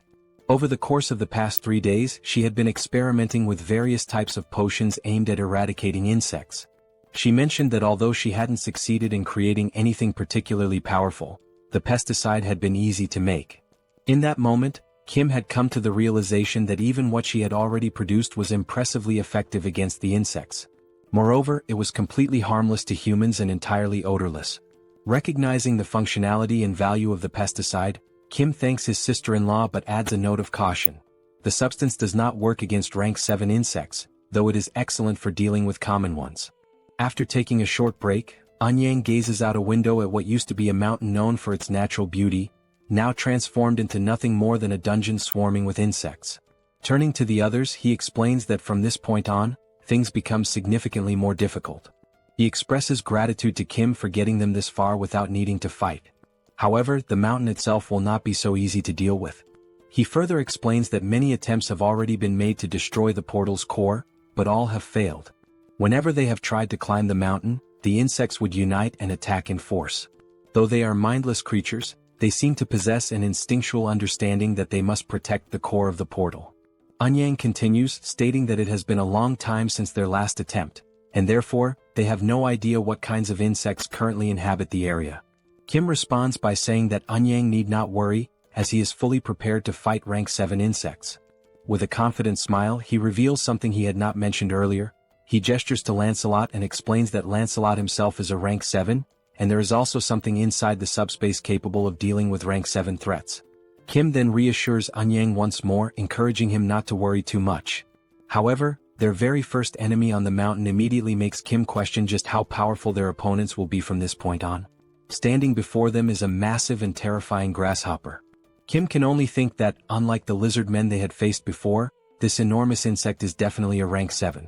Over the course of the past 3 days, she had been experimenting with various types of potions aimed at eradicating insects. She mentioned that although she hadn't succeeded in creating anything particularly powerful, the pesticide had been easy to make. In that moment, Kim had come to the realization that even what she had already produced was impressively effective against the insects. Moreover, it was completely harmless to humans and entirely odorless. Recognizing the functionality and value of the pesticide, Kim thanks his sister-in-law but adds a note of caution. The substance does not work against rank 7 insects, though it is excellent for dealing with common ones. After taking a short break, Anyang gazes out a window at what used to be a mountain known for its natural beauty, now transformed into nothing more than a dungeon swarming with insects. Turning to the others, he explains that from this point on, things become significantly more difficult. He expresses gratitude to Kim for getting them this far without needing to fight. However, the mountain itself will not be so easy to deal with. He further explains that many attempts have already been made to destroy the portal's core, but all have failed. Whenever they have tried to climb the mountain, the insects would unite and attack in force. Though they are mindless creatures, they seem to possess an instinctual understanding that they must protect the core of the portal. Anyang continues, stating that it has been a long time since their last attempt, and therefore, they have no idea what kinds of insects currently inhabit the area. Kim responds by saying that Anyang need not worry, as he is fully prepared to fight rank 7 insects. With a confident smile, he reveals something he had not mentioned earlier. He gestures to Lancelot and explains that Lancelot himself is a rank 7, and there is also something inside the subspace capable of dealing with rank 7 threats. Kim then reassures Anyang once more, encouraging him not to worry too much. However, their very first enemy on the mountain immediately makes Kim question just how powerful their opponents will be from this point on. Standing before them is a massive and terrifying grasshopper. Kim can only think that, unlike the lizard men they had faced before, this enormous insect is definitely a rank 7.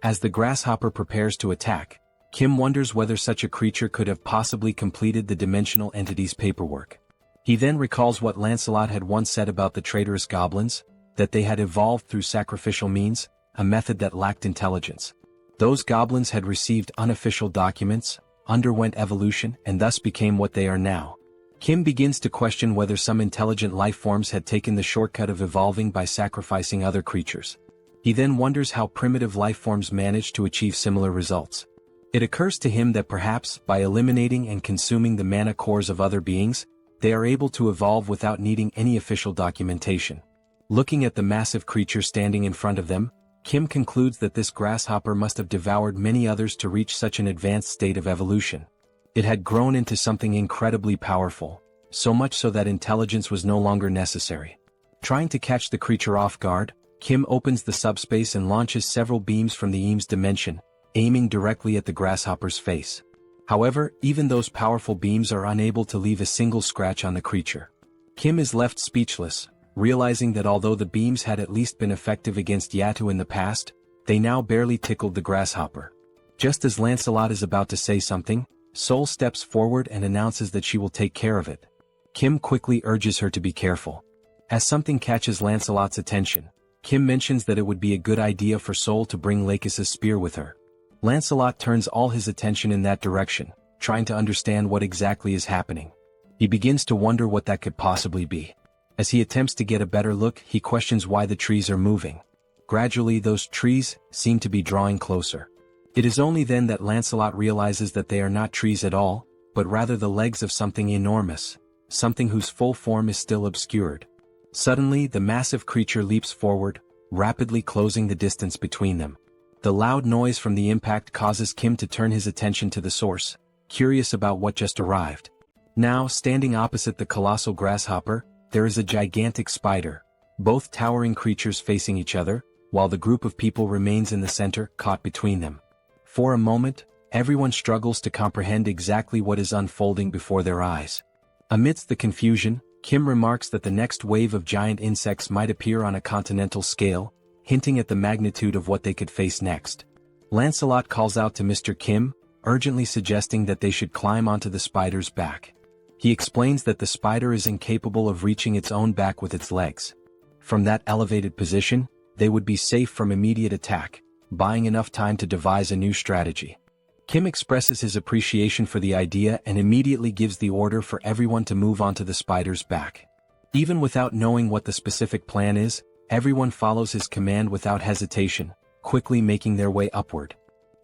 As the grasshopper prepares to attack, Kim wonders whether such a creature could have possibly completed the dimensional entity's paperwork. He then recalls what Lancelot had once said about the traitorous goblins, that they had evolved through sacrificial means, a method that lacked intelligence. Those goblins had received unofficial documents, underwent evolution, and thus became what they are now. Kim begins to question whether some intelligent life forms had taken the shortcut of evolving by sacrificing other creatures. He then wonders how primitive life forms managed to achieve similar results. It occurs to him that perhaps, by eliminating and consuming the mana cores of other beings, they are able to evolve without needing any official documentation. Looking at the massive creature standing in front of them, Kim concludes that this grasshopper must have devoured many others to reach such an advanced state of evolution. It had grown into something incredibly powerful, so much so that intelligence was no longer necessary. Trying to catch the creature off guard, Kim opens the subspace and launches several beams from the Eames dimension, aiming directly at the grasshopper's face. However, even those powerful beams are unable to leave a single scratch on the creature. Kim is left speechless, realizing that although the beams had at least been effective against Yatu in the past, they now barely tickled the grasshopper. Just as Lancelot is about to say something, Seoul steps forward and announces that she will take care of it. Kim quickly urges her to be careful. As something catches Lancelot's attention, Kim mentions that it would be a good idea for Seoul to bring Lakis's spear with her. Lancelot turns all his attention in that direction, trying to understand what exactly is happening. He begins to wonder what that could possibly be. As he attempts to get a better look, he questions why the trees are moving. Gradually, those trees seem to be drawing closer. It is only then that Lancelot realizes that they are not trees at all, but rather the legs of something enormous, something whose full form is still obscured. Suddenly, the massive creature leaps forward, rapidly closing the distance between them. The loud noise from the impact causes Kim to turn his attention to the source, curious about what just arrived. Now, standing opposite the colossal grasshopper, there is a gigantic spider, both towering creatures facing each other, while the group of people remains in the center, caught between them. For a moment, everyone struggles to comprehend exactly what is unfolding before their eyes. Amidst the confusion, Kim remarks that the next wave of giant insects might appear on a continental scale, hinting at the magnitude of what they could face next. Lancelot calls out to Mr. Kim, urgently suggesting that they should climb onto the spider's back. He explains that the spider is incapable of reaching its own back with its legs. From that elevated position, they would be safe from immediate attack, buying enough time to devise a new strategy. Kim expresses his appreciation for the idea and immediately gives the order for everyone to move onto the spider's back. Even without knowing what the specific plan is, everyone follows his command without hesitation, quickly making their way upward.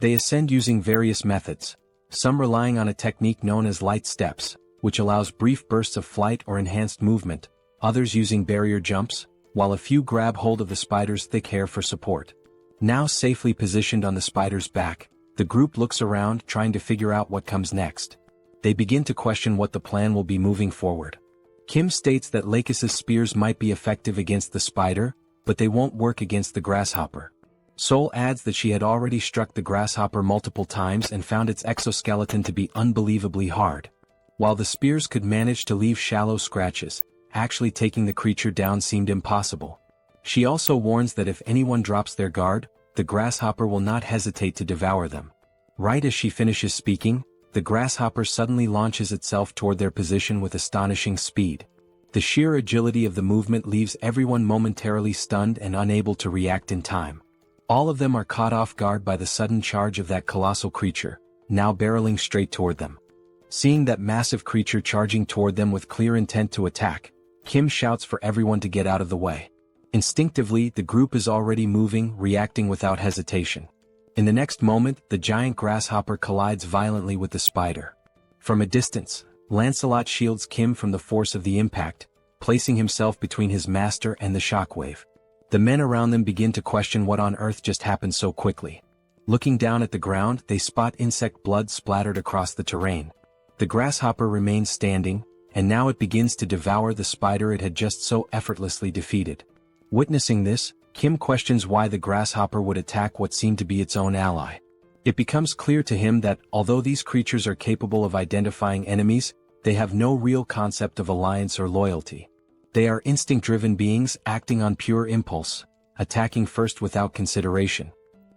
They ascend using various methods, some relying on a technique known as light steps, which allows brief bursts of flight or enhanced movement, others using barrier jumps, while a few grab hold of the spider's thick hair for support. Now safely positioned on the spider's back, the group looks around trying to figure out what comes next. They begin to question what the plan will be moving forward. Kim states that Lakis's spears might be effective against the spider, but they won't work against the grasshopper. Seoul adds that she had already struck the grasshopper multiple times and found its exoskeleton to be unbelievably hard. While the spears could manage to leave shallow scratches, actually taking the creature down seemed impossible. She also warns that if anyone drops their guard, the grasshopper will not hesitate to devour them. Right as she finishes speaking, the grasshopper suddenly launches itself toward their position with astonishing speed. The sheer agility of the movement leaves everyone momentarily stunned and unable to react in time. All of them are caught off guard by the sudden charge of that colossal creature, now barreling straight toward them. Seeing that massive creature charging toward them with clear intent to attack, Kim shouts for everyone to get out of the way. Instinctively, the group is already moving, reacting without hesitation. In the next moment, the giant grasshopper collides violently with the spider. From a distance, Lancelot shields Kim from the force of the impact, placing himself between his master and the shockwave. The men around them begin to question what on earth just happened so quickly. Looking down at the ground, they spot insect blood splattered across the terrain. The grasshopper remains standing, and now it begins to devour the spider it had just so effortlessly defeated. Witnessing this, Kim questions why the grasshopper would attack what seemed to be its own ally. It becomes clear to him that, although these creatures are capable of identifying enemies, they have no real concept of alliance or loyalty. They are instinct-driven beings acting on pure impulse, attacking first without consideration.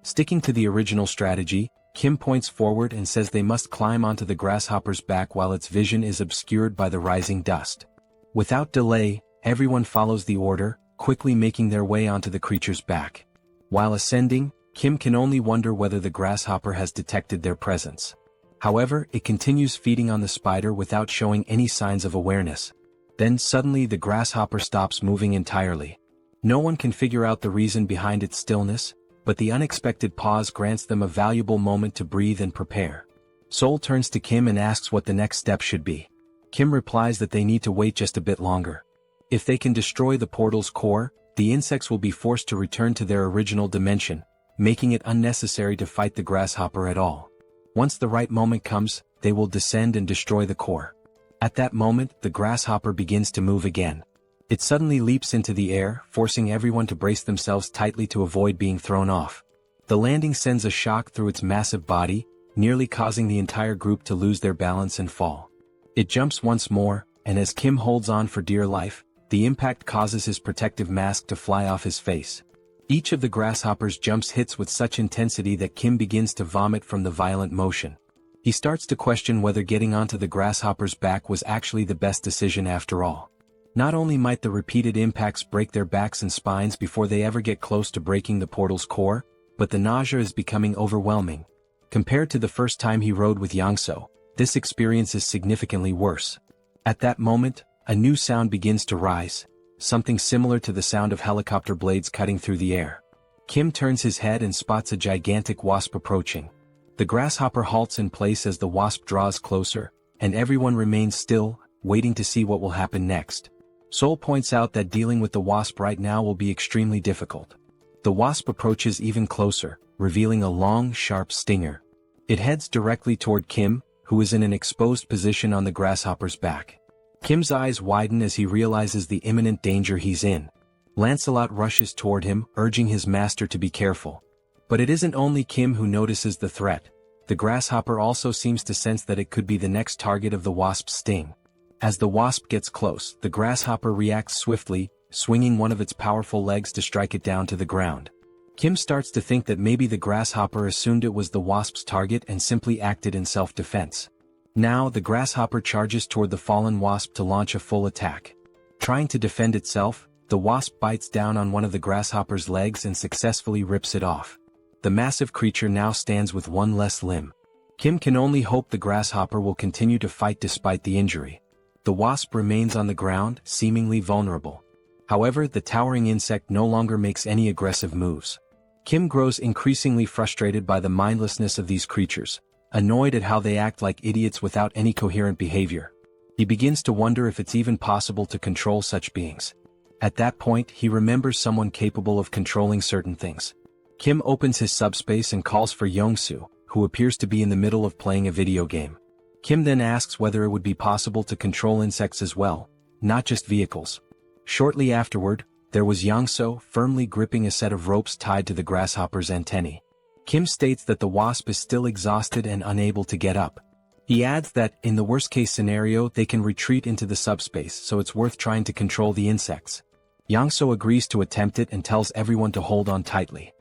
Sticking to the original strategy, Kim points forward and says they must climb onto the grasshopper's back while its vision is obscured by the rising dust. Without delay, everyone follows the order, quickly making their way onto the creature's back. While ascending, Kim can only wonder whether the grasshopper has detected their presence. However, it continues feeding on the spider without showing any signs of awareness. Then suddenly the grasshopper stops moving entirely. No one can figure out the reason behind its stillness, but the unexpected pause grants them a valuable moment to breathe and prepare. Seoul turns to Kim and asks what the next step should be. Kim replies that they need to wait just a bit longer. If they can destroy the portal's core, the insects will be forced to return to their original dimension, making it unnecessary to fight the grasshopper at all. Once the right moment comes, they will descend and destroy the core. At that moment, the grasshopper begins to move again. It suddenly leaps into the air, forcing everyone to brace themselves tightly to avoid being thrown off. The landing sends a shock through its massive body, nearly causing the entire group to lose their balance and fall. It jumps once more, and as Kim holds on for dear life, the impact causes his protective mask to fly off his face. Each of the grasshoppers jumps hits with such intensity that Kim begins to vomit from the violent motion. He starts to question whether getting onto the grasshopper's back was actually the best decision after all. Not only might the repeated impacts break their backs and spines before they ever get close to breaking the portal's core, but the nausea is becoming overwhelming. Compared to the first time he rode with Yangso, this experience is significantly worse. At that moment, a new sound begins to rise, something similar to the sound of helicopter blades cutting through the air. Kim turns his head and spots a gigantic wasp approaching. The grasshopper halts in place as the wasp draws closer, and everyone remains still, waiting to see what will happen next. Seoul points out that dealing with the wasp right now will be extremely difficult. The wasp approaches even closer, revealing a long, sharp stinger. It heads directly toward Kim, who is in an exposed position on the grasshopper's back. Kim's eyes widen as he realizes the imminent danger he's in. Lancelot rushes toward him, urging his master to be careful. But it isn't only Kim who notices the threat. The grasshopper also seems to sense that it could be the next target of the wasp's sting. As the wasp gets close, the grasshopper reacts swiftly, swinging one of its powerful legs to strike it down to the ground. Kim starts to think that maybe the grasshopper assumed it was the wasp's target and simply acted in self-defense. Now the grasshopper charges toward the fallen wasp to launch a full attack. Trying to defend itself, the wasp bites down on one of the grasshopper's legs and successfully rips it off. The massive creature now stands with one less limb. Kim can only hope the grasshopper will continue to fight despite the injury. The wasp remains on the ground, seemingly vulnerable. However, the towering insect no longer makes any aggressive moves. Kim grows increasingly frustrated by the mindlessness of these creatures, annoyed at how they act like idiots without any coherent behavior. He begins to wonder if it's even possible to control such beings. At that point, he remembers someone capable of controlling certain things. Kim opens his subspace and calls for Yongsoo, who appears to be in the middle of playing a video game. Kim then asks whether it would be possible to control insects as well, not just vehicles. Shortly afterward, there was Yangso firmly gripping a set of ropes tied to the grasshopper's antennae. Kim states that the wasp is still exhausted and unable to get up. He adds that, in the worst-case scenario, they can retreat into the subspace, so it's worth trying to control the insects. Yangso agrees to attempt it and tells everyone to hold on tightly.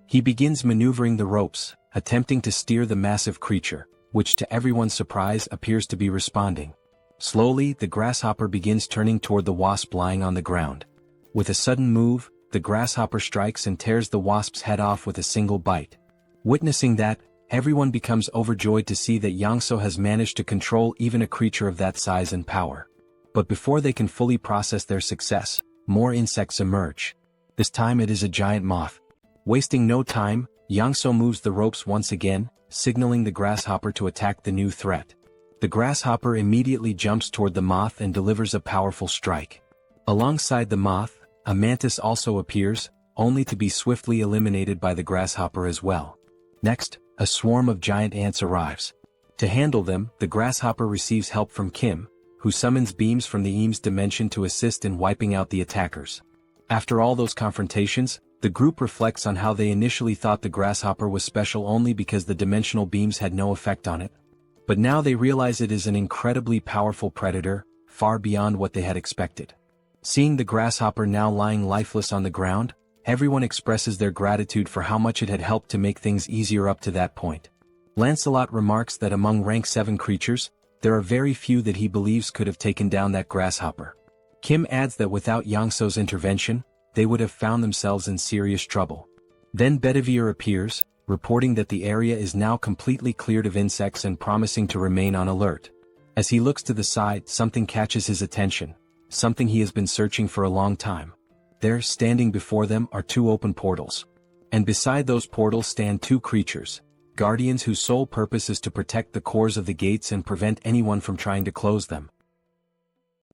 He begins maneuvering the ropes, attempting to steer the massive creature, which to everyone's surprise appears to be responding. Slowly, the grasshopper begins turning toward the wasp lying on the ground. With a sudden move, the grasshopper strikes and tears the wasp's head off with a single bite. Witnessing that, everyone becomes overjoyed to see that Yangso has managed to control even a creature of that size and power. But before they can fully process their success, more insects emerge. This time it is a giant moth. Wasting no time, Yangso moves the ropes once again, signaling the grasshopper to attack the new threat. The grasshopper immediately jumps toward the moth and delivers a powerful strike. Alongside the moth, a mantis also appears, only to be swiftly eliminated by the grasshopper as well. Next, a swarm of giant ants arrives. To handle them, the grasshopper receives help from Kim, who summons beams from the Eames dimension to assist in wiping out the attackers. After all those confrontations, the group reflects on how they initially thought the grasshopper was special only because the dimensional beams had no effect on it. But now they realize it is an incredibly powerful predator, far beyond what they had expected. Seeing the grasshopper now lying lifeless on the ground, everyone expresses their gratitude for how much it had helped to make things easier up to that point. Lancelot remarks that among rank 7 creatures, there are very few that he believes could have taken down that grasshopper. Kim adds that without Yangso's intervention, they would have found themselves in serious trouble. Then Bedivere appears, reporting that the area is now completely cleared of insects and promising to remain on alert. As he looks to the side, something catches his attention, something he has been searching for a long time. There, standing before them, are two open portals. And beside those portals stand two creatures, guardians whose sole purpose is to protect the cores of the gates and prevent anyone from trying to close them.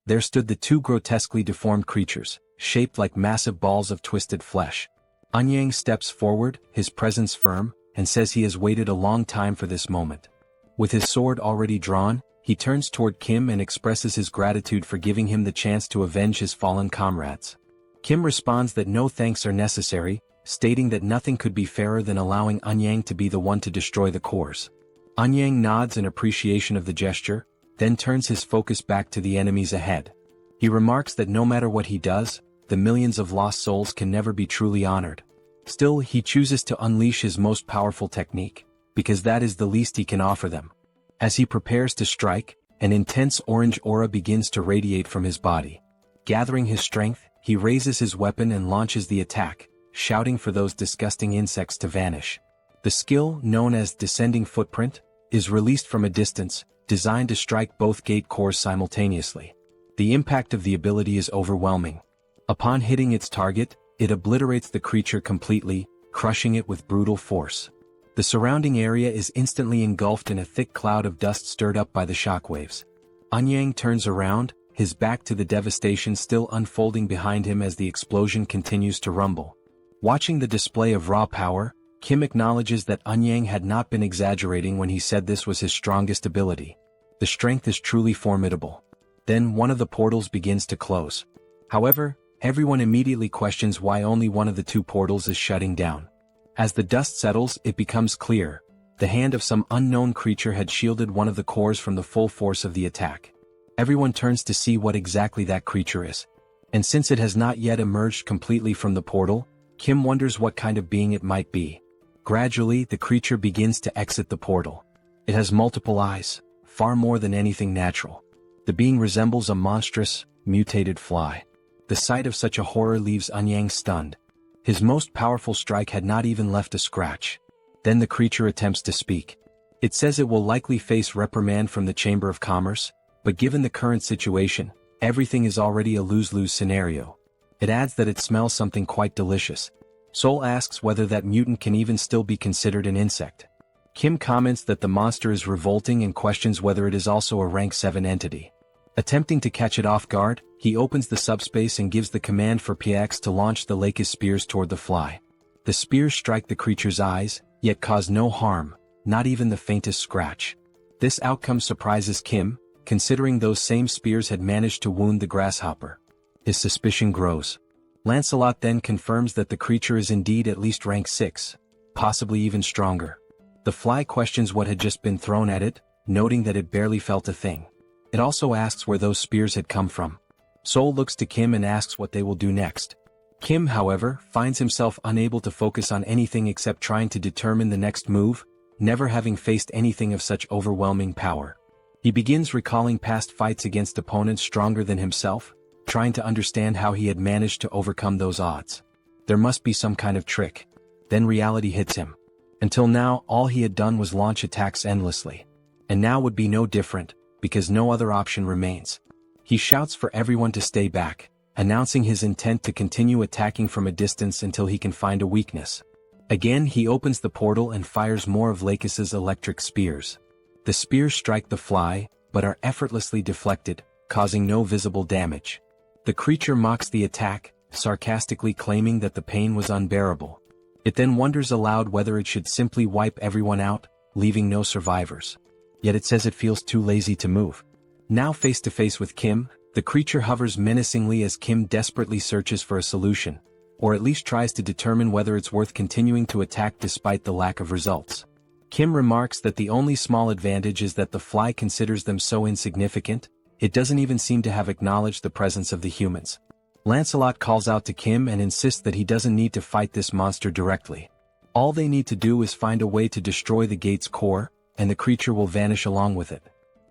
There stood the two grotesquely deformed creatures, shaped like massive balls of twisted flesh. Anyang steps forward, his presence firm, and says he has waited a long time for this moment. With his sword already drawn, he turns toward Kim and expresses his gratitude for giving him the chance to avenge his fallen comrades. Kim responds that no thanks are necessary, stating that nothing could be fairer than allowing Anyang to be the one to destroy the cores. Anyang nods in appreciation of the gesture, then turns his focus back to the enemies ahead. He remarks that no matter what he does, the millions of lost souls can never be truly honored. Still, he chooses to unleash his most powerful technique, because that is the least he can offer them. As he prepares to strike, an intense orange aura begins to radiate from his body. Gathering his strength, he raises his weapon and launches the attack, shouting for those disgusting insects to vanish. The skill, known as Descending Footprint, is released from a distance, designed to strike both gate cores simultaneously. The impact of the ability is overwhelming. Upon hitting its target, it obliterates the creature completely, crushing it with brutal force. The surrounding area is instantly engulfed in a thick cloud of dust stirred up by the shockwaves. Anyang turns around, his back to the devastation still unfolding behind him as the explosion continues to rumble. Watching the display of raw power, Kim acknowledges that Anyang had not been exaggerating when he said this was his strongest ability. The strength is truly formidable. Then one of the portals begins to close. However, everyone immediately questions why only one of the two portals is shutting down. As the dust settles, it becomes clear. The hand of some unknown creature had shielded one of the cores from the full force of the attack. Everyone turns to see what exactly that creature is. And since it has not yet emerged completely from the portal, Kim wonders what kind of being it might be. Gradually, the creature begins to exit the portal. It has multiple eyes, far more than anything natural. The being resembles a monstrous, mutated fly. The sight of such a horror leaves Anyang stunned. His most powerful strike had not even left a scratch. Then the creature attempts to speak. It says it will likely face reprimand from the Chamber of Commerce, but given the current situation, everything is already a lose-lose scenario. It adds that it smells something quite delicious. Seoul asks whether that mutant can even still be considered an insect. Kim comments that the monster is revolting and questions whether it is also a rank 7 entity. Attempting to catch it off guard, he opens the subspace and gives the command for PX to launch the Lakis spears toward the fly. The spears strike the creature's eyes, yet cause no harm, not even the faintest scratch. This outcome surprises Kim, considering those same spears had managed to wound the grasshopper. His suspicion grows. Lancelot then confirms that the creature is indeed at least rank 6, possibly even stronger. The fly questions what had just been thrown at it, noting that it barely felt a thing. It also asks where those spears had come from. Seoul looks to Kim and asks what they will do next. Kim, however, finds himself unable to focus on anything except trying to determine the next move, never having faced anything of such overwhelming power. He begins recalling past fights against opponents stronger than himself, trying to understand how he had managed to overcome those odds. There must be some kind of trick. Then reality hits him. Until now, all he had done was launch attacks endlessly. And now would be no different, because no other option remains. He shouts for everyone to stay back, announcing his intent to continue attacking from a distance until he can find a weakness. Again, he opens the portal and fires more of Lakis's electric spears. The spears strike the fly, but are effortlessly deflected, causing no visible damage. The creature mocks the attack, sarcastically claiming that the pain was unbearable. It then wonders aloud whether it should simply wipe everyone out, leaving no survivors. Yet it says it feels too lazy to move. Now face to face with Kim, the creature hovers menacingly as Kim desperately searches for a solution, or at least tries to determine whether it's worth continuing to attack despite the lack of results. Kim remarks that the only small advantage is that the fly considers them so insignificant, it doesn't even seem to have acknowledged the presence of the humans. Lancelot calls out to Kim and insists that he doesn't need to fight this monster directly. All they need to do is find a way to destroy the gate's core, and the creature will vanish along with it.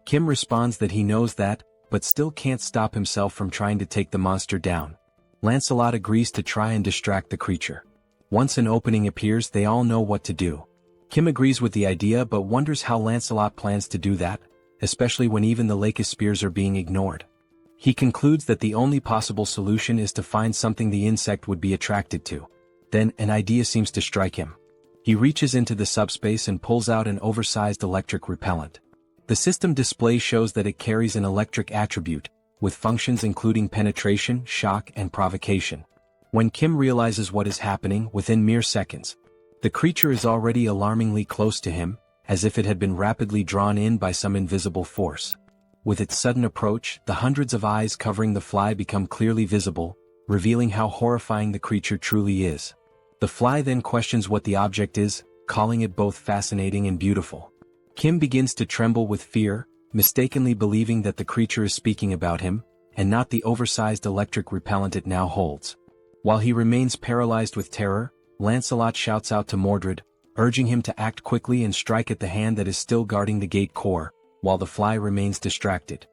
Kim responds that he knows that, but still can't stop himself from trying to take the monster down. Lancelot agrees to try and distract the creature. Once an opening appears, they all know what to do. Kim agrees with the idea but wonders how Lancelot plans to do that, especially when even the Lakis spears are being ignored. He concludes that the only possible solution is to find something the insect would be attracted to. Then, an idea seems to strike him. He reaches into the subspace and pulls out an oversized electric repellent. The system display shows that it carries an electric attribute, with functions including penetration, shock, and provocation. When Kim realizes what is happening within mere seconds, the creature is already alarmingly close to him, as if it had been rapidly drawn in by some invisible force. With its sudden approach, the hundreds of eyes covering the fly become clearly visible, revealing how horrifying the creature truly is. The fly then questions what the object is, calling it both fascinating and beautiful. Kim begins to tremble with fear, mistakenly believing that the creature is speaking about him, and not the oversized electric repellent it now holds. While he remains paralyzed with terror, Lancelot shouts out to Mordred, urging him to act quickly and strike at the hand that is still guarding the gate core, while the fly remains distracted.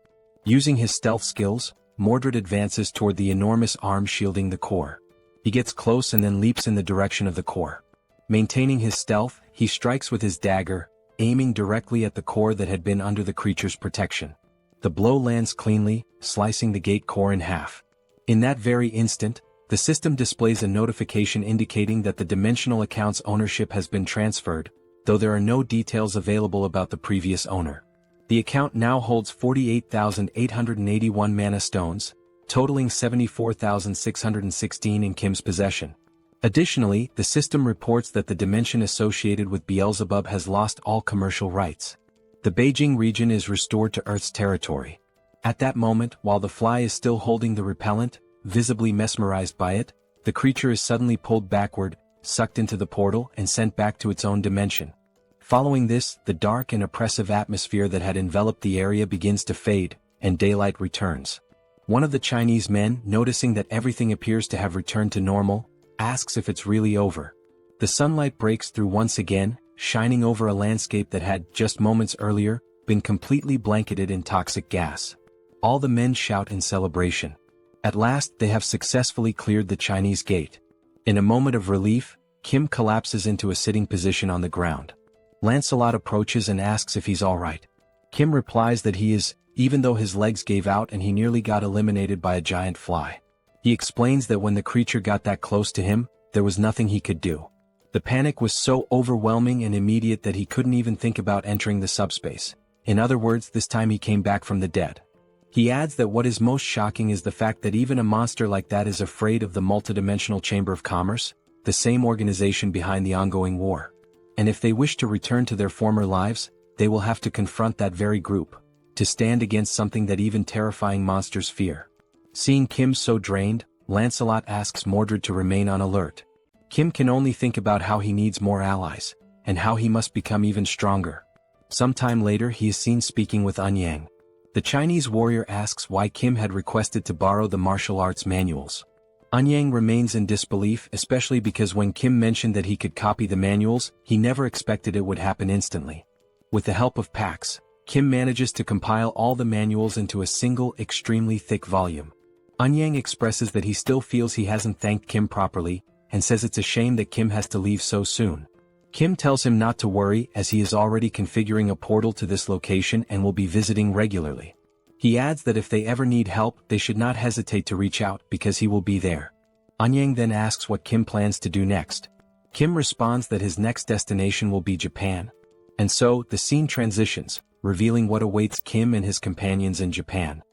Using his stealth skills, Mordred advances toward the enormous arm shielding the core. He gets close and then leaps in the direction of the core. Maintaining his stealth, he strikes with his dagger, aiming directly at the core that had been under the creature's protection. The blow lands cleanly, slicing the gate core in half. In that very instant, the system displays a notification indicating that the dimensional account's ownership has been transferred, though there are no details available about the previous owner. The account now holds 48,881 mana stones, totaling 74,616 in Kim's possession. Additionally, the system reports that the dimension associated with Beelzebub has lost all commercial rights. The Beijing region is restored to Earth's territory. At that moment, while the fly is still holding the repellent, visibly mesmerized by it, the creature is suddenly pulled backward, sucked into the portal and sent back to its own dimension. Following this, the dark and oppressive atmosphere that had enveloped the area begins to fade, and daylight returns. One of the Chinese men, noticing that everything appears to have returned to normal, asks if it's really over. The sunlight breaks through once again, shining over a landscape that had, just moments earlier, been completely blanketed in toxic gas. All the men shout in celebration. At last, they have successfully cleared the Chinese gate. In a moment of relief, Kim collapses into a sitting position on the ground. Lancelot approaches and asks if he's alright. Kim replies that he is, even though his legs gave out and he nearly got eliminated by a giant fly. He explains that when the creature got that close to him, there was nothing he could do. The panic was so overwhelming and immediate that he couldn't even think about entering the subspace. In other words, this time he came back from the dead. He adds that what is most shocking is the fact that even a monster like that is afraid of the multidimensional Chamber of Commerce, the same organization behind the ongoing war. And if they wish to return to their former lives, they will have to confront that very group, to stand against something that even terrifying monsters fear. Seeing Kim so drained, Lancelot asks Mordred to remain on alert. Kim can only think about how he needs more allies, and how he must become even stronger. Sometime later he is seen speaking with Anyang. The Chinese warrior asks why Kim had requested to borrow the martial arts manuals. Anyang remains in disbelief, especially because when Kim mentioned that he could copy the manuals, he never expected it would happen instantly. With the help of Pax, Kim manages to compile all the manuals into a single, extremely thick volume. Anyang expresses that he still feels he hasn't thanked Kim properly, and says it's a shame that Kim has to leave so soon. Kim tells him not to worry as he is already configuring a portal to this location and will be visiting regularly. He adds that if they ever need help, they should not hesitate to reach out because he will be there. Anyang then asks what Kim plans to do next. Kim responds that his next destination will be Japan. And so, the scene transitions, revealing what awaits Kim and his companions in Japan.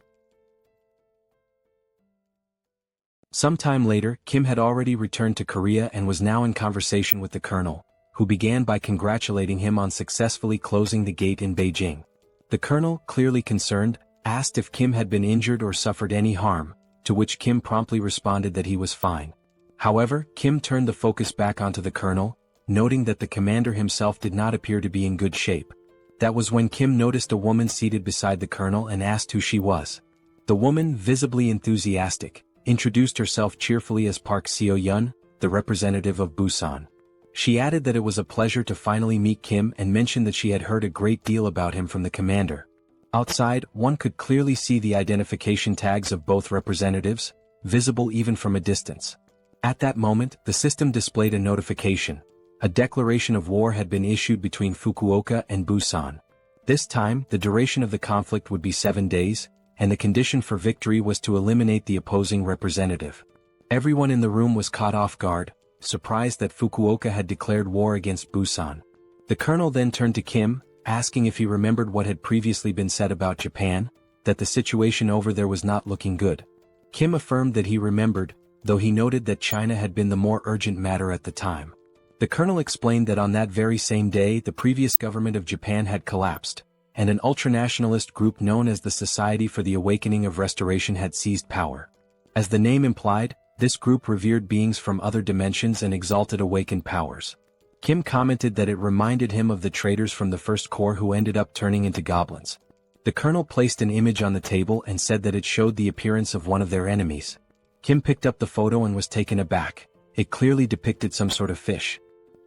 Sometime later, Kim had already returned to Korea and was now in conversation with the colonel, who began by congratulating him on successfully closing the gate in Beijing. The colonel, clearly concerned, asked if Kim had been injured or suffered any harm, to which Kim promptly responded that he was fine. However, Kim turned the focus back onto the colonel, noting that the commander himself did not appear to be in good shape. That was when Kim noticed a woman seated beside the colonel and asked who she was. The woman, visibly enthusiastic, introduced herself cheerfully as Park Seo-yeon, the representative of Busan. She added that it was a pleasure to finally meet Kim and mentioned that she had heard a great deal about him from the commander. Outside, one could clearly see the identification tags of both representatives, visible even from a distance. At that moment, the system displayed a notification. A declaration of war had been issued between Fukuoka and Busan. This time, the duration of the conflict would be 7 days, and the condition for victory was to eliminate the opposing representative. Everyone in the room was caught off guard, surprised that Fukuoka had declared war against Busan. The colonel then turned to Kim, asking if he remembered what had previously been said about Japan, that the situation over there was not looking good. Kim affirmed that he remembered, though he noted that China had been the more urgent matter at the time. The colonel explained that on that very same day the previous government of Japan had collapsed, and an ultranationalist group known as the Society for the Awakening of Restoration had seized power. As the name implied, this group revered beings from other dimensions and exalted awakened powers. Kim commented that it reminded him of the traitors from the First Corps who ended up turning into goblins. The colonel placed an image on the table and said that it showed the appearance of one of their enemies. Kim picked up the photo and was taken aback. It clearly depicted some sort of fish.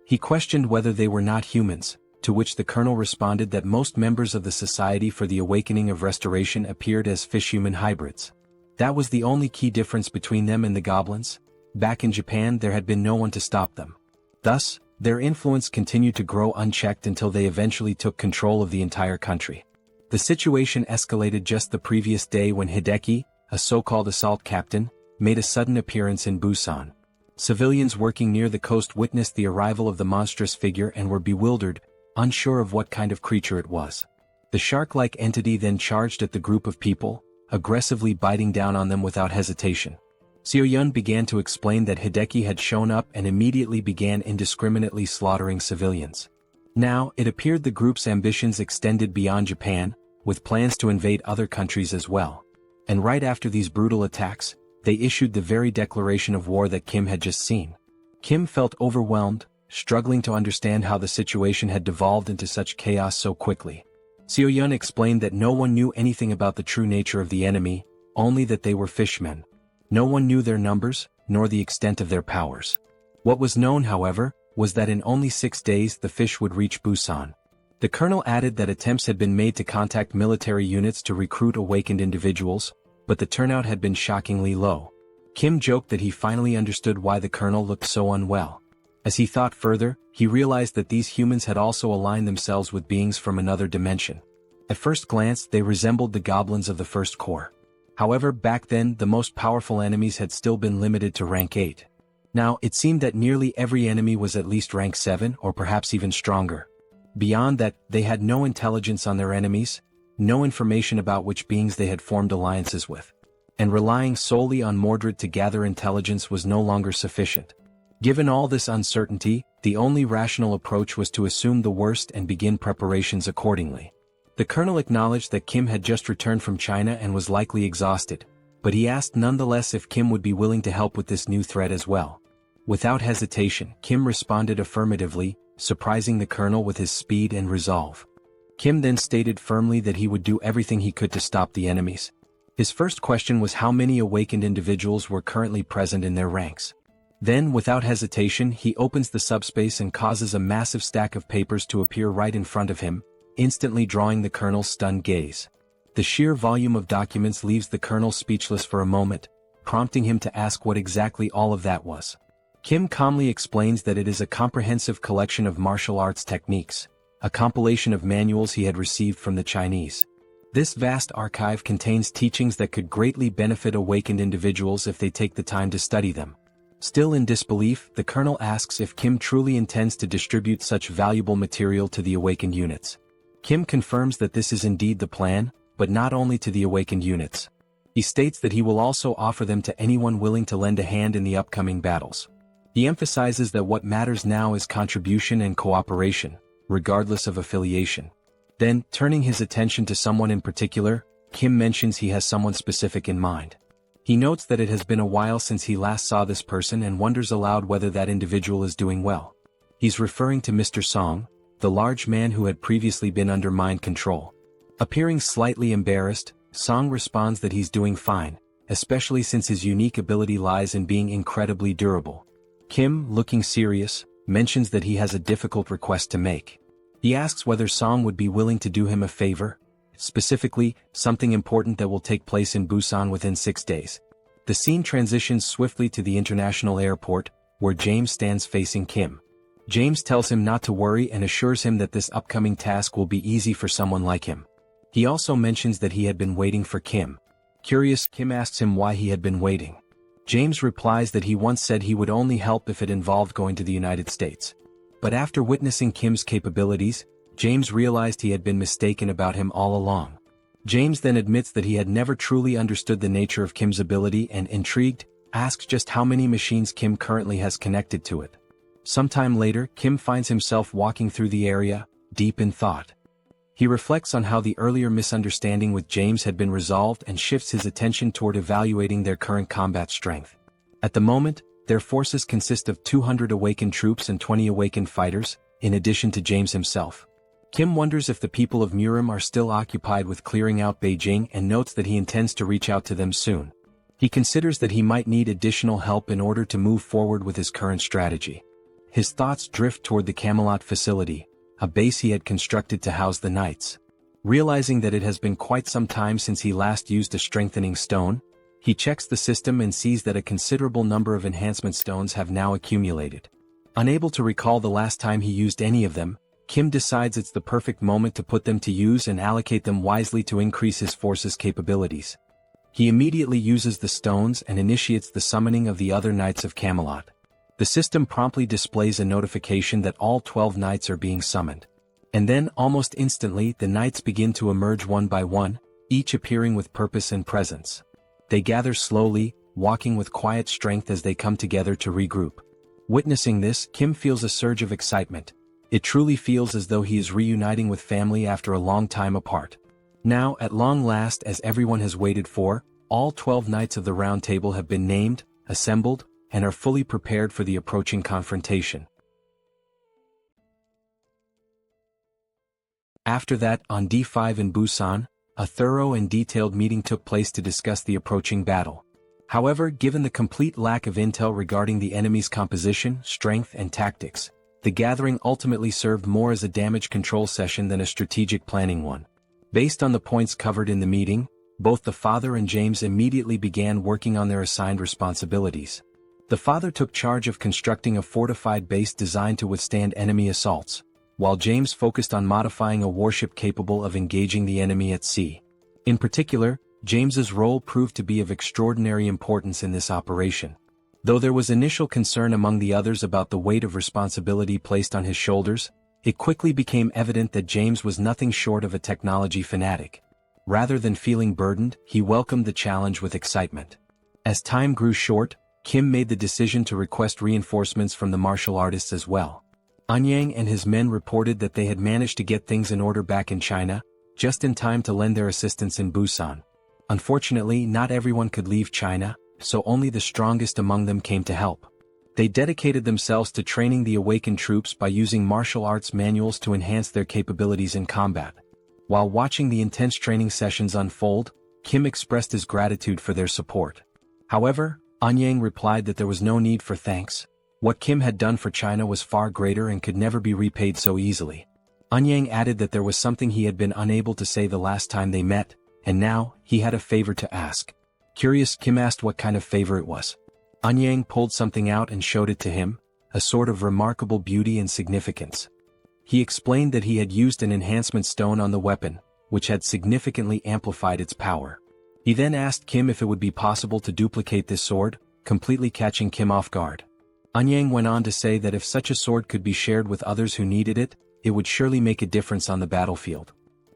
He questioned whether they were not humans, to which the colonel responded that most members of the Society for the Awakening of Restoration appeared as fish-human hybrids. That was the only key difference between them and the goblins. Back in Japan there had been no one to stop them. Thus, their influence continued to grow unchecked until they eventually took control of the entire country. The situation escalated just the previous day when Hideki, a so-called assault captain, made a sudden appearance in Busan. Civilians working near the coast witnessed the arrival of the monstrous figure and were bewildered, unsure of what kind of creature it was. The shark-like entity then charged at the group of people, aggressively biting down on them without hesitation. Seo-yun began to explain that Hideki had shown up and immediately began indiscriminately slaughtering civilians. Now, it appeared the group's ambitions extended beyond Japan, with plans to invade other countries as well. And right after these brutal attacks, they issued the very declaration of war that Kim had just seen. Kim felt overwhelmed, struggling to understand how the situation had devolved into such chaos so quickly. Seo-yun explained that no one knew anything about the true nature of the enemy, only that they were fishmen. No one knew their numbers, nor the extent of their powers. What was known, however, was that in only 6 days the fish would reach Busan. The colonel added that attempts had been made to contact military units to recruit awakened individuals, but the turnout had been shockingly low. Kim joked that he finally understood why the colonel looked so unwell. As he thought further, he realized that these humans had also aligned themselves with beings from another dimension. At first glance, they resembled the goblins of the First Corps. However, back then, the most powerful enemies had still been limited to rank 8. Now, it seemed that nearly every enemy was at least rank 7 or perhaps even stronger. Beyond that, they had no intelligence on their enemies, no information about which beings they had formed alliances with. And relying solely on Mordred to gather intelligence was no longer sufficient. Given all this uncertainty, the only rational approach was to assume the worst and begin preparations accordingly. The colonel acknowledged that Kim had just returned from China and was likely exhausted, but he asked nonetheless if Kim would be willing to help with this new threat as well. Without hesitation, Kim responded affirmatively, surprising the colonel with his speed and resolve. Kim then stated firmly that he would do everything he could to stop the enemies. His first question was how many awakened individuals were currently present in their ranks. Then, without hesitation, he opens the subspace and causes a massive stack of papers to appear right in front of him, instantly drawing the colonel's stunned gaze. The sheer volume of documents leaves the colonel speechless for a moment, prompting him to ask what exactly all of that was. Kim calmly explains that it is a comprehensive collection of martial arts techniques, a compilation of manuals he had received from the Chinese. This vast archive contains teachings that could greatly benefit awakened individuals if they take the time to study them. Still in disbelief, the colonel asks if Kim truly intends to distribute such valuable material to the awakened units. Kim confirms that this is indeed the plan, but not only to the awakened units. He states that he will also offer them to anyone willing to lend a hand in the upcoming battles. He emphasizes that what matters now is contribution and cooperation, regardless of affiliation. Then, turning his attention to someone in particular, Kim mentions he has someone specific in mind. He notes that it has been a while since he last saw this person and wonders aloud whether that individual is doing well. He's referring to Mr. Song, the large man who had previously been under mind control. Appearing slightly embarrassed, Song responds that he's doing fine, especially since his unique ability lies in being incredibly durable. Kim, looking serious, mentions that he has a difficult request to make. He asks whether Song would be willing to do him a favor, specifically, something important that will take place in Busan within 6 days. The scene transitions swiftly to the international airport, where James stands facing Kim. James tells him not to worry and assures him that this upcoming task will be easy for someone like him. He also mentions that he had been waiting for Kim. Curious, Kim asks him why he had been waiting. James replies that he once said he would only help if it involved going to the United States. But after witnessing Kim's capabilities, James realized he had been mistaken about him all along. James then admits that he had never truly understood the nature of Kim's ability and, intrigued, asks just how many machines Kim currently has connected to it. Sometime later, Kim finds himself walking through the area, deep in thought. He reflects on how the earlier misunderstanding with James had been resolved and shifts his attention toward evaluating their current combat strength. At the moment, their forces consist of 200 awakened troops and 20 awakened fighters, in addition to James himself. Kim wonders if the people of Murim are still occupied with clearing out Beijing and notes that he intends to reach out to them soon. He considers that he might need additional help in order to move forward with his current strategy. His thoughts drift toward the Camelot facility, a base he had constructed to house the knights. Realizing that it has been quite some time since he last used a strengthening stone, he checks the system and sees that a considerable number of enhancement stones have now accumulated. Unable to recall the last time he used any of them, Kim decides it's the perfect moment to put them to use and allocate them wisely to increase his force's capabilities. He immediately uses the stones and initiates the summoning of the other Knights of Camelot. The system promptly displays a notification that all 12 knights are being summoned. And then, almost instantly, the knights begin to emerge one by one, each appearing with purpose and presence. They gather slowly, walking with quiet strength as they come together to regroup. Witnessing this, Kim feels a surge of excitement. It truly feels as though he is reuniting with family after a long time apart. Now, at long last, as everyone has waited for, all 12 knights of the Round Table have been named, assembled, and are fully prepared for the approaching confrontation. After that, on D5 in Busan, a thorough and detailed meeting took place to discuss the approaching battle. However, given the complete lack of intel regarding the enemy's composition, strength, and tactics, the gathering ultimately served more as a damage control session than a strategic planning one. Based on the points covered in the meeting, both the father and James immediately began working on their assigned responsibilities. The father took charge of constructing a fortified base designed to withstand enemy assaults, while James focused on modifying a warship capable of engaging the enemy at sea. In particular, James's role proved to be of extraordinary importance in this operation. Though there was initial concern among the others about the weight of responsibility placed on his shoulders, it quickly became evident that James was nothing short of a technology fanatic. Rather than feeling burdened, he welcomed the challenge with excitement. As time grew short, Kim made the decision to request reinforcements from the martial artists as well. Anyang and his men reported that they had managed to get things in order back in China, just in time to lend their assistance in Busan. Unfortunately, not everyone could leave China, so only the strongest among them came to help. They dedicated themselves to training the awakened troops by using martial arts manuals to enhance their capabilities in combat. While watching the intense training sessions unfold, Kim expressed his gratitude for their support. However, Anyang replied that there was no need for thanks. What Kim had done for China was far greater and could never be repaid so easily. Anyang added that there was something he had been unable to say the last time they met, and now, he had a favor to ask. Curious, Kim asked what kind of favor it was. Anyang pulled something out and showed it to him, a sword of remarkable beauty and significance. He explained that he had used an enhancement stone on the weapon, which had significantly amplified its power. He then asked Kim if it would be possible to duplicate this sword, completely catching Kim off guard. Anyang went on to say that if such a sword could be shared with others who needed it, it would surely make a difference on the battlefield.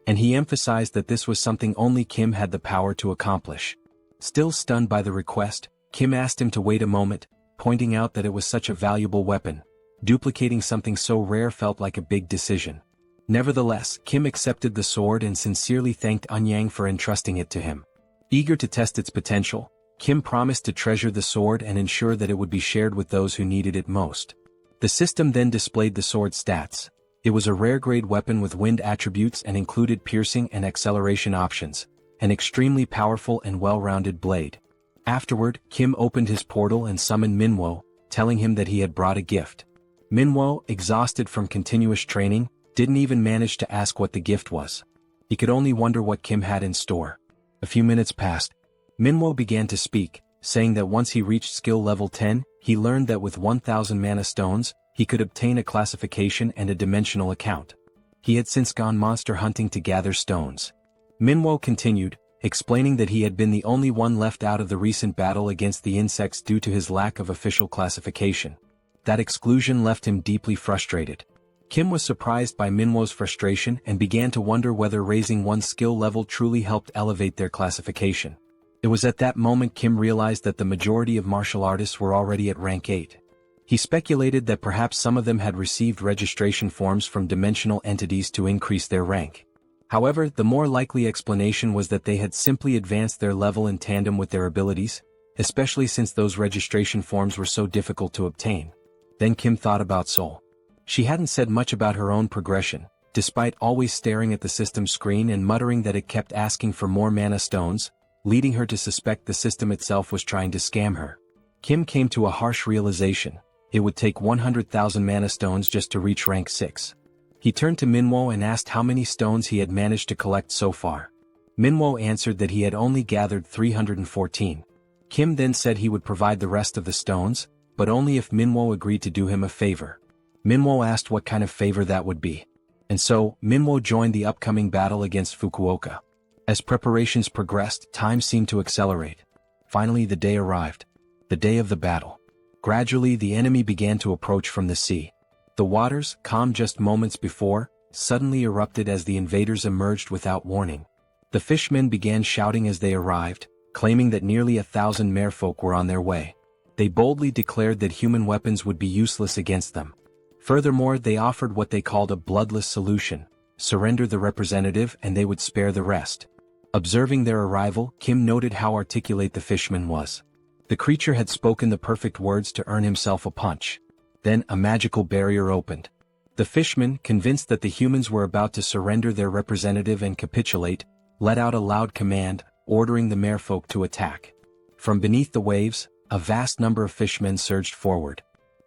And he emphasized that this was something only Kim had the power to accomplish. Still stunned by the request, Kim asked him to wait a moment, pointing out that it was such a valuable weapon. Duplicating something so rare felt like a big decision. Nevertheless, Kim accepted the sword and sincerely thanked Anyang for entrusting it to him. Eager to test its potential, Kim promised to treasure the sword and ensure that it would be shared with those who needed it most. The system then displayed the sword's stats. It was a rare-grade weapon with wind attributes and included piercing and acceleration options, an extremely powerful and well-rounded blade. Afterward, Kim opened his portal and summoned Minwo, telling him that he had brought a gift. Minwo, exhausted from continuous training, didn't even manage to ask what the gift was. He could only wonder what Kim had in store. A few minutes passed. Minwo began to speak, saying that once he reached skill level 10, he learned that with 1,000 mana stones, he could obtain a classification and a dimensional account. He had since gone monster hunting to gather stones. Manhwa continued, explaining that he had been the only one left out of the recent battle against the insects due to his lack of official classification. That exclusion left him deeply frustrated. Kim was surprised by Manhwa's frustration and began to wonder whether raising one's skill level truly helped elevate their classification. It was at that moment Kim realized that the majority of martial artists were already at rank 8. He speculated that perhaps some of them had received registration forms from dimensional entities to increase their rank. However, the more likely explanation was that they had simply advanced their level in tandem with their abilities, especially since those registration forms were so difficult to obtain. Then Kim thought about Seoul. She hadn't said much about her own progression, despite always staring at the system screen and muttering that it kept asking for more mana stones, leading her to suspect the system itself was trying to scam her. Kim came to a harsh realization: it would take 100,000 mana stones just to reach rank 6. He turned to Manhwa and asked how many stones he had managed to collect so far. Manhwa answered that he had only gathered 314. Kim then said he would provide the rest of the stones, but only if Manhwa agreed to do him a favor. Manhwa asked what kind of favor that would be. And so, Manhwa joined the upcoming battle against Fukuoka. As preparations progressed, time seemed to accelerate. Finally the day arrived. The day of the battle. Gradually the enemy began to approach from the sea. The waters, calm just moments before, suddenly erupted as the invaders emerged without warning. The fishmen began shouting as they arrived, claiming that nearly 1,000 merfolk were on their way. They boldly declared that human weapons would be useless against them. Furthermore, they offered what they called a bloodless solution: surrender the representative and they would spare the rest. Observing their arrival, Kim noted how articulate the fishman was. The creature had spoken the perfect words to earn himself a punch. Then a magical barrier opened. The fishman, convinced that the humans were about to surrender their representative and capitulate, let out a loud command, ordering the merfolk to attack. From beneath the waves, a vast number of fishmen surged forward.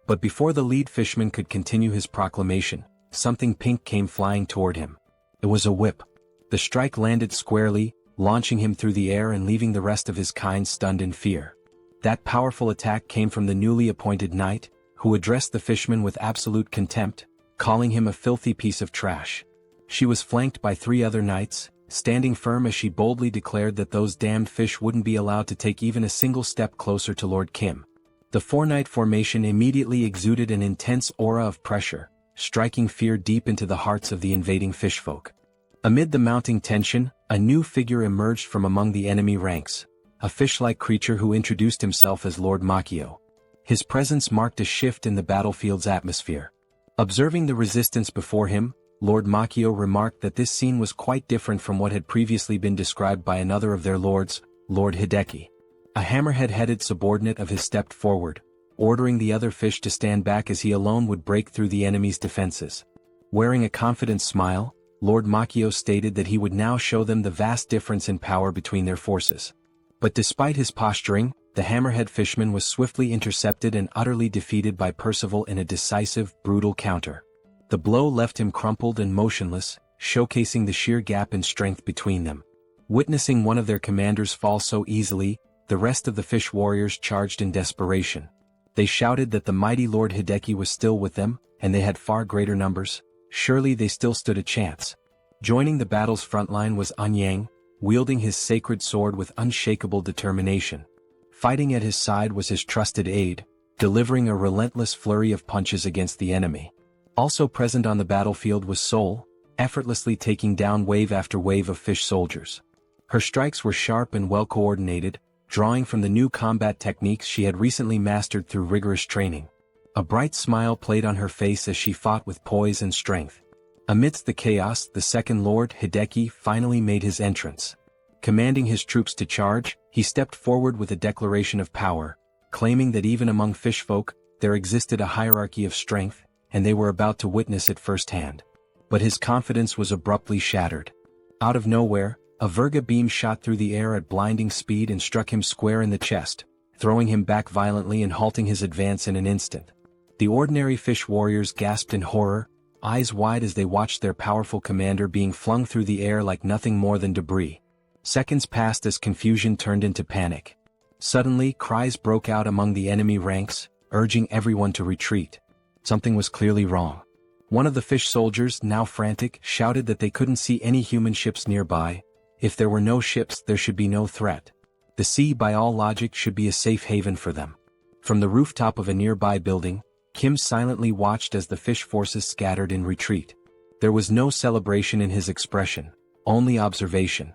But before the lead fishman could continue his proclamation, something pink came flying toward him. It was a whip. The strike landed squarely, launching him through the air and leaving the rest of his kind stunned in fear. That powerful attack came from the newly appointed knight, who addressed the fishman with absolute contempt, calling him a filthy piece of trash. She was flanked by 3 other knights, standing firm as she boldly declared that those damned fish wouldn't be allowed to take even a single step closer to Lord Kim. The 4-knight formation immediately exuded an intense aura of pressure, striking fear deep into the hearts of the invading fishfolk. Amid the mounting tension, a new figure emerged from among the enemy ranks. A fish-like creature who introduced himself as Lord Makio. His presence marked a shift in the battlefield's atmosphere. Observing the resistance before him, Lord Makio remarked that this scene was quite different from what had previously been described by another of their lords, Lord Hideki. A hammerhead-headed subordinate of his stepped forward, ordering the other fish to stand back as he alone would break through the enemy's defenses. Wearing a confident smile, Lord Makio stated that he would now show them the vast difference in power between their forces. But despite his posturing, the hammerhead fishman was swiftly intercepted and utterly defeated by Percival in a decisive, brutal counter. The blow left him crumpled and motionless, showcasing the sheer gap in strength between them. Witnessing one of their commanders fall so easily, the rest of the fish warriors charged in desperation. They shouted that the mighty Lord Hideki was still with them, and they had far greater numbers. Surely they still stood a chance. Joining the battle's frontline was Anyang, wielding his sacred sword with unshakable determination. Fighting at his side was his trusted aide, delivering a relentless flurry of punches against the enemy. Also present on the battlefield was Seoul, effortlessly taking down wave after wave of fish soldiers. Her strikes were sharp and well coordinated, drawing from the new combat techniques she had recently mastered through rigorous training. A bright smile played on her face as she fought with poise and strength. Amidst the chaos, the second Lord Hideki finally made his entrance. Commanding his troops to charge, he stepped forward with a declaration of power, claiming that even among fishfolk, there existed a hierarchy of strength, and they were about to witness it firsthand. But his confidence was abruptly shattered. Out of nowhere, a Virga beam shot through the air at blinding speed and struck him square in the chest, throwing him back violently and halting his advance in an instant. The ordinary fish warriors gasped in horror, eyes wide as they watched their powerful commander being flung through the air like nothing more than debris. Seconds passed as confusion turned into panic. Suddenly, cries broke out among the enemy ranks, urging everyone to retreat. Something was clearly wrong. One of the fish soldiers, now frantic, shouted that they couldn't see any human ships nearby. If there were no ships, there should be no threat. The sea, by all logic, should be a safe haven for them. From the rooftop of a nearby building, Kim silently watched as the fish forces scattered in retreat. There was no celebration in his expression, only observation.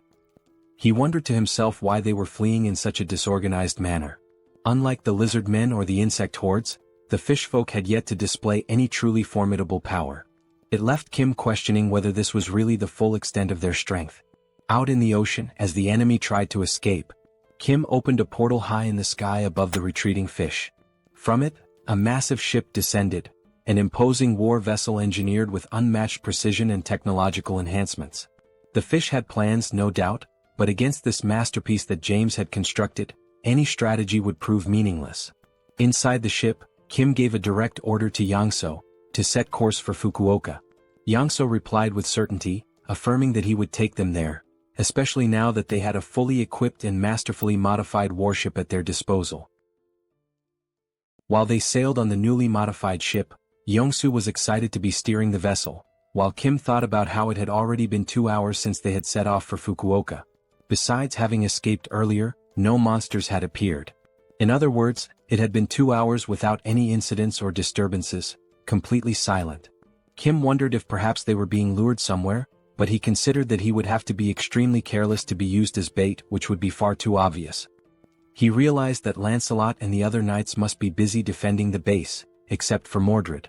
He wondered to himself why they were fleeing in such a disorganized manner. Unlike the lizard men or the insect hordes, the fish folk had yet to display any truly formidable power. It left Kim questioning whether this was really the full extent of their strength. Out in the ocean, as the enemy tried to escape, Kim opened a portal high in the sky above the retreating fish. From it, a massive ship descended, an imposing war vessel engineered with unmatched precision and technological enhancements. The fish had plans, no doubt, but against this masterpiece that James had constructed, any strategy would prove meaningless. Inside the ship, Kim gave a direct order to Yangso to set course for Fukuoka. Yangso replied with certainty, affirming that he would take them there, especially now that they had a fully equipped and masterfully modified warship at their disposal. While they sailed on the newly modified ship, Yongsu was excited to be steering the vessel, while Kim thought about how it had already been 2 hours since they had set off for Fukuoka. Besides having escaped earlier, no monsters had appeared. In other words, it had been 2 hours without any incidents or disturbances, completely silent. Kim wondered if perhaps they were being lured somewhere, but he considered that he would have to be extremely careless to be used as bait, which would be far too obvious. He realized that Lancelot and the other knights must be busy defending the base, except for Mordred.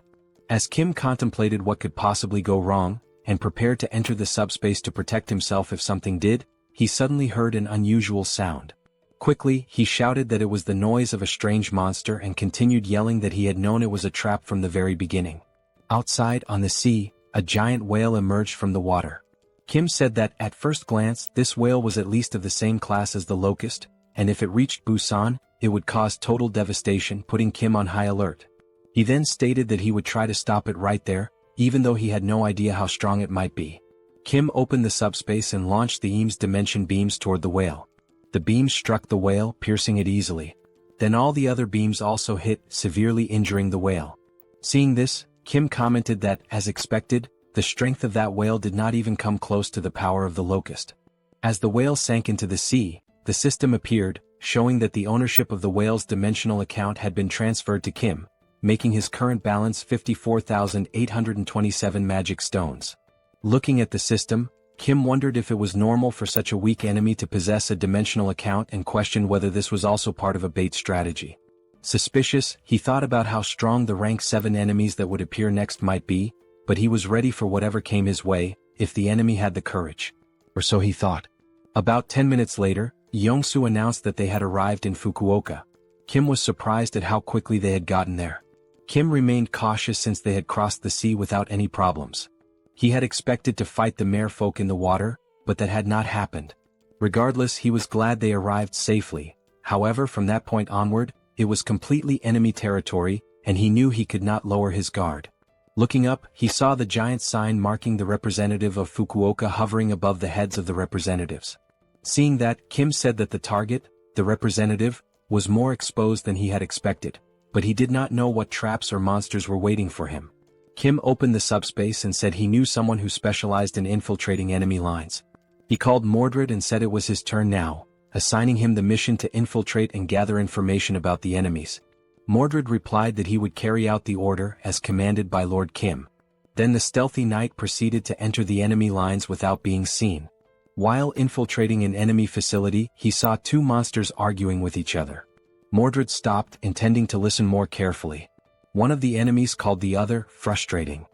As Kim contemplated what could possibly go wrong, and prepared to enter the subspace to protect himself if something did, he suddenly heard an unusual sound. Quickly, he shouted that it was the noise of a strange monster and continued yelling that he had known it was a trap from the very beginning. Outside, on the sea, a giant whale emerged from the water. Kim said that, at first glance, this whale was at least of the same class as the locust, and if it reached Busan, it would cause total devastation, putting Kim on high alert. He then stated that he would try to stop it right there, even though he had no idea how strong it might be. Kim opened the subspace and launched the Eames dimension beams toward the whale. The beams struck the whale, piercing it easily. Then all the other beams also hit, severely injuring the whale. Seeing this, Kim commented that, as expected, the strength of that whale did not even come close to the power of the locust. As the whale sank into the sea, the system appeared, showing that the ownership of the whale's dimensional account had been transferred to Kim, making his current balance 54,827 magic stones. Looking at the system, Kim wondered if it was normal for such a weak enemy to possess a dimensional account and questioned whether this was also part of a bait strategy. Suspicious, he thought about how strong the rank 7 enemies that would appear next might be, but he was ready for whatever came his way, if the enemy had the courage. Or so he thought. About 10 minutes later, Yongsu announced that they had arrived in Fukuoka. Kim was surprised at how quickly they had gotten there. Kim remained cautious since they had crossed the sea without any problems. He had expected to fight the merfolk in the water, but that had not happened. Regardless, he was glad they arrived safely. However, from that point onward, it was completely enemy territory, and he knew he could not lower his guard. Looking up, he saw the giant sign marking the representative of Fukuoka hovering above the heads of the representatives. Seeing that, Kim said that the target, the representative, was more exposed than he had expected, but he did not know what traps or monsters were waiting for him. Kim opened the subspace and said he knew someone who specialized in infiltrating enemy lines. He called Mordred and said it was his turn now, assigning him the mission to infiltrate and gather information about the enemies. Mordred replied that he would carry out the order as commanded by Lord Kim. Then the stealthy knight proceeded to enter the enemy lines without being seen. While infiltrating an enemy facility, he saw 2 monsters arguing with each other. Mordred stopped, intending to listen more carefully. One of the enemies called the other frustrating.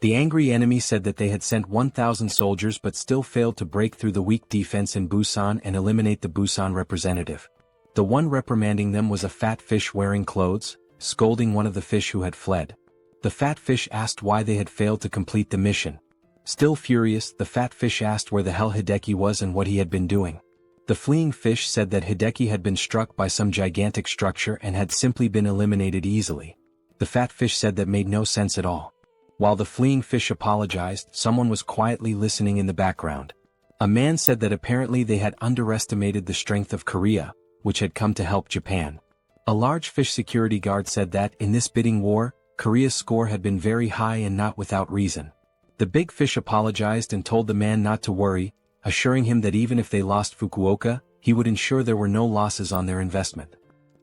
The angry enemy said that they had sent 1,000 soldiers but still failed to break through the weak defense in Busan and eliminate the Busan representative. The one reprimanding them was a fat fish wearing clothes, scolding one of the fish who had fled. The fat fish asked why they had failed to complete the mission. Still furious, the fat fish asked where the hell Hideki was and what he had been doing. The fleeing fish said that Hideki had been struck by some gigantic structure and had simply been eliminated easily. The fat fish said that made no sense at all. While the fleeing fish apologized, someone was quietly listening in the background. A man said that apparently they had underestimated the strength of Korea, which had come to help Japan. A large fish security guard said that, in this bidding war, Korea's score had been very high and not without reason. The big fish apologized and told the man not to worry, assuring him that even if they lost Fukuoka, he would ensure there were no losses on their investment.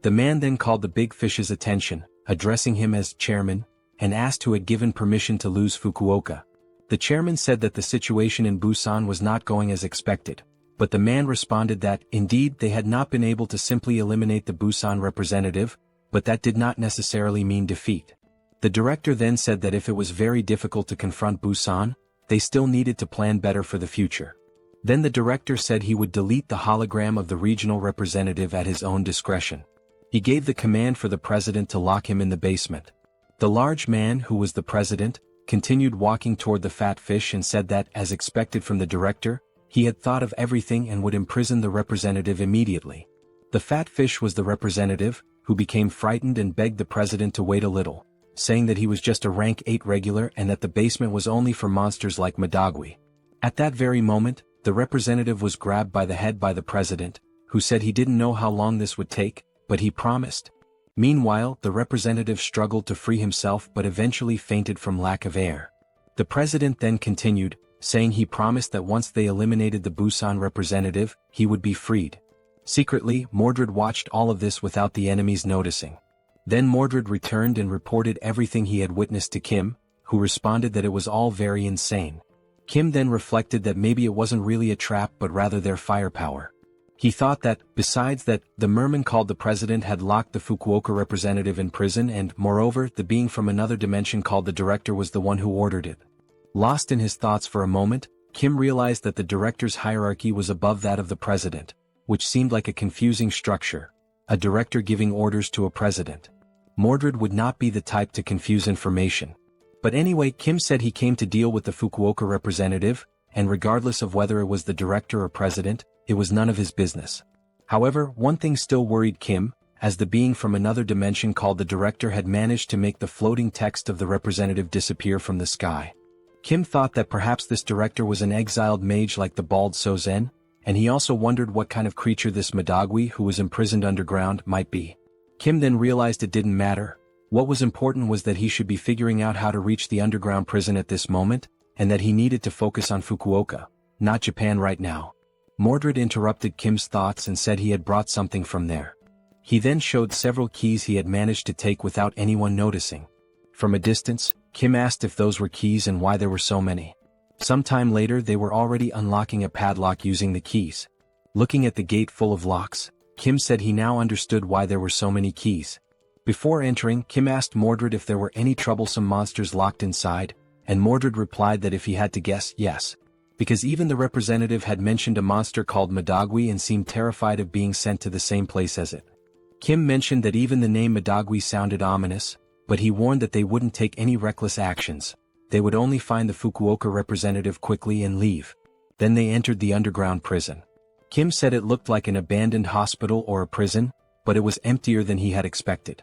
The man then called the big fish's attention, addressing him as chairman, and asked who had given permission to lose Fukuoka. The chairman said that the situation in Busan was not going as expected, but the man responded that, indeed, they had not been able to simply eliminate the Busan representative, but that did not necessarily mean defeat. The director then said that if it was very difficult to confront Busan, they still needed to plan better for the future. Then the director said he would delete the hologram of the regional representative at his own discretion. He gave the command for the president to lock him in the basement. The large man, who was the president, continued walking toward the fat fish and said that, as expected from the director, he had thought of everything and would imprison the representative immediately. The fat fish was the representative, who became frightened and begged the president to wait a little, saying that he was just a rank 8 regular and that the basement was only for monsters like Madagui. At that very moment, the representative was grabbed by the head by the president, who said he didn't know how long this would take, but he promised. Meanwhile, the representative struggled to free himself but eventually fainted from lack of air. The president then continued, saying he promised that once they eliminated the Busan representative, he would be freed. Secretly, Mordred watched all of this without the enemies noticing. Then Mordred returned and reported everything he had witnessed to Kim, who responded that it was all very insane. Kim then reflected that maybe it wasn't really a trap but rather their firepower. He thought that, besides that, the merman called the president had locked the Fukuoka representative in prison and, moreover, the being from another dimension called the director was the one who ordered it. Lost in his thoughts for a moment, Kim realized that the director's hierarchy was above that of the president, which seemed like a confusing structure, a director giving orders to a president. Mordred would not be the type to confuse information. But anyway, Kim said he came to deal with the Fukuoka representative, and regardless of whether it was the director or president, it was none of his business. However, one thing still worried Kim, as the being from another dimension called the director had managed to make the floating text of the representative disappear from the sky. Kim thought that perhaps this director was an exiled mage like the bald Sozen, and he also wondered what kind of creature this Madagui who was imprisoned underground might be. Kim then realized it didn't matter. What was important was that he should be figuring out how to reach the underground prison at this moment, and that he needed to focus on Fukuoka, not Japan right now. Mordred interrupted Kim's thoughts and said he had brought something from there. He then showed several keys he had managed to take without anyone noticing. From a distance, Kim asked if those were keys and why there were so many. Sometime later they were already unlocking a padlock using the keys. Looking at the gate full of locks, Kim said he now understood why there were so many keys. Before entering, Kim asked Mordred if there were any troublesome monsters locked inside, and Mordred replied that if he had to guess, yes. Because even the representative had mentioned a monster called Madagui and seemed terrified of being sent to the same place as it. Kim mentioned that even the name Madagui sounded ominous, but he warned that they wouldn't take any reckless actions. They would only find the Fukuoka representative quickly and leave. Then they entered the underground prison. Kim said it looked like an abandoned hospital or a prison, but it was emptier than he had expected.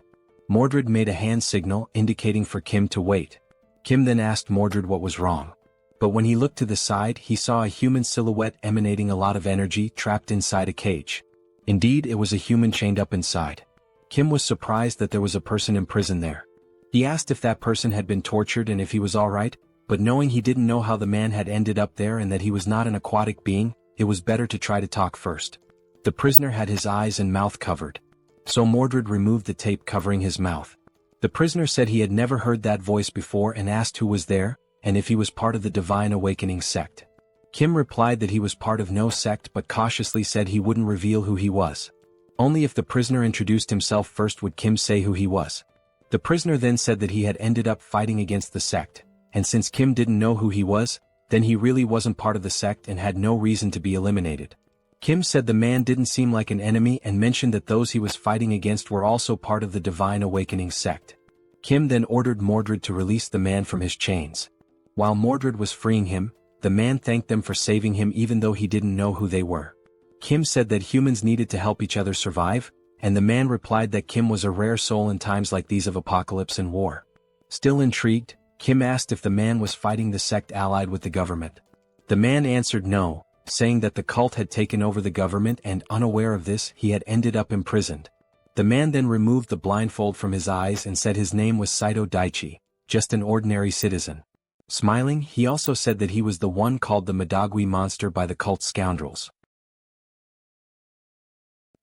Mordred made a hand signal indicating for Kim to wait. Kim then asked Mordred what was wrong. But when he looked to the side, he saw a human silhouette emanating a lot of energy trapped inside a cage. Indeed, it was a human chained up inside. Kim was surprised that there was a person imprisoned there. He asked if that person had been tortured and if he was alright, but knowing he didn't know how the man had ended up there and that he was not an aquatic being, it was better to try to talk first. The prisoner had his eyes and mouth covered. So Mordred removed the tape covering his mouth. The prisoner said he had never heard that voice before and asked who was there, and if he was part of the Divine Awakening sect. Kim replied that he was part of no sect but cautiously said he wouldn't reveal who he was. Only if the prisoner introduced himself first would Kim say who he was. The prisoner then said that he had ended up fighting against the sect, and since Kim didn't know who he was, then he really wasn't part of the sect and had no reason to be eliminated. Kim said the man didn't seem like an enemy and mentioned that those he was fighting against were also part of the Divine Awakening sect. Kim then ordered Mordred to release the man from his chains. While Mordred was freeing him, the man thanked them for saving him even though he didn't know who they were. Kim said that humans needed to help each other survive, and the man replied that Kim was a rare soul in times like these of apocalypse and war. Still intrigued, Kim asked if the man was fighting the sect allied with the government. The man answered no, saying that the cult had taken over the government and unaware of this, he had ended up imprisoned. The man then removed the blindfold from his eyes and said his name was Saito Daichi, just an ordinary citizen. Smiling, he also said that he was the one called the Madagui monster by the cult scoundrels.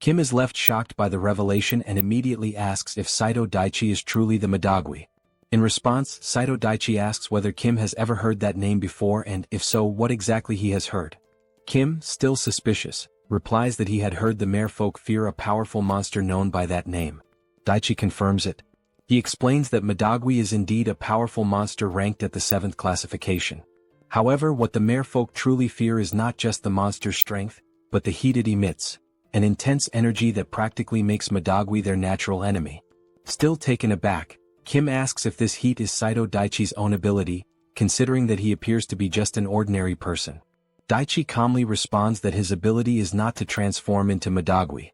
Kim is left shocked by the revelation and immediately asks if Saito Daichi is truly the Madagui. In response, Saito Daichi asks whether Kim has ever heard that name before and, if so, what exactly he has heard. Kim, still suspicious, replies that he had heard the merfolk fear a powerful monster known by that name. Daichi confirms it. He explains that Madagui is indeed a powerful monster ranked at the 7th classification. However, what the merfolk truly fear is not just the monster's strength, but the heat it emits, an intense energy that practically makes Madagui their natural enemy. Still taken aback, Kim asks if this heat is Saito Daichi's own ability, considering that he appears to be just an ordinary person. Daichi calmly responds that his ability is not to transform into Madagui.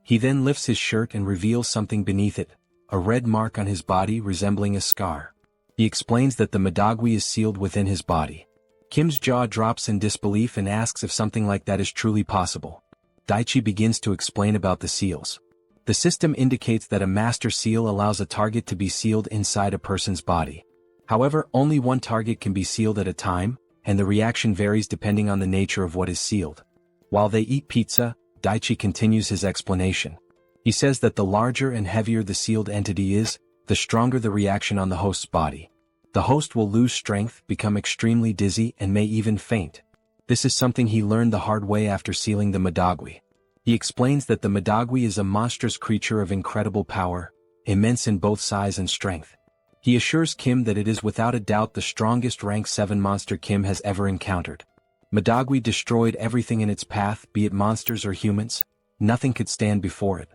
He then lifts his shirt and reveals something beneath it, a red mark on his body resembling a scar. He explains that the Madagui is sealed within his body. Kim's jaw drops in disbelief and asks if something like that is truly possible. Daichi begins to explain about the seals. The system indicates that a master seal allows a target to be sealed inside a person's body. However, only one target can be sealed at a time, and the reaction varies depending on the nature of what is sealed. While they eat pizza, Daichi continues his explanation. He says that the larger and heavier the sealed entity is, the stronger the reaction on the host's body. The host will lose strength, become extremely dizzy, and may even faint. This is something he learned the hard way after sealing the Madagui. He explains that the Madagui is a monstrous creature of incredible power, immense in both size and strength. He assures Kim that it is without a doubt the strongest rank 7 monster Kim has ever encountered. Madagui destroyed everything in its path, be it monsters or humans. Nothing could stand before it.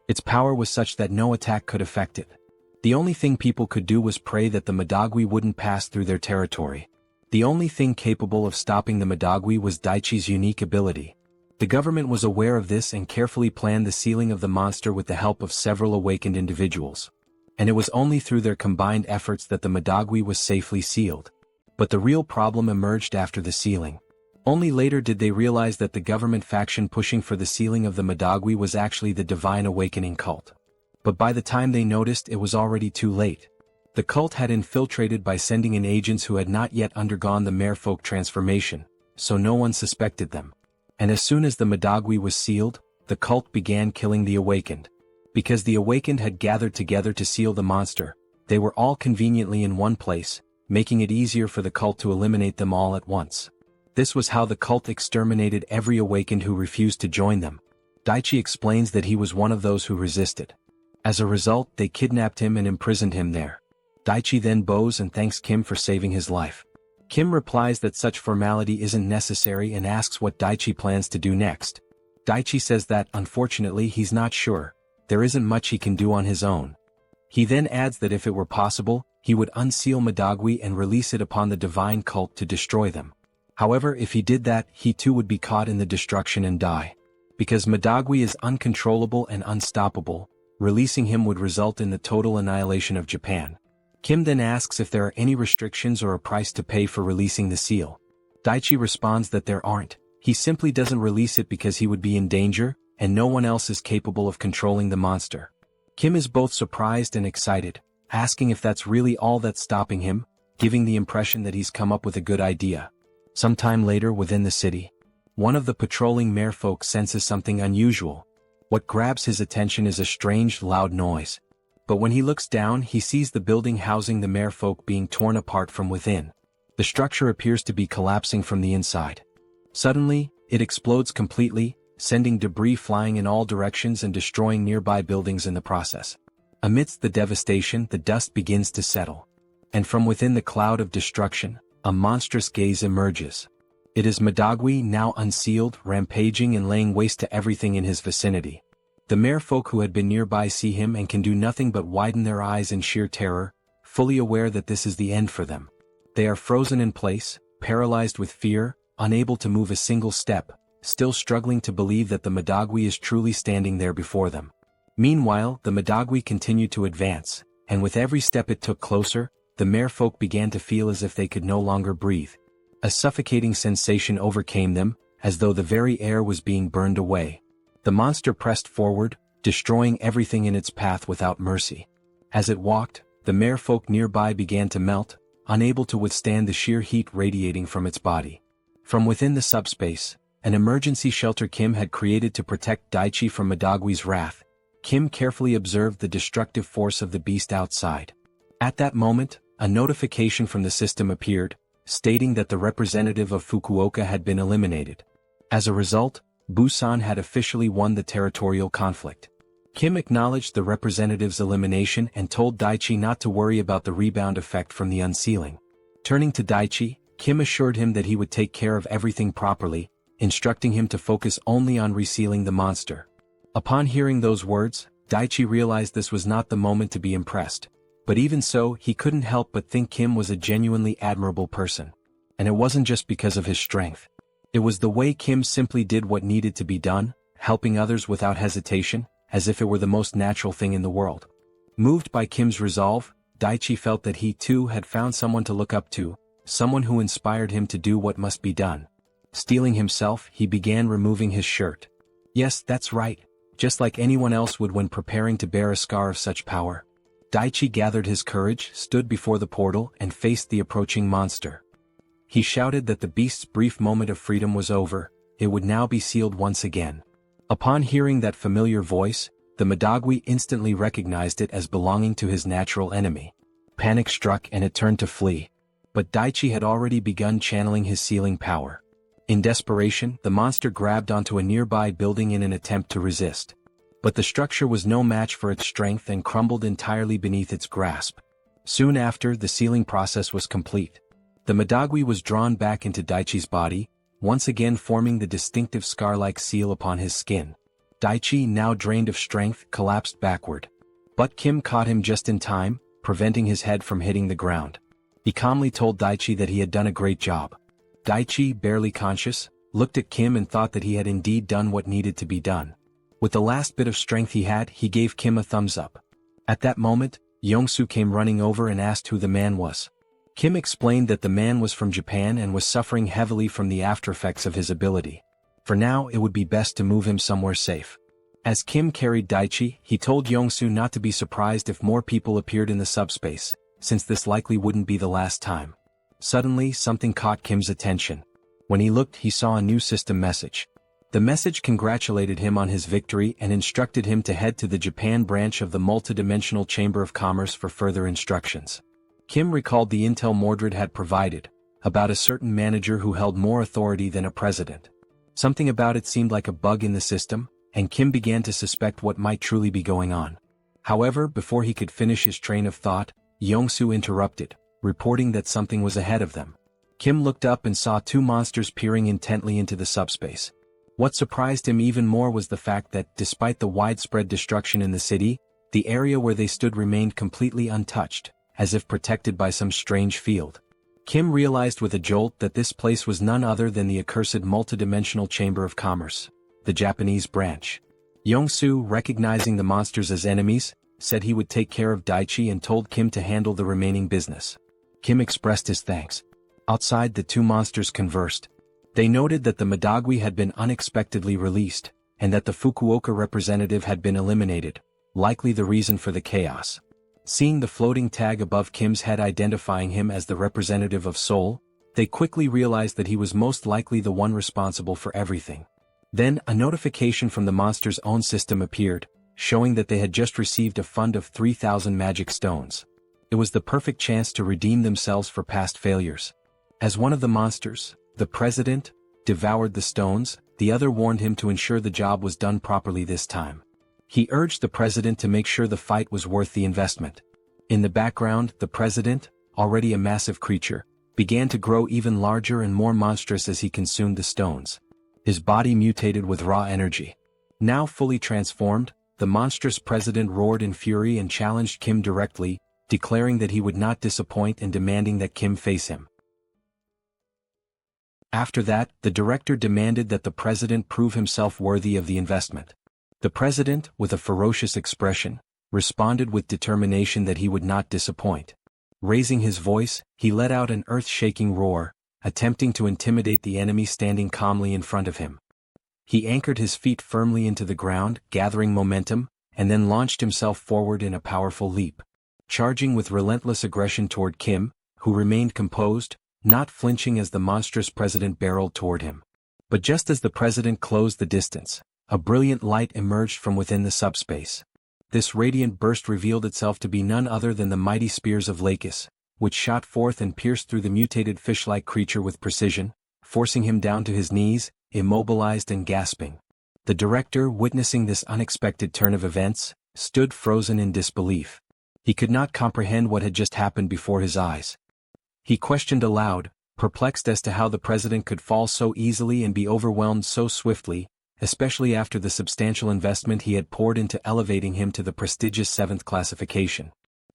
Its power was such that no attack could affect it. The only thing people could do was pray that the Madagui wouldn't pass through their territory. The only thing capable of stopping the Madagui was Daichi's unique ability. The government was aware of this and carefully planned the sealing of the monster with the help of several awakened individuals. And it was only through their combined efforts that the Madagui was safely sealed. But the real problem emerged after the sealing. Only later did they realize that the government faction pushing for the sealing of the Madagui was actually the Divine Awakening cult. But by the time they noticed, it was already too late. The cult had infiltrated by sending in agents who had not yet undergone the merfolk transformation, so no one suspected them. And as soon as the Madagui was sealed, the cult began killing the awakened. Because the awakened had gathered together to seal the monster, they were all conveniently in one place, making it easier for the cult to eliminate them all at once. This was how the cult exterminated every awakened who refused to join them. Daichi explains that he was one of those who resisted. As a result, they kidnapped him and imprisoned him there. Daichi then bows and thanks Kim for saving his life. Kim replies that such formality isn't necessary and asks what Daichi plans to do next. Daichi says that, unfortunately, he's not sure. There isn't much he can do on his own. He then adds that if it were possible, he would unseal Madagui and release it upon the divine cult to destroy them. However, if he did that, he too would be caught in the destruction and die. Because Madagui is uncontrollable and unstoppable, releasing him would result in the total annihilation of Japan. Kim then asks if there are any restrictions or a price to pay for releasing the seal. Daichi responds that there aren't. He simply doesn't release it because he would be in danger, and no one else is capable of controlling the monster. Kim is both surprised and excited, asking if that's really all that's stopping him, giving the impression that he's come up with a good idea. Sometime later within the city, one of the patrolling merfolk senses something unusual. What grabs his attention is a strange, loud noise. But when he looks down, he sees the building housing the merfolk being torn apart from within. The structure appears to be collapsing from the inside. Suddenly, it explodes completely, sending debris flying in all directions and destroying nearby buildings in the process. Amidst the devastation, the dust begins to settle. And from within the cloud of destruction, a monstrous gaze emerges. It is Madagui, now unsealed, rampaging and laying waste to everything in his vicinity. The merfolk who had been nearby see him and can do nothing but widen their eyes in sheer terror, fully aware that this is the end for them. They are frozen in place, paralyzed with fear, unable to move a single step, still struggling to believe that the Madagui is truly standing there before them. Meanwhile, the Madagui continued to advance, and with every step it took closer, the merfolk began to feel as if they could no longer breathe. A suffocating sensation overcame them, as though the very air was being burned away. The monster pressed forward, destroying everything in its path without mercy. As it walked, the merfolk nearby began to melt, unable to withstand the sheer heat radiating from its body. From within the subspace, an emergency shelter Kim had created to protect Daichi from Madagui's wrath, Kim carefully observed the destructive force of the beast outside. At that moment, a notification from the system appeared, stating that the representative of Fukuoka had been eliminated. As a result, Busan had officially won the territorial conflict. Kim acknowledged the representative's elimination and told Daichi not to worry about the rebound effect from the unsealing. Turning to Daichi, Kim assured him that he would take care of everything properly, instructing him to focus only on resealing the monster. Upon hearing those words, Daichi realized this was not the moment to be impressed. But even so, he couldn't help but think Kim was a genuinely admirable person. And it wasn't just because of his strength. It was the way Kim simply did what needed to be done, helping others without hesitation, as if it were the most natural thing in the world. Moved by Kim's resolve, Daichi felt that he too had found someone to look up to, someone who inspired him to do what must be done. Steeling himself, he began removing his shirt. Yes, that's right, just like anyone else would when preparing to bear a scar of such power. Daichi gathered his courage, stood before the portal, and faced the approaching monster. He shouted that the beast's brief moment of freedom was over, it would now be sealed once again. Upon hearing that familiar voice, the Madagui instantly recognized it as belonging to his natural enemy. Panic struck and it turned to flee. But Daichi had already begun channeling his sealing power. In desperation, the monster grabbed onto a nearby building in an attempt to resist. But the structure was no match for its strength and crumbled entirely beneath its grasp. Soon after, the sealing process was complete. The Madagui was drawn back into Daichi's body, once again forming the distinctive scar-like seal upon his skin. Daichi, now drained of strength, collapsed backward. But Kim caught him just in time, preventing his head from hitting the ground. He calmly told Daichi that he had done a great job. Daichi, barely conscious, looked at Kim and thought that he had indeed done what needed to be done. With the last bit of strength he had, he gave Kim a thumbs up. At that moment, Yongsu came running over and asked who the man was. Kim explained that the man was from Japan and was suffering heavily from the aftereffects of his ability. For now, it would be best to move him somewhere safe. As Kim carried Daichi, he told Yongsu not to be surprised if more people appeared in the subspace, since this likely wouldn't be the last time. Suddenly, something caught Kim's attention. When he looked, he saw a new system message. The message congratulated him on his victory and instructed him to head to the Japan branch of the multidimensional Chamber of Commerce for further instructions. Kim recalled the intel Mordred had provided, about a certain manager who held more authority than a president. Something about it seemed like a bug in the system, and Kim began to suspect what might truly be going on. However, before he could finish his train of thought, Yongsu interrupted, reporting that something was ahead of them. Kim looked up and saw two monsters peering intently into the subspace. What surprised him even more was the fact that, despite the widespread destruction in the city, the area where they stood remained completely untouched, as if protected by some strange field. Kim realized with a jolt that this place was none other than the accursed multidimensional Chamber of Commerce, the Japanese branch. Yongsu, recognizing the monsters as enemies, said he would take care of Daichi and told Kim to handle the remaining business. Kim expressed his thanks. Outside, the two monsters conversed. They noted that the Madagui had been unexpectedly released, and that the Fukuoka representative had been eliminated, likely the reason for the chaos. Seeing the floating tag above Kim's head identifying him as the representative of Seoul, they quickly realized that he was most likely the one responsible for everything. Then, a notification from the monster's own system appeared, showing that they had just received a fund of 3,000 magic stones. It was the perfect chance to redeem themselves for past failures. As one of the monsters, the president, devoured the stones, the other warned him to ensure the job was done properly this time. He urged the president to make sure the fight was worth the investment. In the background, the president, already a massive creature, began to grow even larger and more monstrous as he consumed the stones. His body mutated with raw energy. Now fully transformed, the monstrous president roared in fury and challenged Kim directly, declaring that he would not disappoint and demanding that Kim face him. After that, the director demanded that the president prove himself worthy of the investment. The president, with a ferocious expression, responded with determination that he would not disappoint. Raising his voice, he let out an earth-shaking roar, attempting to intimidate the enemy standing calmly in front of him. He anchored his feet firmly into the ground, gathering momentum, and then launched himself forward in a powerful leap. Charging with relentless aggression toward Kim, who remained composed, not flinching as the monstrous president barreled toward him. But just as the president closed the distance, a brilliant light emerged from within the subspace. This radiant burst revealed itself to be none other than the mighty spears of Lakis, which shot forth and pierced through the mutated fish-like creature with precision, forcing him down to his knees, immobilized and gasping. The director, witnessing this unexpected turn of events, stood frozen in disbelief. He could not comprehend what had just happened before his eyes. He questioned aloud, perplexed as to how the president could fall so easily and be overwhelmed so swiftly, especially after the substantial investment he had poured into elevating him to the prestigious 7th classification.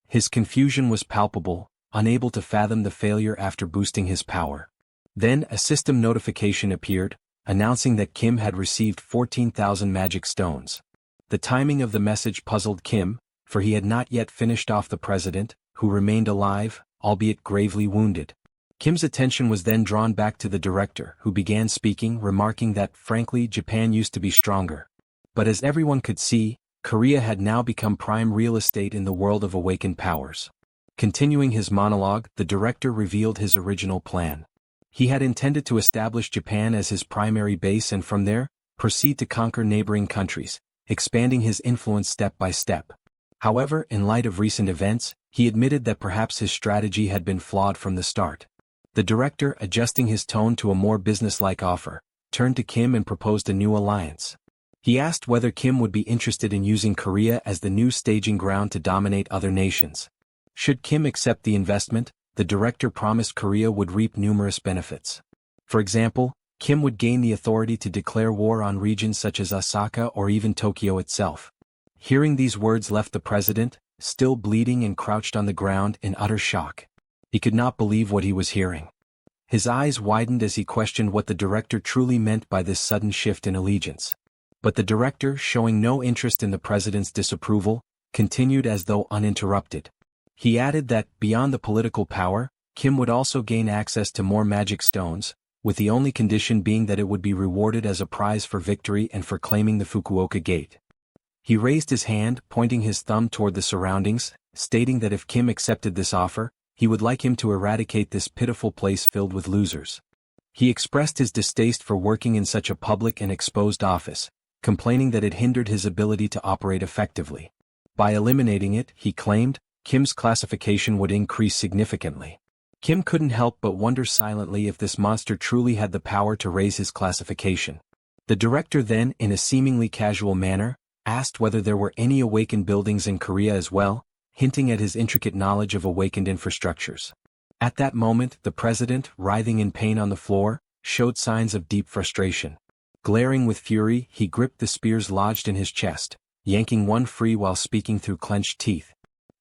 His confusion was palpable, unable to fathom the failure after boosting his power. Then a system notification appeared, announcing that Kim had received 14,000 magic stones. The timing of the message puzzled Kim, for he had not yet finished off the president, who remained alive, albeit gravely wounded. Kim's attention was then drawn back to the director, who began speaking, remarking that, frankly, Japan used to be stronger. But as everyone could see, Korea had now become prime real estate in the world of awakened powers. Continuing his monologue, the director revealed his original plan. He had intended to establish Japan as his primary base and from there, proceed to conquer neighboring countries, expanding his influence step by step. However, in light of recent events, he admitted that perhaps his strategy had been flawed from the start. The director, adjusting his tone to a more businesslike offer, turned to Kim and proposed a new alliance. He asked whether Kim would be interested in using Korea as the new staging ground to dominate other nations. Should Kim accept the investment, the director promised Korea would reap numerous benefits. For example, Kim would gain the authority to declare war on regions such as Osaka or even Tokyo itself. Hearing these words left the president, still bleeding and crouched on the ground in utter shock. He could not believe what he was hearing. His eyes widened as he questioned what the director truly meant by this sudden shift in allegiance. But the director, showing no interest in the president's disapproval, continued as though uninterrupted. He added that, beyond the political power, Kim would also gain access to more magic stones, with the only condition being that it would be rewarded as a prize for victory and for claiming the Fukuoka Gate. He raised his hand, pointing his thumb toward the surroundings, stating that if Kim accepted this offer, he would like him to eradicate this pitiful place filled with losers. He expressed his distaste for working in such a public and exposed office, complaining that it hindered his ability to operate effectively. By eliminating it, he claimed, Kim's classification would increase significantly. Kim couldn't help but wonder silently if this monster truly had the power to raise his classification. The director then, in a seemingly casual manner, asked whether there were any awakened buildings in Korea as well, hinting at his intricate knowledge of awakened infrastructures. At that moment, the president, writhing in pain on the floor, showed signs of deep frustration. Glaring with fury, he gripped the spears lodged in his chest, yanking one free while speaking through clenched teeth.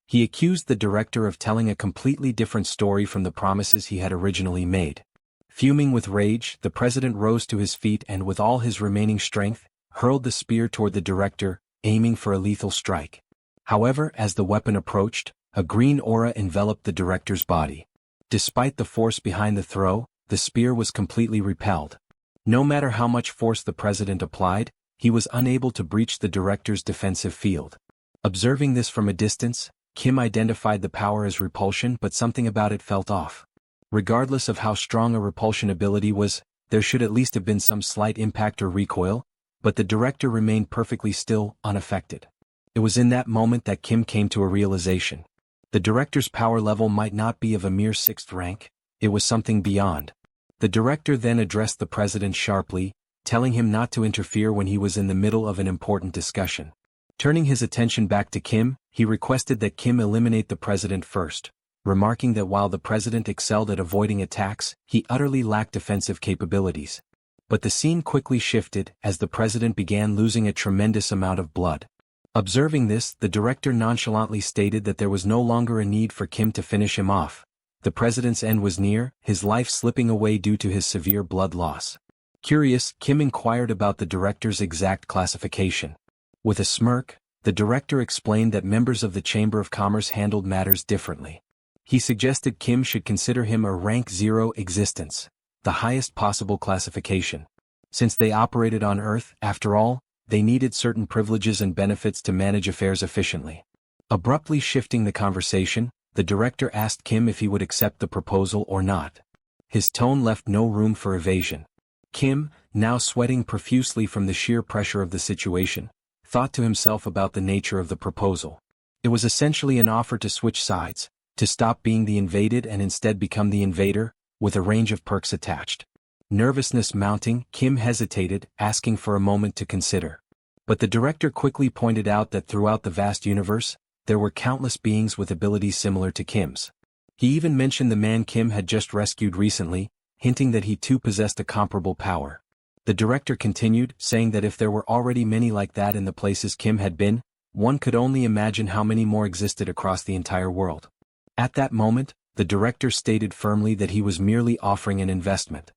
He accused the director of telling a completely different story from the promises he had originally made. Fuming with rage, the president rose to his feet and with all his remaining strength, hurled the spear toward the director, aiming for a lethal strike. However, as the weapon approached, a green aura enveloped the director's body. Despite the force behind the throw, the spear was completely repelled. No matter how much force the president applied, he was unable to breach the director's defensive field. Observing this from a distance, Kim identified the power as repulsion, but something about it felt off. Regardless of how strong a repulsion ability was, there should at least have been some slight impact or recoil, but the director remained perfectly still, unaffected. It was in that moment that Kim came to a realization. The director's power level might not be of a mere 6th rank, it was something beyond. The director then addressed the president sharply, telling him not to interfere when he was in the middle of an important discussion. Turning his attention back to Kim, he requested that Kim eliminate the president first, remarking that while the president excelled at avoiding attacks, he utterly lacked defensive capabilities. But the scene quickly shifted as the president began losing a tremendous amount of blood. Observing this, the director nonchalantly stated that there was no longer a need for Kim to finish him off. The president's end was near, his life slipping away due to his severe blood loss. Curious, Kim inquired about the director's exact classification. With a smirk, the director explained that members of the Chamber of Commerce handled matters differently. He suggested Kim should consider him a rank 0 existence, the highest possible classification. Since they operated on Earth, after all, they needed certain privileges and benefits to manage affairs efficiently. Abruptly shifting the conversation, the director asked Kim if he would accept the proposal or not. His tone left no room for evasion. Kim, now sweating profusely from the sheer pressure of the situation, thought to himself about the nature of the proposal. It was essentially an offer to switch sides, to stop being the invaded and instead become the invader, with a range of perks attached. Nervousness mounting, Kim hesitated, asking for a moment to consider. But the director quickly pointed out that throughout the vast universe, there were countless beings with abilities similar to Kim's. He even mentioned the man Kim had just rescued recently, hinting that he too possessed a comparable power. The director continued, saying that if there were already many like that in the places Kim had been, one could only imagine how many more existed across the entire world. At that moment, the director stated firmly that he was merely offering an investment.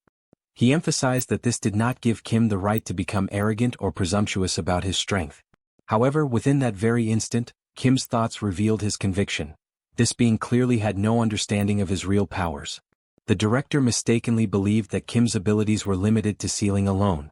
He emphasized that this did not give Kim the right to become arrogant or presumptuous about his strength. However, within that very instant, Kim's thoughts revealed his conviction. This being clearly had no understanding of his real powers. The director mistakenly believed that Kim's abilities were limited to sealing alone.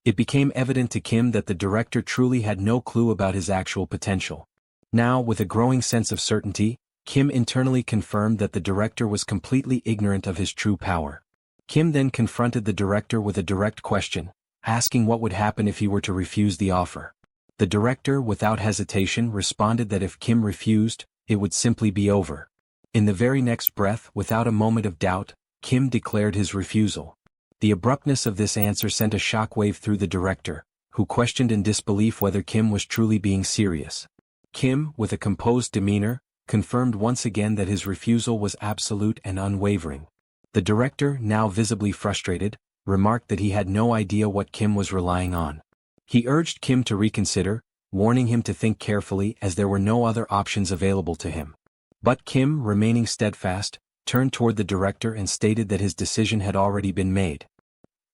It became evident to Kim that the director truly had no clue about his actual potential. Now, with a growing sense of certainty, Kim internally confirmed that the director was completely ignorant of his true power. Kim then confronted the director with a direct question, asking what would happen if he were to refuse the offer. The director, without hesitation, responded that if Kim refused, it would simply be over. In the very next breath, without a moment of doubt, Kim declared his refusal. The abruptness of this answer sent a shockwave through the director, who questioned in disbelief whether Kim was truly being serious. Kim, with a composed demeanor, confirmed once again that his refusal was absolute and unwavering. The director, now visibly frustrated, remarked that he had no idea what Kim was relying on. He urged Kim to reconsider, warning him to think carefully as there were no other options available to him. But Kim, remaining steadfast, turned toward the director and stated that his decision had already been made.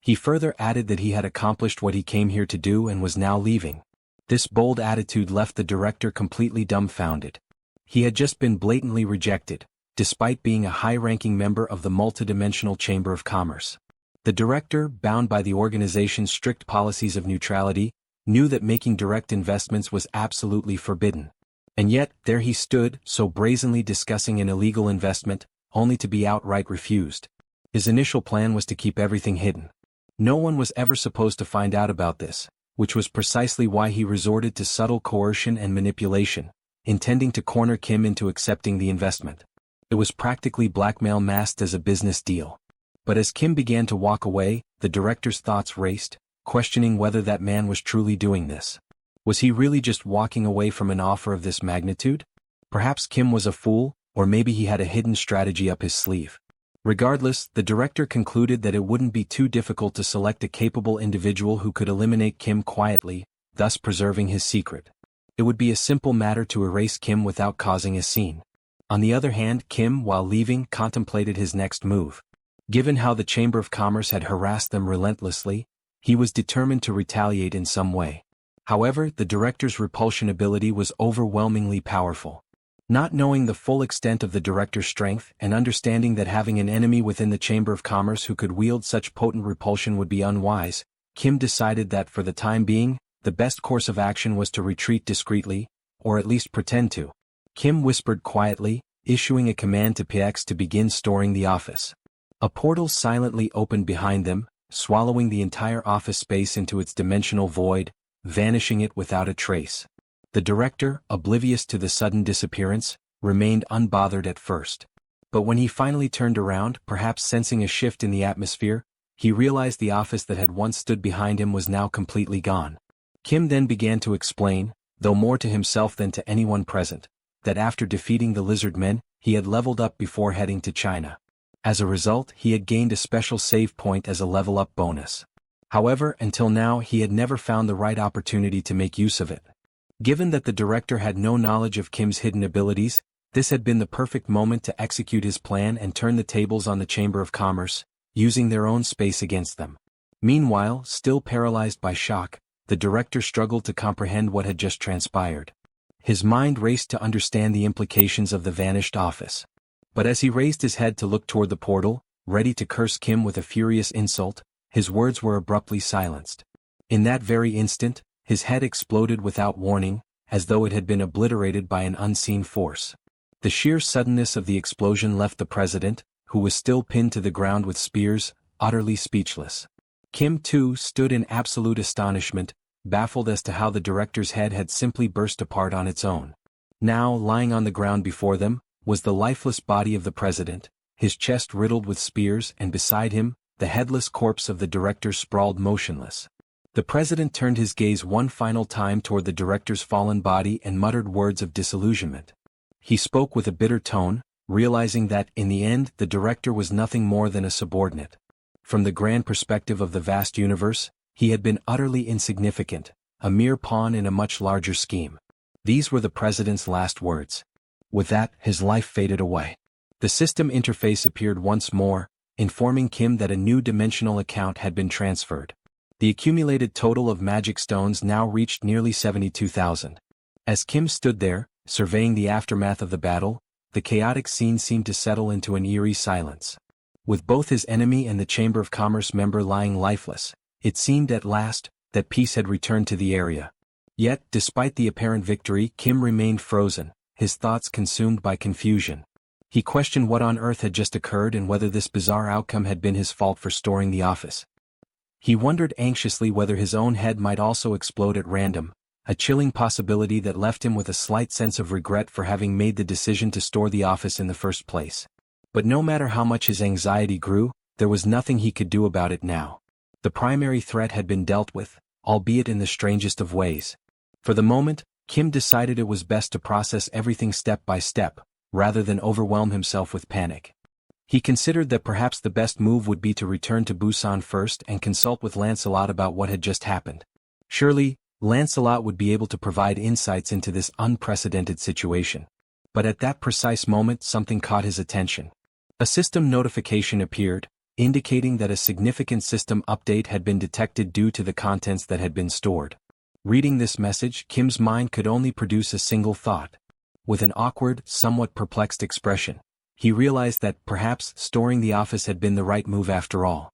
He further added that he had accomplished what he came here to do and was now leaving. This bold attitude left the director completely dumbfounded. He had just been blatantly rejected, despite being a high-ranking member of the multidimensional Chamber of Commerce. The director, bound by the organization's strict policies of neutrality, knew that making direct investments was absolutely forbidden. And yet, there he stood, so brazenly discussing an illegal investment, only to be outright refused. His initial plan was to keep everything hidden. No one was ever supposed to find out about this, which was precisely why he resorted to subtle coercion and manipulation, intending to corner Kim into accepting the investment. It was practically blackmail masked as a business deal. But as Kim began to walk away, the director's thoughts raced, questioning whether that man was truly doing this. Was he really just walking away from an offer of this magnitude? Perhaps Kim was a fool, or maybe he had a hidden strategy up his sleeve. Regardless, the director concluded that it wouldn't be too difficult to select a capable individual who could eliminate Kim quietly, thus preserving his secret. It would be a simple matter to erase Kim without causing a scene. On the other hand, Kim, while leaving, contemplated his next move. Given how the Chamber of Commerce had harassed them relentlessly, he was determined to retaliate in some way. However, the director's repulsion ability was overwhelmingly powerful. Not knowing the full extent of the director's strength and understanding that having an enemy within the Chamber of Commerce who could wield such potent repulsion would be unwise, Kim decided that for the time being, the best course of action was to retreat discreetly, or at least pretend to. Kim whispered quietly, issuing a command to PX to begin storing the office. A portal silently opened behind them, swallowing the entire office space into its dimensional void, vanishing it without a trace. The director, oblivious to the sudden disappearance, remained unbothered at first. But when he finally turned around, perhaps sensing a shift in the atmosphere, he realized the office that had once stood behind him was now completely gone. Kim then began to explain, though more to himself than to anyone present, that after defeating the lizard men, he had leveled up before heading to China. As a result, he had gained a special save point as a level-up bonus. However, until now he had never found the right opportunity to make use of it. Given that the director had no knowledge of Kim's hidden abilities, this had been the perfect moment to execute his plan and turn the tables on the Chamber of Commerce, using their own space against them. Meanwhile, still paralyzed by shock, the director struggled to comprehend what had just transpired. His mind raced to understand the implications of the vanished office. But as he raised his head to look toward the portal, ready to curse Kim with a furious insult, his words were abruptly silenced. In that very instant, his head exploded without warning, as though it had been obliterated by an unseen force. The sheer suddenness of the explosion left the president, who was still pinned to the ground with spears, utterly speechless. Kim, too, stood in absolute astonishment, baffled as to how the director's head had simply burst apart on its own. Now, lying on the ground before them, was the lifeless body of the president, his chest riddled with spears, and beside him, the headless corpse of the director sprawled motionless. The president turned his gaze one final time toward the director's fallen body and muttered words of disillusionment. He spoke with a bitter tone, realizing that, in the end, the director was nothing more than a subordinate. From the grand perspective of the vast universe, he had been utterly insignificant, a mere pawn in a much larger scheme. These were the president's last words. With that, his life faded away. The system interface appeared once more, informing Kim that a new dimensional account had been transferred. The accumulated total of magic stones now reached nearly 72,000. As Kim stood there, surveying the aftermath of the battle, the chaotic scene seemed to settle into an eerie silence. With both his enemy and the Chamber of Commerce member lying lifeless, it seemed at last that peace had returned to the area. Yet, despite the apparent victory, Kim remained frozen, his thoughts consumed by confusion. He questioned what on earth had just occurred and whether this bizarre outcome had been his fault for storing the office. He wondered anxiously whether his own head might also explode at random, a chilling possibility that left him with a slight sense of regret for having made the decision to store the office in the first place. But no matter how much his anxiety grew, there was nothing he could do about it now. The primary threat had been dealt with, albeit in the strangest of ways. For the moment, Kim decided it was best to process everything step by step, rather than overwhelm himself with panic. He considered that perhaps the best move would be to return to Busan first and consult with Lancelot about what had just happened. Surely, Lancelot would be able to provide insights into this unprecedented situation. But at that precise moment something caught his attention. A system notification appeared, indicating that a significant system update had been detected due to the contents that had been stored. Reading this message, Kim's mind could only produce a single thought. With an awkward, somewhat perplexed expression, he realized that perhaps storing the office had been the right move after all.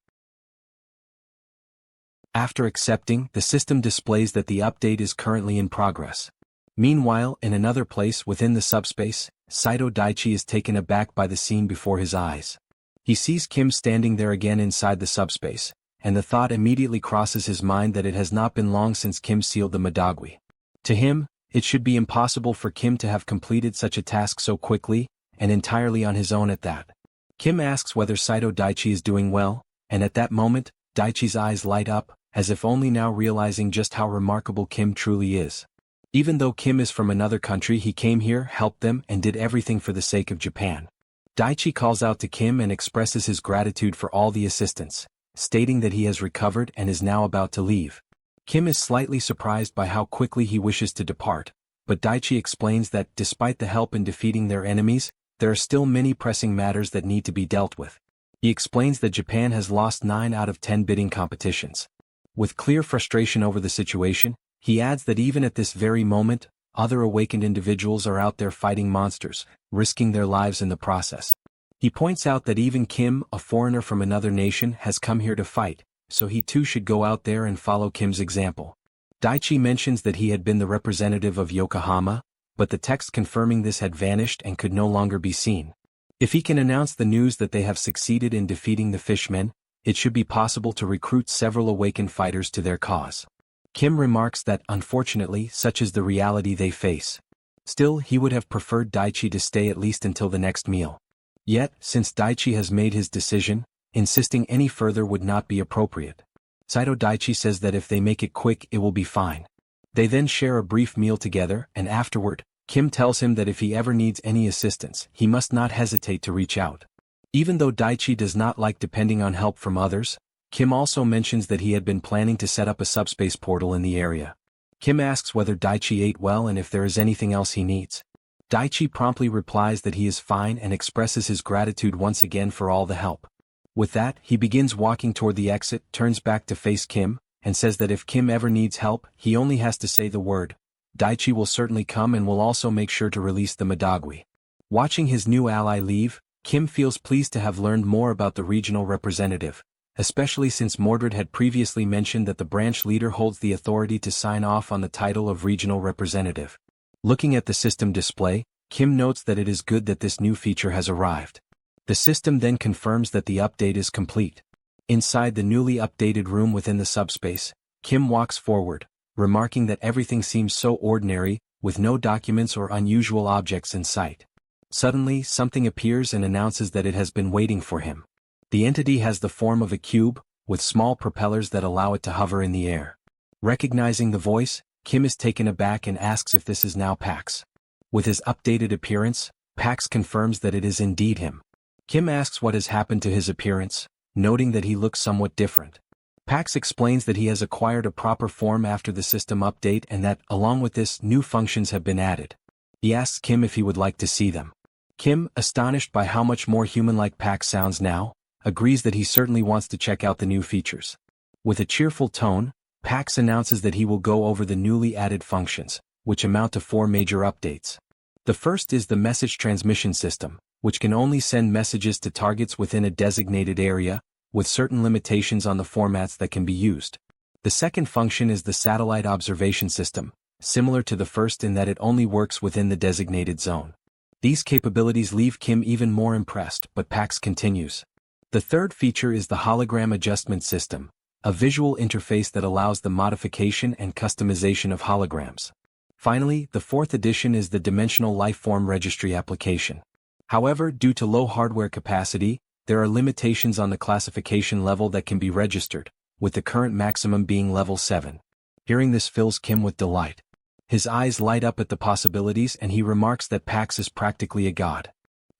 After accepting, the system displays that the update is currently in progress. Meanwhile, in another place within the subspace, Saito Daichi is taken aback by the scene before his eyes. He sees Kim standing there again inside the subspace, and the thought immediately crosses his mind that it has not been long since Kim sealed the Madagui. To him, it should be impossible for Kim to have completed such a task so quickly, and entirely on his own at that. Kim asks whether Saito Daichi is doing well, and at that moment, Daichi's eyes light up, as if only now realizing just how remarkable Kim truly is. Even though Kim is from another country, he came here, helped them, and did everything for the sake of Japan. Daichi calls out to Kim and expresses his gratitude for all the assistance, stating that he has recovered and is now about to leave. Kim is slightly surprised by how quickly he wishes to depart, but Daichi explains that despite the help in defeating their enemies, there are still many pressing matters that need to be dealt with. He explains that Japan has lost 9 out of 10 bidding competitions. With clear frustration over the situation, he adds that even at this very moment, other awakened individuals are out there fighting monsters, risking their lives in the process. He points out that even Kim, a foreigner from another nation, has come here to fight, so he too should go out there and follow Kim's example. Daichi mentions that he had been the representative of Yokohama, but the text confirming this had vanished and could no longer be seen. If he can announce the news that they have succeeded in defeating the fishmen, it should be possible to recruit several awakened fighters to their cause. Kim remarks that, unfortunately, such is the reality they face. Still, he would have preferred Daichi to stay at least until the next meal. Yet, since Daichi has made his decision, insisting any further would not be appropriate. Saito Daichi says that if they make it quick, it will be fine. They then share a brief meal together, and afterward, Kim tells him that if he ever needs any assistance, he must not hesitate to reach out. Even though Daichi does not like depending on help from others, Kim also mentions that he had been planning to set up a subspace portal in the area. Kim asks whether Daichi ate well and if there is anything else he needs. Daichi promptly replies that he is fine and expresses his gratitude once again for all the help. With that, he begins walking toward the exit, turns back to face Kim, and says that if Kim ever needs help, he only has to say the word. Daichi will certainly come and will also make sure to release the Madagui. Watching his new ally leave, Kim feels pleased to have learned more about the regional representative, especially since Mordred had previously mentioned that the branch leader holds the authority to sign off on the title of regional representative. Looking at the system display, Kim notes that it is good that this new feature has arrived. The system then confirms that the update is complete. Inside the newly updated room within the subspace, Kim walks forward, remarking that everything seems so ordinary, with no documents or unusual objects in sight. Suddenly, something appears and announces that it has been waiting for him. The entity has the form of a cube, with small propellers that allow it to hover in the air. Recognizing the voice, Kim is taken aback and asks if this is now Pax. With his updated appearance, Pax confirms that it is indeed him. Kim asks what has happened to his appearance, noting that he looks somewhat different. Pax explains that he has acquired a proper form after the system update and that, along with this, new functions have been added. He asks Kim if he would like to see them. Kim, astonished by how much more human-like Pax sounds now, agrees that he certainly wants to check out the new features. With a cheerful tone, Pax announces that he will go over the newly added functions, which amount to 4 major updates. The first is the message transmission system, which can only send messages to targets within a designated area, with certain limitations on the formats that can be used. The second function is the satellite observation system, similar to the first in that it only works within the designated zone. These capabilities leave Kim even more impressed, but Pax continues. The third feature is the hologram adjustment system, a visual interface that allows the modification and customization of holograms. Finally, the fourth addition is the dimensional lifeform registry application. However, due to low hardware capacity, there are limitations on the classification level that can be registered, with the current maximum being level 7. Hearing this fills Kim with delight. His eyes light up at the possibilities and he remarks that Pax is practically a god.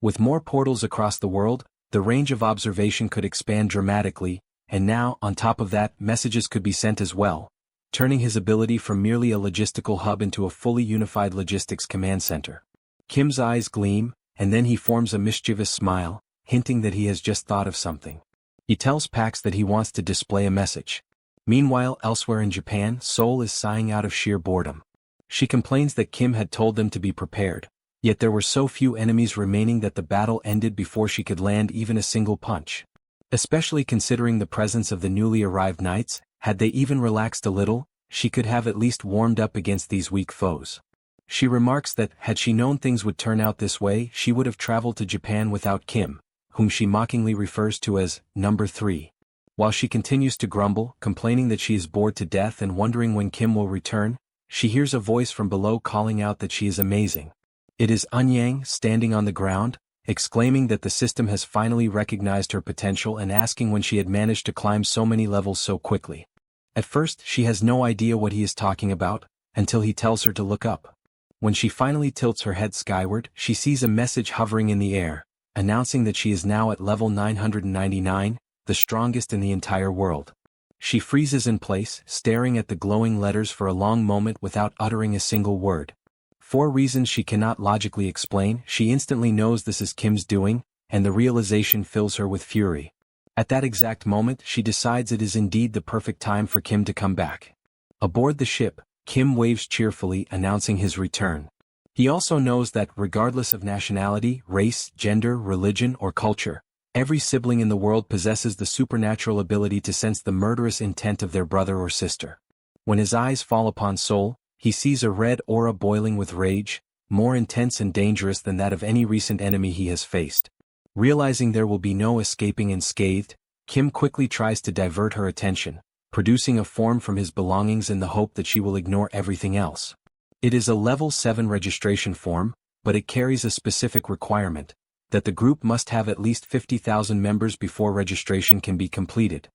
With more portals across the world, the range of observation could expand dramatically, and now, on top of that, messages could be sent as well, turning his ability from merely a logistical hub into a fully unified logistics command center. Kim's eyes gleam, and then he forms a mischievous smile, hinting that he has just thought of something. He tells Pax that he wants to display a message. Meanwhile, elsewhere in Japan, Seoul is sighing out of sheer boredom. She complains that Kim had told them to be prepared, yet there were so few enemies remaining that the battle ended before she could land even a single punch. Especially considering the presence of the newly arrived knights, had they even relaxed a little, she could have at least warmed up against these weak foes. She remarks that, had she known things would turn out this way, she would have traveled to Japan without Kim, whom she mockingly refers to as number 3. While she continues to grumble, complaining that she is bored to death and wondering when Kim will return, she hears a voice from below calling out that she is amazing. It is Eun-yang standing on the ground, exclaiming that the system has finally recognized her potential and asking when she had managed to climb so many levels so quickly. At first, she has no idea what he is talking about, until he tells her to look up. When she finally tilts her head skyward, she sees a message hovering in the air, announcing that she is now at level 999, the strongest in the entire world. She freezes in place, staring at the glowing letters for a long moment without uttering a single word. For reasons she cannot logically explain, she instantly knows this is Kim's doing, and the realization fills her with fury. At that exact moment, she decides it is indeed the perfect time for Kim to come back. Aboard the ship, Kim waves cheerfully, announcing his return. He also knows that, regardless of nationality, race, gender, religion, or culture, every sibling in the world possesses the supernatural ability to sense the murderous intent of their brother or sister. When his eyes fall upon Seoul, he sees a red aura boiling with rage, more intense and dangerous than that of any recent enemy he has faced. Realizing there will be no escaping unscathed, Kim quickly tries to divert her attention, producing a form from his belongings in the hope that she will ignore everything else. It is a level 7 registration form, but it carries a specific requirement, that the group must have at least 50,000 members before registration can be completed.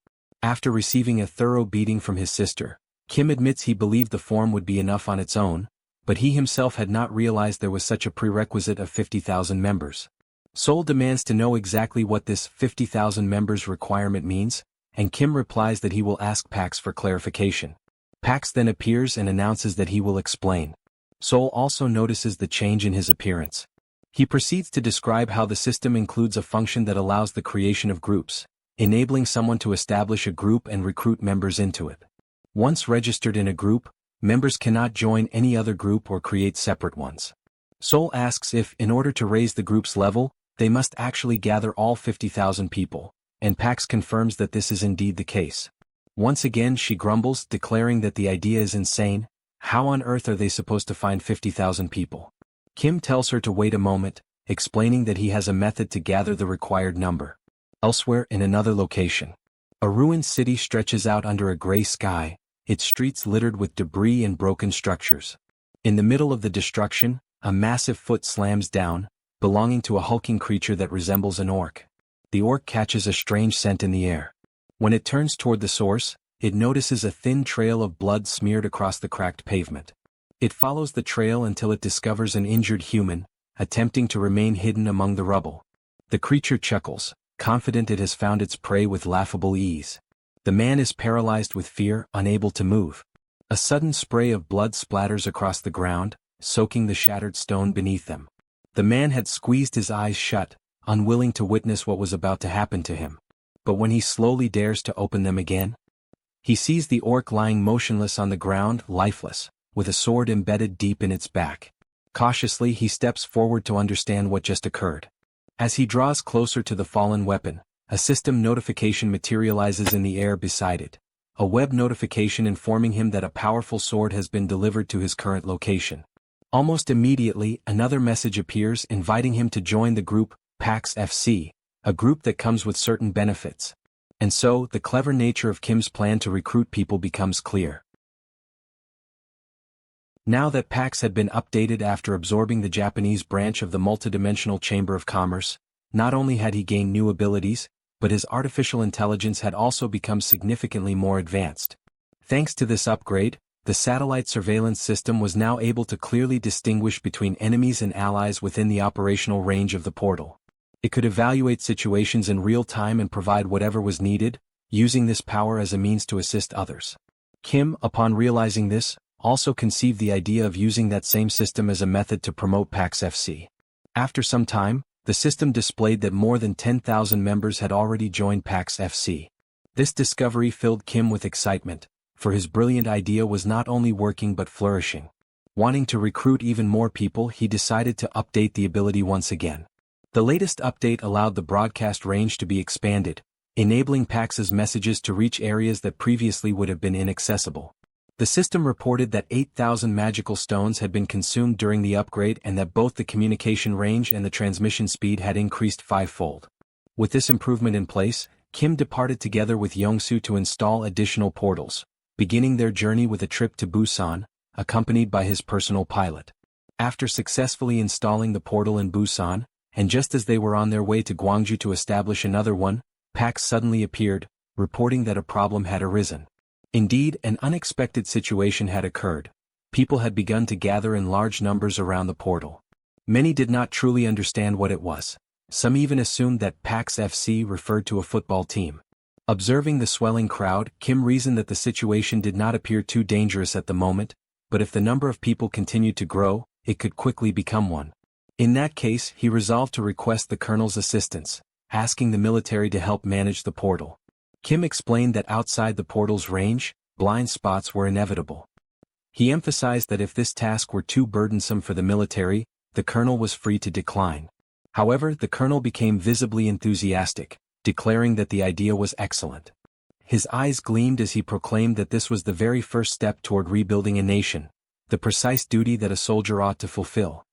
After receiving a thorough beating from his sister, Kim admits he believed the form would be enough on its own, but he himself had not realized there was such a prerequisite of 50,000 members. Seoul demands to know exactly what this 50,000 members requirement means, and Kim replies that he will ask Pax for clarification. Pax then appears and announces that he will explain. Seoul also notices the change in his appearance. He proceeds to describe how the system includes a function that allows the creation of groups, enabling someone to establish a group and recruit members into it. Once registered in a group, members cannot join any other group or create separate ones. Seoul asks if, in order to raise the group's level, they must actually gather all 50,000 people, and Pax confirms that this is indeed the case. Once again she grumbles, declaring that the idea is insane. How on earth are they supposed to find 50,000 people? Kim tells her to wait a moment, explaining that he has a method to gather the required number. Elsewhere in another location, a ruined city stretches out under a gray sky, its streets littered with debris and broken structures. In the middle of the destruction, a massive foot slams down, belonging to a hulking creature that resembles an orc. The orc catches a strange scent in the air. When it turns toward the source, it notices a thin trail of blood smeared across the cracked pavement. It follows the trail until it discovers an injured human, attempting to remain hidden among the rubble. The creature chuckles, confident it has found its prey with laughable ease. The man is paralyzed with fear, unable to move. A sudden spray of blood splatters across the ground, soaking the shattered stone beneath them. The man had squeezed his eyes shut, unwilling to witness what was about to happen to him. But when he slowly dares to open them again, he sees the orc lying motionless on the ground, lifeless, with a sword embedded deep in its back. Cautiously he steps forward to understand what just occurred. As he draws closer to the fallen weapon, a system notification materializes in the air beside it. A web notification informing him that a powerful sword has been delivered to his current location. Almost immediately, another message appears inviting him to join the group, Pax FC, a group that comes with certain benefits. And so, the clever nature of Kim's plan to recruit people becomes clear. Now that Pax had been updated after absorbing the Japanese branch of the multidimensional Chamber of Commerce, not only had he gained new abilities, but his artificial intelligence had also become significantly more advanced. Thanks to this upgrade, the satellite surveillance system was now able to clearly distinguish between enemies and allies within the operational range of the portal. It could evaluate situations in real time and provide whatever was needed, using this power as a means to assist others. Kim, upon realizing this, also conceived the idea of using that same system as a method to promote Pax FC. After some time, the system displayed that more than 10,000 members had already joined Pax FC. This discovery filled Kim with excitement, for his brilliant idea was not only working but flourishing. Wanting to recruit even more people, he decided to update the ability once again. The latest update allowed the broadcast range to be expanded, enabling Pax's messages to reach areas that previously would have been inaccessible. The system reported that 8,000 magical stones had been consumed during the upgrade and that both the communication range and the transmission speed had increased fivefold. With this improvement in place, Kim departed together with Yongsoo to install additional portals, beginning their journey with a trip to Busan, accompanied by his personal pilot. After successfully installing the portal in Busan, and just as they were on their way to Gwangju to establish another one, Pax suddenly appeared, reporting that a problem had arisen. Indeed, an unexpected situation had occurred. People had begun to gather in large numbers around the portal. Many did not truly understand what it was. Some even assumed that Pax FC referred to a football team. Observing the swelling crowd, Kim reasoned that the situation did not appear too dangerous at the moment, but if the number of people continued to grow, it could quickly become one. In that case, he resolved to request the colonel's assistance, asking the military to help manage the portal. Kim explained that outside the portal's range, blind spots were inevitable. He emphasized that if this task were too burdensome for the military, the colonel was free to decline. However, the colonel became visibly enthusiastic, declaring that the idea was excellent. His eyes gleamed as he proclaimed that this was the very first step toward rebuilding a nation, the precise duty that a soldier ought to fulfill.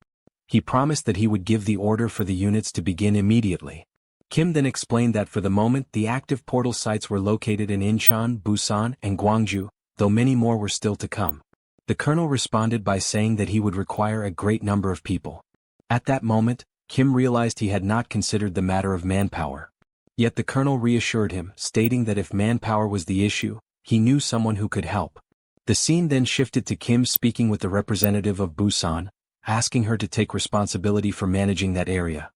He promised that he would give the order for the units to begin immediately. Kim then explained that for the moment the active portal sites were located in Incheon, Busan, and Gwangju, though many more were still to come. The colonel responded by saying that he would require a great number of people. At that moment, Kim realized he had not considered the matter of manpower. Yet the colonel reassured him, stating that if manpower was the issue, he knew someone who could help. The scene then shifted to Kim speaking with the representative of Busan, asking her to take responsibility for managing that area.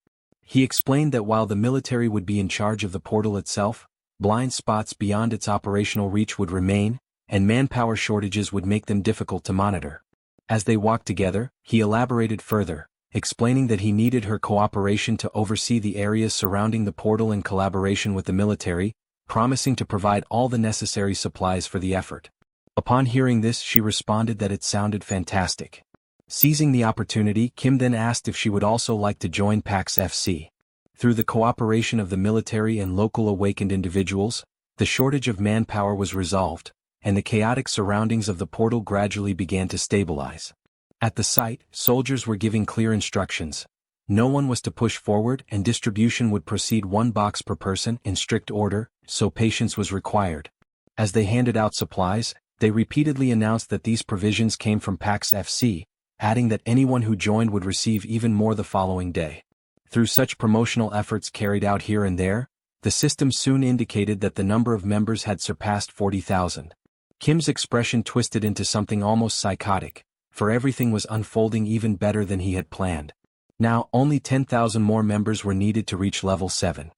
He explained that while the military would be in charge of the portal itself, blind spots beyond its operational reach would remain, and manpower shortages would make them difficult to monitor. As they walked together, he elaborated further, explaining that he needed her cooperation to oversee the areas surrounding the portal in collaboration with the military, promising to provide all the necessary supplies for the effort. Upon hearing this, she responded that it sounded fantastic. Seizing the opportunity, Kim then asked if she would also like to join Pax FC. Through the cooperation of the military and local awakened individuals, the shortage of manpower was resolved, and the chaotic surroundings of the portal gradually began to stabilize. At the site, soldiers were giving clear instructions. No one was to push forward, and distribution would proceed one box per person in strict order, so patience was required. As they handed out supplies, they repeatedly announced that these provisions came from PAX FC, adding that anyone who joined would receive even more the following day. Through such promotional efforts carried out here and there, the system soon indicated that the number of members had surpassed 40,000. Kim's expression twisted into something almost psychotic, for everything was unfolding even better than he had planned. Now, only 10,000 more members were needed to reach level 7.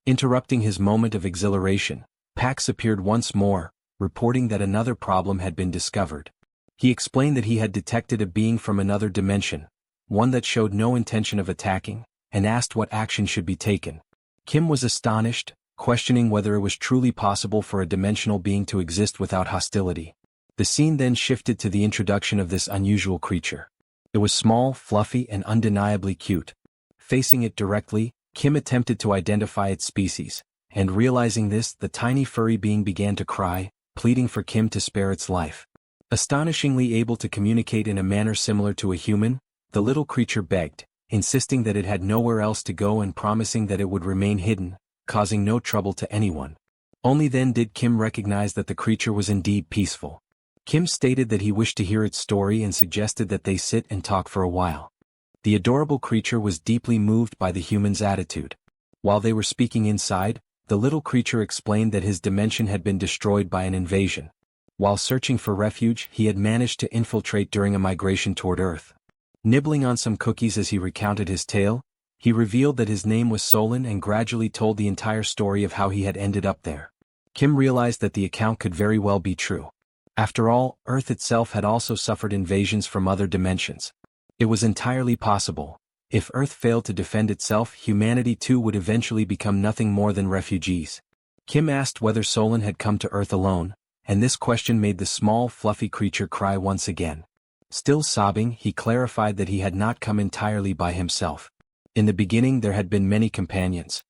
Interrupting his moment of exhilaration, Pax appeared once more, reporting that another problem had been discovered. He explained that he had detected a being from another dimension, one that showed no intention of attacking, and asked what action should be taken. Kim was astonished, questioning whether it was truly possible for a dimensional being to exist without hostility. The scene then shifted to the introduction of this unusual creature. It was small, fluffy, and undeniably cute. Facing it directly, Kim attempted to identify its species, and realizing this, the tiny furry being began to cry, pleading for Kim to spare its life. Astonishingly able to communicate in a manner similar to a human, the little creature begged, insisting that it had nowhere else to go and promising that it would remain hidden, causing no trouble to anyone. Only then did Kim recognize that the creature was indeed peaceful. Kim stated that he wished to hear its story and suggested that they sit and talk for a while. The adorable creature was deeply moved by the human's attitude. While they were speaking inside, the little creature explained that his dimension had been destroyed by an invasion. While searching for refuge, he had managed to infiltrate during a migration toward Earth. Nibbling on some cookies as he recounted his tale, he revealed that his name was Solon and gradually told the entire story of how he had ended up there. Kim realized that the account could very well be true. After all, Earth itself had also suffered invasions from other dimensions. It was entirely possible. If Earth failed to defend itself, humanity too would eventually become nothing more than refugees. Kim asked whether Solon had come to Earth alone, and this question made the small, fluffy creature cry once again. Still sobbing, he clarified that he had not come entirely by himself. In the beginning there had been many companions.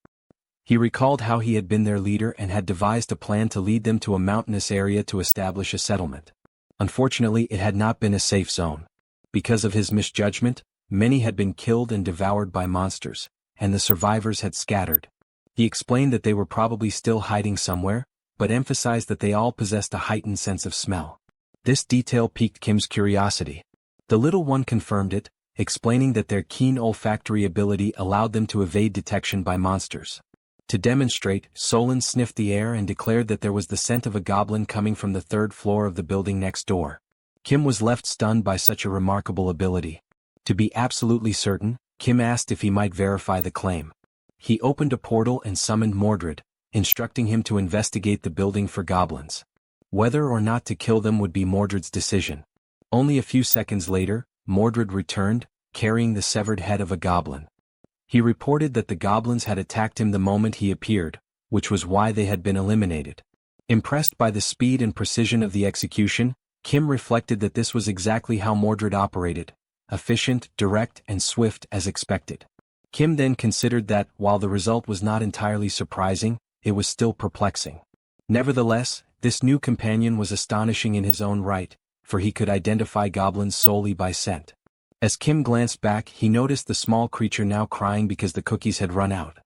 He recalled how he had been their leader and had devised a plan to lead them to a mountainous area to establish a settlement. Unfortunately, it had not been a safe zone. Because of his misjudgment, many had been killed and devoured by monsters, and the survivors had scattered. He explained that they were probably still hiding somewhere, but emphasized that they all possessed a heightened sense of smell. This detail piqued Kim's curiosity. The little one confirmed it, explaining that their keen olfactory ability allowed them to evade detection by monsters. To demonstrate, Solon sniffed the air and declared that there was the scent of a goblin coming from the third floor of the building next door. Kim was left stunned by such a remarkable ability. To be absolutely certain, Kim asked if he might verify the claim. He opened a portal and summoned Mordred, instructing him to investigate the building for goblins. Whether or not to kill them would be Mordred's decision. Only a few seconds later, Mordred returned, carrying the severed head of a goblin. He reported that the goblins had attacked him the moment he appeared, which was why they had been eliminated. Impressed by the speed and precision of the execution, Kim reflected that this was exactly how Mordred operated, efficient, direct, and swift as expected. Kim then considered that, while the result was not entirely surprising, it was still perplexing. Nevertheless, this new companion was astonishing in his own right, for he could identify goblins solely by scent. As Kim glanced back, he noticed the small creature now crying because the cookies had run out.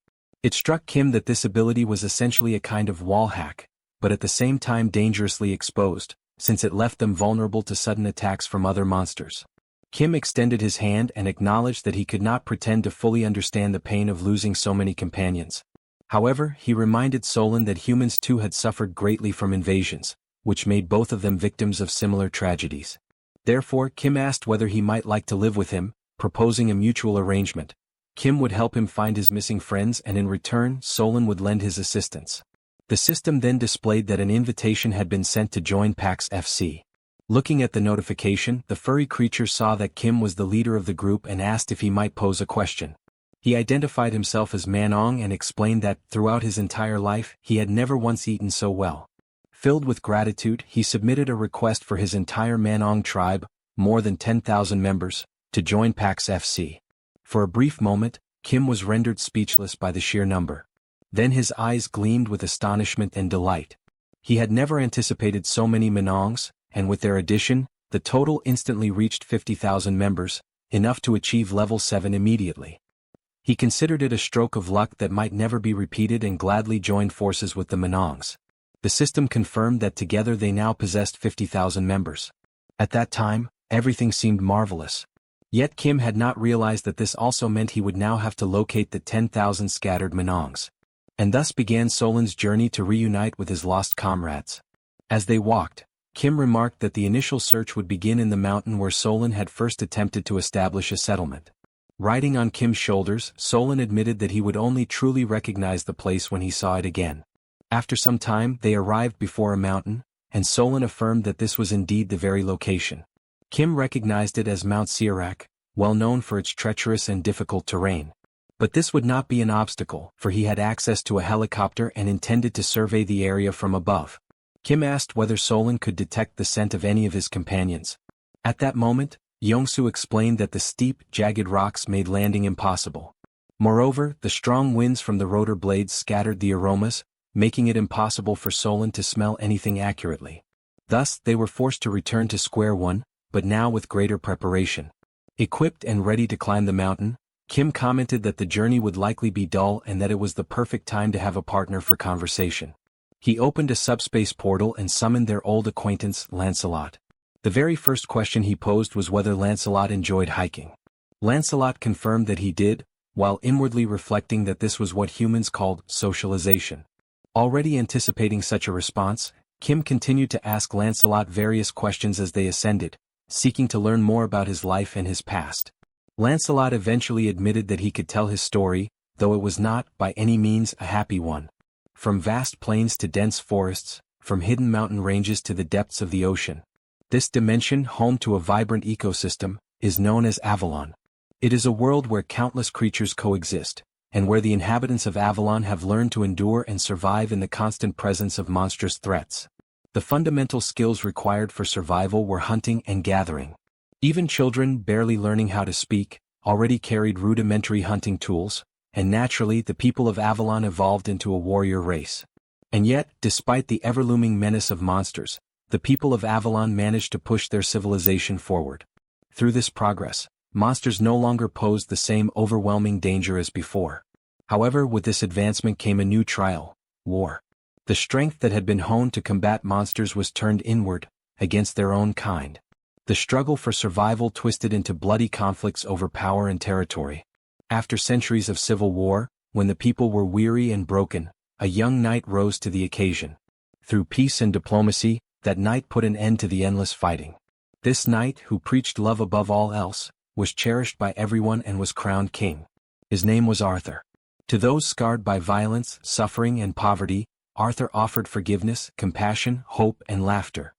It struck Kim that this ability was essentially a kind of wall hack, but at the same time dangerously exposed, since it left them vulnerable to sudden attacks from other monsters. Kim extended his hand and acknowledged that he could not pretend to fully understand the pain of losing so many companions. However, he reminded Solon that humans too had suffered greatly from invasions, which made both of them victims of similar tragedies. Therefore, Kim asked whether he might like to live with him, proposing a mutual arrangement. Kim would help him find his missing friends and in return, Solon would lend his assistance. The system then displayed that an invitation had been sent to join PAX FC. Looking at the notification, the furry creature saw that Kim was the leader of the group and asked if he might pose a question. He identified himself as Manong and explained that, throughout his entire life, he had never once eaten so well. Filled with gratitude, he submitted a request for his entire Manong tribe, more than 10,000 members, to join PAX FC. For a brief moment, Kim was rendered speechless by the sheer number. Then his eyes gleamed with astonishment and delight. He had never anticipated so many Manongs, and with their addition, the total instantly reached 50,000 members, enough to achieve level 7 immediately. He considered it a stroke of luck that might never be repeated and gladly joined forces with the Manongs. The system confirmed that together they now possessed 50,000 members. At that time, everything seemed marvelous. Yet Kim had not realized that this also meant he would now have to locate the 10,000 scattered Manongs. And thus began Solan's journey to reunite with his lost comrades. As they walked, Kim remarked that the initial search would begin in the mountain where Solan had first attempted to establish a settlement. Riding on Kim's shoulders, Solan admitted that he would only truly recognize the place when he saw it again. After some time, they arrived before a mountain, and Solan affirmed that this was indeed the very location. Kim recognized it as Mount Sirak, well known for its treacherous and difficult terrain. But this would not be an obstacle, for he had access to a helicopter and intended to survey the area from above. Kim asked whether Solan could detect the scent of any of his companions. At that moment, Yongsu explained that the steep, jagged rocks made landing impossible. Moreover, the strong winds from the rotor blades scattered the aromas, making it impossible for Solan to smell anything accurately. Thus, they were forced to return to square one, but now with greater preparation. Equipped and ready to climb the mountain, Kim commented that the journey would likely be dull and that it was the perfect time to have a partner for conversation. He opened a subspace portal and summoned their old acquaintance, Lancelot. The very first question he posed was whether Lancelot enjoyed hiking. Lancelot confirmed that he did, while inwardly reflecting that this was what humans called socialization. Already anticipating such a response, Kim continued to ask Lancelot various questions as they ascended, seeking to learn more about his life and his past. Lancelot eventually admitted that he could tell his story, though it was not, by any means, a happy one. From vast plains to dense forests, from hidden mountain ranges to the depths of the ocean. This dimension, home to a vibrant ecosystem, is known as Avalon. It is a world where countless creatures coexist, and where the inhabitants of Avalon have learned to endure and survive in the constant presence of monstrous threats. The fundamental skills required for survival were hunting and gathering. Even children barely learning how to speak already carried rudimentary hunting tools, and naturally the people of Avalon evolved into a warrior race. And yet, despite the ever-looming menace of monsters, the people of Avalon managed to push their civilization forward. Through this progress, monsters no longer posed the same overwhelming danger as before. However, with this advancement came a new trial: war. The strength that had been honed to combat monsters was turned inward, against their own kind. The struggle for survival twisted into bloody conflicts over power and territory. After centuries of civil war, when the people were weary and broken, a young knight rose to the occasion. Through peace and diplomacy, that knight put an end to the endless fighting. This knight, who preached love above all else, was cherished by everyone and was crowned king. His name was Arthur. To those scarred by violence, suffering, and poverty, Arthur offered forgiveness, compassion, hope, and laughter.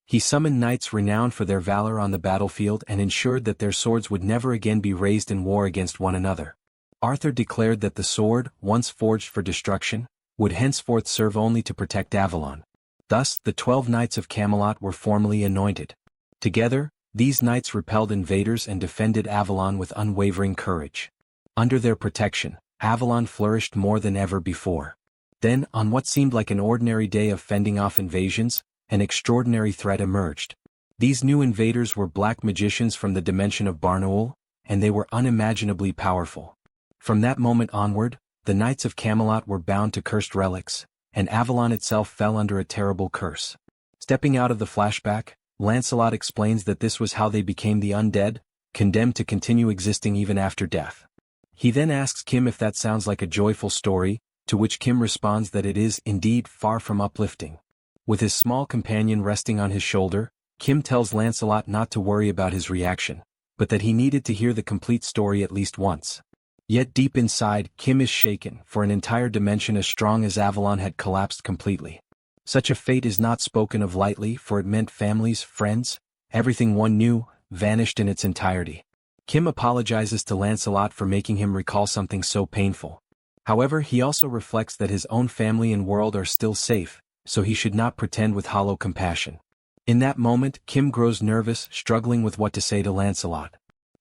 He summoned knights renowned for their valor on the battlefield and ensured that their swords would never again be raised in war against one another. Arthur declared that the sword, once forged for destruction, would henceforth serve only to protect Avalon. Thus, the 12 Knights of Camelot were formally anointed. Together, these knights repelled invaders and defended Avalon with unwavering courage. Under their protection, Avalon flourished more than ever before. Then, on what seemed like an ordinary day of fending off invasions, an extraordinary threat emerged. These new invaders were black magicians from the dimension of Barnaul, and they were unimaginably powerful. From that moment onward, the Knights of Camelot were bound to cursed relics, and Avalon itself fell under a terrible curse. Stepping out of the flashback, Lancelot explains that this was how they became the undead, condemned to continue existing even after death. He then asks Kim if that sounds like a joyful story, to which Kim responds that it is indeed far from uplifting. With his small companion resting on his shoulder, Kim tells Lancelot not to worry about his reaction, but that he needed to hear the complete story at least once. Yet deep inside, Kim is shaken, for an entire dimension as strong as Avalon had collapsed completely. Such a fate is not spoken of lightly, for it meant families, friends, everything one knew, vanished in its entirety. Kim apologizes to Lancelot for making him recall something so painful. However, he also reflects that his own family and world are still safe, so he should not pretend with hollow compassion. In that moment, Kim grows nervous, struggling with what to say to Lancelot.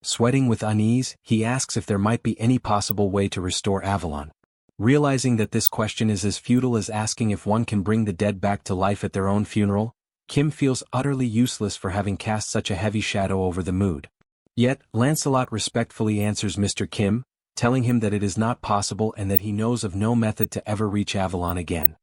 Sweating with unease, he asks if there might be any possible way to restore Avalon. Realizing that this question is as futile as asking if one can bring the dead back to life at their own funeral, Kim feels utterly useless for having cast such a heavy shadow over the mood. Yet, Lancelot respectfully answers Mr. Kim, telling him that it is not possible and that he knows of no method to ever reach Avalon again.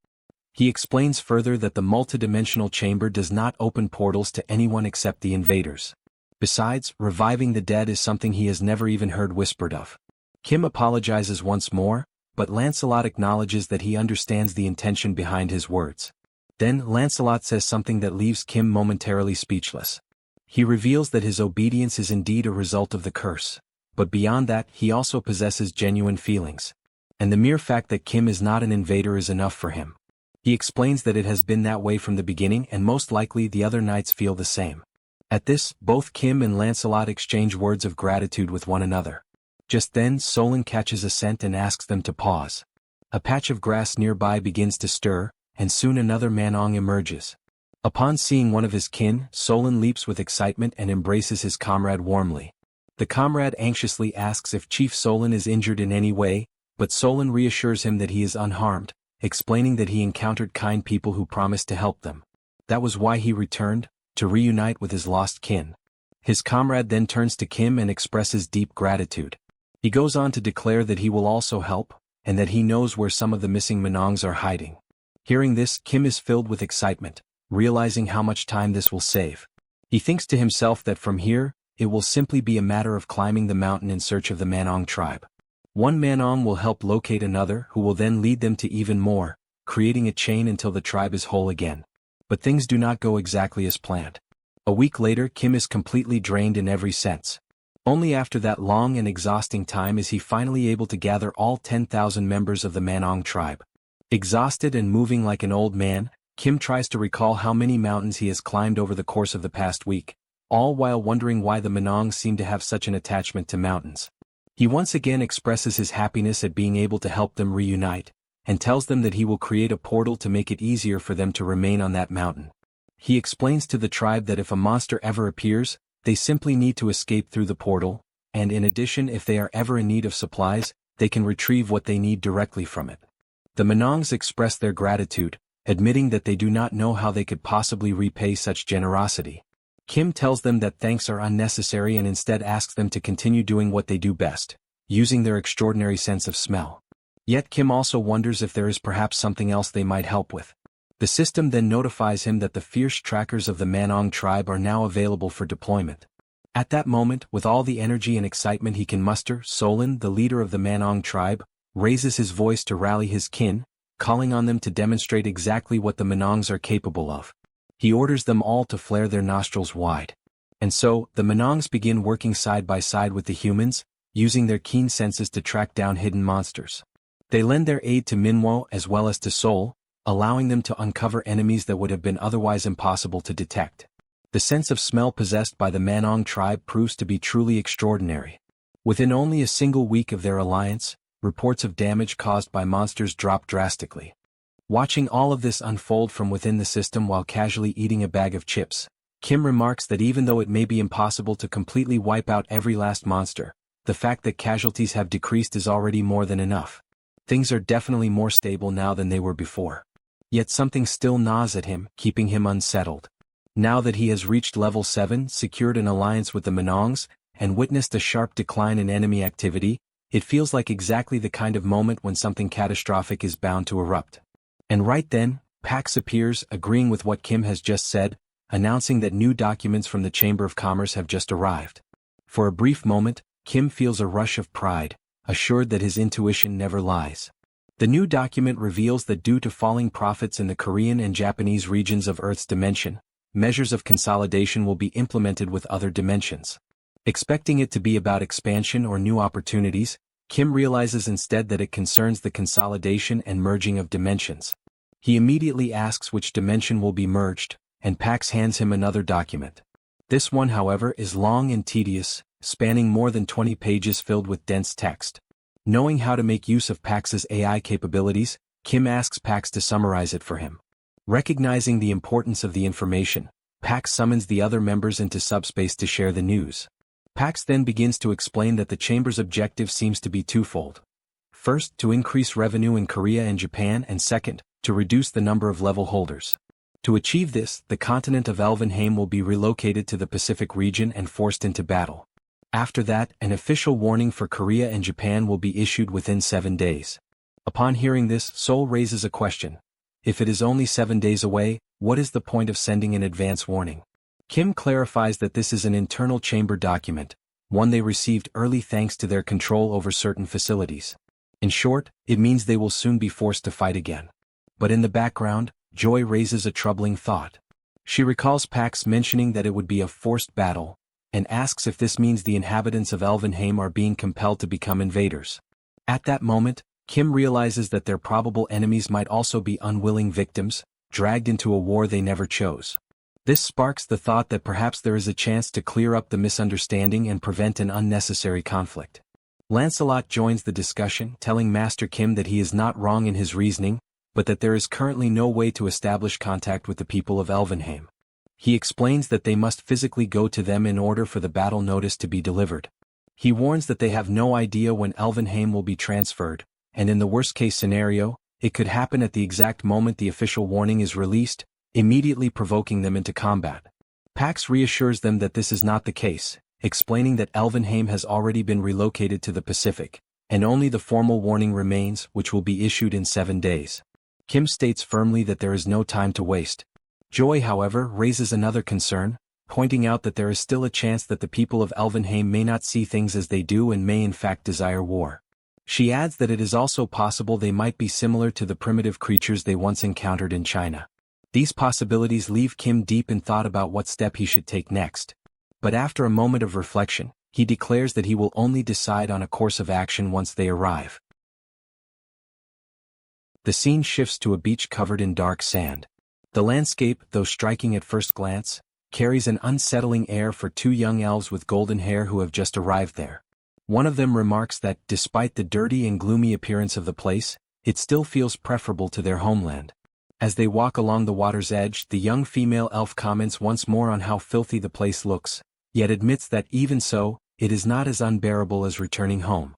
He explains further that the multidimensional chamber does not open portals to anyone except the invaders. Besides, reviving the dead is something he has never even heard whispered of. Kim apologizes once more, but Lancelot acknowledges that he understands the intention behind his words. Then Lancelot says something that leaves Kim momentarily speechless. He reveals that his obedience is indeed a result of the curse, but beyond that he also possesses genuine feelings. And the mere fact that Kim is not an invader is enough for him. He explains that it has been that way from the beginning and most likely the other knights feel the same. At this, both Kim and Lancelot exchange words of gratitude with one another. Just then Solon catches a scent and asks them to pause. A patch of grass nearby begins to stir, and soon another Manong emerges. Upon seeing one of his kin, Solon leaps with excitement and embraces his comrade warmly. The comrade anxiously asks if Chief Solon is injured in any way, but Solon reassures him that he is unharmed, explaining that he encountered kind people who promised to help them. That was why he returned, to reunite with his lost kin. His comrade then turns to Kim and expresses deep gratitude. He goes on to declare that he will also help, and that he knows where some of the missing Manongs are hiding. Hearing this, Kim is filled with excitement, realizing how much time this will save. He thinks to himself that from here, it will simply be a matter of climbing the mountain in search of the Manong tribe. One Manong will help locate another who will then lead them to even more, creating a chain until the tribe is whole again. But things do not go exactly as planned. A week later, Kim is completely drained in every sense. Only after that long and exhausting time is he finally able to gather all 10,000 members of the Manong tribe. Exhausted and moving like an old man, Kim tries to recall how many mountains he has climbed over the course of the past week, all while wondering why the Manong seem to have such an attachment to mountains. He once again expresses his happiness at being able to help them reunite, and tells them that he will create a portal to make it easier for them to remain on that mountain. He explains to the tribe that if a monster ever appears, they simply need to escape through the portal, and in addition if they are ever in need of supplies, they can retrieve what they need directly from it. The Manongs express their gratitude, admitting that they do not know how they could possibly repay such generosity. Kim tells them that thanks are unnecessary and instead asks them to continue doing what they do best, using their extraordinary sense of smell. Yet Kim also wonders if there is perhaps something else they might help with. The system then notifies him that the fierce trackers of the Manong tribe are now available for deployment. At that moment, with all the energy and excitement he can muster, Solon, the leader of the Manong tribe, raises his voice to rally his kin, calling on them to demonstrate exactly what the Manongs are capable of. He orders them all to flare their nostrils wide. And so, the Manongs begin working side by side with the humans, using their keen senses to track down hidden monsters. They lend their aid to Manhwa as well as to Seoul, allowing them to uncover enemies that would have been otherwise impossible to detect. The sense of smell possessed by the Manong tribe proves to be truly extraordinary. Within only a single week of their alliance, reports of damage caused by monsters drop drastically. Watching all of this unfold from within the system while casually eating a bag of chips, Kim remarks that even though it may be impossible to completely wipe out every last monster, the fact that casualties have decreased is already more than enough. Things are definitely more stable now than they were before. Yet something still gnaws at him, keeping him unsettled. Now that he has reached level 7, secured an alliance with the Manongs, and witnessed a sharp decline in enemy activity, it feels like exactly the kind of moment when something catastrophic is bound to erupt. And right then, Pax appears, agreeing with what Kim has just said, announcing that new documents from the Chamber of Commerce have just arrived. For a brief moment, Kim feels a rush of pride, assured that his intuition never lies. The new document reveals that due to falling profits in the Korean and Japanese regions of Earth's dimension, measures of consolidation will be implemented with other dimensions. Expecting it to be about expansion or new opportunities, Kim realizes instead that it concerns the consolidation and merging of dimensions. He immediately asks which dimension will be merged, and Pax hands him another document. This one, however, is long and tedious, spanning more than 20 pages filled with dense text. Knowing how to make use of Pax's AI capabilities, Kim asks Pax to summarize it for him. Recognizing the importance of the information, Pax summons the other members into SUBSPACE to share the news. Pax then begins to explain that the chamber's objective seems to be twofold. First, to increase revenue in Korea and Japan, and second, to reduce the number of level holders. To achieve this, the continent of Elvenheim will be relocated to the Pacific region and forced into battle. After that, an official warning for Korea and Japan will be issued within 7 days. Upon hearing this, Seoul raises a question. If it is only 7 days away, what is the point of sending an advance warning? Kim clarifies that this is an internal chamber document, one they received early thanks to their control over certain facilities. In short, it means they will soon be forced to fight again. But in the background, Joy raises a troubling thought. She recalls Pax mentioning that it would be a forced battle, and asks if this means the inhabitants of Elvenheim are being compelled to become invaders. At that moment, Kim realizes that their probable enemies might also be unwilling victims, dragged into a war they never chose. This sparks the thought that perhaps there is a chance to clear up the misunderstanding and prevent an unnecessary conflict. Lancelot joins the discussion, telling Master Kim that he is not wrong in his reasoning, but that there is currently no way to establish contact with the people of Elvenheim. He explains that they must physically go to them in order for the battle notice to be delivered. He warns that they have no idea when Elvenheim will be transferred, and in the worst-case scenario, it could happen at the exact moment the official warning is released, immediately provoking them into combat. Pax reassures them that this is not the case, explaining that Elvenheim has already been relocated to the Pacific, and only the formal warning remains, which will be issued in 7 days. Kim states firmly that there is no time to waste. Joy, however, raises another concern, pointing out that there is still a chance that the people of Elvenheim may not see things as they do and may in fact desire war. She adds that it is also possible they might be similar to the primitive creatures they once encountered in China. These possibilities leave Kim deep in thought about what step he should take next. But after a moment of reflection, he declares that he will only decide on a course of action once they arrive. The scene shifts to a beach covered in dark sand. The landscape, though striking at first glance, carries an unsettling air for 2 young elves with golden hair who have just arrived there. One of them remarks that, despite the dirty and gloomy appearance of the place, it still feels preferable to their homeland. As they walk along the water's edge, the young female elf comments once more on how filthy the place looks, yet admits that even so, it is not as unbearable as returning home.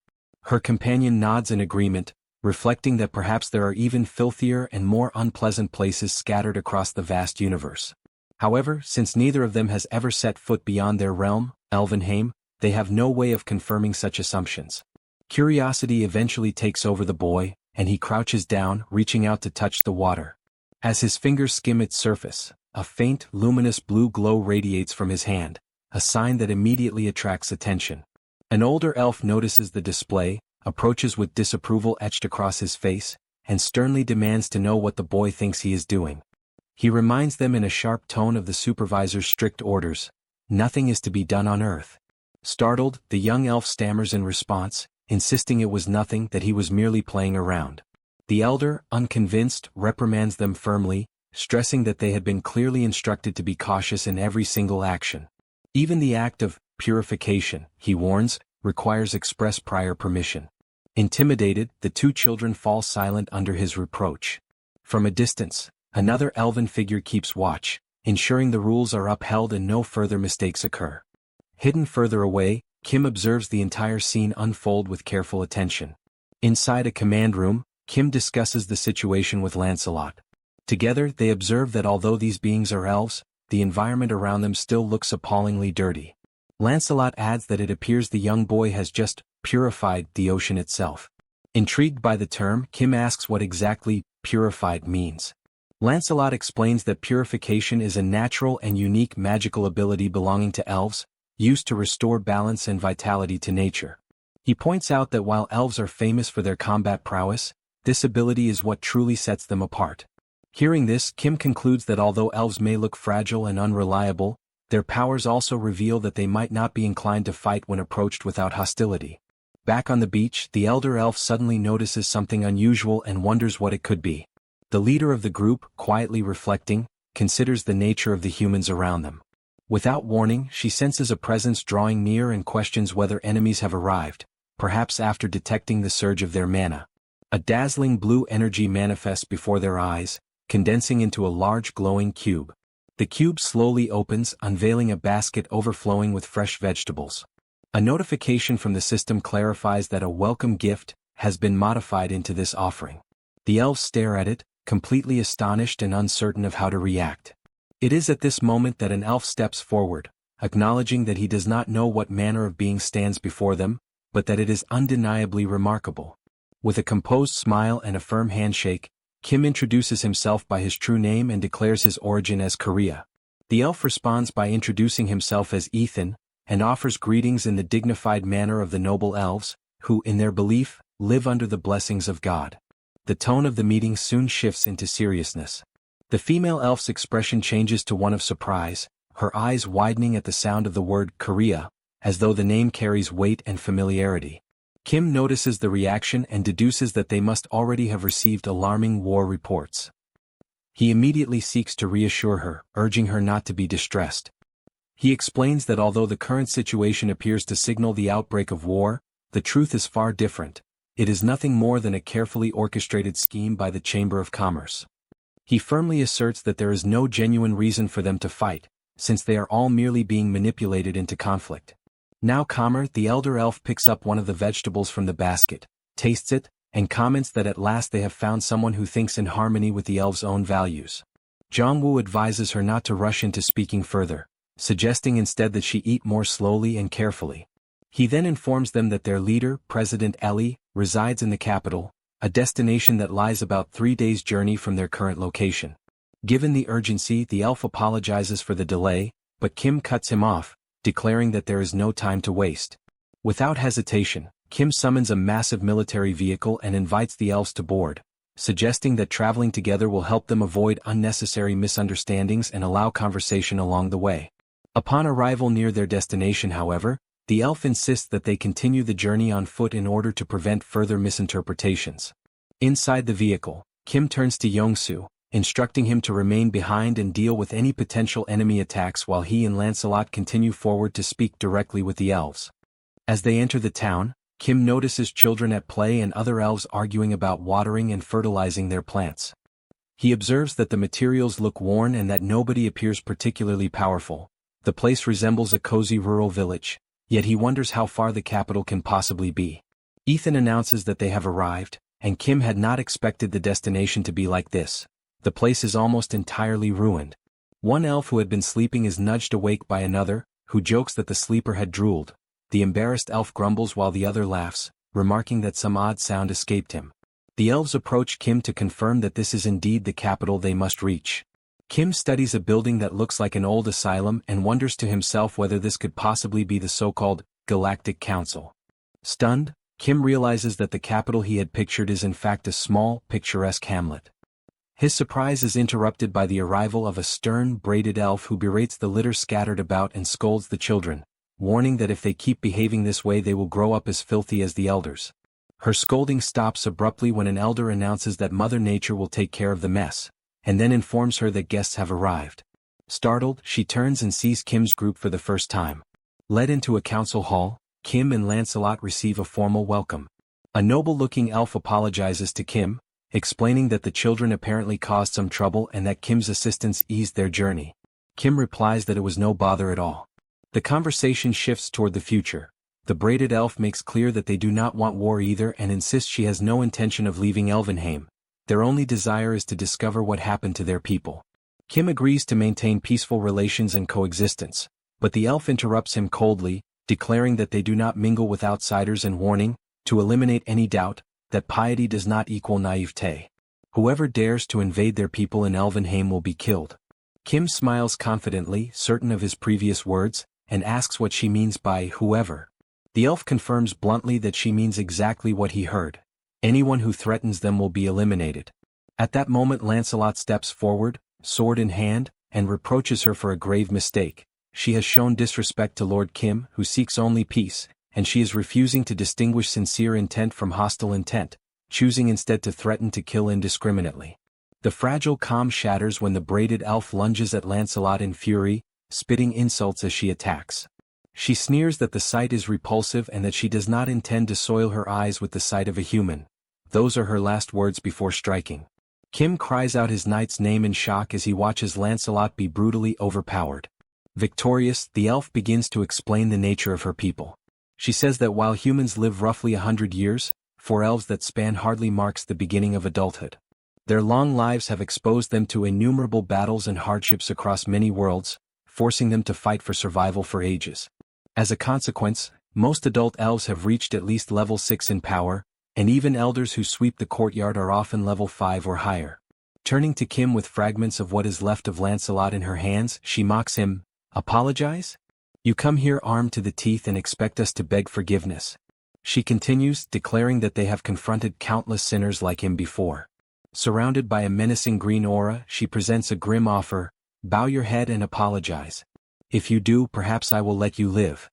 Her companion nods in agreement, reflecting that perhaps there are even filthier and more unpleasant places scattered across the vast universe. However, since neither of them has ever set foot beyond their realm, Elvenheim, they have no way of confirming such assumptions. Curiosity eventually takes over the boy, and he crouches down, reaching out to touch the water. As his fingers skim its surface, a faint, luminous blue glow radiates from his hand, a sign that immediately attracts attention. An older elf notices the display, approaches with disapproval etched across his face, and sternly demands to know what the boy thinks he is doing. He reminds them in a sharp tone of the supervisor's strict orders: nothing is to be done on Earth. Startled, the young elf stammers in response, insisting it was nothing, that he was merely playing around. The elder, unconvinced, reprimands them firmly, stressing that they had been clearly instructed to be cautious in every single action. Even the act of purification, he warns, requires express prior permission. Intimidated, the 2 children fall silent under his reproach. From a distance, another elven figure keeps watch, ensuring the rules are upheld and no further mistakes occur. Hidden further away, Kim observes the entire scene unfold with careful attention. Inside a command room, Kim discusses the situation with Lancelot. Together, they observe that although these beings are elves, the environment around them still looks appallingly dirty. Lancelot adds that it appears the young boy has just purified the ocean itself. Intrigued by the term, Kim asks what exactly purified means. Lancelot explains that purification is a natural and unique magical ability belonging to elves, used to restore balance and vitality to nature. He points out that while elves are famous for their combat prowess, this ability is what truly sets them apart. Hearing this, Kim concludes that although elves may look fragile and unreliable, their powers also reveal that they might not be inclined to fight when approached without hostility. Back on the beach, the elder elf suddenly notices something unusual and wonders what it could be. The leader of the group, quietly reflecting, considers the nature of the humans around them. Without warning, she senses a presence drawing near and questions whether enemies have arrived, perhaps after detecting the surge of their mana. A dazzling blue energy manifests before their eyes, condensing into a large glowing cube. The cube slowly opens, unveiling a basket overflowing with fresh vegetables. A notification from the system clarifies that a welcome gift has been modified into this offering. The elves stare at it, completely astonished and uncertain of how to react. It is at this moment that an elf steps forward, acknowledging that he does not know what manner of being stands before them, but that it is undeniably remarkable. With a composed smile and a firm handshake, Kim introduces himself by his true name and declares his origin as Korea. The elf responds by introducing himself as Ethan, and offers greetings in the dignified manner of the noble elves, who, in their belief, live under the blessings of God. The tone of the meeting soon shifts into seriousness. The female elf's expression changes to one of surprise, her eyes widening at the sound of the word Korea, as though the name carries weight and familiarity. Kim notices the reaction and deduces that they must already have received alarming war reports. He immediately seeks to reassure her, urging her not to be distressed. He explains that although the current situation appears to signal the outbreak of war, the truth is far different. It is nothing more than a carefully orchestrated scheme by the Chamber of Commerce. He firmly asserts that there is no genuine reason for them to fight, since they are all merely being manipulated into conflict. Now Kamer, the elder elf, picks up one of the vegetables from the basket, tastes it, and comments that at last they have found someone who thinks in harmony with the elf's own values. Jongwoo advises her not to rush into speaking further, suggesting instead that she eat more slowly and carefully. He then informs them that their leader, President Ellie, resides in the capital, a destination that lies about 3 days' journey from their current location. Given the urgency, the elf apologizes for the delay, but Kim cuts him off, declaring that there is no time to waste. Without hesitation, Kim summons a massive military vehicle and invites the elves to board, suggesting that traveling together will help them avoid unnecessary misunderstandings and allow conversation along the way. Upon arrival near their destination, however, the elf insists that they continue the journey on foot in order to prevent further misinterpretations. Inside the vehicle, Kim turns to Yongsoo, instructing him to remain behind and deal with any potential enemy attacks while he and Lancelot continue forward to speak directly with the elves. As they enter the town, Kim notices children at play and other elves arguing about watering and fertilizing their plants. He observes that the materials look worn and that nobody appears particularly powerful. The place resembles a cozy rural village, yet he wonders how far the capital can possibly be. Ethan announces that they have arrived, and Kim had not expected the destination to be like this. The place is almost entirely ruined. One elf who had been sleeping is nudged awake by another, who jokes that the sleeper had drooled. The embarrassed elf grumbles while the other laughs, remarking that some odd sound escaped him. The elves approach Kim to confirm that this is indeed the capital they must reach. Kim studies a building that looks like an old asylum and wonders to himself whether this could possibly be the so-called Galactic Council. Stunned, Kim realizes that the capital he had pictured is in fact a small, picturesque hamlet. His surprise is interrupted by the arrival of a stern, braided elf who berates the litter scattered about and scolds the children, warning that if they keep behaving this way they will grow up as filthy as the elders. Her scolding stops abruptly when an elder announces that Mother Nature will take care of the mess, and then informs her that guests have arrived. Startled, she turns and sees Kim's group for the first time. Led into a council hall, Kim and Lancelot receive a formal welcome. A noble-looking elf apologizes to Kim, explaining that the children apparently caused some trouble and that Kim's assistance eased their journey. Kim replies that it was no bother at all. The conversation shifts toward the future. The braided elf makes clear that they do not want war either and insists she has no intention of leaving Elvenheim. Their only desire is to discover what happened to their people. Kim agrees to maintain peaceful relations and coexistence, but the elf interrupts him coldly, declaring that they do not mingle with outsiders and warning, to eliminate any doubt, that piety does not equal naivete. Whoever dares to invade their people in Elvenheim will be killed. Kim smiles confidently, certain of his previous words, and asks what she means by whoever. The elf confirms bluntly that she means exactly what he heard. Anyone who threatens them will be eliminated. At that moment Lancelot steps forward, sword in hand, and reproaches her for a grave mistake. She has shown disrespect to Lord Kim, who seeks only peace, and she is refusing to distinguish sincere intent from hostile intent, choosing instead to threaten to kill indiscriminately. The fragile calm shatters when the braided elf lunges at Lancelot in fury, spitting insults as she attacks. She sneers that the sight is repulsive and that she does not intend to soil her eyes with the sight of a human. Those are her last words before striking. Kim cries out his knight's name in shock as he watches Lancelot be brutally overpowered. Victorious, the elf begins to explain the nature of her people. She says that while humans live roughly 100 years, for elves that span hardly marks the beginning of adulthood. Their long lives have exposed them to innumerable battles and hardships across many worlds, forcing them to fight for survival for ages. As a consequence, most adult elves have reached at least level 6 in power, and even elders who sweep the courtyard are often level 5 or higher. Turning to Kim with fragments of what is left of Lancelot in her hands, she mocks him, "Apologize? You come here armed to the teeth and expect us to beg forgiveness." She continues, declaring that they have confronted countless sinners like him before. Surrounded by a menacing green aura, she presents a grim offer, "Bow your head and apologize. If you do, perhaps I will let you live."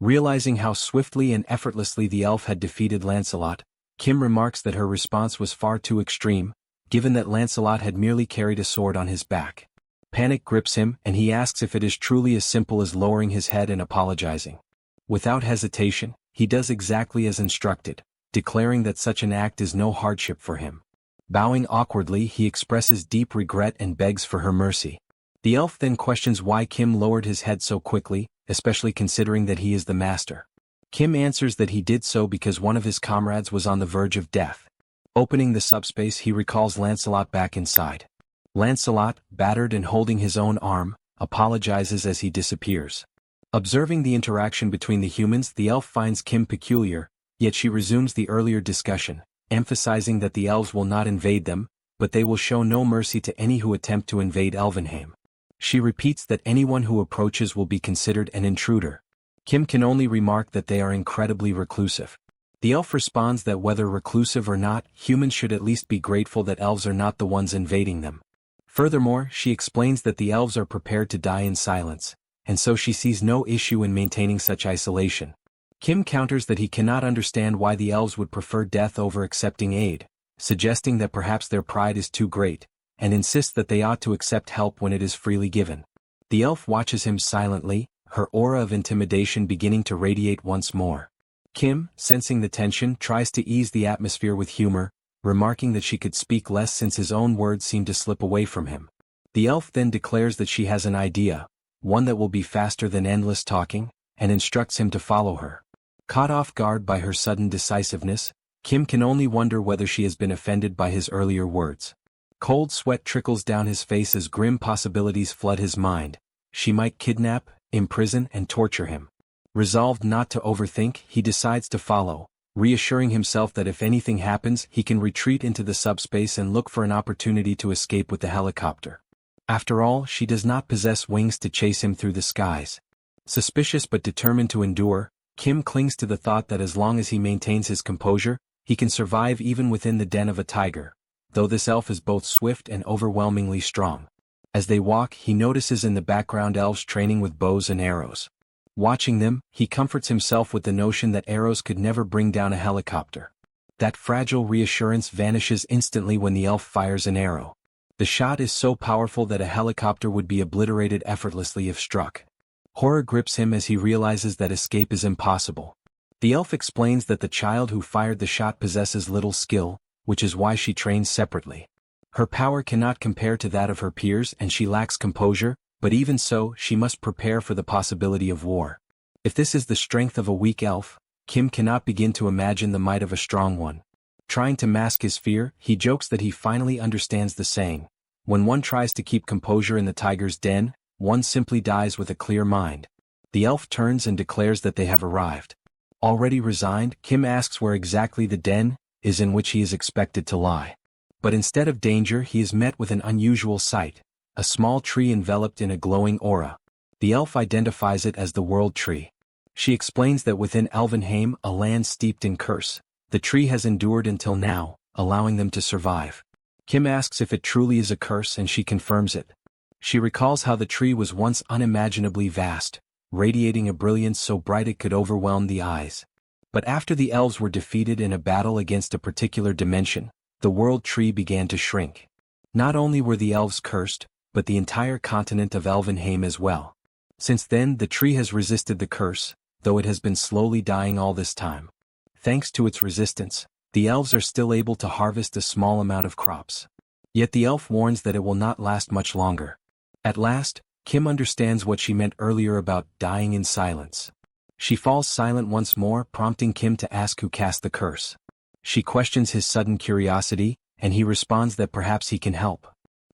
Realizing how swiftly and effortlessly the elf had defeated Lancelot, Kim remarks that her response was far too extreme, given that Lancelot had merely carried a sword on his back. Panic grips him, and he asks if it is truly as simple as lowering his head and apologizing. Without hesitation, he does exactly as instructed, declaring that such an act is no hardship for him. Bowing awkwardly, he expresses deep regret and begs for her mercy. The elf then questions why Kim lowered his head so quickly, especially considering that he is the master. Kim answers that he did so because one of his comrades was on the verge of death. Opening the subspace, he recalls Lancelot back inside. Lancelot, battered and holding his own arm, apologizes as he disappears. Observing the interaction between the humans, the elf finds Kim peculiar, yet she resumes the earlier discussion, emphasizing that the elves will not invade them, but they will show no mercy to any who attempt to invade Elvenheim. She repeats that anyone who approaches will be considered an intruder. Kim can only remark that they are incredibly reclusive. The elf responds that whether reclusive or not, humans should at least be grateful that elves are not the ones invading them. Furthermore, she explains that the elves are prepared to die in silence, and so she sees no issue in maintaining such isolation. Kim counters that he cannot understand why the elves would prefer death over accepting aid, suggesting that perhaps their pride is too great, and insists that they ought to accept help when it is freely given. The elf watches him silently, her aura of intimidation beginning to radiate once more. Kim, sensing the tension, tries to ease the atmosphere with humor, remarking that she could speak less since his own words seem to slip away from him. The elf then declares that she has an idea, one that will be faster than endless talking, and instructs him to follow her. Caught off guard by her sudden decisiveness, Kim can only wonder whether she has been offended by his earlier words. Cold sweat trickles down his face as grim possibilities flood his mind. She might kidnap, imprison, and torture him. Resolved not to overthink, he decides to follow, reassuring himself that if anything happens, he can retreat into the subspace and look for an opportunity to escape with the helicopter. After all, she does not possess wings to chase him through the skies. Suspicious but determined to endure, Kim clings to the thought that as long as he maintains his composure, he can survive even within the den of a tiger, though this elf is both swift and overwhelmingly strong. As they walk, he notices in the background elves training with bows and arrows. Watching them, he comforts himself with the notion that arrows could never bring down a helicopter. That fragile reassurance vanishes instantly when the elf fires an arrow. The shot is so powerful that a helicopter would be obliterated effortlessly if struck. Horror grips him as he realizes that escape is impossible. The elf explains that the child who fired the shot possesses little skill, which is why she trains separately. Her power cannot compare to that of her peers and she lacks composure, but even so, she must prepare for the possibility of war. If this is the strength of a weak elf, Kim cannot begin to imagine the might of a strong one. Trying to mask his fear, he jokes that he finally understands the saying, "When one tries to keep composure in the tiger's den, one simply dies with a clear mind." The elf turns and declares that they have arrived. Already resigned, Kim asks where exactly the den is in which he is expected to lie. But instead of danger, he is met with an unusual sight. A small tree enveloped in a glowing aura. The elf identifies it as the World Tree. She explains that within Elvenheim, a land steeped in curse, the tree has endured until now, allowing them to survive. Kim asks if it truly is a curse and she confirms it. She recalls how the tree was once unimaginably vast, radiating a brilliance so bright it could overwhelm the eyes. But after the elves were defeated in a battle against a particular dimension, the World Tree began to shrink. Not only were the elves cursed, but the entire continent of Elvenheim as well. Since then, the tree has resisted the curse, though it has been slowly dying all this time. Thanks to its resistance, the elves are still able to harvest a small amount of crops. Yet the elf warns that it will not last much longer. At last, Kim understands what she meant earlier about dying in silence. She falls silent once more, prompting Kim to ask who cast the curse. She questions his sudden curiosity, and he responds that perhaps he can help.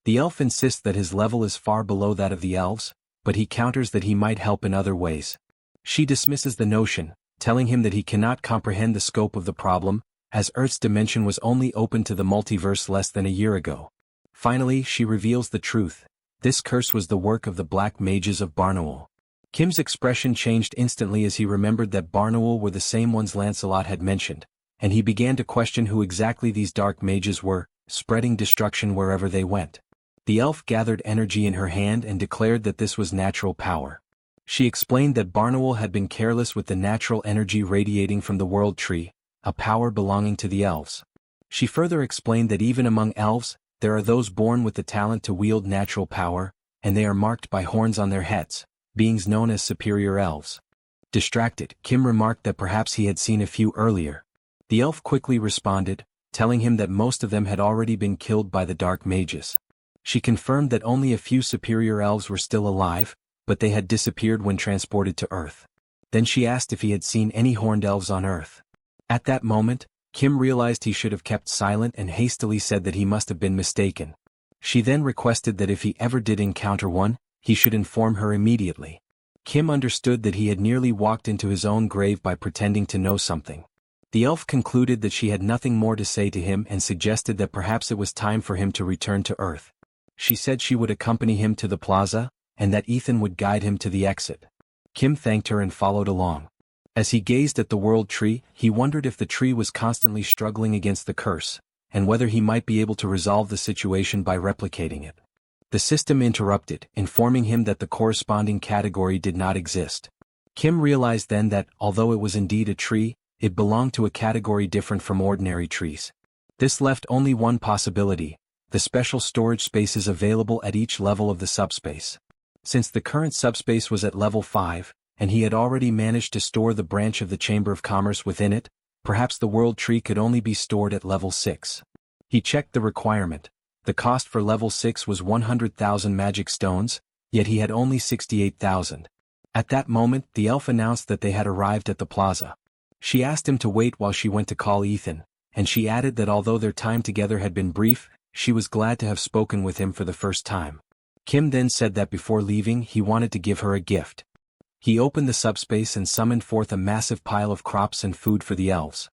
The elf insists that his level is far below that of the elves, but he counters that he might help in other ways. She dismisses the notion, telling him that he cannot comprehend the scope of the problem, as Earth's dimension was only open to the multiverse less than a year ago. Finally, she reveals the truth. This curse was the work of the black mages of Barnaul. Kim's expression changed instantly as he remembered that Barnaul were the same ones Lancelot had mentioned, and he began to question who exactly these dark mages were, spreading destruction wherever they went. The elf gathered energy in her hand and declared that this was natural power. She explained that Barnaul had been careless with the natural energy radiating from the World Tree, a power belonging to the elves. She further explained that even among elves, there are those born with the talent to wield natural power, and they are marked by horns on their heads, beings known as superior elves. Distracted, Kim remarked that perhaps he had seen a few earlier. The elf quickly responded, telling him that most of them had already been killed by the dark mages. She confirmed that only a few superior elves were still alive, but they had disappeared when transported to Earth. Then she asked if he had seen any horned elves on Earth. At that moment, Kim realized he should have kept silent and hastily said that he must have been mistaken. She then requested that if he ever did encounter one, he should inform her immediately. Kim understood that he had nearly walked into his own grave by pretending to know something. The elf concluded that she had nothing more to say to him and suggested that perhaps it was time for him to return to Earth. She said she would accompany him to the plaza, and that Ethan would guide him to the exit. Kim thanked her and followed along. As he gazed at the World Tree, he wondered if the tree was constantly struggling against the curse, and whether he might be able to resolve the situation by replicating it. The system interrupted, informing him that the corresponding category did not exist. Kim realized then that, although it was indeed a tree, it belonged to a category different from ordinary trees. This left only one possibility: the special storage spaces available at each level of the subspace. Since the current subspace was at level 5, and he had already managed to store the branch of the Chamber of Commerce within it, perhaps the World Tree could only be stored at level 6. He checked the requirement. The cost for level 6 was 100,000 magic stones, yet he had only 68,000. At that moment, the elf announced that they had arrived at the plaza. She asked him to wait while she went to call Ethan, and she added that although their time together had been brief, she was glad to have spoken with him for the first time. Kim then said that before leaving he wanted to give her a gift. He opened the subspace and summoned forth a massive pile of crops and food for the elves.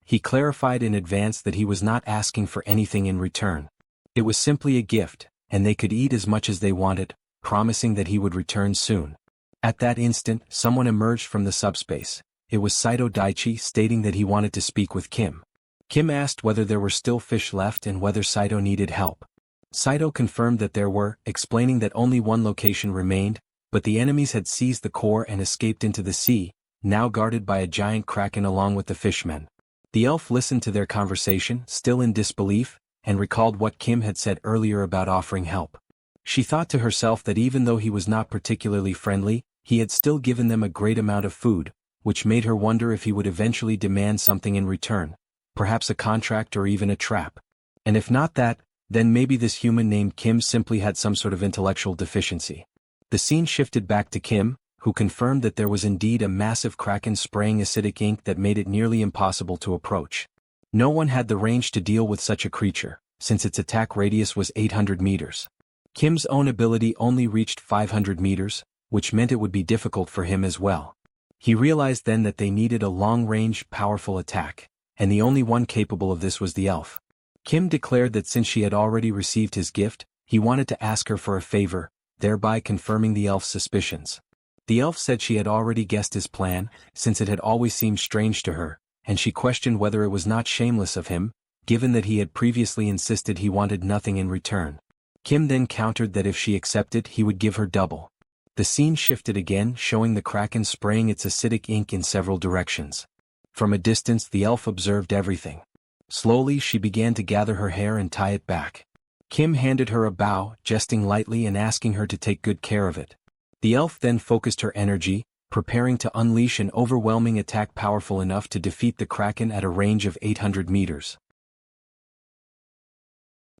He clarified in advance that he was not asking for anything in return. It was simply a gift, and they could eat as much as they wanted, promising that he would return soon. At that instant, someone emerged from the subspace. It was Saito Daichi, stating that he wanted to speak with Kim. Kim asked whether there were still fish left and whether Saito needed help. Saito confirmed that there were, explaining that only one location remained, but the enemies had seized the core and escaped into the sea, now guarded by a giant kraken along with the fishmen. The elf listened to their conversation, still in disbelief, and recalled what Kim had said earlier about offering help. She thought to herself that even though he was not particularly friendly, he had still given them a great amount of food, which made her wonder if he would eventually demand something in return, perhaps a contract or even a trap. And if not that, then maybe this human named Kim simply had some sort of intellectual deficiency. The scene shifted back to Kim, who confirmed that there was indeed a massive kraken spraying acidic ink that made it nearly impossible to approach. No one had the range to deal with such a creature, since its attack radius was 800 meters. Kim's own ability only reached 500 meters, which meant it would be difficult for him as well. He realized then that they needed a long-range, powerful attack, and the only one capable of this was the elf. Kim declared that since she had already received his gift, he wanted to ask her for a favor, thereby confirming the elf's suspicions. The elf said she had already guessed his plan, since it had always seemed strange to her, and she questioned whether it was not shameless of him, given that he had previously insisted he wanted nothing in return. Kim then countered that if she accepted he would give her double. The scene shifted again, showing the kraken spraying its acidic ink in several directions. From a distance the elf observed everything. Slowly she began to gather her hair and tie it back. Kim handed her a bow, jesting lightly and asking her to take good care of it. The elf then focused her energy, preparing to unleash an overwhelming attack powerful enough to defeat the kraken at a range of 800 meters.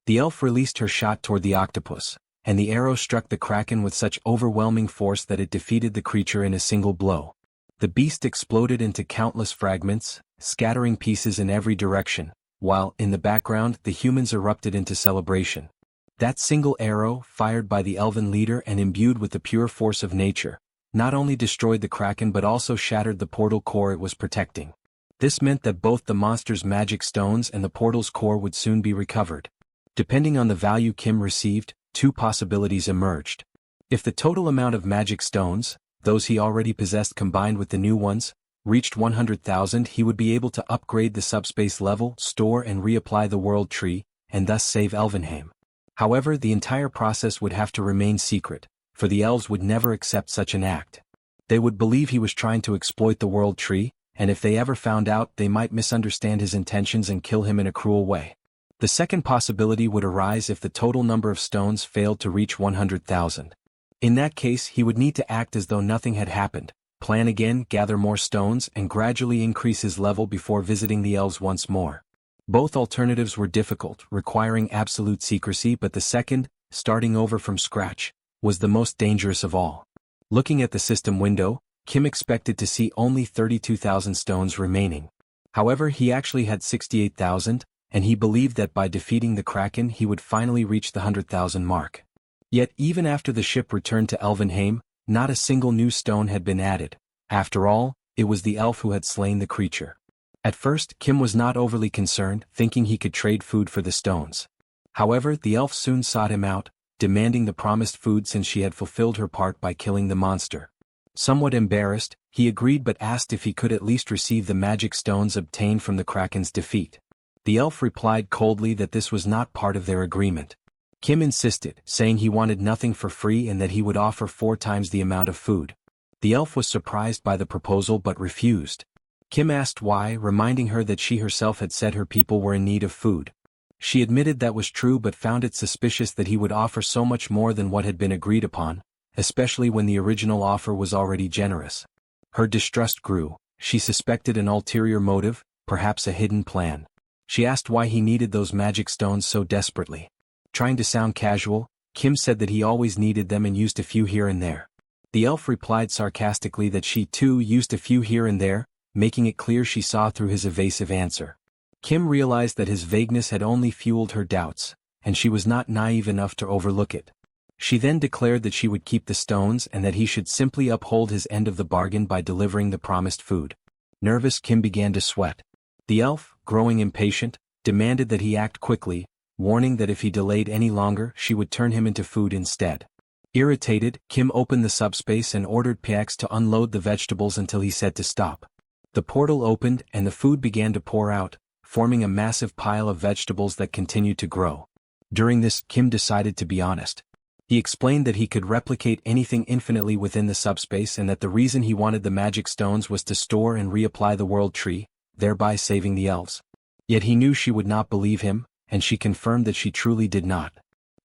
The elf released her shot toward the octopus, and the arrow struck the kraken with such overwhelming force that it defeated the creature in a single blow. The beast exploded into countless fragments, scattering pieces in every direction, while, in the background, the humans erupted into celebration. That single arrow, fired by the elven leader and imbued with the pure force of nature, not only destroyed the kraken but also shattered the portal core it was protecting. This meant that both the monster's magic stones and the portal's core would soon be recovered. Depending on the value Kim received, two possibilities emerged. If the total amount of magic stones, those he already possessed combined with the new ones, reached 100,000, he would be able to upgrade the subspace level, store and reapply the world tree, and thus save Elvenheim. However, the entire process would have to remain secret, for the elves would never accept such an act. They would believe he was trying to exploit the world tree, and if they ever found out, they might misunderstand his intentions and kill him in a cruel way. The second possibility would arise if the total number of stones failed to reach 100,000. In that case, he would need to act as though nothing had happened, plan again, gather more stones, and gradually increase his level before visiting the elves once more. Both alternatives were difficult, requiring absolute secrecy, but the second, starting over from scratch, was the most dangerous of all. Looking at the system window, Kim expected to see only 32,000 stones remaining. However, he actually had 68,000, and he believed that by defeating the kraken he would finally reach the 100,000 mark. Yet even after the ship returned to Elvenheim, not a single new stone had been added. After all, it was the elf who had slain the creature. At first, Kim was not overly concerned, thinking he could trade food for the stones. However, the elf soon sought him out, demanding the promised food since she had fulfilled her part by killing the monster. Somewhat embarrassed, he agreed but asked if he could at least receive the magic stones obtained from the kraken's defeat. The elf replied coldly that this was not part of their agreement. Kim insisted, saying he wanted nothing for free and that he would offer 4 times the amount of food. The elf was surprised by the proposal but refused. Kim asked why, reminding her that she herself had said her people were in need of food. She admitted that was true but found it suspicious that he would offer so much more than what had been agreed upon, especially when the original offer was already generous. Her distrust grew. She suspected an ulterior motive, perhaps a hidden plan. She asked why he needed those magic stones so desperately. Trying to sound casual, Kim said that he always needed them and used a few here and there. The elf replied sarcastically that she too used a few here and there, making it clear she saw through his evasive answer. Kim realized that his vagueness had only fueled her doubts, and she was not naive enough to overlook it. She then declared that she would keep the stones and that he should simply uphold his end of the bargain by delivering the promised food. Nervous, Kim began to sweat. The elf, growing impatient, demanded that he act quickly, warning that if he delayed any longer she would turn him into food instead. Irritated, Kim opened the subspace and ordered Px to unload the vegetables until he said to stop. The portal opened and the food began to pour out, forming a massive pile of vegetables that continued to grow. During this, Kim decided to be honest. He explained that he could replicate anything infinitely within the subspace and that the reason he wanted the magic stones was to store and reapply the world tree, thereby saving the elves. Yet he knew she would not believe him, and she confirmed that she truly did not.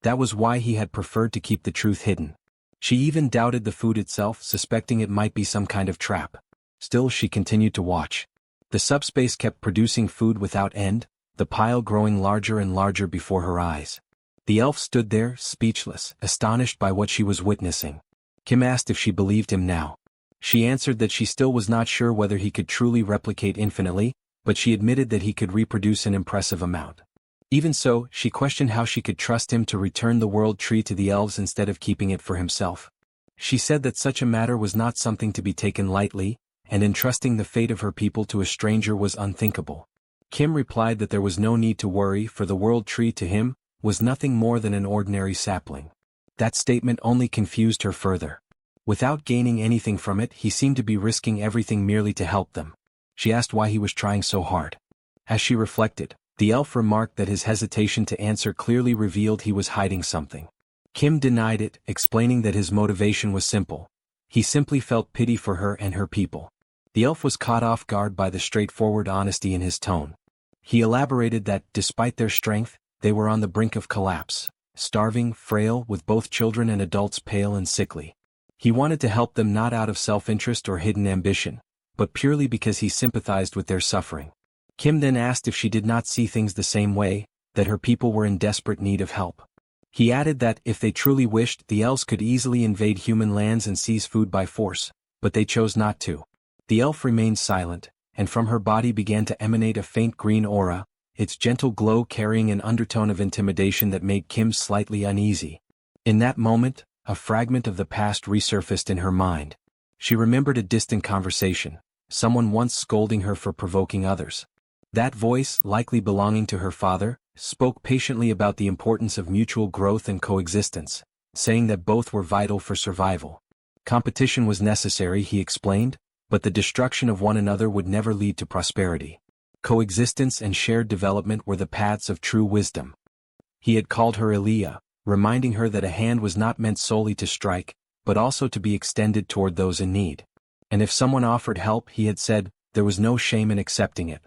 That was why he had preferred to keep the truth hidden. She even doubted the food itself, suspecting it might be some kind of trap. Still, she continued to watch. The subspace kept producing food without end, the pile growing larger and larger before her eyes. The elf stood there, speechless, astonished by what she was witnessing. Kim asked if she believed him now. She answered that she still was not sure whether he could truly replicate infinitely, but she admitted that he could reproduce an impressive amount. Even so, she questioned how she could trust him to return the world tree to the elves instead of keeping it for himself. She said that such a matter was not something to be taken lightly, and entrusting the fate of her people to a stranger was unthinkable. Kim replied that there was no need to worry, for the world tree to him was nothing more than an ordinary sapling. That statement only confused her further. Without gaining anything from it, he seemed to be risking everything merely to help them. She asked why he was trying so hard. As she reflected, the elf remarked that his hesitation to answer clearly revealed he was hiding something. Kim denied it, explaining that his motivation was simple. He simply felt pity for her and her people. The elf was caught off guard by the straightforward honesty in his tone. He elaborated that, despite their strength, they were on the brink of collapse, starving, frail, with both children and adults pale and sickly. He wanted to help them not out of self-interest or hidden ambition, but purely because he sympathized with their suffering. Kim then asked if she did not see things the same way, that her people were in desperate need of help. He added that, if they truly wished, the elves could easily invade human lands and seize food by force, but they chose not to. The elf remained silent, and from her body began to emanate a faint green aura, its gentle glow carrying an undertone of intimidation that made Kim slightly uneasy. In that moment, a fragment of the past resurfaced in her mind. She remembered a distant conversation, someone once scolding her for provoking others. That voice, likely belonging to her father, spoke patiently about the importance of mutual growth and coexistence, saying that both were vital for survival. Competition was necessary, he explained, but the destruction of one another would never lead to prosperity. Coexistence and shared development were the paths of true wisdom. He had called her Elia, reminding her that a hand was not meant solely to strike, but also to be extended toward those in need. And if someone offered help, he had said, there was no shame in accepting it.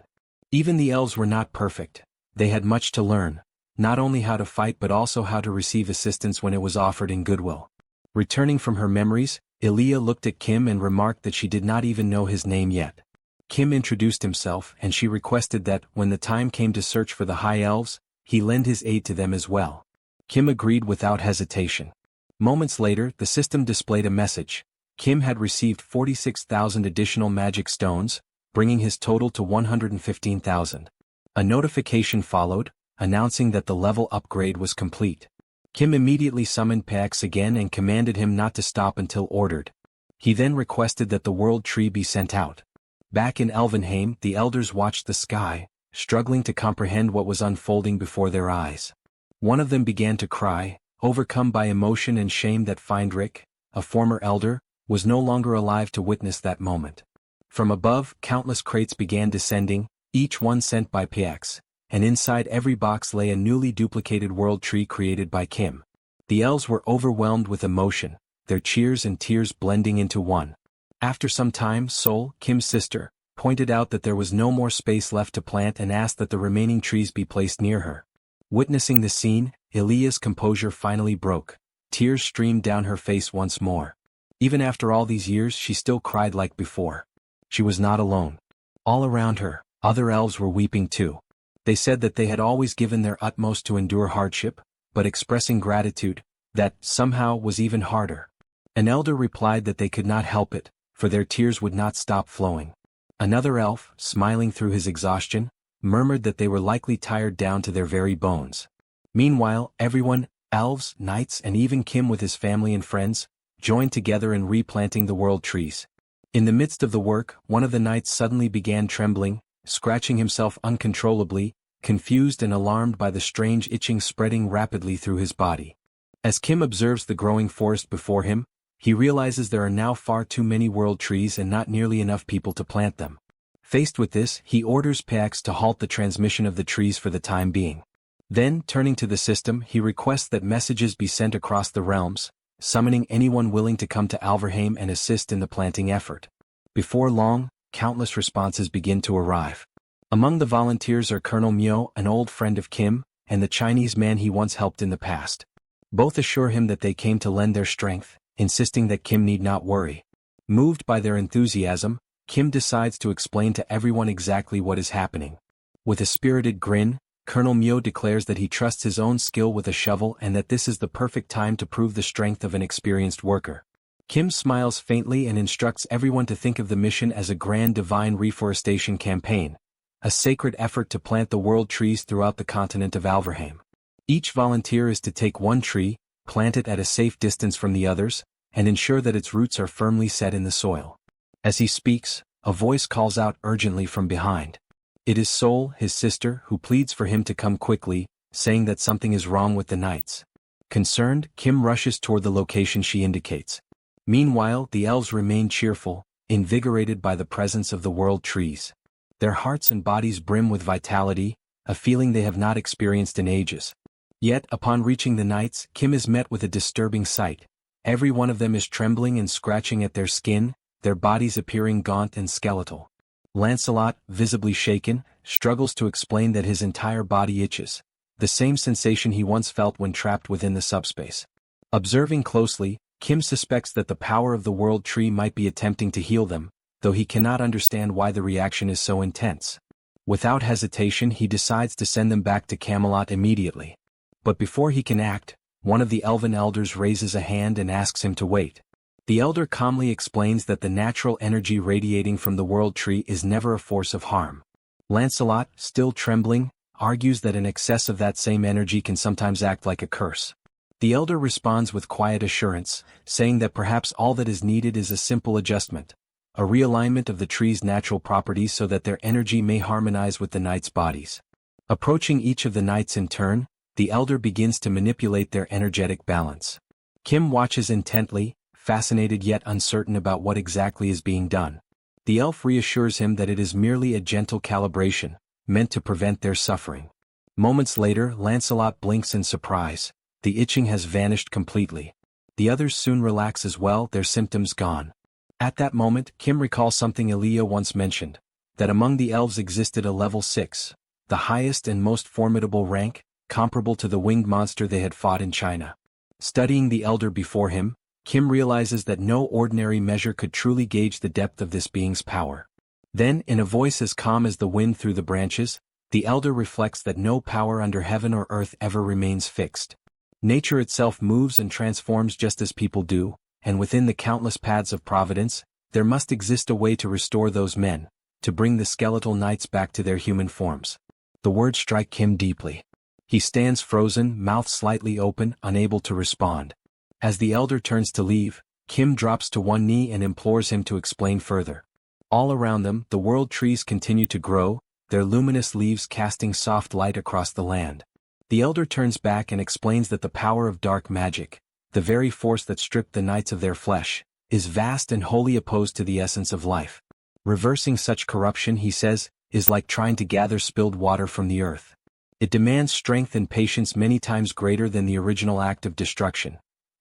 Even the elves were not perfect. They had much to learn, not only how to fight but also how to receive assistance when it was offered in goodwill. Returning from her memories, Elia looked at Kim and remarked that she did not even know his name yet. Kim introduced himself and she requested that, when the time came to search for the High Elves, he lend his aid to them as well. Kim agreed without hesitation. Moments later, the system displayed a message. Kim had received 46,000 additional magic stones, bringing his total to 115,000. A notification followed, announcing that the level upgrade was complete. Kim immediately summoned Pax again and commanded him not to stop until ordered. He then requested that the world tree be sent out. Back in Elvenheim, the elders watched the sky, struggling to comprehend what was unfolding before their eyes. One of them began to cry, overcome by emotion and shame that Feindrich, a former elder, was no longer alive to witness that moment. From above, countless crates began descending, each one sent by Pax, and inside every box lay a newly duplicated world tree created by Kim. The elves were overwhelmed with emotion, their cheers and tears blending into one. After some time, Seoul, Kim's sister, pointed out that there was no more space left to plant and asked that the remaining trees be placed near her. Witnessing the scene, Elia's composure finally broke. Tears streamed down her face once more. Even after all these years, she still cried like before. She was not alone. All around her, other elves were weeping too. They said that they had always given their utmost to endure hardship, but expressing gratitude, that somehow was even harder. An elder replied that they could not help it, for their tears would not stop flowing. Another elf, smiling through his exhaustion, murmured that they were likely tired down to their very bones. Meanwhile, everyone, elves, knights, and even Kim with his family and friends, joined together in replanting the world trees. In the midst of the work, one of the knights suddenly began trembling, scratching himself uncontrollably, confused and alarmed by the strange itching spreading rapidly through his body. As Kim observes the growing forest before him, he realizes there are now far too many world trees and not nearly enough people to plant them. Faced with this, he orders Pax to halt the transmission of the trees for the time being. Then, turning to the system, he requests that messages be sent across the realms, summoning anyone willing to come to Alverheim and assist in the planting effort. Before long, countless responses begin to arrive. Among the volunteers are Colonel Myo, an old friend of Kim, and the Chinese man he once helped in the past. Both assure him that they came to lend their strength, insisting that Kim need not worry. Moved by their enthusiasm, Kim decides to explain to everyone exactly what is happening. With a spirited grin, Colonel Myo declares that he trusts his own skill with a shovel and that this is the perfect time to prove the strength of an experienced worker. Kim smiles faintly and instructs everyone to think of the mission as a grand divine reforestation campaign, a sacred effort to plant the world trees throughout the continent of Alverheim. Each volunteer is to take one tree, plant it at a safe distance from the others, and ensure that its roots are firmly set in the soil. As he speaks, a voice calls out urgently from behind. It is Seoul, his sister, who pleads for him to come quickly, saying that something is wrong with the knights. Concerned, Kim rushes toward the location she indicates. Meanwhile, the elves remain cheerful, invigorated by the presence of the world trees. Their hearts and bodies brim with vitality, a feeling they have not experienced in ages. Yet, upon reaching the knights, Kim is met with a disturbing sight. Every one of them is trembling and scratching at their skin, their bodies appearing gaunt and skeletal. Lancelot, visibly shaken, struggles to explain that his entire body itches, the same sensation he once felt when trapped within the subspace. Observing closely, Kim suspects that the power of the world tree might be attempting to heal them, though he cannot understand why the reaction is so intense. Without hesitation, he decides to send them back to Camelot immediately. But before he can act, one of the elven elders raises a hand and asks him to wait. The elder calmly explains that the natural energy radiating from the world tree is never a force of harm. Lancelot, still trembling, argues that an excess of that same energy can sometimes act like a curse. The elder responds with quiet assurance, saying that perhaps all that is needed is a simple adjustment, a realignment of the tree's natural properties so that their energy may harmonize with the knights' bodies. Approaching each of the knights in turn, the elder begins to manipulate their energetic balance. Kim watches intently, fascinated yet uncertain about what exactly is being done. The elf reassures him that it is merely a gentle calibration, meant to prevent their suffering. Moments later, Lancelot blinks in surprise. The itching has vanished completely. The others soon relax as well, their symptoms gone. At that moment, Kim recalls something Elia once mentioned, that among the elves existed a level 6, the highest and most formidable rank, comparable to the winged monster they had fought in China. Studying the elder before him, Kim realizes that no ordinary measure could truly gauge the depth of this being's power. Then, in a voice as calm as the wind through the branches, the elder reflects that no power under heaven or earth ever remains fixed. Nature itself moves and transforms just as people do, and within the countless paths of providence, there must exist a way to restore those men, to bring the skeletal knights back to their human forms. The words strike Kim deeply. He stands frozen, mouth slightly open, unable to respond. As the elder turns to leave, Kim drops to one knee and implores him to explain further. All around them, the world trees continue to grow, their luminous leaves casting soft light across the land. The elder turns back and explains that the power of dark magic, the very force that stripped the knights of their flesh, is vast and wholly opposed to the essence of life. Reversing such corruption, he says, is like trying to gather spilled water from the earth. It demands strength and patience many times greater than the original act of destruction.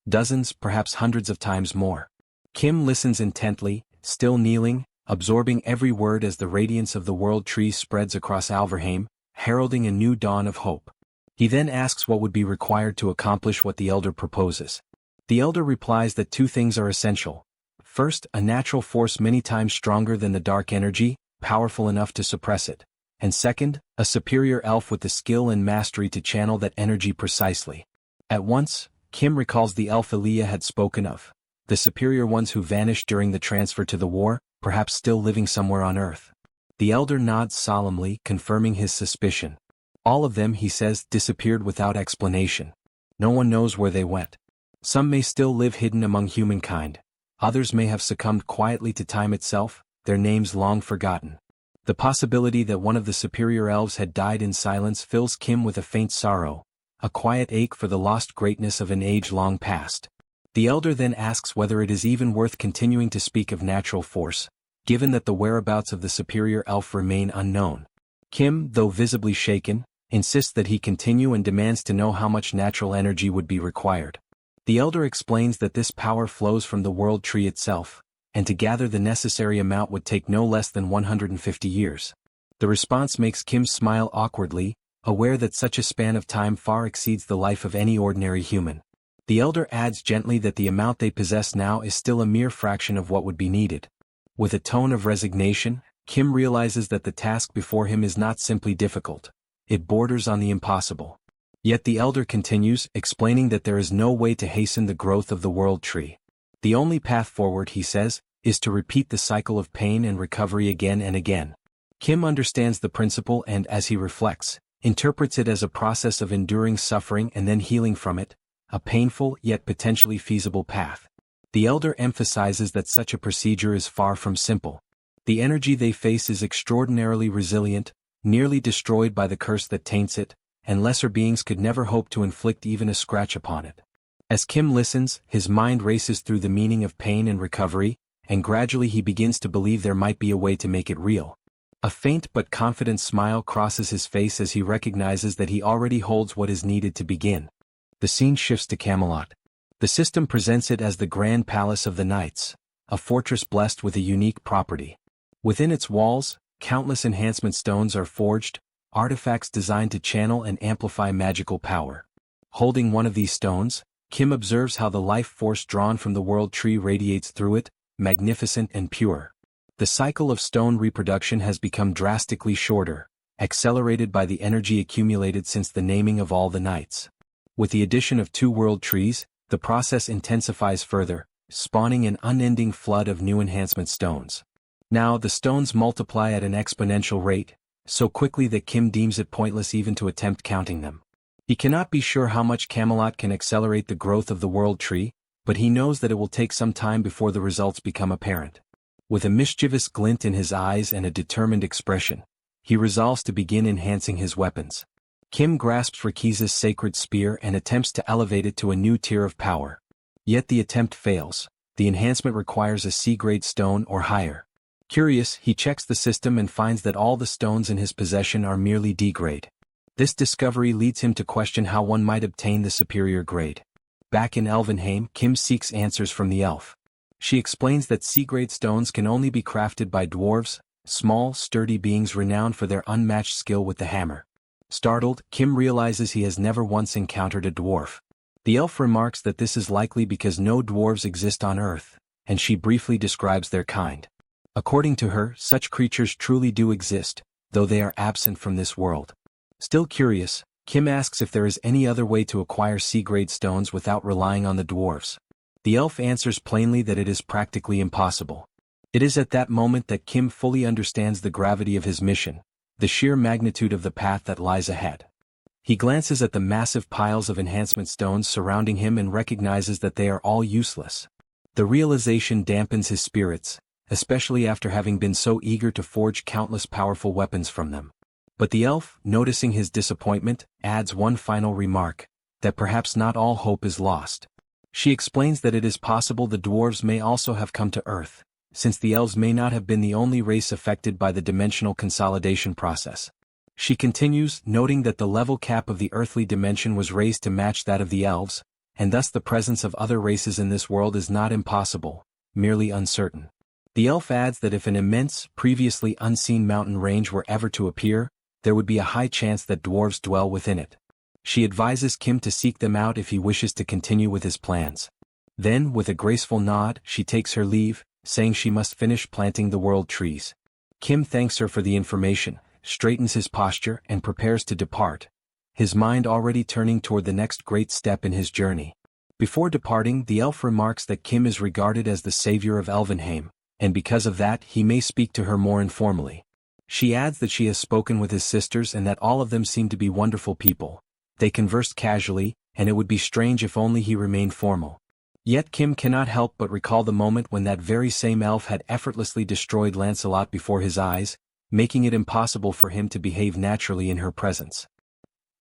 Dozens, perhaps hundreds of times more. Kim listens intently, still kneeling, absorbing every word as the radiance of the world tree spreads across Alverheim, heralding a new dawn of hope. He then asks what would be required to accomplish what the elder proposes. The elder replies that two things are essential. First, a natural force many times stronger than the dark energy, powerful enough to suppress it. And second, a superior elf with the skill and mastery to channel that energy precisely. At once, Kim recalls the elf Elia had spoken of, the superior ones who vanished during the transfer to the war, perhaps still living somewhere on Earth. The elder nods solemnly, confirming his suspicion. All of them, he says, disappeared without explanation. No one knows where they went. Some may still live hidden among humankind. Others may have succumbed quietly to time itself, their names long forgotten. The possibility that one of the superior elves had died in silence fills Kim with a faint sorrow, a quiet ache for the lost greatness of an age long past. The elder then asks whether it is even worth continuing to speak of natural force, given that the whereabouts of the superior elf remain unknown. Kim, though visibly shaken, insists that he continue and demands to know how much natural energy would be required. The elder explains that this power flows from the world tree itself, and to gather the necessary amount would take no less than 150 years. The response makes Kim smile awkwardly, aware that such a span of time far exceeds the life of any ordinary human. The elder adds gently that the amount they possess now is still a mere fraction of what would be needed. With a tone of resignation, Kim realizes that the task before him is not simply difficult. It borders on the impossible. Yet the elder continues, explaining that there is no way to hasten the growth of the world tree. The only path forward, he says, is to repeat the cycle of pain and recovery again and again. Kim understands the principle and, as he reflects, interprets it as a process of enduring suffering and then healing from it, a painful yet potentially feasible path. The elder emphasizes that such a procedure is far from simple. The energy they face is extraordinarily resilient, nearly destroyed by the curse that taints it, and lesser beings could never hope to inflict even a scratch upon it. As Kim listens, his mind races through the meaning of pain and recovery, and gradually he begins to believe there might be a way to make it real. A faint but confident smile crosses his face as he recognizes that he already holds what is needed to begin. The scene shifts to Camelot. The system presents it as the grand palace of the knights, a fortress blessed with a unique property. Within its walls, countless enhancement stones are forged, artifacts designed to channel and amplify magical power. Holding one of these stones, Kim observes how the life force drawn from the world tree radiates through it, magnificent and pure. The cycle of stone reproduction has become drastically shorter, accelerated by the energy accumulated since the naming of all the knights. With the addition of 2 world trees, the process intensifies further, spawning an unending flood of new enhancement stones. Now the stones multiply at an exponential rate, so quickly that Kim deems it pointless even to attempt counting them. He cannot be sure how much Camelot can accelerate the growth of the world tree, but he knows that it will take some time before the results become apparent. With a mischievous glint in his eyes and a determined expression, he resolves to begin enhancing his weapons. Kim grasps Rikiza's sacred spear and attempts to elevate it to a new tier of power. Yet the attempt fails. The enhancement requires a C-grade stone or higher. Curious, he checks the system and finds that all the stones in his possession are merely D-grade. This discovery leads him to question how one might obtain the superior grade. Back in Elvenheim, Kim seeks answers from the elf. She explains that C-grade stones can only be crafted by dwarves, small, sturdy beings renowned for their unmatched skill with the hammer. Startled, Kim realizes he has never once encountered a dwarf. The elf remarks that this is likely because no dwarves exist on Earth, and she briefly describes their kind. According to her, such creatures truly do exist, though they are absent from this world. Still curious, Kim asks if there is any other way to acquire C-grade stones without relying on the dwarves. The elf answers plainly that it is practically impossible. It is at that moment that Kim fully understands the gravity of his mission, the sheer magnitude of the path that lies ahead. He glances at the massive piles of enhancement stones surrounding him and recognizes that they are all useless. The realization dampens his spirits, especially after having been so eager to forge countless powerful weapons from them. But the elf, noticing his disappointment, adds one final remark, that perhaps not all hope is lost. She explains that it is possible the dwarves may also have come to Earth, since the elves may not have been the only race affected by the dimensional consolidation process. She continues, noting that the level cap of the earthly dimension was raised to match that of the elves, and thus the presence of other races in this world is not impossible, merely uncertain. The elf adds that if an immense, previously unseen mountain range were ever to appear, there would be a high chance that dwarves dwell within it. She advises Kim to seek them out if he wishes to continue with his plans. Then, with a graceful nod, she takes her leave, saying she must finish planting the world trees. Kim thanks her for the information, straightens his posture, and prepares to depart, his mind already turning toward the next great step in his journey. Before departing, the elf remarks that Kim is regarded as the savior of Elvenheim, and because of that he may speak to her more informally. She adds that she has spoken with his sisters and that all of them seem to be wonderful people. They conversed casually, and it would be strange if only he remained formal. Yet Kim cannot help but recall the moment when that very same elf had effortlessly destroyed Lancelot before his eyes, making it impossible for him to behave naturally in her presence.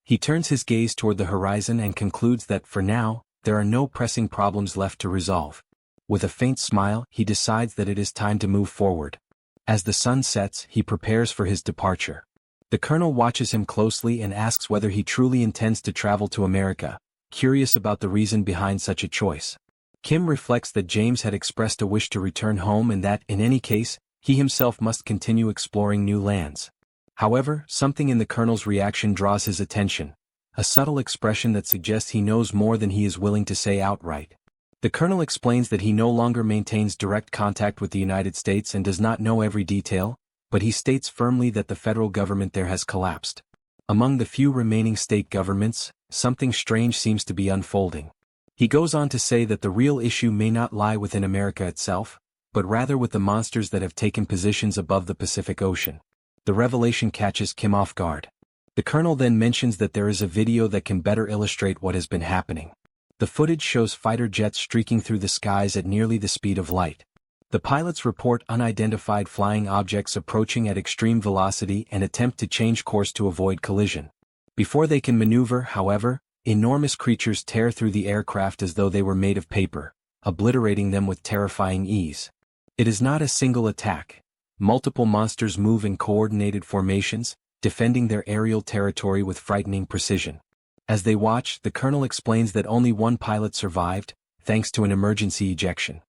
He turns his gaze toward the horizon and concludes that, for now, there are no pressing problems left to resolve. With a faint smile, he decides that it is time to move forward. As the sun sets, he prepares for his departure. The colonel watches him closely and asks whether he truly intends to travel to America, curious about the reason behind such a choice. Kim reflects that James had expressed a wish to return home and that, in any case, he himself must continue exploring new lands. However, something in the colonel's reaction draws his attention, a subtle expression that suggests he knows more than he is willing to say outright. The colonel explains that he no longer maintains direct contact with the United States and does not know every detail, but he states firmly that the federal government there has collapsed. Among the few remaining state governments, something strange seems to be unfolding. He goes on to say that the real issue may not lie within America itself, but rather with the monsters that have taken positions above the Pacific Ocean. The revelation catches Kim off guard. The colonel then mentions that there is a video that can better illustrate what has been happening. The footage shows fighter jets streaking through the skies at nearly the speed of light. The pilots report unidentified flying objects approaching at extreme velocity and attempt to change course to avoid collision. Before they can maneuver, however, enormous creatures tear through the aircraft as though they were made of paper, obliterating them with terrifying ease. It is not a single attack. Multiple monsters move in coordinated formations, defending their aerial territory with frightening precision. As they watch, the colonel explains that only one pilot survived, thanks to an emergency ejection.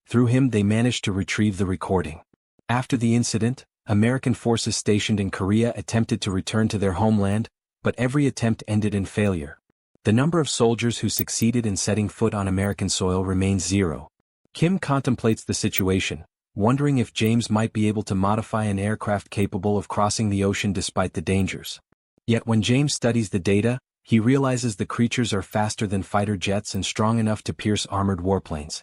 Through him they managed to retrieve the recording. After the incident, American forces stationed in Korea attempted to return to their homeland, but every attempt ended in failure. The number of soldiers who succeeded in setting foot on American soil remains zero. Kim contemplates the situation, wondering if James might be able to modify an aircraft capable of crossing the ocean despite the dangers. Yet when James studies the data, he realizes the creatures are faster than fighter jets and strong enough to pierce armored warplanes.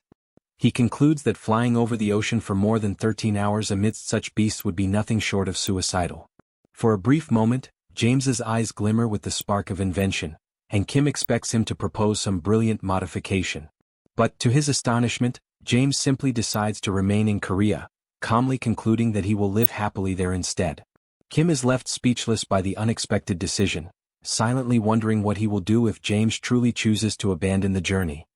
He concludes that flying over the ocean for more than 13 hours amidst such beasts would be nothing short of suicidal. For a brief moment, James's eyes glimmer with the spark of invention, and Kim expects him to propose some brilliant modification. But, to his astonishment, James simply decides to remain in Korea, calmly concluding that he will live happily there instead. Kim is left speechless by the unexpected decision, silently wondering what he will do if James truly chooses to abandon the journey.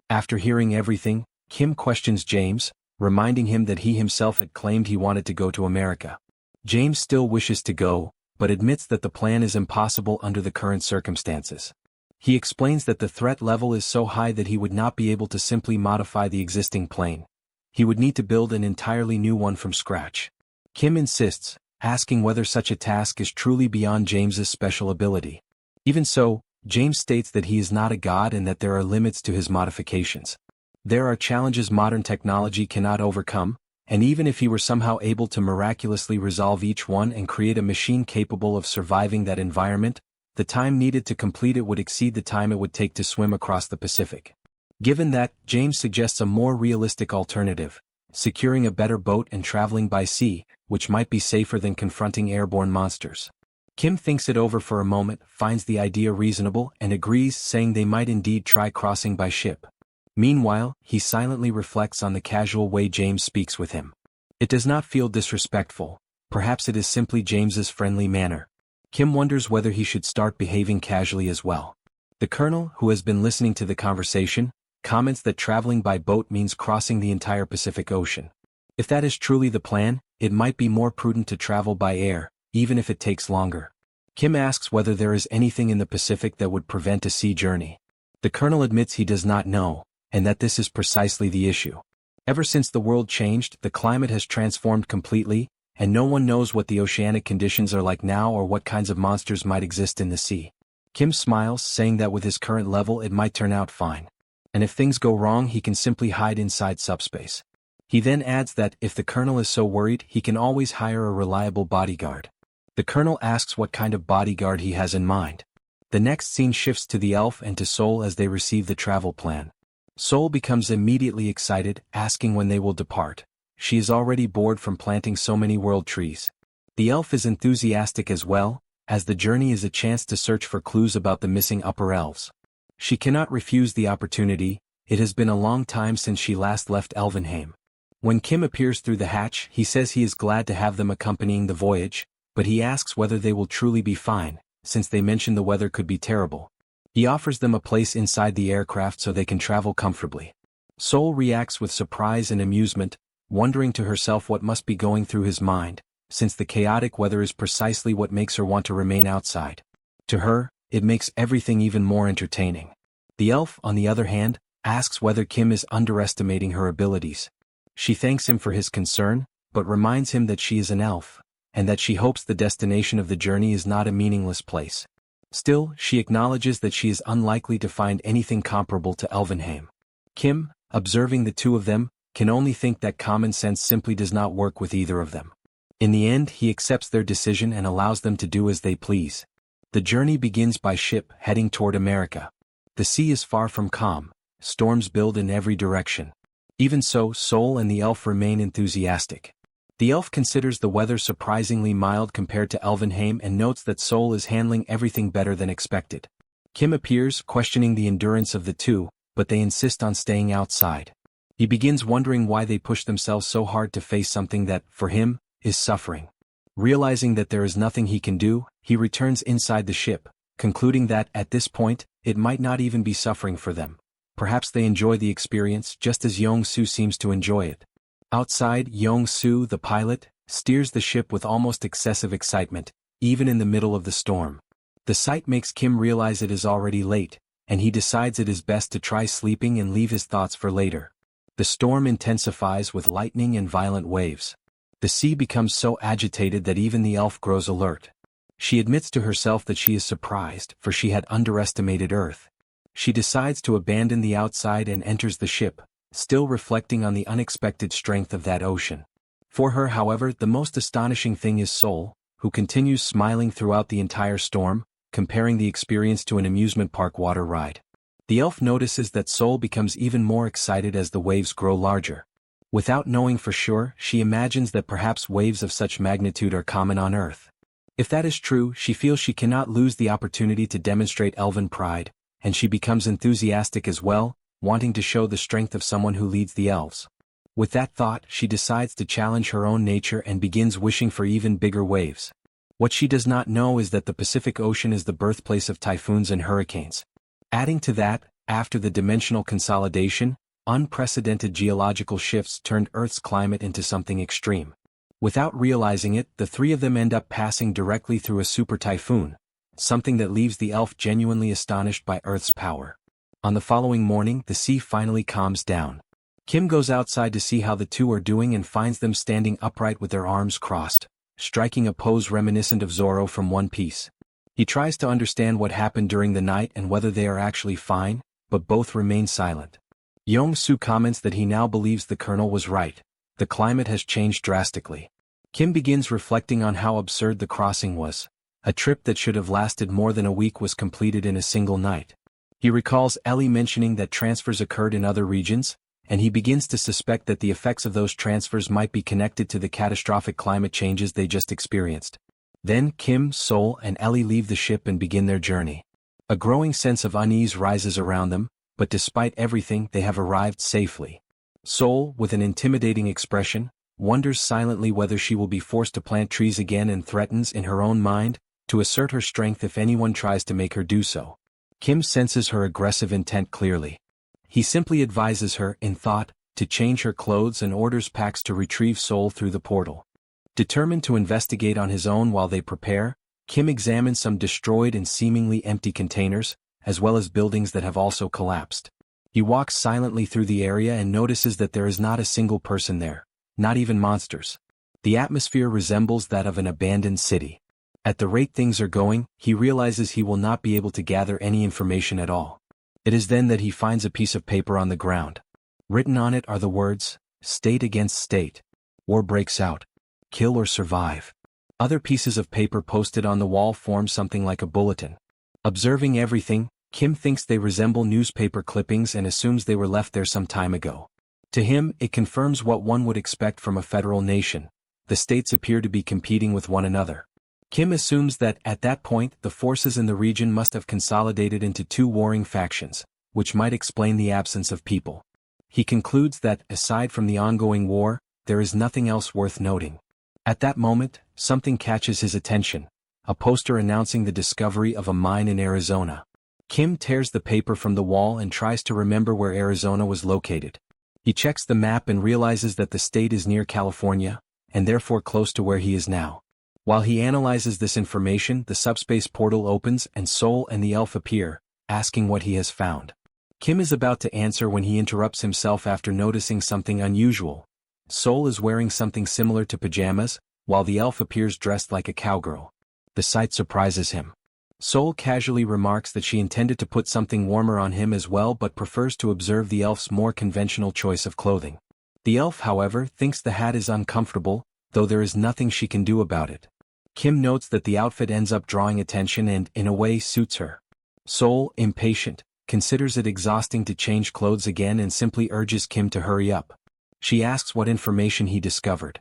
After hearing everything, Kim questions James, reminding him that he himself had claimed he wanted to go to America. James still wishes to go, but admits that the plan is impossible under the current circumstances. He explains that the threat level is so high that he would not be able to simply modify the existing plane. He would need to build an entirely new one from scratch. Kim insists, asking whether such a task is truly beyond James's special ability. Even so, James states that he is not a god and that there are limits to his modifications. There are challenges modern technology cannot overcome, and even if he were somehow able to miraculously resolve each one and create a machine capable of surviving that environment, the time needed to complete it would exceed the time it would take to swim across the Pacific. Given that, James suggests a more realistic alternative, securing a better boat and traveling by sea, which might be safer than confronting airborne monsters. Kim thinks it over for a moment, finds the idea reasonable, and agrees, saying they might indeed try crossing by ship. Meanwhile, he silently reflects on the casual way James speaks with him. It does not feel disrespectful, perhaps it is simply James's friendly manner. Kim wonders whether he should start behaving casually as well. The colonel, who has been listening to the conversation, comments that traveling by boat means crossing the entire Pacific Ocean. If that is truly the plan, it might be more prudent to travel by air, even if it takes longer. Kim asks whether there is anything in the Pacific that would prevent a sea journey. The colonel admits he does not know, and that this is precisely the issue. Ever since the world changed, the climate has transformed completely, and no one knows what the oceanic conditions are like now or what kinds of monsters might exist in the sea. Kim smiles, saying that with his current level it might turn out fine. And if things go wrong he can simply hide inside SUBSPACE. He then adds that if the colonel is so worried he can always hire a reliable bodyguard. The colonel asks what kind of bodyguard he has in mind. The next scene shifts to the elf and to Seoul as they receive the travel plan. Seoul becomes immediately excited, asking when they will depart. She is already bored from planting so many world trees. The elf is enthusiastic as well, as the journey is a chance to search for clues about the missing upper elves. She cannot refuse the opportunity, it has been a long time since she last left Elvenheim. When Kim appears through the hatch, he says he is glad to have them accompanying the voyage, but he asks whether they will truly be fine, since they mention the weather could be terrible. He offers them a place inside the aircraft so they can travel comfortably. Seoul reacts with surprise and amusement, wondering to herself what must be going through his mind, since the chaotic weather is precisely what makes her want to remain outside. To her, it makes everything even more entertaining. The elf, on the other hand, asks whether Kim is underestimating her abilities. She thanks him for his concern, but reminds him that she is an elf, and that she hopes the destination of the journey is not a meaningless place. Still, she acknowledges that she is unlikely to find anything comparable to Elvenheim. Kim, observing the two of them, can only think that common sense simply does not work with either of them. In the end, he accepts their decision and allows them to do as they please. The journey begins by ship, heading toward America. The sea is far from calm, storms build in every direction. Even so, Seoul and the elf remain enthusiastic. The elf considers the weather surprisingly mild compared to Elvenheim and notes that Seoul is handling everything better than expected. Kim appears, questioning the endurance of the two, but they insist on staying outside. He begins wondering why they push themselves so hard to face something that, for him, is suffering. Realizing that there is nothing he can do, he returns inside the ship, concluding that, at this point, it might not even be suffering for them. Perhaps they enjoy the experience just as Yong-soo seems to enjoy it. Outside, Yong-soo, the pilot, steers the ship with almost excessive excitement, even in the middle of the storm. The sight makes Kim realize it is already late, and he decides it is best to try sleeping and leave his thoughts for later. The storm intensifies with lightning and violent waves. The sea becomes so agitated that even the elf grows alert. She admits to herself that she is surprised, for she had underestimated Earth. She decides to abandon the outside and enters the ship, still reflecting on the unexpected strength of that ocean. For her, however, the most astonishing thing is Seoul, who continues smiling throughout the entire storm, comparing the experience to an amusement park water ride. The elf notices that Seoul becomes even more excited as the waves grow larger. Without knowing for sure, she imagines that perhaps waves of such magnitude are common on Earth. If that is true, she feels she cannot lose the opportunity to demonstrate elven pride, and she becomes enthusiastic as well, wanting to show the strength of someone who leads the elves. With that thought, she decides to challenge her own nature and begins wishing for even bigger waves. What she does not know is that the Pacific Ocean is the birthplace of typhoons and hurricanes. Adding to that, after the dimensional consolidation, unprecedented geological shifts turned Earth's climate into something extreme. Without realizing it, the three of them end up passing directly through a super typhoon, something that leaves the elf genuinely astonished by Earth's power. On the following morning, the sea finally calms down. Kim goes outside to see how the two are doing and finds them standing upright with their arms crossed, striking a pose reminiscent of Zoro from One Piece. He tries to understand what happened during the night and whether they are actually fine, but both remain silent. Yong-soo comments that he now believes the colonel was right. The climate has changed drastically. Kim begins reflecting on how absurd the crossing was. A trip that should have lasted more than a week was completed in a single night. He recalls Ellie mentioning that transfers occurred in other regions, and he begins to suspect that the effects of those transfers might be connected to the catastrophic climate changes they just experienced. Then Kim, Seoul, and Ellie leave the ship and begin their journey. A growing sense of unease rises around them, but despite everything, they have arrived safely. Seoul, with an intimidating expression, wonders silently whether she will be forced to plant trees again and threatens in her own mind to assert her strength if anyone tries to make her do so. Kim senses her aggressive intent clearly. He simply advises her, in thought, to change her clothes and orders Pax to retrieve Seoul through the portal. Determined to investigate on his own while they prepare, Kim examines some destroyed and seemingly empty containers, as well as buildings that have also collapsed. He walks silently through the area and notices that there is not a single person there, not even monsters. The atmosphere resembles that of an abandoned city. At the rate things are going, he realizes he will not be able to gather any information at all. It is then that he finds a piece of paper on the ground. Written on it are the words, "State against state. War breaks out. Kill or survive." Other pieces of paper posted on the wall form something like a bulletin. Observing everything, Kim thinks they resemble newspaper clippings and assumes they were left there some time ago. To him, it confirms what one would expect from a federal nation. The states appear to be competing with one another. Kim assumes that, at that point, the forces in the region must have consolidated into two warring factions, which might explain the absence of people. He concludes that, aside from the ongoing war, there is nothing else worth noting. At that moment, something catches his attention, a poster announcing the discovery of a mine in Arizona. Kim tears the paper from the wall and tries to remember where Arizona was located. He checks the map and realizes that the state is near California, and therefore close to where he is now. While he analyzes this information, the subspace portal opens and Seoul and the elf appear, asking what he has found. Kim is about to answer when he interrupts himself after noticing something unusual. Seoul is wearing something similar to pajamas, while the elf appears dressed like a cowgirl. The sight surprises him. Seoul casually remarks that she intended to put something warmer on him as well but prefers to observe the elf's more conventional choice of clothing. The elf, however, thinks the hat is uncomfortable, though there is nothing she can do about it. Kim notes that the outfit ends up drawing attention and, in a way, suits her. Seoul, impatient, considers it exhausting to change clothes again and simply urges Kim to hurry up. She asks what information he discovered.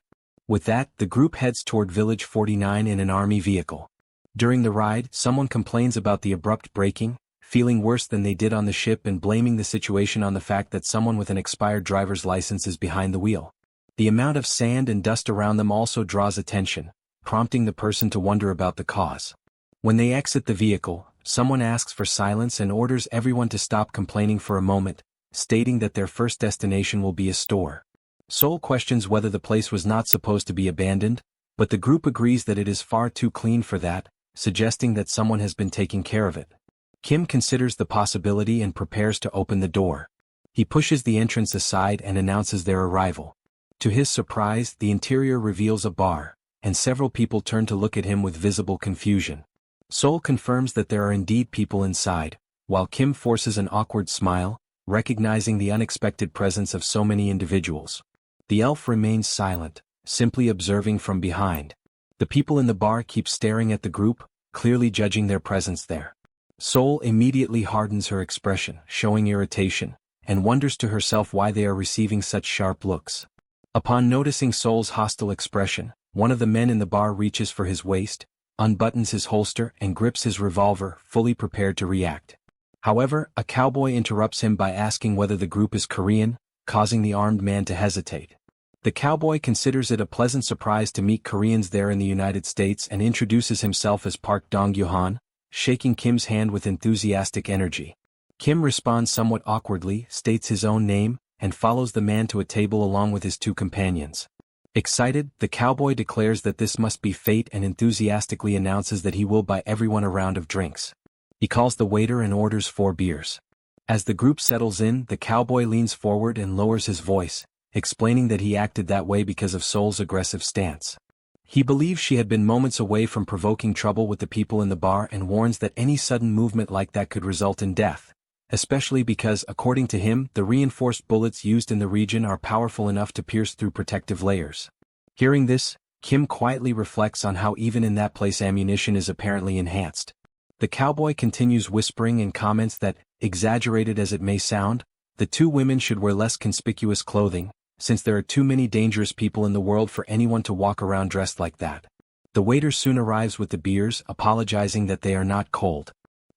With that, the group heads toward Village 49 in an army vehicle. During the ride, someone complains about the abrupt braking, feeling worse than they did on the ship and blaming the situation on the fact that someone with an expired driver's license is behind the wheel. The amount of sand and dust around them also draws attention, prompting the person to wonder about the cause. When they exit the vehicle, someone asks for silence and orders everyone to stop complaining for a moment, stating that their first destination will be a store. Seoul questions whether the place was not supposed to be abandoned, but the group agrees that it is far too clean for that, suggesting that someone has been taking care of it. Kim considers the possibility and prepares to open the door. He pushes the entrance aside and announces their arrival. To his surprise, the interior reveals a bar, and several people turn to look at him with visible confusion. Seoul confirms that there are indeed people inside, while Kim forces an awkward smile, recognizing the unexpected presence of so many individuals. The elf remains silent, simply observing from behind. The people in the bar keep staring at the group, clearly judging their presence there. Seoul immediately hardens her expression, showing irritation, and wonders to herself why they are receiving such sharp looks. Upon noticing Seoul's hostile expression, one of the men in the bar reaches for his waist, unbuttons his holster and grips his revolver, fully prepared to react. However, a cowboy interrupts him by asking whether the group is Korean, causing the armed man to hesitate. The cowboy considers it a pleasant surprise to meet Koreans there in the United States and introduces himself as Park Dong-gyeon, shaking Kim's hand with enthusiastic energy. Kim responds somewhat awkwardly, states his own name, and follows the man to a table along with his two companions. Excited, the cowboy declares that this must be fate and enthusiastically announces that he will buy everyone a round of drinks. He calls the waiter and orders 4 beers. As the group settles in, the cowboy leans forward and lowers his voice, explaining that he acted that way because of Seoul's aggressive stance. He believes she had been moments away from provoking trouble with the people in the bar and warns that any sudden movement like that could result in death, especially because, according to him, the reinforced bullets used in the region are powerful enough to pierce through protective layers. Hearing this, Kim quietly reflects on how even in that place ammunition is apparently enhanced. The cowboy continues whispering and comments that, exaggerated as it may sound, the 2 women should wear less conspicuous clothing, since there are too many dangerous people in the world for anyone to walk around dressed like that. The waiter soon arrives with the beers, apologizing that they are not cold.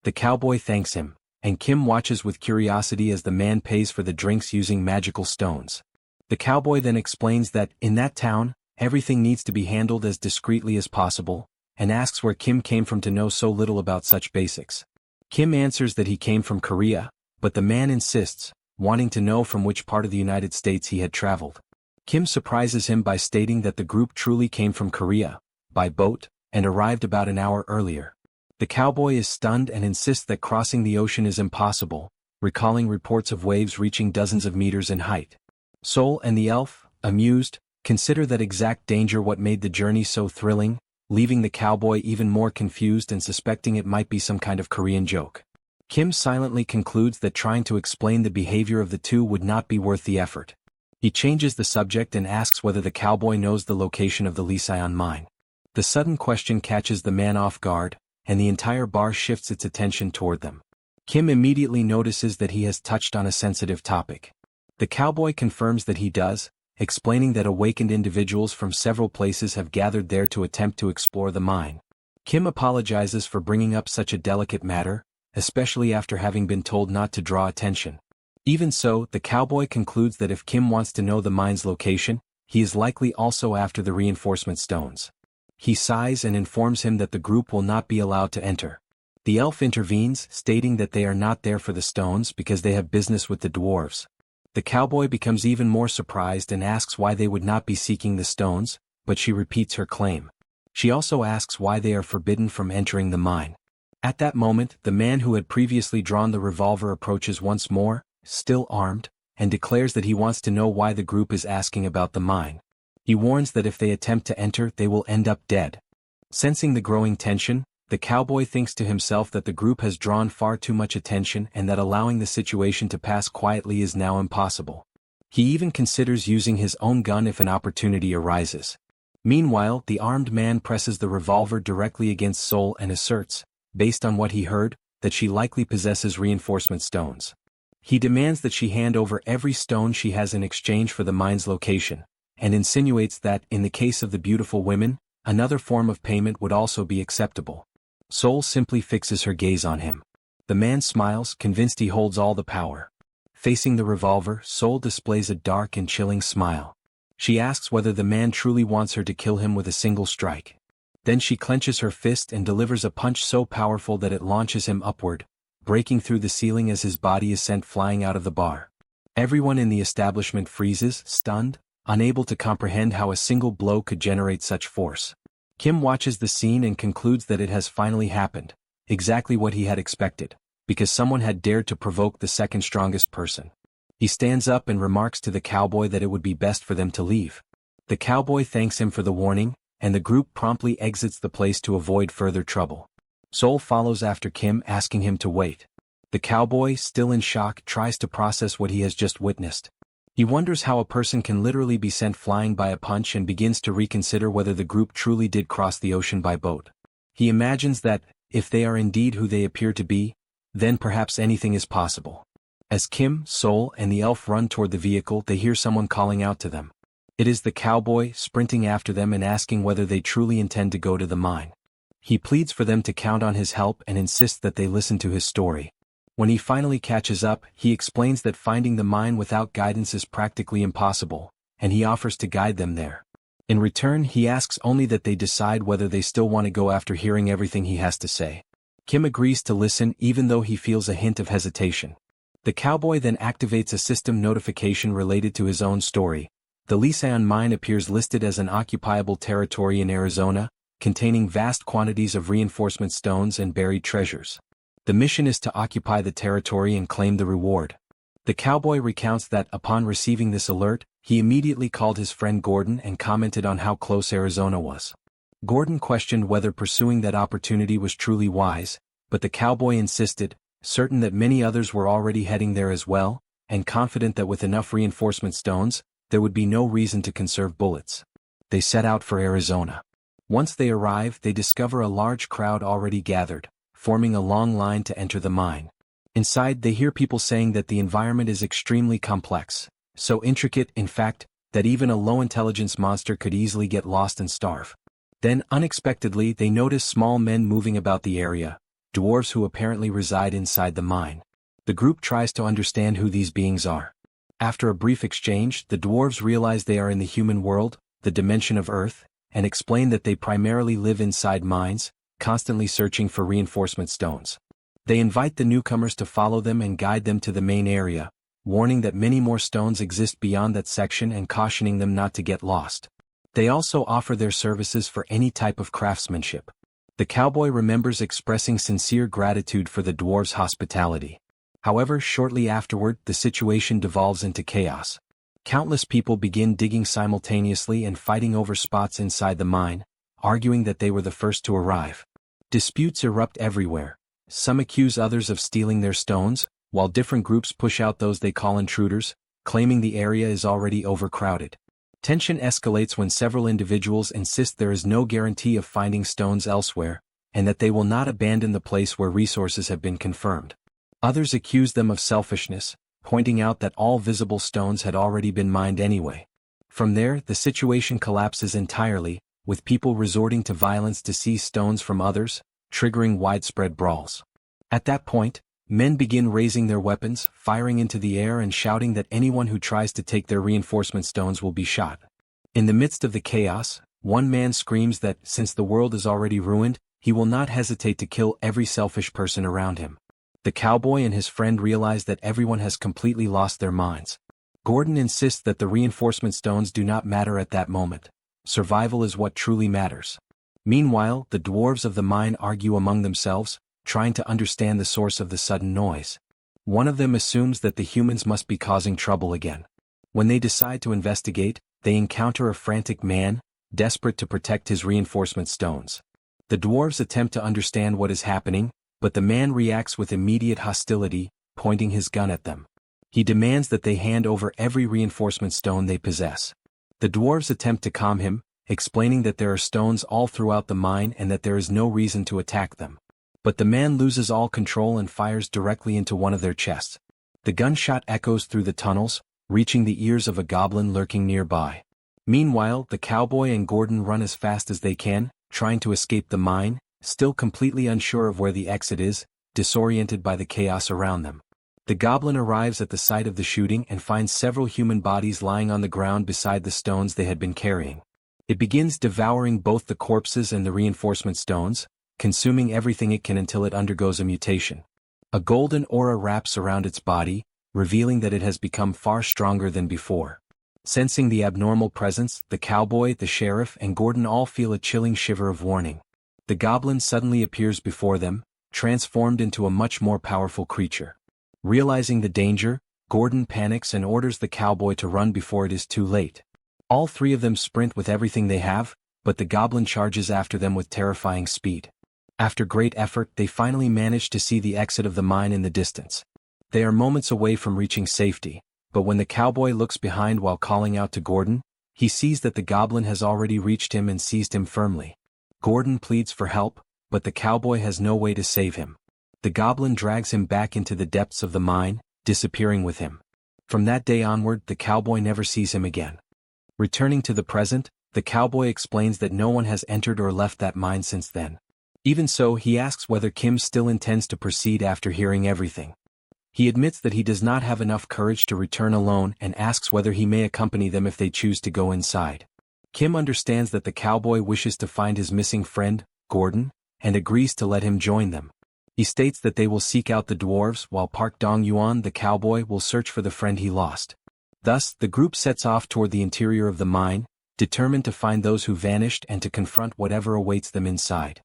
The cowboy thanks him, and Kim watches with curiosity as the man pays for the drinks using magical stones. The cowboy then explains that, in that town, everything needs to be handled as discreetly as possible, and asks where Kim came from to know so little about such basics. Kim answers that he came from Korea, but the man insists, wanting to know from which part of the United States he had traveled. Kim surprises him by stating that the group truly came from Korea, by boat, and arrived about an hour earlier. The cowboy is stunned and insists that crossing the ocean is impossible, recalling reports of waves reaching dozens of meters in height. Seoul and the elf, amused, consider that exact danger what made the journey so thrilling, leaving the cowboy even more confused and suspecting it might be some kind of Korean joke. Kim silently concludes that trying to explain the behavior of the 2 would not be worth the effort. He changes the subject and asks whether the cowboy knows the location of the Liseon mine. The sudden question catches the man off guard, and the entire bar shifts its attention toward them. Kim immediately notices that he has touched on a sensitive topic. The cowboy confirms that he does, explaining that awakened individuals from several places have gathered there to attempt to explore the mine. Kim apologizes for bringing up such a delicate matter, especially after having been told not to draw attention. Even so, the cowboy concludes that if Kim wants to know the mine's location, he is likely also after the reinforcement stones. He sighs and informs him that the group will not be allowed to enter. The elf intervenes, stating that they are not there for the stones because they have business with the dwarves. The cowboy becomes even more surprised and asks why they would not be seeking the stones, but she repeats her claim. She also asks why they are forbidden from entering the mine. At that moment, the man who had previously drawn the revolver approaches once more, still armed, and declares that he wants to know why the group is asking about the mine. He warns that if they attempt to enter, they will end up dead. Sensing the growing tension, the cowboy thinks to himself that the group has drawn far too much attention and that allowing the situation to pass quietly is now impossible. He even considers using his own gun if an opportunity arises. Meanwhile, the armed man presses the revolver directly against Seoul and asserts, based on what he heard, that she likely possesses reinforcement stones. He demands that she hand over every stone she has in exchange for the mine's location, and insinuates that, in the case of the beautiful women, another form of payment would also be acceptable. Seoul simply fixes her gaze on him. The man smiles, convinced he holds all the power. Facing the revolver, Seoul displays a dark and chilling smile. She asks whether the man truly wants her to kill him with a single strike. Then she clenches her fist and delivers a punch so powerful that it launches him upward, breaking through the ceiling as his body is sent flying out of the bar. Everyone in the establishment freezes, stunned, unable to comprehend how a single blow could generate such force. Kim watches the scene and concludes that it has finally happened, exactly what he had expected, because someone had dared to provoke the second strongest person. He stands up and remarks to the cowboy that it would be best for them to leave. The cowboy thanks him for the warning, and the group promptly exits the place to avoid further trouble. Seoul follows after Kim, asking him to wait. The cowboy, still in shock, tries to process what he has just witnessed. He wonders how a person can literally be sent flying by a punch and begins to reconsider whether the group truly did cross the ocean by boat. He imagines that, if they are indeed who they appear to be, then perhaps anything is possible. As Kim, Seoul, and the elf run toward the vehicle, they hear someone calling out to them. It is the cowboy, sprinting after them and asking whether they truly intend to go to the mine. He pleads for them to count on his help and insists that they listen to his story. When he finally catches up, he explains that finding the mine without guidance is practically impossible, and he offers to guide them there. In return, he asks only that they decide whether they still want to go after hearing everything he has to say. Kim agrees to listen even though he feels a hint of hesitation. The cowboy then activates a system notification related to his own story. The Liseon mine appears listed as an occupiable territory in Arizona, containing vast quantities of reinforcement stones and buried treasures. The mission is to occupy the territory and claim the reward. The cowboy recounts that upon receiving this alert, he immediately called his friend Gordon and commented on how close Arizona was. Gordon questioned whether pursuing that opportunity was truly wise, but the cowboy insisted, certain that many others were already heading there as well, and confident that with enough reinforcement stones, there would be no reason to conserve bullets. They set out for Arizona. Once they arrive, they discover a large crowd already gathered, forming a long line to enter the mine. Inside, they hear people saying that the environment is extremely complex, so intricate, in fact, that even a low-intelligence monster could easily get lost and starve. Then, unexpectedly, they notice small men moving about the area, dwarves who apparently reside inside the mine. The group tries to understand who these beings are. After a brief exchange, the dwarves realize they are in the human world, the dimension of Earth, and explain that they primarily live inside mines, constantly searching for reinforcement stones. They invite the newcomers to follow them and guide them to the main area, warning that many more stones exist beyond that section and cautioning them not to get lost. They also offer their services for any type of craftsmanship. The cowboy remembers expressing sincere gratitude for the dwarves' hospitality. However, shortly afterward, the situation devolves into chaos. Countless people begin digging simultaneously and fighting over spots inside the mine, arguing that they were the first to arrive. Disputes erupt everywhere. Some accuse others of stealing their stones, while different groups push out those they call intruders, claiming the area is already overcrowded. Tension escalates when several individuals insist there is no guarantee of finding stones elsewhere, and that they will not abandon the place where resources have been confirmed. Others accuse them of selfishness, pointing out that all visible stones had already been mined anyway. From there, the situation collapses entirely, with people resorting to violence to seize stones from others, triggering widespread brawls. At that point, men begin raising their weapons, firing into the air and shouting that anyone who tries to take their reinforcement stones will be shot. In the midst of the chaos, one man screams that, since the world is already ruined, he will not hesitate to kill every selfish person around him. The cowboy and his friend realize that everyone has completely lost their minds. Gordon insists that the reinforcement stones do not matter at that moment. Survival is what truly matters. Meanwhile, the dwarves of the mine argue among themselves, trying to understand the source of the sudden noise. One of them assumes that the humans must be causing trouble again. When they decide to investigate, they encounter a frantic man, desperate to protect his reinforcement stones. The dwarves attempt to understand what is happening, but the man reacts with immediate hostility, pointing his gun at them. He demands that they hand over every reinforcement stone they possess. The dwarves attempt to calm him, explaining that there are stones all throughout the mine and that there is no reason to attack them. But the man loses all control and fires directly into one of their chests. The gunshot echoes through the tunnels, reaching the ears of a goblin lurking nearby. Meanwhile, the cowboy and Gordon run as fast as they can, trying to escape the mine, still completely unsure of where the exit is, disoriented by the chaos around them. The goblin arrives at the site of the shooting and finds several human bodies lying on the ground beside the stones they had been carrying. It begins devouring both the corpses and the reinforcement stones, consuming everything it can until it undergoes a mutation. A golden aura wraps around its body, revealing that it has become far stronger than before. Sensing the abnormal presence, the cowboy, the sheriff, and Gordon all feel a chilling shiver of warning. The goblin suddenly appears before them, transformed into a much more powerful creature. Realizing the danger, Gordon panics and orders the cowboy to run before it is too late. All three of them sprint with everything they have, but the goblin charges after them with terrifying speed. After great effort, they finally manage to see the exit of the mine in the distance. They are moments away from reaching safety, but when the cowboy looks behind while calling out to Gordon, he sees that the goblin has already reached him and seized him firmly. Gordon pleads for help, but the cowboy has no way to save him. The goblin drags him back into the depths of the mine, disappearing with him. From that day onward, the cowboy never sees him again. Returning to the present, the cowboy explains that no one has entered or left that mine since then. Even so, he asks whether Kim still intends to proceed after hearing everything. He admits that he does not have enough courage to return alone and asks whether he may accompany them if they choose to go inside. Kim understands that the cowboy wishes to find his missing friend, Gordon, and agrees to let him join them. He states that they will seek out the dwarves while Park Dong-yuan, the cowboy, will search for the friend he lost. Thus, the group sets off toward the interior of the mine, determined to find those who vanished and to confront whatever awaits them inside.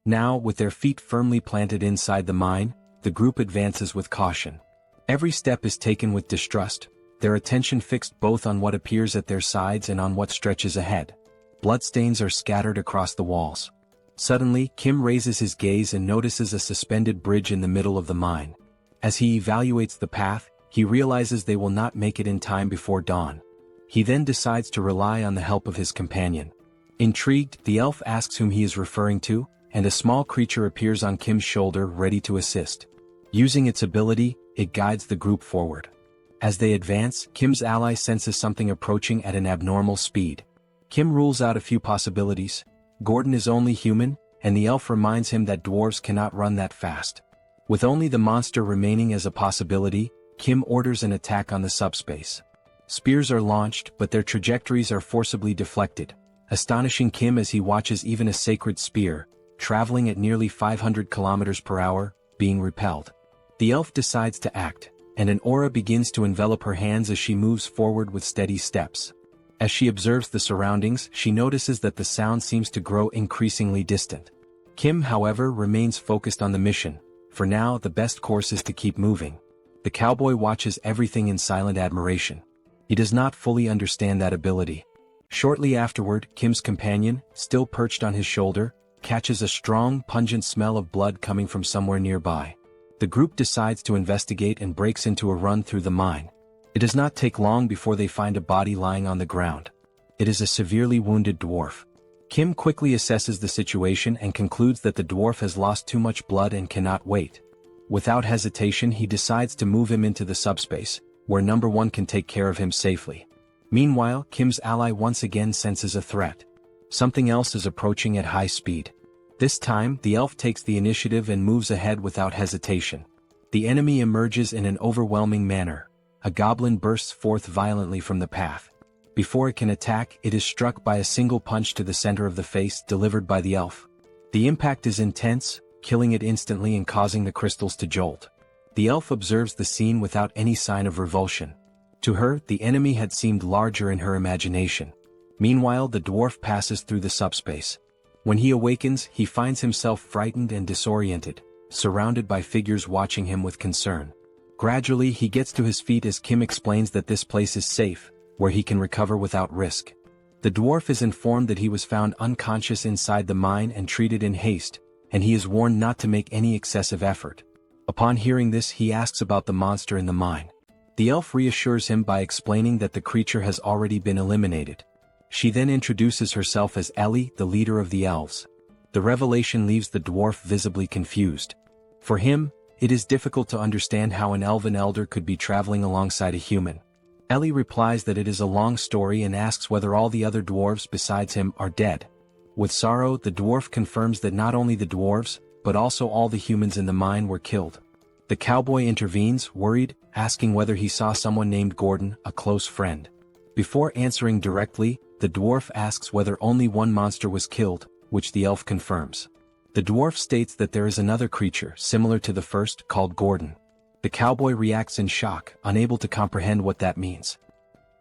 Now, with their feet firmly planted inside the mine, the group advances with caution. Every step is taken with distrust, their attention fixed both on what appears at their sides and on what stretches ahead. Bloodstains are scattered across the walls. Suddenly, Kim raises his gaze and notices a suspended bridge in the middle of the mine. As he evaluates the path, he realizes they will not make it in time before dawn. He then decides to rely on the help of his companion. Intrigued, the elf asks whom he is referring to, and a small creature appears on Kim's shoulder ready to assist. Using its ability, it guides the group forward. As they advance, Kim's ally senses something approaching at an abnormal speed. Kim rules out a few possibilities. Gordon is only human, and the elf reminds him that dwarves cannot run that fast. With only the monster remaining as a possibility, Kim orders an attack on the subspace. Spears are launched, but their trajectories are forcibly deflected, astonishing Kim as he watches even a sacred spear, traveling at nearly 500 kilometers per hour, being repelled. The elf decides to act, and an aura begins to envelop her hands as she moves forward with steady steps. As she observes the surroundings, she notices that the sound seems to grow increasingly distant. Kim, however, remains focused on the mission. For now, the best course is to keep moving. The cowboy watches everything in silent admiration. He does not fully understand that ability. Shortly afterward, Kim's companion, still perched on his shoulder, catches a strong, pungent smell of blood coming from somewhere nearby. The group decides to investigate and breaks into a run through the mine. It does not take long before they find a body lying on the ground. It is a severely wounded dwarf. Kim quickly assesses the situation and concludes that the dwarf has lost too much blood and cannot wait. Without hesitation, he decides to move him into the subspace, where number one can take care of him safely. Meanwhile, Kim's ally once again senses a threat. Something else is approaching at high speed. This time, the elf takes the initiative and moves ahead without hesitation. The enemy emerges in an overwhelming manner. A goblin bursts forth violently from the path. Before it can attack, it is struck by a single punch to the center of the face delivered by the elf. The impact is intense, killing it instantly and causing the crystals to jolt. The elf observes the scene without any sign of revulsion. To her, the enemy had seemed larger in her imagination. Meanwhile, the dwarf passes through the subspace. When he awakens, he finds himself frightened and disoriented, surrounded by figures watching him with concern. Gradually, he gets to his feet as Kim explains that this place is safe, where he can recover without risk. The dwarf is informed that he was found unconscious inside the mine and treated in haste, and he is warned not to make any excessive effort. Upon hearing this, he asks about the monster in the mine. The elf reassures him by explaining that the creature has already been eliminated. She then introduces herself as Ellie, the leader of the elves. The revelation leaves the dwarf visibly confused. For him, it is difficult to understand how an elven elder could be traveling alongside a human. Ellie replies that it is a long story and asks whether all the other dwarves besides him are dead. With sorrow, the dwarf confirms that not only the dwarves, but also all the humans in the mine were killed. The cowboy intervenes, worried, asking whether he saw someone named Gordon, a close friend. Before answering directly, the dwarf asks whether only one monster was killed, which the elf confirms. The dwarf states that there is another creature, similar to the first, called Gordon. The cowboy reacts in shock, unable to comprehend what that means.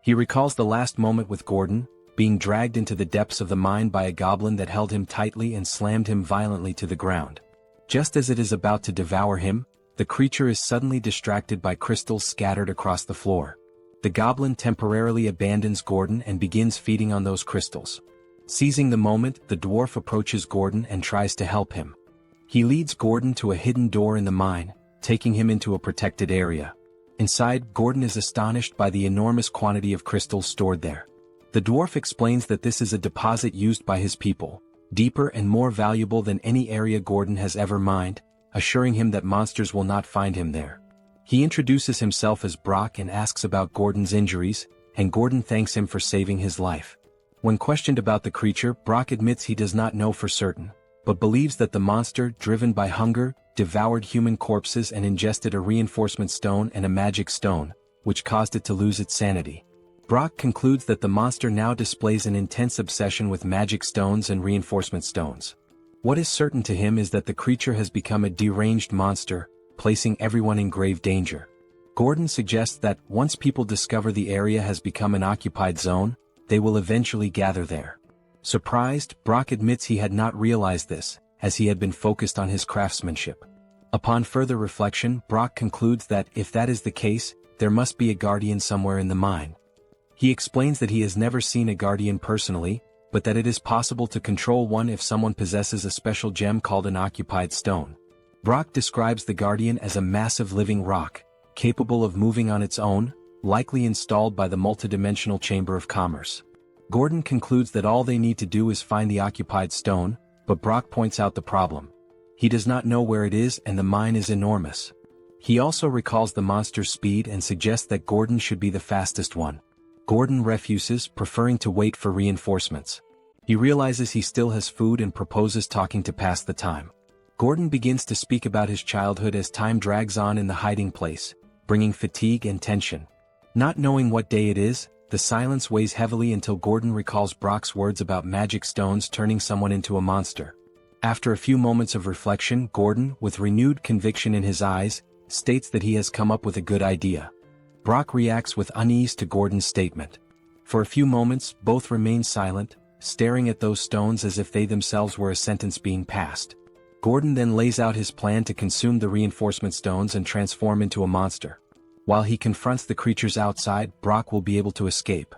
He recalls the last moment with Gordon, being dragged into the depths of the mine by a goblin that held him tightly and slammed him violently to the ground. Just as it is about to devour him, the creature is suddenly distracted by crystals scattered across the floor. The goblin temporarily abandons Gordon and begins feeding on those crystals. Seizing the moment, the dwarf approaches Gordon and tries to help him. He leads Gordon to a hidden door in the mine, taking him into a protected area. Inside, Gordon is astonished by the enormous quantity of crystals stored there. The dwarf explains that this is a deposit used by his people, deeper and more valuable than any area Gordon has ever mined, assuring him that monsters will not find him there. He introduces himself as Brock and asks about Gordon's injuries, and Gordon thanks him for saving his life. When questioned about the creature, Brock admits he does not know for certain, but believes that the monster, driven by hunger, devoured human corpses and ingested a reinforcement stone and a magic stone, which caused it to lose its sanity. Brock concludes that the monster now displays an intense obsession with magic stones and reinforcement stones. What is certain to him is that the creature has become a deranged monster, placing everyone in grave danger. Gordon suggests that, once people discover the area has become an occupied zone, they will eventually gather there. Surprised, Brock admits he had not realized this, as he had been focused on his craftsmanship. Upon further reflection, Brock concludes that, if that is the case, there must be a guardian somewhere in the mine. He explains that he has never seen a guardian personally, but that it is possible to control one if someone possesses a special gem called an occupied stone. Brock describes the guardian as a massive living rock, capable of moving on its own, likely installed by the multidimensional Chamber of Commerce. Gordon concludes that all they need to do is find the occupied stone, but Brock points out the problem. He does not know where it is and the mine is enormous. He also recalls the monster's speed and suggests that Gordon should be the fastest one. Gordon refuses, preferring to wait for reinforcements. He realizes he still has food and proposes talking to pass the time. Gordon begins to speak about his childhood as time drags on in the hiding place, bringing fatigue and tension. Not knowing what day it is, the silence weighs heavily until Gordon recalls Brock's words about magic stones turning someone into a monster. After a few moments of reflection, Gordon, with renewed conviction in his eyes, states that he has come up with a good idea. Brock reacts with unease to Gordon's statement. For a few moments, both remain silent, staring at those stones as if they themselves were a sentence being passed. Gordon then lays out his plan to consume the reinforcement stones and transform into a monster. While he confronts the creatures outside, Brock will be able to escape.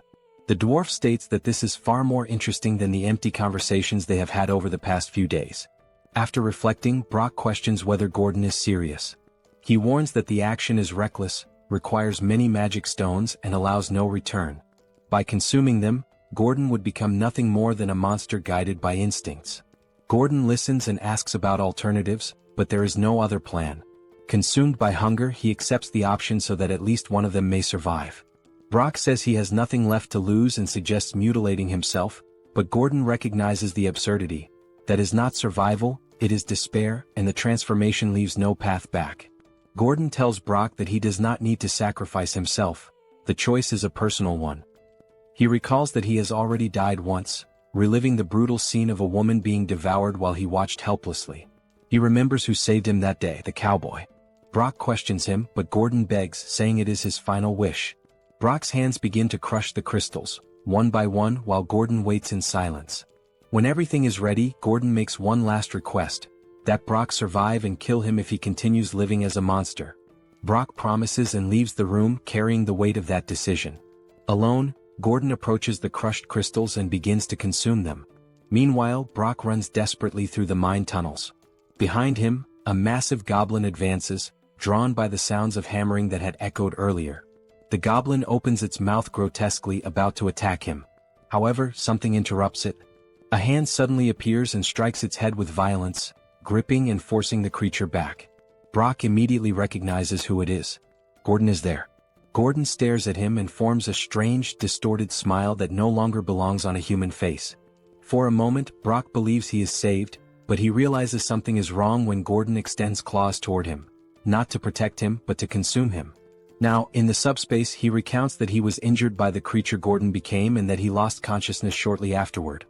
The dwarf states that this is far more interesting than the empty conversations they have had over the past few days. After reflecting, Brock questions whether Gordon is serious. He warns that the action is reckless, requires many magic stones and allows no return. By consuming them, Gordon would become nothing more than a monster guided by instincts. Gordon listens and asks about alternatives, but there is no other plan. Consumed by hunger, he accepts the option so that at least one of them may survive. Brock says he has nothing left to lose and suggests mutilating himself, but Gordon recognizes the absurdity. That is not survival, it is despair, and the transformation leaves no path back. Gordon tells Brock that he does not need to sacrifice himself. The choice is a personal one. He recalls that he has already died once, reliving the brutal scene of a woman being devoured while he watched helplessly. He remembers who saved him that day, the cowboy. Brock questions him, but Gordon begs, saying it is his final wish. Brock's hands begin to crush the crystals, one by one, while Gordon waits in silence. When everything is ready, Gordon makes one last request, that Brock survive and kill him if he continues living as a monster. Brock promises and leaves the room, carrying the weight of that decision. Alone, Gordon approaches the crushed crystals and begins to consume them. Meanwhile, Brock runs desperately through the mine tunnels. Behind him, a massive goblin advances, drawn by the sounds of hammering that had echoed earlier. The goblin opens its mouth grotesquely, about to attack him. However, something interrupts it. A hand suddenly appears and strikes its head with violence, gripping and forcing the creature back. Brock immediately recognizes who it is. Gordon is there. Gordon stares at him and forms a strange, distorted smile that no longer belongs on a human face. For a moment, Brock believes he is saved, but he realizes something is wrong when Gordon extends claws toward him, not to protect him but to consume him. Now, in the subspace, he recounts that he was injured by the creature Gordon became and that he lost consciousness shortly afterward.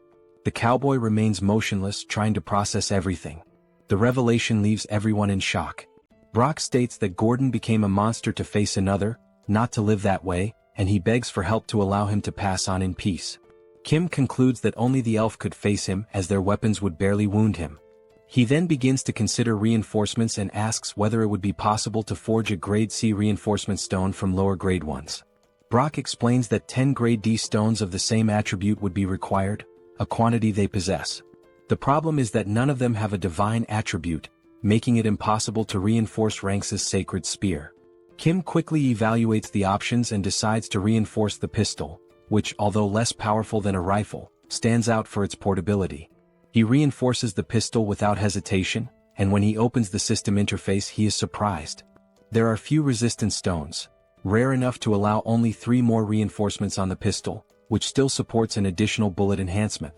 The cowboy remains motionless, trying to process everything. The revelation leaves everyone in shock. Brock states that Gordon became a monster to face another, not to live that way, and he begs for help to allow him to pass on in peace. Kim concludes that only the elf could face him, as their weapons would barely wound him. He then begins to consider reinforcements and asks whether it would be possible to forge a grade C reinforcement stone from lower grade ones. Brock explains that 10 grade D stones of the same attribute would be required, a quantity they possess. The problem is that none of them have a divine attribute, making it impossible to reinforce Ranks' sacred spear. Kim quickly evaluates the options and decides to reinforce the pistol, which, although less powerful than a rifle, stands out for its portability. He reinforces the pistol without hesitation, and when he opens the system interface he is surprised. There are few resistance stones, rare enough to allow only 3 more reinforcements on the pistol, which still supports an additional bullet enhancement.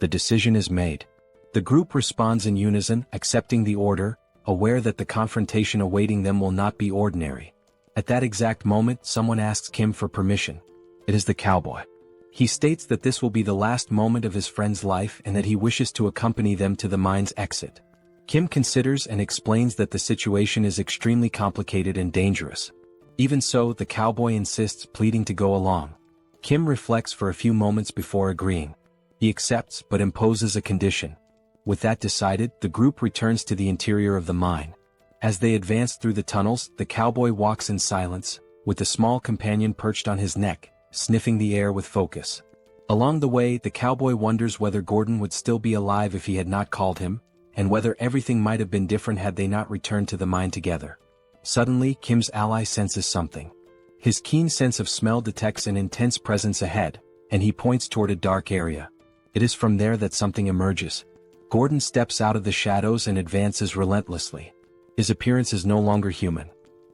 The decision is made. The group responds in unison, accepting the order, aware that the confrontation awaiting them will not be ordinary. At that exact moment, someone asks Kim for permission. It is the cowboy. He states that this will be the last moment of his friend's life and that he wishes to accompany them to the mine's exit. Kim considers and explains that the situation is extremely complicated and dangerous. Even so, the cowboy insists, pleading to go along. Kim reflects for a few moments before agreeing. He accepts but imposes a condition. With that decided, the group returns to the interior of the mine. As they advance through the tunnels, the cowboy walks in silence, with a small companion perched on his neck, sniffing the air with focus. Along the way, the cowboy wonders whether Gordon would still be alive if he had not called him, and whether everything might have been different had they not returned to the mine together. Suddenly, Kim's ally senses something. His keen sense of smell detects an intense presence ahead, and he points toward a dark area. It is from there that something emerges. Gordon steps out of the shadows and advances relentlessly. His appearance is no longer human.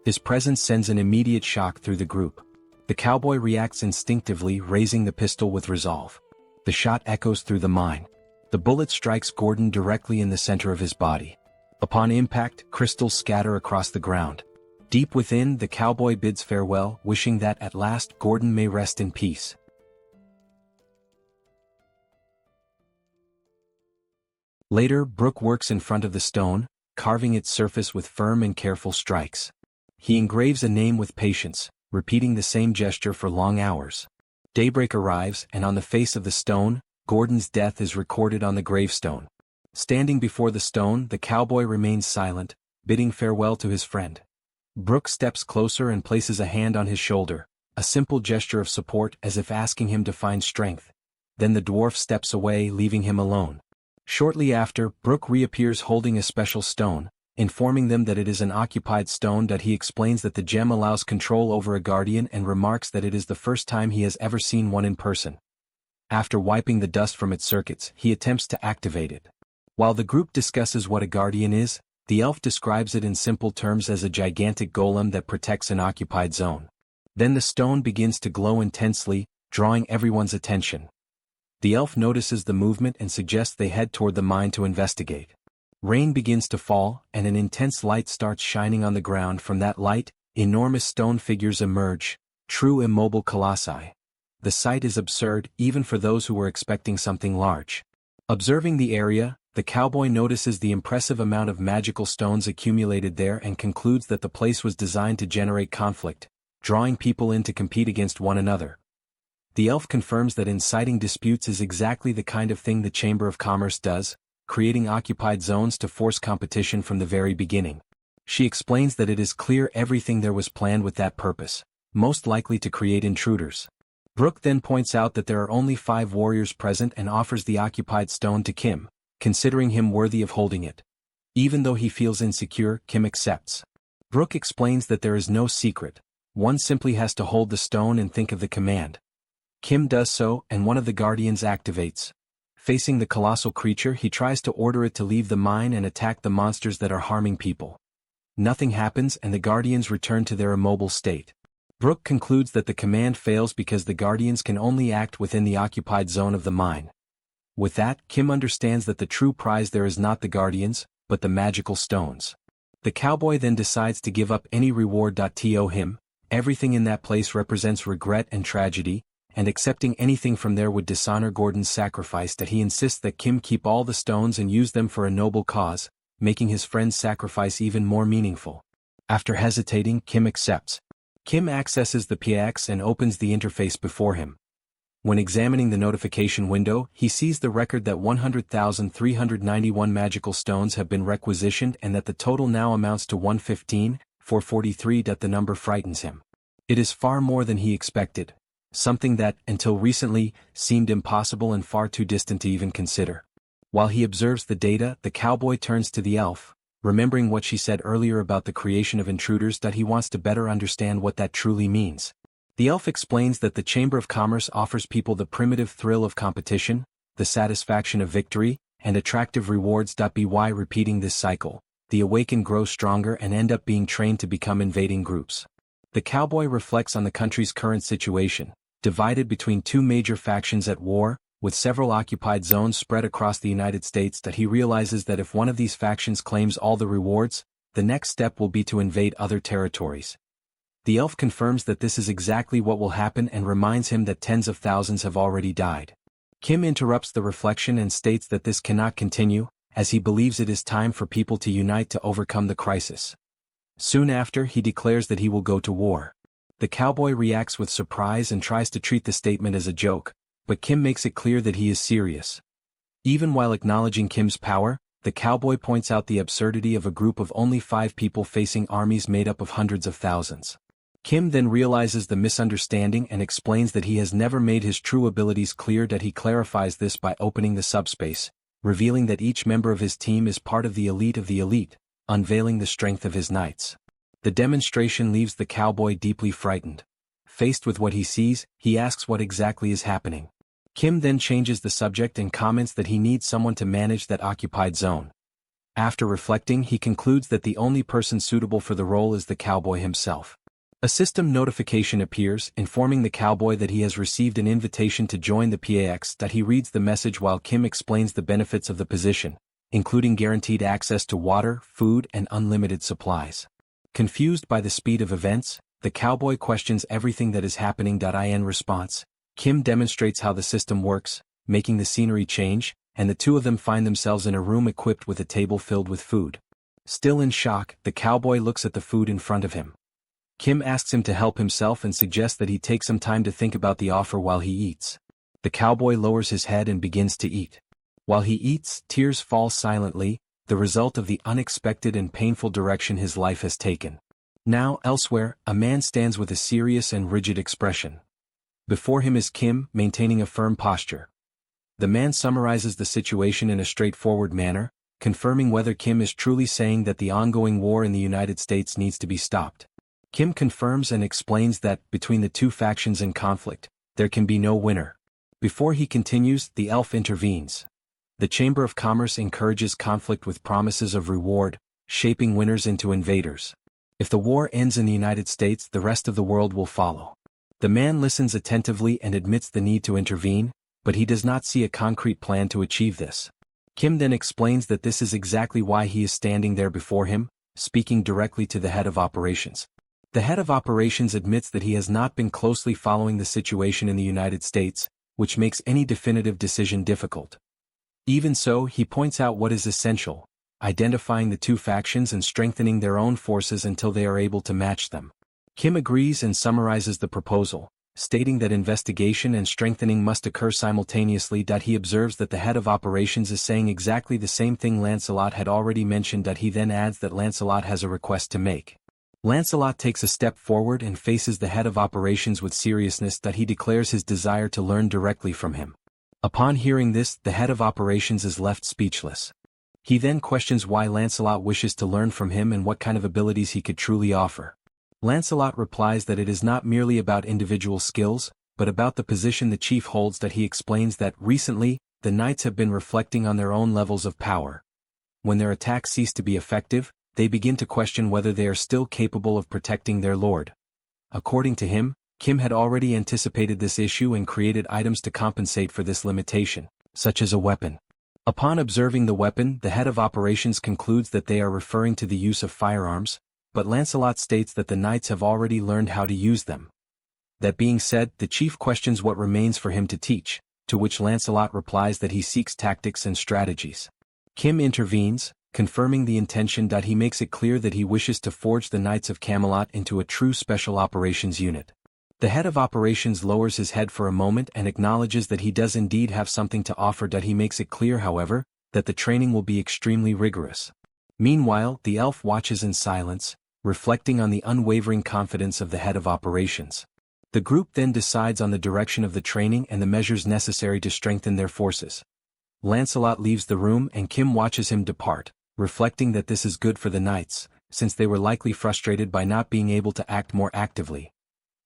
His presence sends an immediate shock through the group. The cowboy reacts instinctively, raising the pistol with resolve. The shot echoes through the mine. The bullet strikes Gordon directly in the center of his body. Upon impact, crystals scatter across the ground. Deep within, the cowboy bids farewell, wishing that at last Gordon may rest in peace. Later, Brooke works in front of the stone, carving its surface with firm and careful strikes. He engraves a name with patience, repeating the same gesture for long hours. Daybreak arrives, and on the face of the stone, Gordon's death is recorded on the gravestone. Standing before the stone, the cowboy remains silent, bidding farewell to his friend. Brooke steps closer and places a hand on his shoulder, a simple gesture of support as if asking him to find strength. Then the dwarf steps away, leaving him alone. Shortly after, Brooke reappears holding a special stone, informing them that it is an occupied stone. That he explains that the gem allows control over a guardian and remarks that it is the first time he has ever seen one in person. After wiping the dust from its circuits, he attempts to activate it. While the group discusses what a guardian is, the elf describes it in simple terms as a gigantic golem that protects an occupied zone. Then the stone begins to glow intensely, drawing everyone's attention. The elf notices the movement and suggests they head toward the mine to investigate. Rain begins to fall, and an intense light starts shining on the ground. From that light, enormous stone figures emerge, true immobile colossi. The sight is absurd, even for those who were expecting something large. Observing the area, the cowboy notices the impressive amount of magical stones accumulated there and concludes that the place was designed to generate conflict, drawing people in to compete against one another. The elf confirms that inciting disputes is exactly the kind of thing the Chamber of Commerce does, creating occupied zones to force competition from the very beginning. She explains that it is clear everything there was planned with that purpose, most likely to create intruders. Brooke then points out that there are only 5 warriors present and offers the occupied stone to Kim, considering him worthy of holding it. Even though he feels insecure, Kim accepts. Brooke explains that there is no secret. One simply has to hold the stone and think of the command. Kim does so, and one of the guardians activates. Facing the colossal creature, he tries to order it to leave the mine and attack the monsters that are harming people. Nothing happens and the guardians return to their immobile state. Brooke concludes that the command fails because the guardians can only act within the occupied zone of the mine. With that, Kim understands that the true prize there is not the guardians, but the magical stones. The cowboy then decides to give up any reward to him. Everything in that place represents regret and tragedy, and accepting anything from there would dishonor Gordon's sacrifice. That he insists that Kim keep all the stones and use them for a noble cause, making his friend's sacrifice even more meaningful. After hesitating, Kim accepts. Kim accesses the PX and opens the interface before him. When examining the notification window, he sees the record that 100,391 magical stones have been requisitioned and that the total now amounts to 115,443. The number frightens him. It is far more than he expected, something that, until recently, seemed impossible and far too distant to even consider. While he observes the data, the cowboy turns to the elf, remembering what she said earlier about the creation of intruders. That he wants to better understand what that truly means. The elf explains that the Chamber of Commerce offers people the primitive thrill of competition, the satisfaction of victory, and attractive rewards. By repeating this cycle, the awakened grow stronger and end up being trained to become invading groups. The cowboy reflects on the country's current situation, divided between two major factions at war, with several occupied zones spread across the United States. That he realizes that if one of these factions claims all the rewards, the next step will be to invade other territories. The elf confirms that this is exactly what will happen and reminds him that tens of thousands have already died. Kim interrupts the reflection and states that this cannot continue, as he believes it is time for people to unite to overcome the crisis. Soon after, he declares that he will go to war. The cowboy reacts with surprise and tries to treat the statement as a joke, but Kim makes it clear that he is serious. Even while acknowledging Kim's power, the cowboy points out the absurdity of a group of only 5 people facing armies made up of hundreds of thousands. Kim then realizes the misunderstanding and explains that he has never made his true abilities clear. That he clarifies this by opening the subspace, revealing that each member of his team is part of the elite, unveiling the strength of his knights. The demonstration leaves the cowboy deeply frightened. Faced with what he sees, he asks what exactly is happening. Kim then changes the subject and comments that he needs someone to manage that occupied zone. After reflecting, he concludes that the only person suitable for the role is the cowboy himself. A system notification appears, informing the cowboy that he has received an invitation to join the PAX. That he reads the message while Kim explains the benefits of the position, including guaranteed access to water, food, and unlimited supplies. Confused by the speed of events, the cowboy questions everything that is happening. In response, Kim demonstrates how the system works, making the scenery change, and the two of them find themselves in a room equipped with a table filled with food. Still in shock, the cowboy looks at the food in front of him. Kim asks him to help himself and suggests that he take some time to think about the offer while he eats. The cowboy lowers his head and begins to eat. While he eats, tears fall silently, the result of the unexpected and painful direction his life has taken. Now, elsewhere, a man stands with a serious and rigid expression. Before him is Kim, maintaining a firm posture. The man summarizes the situation in a straightforward manner, confirming whether Kim is truly saying that the ongoing war in the United States needs to be stopped. Kim confirms and explains that, between the two factions in conflict, there can be no winner. Before he continues, the elf intervenes. The Chamber of Commerce encourages conflict with promises of reward, shaping winners into invaders. If the war ends in the United States, the rest of the world will follow. The man listens attentively and admits the need to intervene, but he does not see a concrete plan to achieve this. Kim then explains that this is exactly why he is standing there before him, speaking directly to the head of operations. The head of operations admits that he has not been closely following the situation in the United States, which makes any definitive decision difficult. Even so, he points out what is essential: identifying the two factions and strengthening their own forces until they are able to match them. Kim agrees and summarizes the proposal, stating that investigation and strengthening must occur simultaneously. He observes that the head of operations is saying exactly the same thing Lancelot had already mentioned. He then adds that Lancelot has a request to make. Lancelot takes a step forward and faces the head of operations with seriousness. He declares his desire to learn directly from him. Upon hearing this, the head of operations is left speechless. He then questions why Lancelot wishes to learn from him and what kind of abilities he could truly offer. Lancelot replies that it is not merely about individual skills, but about the position the chief holds. He explains that, recently, the knights have been reflecting on their own levels of power. When their attacks cease to be effective, they begin to question whether they are still capable of protecting their lord. According to him, Kim had already anticipated this issue and created items to compensate for this limitation, such as a weapon. Upon observing the weapon, the head of operations concludes that they are referring to the use of firearms, but Lancelot states that the knights have already learned how to use them. That being said, the chief questions what remains for him to teach, to which Lancelot replies that he seeks tactics and strategies. Kim intervenes, confirming the intention. He makes it clear that he wishes to forge the Knights of Camelot into a true special operations unit. The head of operations lowers his head for a moment and acknowledges that he does indeed have something to offer. He makes it clear, however, that the training will be extremely rigorous. Meanwhile, the elf watches in silence, reflecting on the unwavering confidence of the head of operations. The group then decides on the direction of the training and the measures necessary to strengthen their forces. Lancelot leaves the room and Kim watches him depart, reflecting that this is good for the knights, since they were likely frustrated by not being able to act more actively.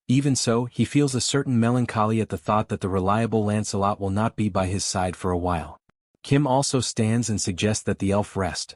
Even so, he feels a certain melancholy at the thought that the reliable Lancelot will not be by his side for a while. Kim also stands and suggests that the elf rest.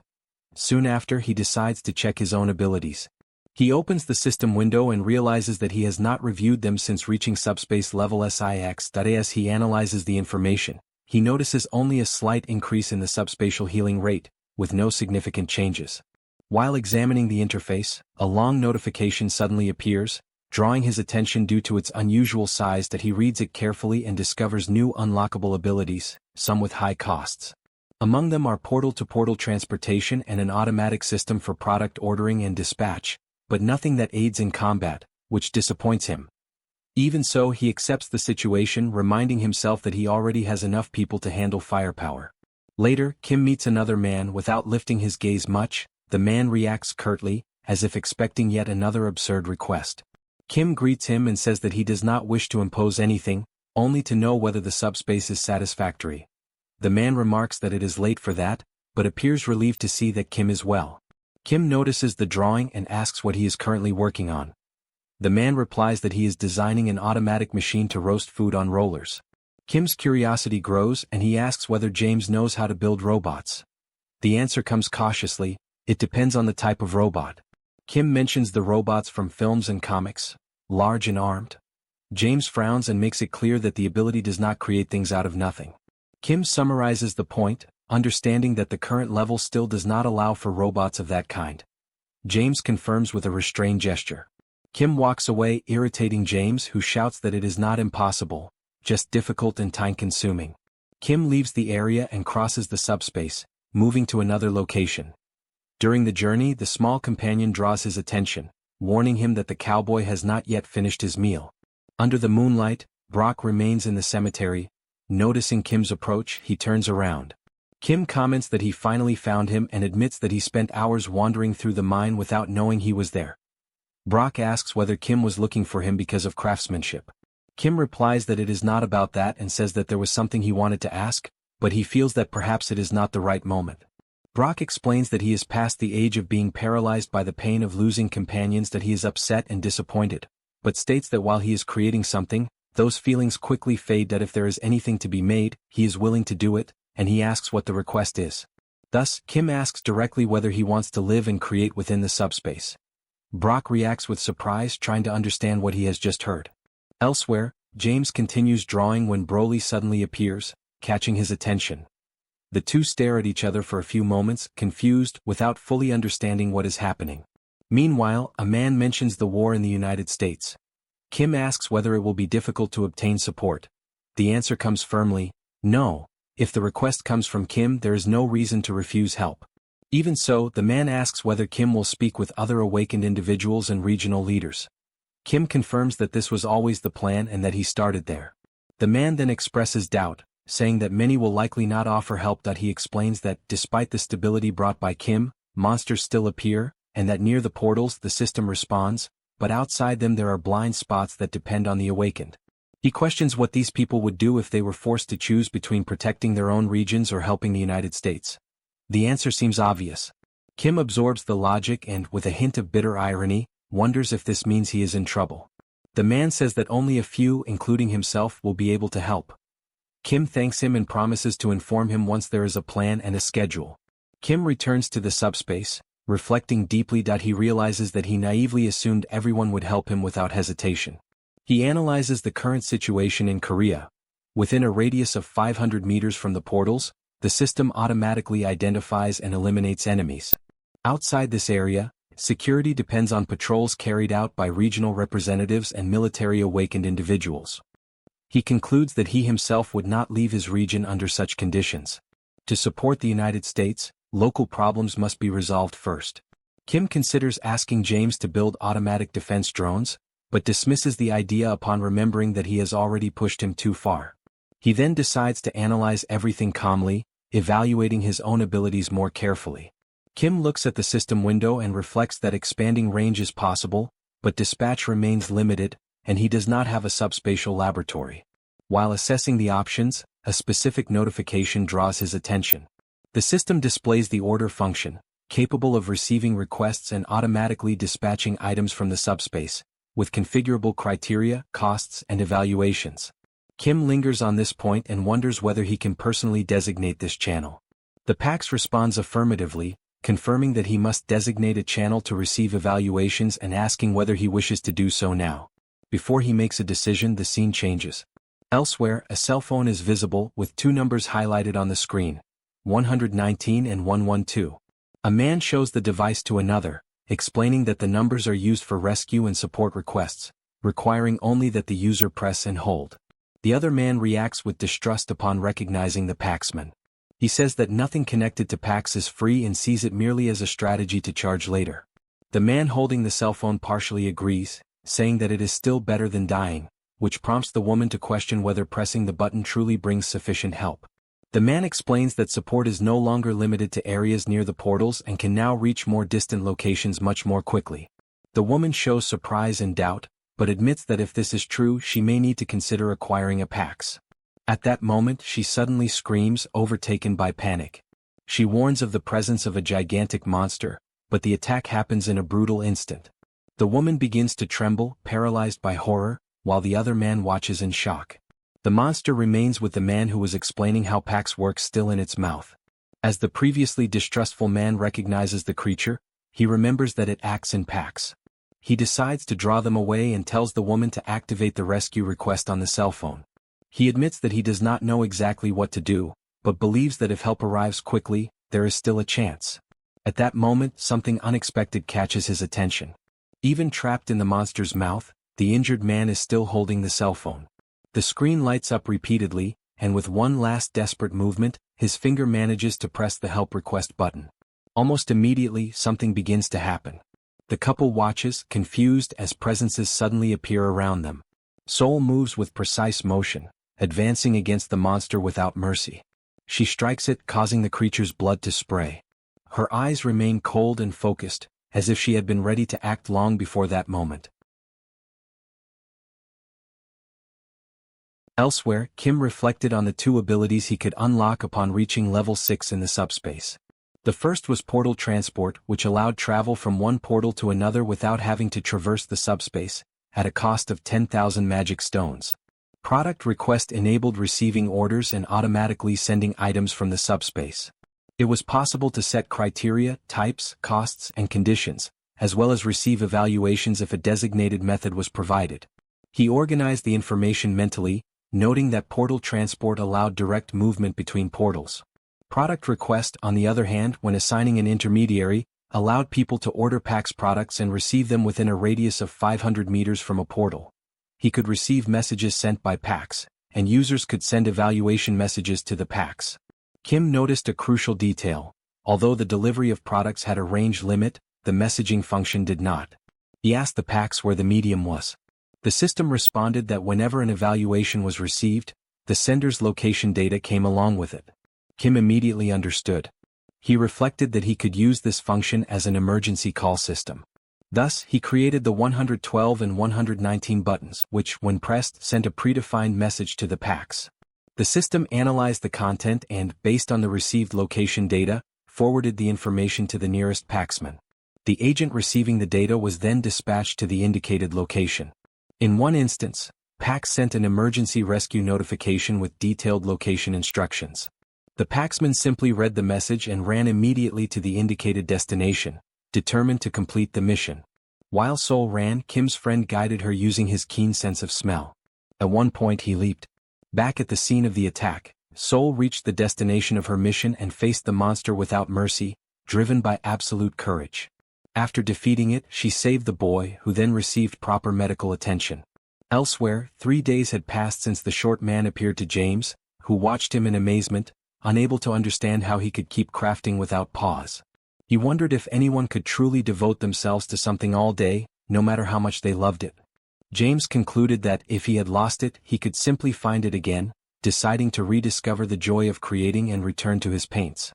Soon after, he decides to check his own abilities. He opens the system window and realizes that he has not reviewed them since reaching subspace level SIX. As he analyzes the information, he notices only a slight increase in the subspatial healing rate, with no significant changes. While examining the interface, a long notification suddenly appears, drawing his attention due to its unusual size. He reads it carefully and discovers new unlockable abilities, some with high costs. Among them are portal-to-portal transportation and an automatic system for product ordering and dispatch, but nothing that aids in combat, which disappoints him. Even so, he accepts the situation, reminding himself that he already has enough people to handle firepower. Later, Kim meets another man. Without lifting his gaze much, the man reacts curtly, as if expecting yet another absurd request. Kim greets him and says that he does not wish to impose anything, only to know whether the subspace is satisfactory. The man remarks that it is late for that, but appears relieved to see that Kim is well. Kim notices the drawing and asks what he is currently working on. The man replies that he is designing an automatic machine to roast food on rollers. Kim's curiosity grows and he asks whether James knows how to build robots. The answer comes cautiously: it depends on the type of robot. Kim mentions the robots from films and comics, large and armed. James frowns and makes it clear that the ability does not create things out of nothing. Kim summarizes the point, understanding that the current level still does not allow for robots of that kind. James confirms with a restrained gesture. Kim walks away, irritating James, who shouts that it is not impossible, just difficult and time-consuming. Kim leaves the area and crosses the subspace, moving to another location. During the journey, the small companion draws his attention, warning him that the cowboy has not yet finished his meal. Under the moonlight, Brock remains in the cemetery. Noticing Kim's approach, he turns around. Kim comments that he finally found him and admits that he spent hours wandering through the mine without knowing he was there. Brock asks whether Kim was looking for him because of craftsmanship. Kim replies that it is not about that and says that there was something he wanted to ask, but he feels that perhaps it is not the right moment. Brock explains that he is past the age of being paralyzed by the pain of losing companions, that he is upset and disappointed, but states that while he is creating something, those feelings quickly fade. That if there is anything to be made, he is willing to do it, and he asks what the request is. Thus, Kim asks directly whether he wants to live and create within the subspace. Brock reacts with surprise, trying to understand what he has just heard. Elsewhere, James continues drawing when Broly suddenly appears, catching his attention. The two stare at each other for a few moments, confused, without fully understanding what is happening. Meanwhile, a man mentions the war in the United States. Kim asks whether it will be difficult to obtain support. The answer comes firmly: no. If the request comes from Kim, there is no reason to refuse help. Even so, the man asks whether Kim will speak with other awakened individuals and regional leaders. Kim confirms that this was always the plan and that he started there. The man then expresses doubt, saying that many will likely not offer help. He explains that, despite the stability brought by Kim, monsters still appear, and that near the portals the system responds, but outside them there are blind spots that depend on the awakened. He questions what these people would do if they were forced to choose between protecting their own regions or helping the United States. The answer seems obvious. Kim absorbs the logic and, with a hint of bitter irony, wonders if this means he is in trouble. The man says that only a few, including himself, will be able to help. Kim thanks him and promises to inform him once there is a plan and a schedule. Kim returns to the subspace, reflecting deeply. He realizes that he naively assumed everyone would help him without hesitation. He analyzes the current situation in Korea. Within a radius of 500 meters from the portals, the system automatically identifies and eliminates enemies. Outside this area, security depends on patrols carried out by regional representatives and military awakened individuals. He concludes that he himself would not leave his region under such conditions. To support the United States, local problems must be resolved first. Kim considers asking James to build automatic defense drones, but dismisses the idea upon remembering that he has already pushed him too far. He then decides to analyze everything calmly, evaluating his own abilities more carefully. Kim looks at the system window and reflects that expanding range is possible, but dispatch remains limited, and he does not have a subspatial laboratory. While assessing the options, a specific notification draws his attention. The system displays the order function, capable of receiving requests and automatically dispatching items from the subspace, with configurable criteria, costs, and evaluations. Kim lingers on this point and wonders whether he can personally designate this channel. The PAX responds affirmatively, confirming that he must designate a channel to receive evaluations and asking whether he wishes to do so now. Before he makes a decision, the scene changes. Elsewhere, a cell phone is visible with two numbers highlighted on the screen, 119 and 112. A man shows the device to another, explaining that the numbers are used for rescue and support requests, requiring only that the user press and hold. The other man reacts with distrust upon recognizing the Paxman. He says that nothing connected to Pax is free and sees it merely as a strategy to charge later. The man holding the cell phone partially agrees, saying that it is still better than dying, which prompts the woman to question whether pressing the button truly brings sufficient help. The man explains that support is no longer limited to areas near the portals and can now reach more distant locations much more quickly. The woman shows surprise and doubt, but admits that if this is true she may need to consider acquiring a Pax. At that moment she suddenly screams, overtaken by panic. She warns of the presence of a gigantic monster, but the attack happens in a brutal instant. The woman begins to tremble, paralyzed by horror, while the other man watches in shock. The monster remains with the man who was explaining how Pax works still in its mouth. As the previously distrustful man recognizes the creature, he remembers that it acts in packs. He decides to draw them away and tells the woman to activate the rescue request on the cell phone. He admits that he does not know exactly what to do, but believes that if help arrives quickly, there is still a chance. At that moment, something unexpected catches his attention. Even trapped in the monster's mouth, the injured man is still holding the cell phone. The screen lights up repeatedly, and with one last desperate movement, his finger manages to press the help request button. Almost immediately, something begins to happen. The couple watches, confused, as presences suddenly appear around them. Seoul moves with precise motion, advancing against the monster without mercy. She strikes it, causing the creature's blood to spray. Her eyes remain cold and focused, as if she had been ready to act long before that moment. Elsewhere, Kim reflected on the two abilities he could unlock upon reaching level 6 in the subspace. The first was portal transport, which allowed travel from one portal to another without having to traverse the subspace, at a cost of 10,000 magic stones. Product request enabled receiving orders and automatically sending items from the subspace. It was possible to set criteria, types, costs, and conditions, as well as receive evaluations if a designated method was provided. He organized the information mentally, noting that portal transport allowed direct movement between portals. Product request, on the other hand, when assigning an intermediary, allowed people to order PAX products and receive them within a radius of 500 meters from a portal. He could receive messages sent by PAX, and users could send evaluation messages to the PAX. Kim noticed a crucial detail. Although the delivery of products had a range limit, the messaging function did not. He asked the PAX where the medium was. The system responded that whenever an evaluation was received, the sender's location data came along with it. Kim immediately understood. He reflected that he could use this function as an emergency call system. Thus, he created the 112 and 119 buttons, which, when pressed, sent a predefined message to the PAX. The system analyzed the content and, based on the received location data, forwarded the information to the nearest PAXman. The agent receiving the data was then dispatched to the indicated location. In one instance, PAX sent an emergency rescue notification with detailed location instructions. The PAXman simply read the message and ran immediately to the indicated destination, determined to complete the mission. While Seoul ran, Kim's friend guided her using his keen sense of smell. At one point he leaped. Back at the scene of the attack, Seoul reached the destination of her mission and faced the monster without mercy, driven by absolute courage. After defeating it, she saved the boy, who then received proper medical attention. Elsewhere, 3 days had passed since the short man appeared to James, who watched him in amazement, unable to understand how he could keep crafting without pause. He wondered if anyone could truly devote themselves to something all day, no matter how much they loved it. James concluded that if he had lost it, he could simply find it again, deciding to rediscover the joy of creating and return to his paints.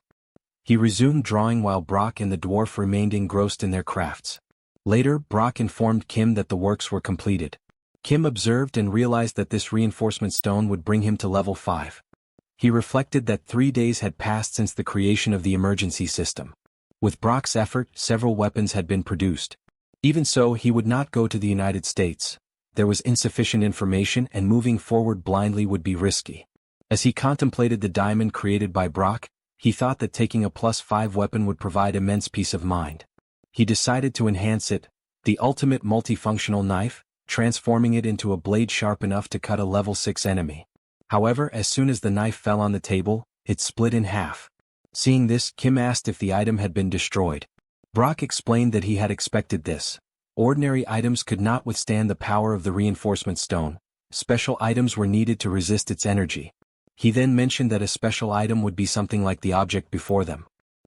He resumed drawing while Brock and the dwarf remained engrossed in their crafts. Later, Brock informed Kim that the works were completed. Kim observed and realized that this reinforcement stone would bring him to level 5. He reflected that 3 days had passed since the creation of the emergency system. With Brock's effort, several weapons had been produced. Even so, he would not go to the United States. there was insufficient information and moving forward blindly would be risky. As he contemplated the diamond created by Brock, he thought that taking a +5 weapon would provide immense peace of mind. He decided to enhance it, the ultimate multifunctional knife, transforming it into a blade sharp enough to cut a level 6 enemy. However, as soon as the knife fell on the table, it split in half. Seeing this, Kim asked if the item had been destroyed. Brock explained that he had expected this. Ordinary items could not withstand the power of the reinforcement stone. Special items were needed to resist its energy. He then mentioned that a special item would be something like the object before them.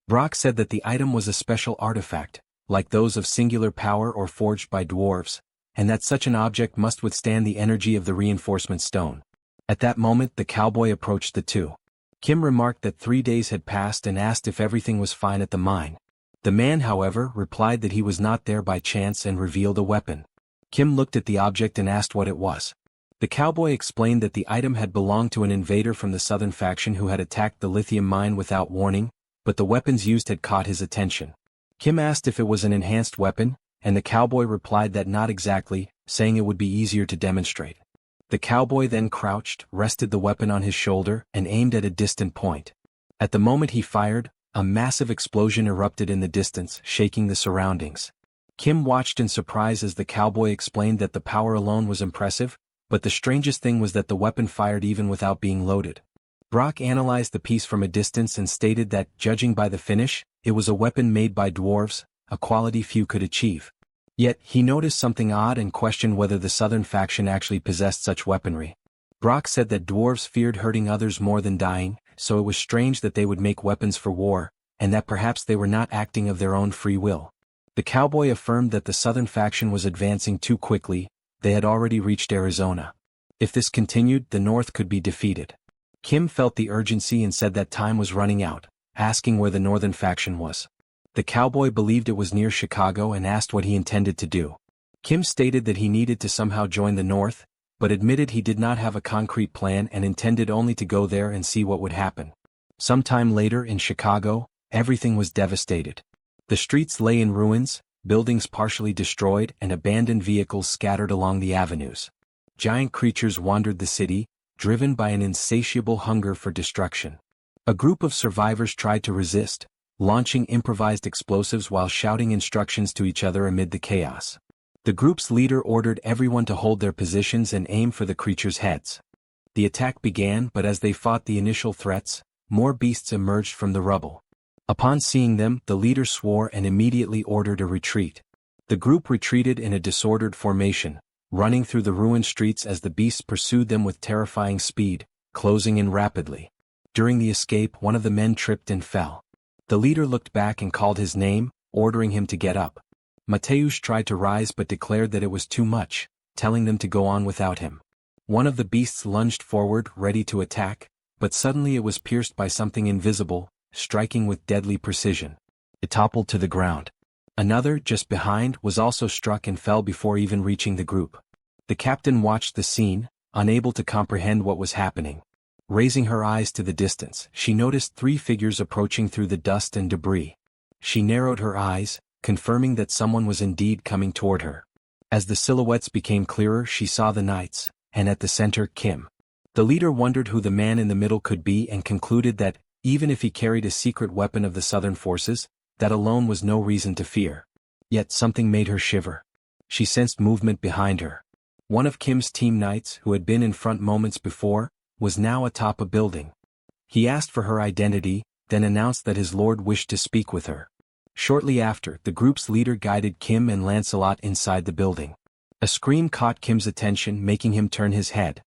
Brock said that the item was a special artifact, like those of singular power or forged by dwarves, and that such an object must withstand the energy of the reinforcement stone. At that moment the cowboy approached the two. Kim remarked that 3 days had passed and asked if everything was fine at the mine. The man, however, replied that he was not there by chance and revealed a weapon. Kim looked at the object and asked what it was. The cowboy explained that the item had belonged to an invader from the southern faction who had attacked the lithium mine without warning, but the weapons used had caught his attention. Kim asked if it was an enhanced weapon, and the cowboy replied that not exactly, saying it would be easier to demonstrate. The cowboy then crouched, rested the weapon on his shoulder, and aimed at a distant point. At the moment he fired, a massive explosion erupted in the distance, shaking the surroundings. Kim watched in surprise as the cowboy explained that the power alone was impressive, but the strangest thing was that the weapon fired even without being loaded. Brock analyzed the piece from a distance and stated that, judging by the finish, it was a weapon made by dwarves, a quality few could achieve. Yet, he noticed something odd and questioned whether the southern faction actually possessed such weaponry. Brock said that dwarves feared hurting others more than dying, so it was strange that they would make weapons for war, and that perhaps they were not acting of their own free will. The cowboy affirmed that the southern faction was advancing too quickly. They had already reached Arizona. If this continued, the North could be defeated. Kim felt the urgency and said that time was running out, asking where the northern faction was. The cowboy believed it was near Chicago and asked what he intended to do. Kim stated that he needed to somehow join the North, but admitted he did not have a concrete plan and intended only to go there and see what would happen. Sometime later in Chicago, everything was devastated. The streets lay in ruins, buildings partially destroyed and abandoned vehicles scattered along the avenues. Giant creatures wandered the city, driven by an insatiable hunger for destruction. A group of survivors tried to resist, launching improvised explosives while shouting instructions to each other amid the chaos. The group's leader ordered everyone to hold their positions and aim for the creatures' heads. The attack began, but as they fought the initial threats, more beasts emerged from the rubble. Upon seeing them, the leader swore and immediately ordered a retreat. The group retreated in a disordered formation, running through the ruined streets as the beasts pursued them with terrifying speed, closing in rapidly. During the escape, one of the men tripped and fell. The leader looked back and called his name, ordering him to get up. Mateusz tried to rise but declared that it was too much, telling them to go on without him. One of the beasts lunged forward, ready to attack, but suddenly it was pierced by something invisible, striking with deadly precision. It toppled to the ground. Another, just behind, was also struck and fell before even reaching the group. The captain watched the scene, unable to comprehend what was happening. Raising her eyes to the distance, she noticed 3 figures approaching through the dust and debris. She narrowed her eyes, confirming that someone was indeed coming toward her. As the silhouettes became clearer, she saw the knights, and at the center, Kim. The leader wondered who the man in the middle could be and concluded that, even if he carried a secret weapon of the southern forces, that alone was no reason to fear. Yet something made her shiver. She sensed movement behind her. One of Kim's team knights, who had been in front moments before, was now atop a building. He asked for her identity, then announced that his lord wished to speak with her. Shortly after, the group's leader guided Kim and Lancelot inside the building. A scream caught Kim's attention, making him turn his head.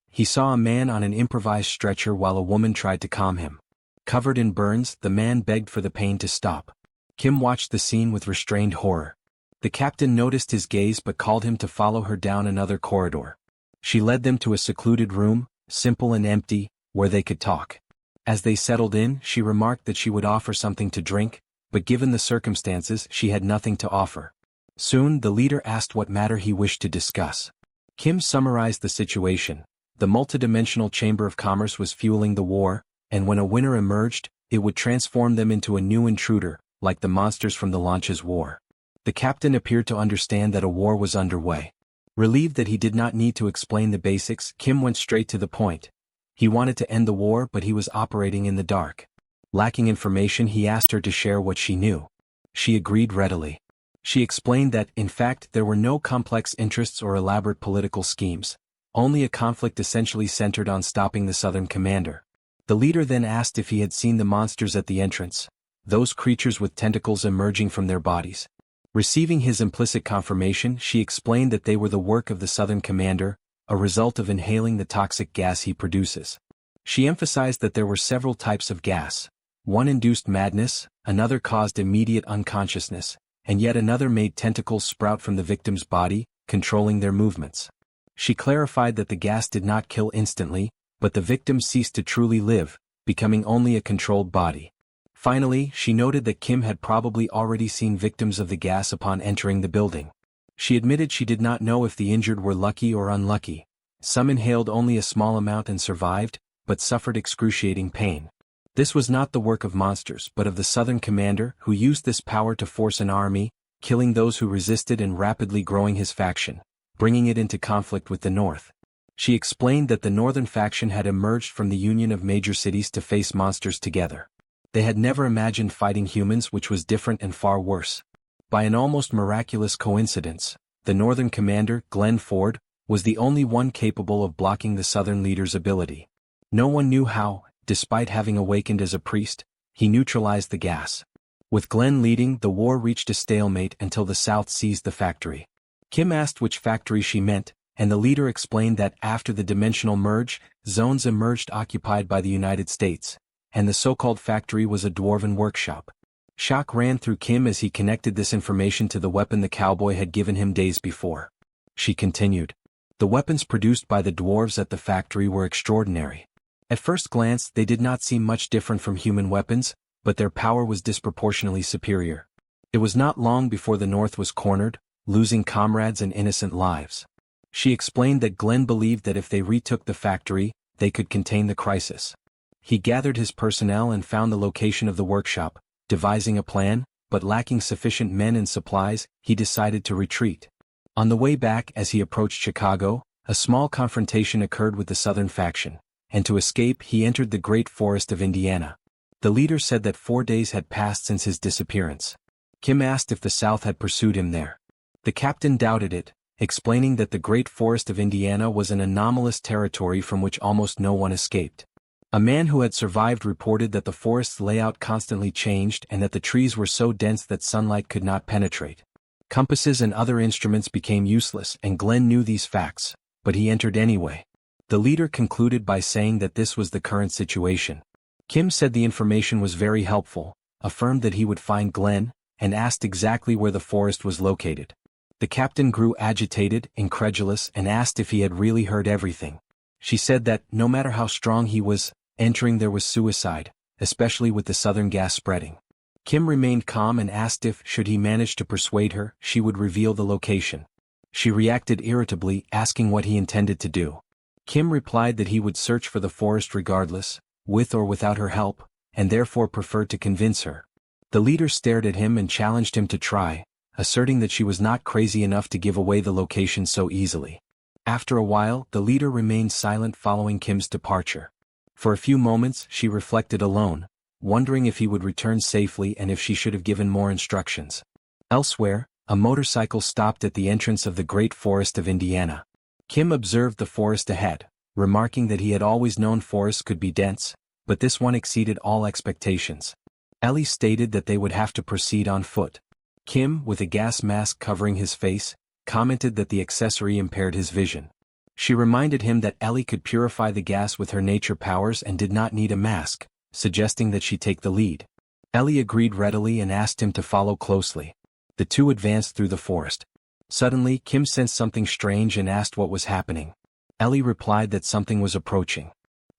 He saw a man on an improvised stretcher while a woman tried to calm him. Covered in burns, the man begged for the pain to stop. Kim watched the scene with restrained horror. The captain noticed his gaze but called him to follow her down another corridor. She led them to a secluded room, simple and empty, where they could talk. As they settled in, she remarked that she would offer something to drink, but given the circumstances, she had nothing to offer. Soon, the leader asked what matter he wished to discuss. Kim summarized the situation. The multidimensional chamber of commerce was fueling the war, and when a winner emerged, it would transform them into a new intruder, like the monsters from the Launches War. The captain appeared to understand that a war was underway. Relieved that he did not need to explain the basics, Kim went straight to the point. He wanted to end the war, but he was operating in the dark. Lacking information, he asked her to share what she knew. She agreed readily. She explained that, in fact, there were no complex interests or elaborate political schemes, only a conflict essentially centered on stopping the Southern commander. The leader then asked if he had seen the monsters at the entrance, those creatures with tentacles emerging from their bodies. Receiving his implicit confirmation, she explained that they were the work of the Southern commander, a result of inhaling the toxic gas he produces. She emphasized that there were several types of gas. One induced madness, another caused immediate unconsciousness, and yet another made tentacles sprout from the victim's body, controlling their movements. She clarified that the gas did not kill instantly, but the victim ceased to truly live, becoming only a controlled body. Finally, she noted that Kim had probably already seen victims of the gas upon entering the building. She admitted she did not know if the injured were lucky or unlucky. Some inhaled only a small amount and survived, but suffered excruciating pain. This was not the work of monsters but of the Southern commander, who used this power to force an army, killing those who resisted and rapidly growing his faction, bringing it into conflict with the North. She explained that the Northern faction had emerged from the union of major cities to face monsters together. They had never imagined fighting humans, which was different and far worse. By an almost miraculous coincidence, the Northern commander, Glenn Ford, was the only one capable of blocking the Southern leader's ability. No one knew how. Despite having awakened as a priest, he neutralized the gas. With Glenn leading, the war reached a stalemate until the South seized the factory. Kim asked which factory she meant, and the leader explained that after the dimensional merge, zones emerged occupied by the United States, and the so-called factory was a dwarven workshop. Shock ran through Kim as he connected this information to the weapon the cowboy had given him days before. She continued. The weapons produced by the dwarves at the factory were extraordinary. At first glance, they did not seem much different from human weapons, but their power was disproportionately superior. It was not long before the North was cornered, losing comrades and innocent lives. She explained that Glenn believed that if they retook the factory, they could contain the crisis. He gathered his personnel and found the location of the workshop, devising a plan, but lacking sufficient men and supplies, he decided to retreat. On the way back, as he approached Chicago, a small confrontation occurred with the Southern faction, and to escape he entered the great forest of Indiana. The leader said that 4 days had passed since his disappearance. Kim asked if the South had pursued him there. The captain doubted it, explaining that the great forest of Indiana was an anomalous territory from which almost no one escaped. A man who had survived reported that the forest's layout constantly changed and that the trees were so dense that sunlight could not penetrate. Compasses and other instruments became useless, and Glenn knew these facts, but he entered anyway. The leader concluded by saying that this was the current situation. Kim said the information was very helpful, affirmed that he would find Glenn, and asked exactly where the forest was located. The captain grew agitated, incredulous, and asked if he had really heard everything. She said that, no matter how strong he was, entering there was suicide, especially with the Southern gas spreading. Kim remained calm and asked if, should he manage to persuade her, she would reveal the location. She reacted irritably, asking what he intended to do. Kim replied that he would search for the forest regardless, with or without her help, and therefore preferred to convince her. The leader stared at him and challenged him to try, asserting that she was not crazy enough to give away the location so easily. After a while, the leader remained silent following Kim's departure. For a few moments, she reflected alone, wondering if he would return safely and if she should have given more instructions. Elsewhere, a motorcycle stopped at the entrance of the great forest of Indiana. Kim observed the forest ahead, remarking that he had always known forests could be dense, but this one exceeded all expectations. Ellie stated that they would have to proceed on foot. Kim, with a gas mask covering his face, commented that the accessory impaired his vision. She reminded him that Ellie could purify the gas with her nature powers and did not need a mask, suggesting that she take the lead. Ellie agreed readily and asked him to follow closely. The two advanced through the forest. Suddenly, Kim sensed something strange and asked what was happening. Ellie replied that something was approaching.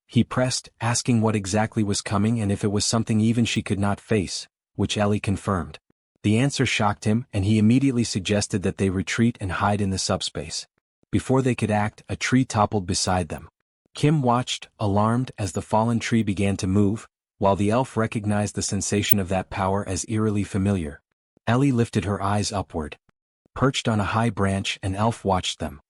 He pressed, asking what exactly was coming and if it was something even she could not face, which Ellie confirmed. The answer shocked him, and he immediately suggested that they retreat and hide in the subspace. Before they could act, a tree toppled beside them. Kim watched, alarmed, as the fallen tree began to move, while the elf recognized the sensation of that power as eerily familiar. Ellie lifted her eyes upward. Perched on a high branch, an elf watched them.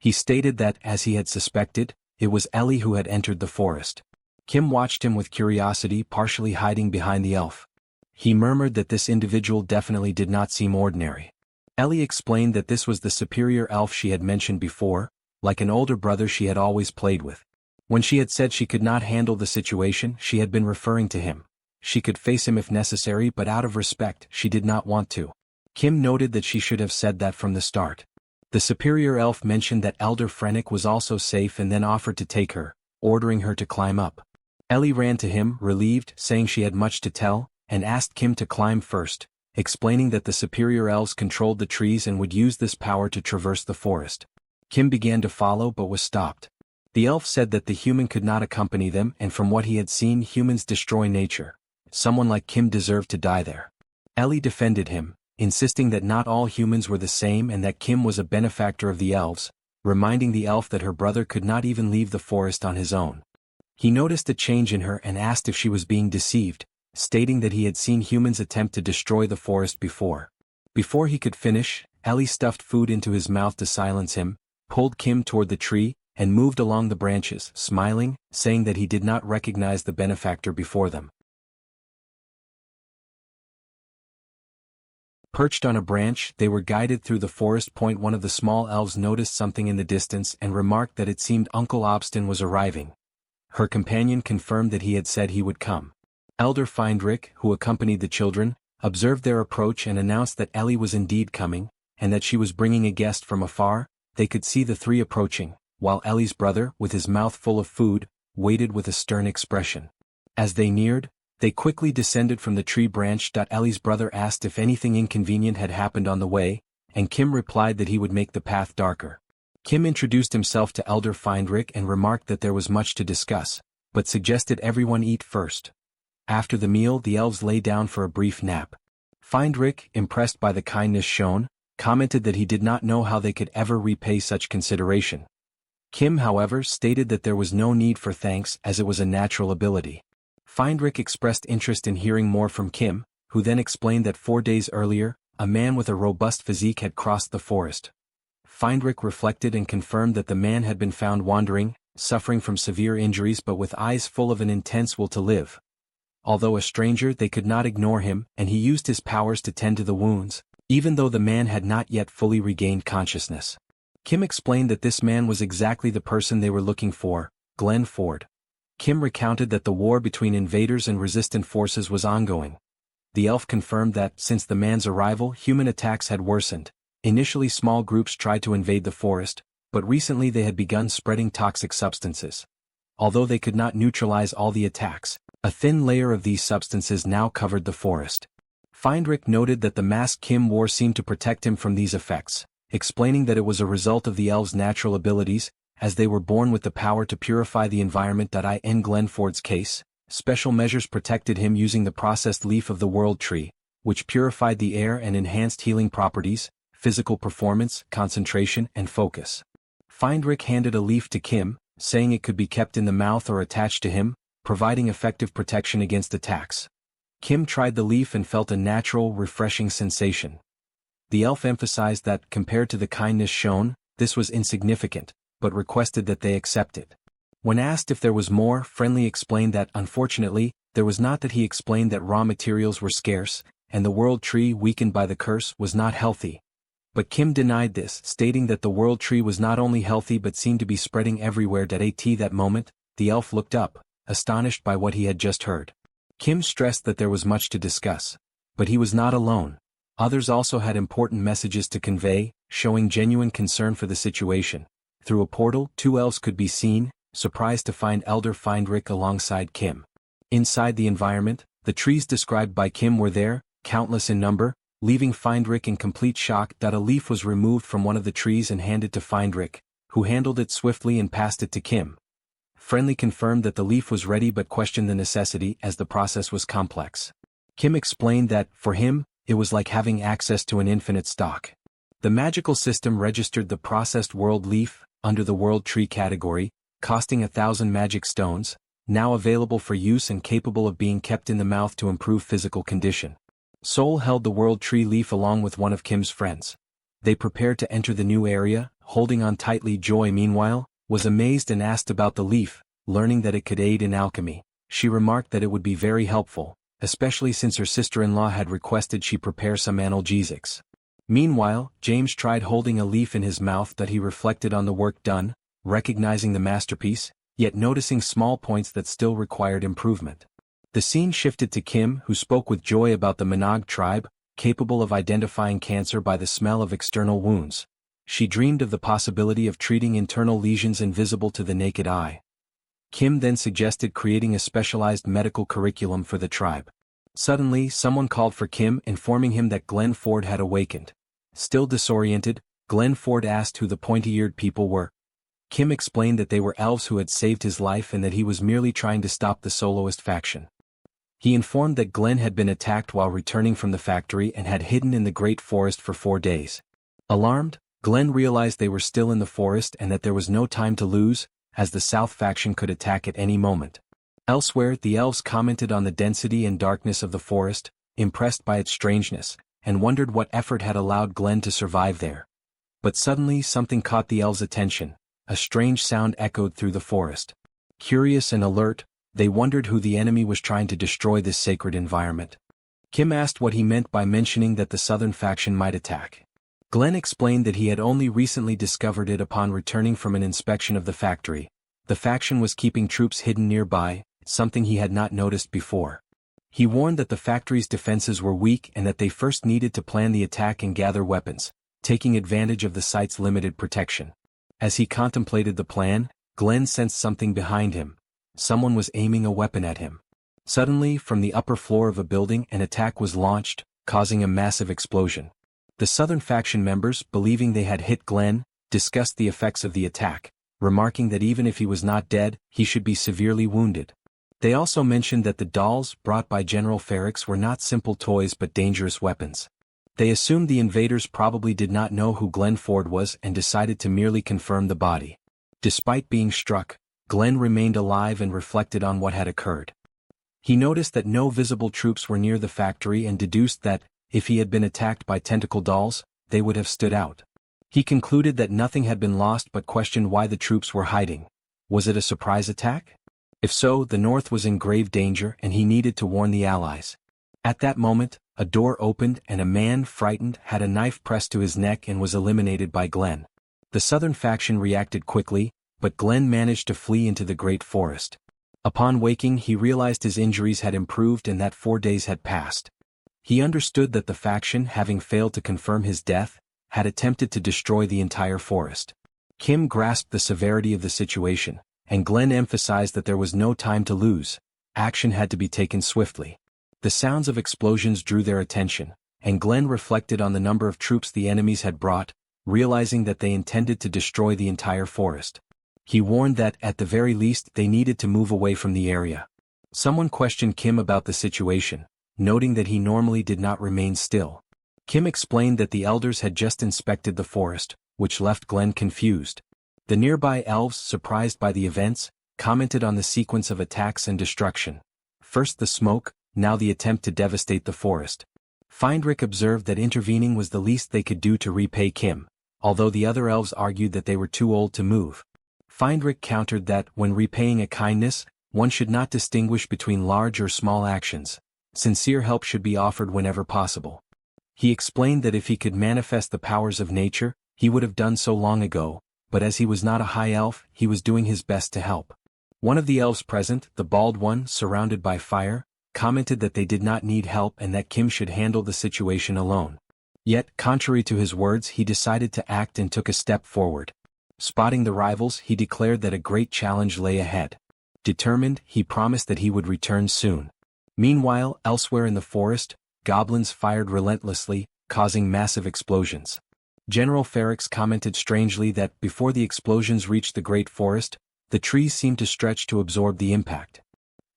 He stated that, as he had suspected, it was Ellie who had entered the forest. Kim watched him with curiosity, partially hiding behind the elf. He murmured that this individual definitely did not seem ordinary. Ellie explained that this was the superior elf she had mentioned before, like an older brother she had always played with. When she had said she could not handle the situation, she had been referring to him. She could face him if necessary, but out of respect, she did not want to. Kim noted that she should have said that from the start. The superior elf mentioned that Elder Frennick was also safe and then offered to take her, ordering her to climb up. Ellie ran to him, relieved, saying she had much to tell, and asked Kim to climb first, explaining that the superior elves controlled the trees and would use this power to traverse the forest. Kim began to follow but was stopped. The elf said that the human could not accompany them, and from what he had seen, humans destroy nature. Someone like Kim deserved to die there. Ellie defended him, insisting that not all humans were the same and that Kim was a benefactor of the elves, reminding the elf that her brother could not even leave the forest on his own. He noticed a change in her and asked if she was being deceived, stating that he had seen humans attempt to destroy the forest before. Before he could finish, Ellie stuffed food into his mouth to silence him, pulled Kim toward the tree, and moved along the branches, smiling, saying that he did not recognize the benefactor before them. Perched on a branch, they were guided through the forest. One of the small elves noticed something in the distance and remarked that it seemed Uncle Obstin was arriving. Her companion confirmed that he had said he would come. Elder Feindrick, who accompanied the children, observed their approach and announced that Ellie was indeed coming, and that she was bringing a guest from afar. They could see the three approaching, while Ellie's brother, with his mouth full of food, waited with a stern expression. As they neared, they quickly descended from the tree branch. Ellie's brother asked if anything inconvenient had happened on the way, and Kim replied that he would make the path darker. Kim introduced himself to Elder Feindrick and remarked that there was much to discuss, but suggested everyone eat first. After the meal, the elves lay down for a brief nap. Feindrick, impressed by the kindness shown, commented that he did not know how they could ever repay such consideration. Kim, however, stated that there was no need for thanks as it was a natural ability. Feindrick expressed interest in hearing more from Kim, who then explained that 4 days earlier, a man with a robust physique had crossed the forest. Feindrick reflected and confirmed that the man had been found wandering, suffering from severe injuries but with eyes full of an intense will to live. Although a stranger, they could not ignore him, and he used his powers to tend to the wounds, even though the man had not yet fully regained consciousness. Kim explained that this man was exactly the person they were looking for, Glenn Ford. Kim recounted that the war between invaders and resistant forces was ongoing. The elf confirmed that, since the man's arrival, human attacks had worsened. Initially small groups tried to invade the forest, but recently they had begun spreading toxic substances. Although they could not neutralize all the attacks, a thin layer of these substances now covered the forest. Feindrick noted that the mask Kim wore seemed to protect him from these effects, explaining that it was a result of the elves' natural abilities, as they were born with the power to purify the environment. In Glenn Ford's case, special measures protected him using the processed leaf of the world tree, which purified the air and enhanced healing properties, physical performance, concentration, and focus. Feindrick handed a leaf to Kim, saying it could be kept in the mouth or attached to him, providing effective protection against attacks. Kim tried the leaf and felt a natural, refreshing sensation. The elf emphasized that, compared to the kindness shown, this was insignificant, but requested that they accept it. When asked if there was more, Friendly explained that, unfortunately, there was not. That he explained that raw materials were scarce, and the world tree, weakened by the curse, was not healthy. But Kim denied this, stating that the world tree was not only healthy but seemed to be spreading everywhere. At that moment, the elf looked up, astonished by what he had just heard. Kim stressed that there was much to discuss. But he was not alone. Others also had important messages to convey, showing genuine concern for the situation. Through a portal, 2 elves could be seen, surprised to find Elder Feindrick alongside Kim. Inside the environment, the trees described by Kim were there, countless in number, leaving Feindrick in complete shock. A leaf was removed from one of the trees and handed to Feindrick, who handled it swiftly and passed it to Kim. Friendly confirmed that the leaf was ready but questioned the necessity as the process was complex. Kim explained that, for him, it was like having access to an infinite stock. The magical system registered the processed world leaf, under the world tree category, costing 1,000 magic stones, now available for use and capable of being kept in the mouth to improve physical condition. Seoul held the world tree leaf along with one of Kim's friends. They prepared to enter the new area, holding on tightly. Joy, meanwhile, was amazed and asked about the leaf, learning that it could aid in alchemy. She remarked that it would be very helpful, especially since her sister-in-law had requested she prepare some analgesics. Meanwhile, James tried holding a leaf in his mouth that he reflected on the work done, recognizing the masterpiece, yet noticing small points that still required improvement. The scene shifted to Kim, who spoke with joy about the Manhwa tribe, capable of identifying cancer by the smell of external wounds. She dreamed of the possibility of treating internal lesions invisible to the naked eye. Kim then suggested creating a specialized medical curriculum for the tribe. Suddenly, someone called for Kim, informing him that Glenn Ford had awakened. Still disoriented, Glenn Ford asked who the pointy-eared people were. Kim explained that they were elves who had saved his life and that he was merely trying to stop the soloist faction. He informed that Glenn had been attacked while returning from the factory and had hidden in the Great Forest for 4 days. Alarmed, Glenn realized they were still in the forest and that there was no time to lose, as the South faction could attack at any moment. Elsewhere, the elves commented on the density and darkness of the forest, impressed by its strangeness, and wondered what effort had allowed Glenn to survive there. But suddenly something caught the elves' attention. A strange sound echoed through the forest. Curious and alert, they wondered who the enemy was trying to destroy this sacred environment. Kim asked what he meant by mentioning that the southern faction might attack. Glenn explained that he had only recently discovered it upon returning from an inspection of the factory. The faction was keeping troops hidden nearby, something he had not noticed before. He warned that the factory's defenses were weak and that they first needed to plan the attack and gather weapons, taking advantage of the site's limited protection. As he contemplated the plan, Glenn sensed something behind him. Someone was aiming a weapon at him. Suddenly, from the upper floor of a building, an attack was launched, causing a massive explosion. The southern faction members, believing they had hit Glenn, discussed the effects of the attack, remarking that even if he was not dead, he should be severely wounded. They also mentioned that the dolls brought by General Ferrix were not simple toys but dangerous weapons. They assumed the invaders probably did not know who Glenn Ford was and decided to merely confirm the body. Despite being struck, Glenn remained alive and reflected on what had occurred. He noticed that no visible troops were near the factory and deduced that, if he had been attacked by tentacle dolls, they would have stood out. He concluded that nothing had been lost but questioned why the troops were hiding. Was it a surprise attack? If so, the North was in grave danger and he needed to warn the Allies. At that moment, a door opened and a man, frightened, had a knife pressed to his neck and was eliminated by Glenn. The southern faction reacted quickly, but Glenn managed to flee into the Great Forest. Upon waking, he realized his injuries had improved and that 4 days had passed. He understood that the faction, having failed to confirm his death, had attempted to destroy the entire forest. Kim grasped the severity of the situation, and Glenn emphasized that there was no time to lose. Action had to be taken swiftly. The sounds of explosions drew their attention, and Glenn reflected on the number of troops the enemies had brought, realizing that they intended to destroy the entire forest. He warned that, at the very least, they needed to move away from the area. Someone questioned Kim about the situation, noting that he normally did not remain still. Kim explained that the elders had just inspected the forest, which left Glenn confused. The nearby elves, surprised by the events, commented on the sequence of attacks and destruction. First the smoke, now the attempt to devastate the forest. Feindrick observed that intervening was the least they could do to repay Kim, although the other elves argued that they were too old to move. Feindrick countered that, when repaying a kindness, one should not distinguish between large or small actions. Sincere help should be offered whenever possible. He explained that if he could manifest the powers of nature, he would have done so long ago, but as he was not a high elf, he was doing his best to help. One of the elves present, the bald one, surrounded by fire, commented that they did not need help and that Kim should handle the situation alone. Yet, contrary to his words, he decided to act and took a step forward. Spotting the rivals, he declared that a great challenge lay ahead. Determined, he promised that he would return soon. Meanwhile, elsewhere in the forest, goblins fired relentlessly, causing massive explosions. General Ferrix commented strangely that, before the explosions reached the Great Forest, the trees seemed to stretch to absorb the impact.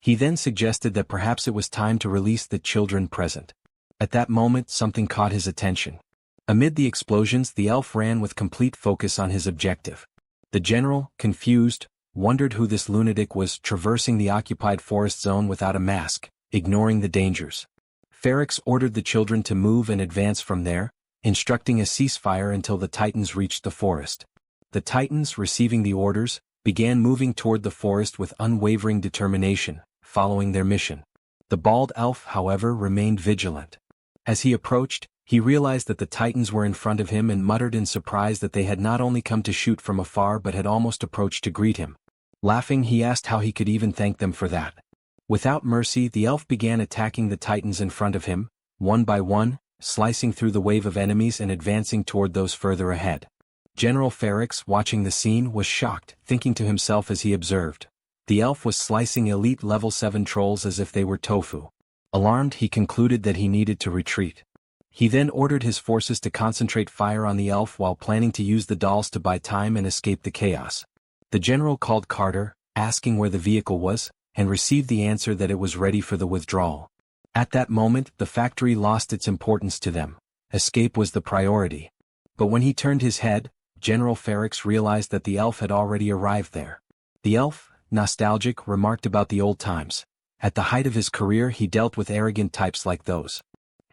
He then suggested that perhaps it was time to release the children present. At that moment, something caught his attention. Amid the explosions, the elf ran with complete focus on his objective. The general, confused, wondered who this lunatic was traversing the occupied forest zone without a mask, ignoring the dangers. Ferrix ordered the children to move and advance from there, instructing a ceasefire until the Titans reached the forest. The Titans, receiving the orders, began moving toward the forest with unwavering determination, following their mission. The bald elf, however, remained vigilant. As he approached, he realized that the Titans were in front of him and muttered in surprise that they had not only come to shoot from afar but had almost approached to greet him. Laughing, he asked how he could even thank them for that. Without mercy, the elf began attacking the Titans in front of him, one by one, slicing through the wave of enemies and advancing toward those further ahead. General Ferrix, watching the scene, was shocked, thinking to himself as he observed. The elf was slicing elite level 7 trolls as if they were tofu. Alarmed, he concluded that he needed to retreat. He then ordered his forces to concentrate fire on the elf while planning to use the dolls to buy time and escape the chaos. The general called Carter, asking where the vehicle was, and received the answer that it was ready for the withdrawal. At that moment, the factory lost its importance to them. Escape was the priority. But when he turned his head, General Ferrix realized that the elf had already arrived there. The elf, nostalgic, remarked about the old times. At the height of his career, he dealt with arrogant types like those.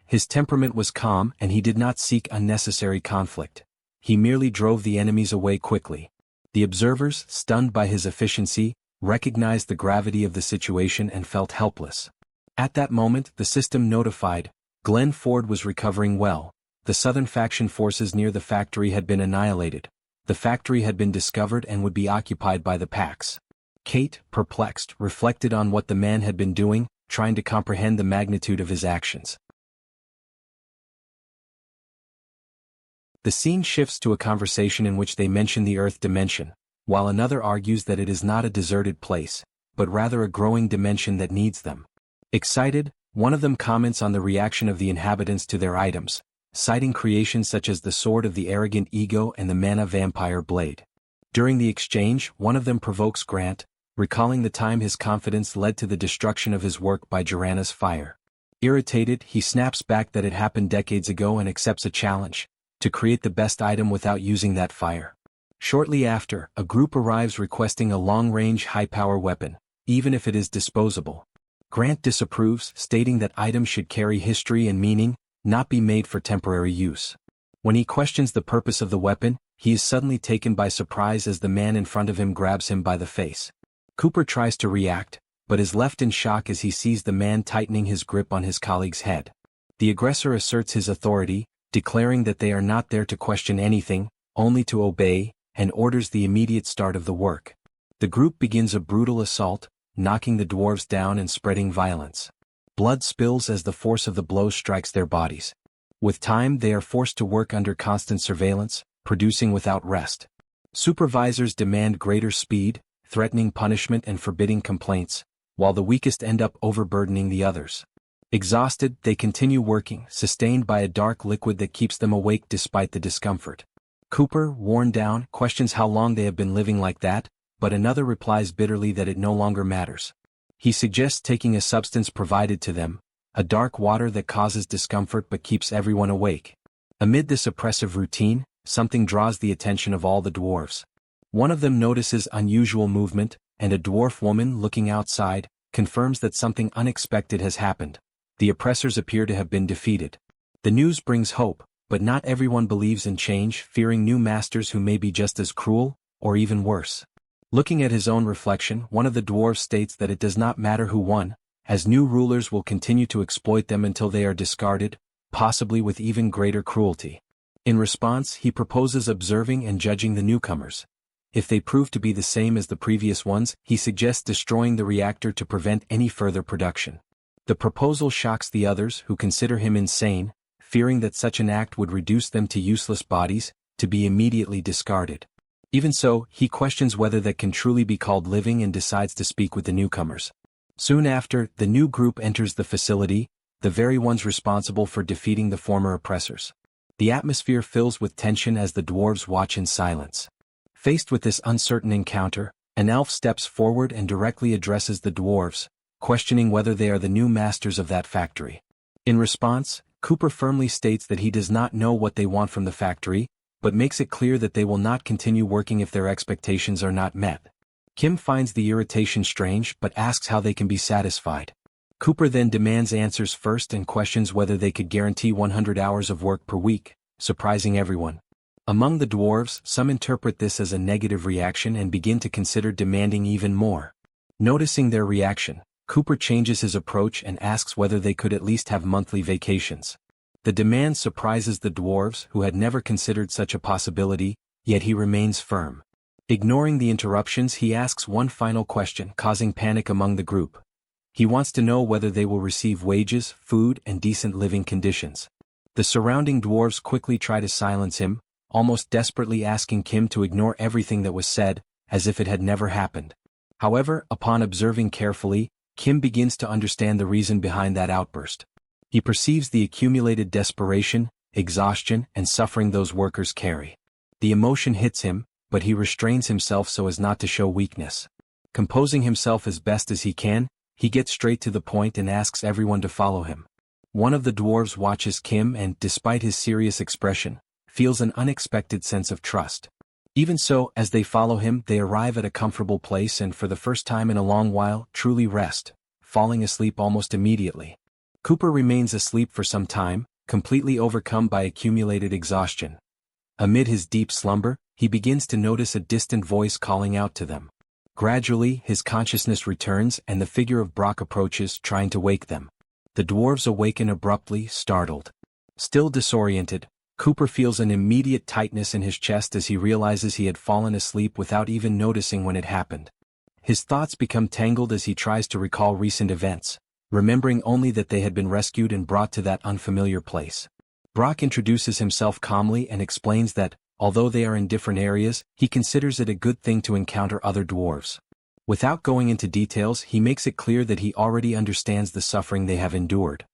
His temperament was calm and he did not seek unnecessary conflict. He merely drove the enemies away quickly. The observers, stunned by his efficiency, recognized the gravity of the situation and felt helpless. At that moment, the system notified, Glenn Ford was recovering well. The southern faction forces near the factory had been annihilated. The factory had been discovered and would be occupied by the Pax. Kate, perplexed, reflected on what the man had been doing, trying to comprehend the magnitude of his actions. The scene shifts to a conversation in which they mention the Earth dimension, while another argues that it is not a deserted place, but rather a growing dimension that needs them. Excited, one of them comments on the reaction of the inhabitants to their items, citing creations such as the Sword of the Arrogant Ego and the Mana Vampire Blade. During the exchange, one of them provokes Grant, recalling the time his confidence led to the destruction of his work by Jorana's fire. Irritated, he snaps back that it happened decades ago and accepts a challenge to create the best item without using that fire. Shortly after, a group arrives requesting a long-range high-power weapon, even if it is disposable. Grant disapproves, stating that items should carry history and meaning, not be made for temporary use. When he questions the purpose of the weapon, he is suddenly taken by surprise as the man in front of him grabs him by the face. Cooper tries to react, but is left in shock as he sees the man tightening his grip on his colleague's head. The aggressor asserts his authority, declaring that they are not there to question anything, only to obey, and orders the immediate start of the work. The group begins a brutal assault, knocking the dwarves down and spreading violence. Blood spills as the force of the blows strikes their bodies. With time, they are forced to work under constant surveillance, producing without rest. Supervisors demand greater speed, threatening punishment and forbidding complaints, while the weakest end up overburdening the others. Exhausted, they continue working, sustained by a dark liquid that keeps them awake despite the discomfort. Cooper, worn down, questions how long they have been living like that, but another replies bitterly that it no longer matters. He suggests taking a substance provided to them, a dark water that causes discomfort but keeps everyone awake. Amid this oppressive routine, something draws the attention of all the dwarves. One of them notices unusual movement, and a dwarf woman, looking outside, confirms that something unexpected has happened. The oppressors appear to have been defeated. The news brings hope, but not everyone believes in change, fearing new masters who may be just as cruel, or even worse. Looking at his own reflection, one of the dwarves states that it does not matter who won, as new rulers will continue to exploit them until they are discarded, possibly with even greater cruelty. In response, he proposes observing and judging the newcomers. If they prove to be the same as the previous ones, he suggests destroying the reactor to prevent any further production. The proposal shocks the others, who consider him insane, fearing that such an act would reduce them to useless bodies, to be immediately discarded. Even so, he questions whether that can truly be called living and decides to speak with the newcomers. Soon after, the new group enters the facility, the very ones responsible for defeating the former oppressors. The atmosphere fills with tension as the dwarves watch in silence. Faced with this uncertain encounter, an elf steps forward and directly addresses the dwarves, questioning whether they are the new masters of that factory. In response, Cooper firmly states that he does not know what they want from the factory, but makes it clear that they will not continue working if their expectations are not met. Kim finds the irritation strange but asks how they can be satisfied. Cooper then demands answers first and questions whether they could guarantee 100 hours of work per week, surprising everyone. Among the dwarves, some interpret this as a negative reaction and begin to consider demanding even more. Noticing their reaction, Cooper changes his approach and asks whether they could at least have monthly vacations. The demand surprises the dwarves, who had never considered such a possibility, yet he remains firm. Ignoring the interruptions, he asks one final question, causing panic among the group. He wants to know whether they will receive wages, food, and decent living conditions. The surrounding dwarves quickly try to silence him, almost desperately asking Kim to ignore everything that was said, as if it had never happened. However, upon observing carefully, Kim begins to understand the reason behind that outburst. He perceives the accumulated desperation, exhaustion, and suffering those workers carry. The emotion hits him, but he restrains himself so as not to show weakness. Composing himself as best as he can, he gets straight to the point and asks everyone to follow him. One of the dwarves watches Kim and, despite his serious expression, feels an unexpected sense of trust. Even so, as they follow him, they arrive at a comfortable place and, for the first time in a long while, truly rest, falling asleep almost immediately. Cooper remains asleep for some time, completely overcome by accumulated exhaustion. Amid his deep slumber, he begins to notice a distant voice calling out to them. Gradually, his consciousness returns and the figure of Brock approaches, trying to wake them. The dwarves awaken abruptly, startled. Still disoriented, Cooper feels an immediate tightness in his chest as he realizes he had fallen asleep without even noticing when it happened. His thoughts become tangled as he tries to recall recent events, remembering only that they had been rescued and brought to that unfamiliar place. Brock introduces himself calmly and explains that, although they are in different areas, he considers it a good thing to encounter other dwarves. Without going into details, he makes it clear that he already understands the suffering they have endured.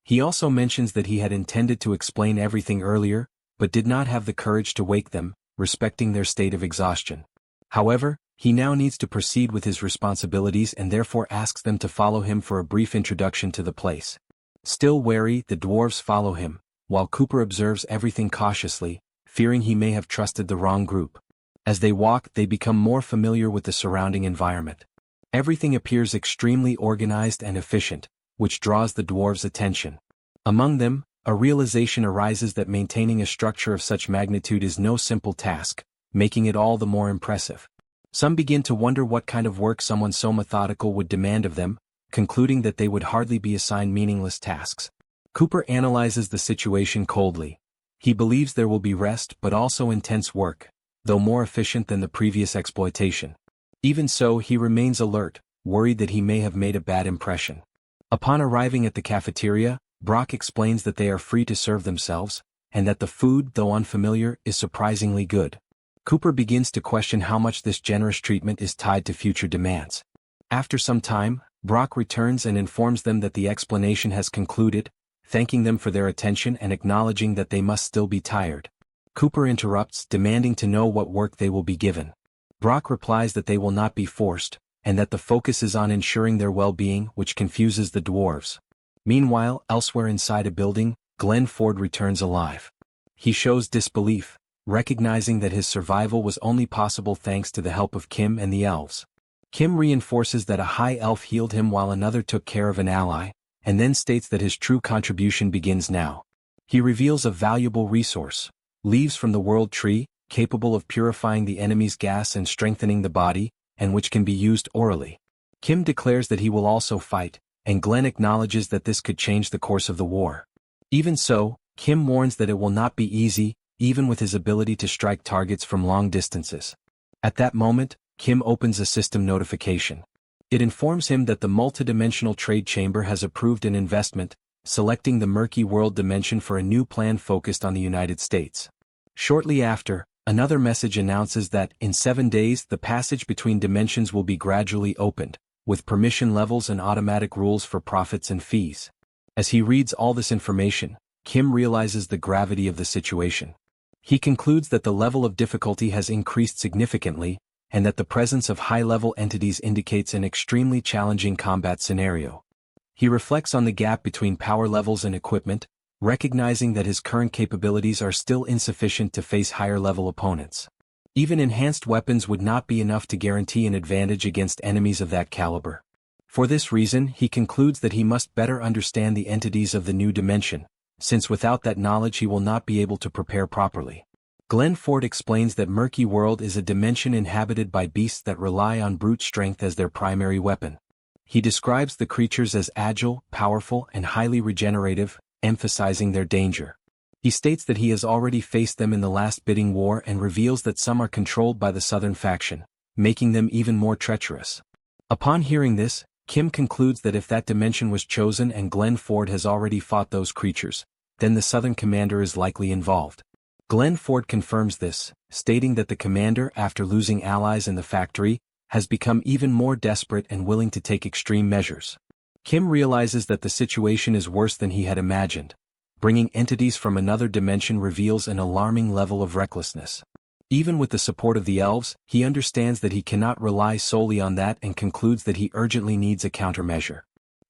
He also mentions that he had intended to explain everything earlier, but did not have the courage to wake them, respecting their state of exhaustion. However, he now needs to proceed with his responsibilities and therefore asks them to follow him for a brief introduction to the place. Still wary, the dwarves follow him, while Cooper observes everything cautiously, fearing he may have trusted the wrong group. As they walk, they become more familiar with the surrounding environment. Everything appears extremely organized and efficient, which draws the dwarves' attention. Among them, a realization arises that maintaining a structure of such magnitude is no simple task, making it all the more impressive. Some begin to wonder what kind of work someone so methodical would demand of them, concluding that they would hardly be assigned meaningless tasks. Cooper analyzes the situation coldly. He believes there will be rest but also intense work, though more efficient than the previous exploitation. Even so, he remains alert, worried that he may have made a bad impression. Upon arriving at the cafeteria, Brock explains that they are free to serve themselves, and that the food, though unfamiliar, is surprisingly good. Cooper begins to question how much this generous treatment is tied to future demands. After some time, Brock returns and informs them that the explanation has concluded, thanking them for their attention and acknowledging that they must still be tired. Cooper interrupts, demanding to know what work they will be given. Brock replies that they will not be forced, and that the focus is on ensuring their well-being, which confuses the dwarves. Meanwhile, elsewhere inside a building, Glenn Ford returns alive. He shows disbelief, recognizing that his survival was only possible thanks to the help of Kim and the elves. Kim reinforces that a high elf healed him while another took care of an ally, and then states that his true contribution begins now. He reveals a valuable resource, leaves from the world tree, capable of purifying the enemy's gas and strengthening the body, and which can be used orally. Kim declares that he will also fight, and Glenn acknowledges that this could change the course of the war. Even so, Kim warns that it will not be easy, even with his ability to strike targets from long distances. At that moment, Kim opens a system notification. It informs him that the multidimensional trade chamber has approved an investment, selecting the murky world dimension for a new plan focused on the United States. Shortly after, another message announces that, in 7 days, the passage between dimensions will be gradually opened, with permission levels and automatic rules for profits and fees. As he reads all this information, Kim realizes the gravity of the situation. He concludes that the level of difficulty has increased significantly, and that the presence of high-level entities indicates an extremely challenging combat scenario. He reflects on the gap between power levels and equipment, recognizing that his current capabilities are still insufficient to face higher-level opponents. Even enhanced weapons would not be enough to guarantee an advantage against enemies of that caliber. For this reason, he concludes that he must better understand the entities of the new dimension, since without that knowledge he will not be able to prepare properly. Glenn Ford explains that Murky World is a dimension inhabited by beasts that rely on brute strength as their primary weapon. He describes the creatures as agile, powerful, and highly regenerative, emphasizing their danger. He states that he has already faced them in the last bidding war and reveals that some are controlled by the Southern faction, making them even more treacherous. Upon hearing this, Kim concludes that if that dimension was chosen and Glenn Ford has already fought those creatures, then the Southern commander is likely involved. Glenn Ford confirms this, stating that the commander, after losing allies in the factory, has become even more desperate and willing to take extreme measures. Kim realizes that the situation is worse than he had imagined. Bringing entities from another dimension reveals an alarming level of recklessness. Even with the support of the elves, he understands that he cannot rely solely on that and concludes that he urgently needs a countermeasure.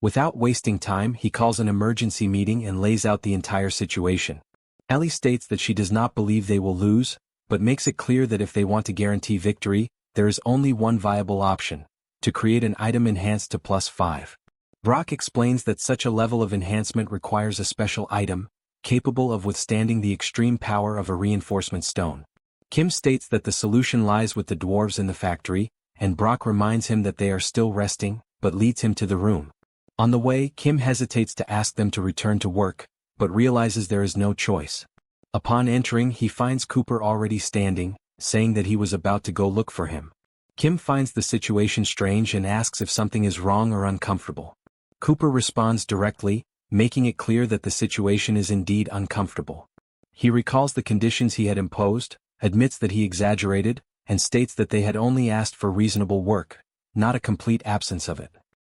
Without wasting time, he calls an emergency meeting and lays out the entire situation. Ellie states that she does not believe they will lose, but makes it clear that if they want to guarantee victory, there is only one viable option: to create an item enhanced to +5. Brock explains that such a level of enhancement requires a special item, capable of withstanding the extreme power of a reinforcement stone. Kim states that the solution lies with the dwarves in the factory, and Brock reminds him that they are still resting, but leads him to the room. On the way, Kim hesitates to ask them to return to work, but realizes there is no choice. Upon entering, he finds Cooper already standing, saying that he was about to go look for him. Kim finds the situation strange and asks if something is wrong or uncomfortable. Cooper responds directly, making it clear that the situation is indeed uncomfortable. He recalls the conditions he had imposed, admits that he exaggerated, and states that they had only asked for reasonable work, not a complete absence of it.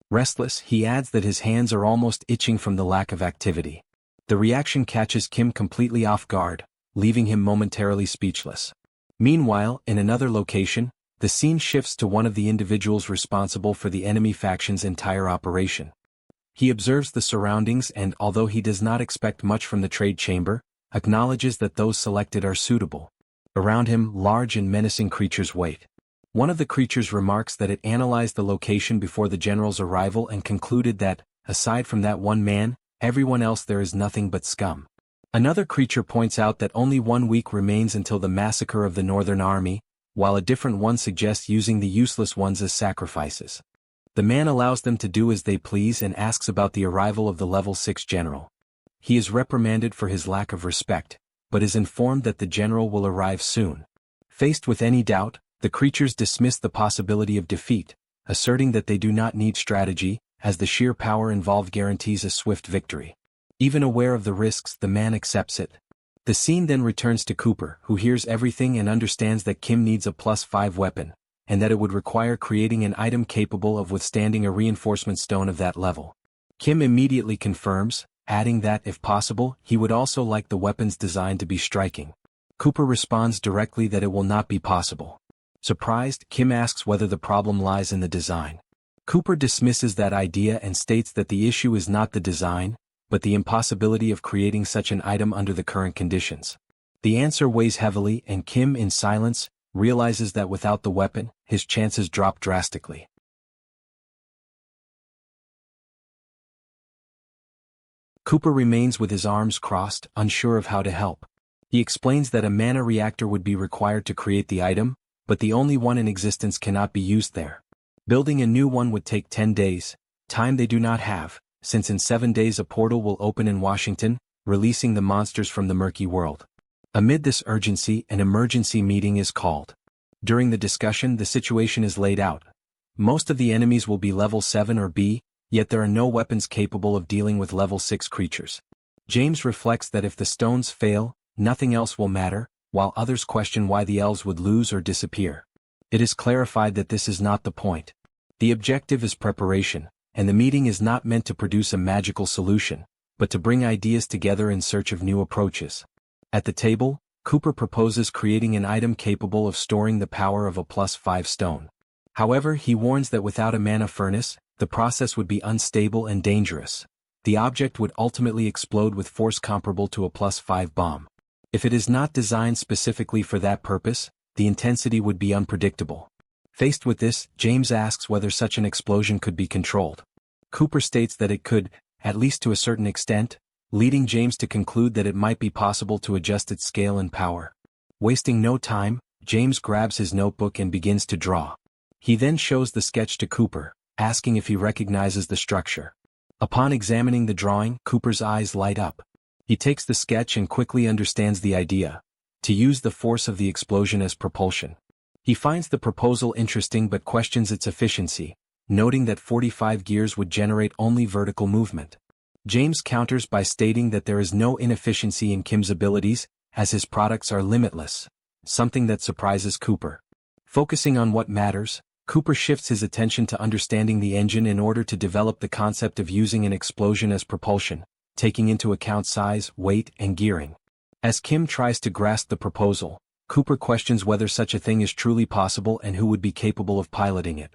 Restless, he adds that his hands are almost itching from the lack of activity. The reaction catches Kim completely off guard, leaving him momentarily speechless. Meanwhile, in another location, the scene shifts to one of the individuals responsible for the enemy faction's entire operation. He observes the surroundings and, although he does not expect much from the trade chamber, acknowledges that those selected are suitable. Around him, large and menacing creatures wait. One of the creatures remarks that it analyzed the location before the general's arrival and concluded that, aside from that one man, everyone else there is nothing but scum. Another creature points out that only 1 week remains until the massacre of the Northern Army, while a different one suggests using the useless ones as sacrifices. The man allows them to do as they please and asks about the arrival of the level 6 general. He is reprimanded for his lack of respect, but is informed that the general will arrive soon. Faced with any doubt, the creatures dismiss the possibility of defeat, asserting that they do not need strategy, as the sheer power involved guarantees a swift victory. Even aware of the risks, the man accepts it. The scene then returns to Cooper, who hears everything and understands that Kim needs a +5 weapon, and that it would require creating an item capable of withstanding a reinforcement stone of that level. Kim immediately confirms, adding that, if possible, he would also like the weapon's design to be striking. Cooper responds directly that it will not be possible. Surprised, Kim asks whether the problem lies in the design. Cooper dismisses that idea and states that the issue is not the design, but the impossibility of creating such an item under the current conditions. The answer weighs heavily and Kim, in silence, realizes that without the weapon, his chances drop drastically. Cooper remains with his arms crossed, unsure of how to help. He explains that a mana reactor would be required to create the item, but the only one in existence cannot be used there. Building a new one would take 10 days, time they do not have, since in 7 days a portal will open in Washington, releasing the monsters from the murky world. Amid this urgency, an emergency meeting is called. During the discussion, the situation is laid out. Most of the enemies will be level 7 or B, yet there are no weapons capable of dealing with level 6 creatures. James reflects that if the stones fail, nothing else will matter, while others question why the elves would lose or disappear. It is clarified that this is not the point. The objective is preparation, and the meeting is not meant to produce a magical solution, but to bring ideas together in search of new approaches. At the table, Cooper proposes creating an item capable of storing the power of a +5 stone. However, he warns that without a mana furnace, the process would be unstable and dangerous. The object would ultimately explode with force comparable to a +5 bomb. If it is not designed specifically for that purpose, the intensity would be unpredictable. Faced with this, James asks whether such an explosion could be controlled. Cooper states that it could, at least to a certain extent, leading James to conclude that it might be possible to adjust its scale and power. Wasting no time, James grabs his notebook and begins to draw. He then shows the sketch to Cooper, asking if he recognizes the structure. Upon examining the drawing, Cooper's eyes light up. He takes the sketch and quickly understands the idea: to use the force of the explosion as propulsion. He finds the proposal interesting but questions its efficiency, noting that 45 gears would generate only vertical movement. James counters by stating that there is no inefficiency in Kim's abilities, as his products are limitless, something that surprises Cooper. Focusing on what matters, Cooper shifts his attention to understanding the engine in order to develop the concept of using an explosion as propulsion, taking into account size, weight, and gearing. As Kim tries to grasp the proposal, Cooper questions whether such a thing is truly possible and who would be capable of piloting it.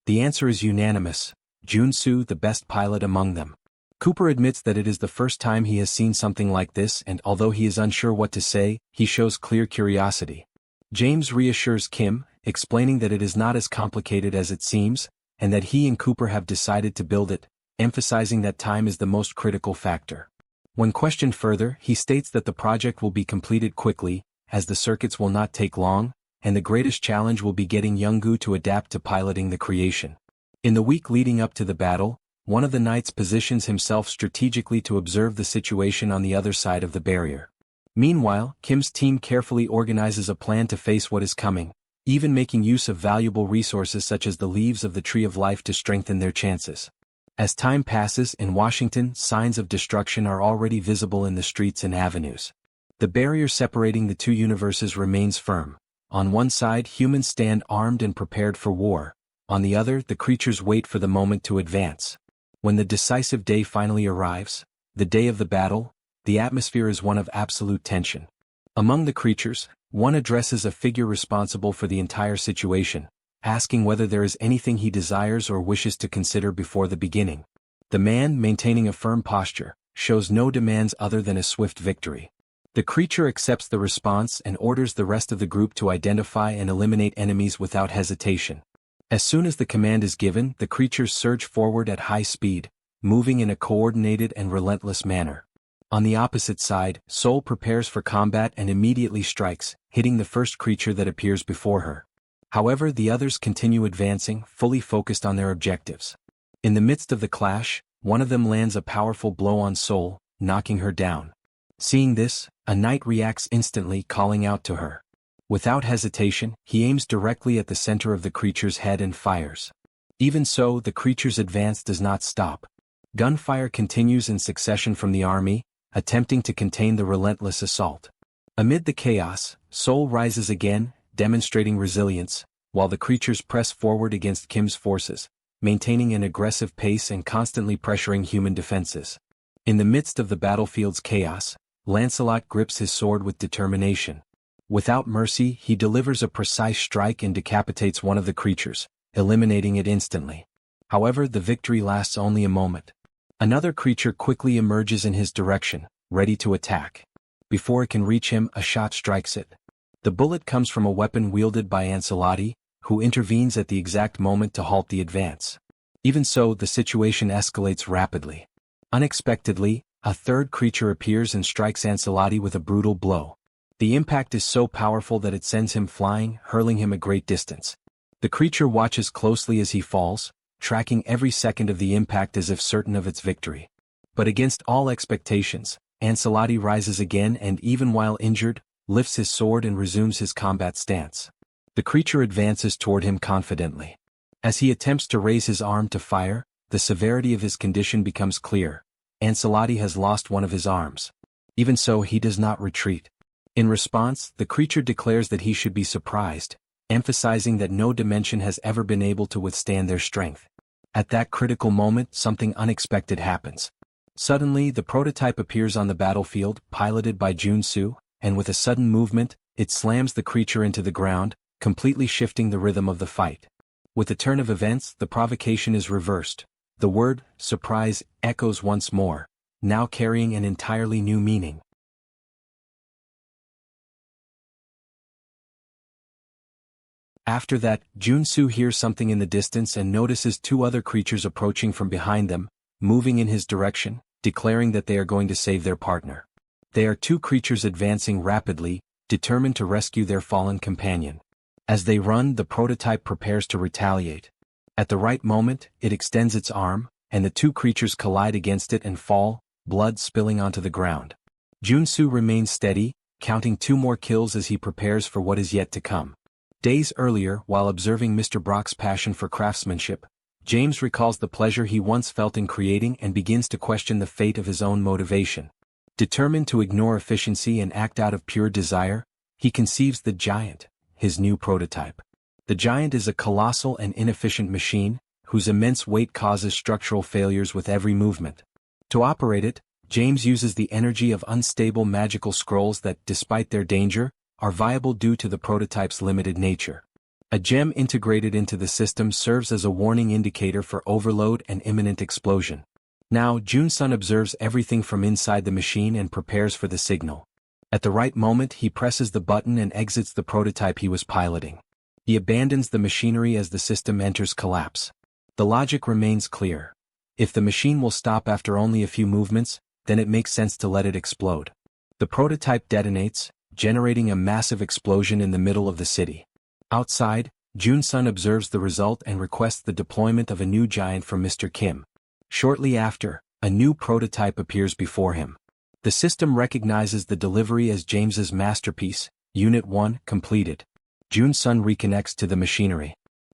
The answer is unanimous: Jun-soo, the best pilot among them. Cooper admits that it is the first time he has seen something like this, and although he is unsure what to say, he shows clear curiosity. James reassures Kim, explaining that it is not as complicated as it seems, and that he and Cooper have decided to build it, emphasizing that time is the most critical factor. When questioned further, he states that the project will be completed quickly, as the circuits will not take long, and the greatest challenge will be getting Young-gu to adapt to piloting the creation. In the week leading up to the battle, one of the knights positions himself strategically to observe the situation on the other side of the barrier. Meanwhile, Kim's team carefully organizes a plan to face what is coming, even making use of valuable resources such as the leaves of the Tree of Life to strengthen their chances. As time passes in Washington, signs of destruction are already visible in the streets and avenues. The barrier separating the two universes remains firm. On one side, humans stand armed and prepared for war. On the other, the creatures wait for the moment to advance. When the decisive day finally arrives, the day of the battle, the atmosphere is one of absolute tension. Among the creatures, one addresses a figure responsible for the entire situation, asking whether there is anything he desires or wishes to consider before the beginning. The man, maintaining a firm posture, shows no demands other than a swift victory. The creature accepts the response and orders the rest of the group to identify and eliminate enemies without hesitation. As soon as the command is given, the creatures surge forward at high speed, moving in a coordinated and relentless manner. On the opposite side, Seoul prepares for combat and immediately strikes, hitting the first creature that appears before her. However, the others continue advancing, fully focused on their objectives. In the midst of the clash, one of them lands a powerful blow on Seoul, knocking her down. Seeing this, a knight reacts instantly, calling out to her. Without hesitation, he aims directly at the center of the creature's head and fires. Even so, the creature's advance does not stop. Gunfire continues in succession from the army, attempting to contain the relentless assault. Amid the chaos, Seoul rises again, demonstrating resilience, while the creatures press forward against Kim's forces, maintaining an aggressive pace and constantly pressuring human defenses. In the midst of the battlefield's chaos, Lancelot grips his sword with determination. Without mercy, he delivers a precise strike and decapitates one of the creatures, eliminating it instantly. However, the victory lasts only a moment. Another creature quickly emerges in his direction, ready to attack. Before it can reach him, a shot strikes it. The bullet comes from a weapon wielded by Ancelotti, who intervenes at the exact moment to halt the advance. Even so, the situation escalates rapidly. Unexpectedly, a third creature appears and strikes Ancelotti with a brutal blow. The impact is so powerful that it sends him flying, hurling him a great distance. The creature watches closely as he falls, tracking every second of the impact as if certain of its victory. But against all expectations, Ancelotti rises again and, even while injured, lifts his sword and resumes his combat stance. The creature advances toward him confidently. As he attempts to raise his arm to fire, the severity of his condition becomes clear. Ancelotti has lost one of his arms. Even so, he does not retreat. In response, the creature declares that he should be surprised, emphasizing that no dimension has ever been able to withstand their strength. At that critical moment, something unexpected happens. Suddenly, the prototype appears on the battlefield, piloted by Jun-soo, and with a sudden movement, it slams the creature into the ground, completely shifting the rhythm of the fight. With the turn of events, the provocation is reversed. The word, surprise, echoes once more, now carrying an entirely new meaning. After that, Jun-soo hears something in the distance and notices two other creatures approaching from behind them, moving in his direction, declaring that they are going to save their partner. They are two creatures advancing rapidly, determined to rescue their fallen companion. As they run, the prototype prepares to retaliate. At the right moment, it extends its arm, and the two creatures collide against it and fall, blood spilling onto the ground. Junsu remains steady, counting 2 more kills as he prepares for what is yet to come. Days earlier, while observing Mr. Brock's passion for craftsmanship, James recalls the pleasure he once felt in creating and begins to question the fate of his own motivation. Determined to ignore efficiency and act out of pure desire, he conceives the Giant, his new prototype. The Giant is a colossal and inefficient machine, whose immense weight causes structural failures with every movement. To operate it, James uses the energy of unstable magical scrolls that, despite their danger, are viable due to the prototype's limited nature. A gem integrated into the system serves as a warning indicator for overload and imminent explosion. Now, Jun-sun observes everything from inside the machine and prepares for the signal. At the right moment, he presses the button and exits the prototype he was piloting. He abandons the machinery as the system enters collapse. The logic remains clear. If the machine will stop after only a few movements, then it makes sense to let it explode. The prototype detonates, generating a massive explosion in the middle of the city. Outside, Jun-sun observes the result and requests the deployment of a new giant from Mr. Kim. Shortly after, a new prototype appears before him. The system recognizes the delivery as James's masterpiece, Unit 1, completed. Jun-sun reconnects to the machinery.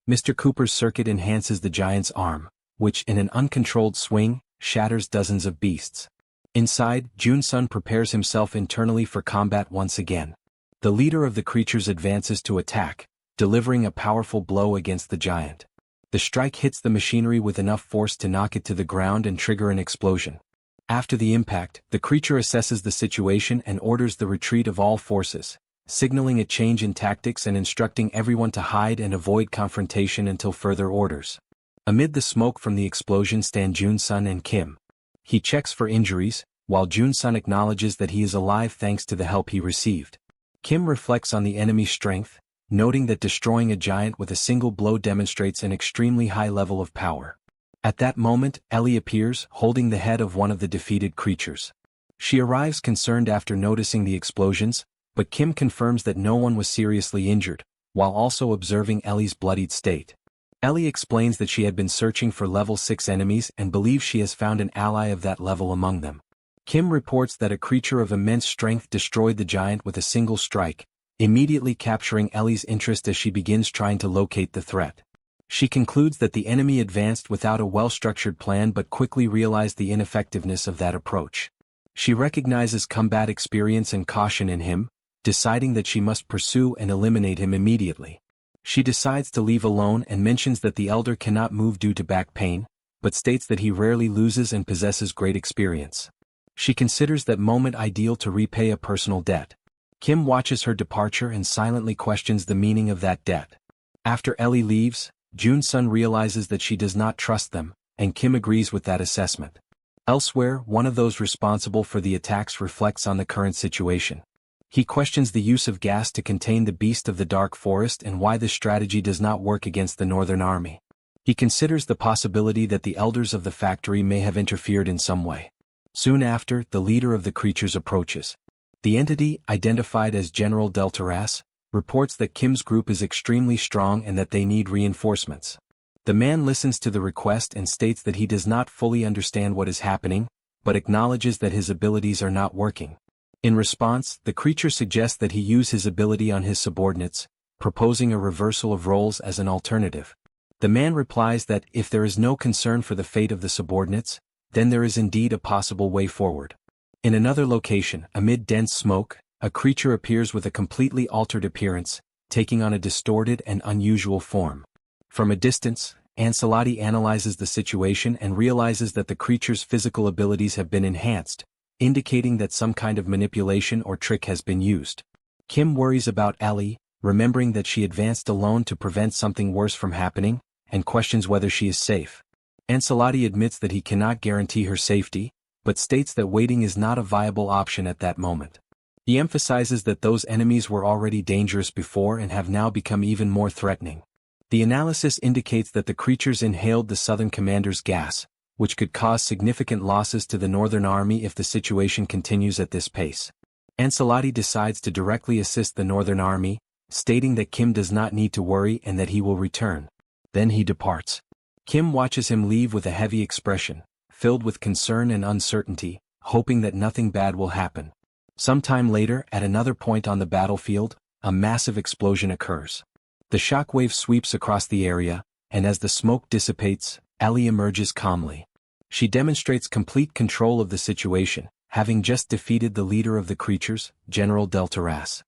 Mr. Cooper's circuit enhances the giant's arm, which in an uncontrolled swing, shatters dozens of beasts. Inside, Jun-sun prepares himself internally for combat once again. The leader of the creatures advances to attack, delivering a powerful blow against the giant. The strike hits the machinery with enough force to knock it to the ground and trigger an explosion. After the impact, the creature assesses the situation and orders the retreat of all forces, signaling a change in tactics and instructing everyone to hide and avoid confrontation until further orders. Amid the smoke from the explosion stand Jun-sun and Kim. He checks for injuries, while Jun-sun acknowledges that he is alive thanks to the help he received. Kim reflects on the enemy's strength, noting that destroying a giant with a single blow demonstrates an extremely high level of power. At that moment, Ellie appears, holding the head of one of the defeated creatures. She arrives concerned after noticing the explosions, but Kim confirms that no one was seriously injured, while also observing Ellie's bloodied state. Ellie explains that she had been searching for level 6 enemies and believes she has found an ally of that level among them. Kim reports that a creature of immense strength destroyed the giant with a single strike, immediately capturing Ellie's interest as she begins trying to locate the threat. She concludes that the enemy advanced without a well-structured plan but quickly realized the ineffectiveness of that approach. She recognizes combat experience and caution in him, deciding that she must pursue and eliminate him immediately. She decides to leave alone and mentions that the elder cannot move due to back pain, but states that he rarely loses and possesses great experience. She considers that moment ideal to repay a personal debt. Kim watches her departure and silently questions the meaning of that debt. After Ellie leaves, Jun-sun realizes that she does not trust them, and Kim agrees with that assessment. Elsewhere, one of those responsible for the attacks reflects on the current situation. He questions the use of gas to contain the beast of the dark forest and why this strategy does not work against the Northern Army. He considers the possibility that the elders of the factory may have interfered in some way. Soon after, the leader of the creatures approaches. The entity, identified as General Deltaras, reports that Kim's group is extremely strong and that they need reinforcements. The man listens to the request and states that he does not fully understand what is happening, but acknowledges that his abilities are not working. In response, the creature suggests that he use his ability on his subordinates, proposing a reversal of roles as an alternative. The man replies that if there is no concern for the fate of the subordinates, then there is indeed a possible way forward. In another location, amid dense smoke, a creature appears with a completely altered appearance, taking on a distorted and unusual form. From a distance, Ancelotti analyzes the situation and realizes that the creature's physical abilities have been enhanced, indicating that some kind of manipulation or trick has been used. Kim worries about Ellie, remembering that she advanced alone to prevent something worse from happening, and questions whether she is safe. Ancelotti admits that he cannot guarantee her safety, but states that waiting is not a viable option at that moment. He emphasizes that those enemies were already dangerous before and have now become even more threatening. The analysis indicates that the creatures inhaled the Southern Commander's gas, which could cause significant losses to the Northern Army if the situation continues at this pace. Ancelotti decides to directly assist the Northern Army, stating that Kim does not need to worry and that he will return. Then he departs. Kim watches him leave with a heavy expression, filled with concern and uncertainty, hoping that nothing bad will happen. Sometime later, at another point on the battlefield, a massive explosion occurs. The shockwave sweeps across the area, and as the smoke dissipates, Ellie emerges calmly. She demonstrates complete control of the situation, having just defeated the leader of the creatures, General Deltaras.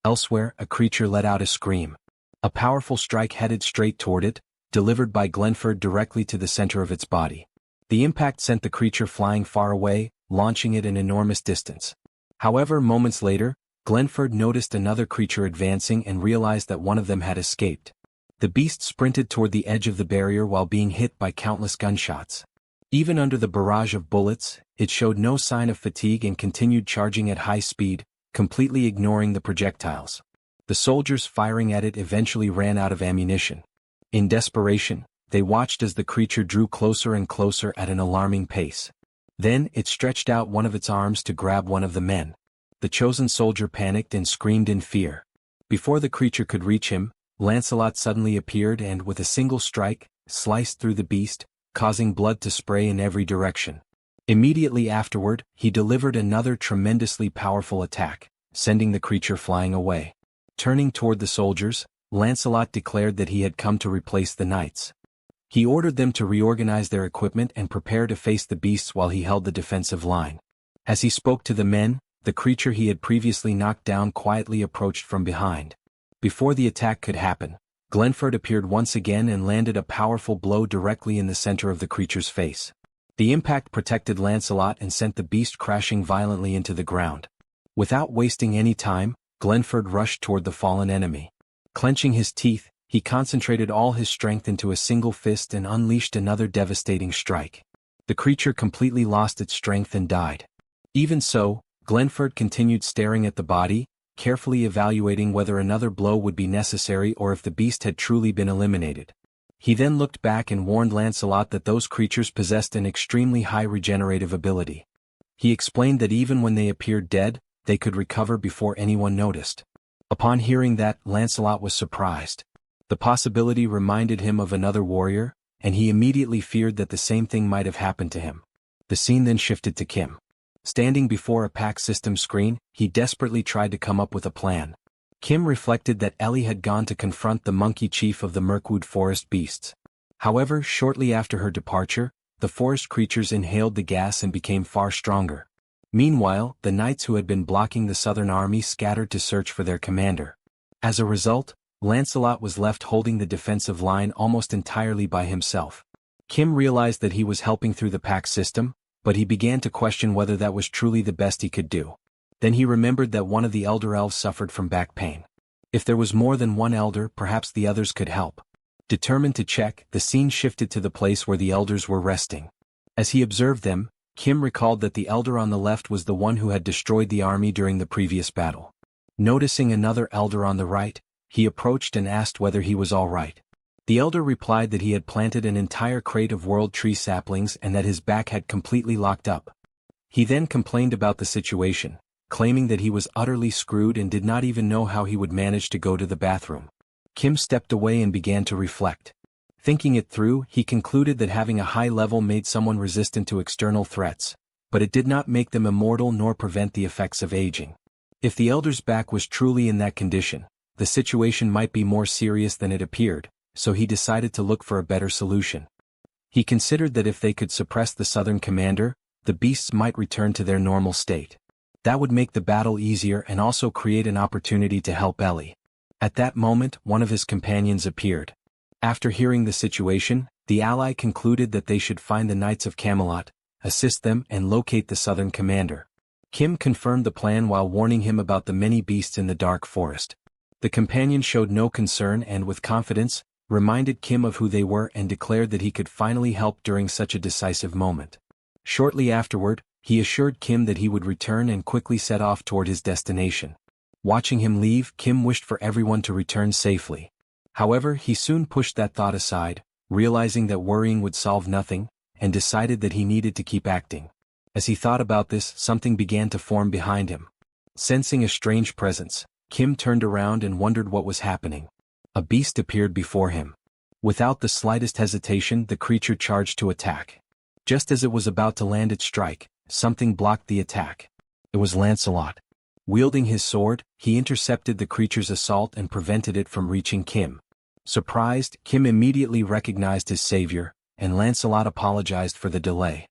Elsewhere, a creature let out a scream. A powerful strike headed straight toward it, delivered by Glenford directly to the center of its body. The impact sent the creature flying far away, launching it an enormous distance. However, moments later, Glenford noticed another creature advancing and realized that one of them had escaped. The beast sprinted toward the edge of the barrier while being hit by countless gunshots. Even under the barrage of bullets, it showed no sign of fatigue and continued charging at high speed, completely ignoring the projectiles. The soldiers firing at it eventually ran out of ammunition. In desperation, they watched as the creature drew closer and closer at an alarming pace. Then, it stretched out one of its arms to grab one of the men. The chosen soldier panicked and screamed in fear. Before the creature could reach him, Lancelot suddenly appeared and, with a single strike, sliced through the beast, causing blood to spray in every direction. Immediately afterward, he delivered another tremendously powerful attack, sending the creature flying away. Turning toward the soldiers, Lancelot declared that he had come to replace the knights. He ordered them to reorganize their equipment and prepare to face the beasts while he held the defensive line. As he spoke to the men, the creature he had previously knocked down quietly approached from behind. Before the attack could happen, Glenford appeared once again and landed a powerful blow directly in the center of the creature's face. The impact protected Lancelot and sent the beast crashing violently into the ground. Without wasting any time, Glenford rushed toward the fallen enemy. Clenching his teeth, he concentrated all his strength into a single fist and unleashed another devastating strike. The creature completely lost its strength and died. Even so, Glenford continued staring at the body, carefully evaluating whether another blow would be necessary or if the beast had truly been eliminated. He then looked back and warned Lancelot that those creatures possessed an extremely high regenerative ability. He explained that even when they appeared dead, they could recover before anyone noticed. Upon hearing that, Lancelot was surprised. The possibility reminded him of another warrior, and he immediately feared that the same thing might have happened to him. The scene then shifted to Kim. Standing before a PAC system screen, he desperately tried to come up with a plan. Kim reflected that Ellie had gone to confront the monkey chief of the Mirkwood forest beasts. However, shortly after her departure, the forest creatures inhaled the gas and became far stronger. Meanwhile, the knights who had been blocking the southern army scattered to search for their commander. As a result, Lancelot was left holding the defensive line almost entirely by himself. Kim realized that he was helping through the PAC system, but he began to question whether that was truly the best he could do. Then he remembered that one of the elder elves suffered from back pain. If there was more than one elder, perhaps the others could help. Determined to check, the scene shifted to the place where the elders were resting. As he observed them, Kim recalled that the elder on the left was the one who had destroyed the army during the previous battle. Noticing another elder on the right, he approached and asked whether he was all right. The elder replied that he had planted an entire crate of world tree saplings and that his back had completely locked up. He then complained about the situation, claiming that he was utterly screwed and did not even know how he would manage to go to the bathroom. Kim stepped away and began to reflect. Thinking it through, he concluded that having a high level made someone resistant to external threats, but it did not make them immortal nor prevent the effects of aging. If the elder's back was truly in that condition, the situation might be more serious than it appeared, so he decided to look for a better solution. He considered that if they could suppress the southern commander, the beasts might return to their normal state. That would make the battle easier and also create an opportunity to help Ellie. At that moment, one of his companions appeared. After hearing the situation, the ally concluded that they should find the Knights of Camelot, assist them and locate the southern commander. Kim confirmed the plan while warning him about the many beasts in the dark forest. The companion showed no concern and with confidence, reminded Kim of who they were and declared that he could finally help during such a decisive moment. Shortly afterward, he assured Kim that he would return and quickly set off toward his destination. Watching him leave, Kim wished for everyone to return safely. However, he soon pushed that thought aside, realizing that worrying would solve nothing, and decided that he needed to keep acting. As he thought about this, something began to form behind him. Sensing a strange presence, Kim turned around and wondered what was happening. A beast appeared before him. Without the slightest hesitation, the creature charged to attack. Just as it was about to land its strike, something blocked the attack. It was Lancelot. Wielding his sword, he intercepted the creature's assault and prevented it from reaching Kim. Surprised, Kim immediately recognized his savior, and Lancelot apologized for the delay.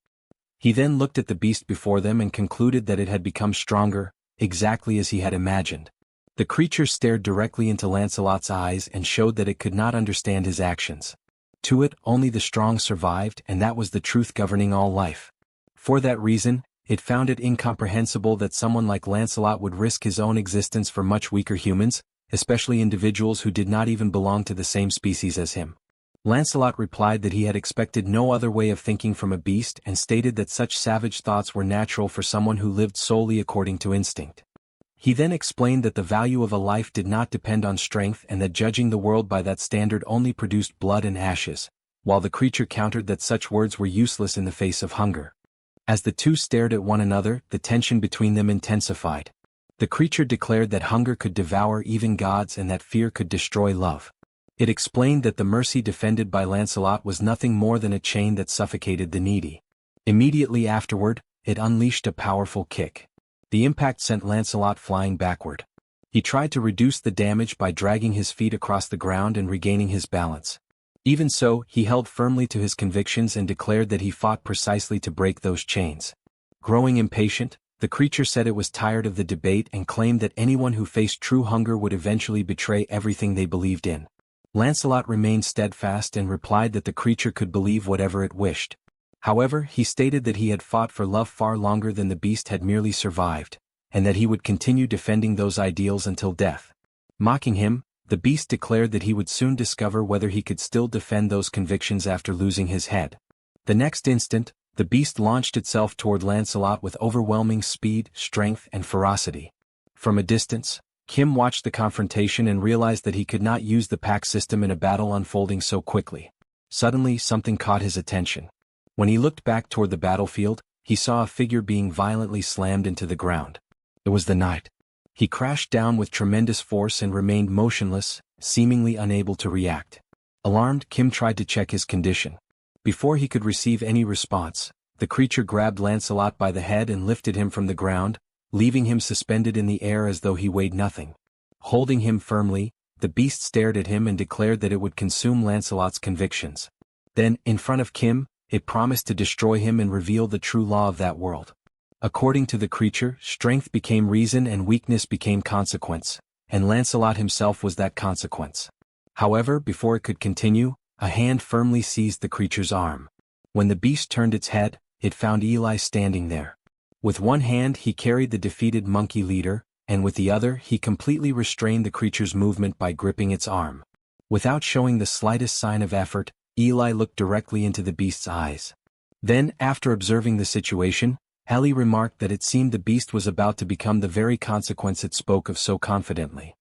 He then looked at the beast before them and concluded that it had become stronger, exactly as he had imagined. The creature stared directly into Lancelot's eyes and showed that it could not understand his actions. To it, only the strong survived, and that was the truth governing all life. For that reason, it found it incomprehensible that someone like Lancelot would risk his own existence for much weaker humans, especially individuals who did not even belong to the same species as him. Lancelot replied that he had expected no other way of thinking from a beast and stated that such savage thoughts were natural for someone who lived solely according to instinct. He then explained that the value of a life did not depend on strength and that judging the world by that standard only produced blood and ashes, while the creature countered that such words were useless in the face of hunger. As the two stared at one another, the tension between them intensified. The creature declared that hunger could devour even gods and that fear could destroy love. It explained that the mercy defended by Lancelot was nothing more than a chain that suffocated the needy. Immediately afterward, it unleashed a powerful kick. The impact sent Lancelot flying backward. He tried to reduce the damage by dragging his feet across the ground and regaining his balance. Even so, he held firmly to his convictions and declared that he fought precisely to break those chains. Growing impatient, the creature said it was tired of the debate and claimed that anyone who faced true hunger would eventually betray everything they believed in. Lancelot remained steadfast and replied that the creature could believe whatever it wished. However, he stated that he had fought for love far longer than the beast had merely survived, and that he would continue defending those ideals until death. Mocking him, the beast declared that he would soon discover whether he could still defend those convictions after losing his head. The next instant, the beast launched itself toward Lancelot with overwhelming speed, strength, and ferocity. From a distance, Kim watched the confrontation and realized that he could not use the pack system in a battle unfolding so quickly. Suddenly, something caught his attention. When he looked back toward the battlefield, he saw a figure being violently slammed into the ground. It was the knight. He crashed down with tremendous force and remained motionless, seemingly unable to react. Alarmed, Kim tried to check his condition. Before he could receive any response, the creature grabbed Lancelot by the head and lifted him from the ground, leaving him suspended in the air as though he weighed nothing. Holding him firmly, the beast stared at him and declared that it would consume Lancelot's convictions. Then, in front of Kim, it promised to destroy him and reveal the true law of that world. According to the creature, strength became reason and weakness became consequence, and Lancelot himself was that consequence. However, before it could continue, a hand firmly seized the creature's arm. When the beast turned its head, it found Eli standing there. With one hand he carried the defeated monkey leader, and with the other he completely restrained the creature's movement by gripping its arm. Without showing the slightest sign of effort, Eli looked directly into the beast's eyes. Then, after observing the situation, Ellie remarked that it seemed the beast was about to become the very consequence it spoke of so confidently.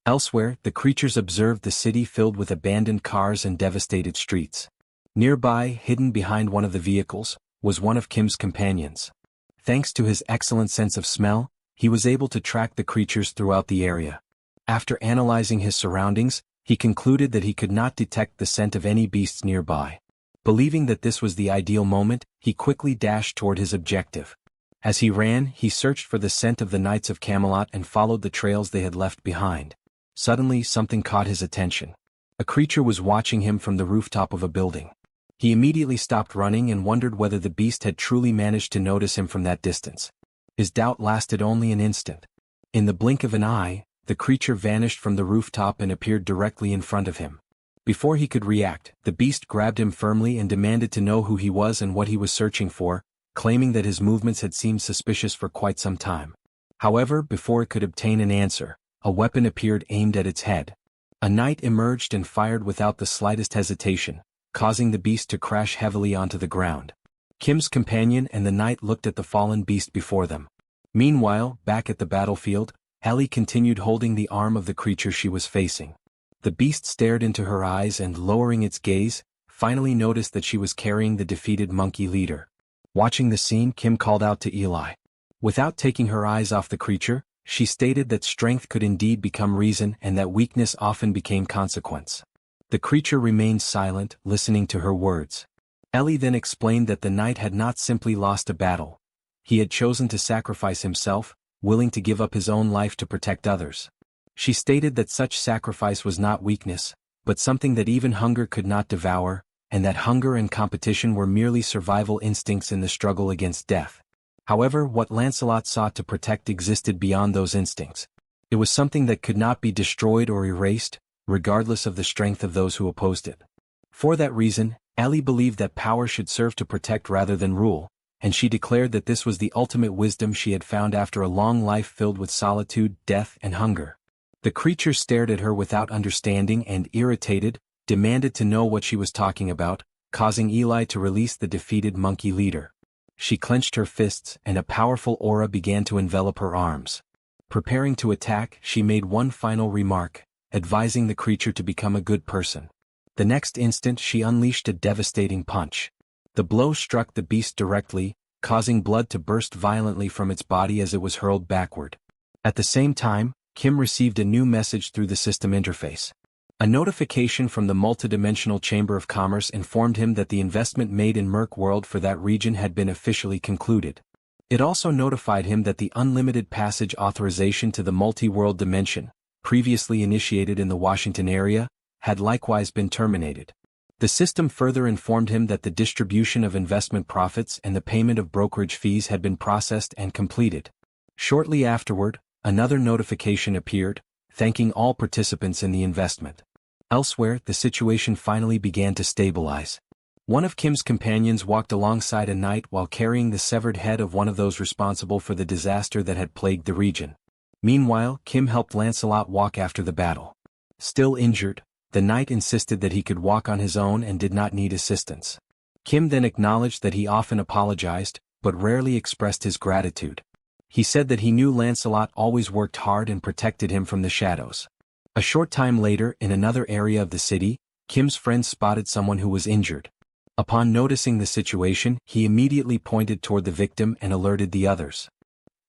Elsewhere, the creatures observed the city filled with abandoned cars and devastated streets. Nearby, hidden behind one of the vehicles, was one of Kim's companions. Thanks to his excellent sense of smell, he was able to track the creatures throughout the area. After analyzing his surroundings, he concluded that he could not detect the scent of any beasts nearby. Believing that this was the ideal moment, he quickly dashed toward his objective. As he ran, he searched for the scent of the Knights of Camelot and followed the trails they had left behind. Suddenly, something caught his attention. A creature was watching him from the rooftop of a building. He immediately stopped running and wondered whether the beast had truly managed to notice him from that distance. His doubt lasted only an instant. In the blink of an eye, the creature vanished from the rooftop and appeared directly in front of him. Before he could react, the beast grabbed him firmly and demanded to know who he was and what he was searching for, claiming that his movements had seemed suspicious for quite some time. However, before it could obtain an answer, a weapon appeared aimed at its head. A knight emerged and fired without the slightest hesitation, causing the beast to crash heavily onto the ground. Kim's companion and the knight looked at the fallen beast before them. Meanwhile, back at the battlefield, Ellie continued holding the arm of the creature she was facing. The beast stared into her eyes and, lowering its gaze, finally noticed that she was carrying the defeated monkey leader. Watching the scene, Kim called out to Eli. Without taking her eyes off the creature, she stated that strength could indeed become reason and that weakness often became consequence. The creature remained silent, listening to her words. Ellie then explained that the knight had not simply lost a battle. He had chosen to sacrifice himself, willing to give up his own life to protect others. She stated that such sacrifice was not weakness, but something that even hunger could not devour, and that hunger and competition were merely survival instincts in the struggle against death. However, what Lancelot sought to protect existed beyond those instincts. It was something that could not be destroyed or erased, regardless of the strength of those who opposed it. For that reason, Ellie believed that power should serve to protect rather than rule, and she declared that this was the ultimate wisdom she had found after a long life filled with solitude, death, and hunger. The creature stared at her without understanding and, irritated, demanded to know what she was talking about, causing Eli to release the defeated monkey leader. She clenched her fists, and a powerful aura began to envelop her arms. Preparing to attack, she made one final remark, advising the creature to become a good person. The next instant she unleashed a devastating punch. The blow struck the beast directly, causing blood to burst violently from its body as it was hurled backward. At the same time, Kim received a new message through the system interface. A notification from the multidimensional Chamber of Commerce informed him that the investment made in Merc World for that region had been officially concluded. It also notified him that the unlimited passage authorization to the multi-world dimension, previously initiated in the Washington area, had likewise been terminated. The system further informed him that the distribution of investment profits and the payment of brokerage fees had been processed and completed. Shortly afterward, another notification appeared, thanking all participants in the investment. Elsewhere, the situation finally began to stabilize. One of Kim's companions walked alongside a knight while carrying the severed head of one of those responsible for the disaster that had plagued the region. Meanwhile, Kim helped Lancelot walk after the battle. Still injured, the knight insisted that he could walk on his own and did not need assistance. Kim then acknowledged that he often apologized, but rarely expressed his gratitude. He said that he knew Lancelot always worked hard and protected him from the shadows. A short time later, in another area of the city, Kim's friend spotted someone who was injured. Upon noticing the situation, he immediately pointed toward the victim and alerted the others.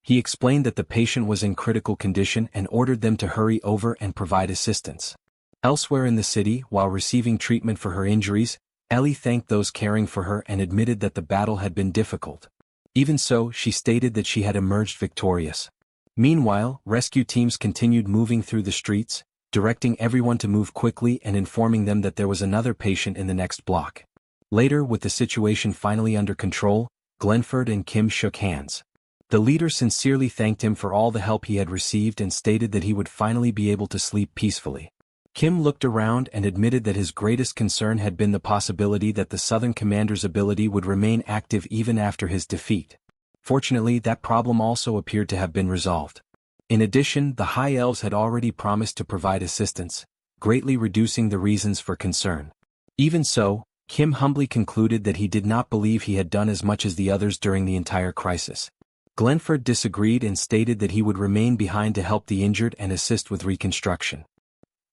He explained that the patient was in critical condition and ordered them to hurry over and provide assistance. Elsewhere in the city, while receiving treatment for her injuries, Ellie thanked those caring for her and admitted that the battle had been difficult. Even so, she stated that she had emerged victorious. Meanwhile, rescue teams continued moving through the streets, directing everyone to move quickly and informing them that there was another patient in the next block. Later, with the situation finally under control, Glenford and Kim shook hands. The leader sincerely thanked him for all the help he had received and stated that he would finally be able to sleep peacefully. Kim looked around and admitted that his greatest concern had been the possibility that the Southern Commander's ability would remain active even after his defeat. Fortunately, that problem also appeared to have been resolved. In addition, the High Elves had already promised to provide assistance, greatly reducing the reasons for concern. Even so, Kim humbly concluded that he did not believe he had done as much as the others during the entire crisis. Glenford disagreed and stated that he would remain behind to help the injured and assist with reconstruction.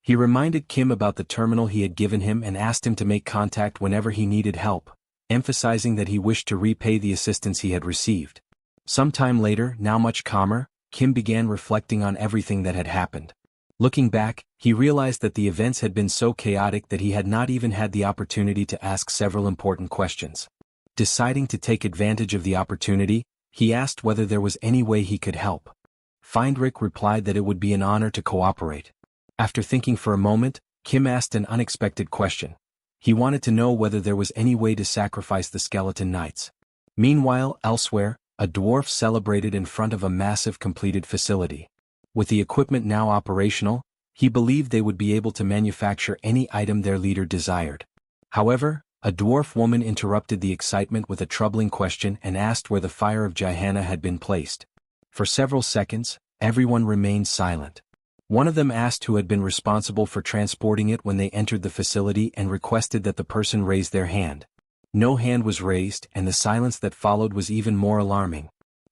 He reminded Kim about the terminal he had given him and asked him to make contact whenever he needed help, emphasizing that he wished to repay the assistance he had received. Sometime later, now much calmer, Kim began reflecting on everything that had happened. Looking back, he realized that the events had been so chaotic that he had not even had the opportunity to ask several important questions. Deciding to take advantage of the opportunity, he asked whether there was any way he could help. Feindrich replied that it would be an honor to cooperate. After thinking for a moment, Kim asked an unexpected question. He wanted to know whether there was any way to sacrifice the skeleton knights. Meanwhile, elsewhere, a dwarf celebrated in front of a massive completed facility. With the equipment now operational, he believed they would be able to manufacture any item their leader desired. However, a dwarf woman interrupted the excitement with a troubling question and asked where the fire of Jihana had been placed. For several seconds, everyone remained silent. One of them asked who had been responsible for transporting it when they entered the facility and requested that the person raise their hand. No hand was raised, and the silence that followed was even more alarming.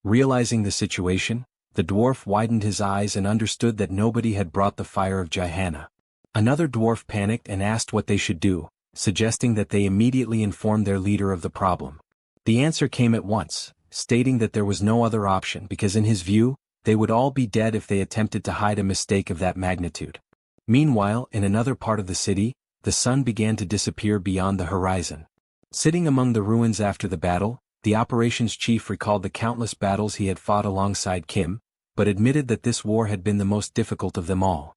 Realizing the situation, the dwarf widened his eyes and understood that nobody had brought the fire of Jihana. Another dwarf panicked and asked what they should do, suggesting that they immediately inform their leader of the problem. The answer came at once, stating that there was no other option because in his view, they would all be dead if they attempted to hide a mistake of that magnitude. Meanwhile, in another part of the city, the sun began to disappear beyond the horizon. Sitting among the ruins after the battle, the operations chief recalled the countless battles he had fought alongside Kim, but admitted that this war had been the most difficult of them all.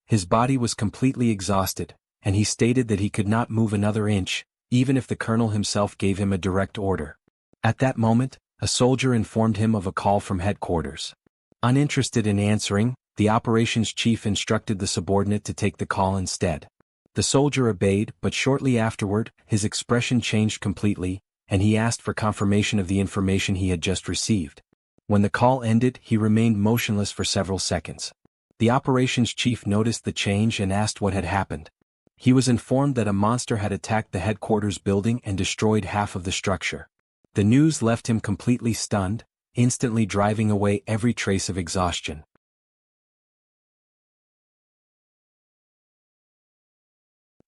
His body was completely exhausted, and he stated that he could not move another inch, even if the colonel himself gave him a direct order. At that moment, a soldier informed him of a call from headquarters. Uninterested in answering, the operations chief instructed the subordinate to take the call instead. The soldier obeyed, but shortly afterward, his expression changed completely, and he asked for confirmation of the information he had just received. When the call ended, he remained motionless for several seconds. The operations chief noticed the change and asked what had happened. He was informed that a monster had attacked the headquarters building and destroyed half of the structure. The news left him completely stunned, instantly driving away every trace of exhaustion.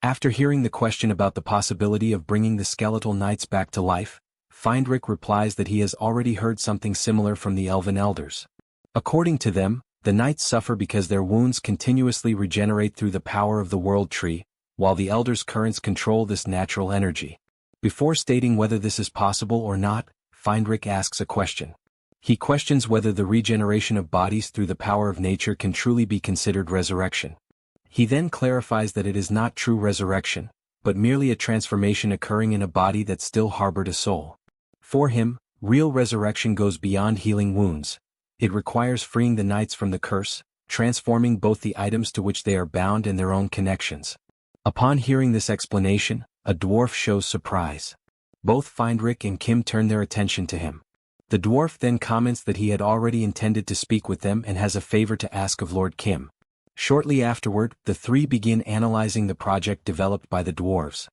After hearing the question about the possibility of bringing the skeletal knights back to life, Feindrich replies that he has already heard something similar from the elven elders. According to them, the knights suffer because their wounds continuously regenerate through the power of the world tree, while the elders' currents control this natural energy. Before stating whether this is possible or not, Feindrich asks a question. He questions whether the regeneration of bodies through the power of nature can truly be considered resurrection. He then clarifies that it is not true resurrection, but merely a transformation occurring in a body that still harbored a soul. For him, real resurrection goes beyond healing wounds. It requires freeing the knights from the curse, transforming both the items to which they are bound and their own connections. Upon hearing this explanation, a dwarf shows surprise. Both Feindrich and Kim turn their attention to him. The dwarf then comments that he had already intended to speak with them and has a favor to ask of Lord Kim. Shortly afterward, the three begin analyzing the project developed by the dwarves.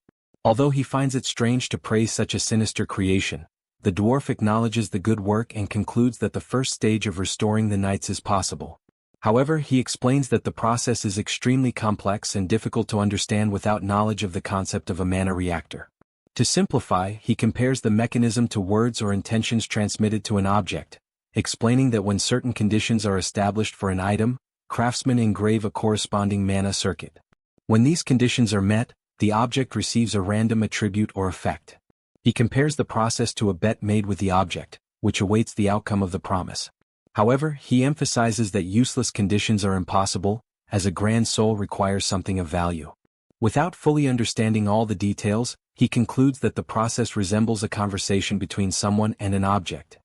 Although he finds it strange to praise such a sinister creation, the dwarf acknowledges the good work and concludes that the first stage of restoring the knights is possible. However, he explains that the process is extremely complex and difficult to understand without knowledge of the concept of a mana reactor. To simplify, he compares the mechanism to words or intentions transmitted to an object, explaining that when certain conditions are established for an item, craftsmen engrave a corresponding mana circuit. When these conditions are met, the object receives a random attribute or effect. He compares the process to a bet made with the object, which awaits the outcome of the promise. However, he emphasizes that useless conditions are impossible, as a grand soul requires something of value. Without fully understanding all the details, he concludes that the process resembles a conversation between someone and an object.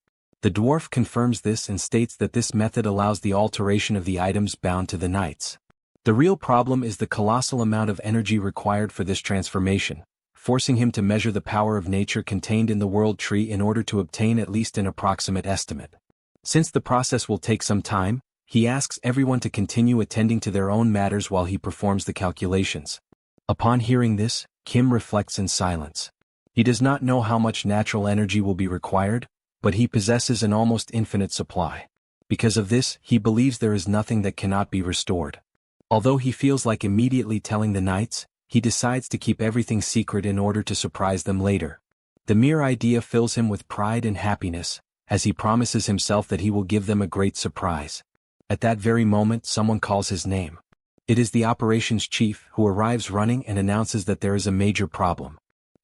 The dwarf confirms this and states that this method allows the alteration of the items bound to the knights. The real problem is the colossal amount of energy required for this transformation, forcing him to measure the power of nature contained in the world tree in order to obtain at least an approximate estimate. Since the process will take some time, he asks everyone to continue attending to their own matters while he performs the calculations. Upon hearing this, Kim reflects in silence. He does not know how much natural energy will be required, but he possesses an almost infinite supply. Because of this, he believes there is nothing that cannot be restored. Although he feels like immediately telling the knights, he decides to keep everything secret in order to surprise them later. The mere idea fills him with pride and happiness, as he promises himself that he will give them a great surprise. At that very moment, someone calls his name. It is the operations chief, who arrives running and announces that there is a major problem.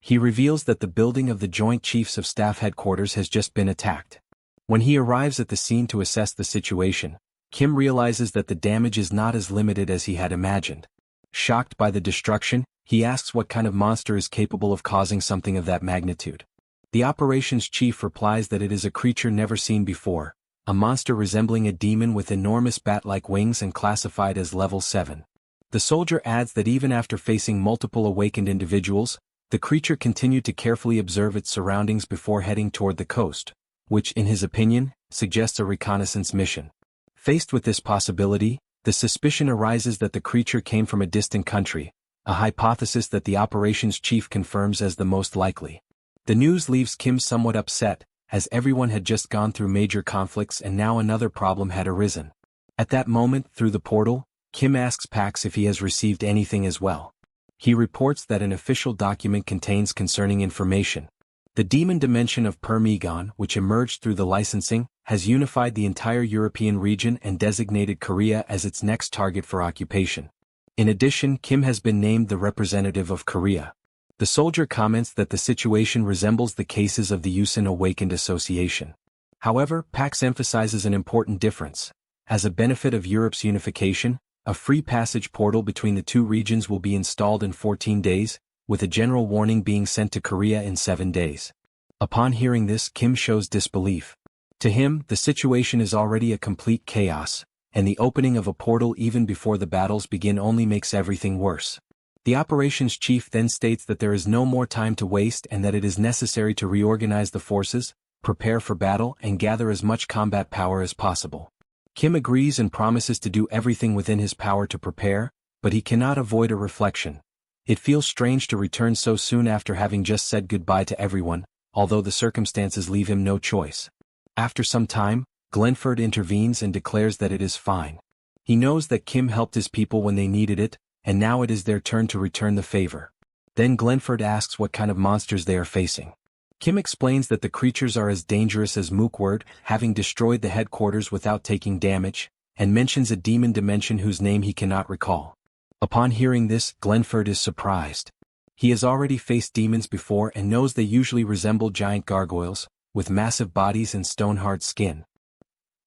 He reveals that the building of the Joint Chiefs of Staff headquarters has just been attacked. When he arrives at the scene to assess the situation, Kim realizes that the damage is not as limited as he had imagined. Shocked by the destruction, he asks what kind of monster is capable of causing something of that magnitude. The operations chief replies that it is a creature never seen before, a monster resembling a demon with enormous bat-like wings and classified as level 7. The soldier adds that even after facing multiple awakened individuals, the creature continued to carefully observe its surroundings before heading toward the coast, which, in his opinion, suggests a reconnaissance mission. Faced with this possibility, the suspicion arises that the creature came from a distant country, a hypothesis that the operations chief confirms as the most likely. The news leaves Kim somewhat upset, as everyone had just gone through major conflicts and now another problem had arisen. At that moment, through the portal, Kim asks Pax if he has received anything as well. He reports that an official document contains concerning information. The demon dimension of Permigon, which emerged through the licensing, has unified the entire European region and designated Korea as its next target for occupation. In addition, Kim has been named the representative of Korea. The soldier comments that the situation resembles the cases of the Yusen Awakened Association. However, Pax emphasizes an important difference. As a benefit of Europe's unification, a free passage portal between the two regions will be installed in 14 days, with a general warning being sent to Korea in 7 days. Upon hearing this, Kim shows disbelief. To him, the situation is already a complete chaos, and the opening of a portal even before the battles begin only makes everything worse. The operations chief then states that there is no more time to waste and that it is necessary to reorganize the forces, prepare for battle, and gather as much combat power as possible. Kim agrees and promises to do everything within his power to prepare, but he cannot avoid a reflection. It feels strange to return so soon after having just said goodbye to everyone, although the circumstances leave him no choice. After some time, Glenford intervenes and declares that it is fine. He knows that Kim helped his people when they needed it, and now it is their turn to return the favor. Then Glenford asks what kind of monsters they are facing. Kim explains that the creatures are as dangerous as Mookward, having destroyed the headquarters without taking damage, and mentions a demon dimension whose name he cannot recall. Upon hearing this, Glenford is surprised. He has already faced demons before and knows they usually resemble giant gargoyles, with massive bodies and stone-hard skin.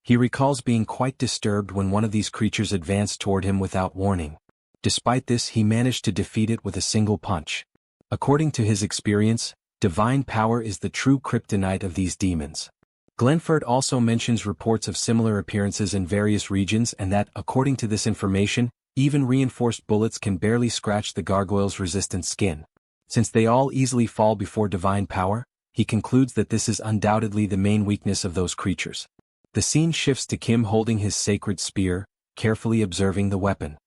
He recalls being quite disturbed when one of these creatures advanced toward him without warning. Despite this, he managed to defeat it with a single punch. According to his experience, divine power is the true kryptonite of these demons. Glenford also mentions reports of similar appearances in various regions and that, according to this information, even reinforced bullets can barely scratch the gargoyle's resistant skin. Since they all easily fall before divine power, he concludes that this is undoubtedly the main weakness of those creatures. The scene shifts to Kim holding his sacred spear, carefully observing the weapon.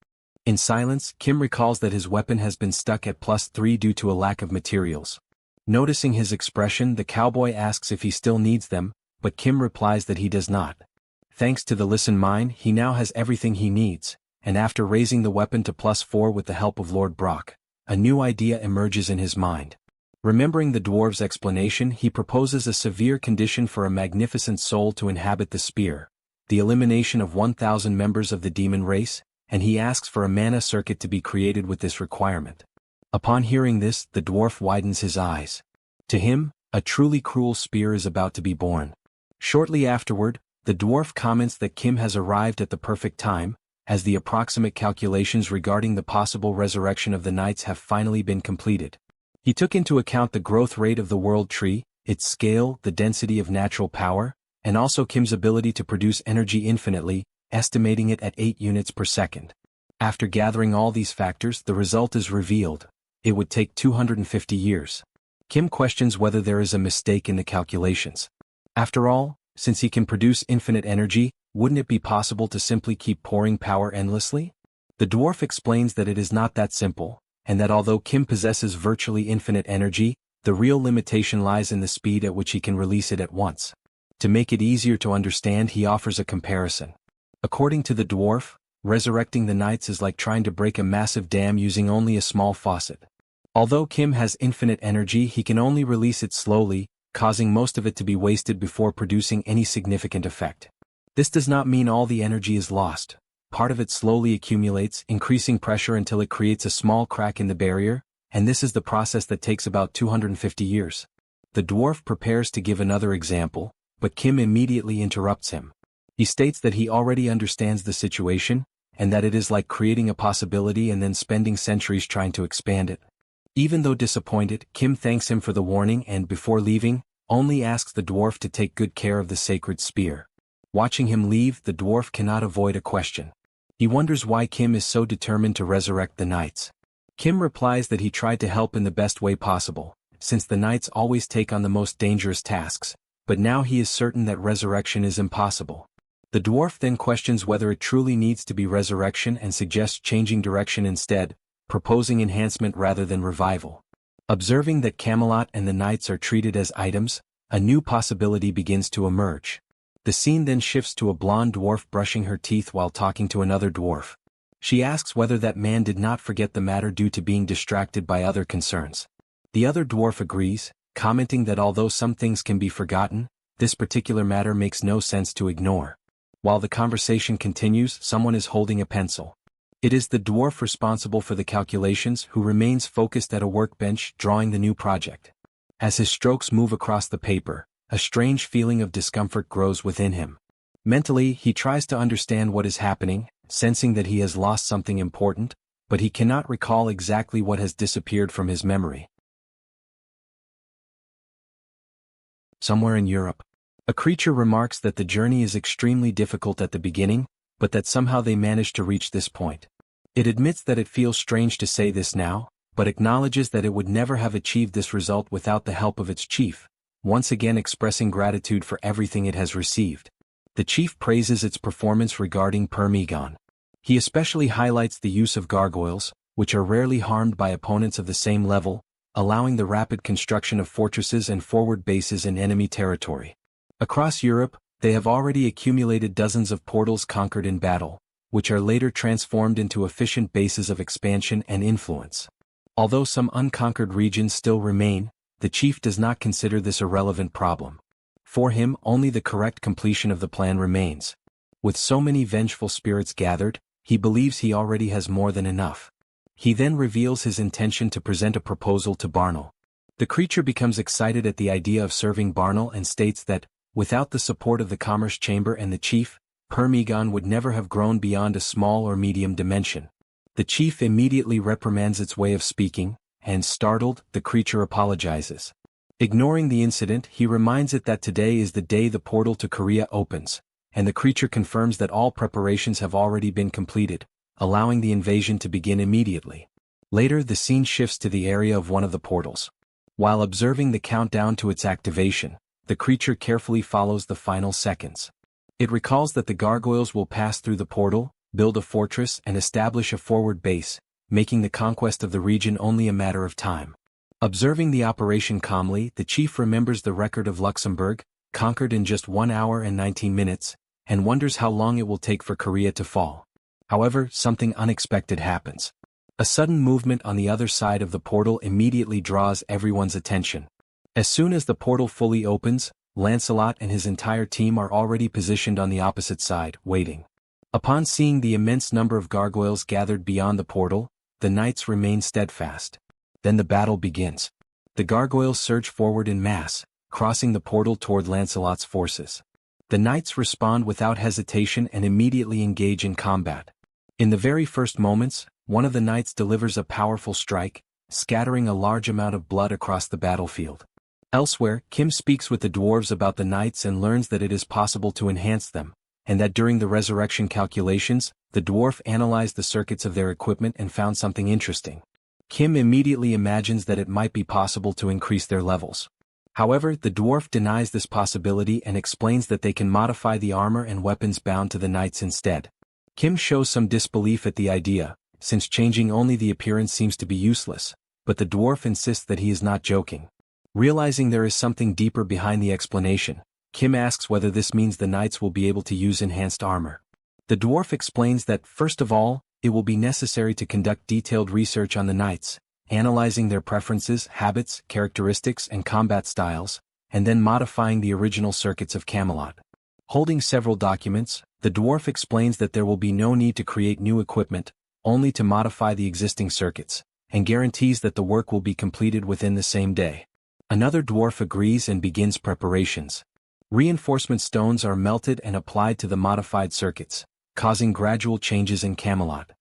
In silence, Kim recalls that his weapon has been stuck at +3 due to a lack of materials. Noticing his expression, the cowboy asks if he still needs them, but Kim replies that he does not. Thanks to the Listen Mine, he now has everything he needs, and after raising the weapon to +4 with the help of Lord Brock, a new idea emerges in his mind. Remembering the dwarves' explanation, he proposes a severe condition for a magnificent soul to inhabit the spear, the elimination of 1,000 members of the demon race, and he asks for a mana circuit to be created with this requirement. Upon hearing this, the dwarf widens his eyes. To him, a truly cruel spear is about to be born. Shortly afterward, the dwarf comments that Kim has arrived at the perfect time, as the approximate calculations regarding the possible resurrection of the knights have finally been completed. He took into account the growth rate of the world tree, its scale, the density of natural power, and also Kim's ability to produce energy infinitely, estimating it at 8 units per second. After gathering all these factors, the result is revealed. It would take 250 years. Kim questions whether there is a mistake in the calculations. After all, since he can produce infinite energy, wouldn't it be possible to simply keep pouring power endlessly? The dwarf explains that it is not that simple, and that although Kim possesses virtually infinite energy, the real limitation lies in the speed at which he can release it at once. To make it easier to understand, he offers a comparison. According to the dwarf, resurrecting the knights is like trying to break a massive dam using only a small faucet. Although Kim has infinite energy, he can only release it slowly, causing most of it to be wasted before producing any significant effect. This does not mean all the energy is lost. Part of it slowly accumulates, increasing pressure until it creates a small crack in the barrier, and this is the process that takes about 250 years. The dwarf prepares to give another example, but Kim immediately interrupts him. He states that he already understands the situation, and that it is like creating a possibility and then spending centuries trying to expand it. Even though disappointed, Kim thanks him for the warning and, before leaving, only asks the dwarf to take good care of the sacred spear. Watching him leave, the dwarf cannot avoid a question. He wonders why Kim is so determined to resurrect the knights. Kim replies that he tried to help in the best way possible, since the knights always take on the most dangerous tasks, but now he is certain that resurrection is impossible. The dwarf then questions whether it truly needs to be resurrection and suggests changing direction instead, proposing enhancement rather than revival. Observing that Camelot and the knights are treated as items, a new possibility begins to emerge. The scene then shifts to a blonde dwarf brushing her teeth while talking to another dwarf. She asks whether that man did not forget the matter due to being distracted by other concerns. The other dwarf agrees, commenting that although some things can be forgotten, this particular matter makes no sense to ignore. While the conversation continues, someone is holding a pencil. It is the dwarf responsible for the calculations who remains focused at a workbench drawing the new project. As his strokes move across the paper, a strange feeling of discomfort grows within him. Mentally, he tries to understand what is happening, sensing that he has lost something important, but he cannot recall exactly what has disappeared from his memory. Somewhere in Europe, a creature remarks that the journey is extremely difficult at the beginning, but that somehow they managed to reach this point. It admits that it feels strange to say this now, but acknowledges that it would never have achieved this result without the help of its chief, once again expressing gratitude for everything it has received. The chief praises its performance regarding Permigon. He especially highlights the use of gargoyles, which are rarely harmed by opponents of the same level, allowing the rapid construction of fortresses and forward bases in enemy territory. Across Europe, they have already accumulated dozens of portals conquered in battle, which are later transformed into efficient bases of expansion and influence. Although some unconquered regions still remain, the chief does not consider this a relevant problem. For him, only the correct completion of the plan remains. With so many vengeful spirits gathered, he believes he already has more than enough. He then reveals his intention to present a proposal to Barnel. The creature becomes excited at the idea of serving Barnel and states that, without the support of the Commerce Chamber and the chief, Permigon would never have grown beyond a small or medium dimension. The chief immediately reprimands its way of speaking, and startled, the creature apologizes. Ignoring the incident, he reminds it that today is the day the portal to Korea opens, and the creature confirms that all preparations have already been completed, allowing the invasion to begin immediately. Later, the scene shifts to the area of one of the portals. While observing the countdown to its activation, the creature carefully follows the final seconds. It recalls that the gargoyles will pass through the portal, build a fortress and establish a forward base, making the conquest of the region only a matter of time. Observing the operation calmly, the chief remembers the record of Luxembourg, conquered in just 1 hour and 19 minutes, and wonders how long it will take for Korea to fall. However, something unexpected happens. A sudden movement on the other side of the portal immediately draws everyone's attention. As soon as the portal fully opens, Lancelot and his entire team are already positioned on the opposite side, waiting. Upon seeing the immense number of gargoyles gathered beyond the portal, the knights remain steadfast. Then the battle begins. The gargoyles surge forward in mass, crossing the portal toward Lancelot's forces. The knights respond without hesitation and immediately engage in combat. In the very first moments, one of the knights delivers a powerful strike, scattering a large amount of blood across the battlefield. Elsewhere, Kim speaks with the dwarves about the knights and learns that it is possible to enhance them, and that during the resurrection calculations, the dwarf analyzed the circuits of their equipment and found something interesting. Kim immediately imagines that it might be possible to increase their levels. However, the dwarf denies this possibility and explains that they can modify the armor and weapons bound to the knights instead. Kim shows some disbelief at the idea, since changing only the appearance seems to be useless, but the dwarf insists that he is not joking. Realizing there is something deeper behind the explanation, Kim asks whether this means the knights will be able to use enhanced armor. The dwarf explains that, first of all, it will be necessary to conduct detailed research on the knights, analyzing their preferences, habits, characteristics, and combat styles, and then modifying the original circuits of Camelot. Holding several documents, the dwarf explains that there will be no need to create new equipment, only to modify the existing circuits, and guarantees that the work will be completed within the same day. Another dwarf agrees and begins preparations. Reinforcement stones are melted and applied to the modified circuits, causing gradual changes in Camelot.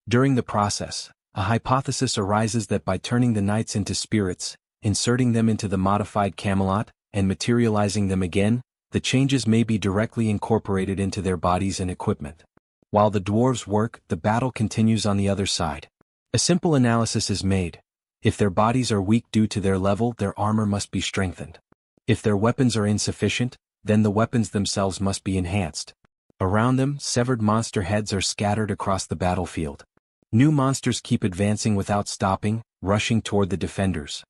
During the process, a hypothesis arises that by turning the knights into spirits, inserting them into the modified Camelot, and materializing them again, the changes may be directly incorporated into their bodies and equipment. While the dwarves work, the battle continues on the other side. A simple analysis is made. If their bodies are weak due to their level, their armor must be strengthened. If their weapons are insufficient, then the weapons themselves must be enhanced. Around them, severed monster heads are scattered across the battlefield. New monsters keep advancing without stopping, rushing toward the defenders.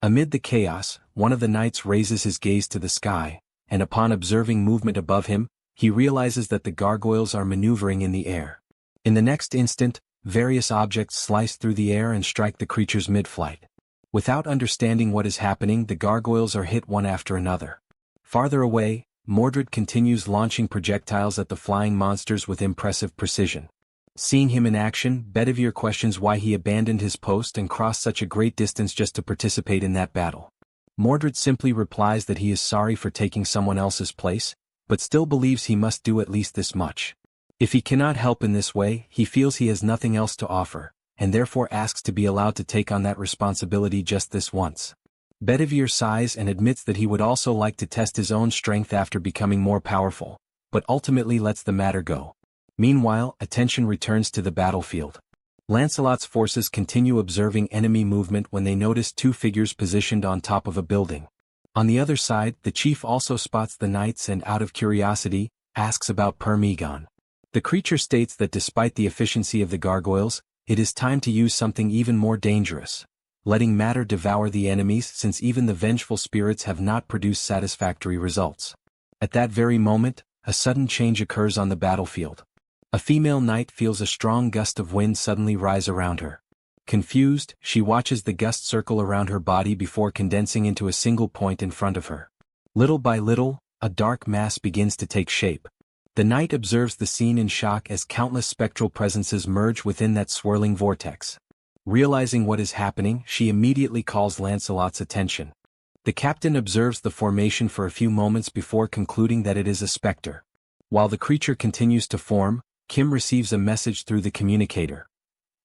Amid the chaos, one of the knights raises his gaze to the sky, and upon observing movement above him, he realizes that the gargoyles are maneuvering in the air. In the next instant, various objects slice through the air and strike the creatures mid-flight. Without understanding what is happening, the gargoyles are hit one after another. Farther away, Mordred continues launching projectiles at the flying monsters with impressive precision. Seeing him in action, Bedivere questions why he abandoned his post and crossed such a great distance just to participate in that battle. Mordred simply replies that he is sorry for taking someone else's place, but still believes he must do at least this much. If he cannot help in this way, he feels he has nothing else to offer, and therefore asks to be allowed to take on that responsibility just this once. Bedivere sighs and admits that he would also like to test his own strength after becoming more powerful, but ultimately lets the matter go. Meanwhile, attention returns to the battlefield. Lancelot's forces continue observing enemy movement when they notice two figures positioned on top of a building. On the other side, the chief also spots the knights and, out of curiosity, asks about Permegon. The creature states that despite the efficiency of the gargoyles, it is time to use something even more dangerous, letting matter devour the enemies since even the vengeful spirits have not produced satisfactory results. At that very moment, a sudden change occurs on the battlefield. A female knight feels a strong gust of wind suddenly rise around her. Confused, she watches the gust circle around her body before condensing into a single point in front of her. Little by little, a dark mass begins to take shape. The knight observes the scene in shock as countless spectral presences merge within that swirling vortex. Realizing what is happening, she immediately calls Lancelot's attention. The captain observes the formation for a few moments before concluding that it is a specter. While the creature continues to form, Kim receives a message through the communicator.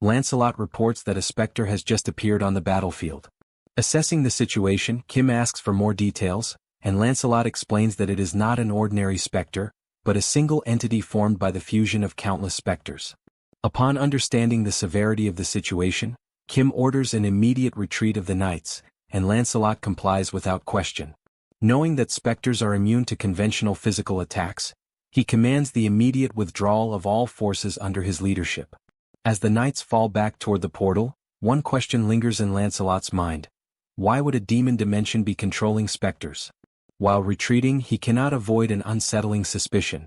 Lancelot reports that a specter has just appeared on the battlefield. Assessing the situation, Kim asks for more details, and Lancelot explains that it is not an ordinary specter, but a single entity formed by the fusion of countless specters. Upon understanding the severity of the situation, Kim orders an immediate retreat of the knights, and Lancelot complies without question. Knowing that specters are immune to conventional physical attacks, he commands the immediate withdrawal of all forces under his leadership. As the knights fall back toward the portal, one question lingers in Lancelot's mind. Why would a demon dimension be controlling specters? While retreating, he cannot avoid an unsettling suspicion.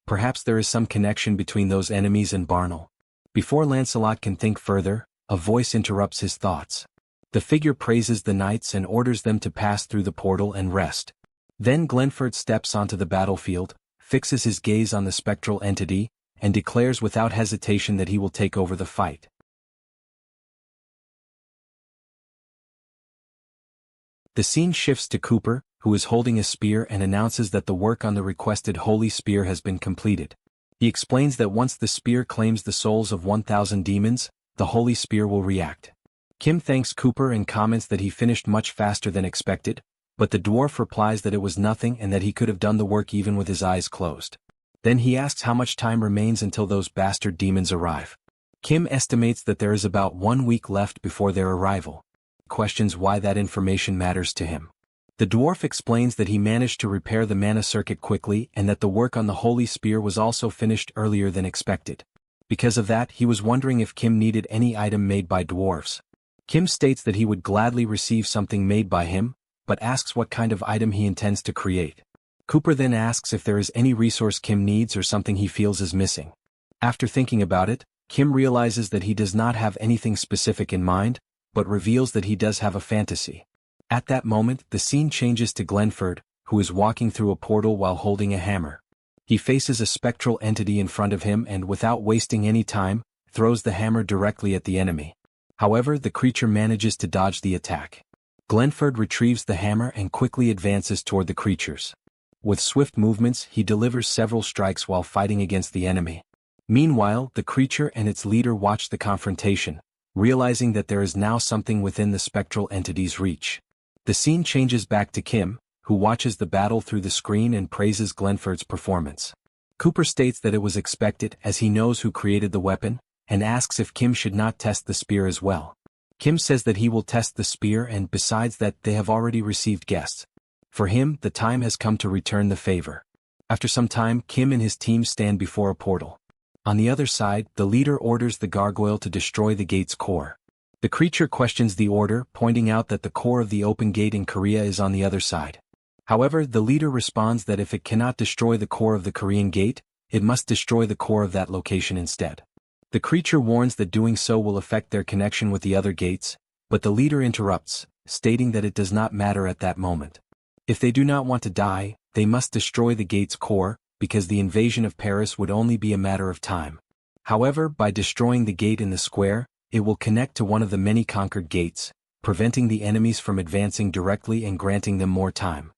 Perhaps there is some connection between those enemies and Barnel. Before Lancelot can think further, a voice interrupts his thoughts. The figure praises the knights and orders them to pass through the portal and rest. Then Glenford steps onto the battlefield, fixes his gaze on the spectral entity, and declares without hesitation that he will take over the fight. The scene shifts to Cooper, who is holding a spear and announces that the work on the requested holy spear has been completed. He explains that once the spear claims the souls of 1,000 demons, the holy spear will react. Kim thanks Cooper and comments that he finished much faster than expected, but the dwarf replies that it was nothing and that he could have done the work even with his eyes closed. Then he asks how much time remains until those bastard demons arrive. Kim estimates that there is about 1 week left before their arrival. Questions why that information matters to him. The dwarf explains that he managed to repair the mana circuit quickly and that the work on the holy spear was also finished earlier than expected. Because of that, he was wondering if Kim needed any item made by dwarves. Kim states that he would gladly receive something made by him, but asks what kind of item he intends to create. Cooper then asks if there is any resource Kim needs or something he feels is missing. After thinking about it, Kim realizes that he does not have anything specific in mind, but reveals that he does have a fantasy. At that moment, the scene changes to Glenford, who is walking through a portal while holding a hammer. He faces a spectral entity in front of him and, without wasting any time, throws the hammer directly at the enemy. However, the creature manages to dodge the attack. Glenford retrieves the hammer and quickly advances toward the creatures. With swift movements, he delivers several strikes while fighting against the enemy. Meanwhile, the creature and its leader watch the confrontation, realizing that there is now something within the spectral entity's reach. The scene changes back to Kim, who watches the battle through the screen and praises Glenford's performance. Cooper states that it was expected as he knows who created the weapon, and asks if Kim should not test the spear as well. Kim says that he will test the spear and besides that they have already received guests. For him, the time has come to return the favor. After some time, Kim and his team stand before a portal. On the other side, the leader orders the gargoyle to destroy the gate's core. The creature questions the order, pointing out that the core of the open gate in Korea is on the other side. However, the leader responds that if it cannot destroy the core of the Korean gate, it must destroy the core of that location instead. The creature warns that doing so will affect their connection with the other gates, but the leader interrupts, stating that it does not matter at that moment. If they do not want to die, they must destroy the gate's core, because the invasion of Paris would only be a matter of time. However, by destroying the gate in the square, it will connect to one of the many conquered gates, preventing the enemies from advancing directly and granting them more time.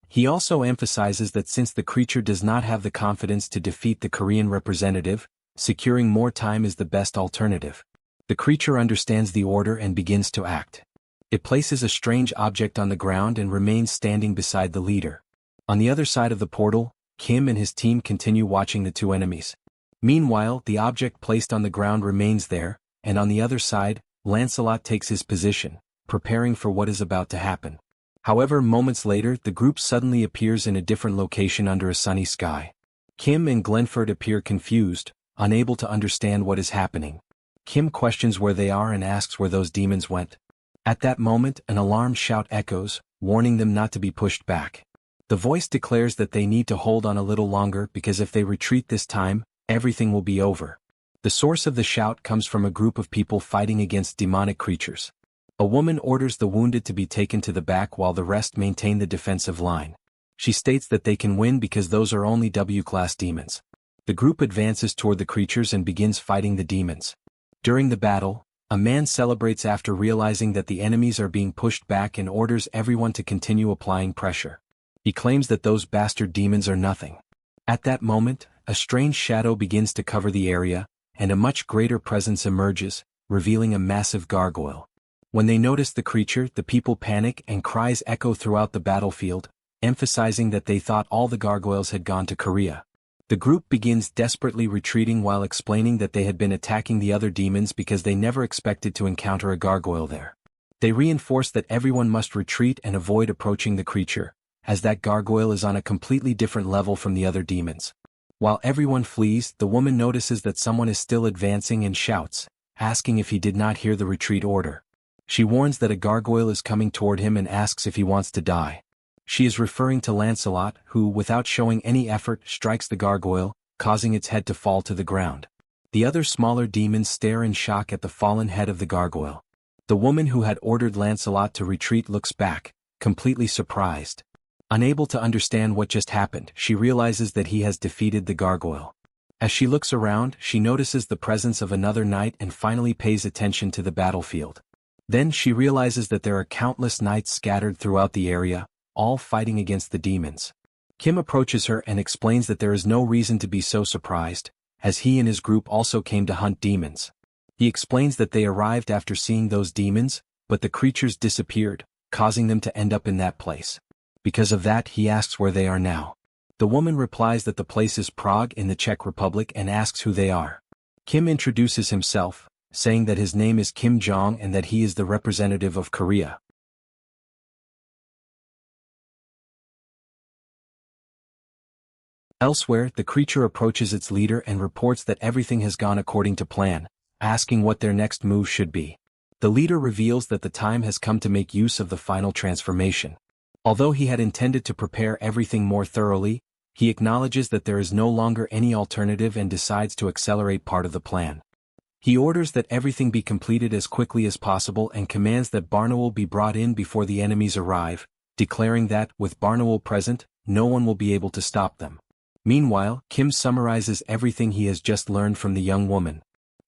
He also emphasizes that since the creature does not have the confidence to defeat the Korean representative, securing more time is the best alternative. The creature understands the order and begins to act. It places a strange object on the ground and remains standing beside the leader. On the other side of the portal, Kim and his team continue watching the two enemies. Meanwhile, the object placed on the ground remains there, and on the other side, Lancelot takes his position, preparing for what is about to happen. However, moments later, the group suddenly appears in a different location under a sunny sky. Kim and Glenford appear confused, unable to understand what is happening. Kim questions where they are and asks where those demons went. At that moment, an alarmed shout echoes, warning them not to be pushed back. The voice declares that they need to hold on a little longer because if they retreat this time, everything will be over. The source of the shout comes from a group of people fighting against demonic creatures. A woman orders the wounded to be taken to the back while the rest maintain the defensive line. She states that they can win because those are only W-class demons. The group advances toward the creatures and begins fighting the demons. During the battle, a man celebrates after realizing that the enemies are being pushed back and orders everyone to continue applying pressure. He claims that those bastard demons are nothing. At that moment, a strange shadow begins to cover the area, and a much greater presence emerges, revealing a massive gargoyle. When they notice the creature, the people panic and cries echo throughout the battlefield, emphasizing that they thought all the gargoyles had gone to Korea. The group begins desperately retreating while explaining that they had been attacking the other demons because they never expected to encounter a gargoyle there. They reinforce that everyone must retreat and avoid approaching the creature, as that gargoyle is on a completely different level from the other demons. While everyone flees, the woman notices that someone is still advancing and shouts, asking if he did not hear the retreat order. She warns that a gargoyle is coming toward him and asks if he wants to die. She is referring to Lancelot, who, without showing any effort, strikes the gargoyle, causing its head to fall to the ground. The other smaller demons stare in shock at the fallen head of the gargoyle. The woman who had ordered Lancelot to retreat looks back, completely surprised. Unable to understand what just happened, she realizes that he has defeated the gargoyle. As she looks around, she notices the presence of another knight and finally pays attention to the battlefield. Then she realizes that there are countless knights scattered throughout the area, all fighting against the demons. Kim approaches her and explains that there is no reason to be so surprised, as he and his group also came to hunt demons. He explains that they arrived after seeing those demons, but the creatures disappeared, causing them to end up in that place. Because of that, he asks where they are now. The woman replies that the place is Prague in the Czech Republic and asks who they are. Kim introduces himself, saying that his name is Kim Jeong and that he is the representative of Korea. Elsewhere, the creature approaches its leader and reports that everything has gone according to plan, asking what their next move should be. The leader reveals that the time has come to make use of the final transformation. Although he had intended to prepare everything more thoroughly, he acknowledges that there is no longer any alternative and decides to accelerate part of the plan. He orders that everything be completed as quickly as possible and commands that Barnaul be brought in before the enemies arrive, declaring that, with Barnaul present, no one will be able to stop them. Meanwhile, Kim summarizes everything he has just learned from the young woman.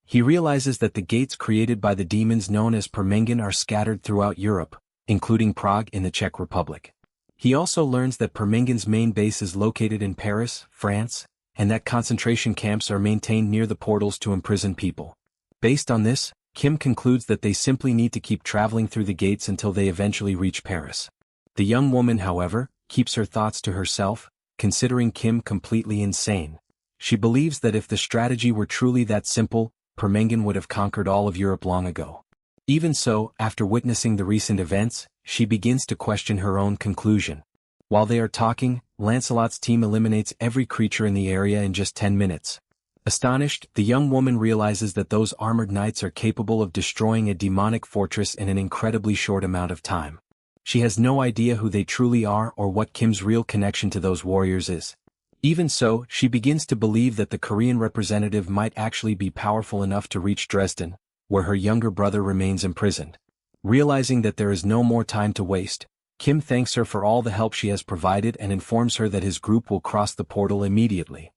He realizes that the gates created by the demons known as Permengen are scattered throughout Europe, including Prague in the Czech Republic. He also learns that Permengen's main base is located in Paris, France, and that concentration camps are maintained near the portals to imprison people. Based on this, Kim concludes that they simply need to keep traveling through the gates until they eventually reach Paris. The young woman, however, keeps her thoughts to herself, considering Kim completely insane. She believes that if the strategy were truly that simple, Permengen would have conquered all of Europe long ago. Even so, after witnessing the recent events, she begins to question her own conclusion. While they are talking, Lancelot's team eliminates every creature in the area in just 10 minutes. Astonished, the young woman realizes that those armored knights are capable of destroying a demonic fortress in an incredibly short amount of time. She has no idea who they truly are or what Kim's real connection to those warriors is. Even so, she begins to believe that the Korean representative might actually be powerful enough to reach Dresden, where her younger brother remains imprisoned. Realizing that there is no more time to waste, Kim thanks her for all the help she has provided and informs her that his group will cross the portal immediately.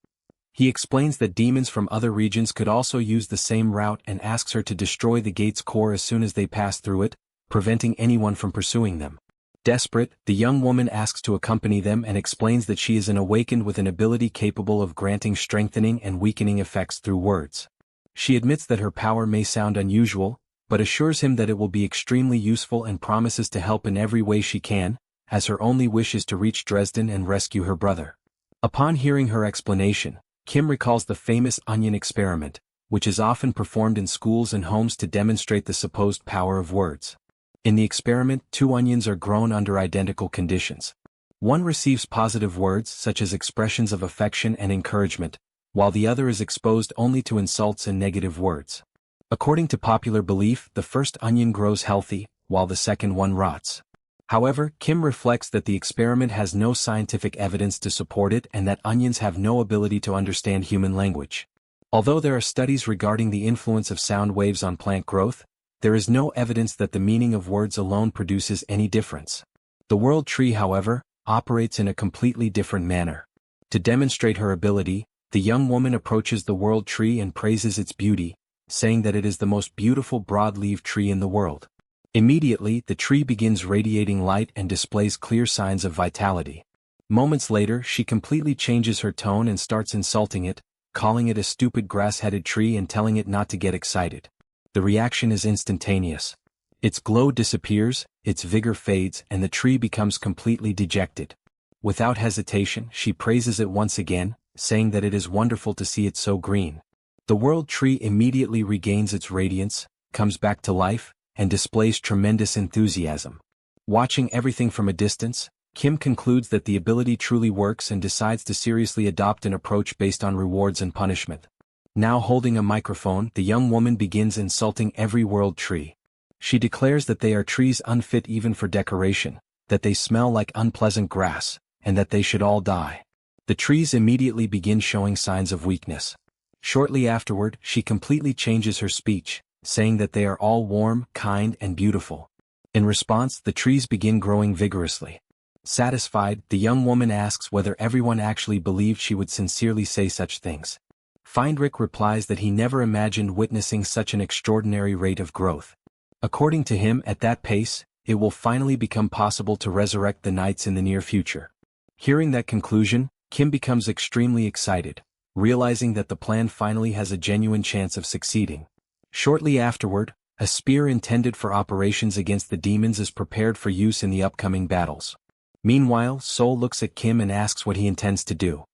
He explains that demons from other regions could also use the same route and asks her to destroy the gate's core as soon as they pass through it, preventing anyone from pursuing them. Desperate, the young woman asks to accompany them and explains that she is an awakened with an ability capable of granting strengthening and weakening effects through words. She admits that her power may sound unusual, but assures him that it will be extremely useful and promises to help in every way she can, as her only wish is to reach Dresden and rescue her brother. Upon hearing her explanation, Kim recalls the famous onion experiment, which is often performed in schools and homes to demonstrate the supposed power of words. In the experiment, 2 onions are grown under identical conditions. One receives positive words such as expressions of affection and encouragement, while the other is exposed only to insults and negative words. According to popular belief, the first onion grows healthy, while the second one rots. However, Kim reflects that the experiment has no scientific evidence to support it and that onions have no ability to understand human language. Although there are studies regarding the influence of sound waves on plant growth, there is no evidence that the meaning of words alone produces any difference. The world tree, however, operates in a completely different manner. To demonstrate her ability, the young woman approaches the world tree and praises its beauty, saying that it is the most beautiful broad-leaved tree in the world. Immediately, the tree begins radiating light and displays clear signs of vitality. Moments later, she completely changes her tone and starts insulting it, calling it a stupid grass-headed tree and telling it not to get excited. The reaction is instantaneous. Its glow disappears, its vigor fades, and the tree becomes completely dejected. Without hesitation, she praises it once again, saying that it is wonderful to see it so green. The world tree immediately regains its radiance, comes back to life, and displays tremendous enthusiasm. Watching everything from a distance, Kim concludes that the ability truly works and decides to seriously adopt an approach based on rewards and punishment. Now holding a microphone, the young woman begins insulting every world tree. She declares that they are trees unfit even for decoration, that they smell like unpleasant grass, and that they should all die. The trees immediately begin showing signs of weakness. Shortly afterward, she completely changes her speech, saying that they are all warm, kind, and beautiful. In response, the trees begin growing vigorously. Satisfied, the young woman asks whether everyone actually believed she would sincerely say such things. Feindrich replies that he never imagined witnessing such an extraordinary rate of growth. According to him, at that pace, it will finally become possible to resurrect the knights in the near future. Hearing that conclusion, Kim becomes extremely excited, realizing that the plan finally has a genuine chance of succeeding. Shortly afterward, a spear intended for operations against the demons is prepared for use in the upcoming battles. Meanwhile, Seoul looks at Kim and asks what he intends to do.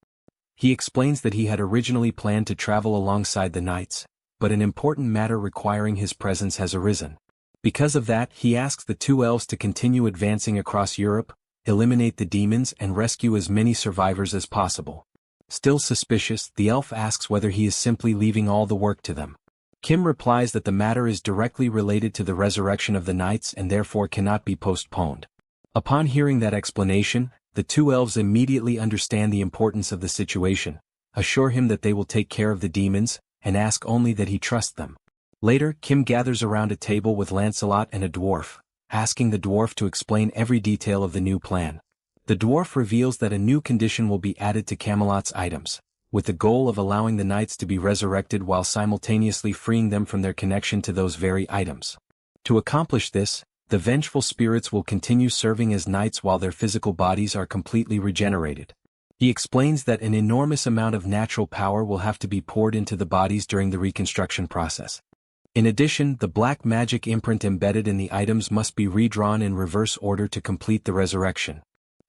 He explains that he had originally planned to travel alongside the knights, but an important matter requiring his presence has arisen. Because of that, he asks the 2 elves to continue advancing across Europe, eliminate the demons and rescue as many survivors as possible. Still suspicious, the elf asks whether he is simply leaving all the work to them. Kim replies that the matter is directly related to the resurrection of the knights and therefore cannot be postponed. Upon hearing that explanation, the 2 elves immediately understand the importance of the situation, assure him that they will take care of the demons, and ask only that he trust them. Later, Kim gathers around a table with Lancelot and a dwarf, asking the dwarf to explain every detail of the new plan. The dwarf reveals that a new condition will be added to Camelot's items, with the goal of allowing the knights to be resurrected while simultaneously freeing them from their connection to those very items. To accomplish this, the vengeful spirits will continue serving as knights while their physical bodies are completely regenerated. He explains that an enormous amount of natural power will have to be poured into the bodies during the reconstruction process. In addition, the black magic imprint embedded in the items must be redrawn in reverse order to complete the resurrection.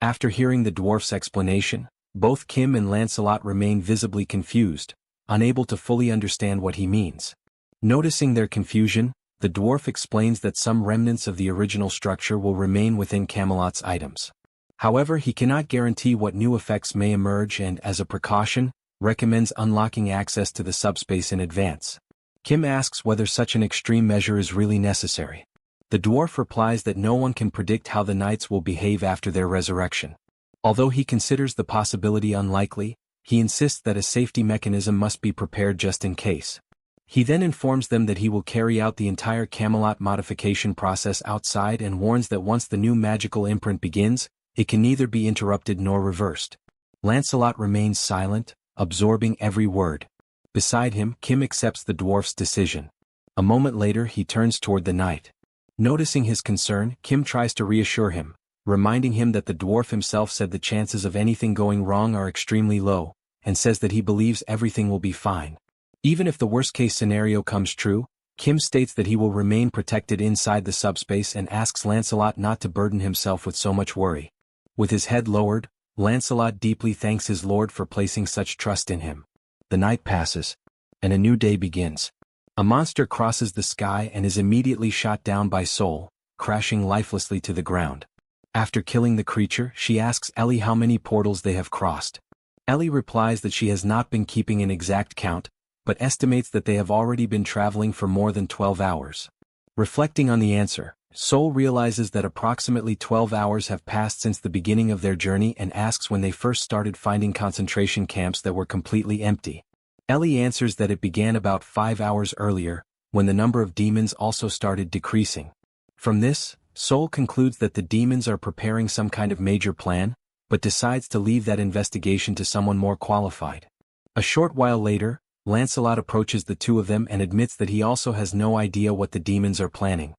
After hearing the dwarf's explanation, both Kim and Lancelot remain visibly confused, unable to fully understand what he means. Noticing their confusion, the dwarf explains that some remnants of the original structure will remain within Camelot's items. However, he cannot guarantee what new effects may emerge and, as a precaution, recommends unlocking access to the subspace in advance. Kim asks whether such an extreme measure is really necessary. The dwarf replies that no one can predict how the knights will behave after their resurrection. Although he considers the possibility unlikely, he insists that a safety mechanism must be prepared just in case. He then informs them that he will carry out the entire Camelot modification process outside and warns that once the new magical imprint begins, it can neither be interrupted nor reversed. Lancelot remains silent, absorbing every word. Beside him, Kim accepts the dwarf's decision. A moment later he turns toward the knight. Noticing his concern, Kim tries to reassure him, reminding him that the dwarf himself said the chances of anything going wrong are extremely low, and says that he believes everything will be fine. Even if the worst-case scenario comes true, Kim states that he will remain protected inside the subspace and asks Lancelot not to burden himself with so much worry. With his head lowered, Lancelot deeply thanks his lord for placing such trust in him. The night passes, and a new day begins. A monster crosses the sky and is immediately shot down by Seoul, crashing lifelessly to the ground. After killing the creature, she asks Ellie how many portals they have crossed. Ellie replies that she has not been keeping an exact count, but estimates that they have already been traveling for more than 12 hours. Reflecting on the answer, Seoul realizes that approximately 12 hours have passed since the beginning of their journey and asks when they first started finding concentration camps that were completely empty. Ellie answers that it began about 5 hours earlier, when the number of demons also started decreasing. From this, Seoul concludes that the demons are preparing some kind of major plan, but decides to leave that investigation to someone more qualified. A short while later, Lancelot approaches the two of them and admits that he also has no idea what the demons are planning.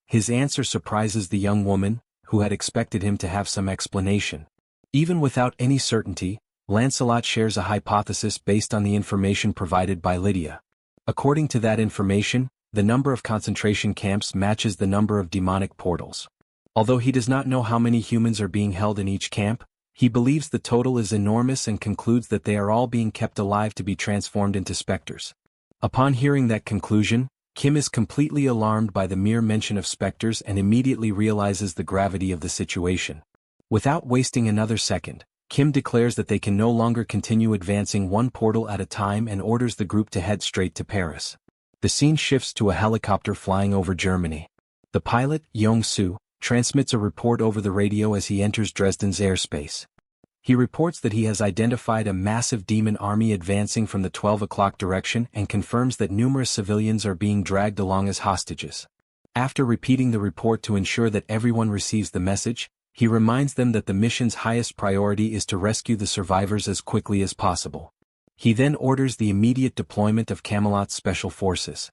His answer surprises the young woman, who had expected him to have some explanation. Even without any certainty, Lancelot shares a hypothesis based on the information provided by Lydia. According to that information, the number of concentration camps matches the number of demonic portals. Although he does not know how many humans are being held in each camp, he believes the total is enormous and concludes that they are all being kept alive to be transformed into specters. Upon hearing that conclusion, Kim is completely alarmed by the mere mention of specters and immediately realizes the gravity of the situation. Without wasting another second, Kim declares that they can no longer continue advancing one portal at a time and orders the group to head straight to Paris. The scene shifts to a helicopter flying over Germany. The pilot, Yong-soo, transmits a report over the radio as he enters Dresden's airspace. He reports that he has identified a massive demon army advancing from the 12 o'clock direction and confirms that numerous civilians are being dragged along as hostages. After repeating the report to ensure that everyone receives the message, he reminds them that the mission's highest priority is to rescue the survivors as quickly as possible. He then orders the immediate deployment of Camelot's special forces.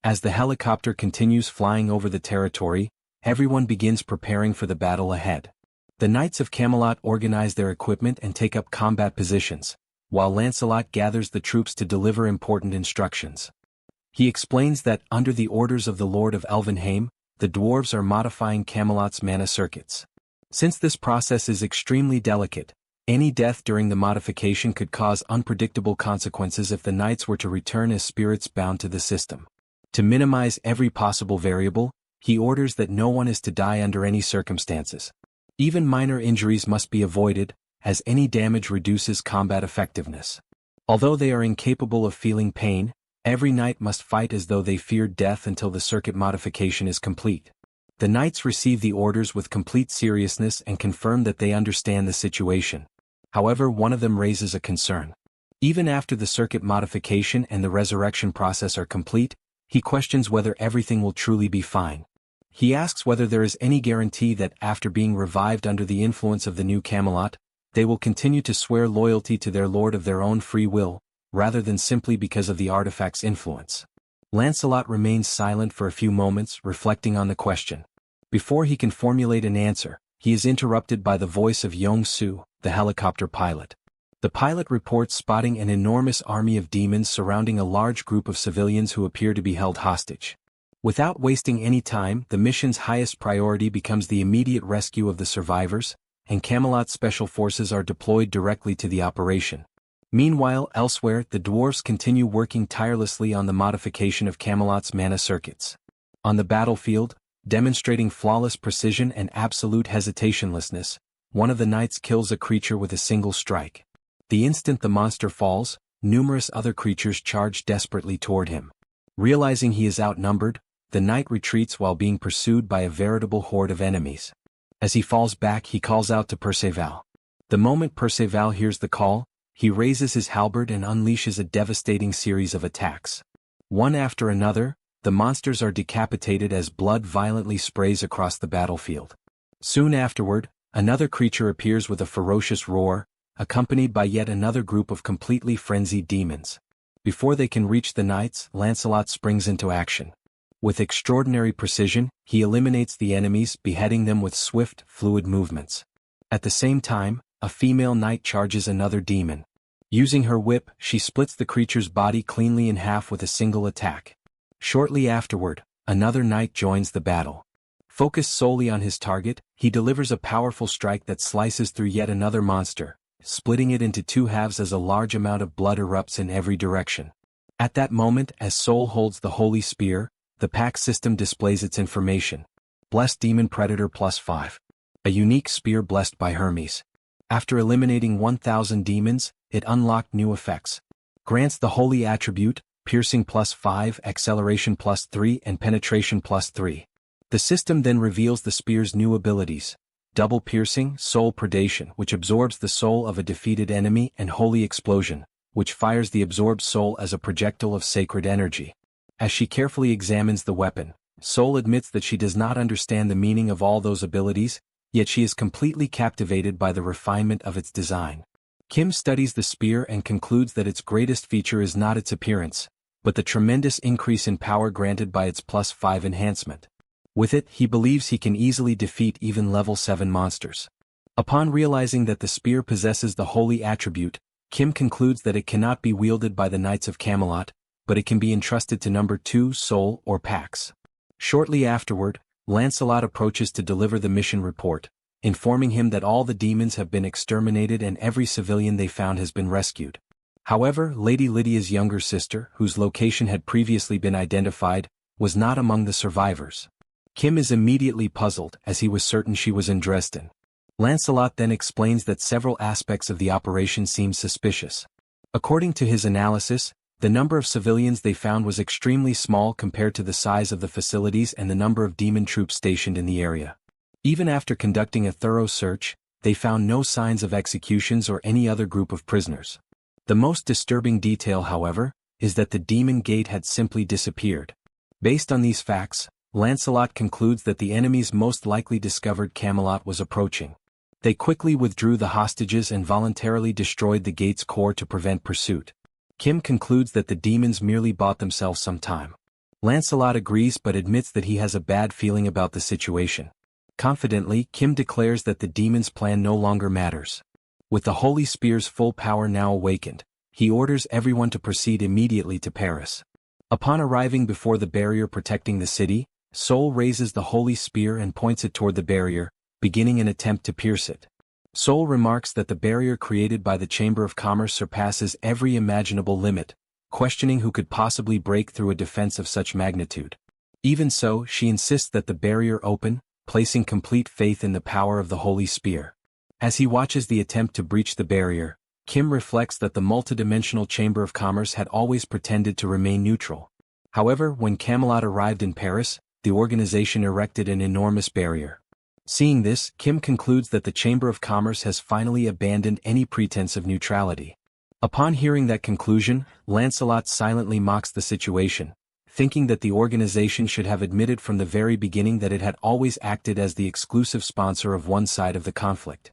As the helicopter continues flying over the territory, everyone begins preparing for the battle ahead. The Knights of Camelot organize their equipment and take up combat positions, while Lancelot gathers the troops to deliver important instructions. He explains that, under the orders of the Lord of Elvenheim, the dwarves are modifying Camelot's mana circuits. Since this process is extremely delicate, any death during the modification could cause unpredictable consequences if the knights were to return as spirits bound to the system. To minimize every possible variable, he orders that no one is to die under any circumstances. Even minor injuries must be avoided, as any damage reduces combat effectiveness. Although they are incapable of feeling pain, every knight must fight as though they feared death until the circuit modification is complete. The knights receive the orders with complete seriousness and confirm that they understand the situation. However, one of them raises a concern. Even after the circuit modification and the resurrection process are complete, he questions whether everything will truly be fine. He asks whether there is any guarantee that after being revived under the influence of the new Camelot, they will continue to swear loyalty to their lord of their own free will, rather than simply because of the artifact's influence. Lancelot remains silent for a few moments, reflecting on the question. Before he can formulate an answer, he is interrupted by the voice of Yong-soo, the helicopter pilot. The pilot reports spotting an enormous army of demons surrounding a large group of civilians who appear to be held hostage. Without wasting any time, the mission's highest priority becomes the immediate rescue of the survivors, and Camelot's special forces are deployed directly to the operation. Meanwhile, elsewhere, the dwarves continue working tirelessly on the modification of Camelot's mana circuits. On the battlefield, demonstrating flawless precision and absolute hesitationlessness, one of the knights kills a creature with a single strike. The instant the monster falls, numerous other creatures charge desperately toward him. Realizing he is outnumbered, the knight retreats while being pursued by a veritable horde of enemies. As he falls back, he calls out to Perceval. The moment Perceval hears the call, he raises his halberd and unleashes a devastating series of attacks. One after another, the monsters are decapitated as blood violently sprays across the battlefield. Soon afterward, another creature appears with a ferocious roar, accompanied by yet another group of completely frenzied demons. Before they can reach the knights, Lancelot springs into action. With extraordinary precision, he eliminates the enemies, beheading them with swift, fluid movements. At the same time, a female knight charges another demon. Using her whip, she splits the creature's body cleanly in half with a single attack. Shortly afterward, another knight joins the battle. Focused solely on his target, he delivers a powerful strike that slices through yet another monster, splitting it into two halves as a large amount of blood erupts in every direction. At that moment, as Seoul holds the holy spear, the pack system displays its information. Blessed Demon Predator +5. A unique spear blessed by Hermes. After eliminating 1,000 demons, it unlocked new effects. Grants the holy attribute, piercing +5, acceleration +3 and penetration +3. The system then reveals the spear's new abilities. Double piercing, soul predation, which absorbs the soul of a defeated enemy, and holy explosion, which fires the absorbed soul as a projectile of sacred energy. As she carefully examines the weapon, Seoul admits that she does not understand the meaning of all those abilities, yet she is completely captivated by the refinement of its design. Kim studies the spear and concludes that its greatest feature is not its appearance, but the tremendous increase in power granted by its +5 enhancement. With it, he believes he can easily defeat even level 7 monsters. Upon realizing that the spear possesses the holy attribute, Kim concludes that it cannot be wielded by the Knights of Camelot, but it can be entrusted to number 2 Soul or Pax. Shortly afterward, Lancelot approaches to deliver the mission report, informing him that all the demons have been exterminated and every civilian they found has been rescued. However, Lady Lydia's younger sister, whose location had previously been identified, was not among the survivors. Kim is immediately puzzled, as he was certain she was in Dresden. Lancelot then explains that several aspects of the operation seem suspicious. According to his analysis, the number of civilians they found was extremely small compared to the size of the facilities and the number of demon troops stationed in the area. Even after conducting a thorough search, they found no signs of executions or any other group of prisoners. The most disturbing detail, however, is that the demon gate had simply disappeared. Based on these facts, Lancelot concludes that the enemies most likely discovered Camelot was approaching. They quickly withdrew the hostages and voluntarily destroyed the gate's core to prevent pursuit. Kim concludes that the demons merely bought themselves some time. Lancelot agrees but admits that he has a bad feeling about the situation. Confidently, Kim declares that the demons' plan no longer matters. With the Holy Spear's full power now awakened, he orders everyone to proceed immediately to Paris. Upon arriving before the barrier protecting the city, Seoul raises the Holy Spear and points it toward the barrier, beginning an attempt to pierce it. Seoul remarks that the barrier created by the Chamber of Commerce surpasses every imaginable limit, questioning who could possibly break through a defense of such magnitude. Even so, she insists that the barrier open, placing complete faith in the power of the Holy Spear. As he watches the attempt to breach the barrier, Kim reflects that the multidimensional Chamber of Commerce had always pretended to remain neutral. However, when Camelot arrived in Paris, the organization erected an enormous barrier. Seeing this, Kim concludes that the Chamber of Commerce has finally abandoned any pretense of neutrality. Upon hearing that conclusion, Lancelot silently mocks the situation, thinking that the organization should have admitted from the very beginning that it had always acted as the exclusive sponsor of one side of the conflict.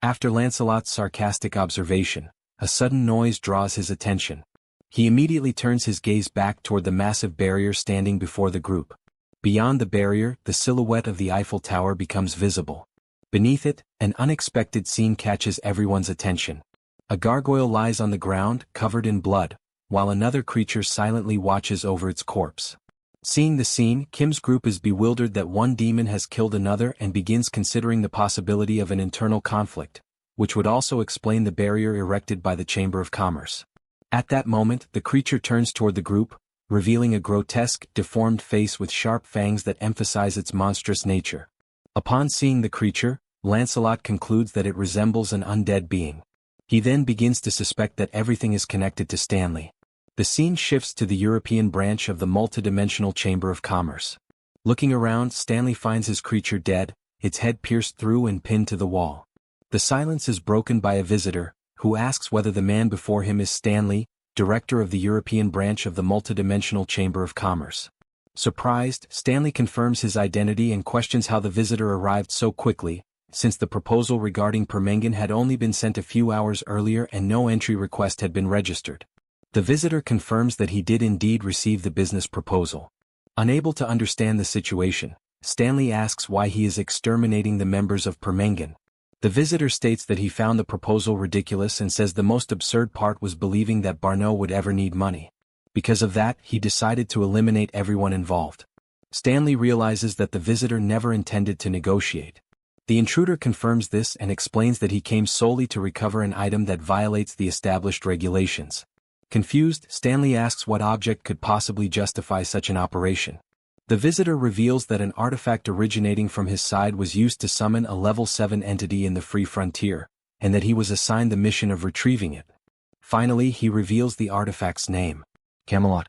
After Lancelot's sarcastic observation, a sudden noise draws his attention. He immediately turns his gaze back toward the massive barrier standing before the group. Beyond the barrier, the silhouette of the Eiffel Tower becomes visible. Beneath it, an unexpected scene catches everyone's attention. A gargoyle lies on the ground, covered in blood, while another creature silently watches over its corpse. Seeing the scene, Kim's group is bewildered that one demon has killed another and begins considering the possibility of an internal conflict, which would also explain the barrier erected by the Chamber of Commerce. At that moment, the creature turns toward the group, revealing a grotesque, deformed face with sharp fangs that emphasize its monstrous nature. Upon seeing the creature, Lancelot concludes that it resembles an undead being. He then begins to suspect that everything is connected to Stanley. The scene shifts to the European branch of the multidimensional Chamber of Commerce. Looking around, Stanley finds his creature dead, its head pierced through and pinned to the wall. The silence is broken by a visitor, who asks whether the man before him is Stanley, director of the European branch of the multidimensional Chamber of Commerce. Surprised, Stanley confirms his identity and questions how the visitor arrived so quickly, since the proposal regarding Permangan had only been sent a few hours earlier and no entry request had been registered. The visitor confirms that he did indeed receive the business proposal. Unable to understand the situation, Stanley asks why he is exterminating the members of Permangan. The visitor states that he found the proposal ridiculous and says the most absurd part was believing that Barneau would ever need money. Because of that, he decided to eliminate everyone involved. Stanley realizes that the visitor never intended to negotiate. The intruder confirms this and explains that he came solely to recover an item that violates the established regulations. Confused, Stanley asks what object could possibly justify such an operation. The visitor reveals that an artifact originating from his side was used to summon a level 7 entity in the Free Frontier, and that he was assigned the mission of retrieving it. Finally, he reveals the artifact's name: Camelot.